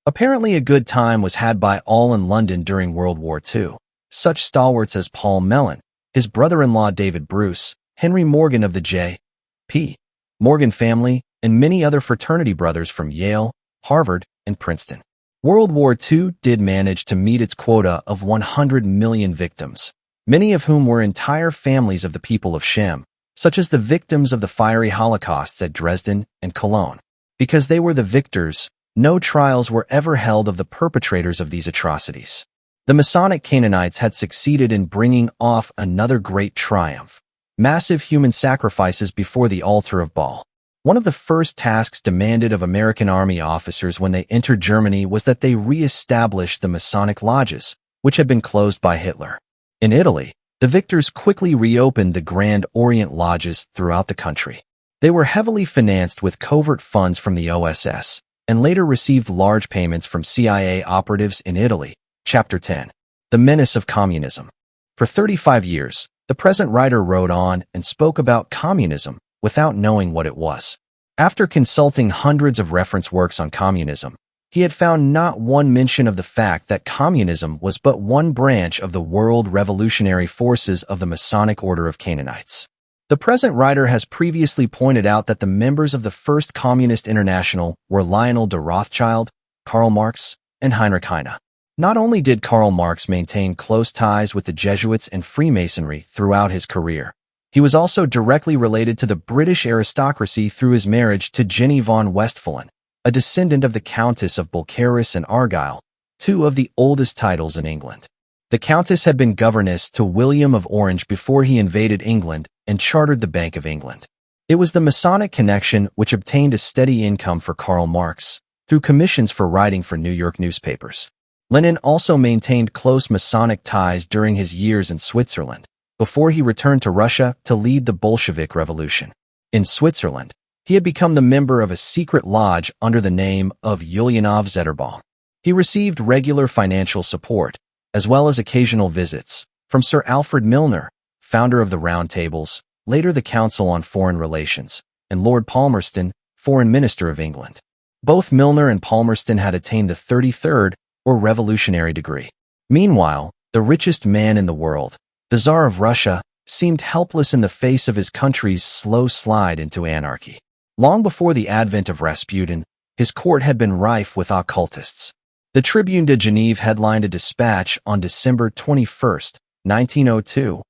Apparently a good time was had by all in London during World War II. Such stalwarts as Paul Mellon, his brother-in-law David Bruce, Henry Morgan of the J.P. Morgan family, and many other fraternity brothers from Yale, Harvard, and Princeton. World War II did manage to meet its quota of 100 million victims, many of whom were entire families of the people of Shem, such as the victims of the fiery holocausts at Dresden and Cologne. Because they were the victors, no trials were ever held of the perpetrators of these atrocities. The Masonic Canaanites had succeeded in bringing off another great triumph: massive human sacrifices before the altar of Baal. One of the first tasks demanded of American Army officers when they entered Germany was that they re-establish the Masonic lodges, which had been closed by Hitler. In Italy, the victors quickly reopened the Grand Orient lodges throughout the country. They were heavily financed with covert funds from the OSS, and later received large payments from CIA operatives in Italy. Chapter 10. The Menace of Communism. For 35 years, the present writer wrote on and spoke about communism without knowing what it was. After consulting hundreds of reference works on communism, he had found not one mention of the fact that communism was but one branch of the world revolutionary forces of the Masonic Order of Canaanites. The present writer has previously pointed out that the members of the First Communist International were Lionel de Rothschild, Karl Marx, and Heinrich Heine. Not only did Karl Marx maintain close ties with the Jesuits and Freemasonry throughout his career, he was also directly related to the British aristocracy through his marriage to Jenny von Westphalen, a descendant of the Countess of Bulgaris and Argyll, two of the oldest titles in England. The Countess had been governess to William of Orange before he invaded England and chartered the Bank of England. It was the Masonic connection which obtained a steady income for Karl Marx through commissions for writing for New York newspapers. Lenin also maintained close Masonic ties during his years in Switzerland, before he returned to Russia to lead the Bolshevik Revolution. In Switzerland, he had become the member of a secret lodge under the name of Ulyanov Zetterbaum. He received regular financial support, as well as occasional visits, from Sir Alfred Milner, founder of the Round Tables, later the Council on Foreign Relations, and Lord Palmerston, Foreign Minister of England. Both Milner and Palmerston had attained the 33rd, or revolutionary degree. Meanwhile, the richest man in the world, the Tsar of Russia, seemed helpless in the face of his country's slow slide into anarchy. Long before the advent of Rasputin, his court had been rife with occultists. The Tribune de Genève headlined a dispatch on December 21, 1902.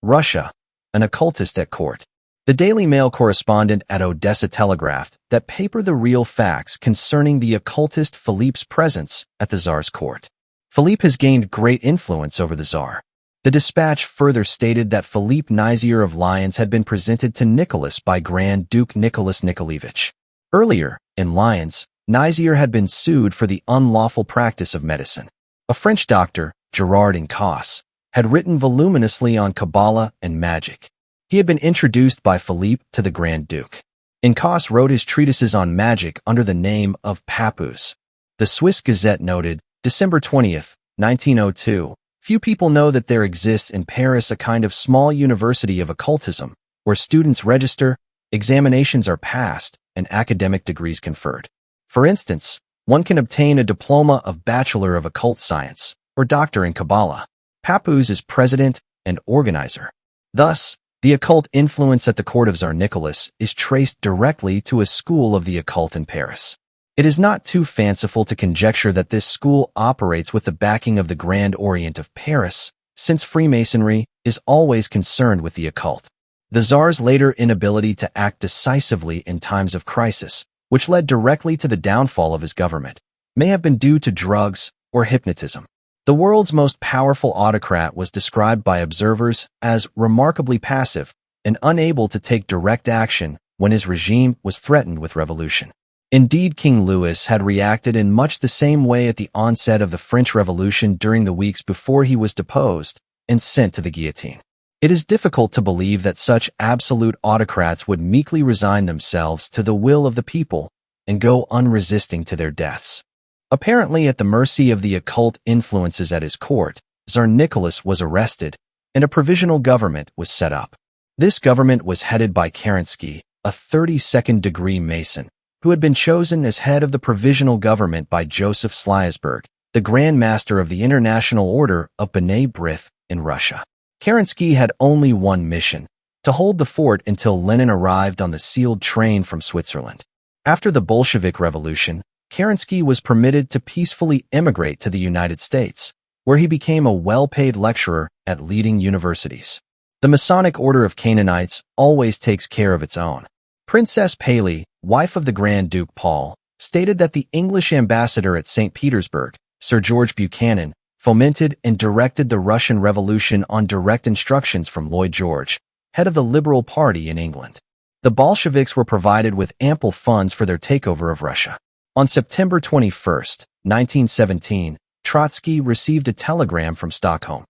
Russia, an occultist at court. The Daily Mail correspondent at Odessa telegraphed that paper the real facts concerning the occultist Philippe's presence at the Tsar's court. Philippe has gained great influence over the Tsar. The dispatch further stated that Philippe Nizier of Lyons had been presented to Nicholas by Grand Duke Nicholas Nikolaevich. Earlier, in Lyons, Nizier had been sued for the unlawful practice of medicine. A French doctor, Gerard Incas, had written voluminously on Kabbalah and magic. He had been introduced by Philippe to the Grand Duke. Incas wrote his treatises on magic under the name of Papoose. The Swiss Gazette noted, December 20th, 1902, few people know that there exists in Paris a kind of small university of occultism, where students register, examinations are passed, and academic degrees conferred. For instance, one can obtain a diploma of Bachelor of Occult Science, or Doctor in Kabbalah. Papoose is president and organizer. Thus, the occult influence at the court of Tsar Nicholas is traced directly to a school of the occult in Paris. It is not too fanciful to conjecture that this school operates with the backing of the Grand Orient of Paris, since Freemasonry is always concerned with the occult. The Tsar's later inability to act decisively in times of crisis, which led directly to the downfall of his government, may have been due to drugs or hypnotism. The world's most powerful autocrat was described by observers as remarkably passive and unable to take direct action when his regime was threatened with revolution. Indeed, King Louis had reacted in much the same way at the onset of the French Revolution during the weeks before he was deposed and sent to the guillotine. It is difficult to believe that such absolute autocrats would meekly resign themselves to the will of the people and go unresisting to their deaths. Apparently at the mercy of the occult influences at his court, Tsar Nicholas was arrested, and a provisional government was set up. This government was headed by Kerensky, a 32nd-degree Mason, who had been chosen as head of the provisional government by Joseph Slyasberg, the Grand Master of the International Order of B'nai B'rith in Russia. Kerensky had only one mission, to hold the fort until Lenin arrived on the sealed train from Switzerland. After the Bolshevik Revolution, Kerensky was permitted to peacefully emigrate to the United States, where he became a well-paid lecturer at leading universities. The Masonic Order of Canaanites always takes care of its own. Princess Paley, wife of the Grand Duke Paul, stated that the English ambassador at St. Petersburg, Sir George Buchanan, fomented and directed the Russian Revolution on direct instructions from Lloyd George, head of the Liberal Party in England. The Bolsheviks were provided with ample funds for their takeover of Russia. On September 21, 1917, Trotsky received a telegram from Stockholm.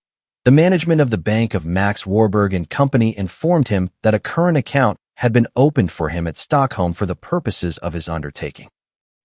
The management of the Bank of Max Warburg and Company informed him that a current account had been opened for him at Stockholm for the purposes of his undertaking.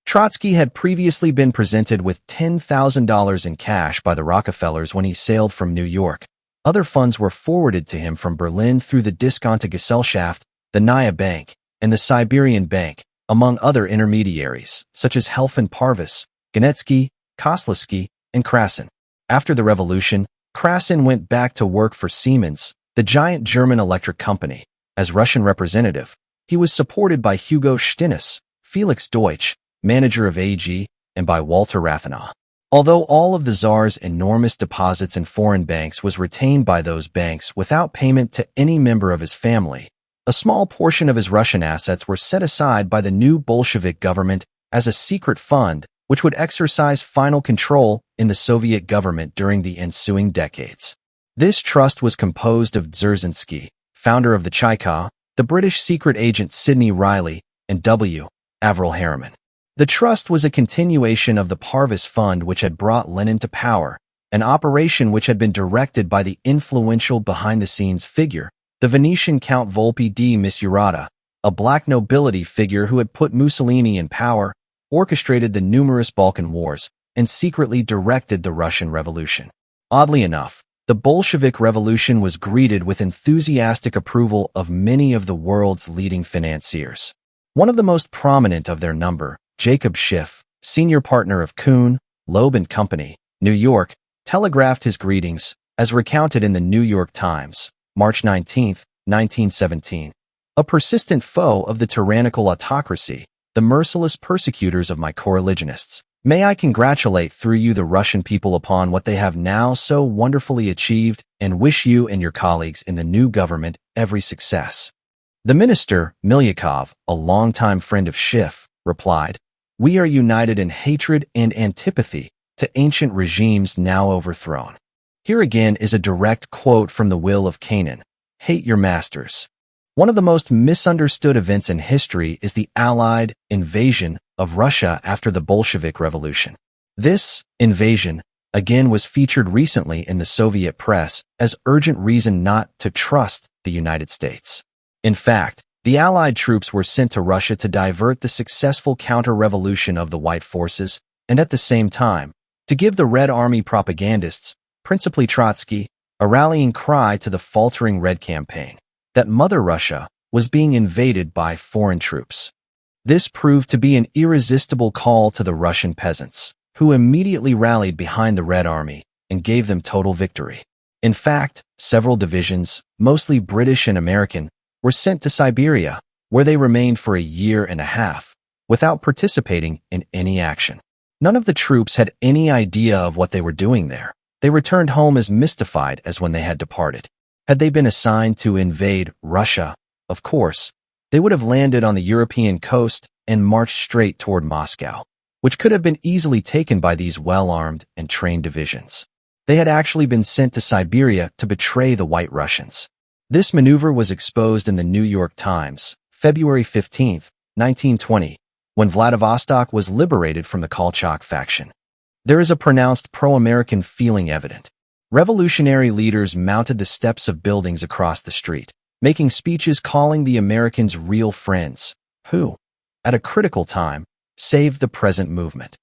Trotsky had previously been presented with $10,000 in cash by the Rockefellers when he sailed from New York. Other funds were forwarded to him from Berlin through the Discounte Gesellschaft, the Naya Bank, and the Siberian Bank, among other intermediaries, such as Helfin Parvis, Ganetsky, Kosliski, and Krasin. After the revolution, Krasin went back to work for Siemens, the giant German electric company. As Russian representative, he was supported by Hugo Stinnes, Felix Deutsch, manager of AG, and by Walter Rathenau. Although all of the Tsar's enormous deposits in foreign banks was retained by those banks without payment to any member of his family, a small portion of his Russian assets were set aside by the new Bolshevik government as a secret fund which would exercise final control in the Soviet government during the ensuing decades. This trust was composed of Dzerzhinsky, founder of the Chayka, the British secret agent Sidney Riley, and W. Averell Harriman. The trust was a continuation of the Parvis Fund which had brought Lenin to power, an operation which had been directed by the influential behind-the-scenes figure, the Venetian Count Volpi di Misurata, a black nobility figure who had put Mussolini in power, orchestrated the numerous Balkan Wars, and secretly directed the Russian Revolution. Oddly enough, the Bolshevik Revolution was greeted with enthusiastic approval of many of the world's leading financiers. One of the most prominent of their number, Jacob Schiff, senior partner of Kuhn, Loeb and Company, New York, telegraphed his greetings, as recounted in the New York Times, March 19, 1917. A persistent foe of the tyrannical autocracy, the merciless persecutors of my coreligionists, May I congratulate through you the Russian people upon what they have now so wonderfully achieved and wish you and your colleagues in the new government every success. The minister, Milyakov, a longtime friend of Schiff, replied, "We are united in hatred and antipathy to ancient regimes now overthrown." Here again is a direct quote from the Will of Canaan, "Hate your masters." One of the most misunderstood events in history is the Allied invasion of Russia after the Bolshevik Revolution. This invasion, again, was featured recently in the Soviet press as urgent reason not to trust the United States. In fact, the Allied troops were sent to Russia to divert the successful counter-revolution of the White forces and at the same time, to give the Red Army propagandists, principally Trotsky, a rallying cry to the faltering Red campaign, that Mother Russia was being invaded by foreign troops. This proved to be an irresistible call to the Russian peasants, who immediately rallied behind the Red Army and gave them total victory. In fact, several divisions, mostly British and American, were sent to Siberia, where they remained for a year and a half, without participating in any action. None of the troops had any idea of what they were doing there. They returned home as mystified as when they had departed. Had they been assigned to invade Russia, of course, they would have landed on the European coast and marched straight toward Moscow, which could have been easily taken by these well-armed and trained divisions. They had actually been sent to Siberia to betray the White Russians. This maneuver was exposed in the New York Times, February 15, 1920, when Vladivostok was liberated from the Kolchak faction. There is a pronounced pro-American feeling evident. Revolutionary leaders mounted the steps of buildings across the street, making speeches calling the Americans real friends, who, at a critical time, saved the present movement.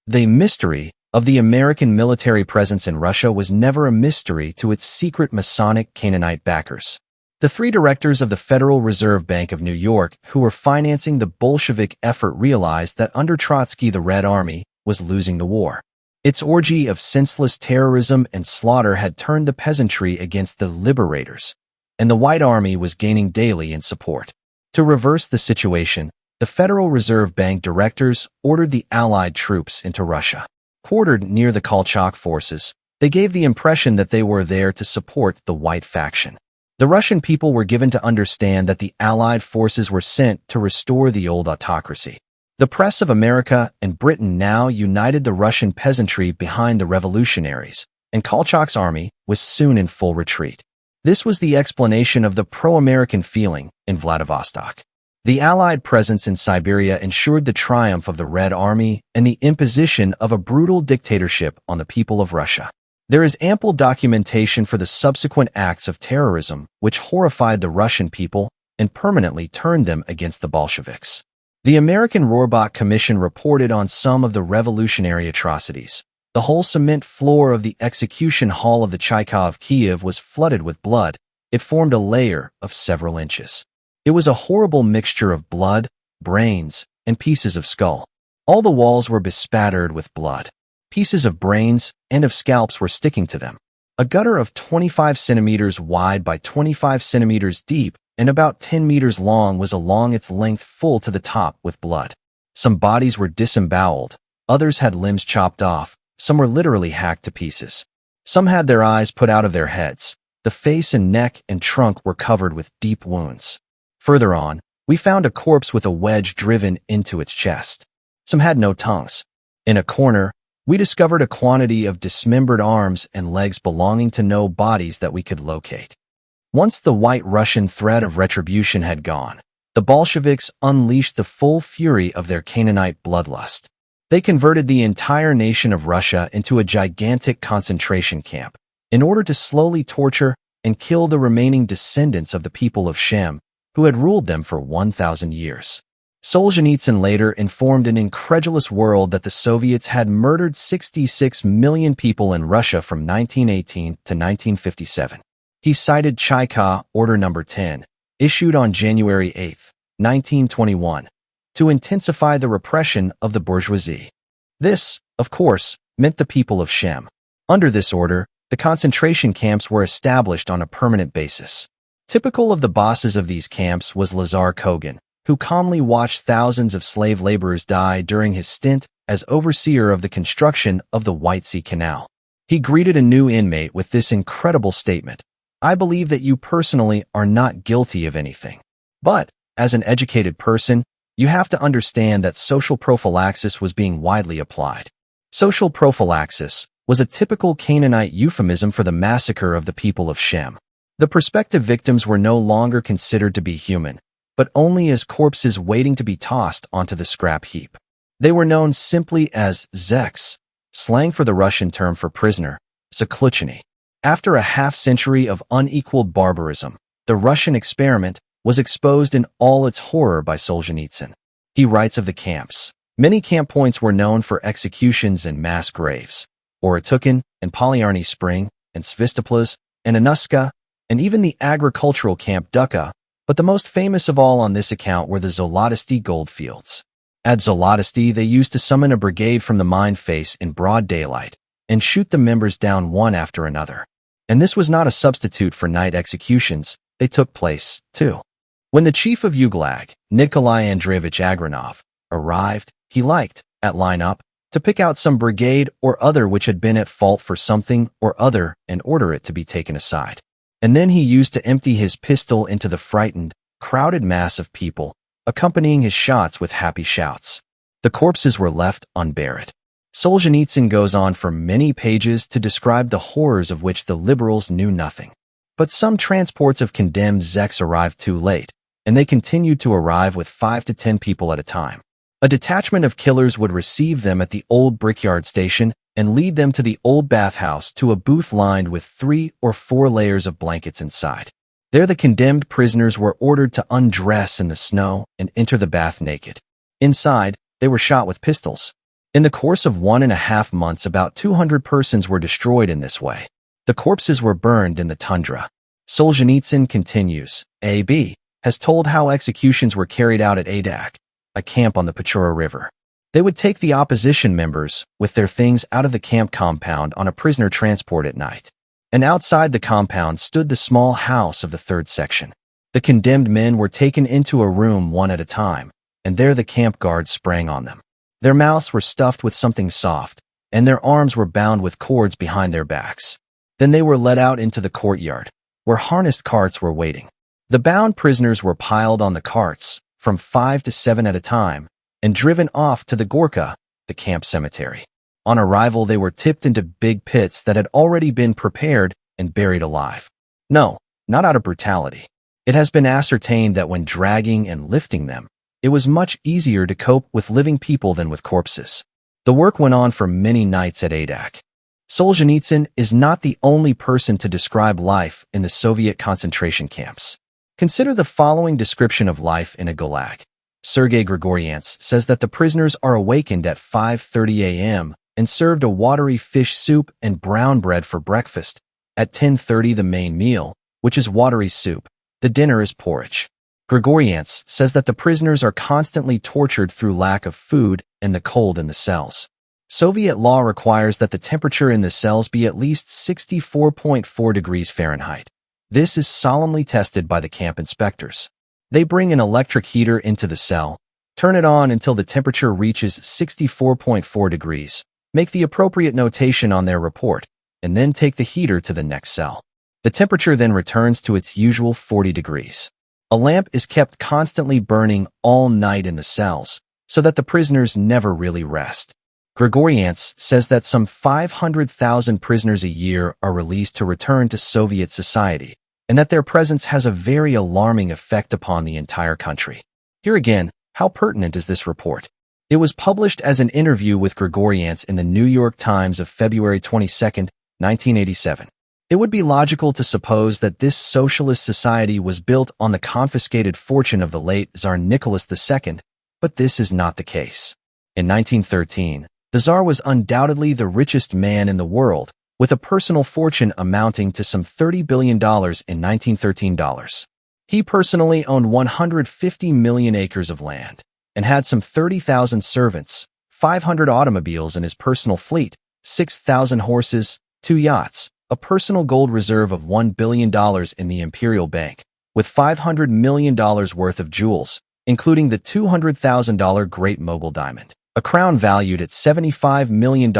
The mystery of the American military presence in Russia was never a mystery to its secret Masonic Canaanite backers. The three directors of the Federal Reserve Bank of New York who were financing the Bolshevik effort realized that under Trotsky the Red Army was losing the war. Its orgy of senseless terrorism and slaughter had turned the peasantry against the liberators, and the White Army was gaining daily in support. To reverse the situation, the Federal Reserve Bank directors ordered the Allied troops into Russia. Quartered near the Kolchak forces, they gave the impression that they were there to support the White faction. The Russian people were given to understand that the Allied forces were sent to restore the old autocracy. The press of America and Britain now united the Russian peasantry behind the revolutionaries, and Kolchak's army was soon in full retreat. This was the explanation of the pro-American feeling in Vladivostok. The Allied presence in Siberia ensured the triumph of the Red Army and the imposition of a brutal dictatorship on the people of Russia. There is ample documentation for the subsequent acts of terrorism which horrified the Russian people and permanently turned them against the Bolsheviks. The American Rohrbach Commission reported on some of the revolutionary atrocities. The whole cement floor of the execution hall of the Chaika of Kiev was flooded with blood. It formed a layer of several inches. It was a horrible mixture of blood, brains, and pieces of skull. All the walls were bespattered with blood. Pieces of brains and of scalps were sticking to them. A gutter of 25 centimeters wide by 25 centimeters deep and about 10 meters long was along its length full to the top with blood. Some bodies were disemboweled, others had limbs chopped off, some were literally hacked to pieces. Some had their eyes put out of their heads. The face and neck and trunk were covered with deep wounds. Further on, we found a corpse with a wedge driven into its chest. Some had no tongues. In a corner, we discovered a quantity of dismembered arms and legs belonging to no bodies that we could locate. Once the White Russian threat of retribution had gone, the Bolsheviks unleashed the full fury of their Canaanite bloodlust. They converted the entire nation of Russia into a gigantic concentration camp in order to slowly torture and kill the remaining descendants of the people of Shem, who had ruled them for 1,000 years. Solzhenitsyn later informed an incredulous world that the Soviets had murdered 66 million people in Russia from 1918 to 1957. He cited Chaika Order No. 10, issued on January 8, 1921, to intensify the repression of the bourgeoisie. This, of course, meant the people of Shem. Under this order, the concentration camps were established on a permanent basis. Typical of the bosses of these camps was Lazar Kogan, who calmly watched thousands of slave laborers die during his stint as overseer of the construction of the White Sea Canal. He greeted a new inmate with this incredible statement: "I believe that you personally are not guilty of anything. But, as an educated person, you have to understand that social prophylaxis was being widely applied." Social prophylaxis was a typical Canaanite euphemism for the massacre of the people of Shem. The prospective victims were no longer considered to be human, but only as corpses waiting to be tossed onto the scrap heap. They were known simply as zeks, slang for the Russian term for prisoner, zaklutcheny. After a half-century of unequaled barbarism, the Russian experiment was exposed in all its horror by Solzhenitsyn. He writes of the camps: "Many camp points were known for executions and mass graves: Oratukin and Polyarny Spring and Svistoplas and Anuska, and even the agricultural camp Duka, but the most famous of all on this account were the Zolotusty goldfields. At Zolotusty they used to summon a brigade from the mine face in broad daylight and shoot the members down one after another. And this was not a substitute for night executions. They took place, too. When the chief of Uglag, Nikolai Andreevich Agranov, arrived, he liked, at line-up, to pick out some brigade or other which had been at fault for something or other and order it to be taken aside. And then he used to empty his pistol into the frightened, crowded mass of people, accompanying his shots with happy shouts. The corpses were left unburied." Solzhenitsyn goes on for many pages to describe the horrors of which the liberals knew nothing. But some transports of condemned zeks arrived too late, and they continued to arrive with 5 to 10 people at a time. A detachment of killers would receive them at the old brickyard station and lead them to the old bathhouse to a booth lined with 3 or 4 layers of blankets inside. There the condemned prisoners were ordered to undress in the snow and enter the bath naked. Inside, they were shot with pistols. In the course of 1.5 months, about 200 persons were destroyed in this way. The corpses were burned in the tundra. Solzhenitsyn continues, A.B. has told how executions were carried out at Adak, a camp on the Pechora River. They would take the opposition members, with their things, out of the camp compound on a prisoner transport at night. And outside the compound stood the small house of the 3rd section. The condemned men were taken into a room one at a time, and there the camp guards sprang on them. Their mouths were stuffed with something soft, and their arms were bound with cords behind their backs. Then they were led out into the courtyard, where harnessed carts were waiting. The bound prisoners were piled on the carts, from 5 to 7 at a time, and driven off to the Gorka, the camp cemetery. On arrival, they were tipped into big pits that had already been prepared and buried alive. No, not out of brutality. It has been ascertained that when dragging and lifting them, it was much easier to cope with living people than with corpses. The work went on for many nights at Adak. Solzhenitsyn is not the only person to describe life in the Soviet concentration camps. Consider the following description of life in a gulag. Sergei Grigorians says that the prisoners are awakened at 5:30 a.m. and served a watery fish soup and brown bread for breakfast. At 10:30 the main meal, which is watery soup. The dinner is porridge. Grigorians says that the prisoners are constantly tortured through lack of food and the cold in the cells. Soviet law requires that the temperature in the cells be at least 64.4 degrees Fahrenheit. This is solemnly tested by the camp inspectors. They bring an electric heater into the cell, turn it on until the temperature reaches 64.4 degrees, make the appropriate notation on their report, and then take the heater to the next cell. The temperature then returns to its usual 40 degrees. A lamp is kept constantly burning all night in the cells, so that the prisoners never really rest. Grigorians says that some 500,000 prisoners a year are released to return to Soviet society, and that their presence has a very alarming effect upon the entire country. Here again, how pertinent is this report? It was published as an interview with Grigorians in the New York Times of February 22, 1987. It would be logical to suppose that this socialist society was built on the confiscated fortune of the late Tsar Nicholas II, but this is not the case. In 1913, the Tsar was undoubtedly the richest man in the world, with a personal fortune amounting to some $30 billion in 1913 dollars. He personally owned 150 million acres of land, and had some 30,000 servants, 500 automobiles in his personal fleet, 6,000 horses, 2 yachts, a personal gold reserve of $1 billion in the Imperial Bank, with $500 million worth of jewels, including the $200,000 Great Mogul diamond. a crown valued at $75 million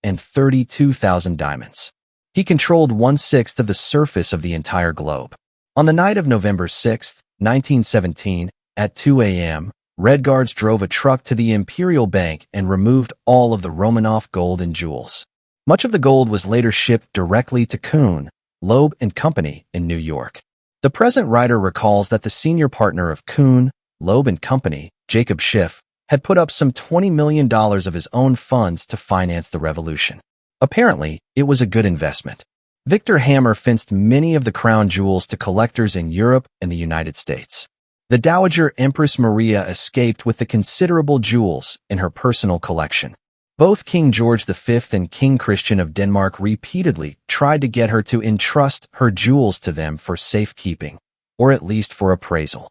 and 32,000 diamonds. He controlled 1/6 of the surface of the entire globe. On the night of November 6, 1917, at 2 a.m., Red Guards drove a truck to the Imperial Bank and removed all of the Romanov gold and jewels. Much of the gold was later shipped directly to Kuhn, Loeb and Company in New York. The present writer recalls that the senior partner of Kuhn, Loeb and Company, Jacob Schiff, had put up some $20 million of his own funds to finance the revolution. Apparently, it was a good investment. Victor Hammer fenced many of the crown jewels to collectors in Europe and the United States. The Dowager Empress Maria escaped with the considerable jewels in her personal collection. Both King George V and King Christian of Denmark repeatedly tried to get her to entrust her jewels to them for safekeeping, or at least for appraisal.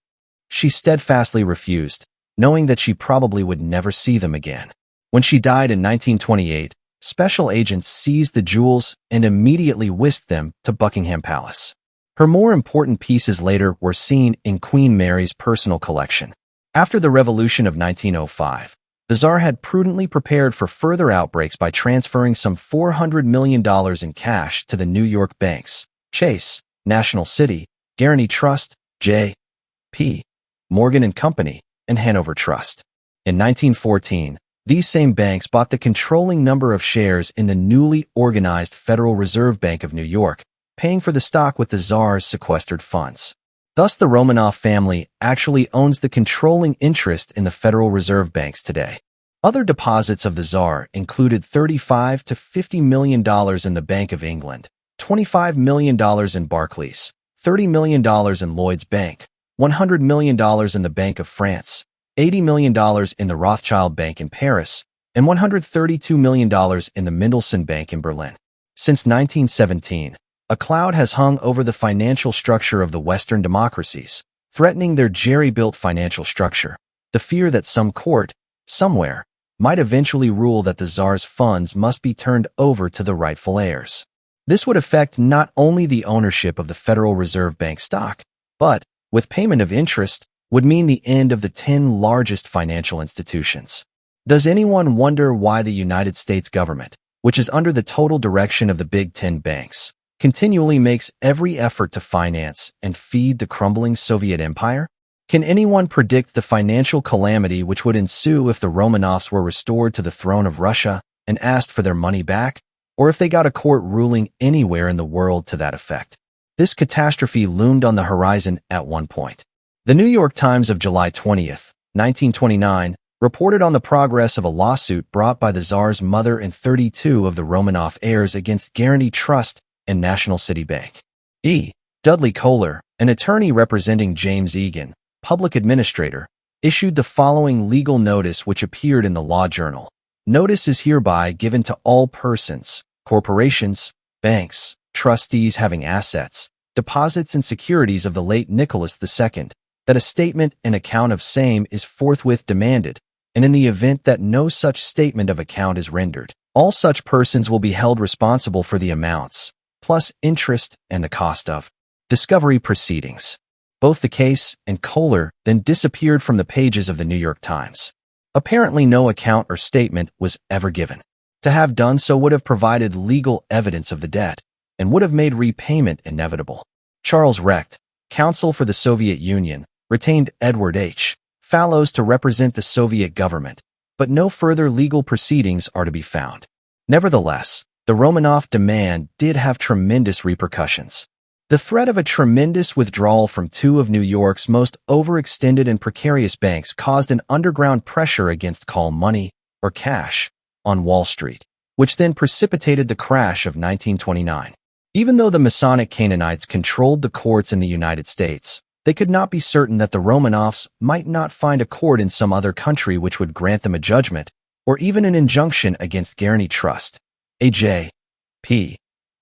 She steadfastly refused, knowing that she probably would never see them again. When she died in 1928, special agents seized the jewels and immediately whisked them to Buckingham Palace. Her more important pieces later were seen in Queen Mary's personal collection. After the Revolution of 1905, the Tsar had prudently prepared for further outbreaks by transferring some $400 million in cash to the New York banks, Chase, National City, Guaranty Trust, J.P. Morgan and Company, and Hanover Trust. In 1914, these same banks bought the controlling number of shares in the newly organized Federal Reserve Bank of New York, paying for the stock with the Tsar's sequestered funds. Thus, the Romanov family actually owns the controlling interest in the Federal Reserve banks today. Other deposits of the Tsar included $35 to $50 million in the Bank of England, $25 million in Barclays, $30 million in Lloyd's Bank, $100 million in the Bank of France, $80 million in the Rothschild Bank in Paris, and $132 million in the Mendelssohn Bank in Berlin. Since 1917, a cloud has hung over the financial structure of the Western democracies, threatening their jerry-built financial structure, the fear that some court, somewhere, might eventually rule that the Tsar's funds must be turned over to the rightful heirs. This would affect not only the ownership of the Federal Reserve Bank stock, but, with payment of interest, would mean the end of the 10 largest financial institutions. Does anyone wonder why the United States government, which is under the total direction of the Big 10 banks, continually makes every effort to finance and feed the crumbling Soviet Empire? Can anyone predict the financial calamity which would ensue if the Romanovs were restored to the throne of Russia and asked for their money back, or if they got a court ruling anywhere in the world to that effect? This catastrophe loomed on the horizon at one point. The New York Times of July 20th, 1929, reported on the progress of a lawsuit brought by the Tsar's mother and 32 of the Romanov heirs against Guaranty Trust and National City Bank. E. Dudley Kohler, an attorney representing James Egan, public administrator, issued the following legal notice which appeared in the Law Journal. Notice is hereby given to all persons, corporations, banks, trustees having assets, deposits and securities of the late Nicholas II, that a statement and account of same is forthwith demanded, and in the event that no such statement of account is rendered, all such persons will be held responsible for the amounts, plus interest and the cost of discovery proceedings. Both the case and Kohler then disappeared from the pages of the New York Times. Apparently no account or statement was ever given. To have done so would have provided legal evidence of the debt and would have made repayment inevitable. Charles Recht, counsel for the Soviet Union, retained Edward H. Fallows to represent the Soviet government, but no further legal proceedings are to be found. Nevertheless, the Romanov demand did have tremendous repercussions. The threat of a tremendous withdrawal from two of New York's most overextended and precarious banks caused an underground pressure against call money, or cash, on Wall Street, which then precipitated the crash of 1929. Even though the Masonic Canaanites controlled the courts in the United States, they could not be certain that the Romanovs might not find a court in some other country which would grant them a judgment, or even an injunction against Guaranty Trust, a J.P.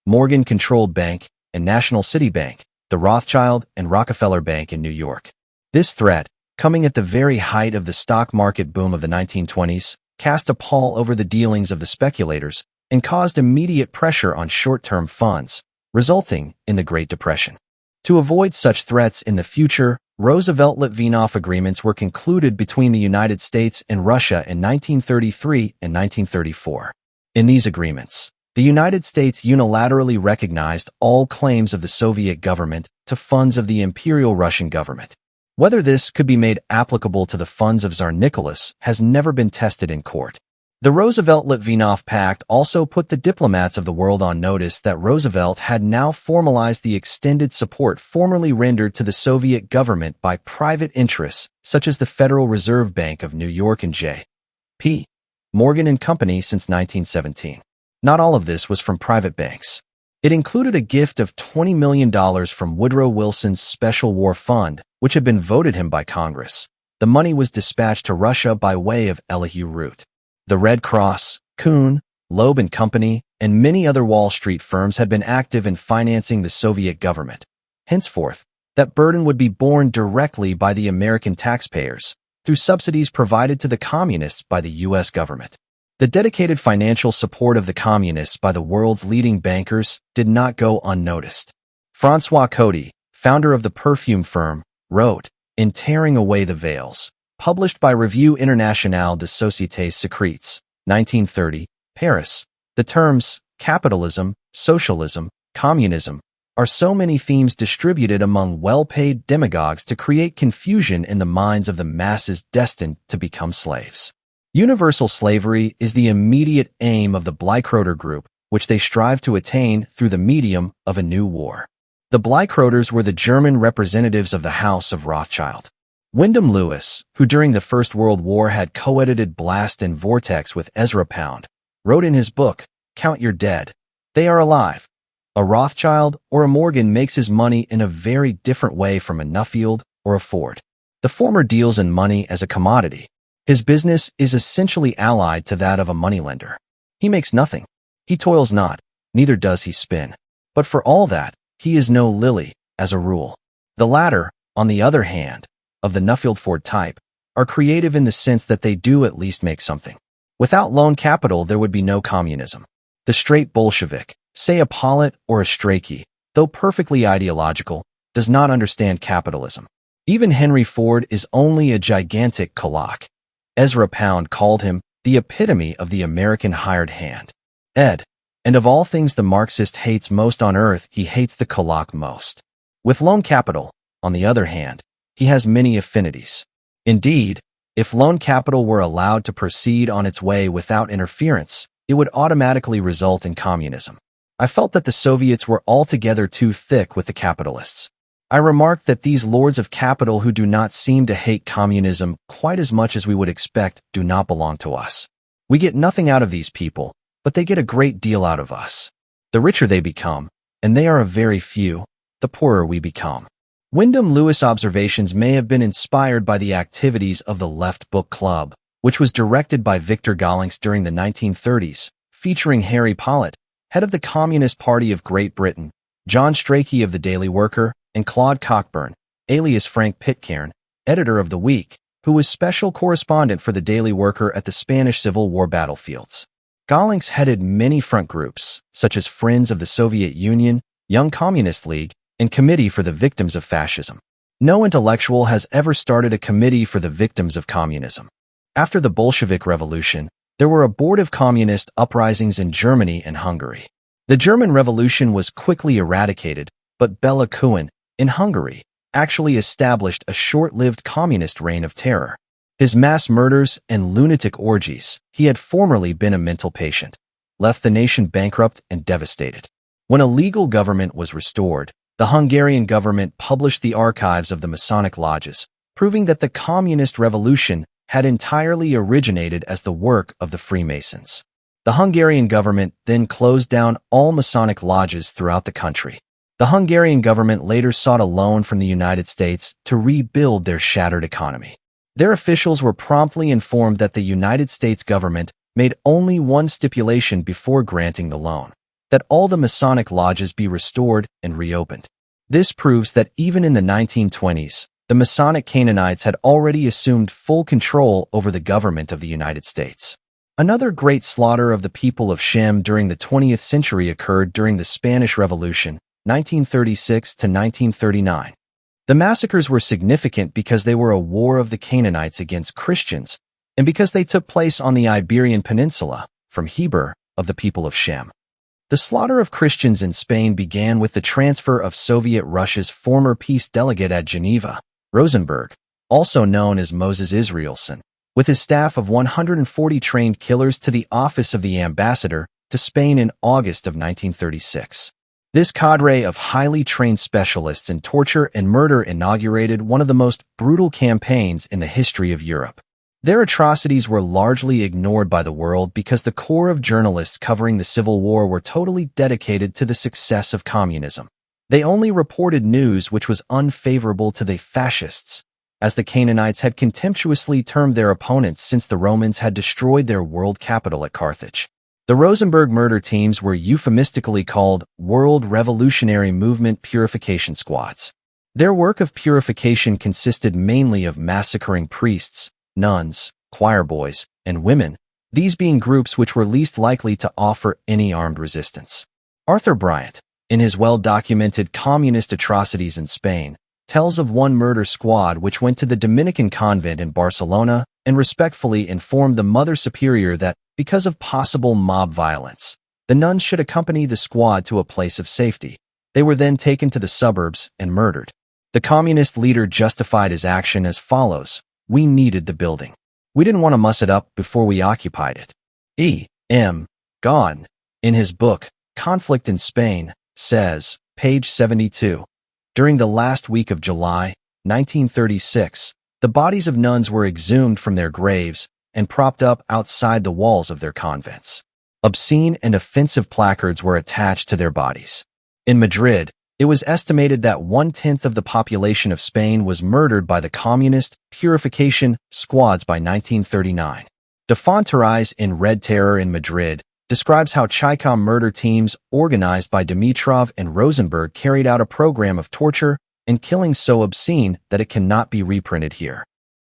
Morgan-controlled bank, and National City Bank, the Rothschild and Rockefeller Bank in New York. This threat, coming at the very height of the stock market boom of the 1920s, cast a pall over the dealings of the speculators and caused immediate pressure on short-term funds, resulting in the Great Depression. To avoid such threats in the future, Roosevelt-Litvinov agreements were concluded between the United States and Russia in 1933 and 1934. In these agreements, the United States unilaterally recognized all claims of the Soviet government to funds of the Imperial Russian government. Whether this could be made applicable to the funds of Tsar Nicholas has never been tested in court. The Roosevelt-Litvinov Pact also put the diplomats of the world on notice that Roosevelt had now formalized the extended support formerly rendered to the Soviet government by private interests such as the Federal Reserve Bank of New York and J.P. Morgan and Company since 1917. Not all of this was from private banks. It included a gift of $20 million from Woodrow Wilson's Special War Fund, which had been voted him by Congress. The money was dispatched to Russia by way of Elihu Root. The Red Cross, Kuhn, Loeb and Company, and many other Wall Street firms had been active in financing the Soviet government. Henceforth, that burden would be borne directly by the American taxpayers through subsidies provided to the communists by the U.S. government. The dedicated financial support of the communists by the world's leading bankers did not go unnoticed. François Coty, founder of the perfume firm, wrote, in Tearing Away the Veils, published by Revue Internationale des Sociétés Secrètes, 1930, Paris, the terms capitalism, socialism, communism are so many themes distributed among well-paid demagogues to create confusion in the minds of the masses destined to become slaves. Universal slavery is the immediate aim of the Bleichroeder Group, which they strive to attain through the medium of a new war. The Bleichroeders were the German representatives of the House of Rothschild. Wyndham Lewis, who during the First World War had co-edited Blast and Vortex with Ezra Pound, wrote in his book, Count Your Dead, They Are Alive. A Rothschild or a Morgan makes his money in a very different way from a Nuffield or a Ford. The former deals in money as a commodity. His business is essentially allied to that of a moneylender. He makes nothing. He toils not, neither does he spin. But for all that, he is no lily, as a rule. The latter, on the other hand, of the Nuffield Ford type, are creative in the sense that they do at least make something. Without loan capital, there would be no communism. The straight Bolshevik, say a Pollitt or a Strachey, though perfectly ideological, does not understand capitalism. Even Henry Ford is only a gigantic Kulak. Ezra Pound called him the epitome of the American hired hand. And of all things the Marxist hates most on earth, he hates the Kulak most. With loan capital, on the other hand, he has many affinities. Indeed, if loan capital were allowed to proceed on its way without interference, it would automatically result in communism. I felt that the Soviets were altogether too thick with the capitalists. I remarked that these lords of capital who do not seem to hate communism quite as much as we would expect do not belong to us. We get nothing out of these people, but they get a great deal out of us. The richer they become, and they are a very few, the poorer we become. Wyndham Lewis' observations may have been inspired by the activities of the Left Book Club, which was directed by Victor Gollancz during the 1930s, featuring Harry Pollitt, head of the Communist Party of Great Britain, John Strachey of the Daily Worker, and Claude Cockburn, alias Frank Pitcairn, editor of The Week, who was special correspondent for the Daily Worker at the Spanish Civil War battlefields. Gollancz headed many front groups, such as Friends of the Soviet Union, Young Communist League, and Committee for the Victims of Fascism. No intellectual has ever started a committee for the victims of communism. After the Bolshevik Revolution, there were abortive communist uprisings in Germany and Hungary. The German Revolution was quickly eradicated, but Bela Kun, in Hungary, actually established a short-lived communist reign of terror. His mass murders and lunatic orgies, he had formerly been a mental patient, left the nation bankrupt and devastated. When a legal government was restored, the Hungarian government published the archives of the Masonic lodges, proving that the communist revolution had entirely originated as the work of the Freemasons. The Hungarian government then closed down all Masonic lodges throughout the country. The Hungarian government later sought a loan from the United States to rebuild their shattered economy. Their officials were promptly informed that the United States government made only one stipulation before granting the loan: that all the Masonic lodges be restored and reopened. This proves that even in the 1920s, the Masonic Canaanites had already assumed full control over the government of the United States. Another great slaughter of the people of Shem during the 20th century occurred during the Spanish Revolution, 1936 to 1939. The massacres were significant because they were a war of the Canaanites against Christians, and because they took place on the Iberian Peninsula, from Heber, of the people of Shem. The slaughter of Christians in Spain began with the transfer of Soviet Russia's former peace delegate at Geneva, Rosenberg, also known as Moses Israelson, with his staff of 140 trained killers to the office of the ambassador to Spain in August of 1936. This cadre of highly trained specialists in torture and murder inaugurated one of the most brutal campaigns in the history of Europe. Their atrocities were largely ignored by the world because the core of journalists covering the Civil War were totally dedicated to the success of communism. They only reported news which was unfavorable to the fascists, as the Canaanites had contemptuously termed their opponents since the Romans had destroyed their world capital at Carthage. The Rosenberg murder teams were euphemistically called World Revolutionary Movement Purification Squads. Their work of purification consisted mainly of massacring priests, nuns, choir boys, and women, these being groups which were least likely to offer any armed resistance. Arthur Bryant, in his well-documented Communist Atrocities in Spain, tells of one murder squad which went to the Dominican convent in Barcelona and respectfully informed the Mother Superior that, because of possible mob violence, the nuns should accompany the squad to a place of safety. They were then taken to the suburbs and murdered. The communist leader justified his action as follows: "We needed the building. We didn't want to muss it up before we occupied it." E.M. Gaughan, in his book, Conflict in Spain, says, page 72, during the last week of July, 1936, the bodies of nuns were exhumed from their graves and propped up outside the walls of their convents. Obscene and offensive placards were attached to their bodies. In Madrid, it was estimated that 1/10 of the population of Spain was murdered by the communist purification squads by 1939. De Fontaines in Red Terror in Madrid describes how Chicom murder teams organized by Dimitrov and Rosenberg carried out a program of torture and killing so obscene that it cannot be reprinted here.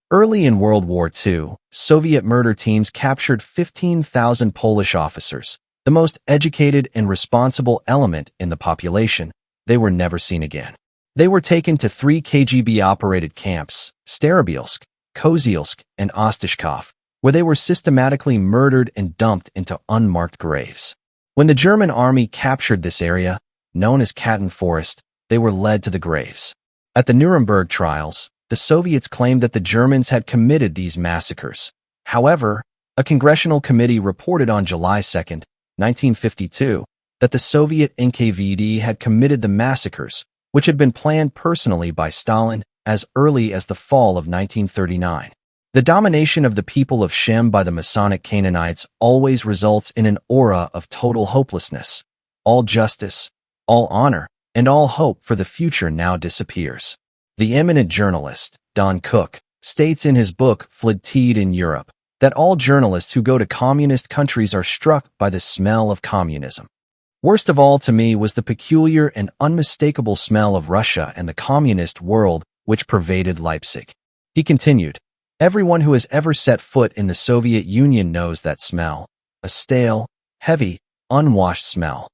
Early in World War II, Soviet murder teams captured 15,000 Polish officers, the most educated and responsible element in the population. They were never seen again. They were taken to 3 KGB-operated camps, Starobielsk, Kozielsk, and Ostashkov, where they were systematically murdered and dumped into unmarked graves. When the German army captured this area, known as Katyn Forest, they were led to the graves. At the Nuremberg trials, the Soviets claimed that the Germans had committed these massacres. However, a congressional committee reported on July 2, 1952, that the Soviet NKVD had committed the massacres, which had been planned personally by Stalin as early as the fall of 1939. The domination of the people of Shem by the Masonic Canaanites always results in an aura of total hopelessness. All justice, all honor, and all hope for the future now disappears. The eminent journalist, Don Cook, states in his book Fleeted in Europe that all journalists who go to communist countries are struck by the smell of communism. Worst of all to me was the peculiar and unmistakable smell of Russia and the communist world which pervaded Leipzig. He continued, "Everyone who has ever set foot in the Soviet Union knows that smell, a stale, heavy, unwashed smell.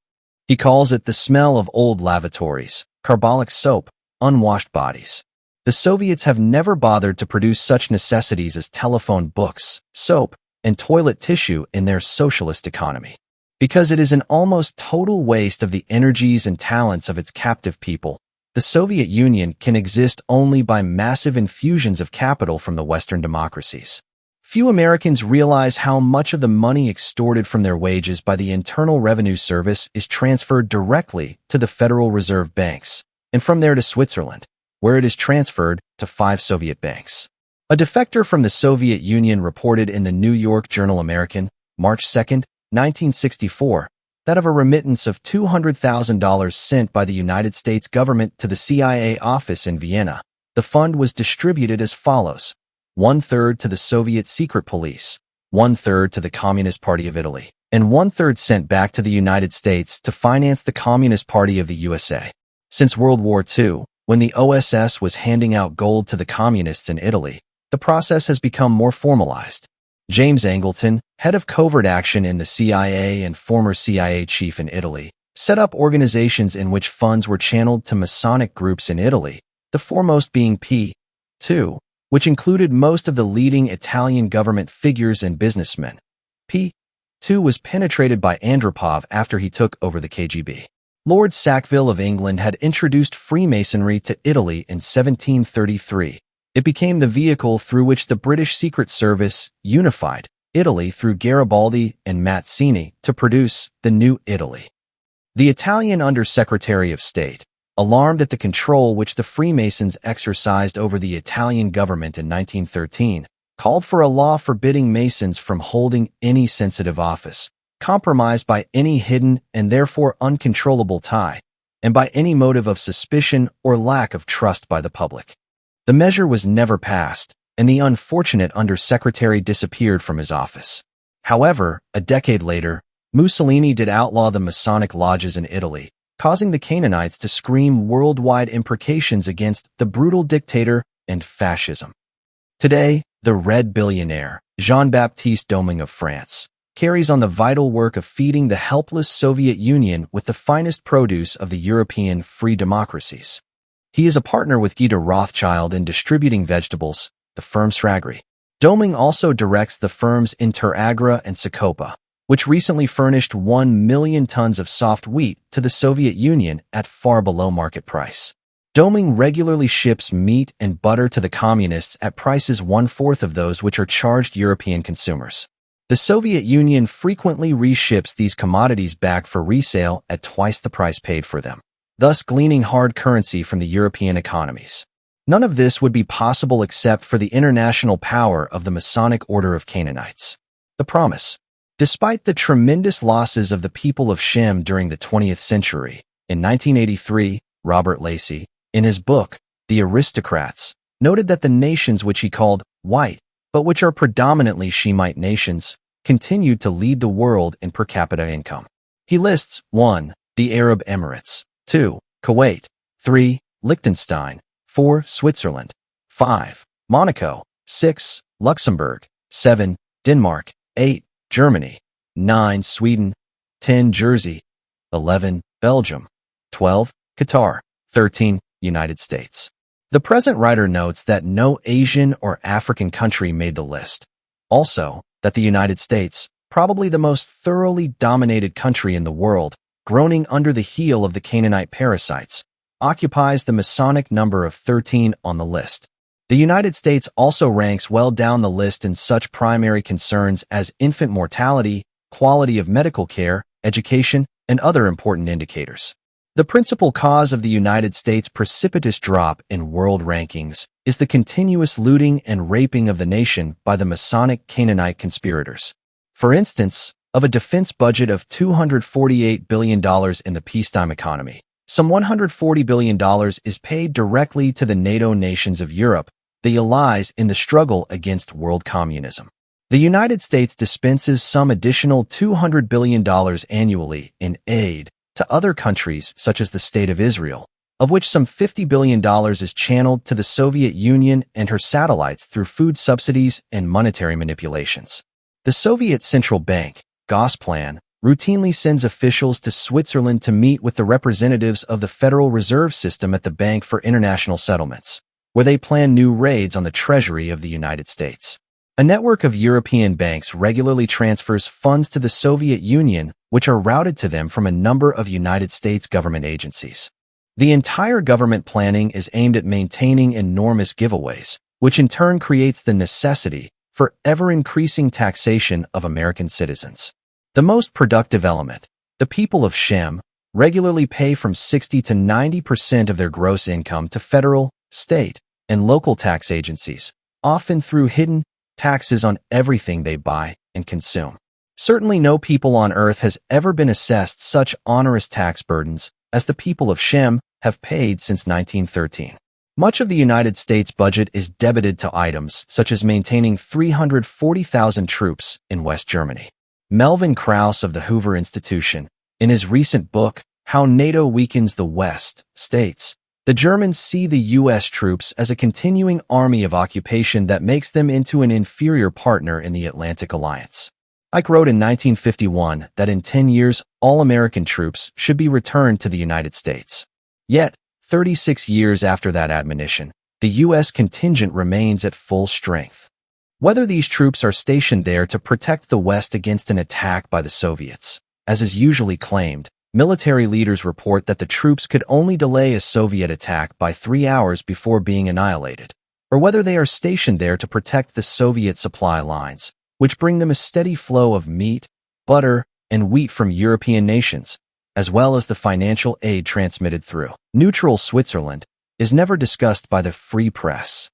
He calls it the smell of old lavatories, carbolic soap, unwashed bodies. The Soviets have never bothered to produce such necessities as telephone books, soap, and toilet tissue in their socialist economy. Because it is an almost total waste of the energies and talents of its captive people, the Soviet Union can exist only by massive infusions of capital from the Western democracies. Few Americans realize how much of the money extorted from their wages by the Internal Revenue Service is transferred directly to the Federal Reserve banks, and from there to Switzerland, where it is transferred to 5 Soviet banks." A defector from the Soviet Union reported in the New York Journal American, March 2, 1964, that of a remittance of $200,000 sent by the United States government to the CIA office in Vienna, the fund was distributed as follows: 1/3 to the Soviet secret police, 1/3 to the Communist Party of Italy, and 1/3 sent back to the United States to finance the Communist Party of the USA. Since World War II, when the OSS was handing out gold to the communists in Italy, the process has become more formalized. James Angleton, head of covert action in the CIA and former CIA chief in Italy, set up organizations in which funds were channeled to Masonic groups in Italy, the foremost being P2, which included most of the leading Italian government figures and businessmen. P2 was penetrated by Andropov after he took over the KGB. Lord Sackville of England had introduced Freemasonry to Italy in 1733. It became the vehicle through which the British Secret Service unified Italy through Garibaldi and Mazzini to produce the New Italy. The Italian Under-Secretary of State, alarmed at the control which the Freemasons exercised over the Italian government in 1913, called for a law forbidding Masons from holding any sensitive office, compromised by any hidden and therefore uncontrollable tie, and by any motive of suspicion or lack of trust by the public. The measure was never passed, and the unfortunate Under-Secretary disappeared from his office. However, a decade later, Mussolini did outlaw the Masonic lodges in Italy, causing the Canaanites to scream worldwide imprecations against the brutal dictator and fascism. Today, the Red Billionaire, Jean-Baptiste Doming of France, carries on the vital work of feeding the helpless Soviet Union with the finest produce of the European free democracies. He is a partner with Guy de Rothschild in distributing vegetables, the firm Sragri. Doming also directs the firms Interagra and Sacopa, which recently furnished 1 million tons of soft wheat to the Soviet Union at far below market price. Doming regularly ships meat and butter to the communists at prices 1/4 of those which are charged European consumers. The Soviet Union frequently reships these commodities back for resale at twice the price paid for them, thus gleaning hard currency from the European economies. None of this would be possible except for the international power of the Masonic Order of Canaanites. The promise. Despite the tremendous losses of the people of Shem during the 20th century, in 1983, Robert Lacey, in his book, The Aristocrats, noted that the nations which he called white, but which are predominantly Shemite nations, continued to lead the world in per capita income. He lists 1. The Arab Emirates, 2. Kuwait, 3. Liechtenstein, 4. Switzerland, 5. Monaco, 6. Luxembourg, 7. Denmark, 8. Germany, 9. Sweden, 10. Jersey, 11. Belgium, 12. Qatar, 13. United States. The present writer notes that no Asian or African country made the list. Also, that the United States, probably the most thoroughly dominated country in the world, groaning under the heel of the Canaanite parasites, occupies the Masonic number of 13 on the list. The United States also ranks well down the list in such primary concerns as infant mortality, quality of medical care, education, and other important indicators. The principal cause of the United States' precipitous drop in world rankings is the continuous looting and raping of the nation by the Masonic Canaanite conspirators. For instance, of a defense budget of $248 billion in the peacetime economy, some $140 billion is paid directly to the NATO nations of Europe, the allies in the struggle against world communism. The United States dispenses some additional $200 billion annually in aid to other countries such as the State of Israel, of which some $50 billion is channeled to the Soviet Union and her satellites through food subsidies and monetary manipulations. The Soviet Central Bank, Gosplan, routinely sends officials to Switzerland to meet with the representatives of the Federal Reserve System at the Bank for International Settlements, where they plan new raids on the Treasury of the United States. A network of European banks regularly transfers funds to the Soviet Union, which are routed to them from a number of United States government agencies. The entire government planning is aimed at maintaining enormous giveaways, which in turn creates the necessity for ever-increasing taxation of American citizens. The most productive element, the people of Shem, regularly pay from 60 to 90% of their gross income to federal, state, and local tax agencies, often through hidden taxes on everything they buy and consume. Certainly no people on earth has ever been assessed such onerous tax burdens as the people of Shem have paid since 1913. Much of the United States budget is debited to items such as maintaining 340,000 troops in West Germany. Melvin Krauss of the Hoover Institution, in his recent book, How NATO Weakens the West, states, "The Germans see the U.S. troops as a continuing army of occupation that makes them into an inferior partner in the Atlantic Alliance." Ike wrote in 1951 that in 10 years, all American troops should be returned to the United States. Yet, 36 years after that admonition, the U.S. contingent remains at full strength. Whether these troops are stationed there to protect the West against an attack by the Soviets, as is usually claimed, military leaders report that the troops could only delay a Soviet attack by 3 hours before being annihilated, or whether they are stationed there to protect the Soviet supply lines, which bring them a steady flow of meat, butter, and wheat from European nations, as well as the financial aid transmitted through neutral Switzerland, is never discussed by the free press.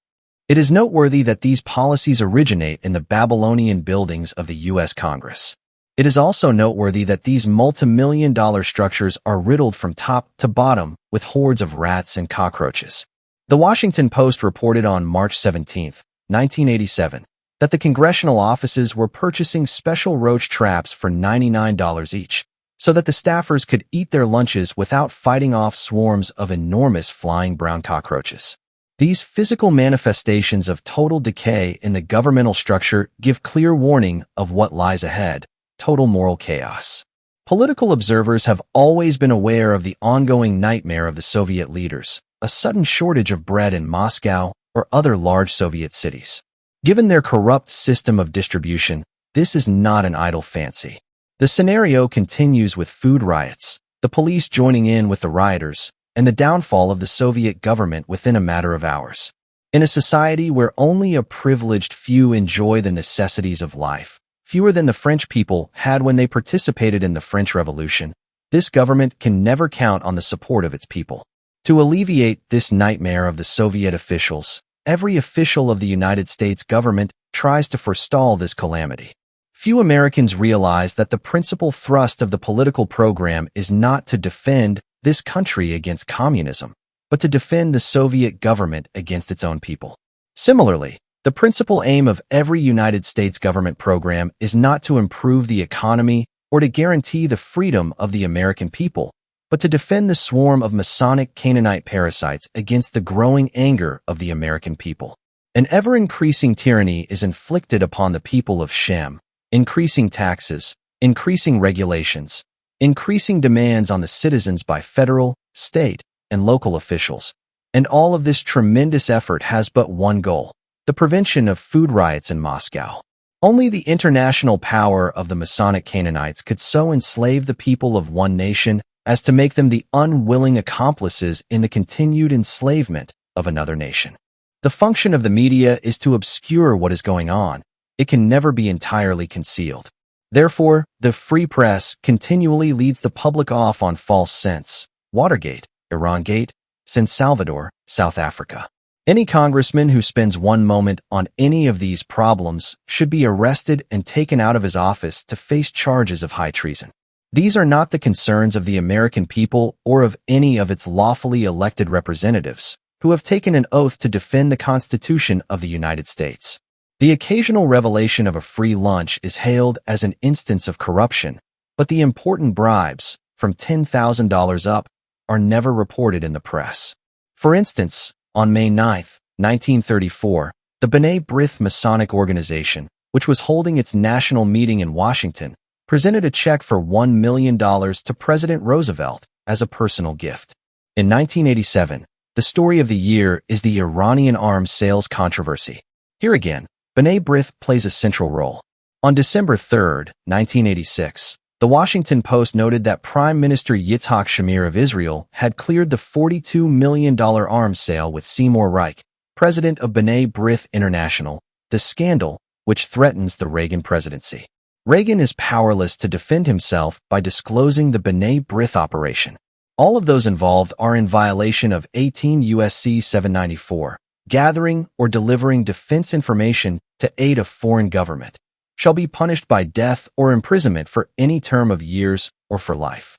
It is noteworthy that these policies originate in the Babylonian buildings of the U.S. Congress. It is also noteworthy that these multi-million-dollar structures are riddled from top to bottom with hordes of rats and cockroaches. The Washington Post reported on March 17, 1987, that the congressional offices were purchasing special roach traps for $99 each, so that the staffers could eat their lunches without fighting off swarms of enormous flying brown cockroaches. These physical manifestations of total decay in the governmental structure give clear warning of what lies ahead: total moral chaos. Political observers have always been aware of the ongoing nightmare of the Soviet leaders, a sudden shortage of bread in Moscow or other large Soviet cities. Given their corrupt system of distribution, this is not an idle fancy. The scenario continues with food riots, the police joining in with the rioters, and the downfall of the Soviet government within a matter of hours. In a society where only a privileged few enjoy the necessities of life, fewer than the French people had when they participated in the French Revolution, this government can never count on the support of its people. To alleviate this nightmare of the Soviet officials, every official of the United States government tries to forestall this calamity. Few Americans realize that the principal thrust of the political program is not to defend this country against communism, but to defend the Soviet government against its own people. Similarly, the principal aim of every United States government program is not to improve the economy or to guarantee the freedom of the American people, but to defend the swarm of Masonic Canaanite parasites against the growing anger of the American people. An ever-increasing tyranny is inflicted upon the people of Shem, increasing taxes, increasing regulations, increasing demands on the citizens by federal, state, and local officials. And all of this tremendous effort has but one goal: the prevention of food riots in Moscow. Only the international power of the Masonic Canaanites could so enslave the people of one nation as to make them the unwilling accomplices in the continued enslavement of another nation. The function of the media is to obscure what is going on. It can never be entirely concealed. Therefore, the free press continually leads the public off on false scents: Watergate, Irangate, San Salvador, South Africa. Any congressman who spends one moment on any of these problems should be arrested and taken out of his office to face charges of high treason. These are not the concerns of the American people or of any of its lawfully elected representatives, who have taken an oath to defend the Constitution of the United States. The occasional revelation of a free lunch is hailed as an instance of corruption, but the important bribes, from $10,000 up, are never reported in the press. For instance, on May 9, 1934, the B'nai B'rith Masonic Organization, which was holding its national meeting in Washington, presented a check for $1 million to President Roosevelt as a personal gift. In 1987, the story of the year is the Iranian arms sales controversy. Here again, B'nai B'rith plays a central role. On December 3, 1986, the Washington Post noted that Prime Minister Yitzhak Shamir of Israel had cleared the $42 million arms sale with Seymour Reich, president of B'nai B'rith International, the scandal which threatens the Reagan presidency. Reagan is powerless to defend himself by disclosing the B'nai B'rith operation. All of those involved are in violation of 18 U.S.C. 794. Gathering or delivering defense information to aid a foreign government shall be punished by death or imprisonment for any term of years or for life.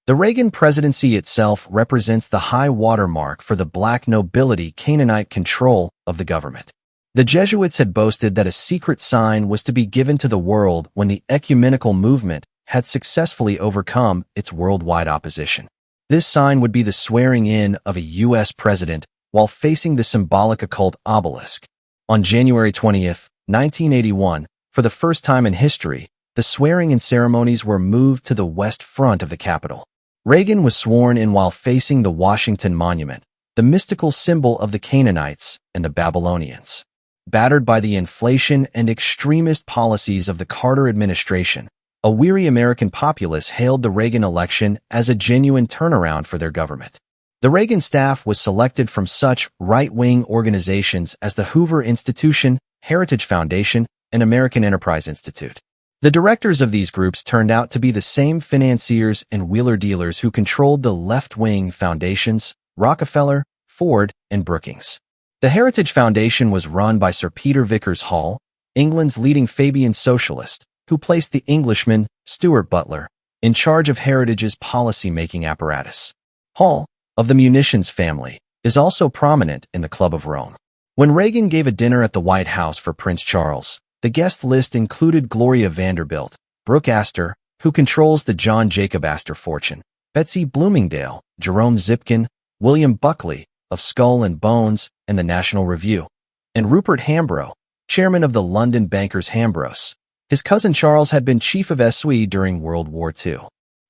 The Reagan presidency itself represents the high watermark for the black nobility Canaanite control of the government. The Jesuits had boasted that a secret sign was to be given to the world when the ecumenical movement had successfully overcome its worldwide opposition. This sign would be the swearing in of a U.S. president while facing the symbolic occult obelisk. On January 20, 1981, for the first time in history, the swearing-in ceremonies were moved to the west front of the Capitol. Reagan was sworn in while facing the Washington Monument, the mystical symbol of the Canaanites and the Babylonians. Battered by the inflation and extremist policies of the Carter administration, a weary American populace hailed the Reagan election as a genuine turnaround for their government. The Reagan staff was selected from such right-wing organizations as the Hoover Institution, Heritage Foundation, and American Enterprise Institute. The directors of these groups turned out to be the same financiers and wheeler dealers who controlled the left-wing foundations, Rockefeller, Ford, and Brookings. The Heritage Foundation was run by Sir Peter Vickers Hall, England's leading Fabian socialist, who placed the Englishman, Stuart Butler, in charge of Heritage's policy-making apparatus. Hall, of the munitions family, is also prominent in the Club of Rome. When Reagan gave a dinner at the White House for Prince Charles, the guest list included Gloria Vanderbilt, Brooke Astor, who controls the John Jacob Astor fortune, Betsy Bloomingdale, Jerome Zipkin, William Buckley, of Skull and Bones and the National Review, and Rupert Hambro, chairman of the London bankers Hambros. His cousin Charles had been chief of SWE during World War II.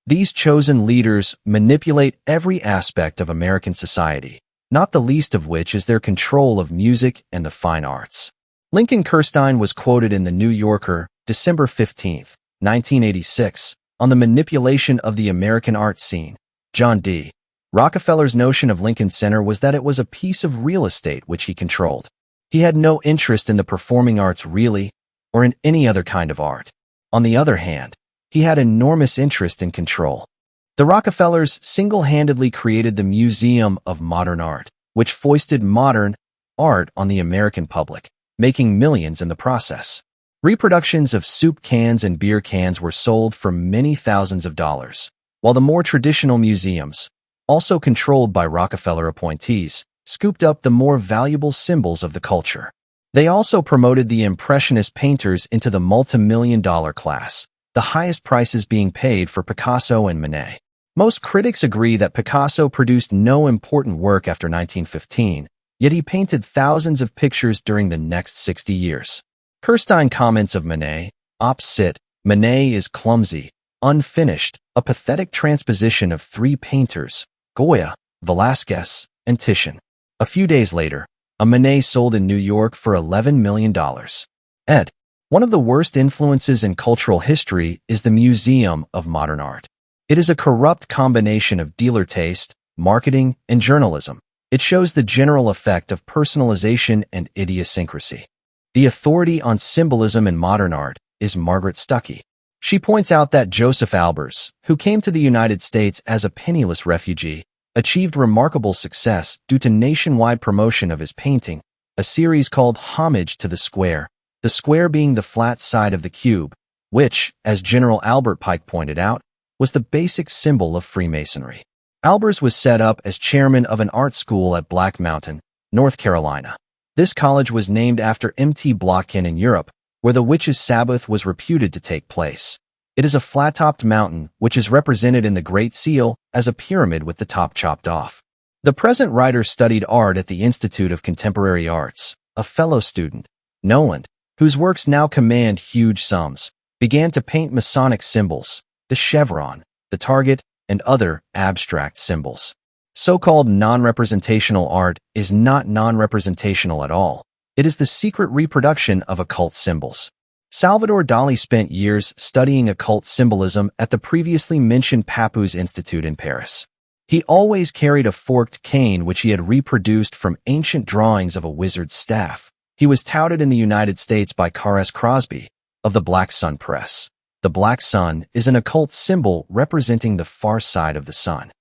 These chosen leaders manipulate every aspect of American society, not the least of which is their control of music and the fine arts. Lincoln Kirstein was quoted in The New Yorker, December 15, 1986, on the manipulation of the American art scene. John D. Rockefeller's notion of Lincoln Center was that it was a piece of real estate which he controlled. He had no interest in the performing arts really, or in any other kind of art. On the other hand, he had enormous interest in control. The Rockefellers single-handedly created the Museum of Modern Art, which foisted modern art on the American public, making millions in the process. Reproductions of soup cans and beer cans were sold for many thousands of dollars, while the more traditional museums, also controlled by Rockefeller appointees, scooped up the more valuable symbols of the culture. They also promoted the Impressionist painters into the multi-million-dollar class, the highest prices being paid for Picasso and Monet. Most critics agree that Picasso produced no important work after 1915, yet he painted thousands of pictures during the next 60 years. Kirstein comments of Monet, op cit, Monet is clumsy, unfinished, a pathetic transposition of three painters, Goya, Velázquez, and Titian. A few days later, a Monet sold in New York for $11 million. Ed. One of the worst influences in cultural history is the Museum of Modern Art. It is a corrupt combination of dealer taste, marketing, and journalism. It shows the general effect of personalization and idiosyncrasy. The authority on symbolism in modern art is Margaret Stuckey. She points out that Joseph Albers, who came to the United States as a penniless refugee, achieved remarkable success due to nationwide promotion of his painting, a series called Homage to the Square being the flat side of the cube, which, as General Albert Pike pointed out, was the basic symbol of Freemasonry. Albers was set up as chairman of an art school at Black Mountain, North Carolina. This college was named after Mt. Blocken in Europe, where the witches' Sabbath was reputed to take place. It is a flat-topped mountain, which is represented in the Great Seal as a pyramid with the top chopped off. The present writer studied art at the Institute of Contemporary Arts. A fellow student, Noland, whose works now command huge sums, began to paint Masonic symbols, the chevron, the target, and other abstract symbols. So-called non-representational art is not non-representational at all. It is the secret reproduction of occult symbols. Salvador Dali spent years studying occult symbolism at the previously mentioned Papoose Institute in Paris. He always carried a forked cane which he had reproduced from ancient drawings of a wizard's staff. He was touted in the United States by Carr S. Crosby of the Black Sun Press. The Black Sun is an occult symbol representing the far side of the sun.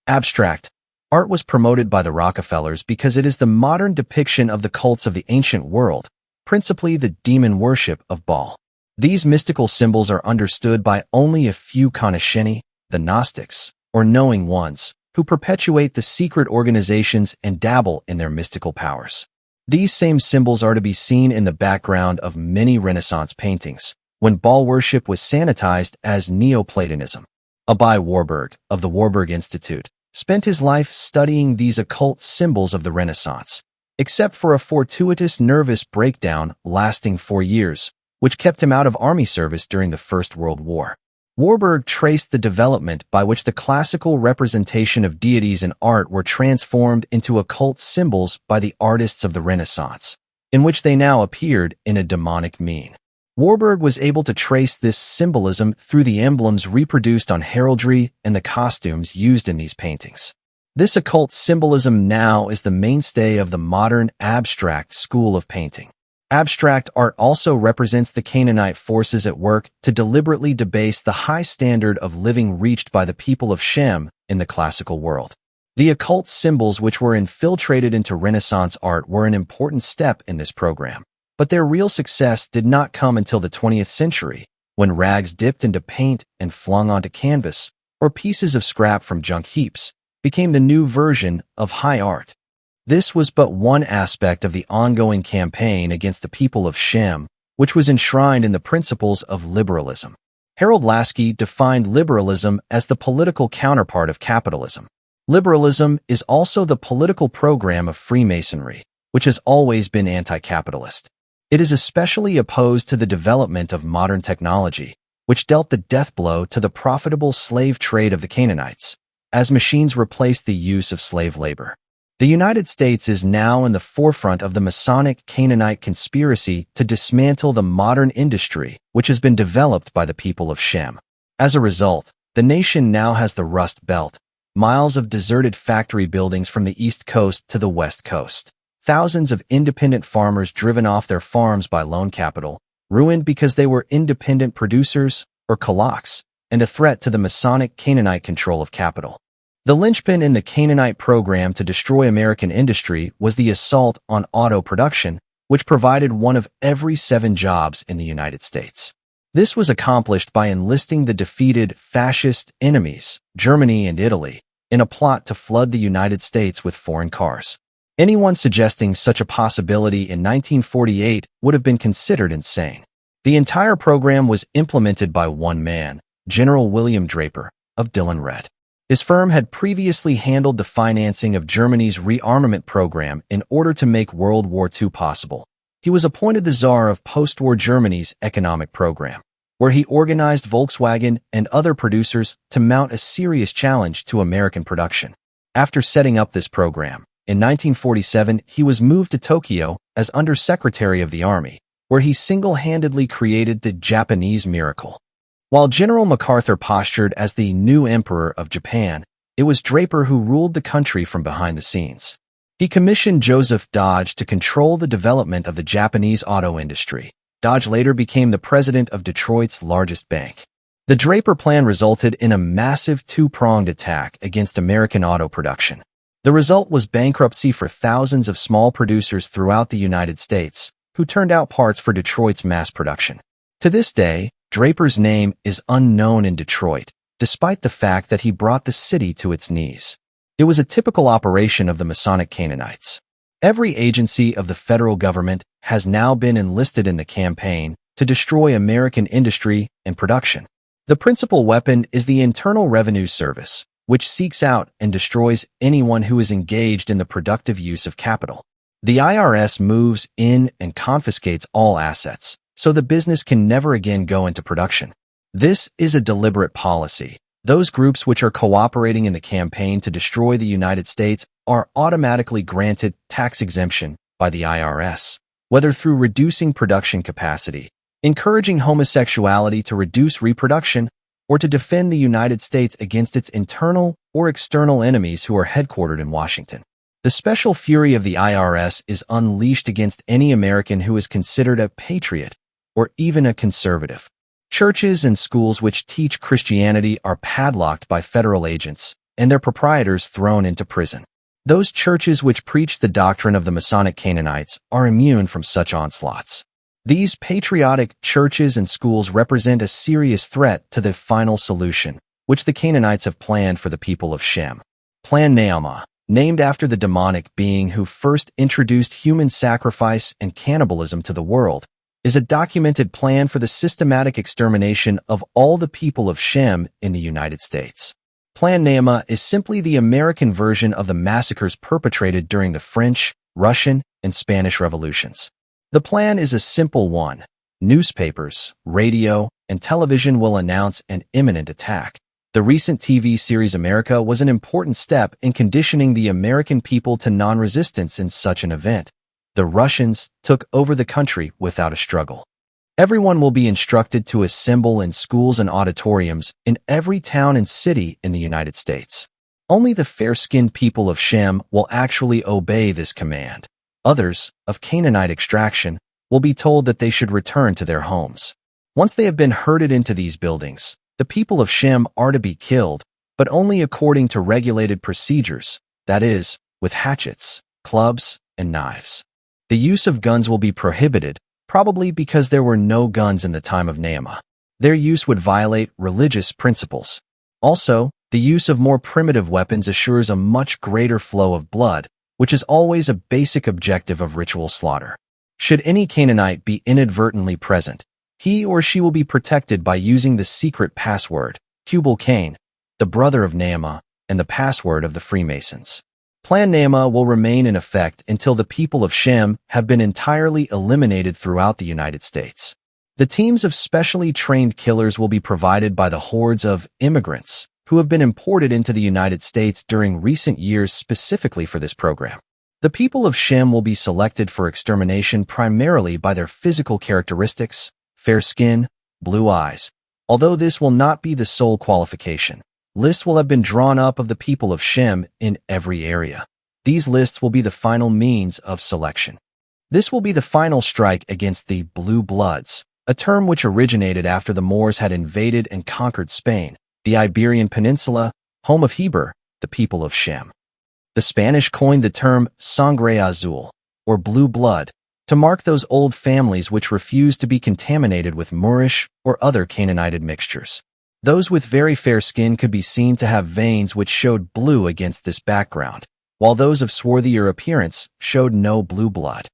Abstract art was promoted by the Rockefellers because it is the modern depiction of the cults of the ancient world, principally the demon worship of Baal. These mystical symbols are understood by only a few Kanasheni, the Gnostics, or knowing ones, who perpetuate the secret organizations and dabble in their mystical powers. These same symbols are to be seen in the background of many Renaissance paintings, when Baal worship was sanitized as Neoplatonism. Abai Warburg, of the Warburg Institute, spent his life studying these occult symbols of the Renaissance, except for a fortuitous nervous breakdown lasting 4 years, which kept him out of army service during the First World War. Warburg traced the development by which the classical representation of deities in art were transformed into occult symbols by the artists of the Renaissance, in which they now appeared in a demonic mien. Warburg was able to trace this symbolism through the emblems reproduced on heraldry and the costumes used in these paintings. This occult symbolism now is the mainstay of the modern abstract school of painting. Abstract art also represents the Canaanite forces at work to deliberately debase the high standard of living reached by the people of Shem in the classical world. The occult symbols which were infiltrated into Renaissance art were an important step in this program, but their real success did not come until the 20th century, when rags dipped into paint and flung onto canvas, or pieces of scrap from junk heaps, became the new version of high art. This was but one aspect of the ongoing campaign against the people of Shem, which was enshrined in the principles of liberalism. Harold Lasky defined liberalism as the political counterpart of capitalism. Liberalism is also the political program of Freemasonry, which has always been anti-capitalist. It is especially opposed to the development of modern technology, which dealt the death blow to the profitable slave trade of the Canaanites, as machines replaced the use of slave labor. The United States is now in the forefront of the Masonic Canaanite conspiracy to dismantle the modern industry which has been developed by the people of Shem. As a result, the nation now has the Rust Belt, miles of deserted factory buildings from the East Coast to the West Coast, thousands of independent farmers driven off their farms by loan capital, ruined because they were independent producers or kulaks, and a threat to the Masonic Canaanite control of capital. The linchpin in the Canaanite program to destroy American industry was the assault on auto production, which provided one of every 7 jobs in the United States. This was accomplished by enlisting the defeated fascist enemies, Germany and Italy, in a plot to flood the United States with foreign cars. Anyone suggesting such a possibility in 1948 would have been considered insane. The entire program was implemented by one man, General William Draper, of Dillon Red. His firm had previously handled the financing of Germany's rearmament program in order to make World War II possible. He was appointed the czar of post-war Germany's economic program, where he organized Volkswagen and other producers to mount a serious challenge to American production. After setting up this program, in 1947 he was moved to Tokyo as Undersecretary of the Army, where he single-handedly created the Japanese miracle. While General MacArthur postured as the new emperor of Japan, it was Draper who ruled the country from behind the scenes. He commissioned Joseph Dodge to control the development of the Japanese auto industry. Dodge later became the president of Detroit's largest bank. The Draper Plan resulted in a massive 2-pronged attack against American auto production. The result was bankruptcy for thousands of small producers throughout the United States, who turned out parts for Detroit's mass production. To this day, Draper's name is unknown in Detroit, despite the fact that he brought the city to its knees. It was a typical operation of the Masonic Canaanites. Every agency of the federal government has now been enlisted in the campaign to destroy American industry and production. The principal weapon is the Internal Revenue Service, which seeks out and destroys anyone who is engaged in the productive use of capital. The IRS moves in and confiscates all assets, so the business can never again go into production. This is a deliberate policy. Those groups which are cooperating in the campaign to destroy the United States are automatically granted tax exemption by the IRS, whether through reducing production capacity, encouraging homosexuality to reduce reproduction, or to defend the United States against its internal or external enemies who are headquartered in Washington. The special fury of the IRS is unleashed against any American who is considered a patriot or even a conservative. Churches and schools which teach Christianity are padlocked by federal agents and their proprietors thrown into prison. Those churches which preach the doctrine of the Masonic Canaanites are immune from such onslaughts. These patriotic churches and schools represent a serious threat to the final solution, which the Canaanites have planned for the people of Shem. Plan Neama, named after the demonic being who first introduced human sacrifice and cannibalism to the world, is a documented plan for the systematic extermination of all the people of Shem in the United States. Plan Neama is simply the American version of the massacres perpetrated during the French, Russian, and Spanish revolutions. The plan is a simple one. Newspapers, radio, and television will announce an imminent attack. The recent TV series America was an important step in conditioning the American people to non-resistance in such an event. The Russians took over the country without a struggle. Everyone will be instructed to assemble in schools and auditoriums in every town and city in the United States. Only the fair-skinned people of Shem will actually obey this command. Others, of Canaanite extraction, will be told that they should return to their homes. Once they have been herded into these buildings, the people of Shem are to be killed, but only according to regulated procedures, that is, with hatchets, clubs, and knives. The use of guns will be prohibited, probably because there were no guns in the time of Nehemiah. Their use would violate religious principles. Also, the use of more primitive weapons assures a much greater flow of blood, which is always a basic objective of ritual slaughter. Should any Canaanite be inadvertently present, he or she will be protected by using the secret password, Tubal Cain, the brother of Nehemiah, and the password of the Freemasons. Plan Nehemiah will remain in effect until the people of Shem have been entirely eliminated throughout the United States. The teams of specially trained killers will be provided by the hordes of immigrants who have been imported into the United States during recent years specifically for this program. The people of Shem will be selected for extermination primarily by their physical characteristics, fair skin, blue eyes. Although this will not be the sole qualification, lists will have been drawn up of the people of Shem in every area. These lists will be the final means of selection. This will be the final strike against the blue bloods, a term which originated after the Moors had invaded and conquered Spain, the Iberian Peninsula, home of Heber, the people of Shem. The Spanish coined the term sangre azul, or blue blood, to mark those old families which refused to be contaminated with Moorish or other Canaanite mixtures. Those with very fair skin could be seen to have veins which showed blue against this background, while those of swarthier appearance showed no blue blood.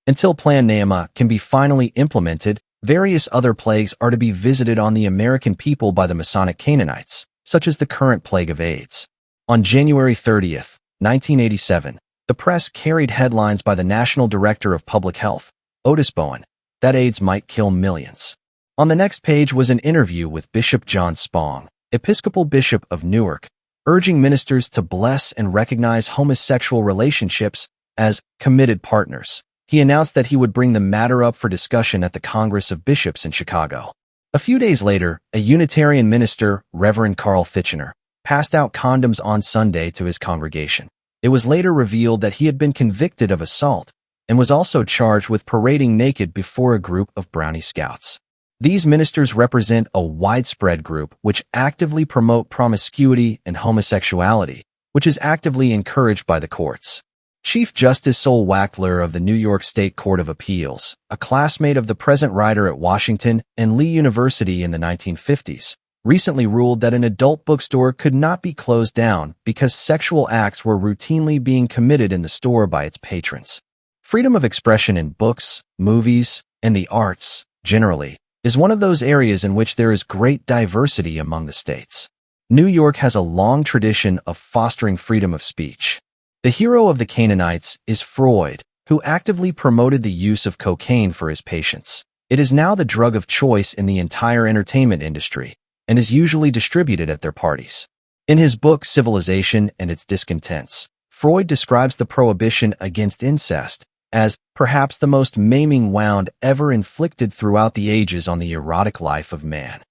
Until Plan Nehemiah can be finally implemented, various other plagues are to be visited on the American people by the Masonic Canaanites, such as the current plague of AIDS. On January 30th, 1987, the press carried headlines by the National Director of Public Health, Otis Bowen, that AIDS might kill millions. On the next page was an interview with Bishop John Spong, Episcopal Bishop of Newark, urging ministers to bless and recognize homosexual relationships as committed partners. He announced that he would bring the matter up for discussion at the Congress of Bishops in Chicago. A few days later, a Unitarian minister, Reverend Carl Fitchener, passed out condoms on Sunday to his congregation. It was later revealed that he had been convicted of assault and was also charged with parading naked before a group of Brownie Scouts. These ministers represent a widespread group which actively promote promiscuity and homosexuality, which is actively encouraged by the courts. Chief Justice Sol Wachtler of the New York State Court of Appeals, a classmate of the present writer at Washington and Lee University in the 1950s, recently ruled that an adult bookstore could not be closed down because sexual acts were routinely being committed in the store by its patrons. Freedom of expression in books, movies, and the arts, generally, is one of those areas in which there is great diversity among the states. New York has a long tradition of fostering freedom of speech. The hero of the Canaanites is Freud, who actively promoted the use of cocaine for his patients. It is now the drug of choice in the entire entertainment industry, and is usually distributed at their parties. In his book Civilization and Its Discontents, Freud describes the prohibition against incest as perhaps the most maiming wound ever inflicted throughout the ages on the erotic life of man.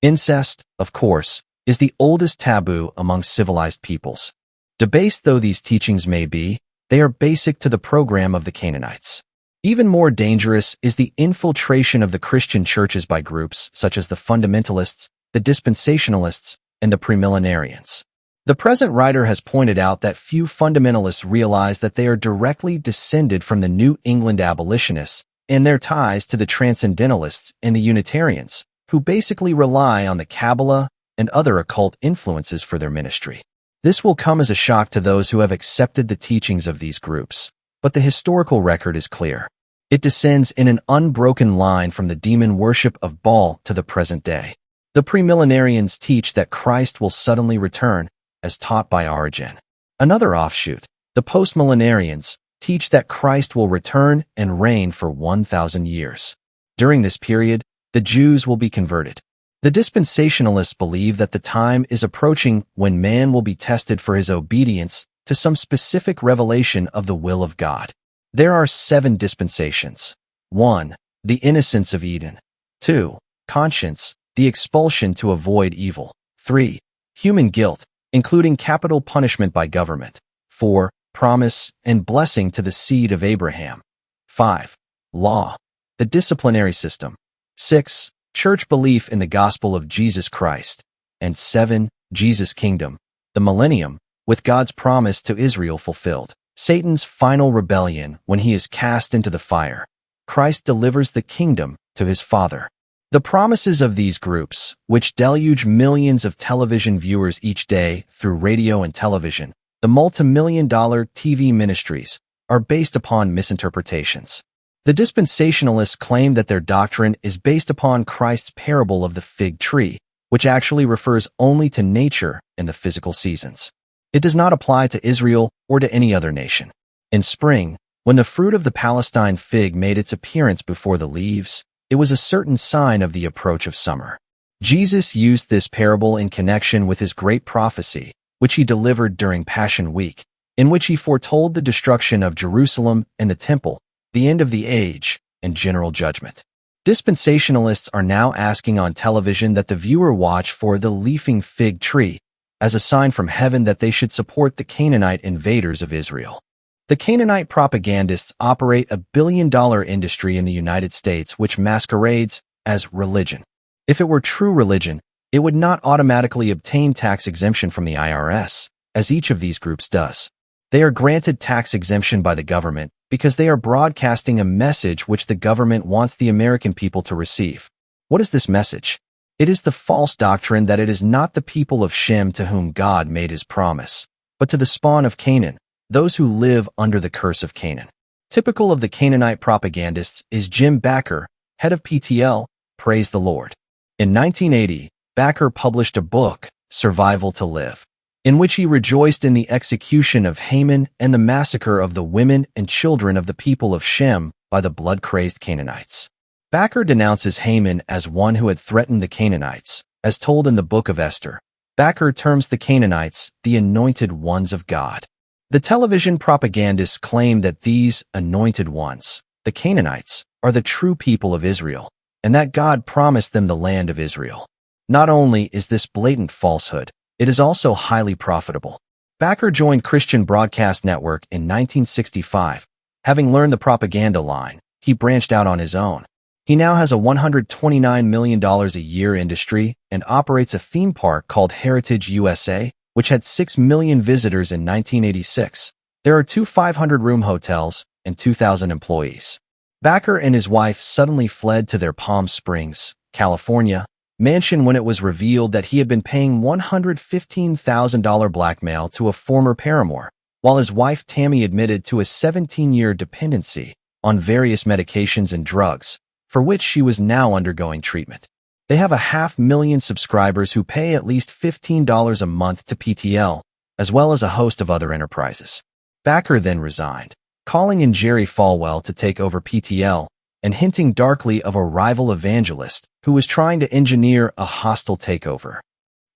Incest, of course, is the oldest taboo among civilized peoples. Debased though these teachings may be, they are basic to the program of the Canaanites. Even more dangerous is the infiltration of the Christian churches by groups such as the fundamentalists, the dispensationalists, and the premillenarians. The present writer has pointed out that few fundamentalists realize that they are directly descended from the New England abolitionists and their ties to the transcendentalists and the Unitarians, who basically rely on the Kabbalah and other occult influences for their ministry. This will come as a shock to those who have accepted the teachings of these groups, but the historical record is clear. It descends in an unbroken line from the demon worship of Baal to the present day. The premillenarians teach that Christ will suddenly return, as taught by Origen. Another offshoot, the postmillenarians, teach that Christ will return and reign for 1,000 years. During this period, the Jews will be converted. The dispensationalists believe that the time is approaching when man will be tested for his obedience to some specific revelation of the will of God. There are 7 dispensations. 1. The innocence of Eden. 2. Conscience, the expulsion to avoid evil. 3. Human guilt, including capital punishment by government. 4. Promise and blessing to the seed of Abraham. 5. Law, the disciplinary system. 6. Church belief in the gospel of Jesus Christ. And 7. Jesus' kingdom, the millennium, with God's promise to Israel fulfilled. Satan's final rebellion when he is cast into the fire. Christ delivers the kingdom to his Father. The promises of these groups, which deluge millions of television viewers each day through radio and television, the multi-million-dollar TV ministries, are based upon misinterpretations. The dispensationalists claim that their doctrine is based upon Christ's parable of the fig tree, which actually refers only to nature and the physical seasons. It does not apply to Israel or to any other nation. In spring, when the fruit of the Palestine fig made its appearance before the leaves, it was a certain sign of the approach of summer. Jesus used this parable in connection with his great prophecy, which he delivered during Passion Week, in which he foretold the destruction of Jerusalem and the temple, the end of the age, and general judgment. Dispensationalists are now asking on television that the viewer watch for the leafing fig tree as a sign from heaven that they should support the Canaanite invaders of Israel. The Canaanite propagandists operate a billion-dollar industry in the United States which masquerades as religion. If it were true religion, it would not automatically obtain tax exemption from the IRS, as each of these groups does. They are granted tax exemption by the government because they are broadcasting a message which the government wants the American people to receive. What is this message? It is the false doctrine that it is not the people of Shem to whom God made his promise, but to the spawn of Canaan, those who live under the curse of Canaan. Typical of the Canaanite propagandists is Jim Bakker, head of PTL, Praise the Lord. In 1980, Bakker published a book, Survival to Live, in which he rejoiced in the execution of Haman and the massacre of the women and children of the people of Shem by the blood-crazed Canaanites. Bakker denounces Haman as one who had threatened the Canaanites, as told in the Book of Esther. Bakker terms the Canaanites the anointed ones of God. The television propagandists claim that these anointed ones, the Canaanites, are the true people of Israel, and that God promised them the land of Israel. Not only is this blatant falsehood, it is also highly profitable. Bakker joined Christian Broadcast Network in 1965. Having learned the propaganda line, he branched out on his own. He now has a $129 million a year industry and operates a theme park called Heritage USA, which had 6 million visitors in 1986. There are 2 500-room hotels and 2,000 employees. Bakker and his wife suddenly fled to their Palm Springs, California, mansion when it was revealed that he had been paying $115,000 blackmail to a former paramour, while his wife Tammy admitted to a 17-year dependency on various medications and drugs, for which she was now undergoing treatment. They have 500,000 subscribers who pay at least $15 a month to PTL, as well as a host of other enterprises. Bakker then resigned, calling in Jerry Falwell to take over PTL and hinting darkly of a rival evangelist who was trying to engineer a hostile takeover.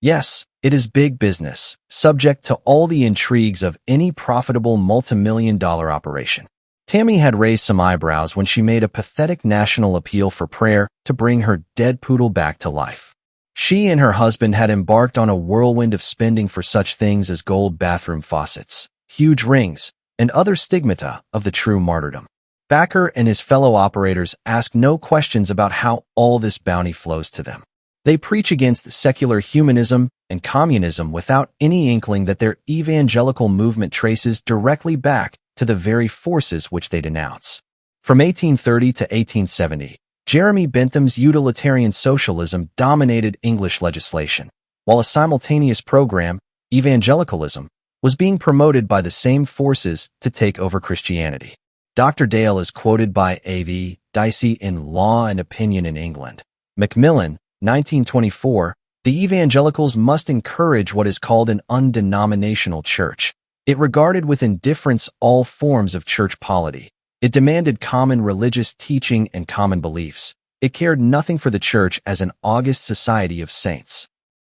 Yes, it is big business, subject to all the intrigues of any profitable multimillion-dollar operation. Tammy had raised some eyebrows when she made a pathetic national appeal for prayer to bring her dead poodle back to life. She and her husband had embarked on a whirlwind of spending for such things as gold bathroom faucets, huge rings, and other stigmata of the true martyrdom. Bakker and his fellow operators ask no questions about how all this bounty flows to them. They preach against secular humanism and communism without any inkling that their evangelical movement traces directly back to the very forces which they denounce. From 1830 to 1870, Jeremy Bentham's utilitarian socialism dominated English legislation, while a simultaneous program, evangelicalism, was being promoted by the same forces to take over Christianity. Dr. Dale is quoted by A.V. Dicey in Law and Opinion in England. Macmillan, 1924, the evangelicals must encourage what is called an undenominational church. It regarded with indifference all forms of church polity. It demanded common religious teaching and common beliefs. It cared nothing for the church as an august society of saints.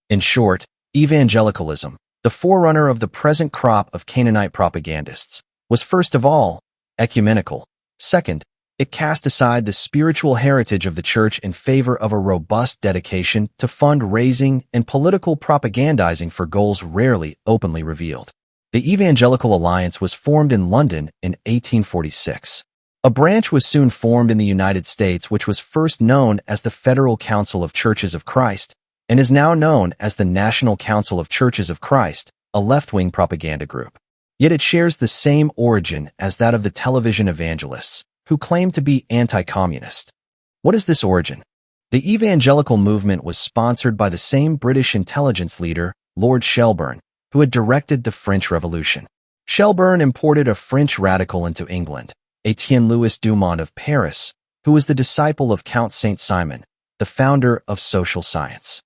In short, evangelicalism, the forerunner of the present crop of Canaanite propagandists, was first of all ecumenical. Second, it cast aside the spiritual heritage of the church in favor of a robust dedication to fundraising and political propagandizing for goals rarely openly revealed. The Evangelical Alliance was formed in London in 1846. A branch was soon formed in the United States which was first known as the Federal Council of Churches of Christ and is now known as the National Council of Churches of Christ, a left-wing propaganda group. Yet it shares the same origin as that of the television evangelists, who claim to be anti-communist. What is this origin? The evangelical movement was sponsored by the same British intelligence leader, Lord Shelburne, who had directed the French Revolution. Shelburne imported a French radical into England, Étienne-Louis Dumont of Paris, who was the disciple of Count Saint-Simon, the founder of social science.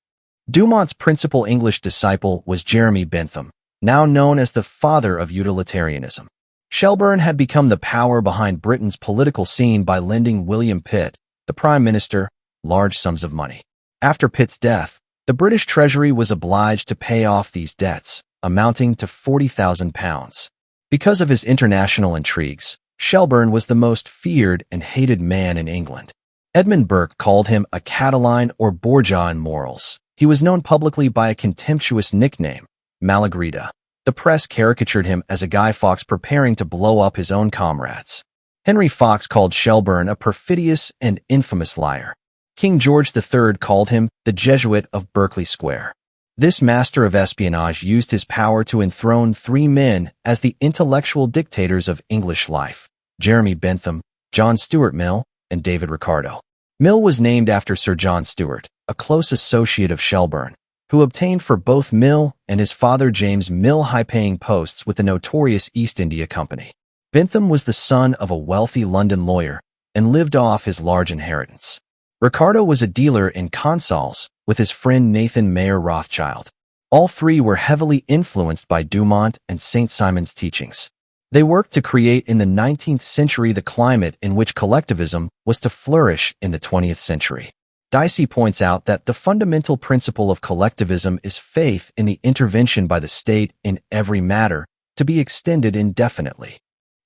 Dumont's principal English disciple was Jeremy Bentham, now known as the father of utilitarianism. Shelburne had become the power behind Britain's political scene by lending William Pitt, the Prime Minister, large sums of money. After Pitt's death, the British Treasury was obliged to pay off these debts, amounting to £40,000. Because of his international intrigues, Shelburne was the most feared and hated man in England. Edmund Burke called him a Cataline or Borgia in morals. He was known publicly by a contemptuous nickname, Malagrida. The press caricatured him as a Guy Fawkes preparing to blow up his own comrades. Henry Fox called Shelburne a perfidious and infamous liar. King George III called him the Jesuit of Berkeley Square. This master of espionage used his power to enthrone three men as the intellectual dictators of English life: Jeremy Bentham, John Stuart Mill, and David Ricardo. Mill was named after Sir John Stuart, a close associate of Shelburne, who obtained for both Mill and his father James Mill high-paying posts with the notorious East India Company. Bentham was the son of a wealthy London lawyer and lived off his large inheritance. Ricardo was a dealer in consols with his friend Nathan Mayer Rothschild. All three were heavily influenced by Dumont and St. Simon's teachings. They worked to create in the 19th century the climate in which collectivism was to flourish in the 20th century. Dicey points out that the fundamental principle of collectivism is faith in the intervention by the state in every matter to be extended indefinitely.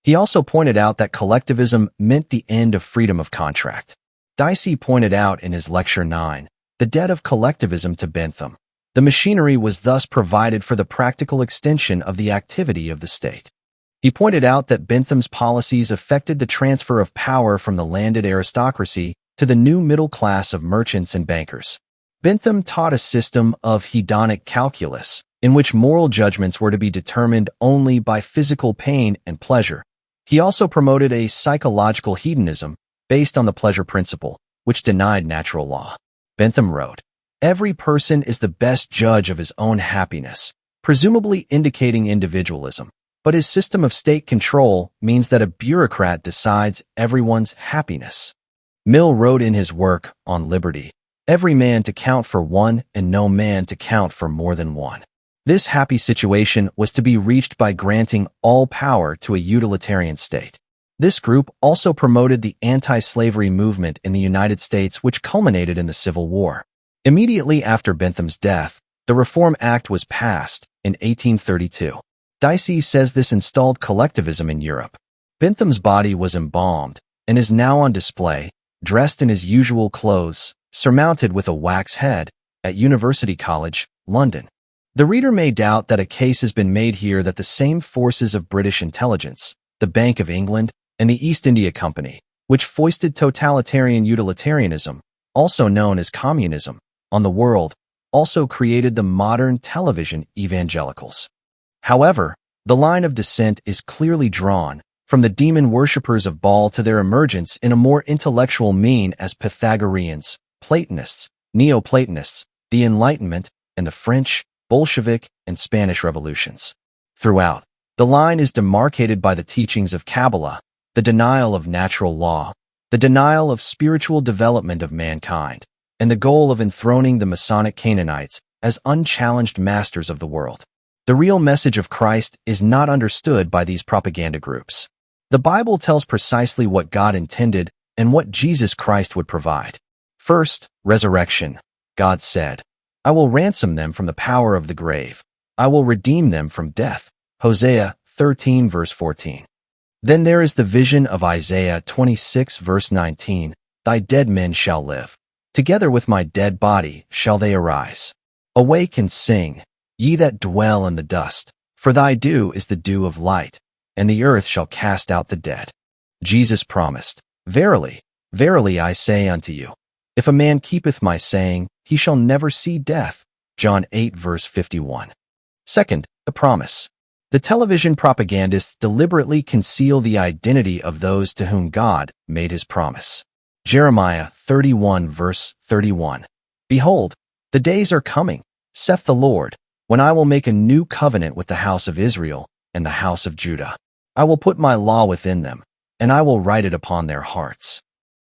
He also pointed out that collectivism meant the end of freedom of contract. Dicey pointed out in his Lecture 9, The Debt of Collectivism to Bentham. The machinery was thus provided for the practical extension of the activity of the state. He pointed out that Bentham's policies affected the transfer of power from the landed aristocracy to the new middle class of merchants and bankers. Bentham taught a system of hedonic calculus, in which moral judgments were to be determined only by physical pain and pleasure. He also promoted a psychological hedonism based on the pleasure principle, which denied natural law. Bentham wrote, "Every person is the best judge of his own happiness," presumably indicating individualism, but his system of state control means that a bureaucrat decides everyone's happiness. Mill wrote in his work on liberty, "Every man to count for one and no man to count for more than one." This happy situation was to be reached by granting all power to a utilitarian state. This group also promoted the anti-slavery movement in the United States, which culminated in the Civil War. Immediately after Bentham's death, the Reform Act was passed in 1832. Dicey says this installed collectivism in Europe. Bentham's body was embalmed and is now on display, dressed in his usual clothes, surmounted with a wax head, at University College, London. The reader may doubt that a case has been made here that the same forces of British intelligence, the Bank of England, and the East India Company, which foisted totalitarian utilitarianism, also known as communism, on the world, also created the modern television evangelicals. However, the line of descent is clearly drawn from the demon worshippers of Baal to their emergence in a more intellectual mean as Pythagoreans, Platonists, Neoplatonists, the Enlightenment, and the French, Bolshevik, and Spanish revolutions. Throughout, the line is demarcated by the teachings of Kabbalah, the denial of natural law, the denial of spiritual development of mankind, and the goal of enthroning the Masonic Canaanites as unchallenged masters of the world. The real message of Christ is not understood by these propaganda groups. The Bible tells precisely what God intended and what Jesus Christ would provide. First, resurrection. God said, I will ransom them from the power of the grave. I will redeem them from death. Hosea 13 verse 14. Then there is the vision of Isaiah 26 verse 19. Thy dead men shall live. Together with my dead body shall they arise. Awake and sing, ye that dwell in the dust, for thy dew is the dew of light, and the earth shall cast out the dead. Jesus promised, Verily, verily I say unto you, if a man keepeth my saying, he shall never see death. John 8 verse 51. Second, the promise. The television propagandists deliberately conceal the identity of those to whom God made his promise. Jeremiah 31 verse 31. Behold, the days are coming, saith the Lord, when I will make a new covenant with the house of Israel and the house of Judah. I will put my law within them, and I will write it upon their hearts.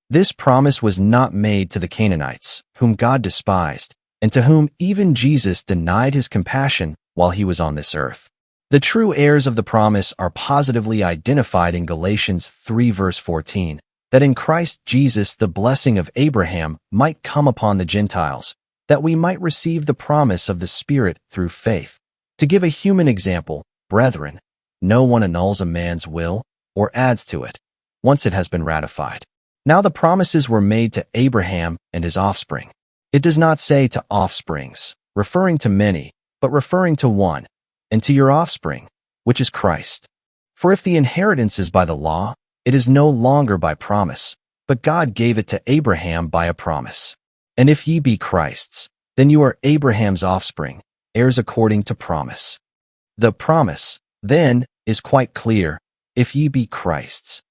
This promise was not made to the Canaanites, whom God despised, and to whom even Jesus denied his compassion while he was on this earth. The true heirs of the promise are positively identified in Galatians 3 verse 14, that in Christ Jesus the blessing of Abraham might come upon the Gentiles, that we might receive the promise of the Spirit through faith. To give a human example, brethren, no one annuls a man's will or adds to it, once it has been ratified. Now the promises were made to Abraham and his offspring. It does not say to offsprings, referring to many, but referring to one, and to your offspring, which is Christ. For if the inheritance is by the law, it is no longer by promise, but God gave it to Abraham by a promise. And if ye be Christ's, then you are Abraham's offspring, heirs according to promise. The promise, then, is quite clear, if ye be Christ's.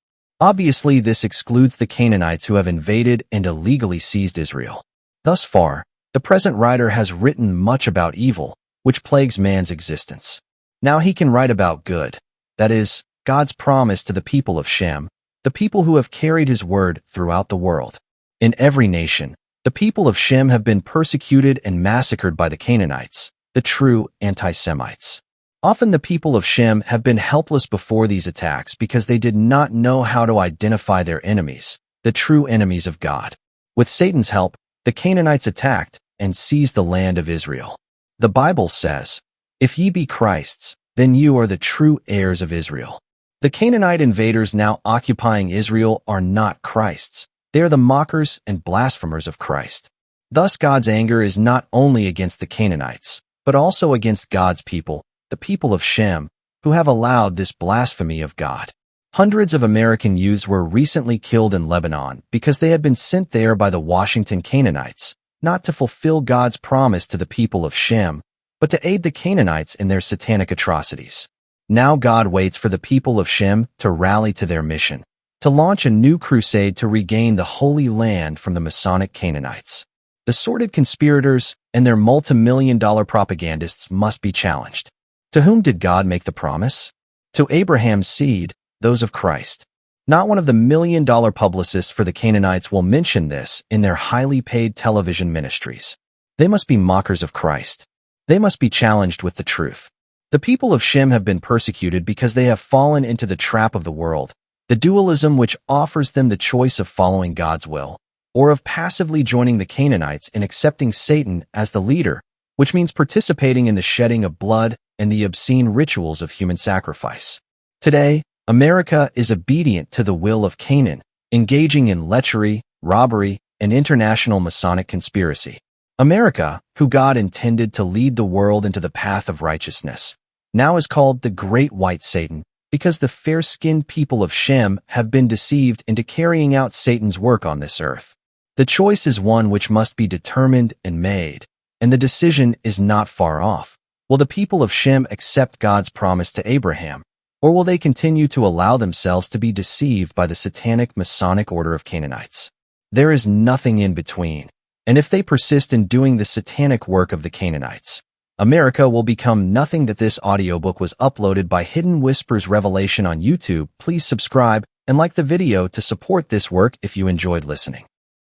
Obviously, this excludes the Canaanites who have invaded and illegally seized Israel. Thus far, the present writer has written much about evil, which plagues man's existence. Now he can write about good, that is, God's promise to the people of Shem, the people who have carried his word throughout the world. In every nation, the people of Shem have been persecuted and massacred by the Canaanites, the true anti-Semites. Often the people of Shem have been helpless before these attacks because they did not know how to identify their enemies, the true enemies of God. With Satan's help, the Canaanites attacked and seized the land of Israel. The Bible says, If ye be Christ's, then you are the true heirs of Israel. The Canaanite invaders now occupying Israel are not Christ's. They are the mockers and blasphemers of Christ. Thus God's anger is not only against the Canaanites, but also against God's people, the people of Shem, who have allowed this blasphemy of God. Hundreds of American youths were recently killed in Lebanon because they had been sent there by the Washington Canaanites, not to fulfill God's promise to the people of Shem, but to aid the Canaanites in their satanic atrocities. Now God waits for the people of Shem to rally to their mission, to launch a new crusade to regain the Holy Land from the Masonic Canaanites. The sordid conspirators and their multi-million-dollar propagandists must be challenged. To whom did God make the promise? To Abraham's seed, those of Christ. Not one of the million-dollar publicists for the Canaanites will mention this in their highly paid television ministries. They must be mockers of Christ. They must be challenged with the truth. The people of Shem have been persecuted because they have fallen into the trap of the world, the dualism which offers them the choice of following God's will, or of passively joining the Canaanites in accepting Satan as the leader, which means participating in the shedding of blood and the obscene rituals of human sacrifice. Today, America is obedient to the will of Canaan, engaging in lechery, robbery, and international Masonic conspiracy. America, who God intended to lead the world into the path of righteousness, now is called the Great White Satan because the fair-skinned people of Shem have been deceived into carrying out Satan's work on this earth. The choice is one which must be determined and made, and the decision is not far off. Will the people of Shem accept God's promise to Abraham, or will they continue to allow themselves to be deceived by the satanic Masonic order of Canaanites? There is nothing in between, and if they persist in doing the satanic work of the Canaanites, America will become nothing. That this audiobook was uploaded by Hidden Whispers Revelation on YouTube. Please subscribe and like the video to support this work if you enjoyed listening.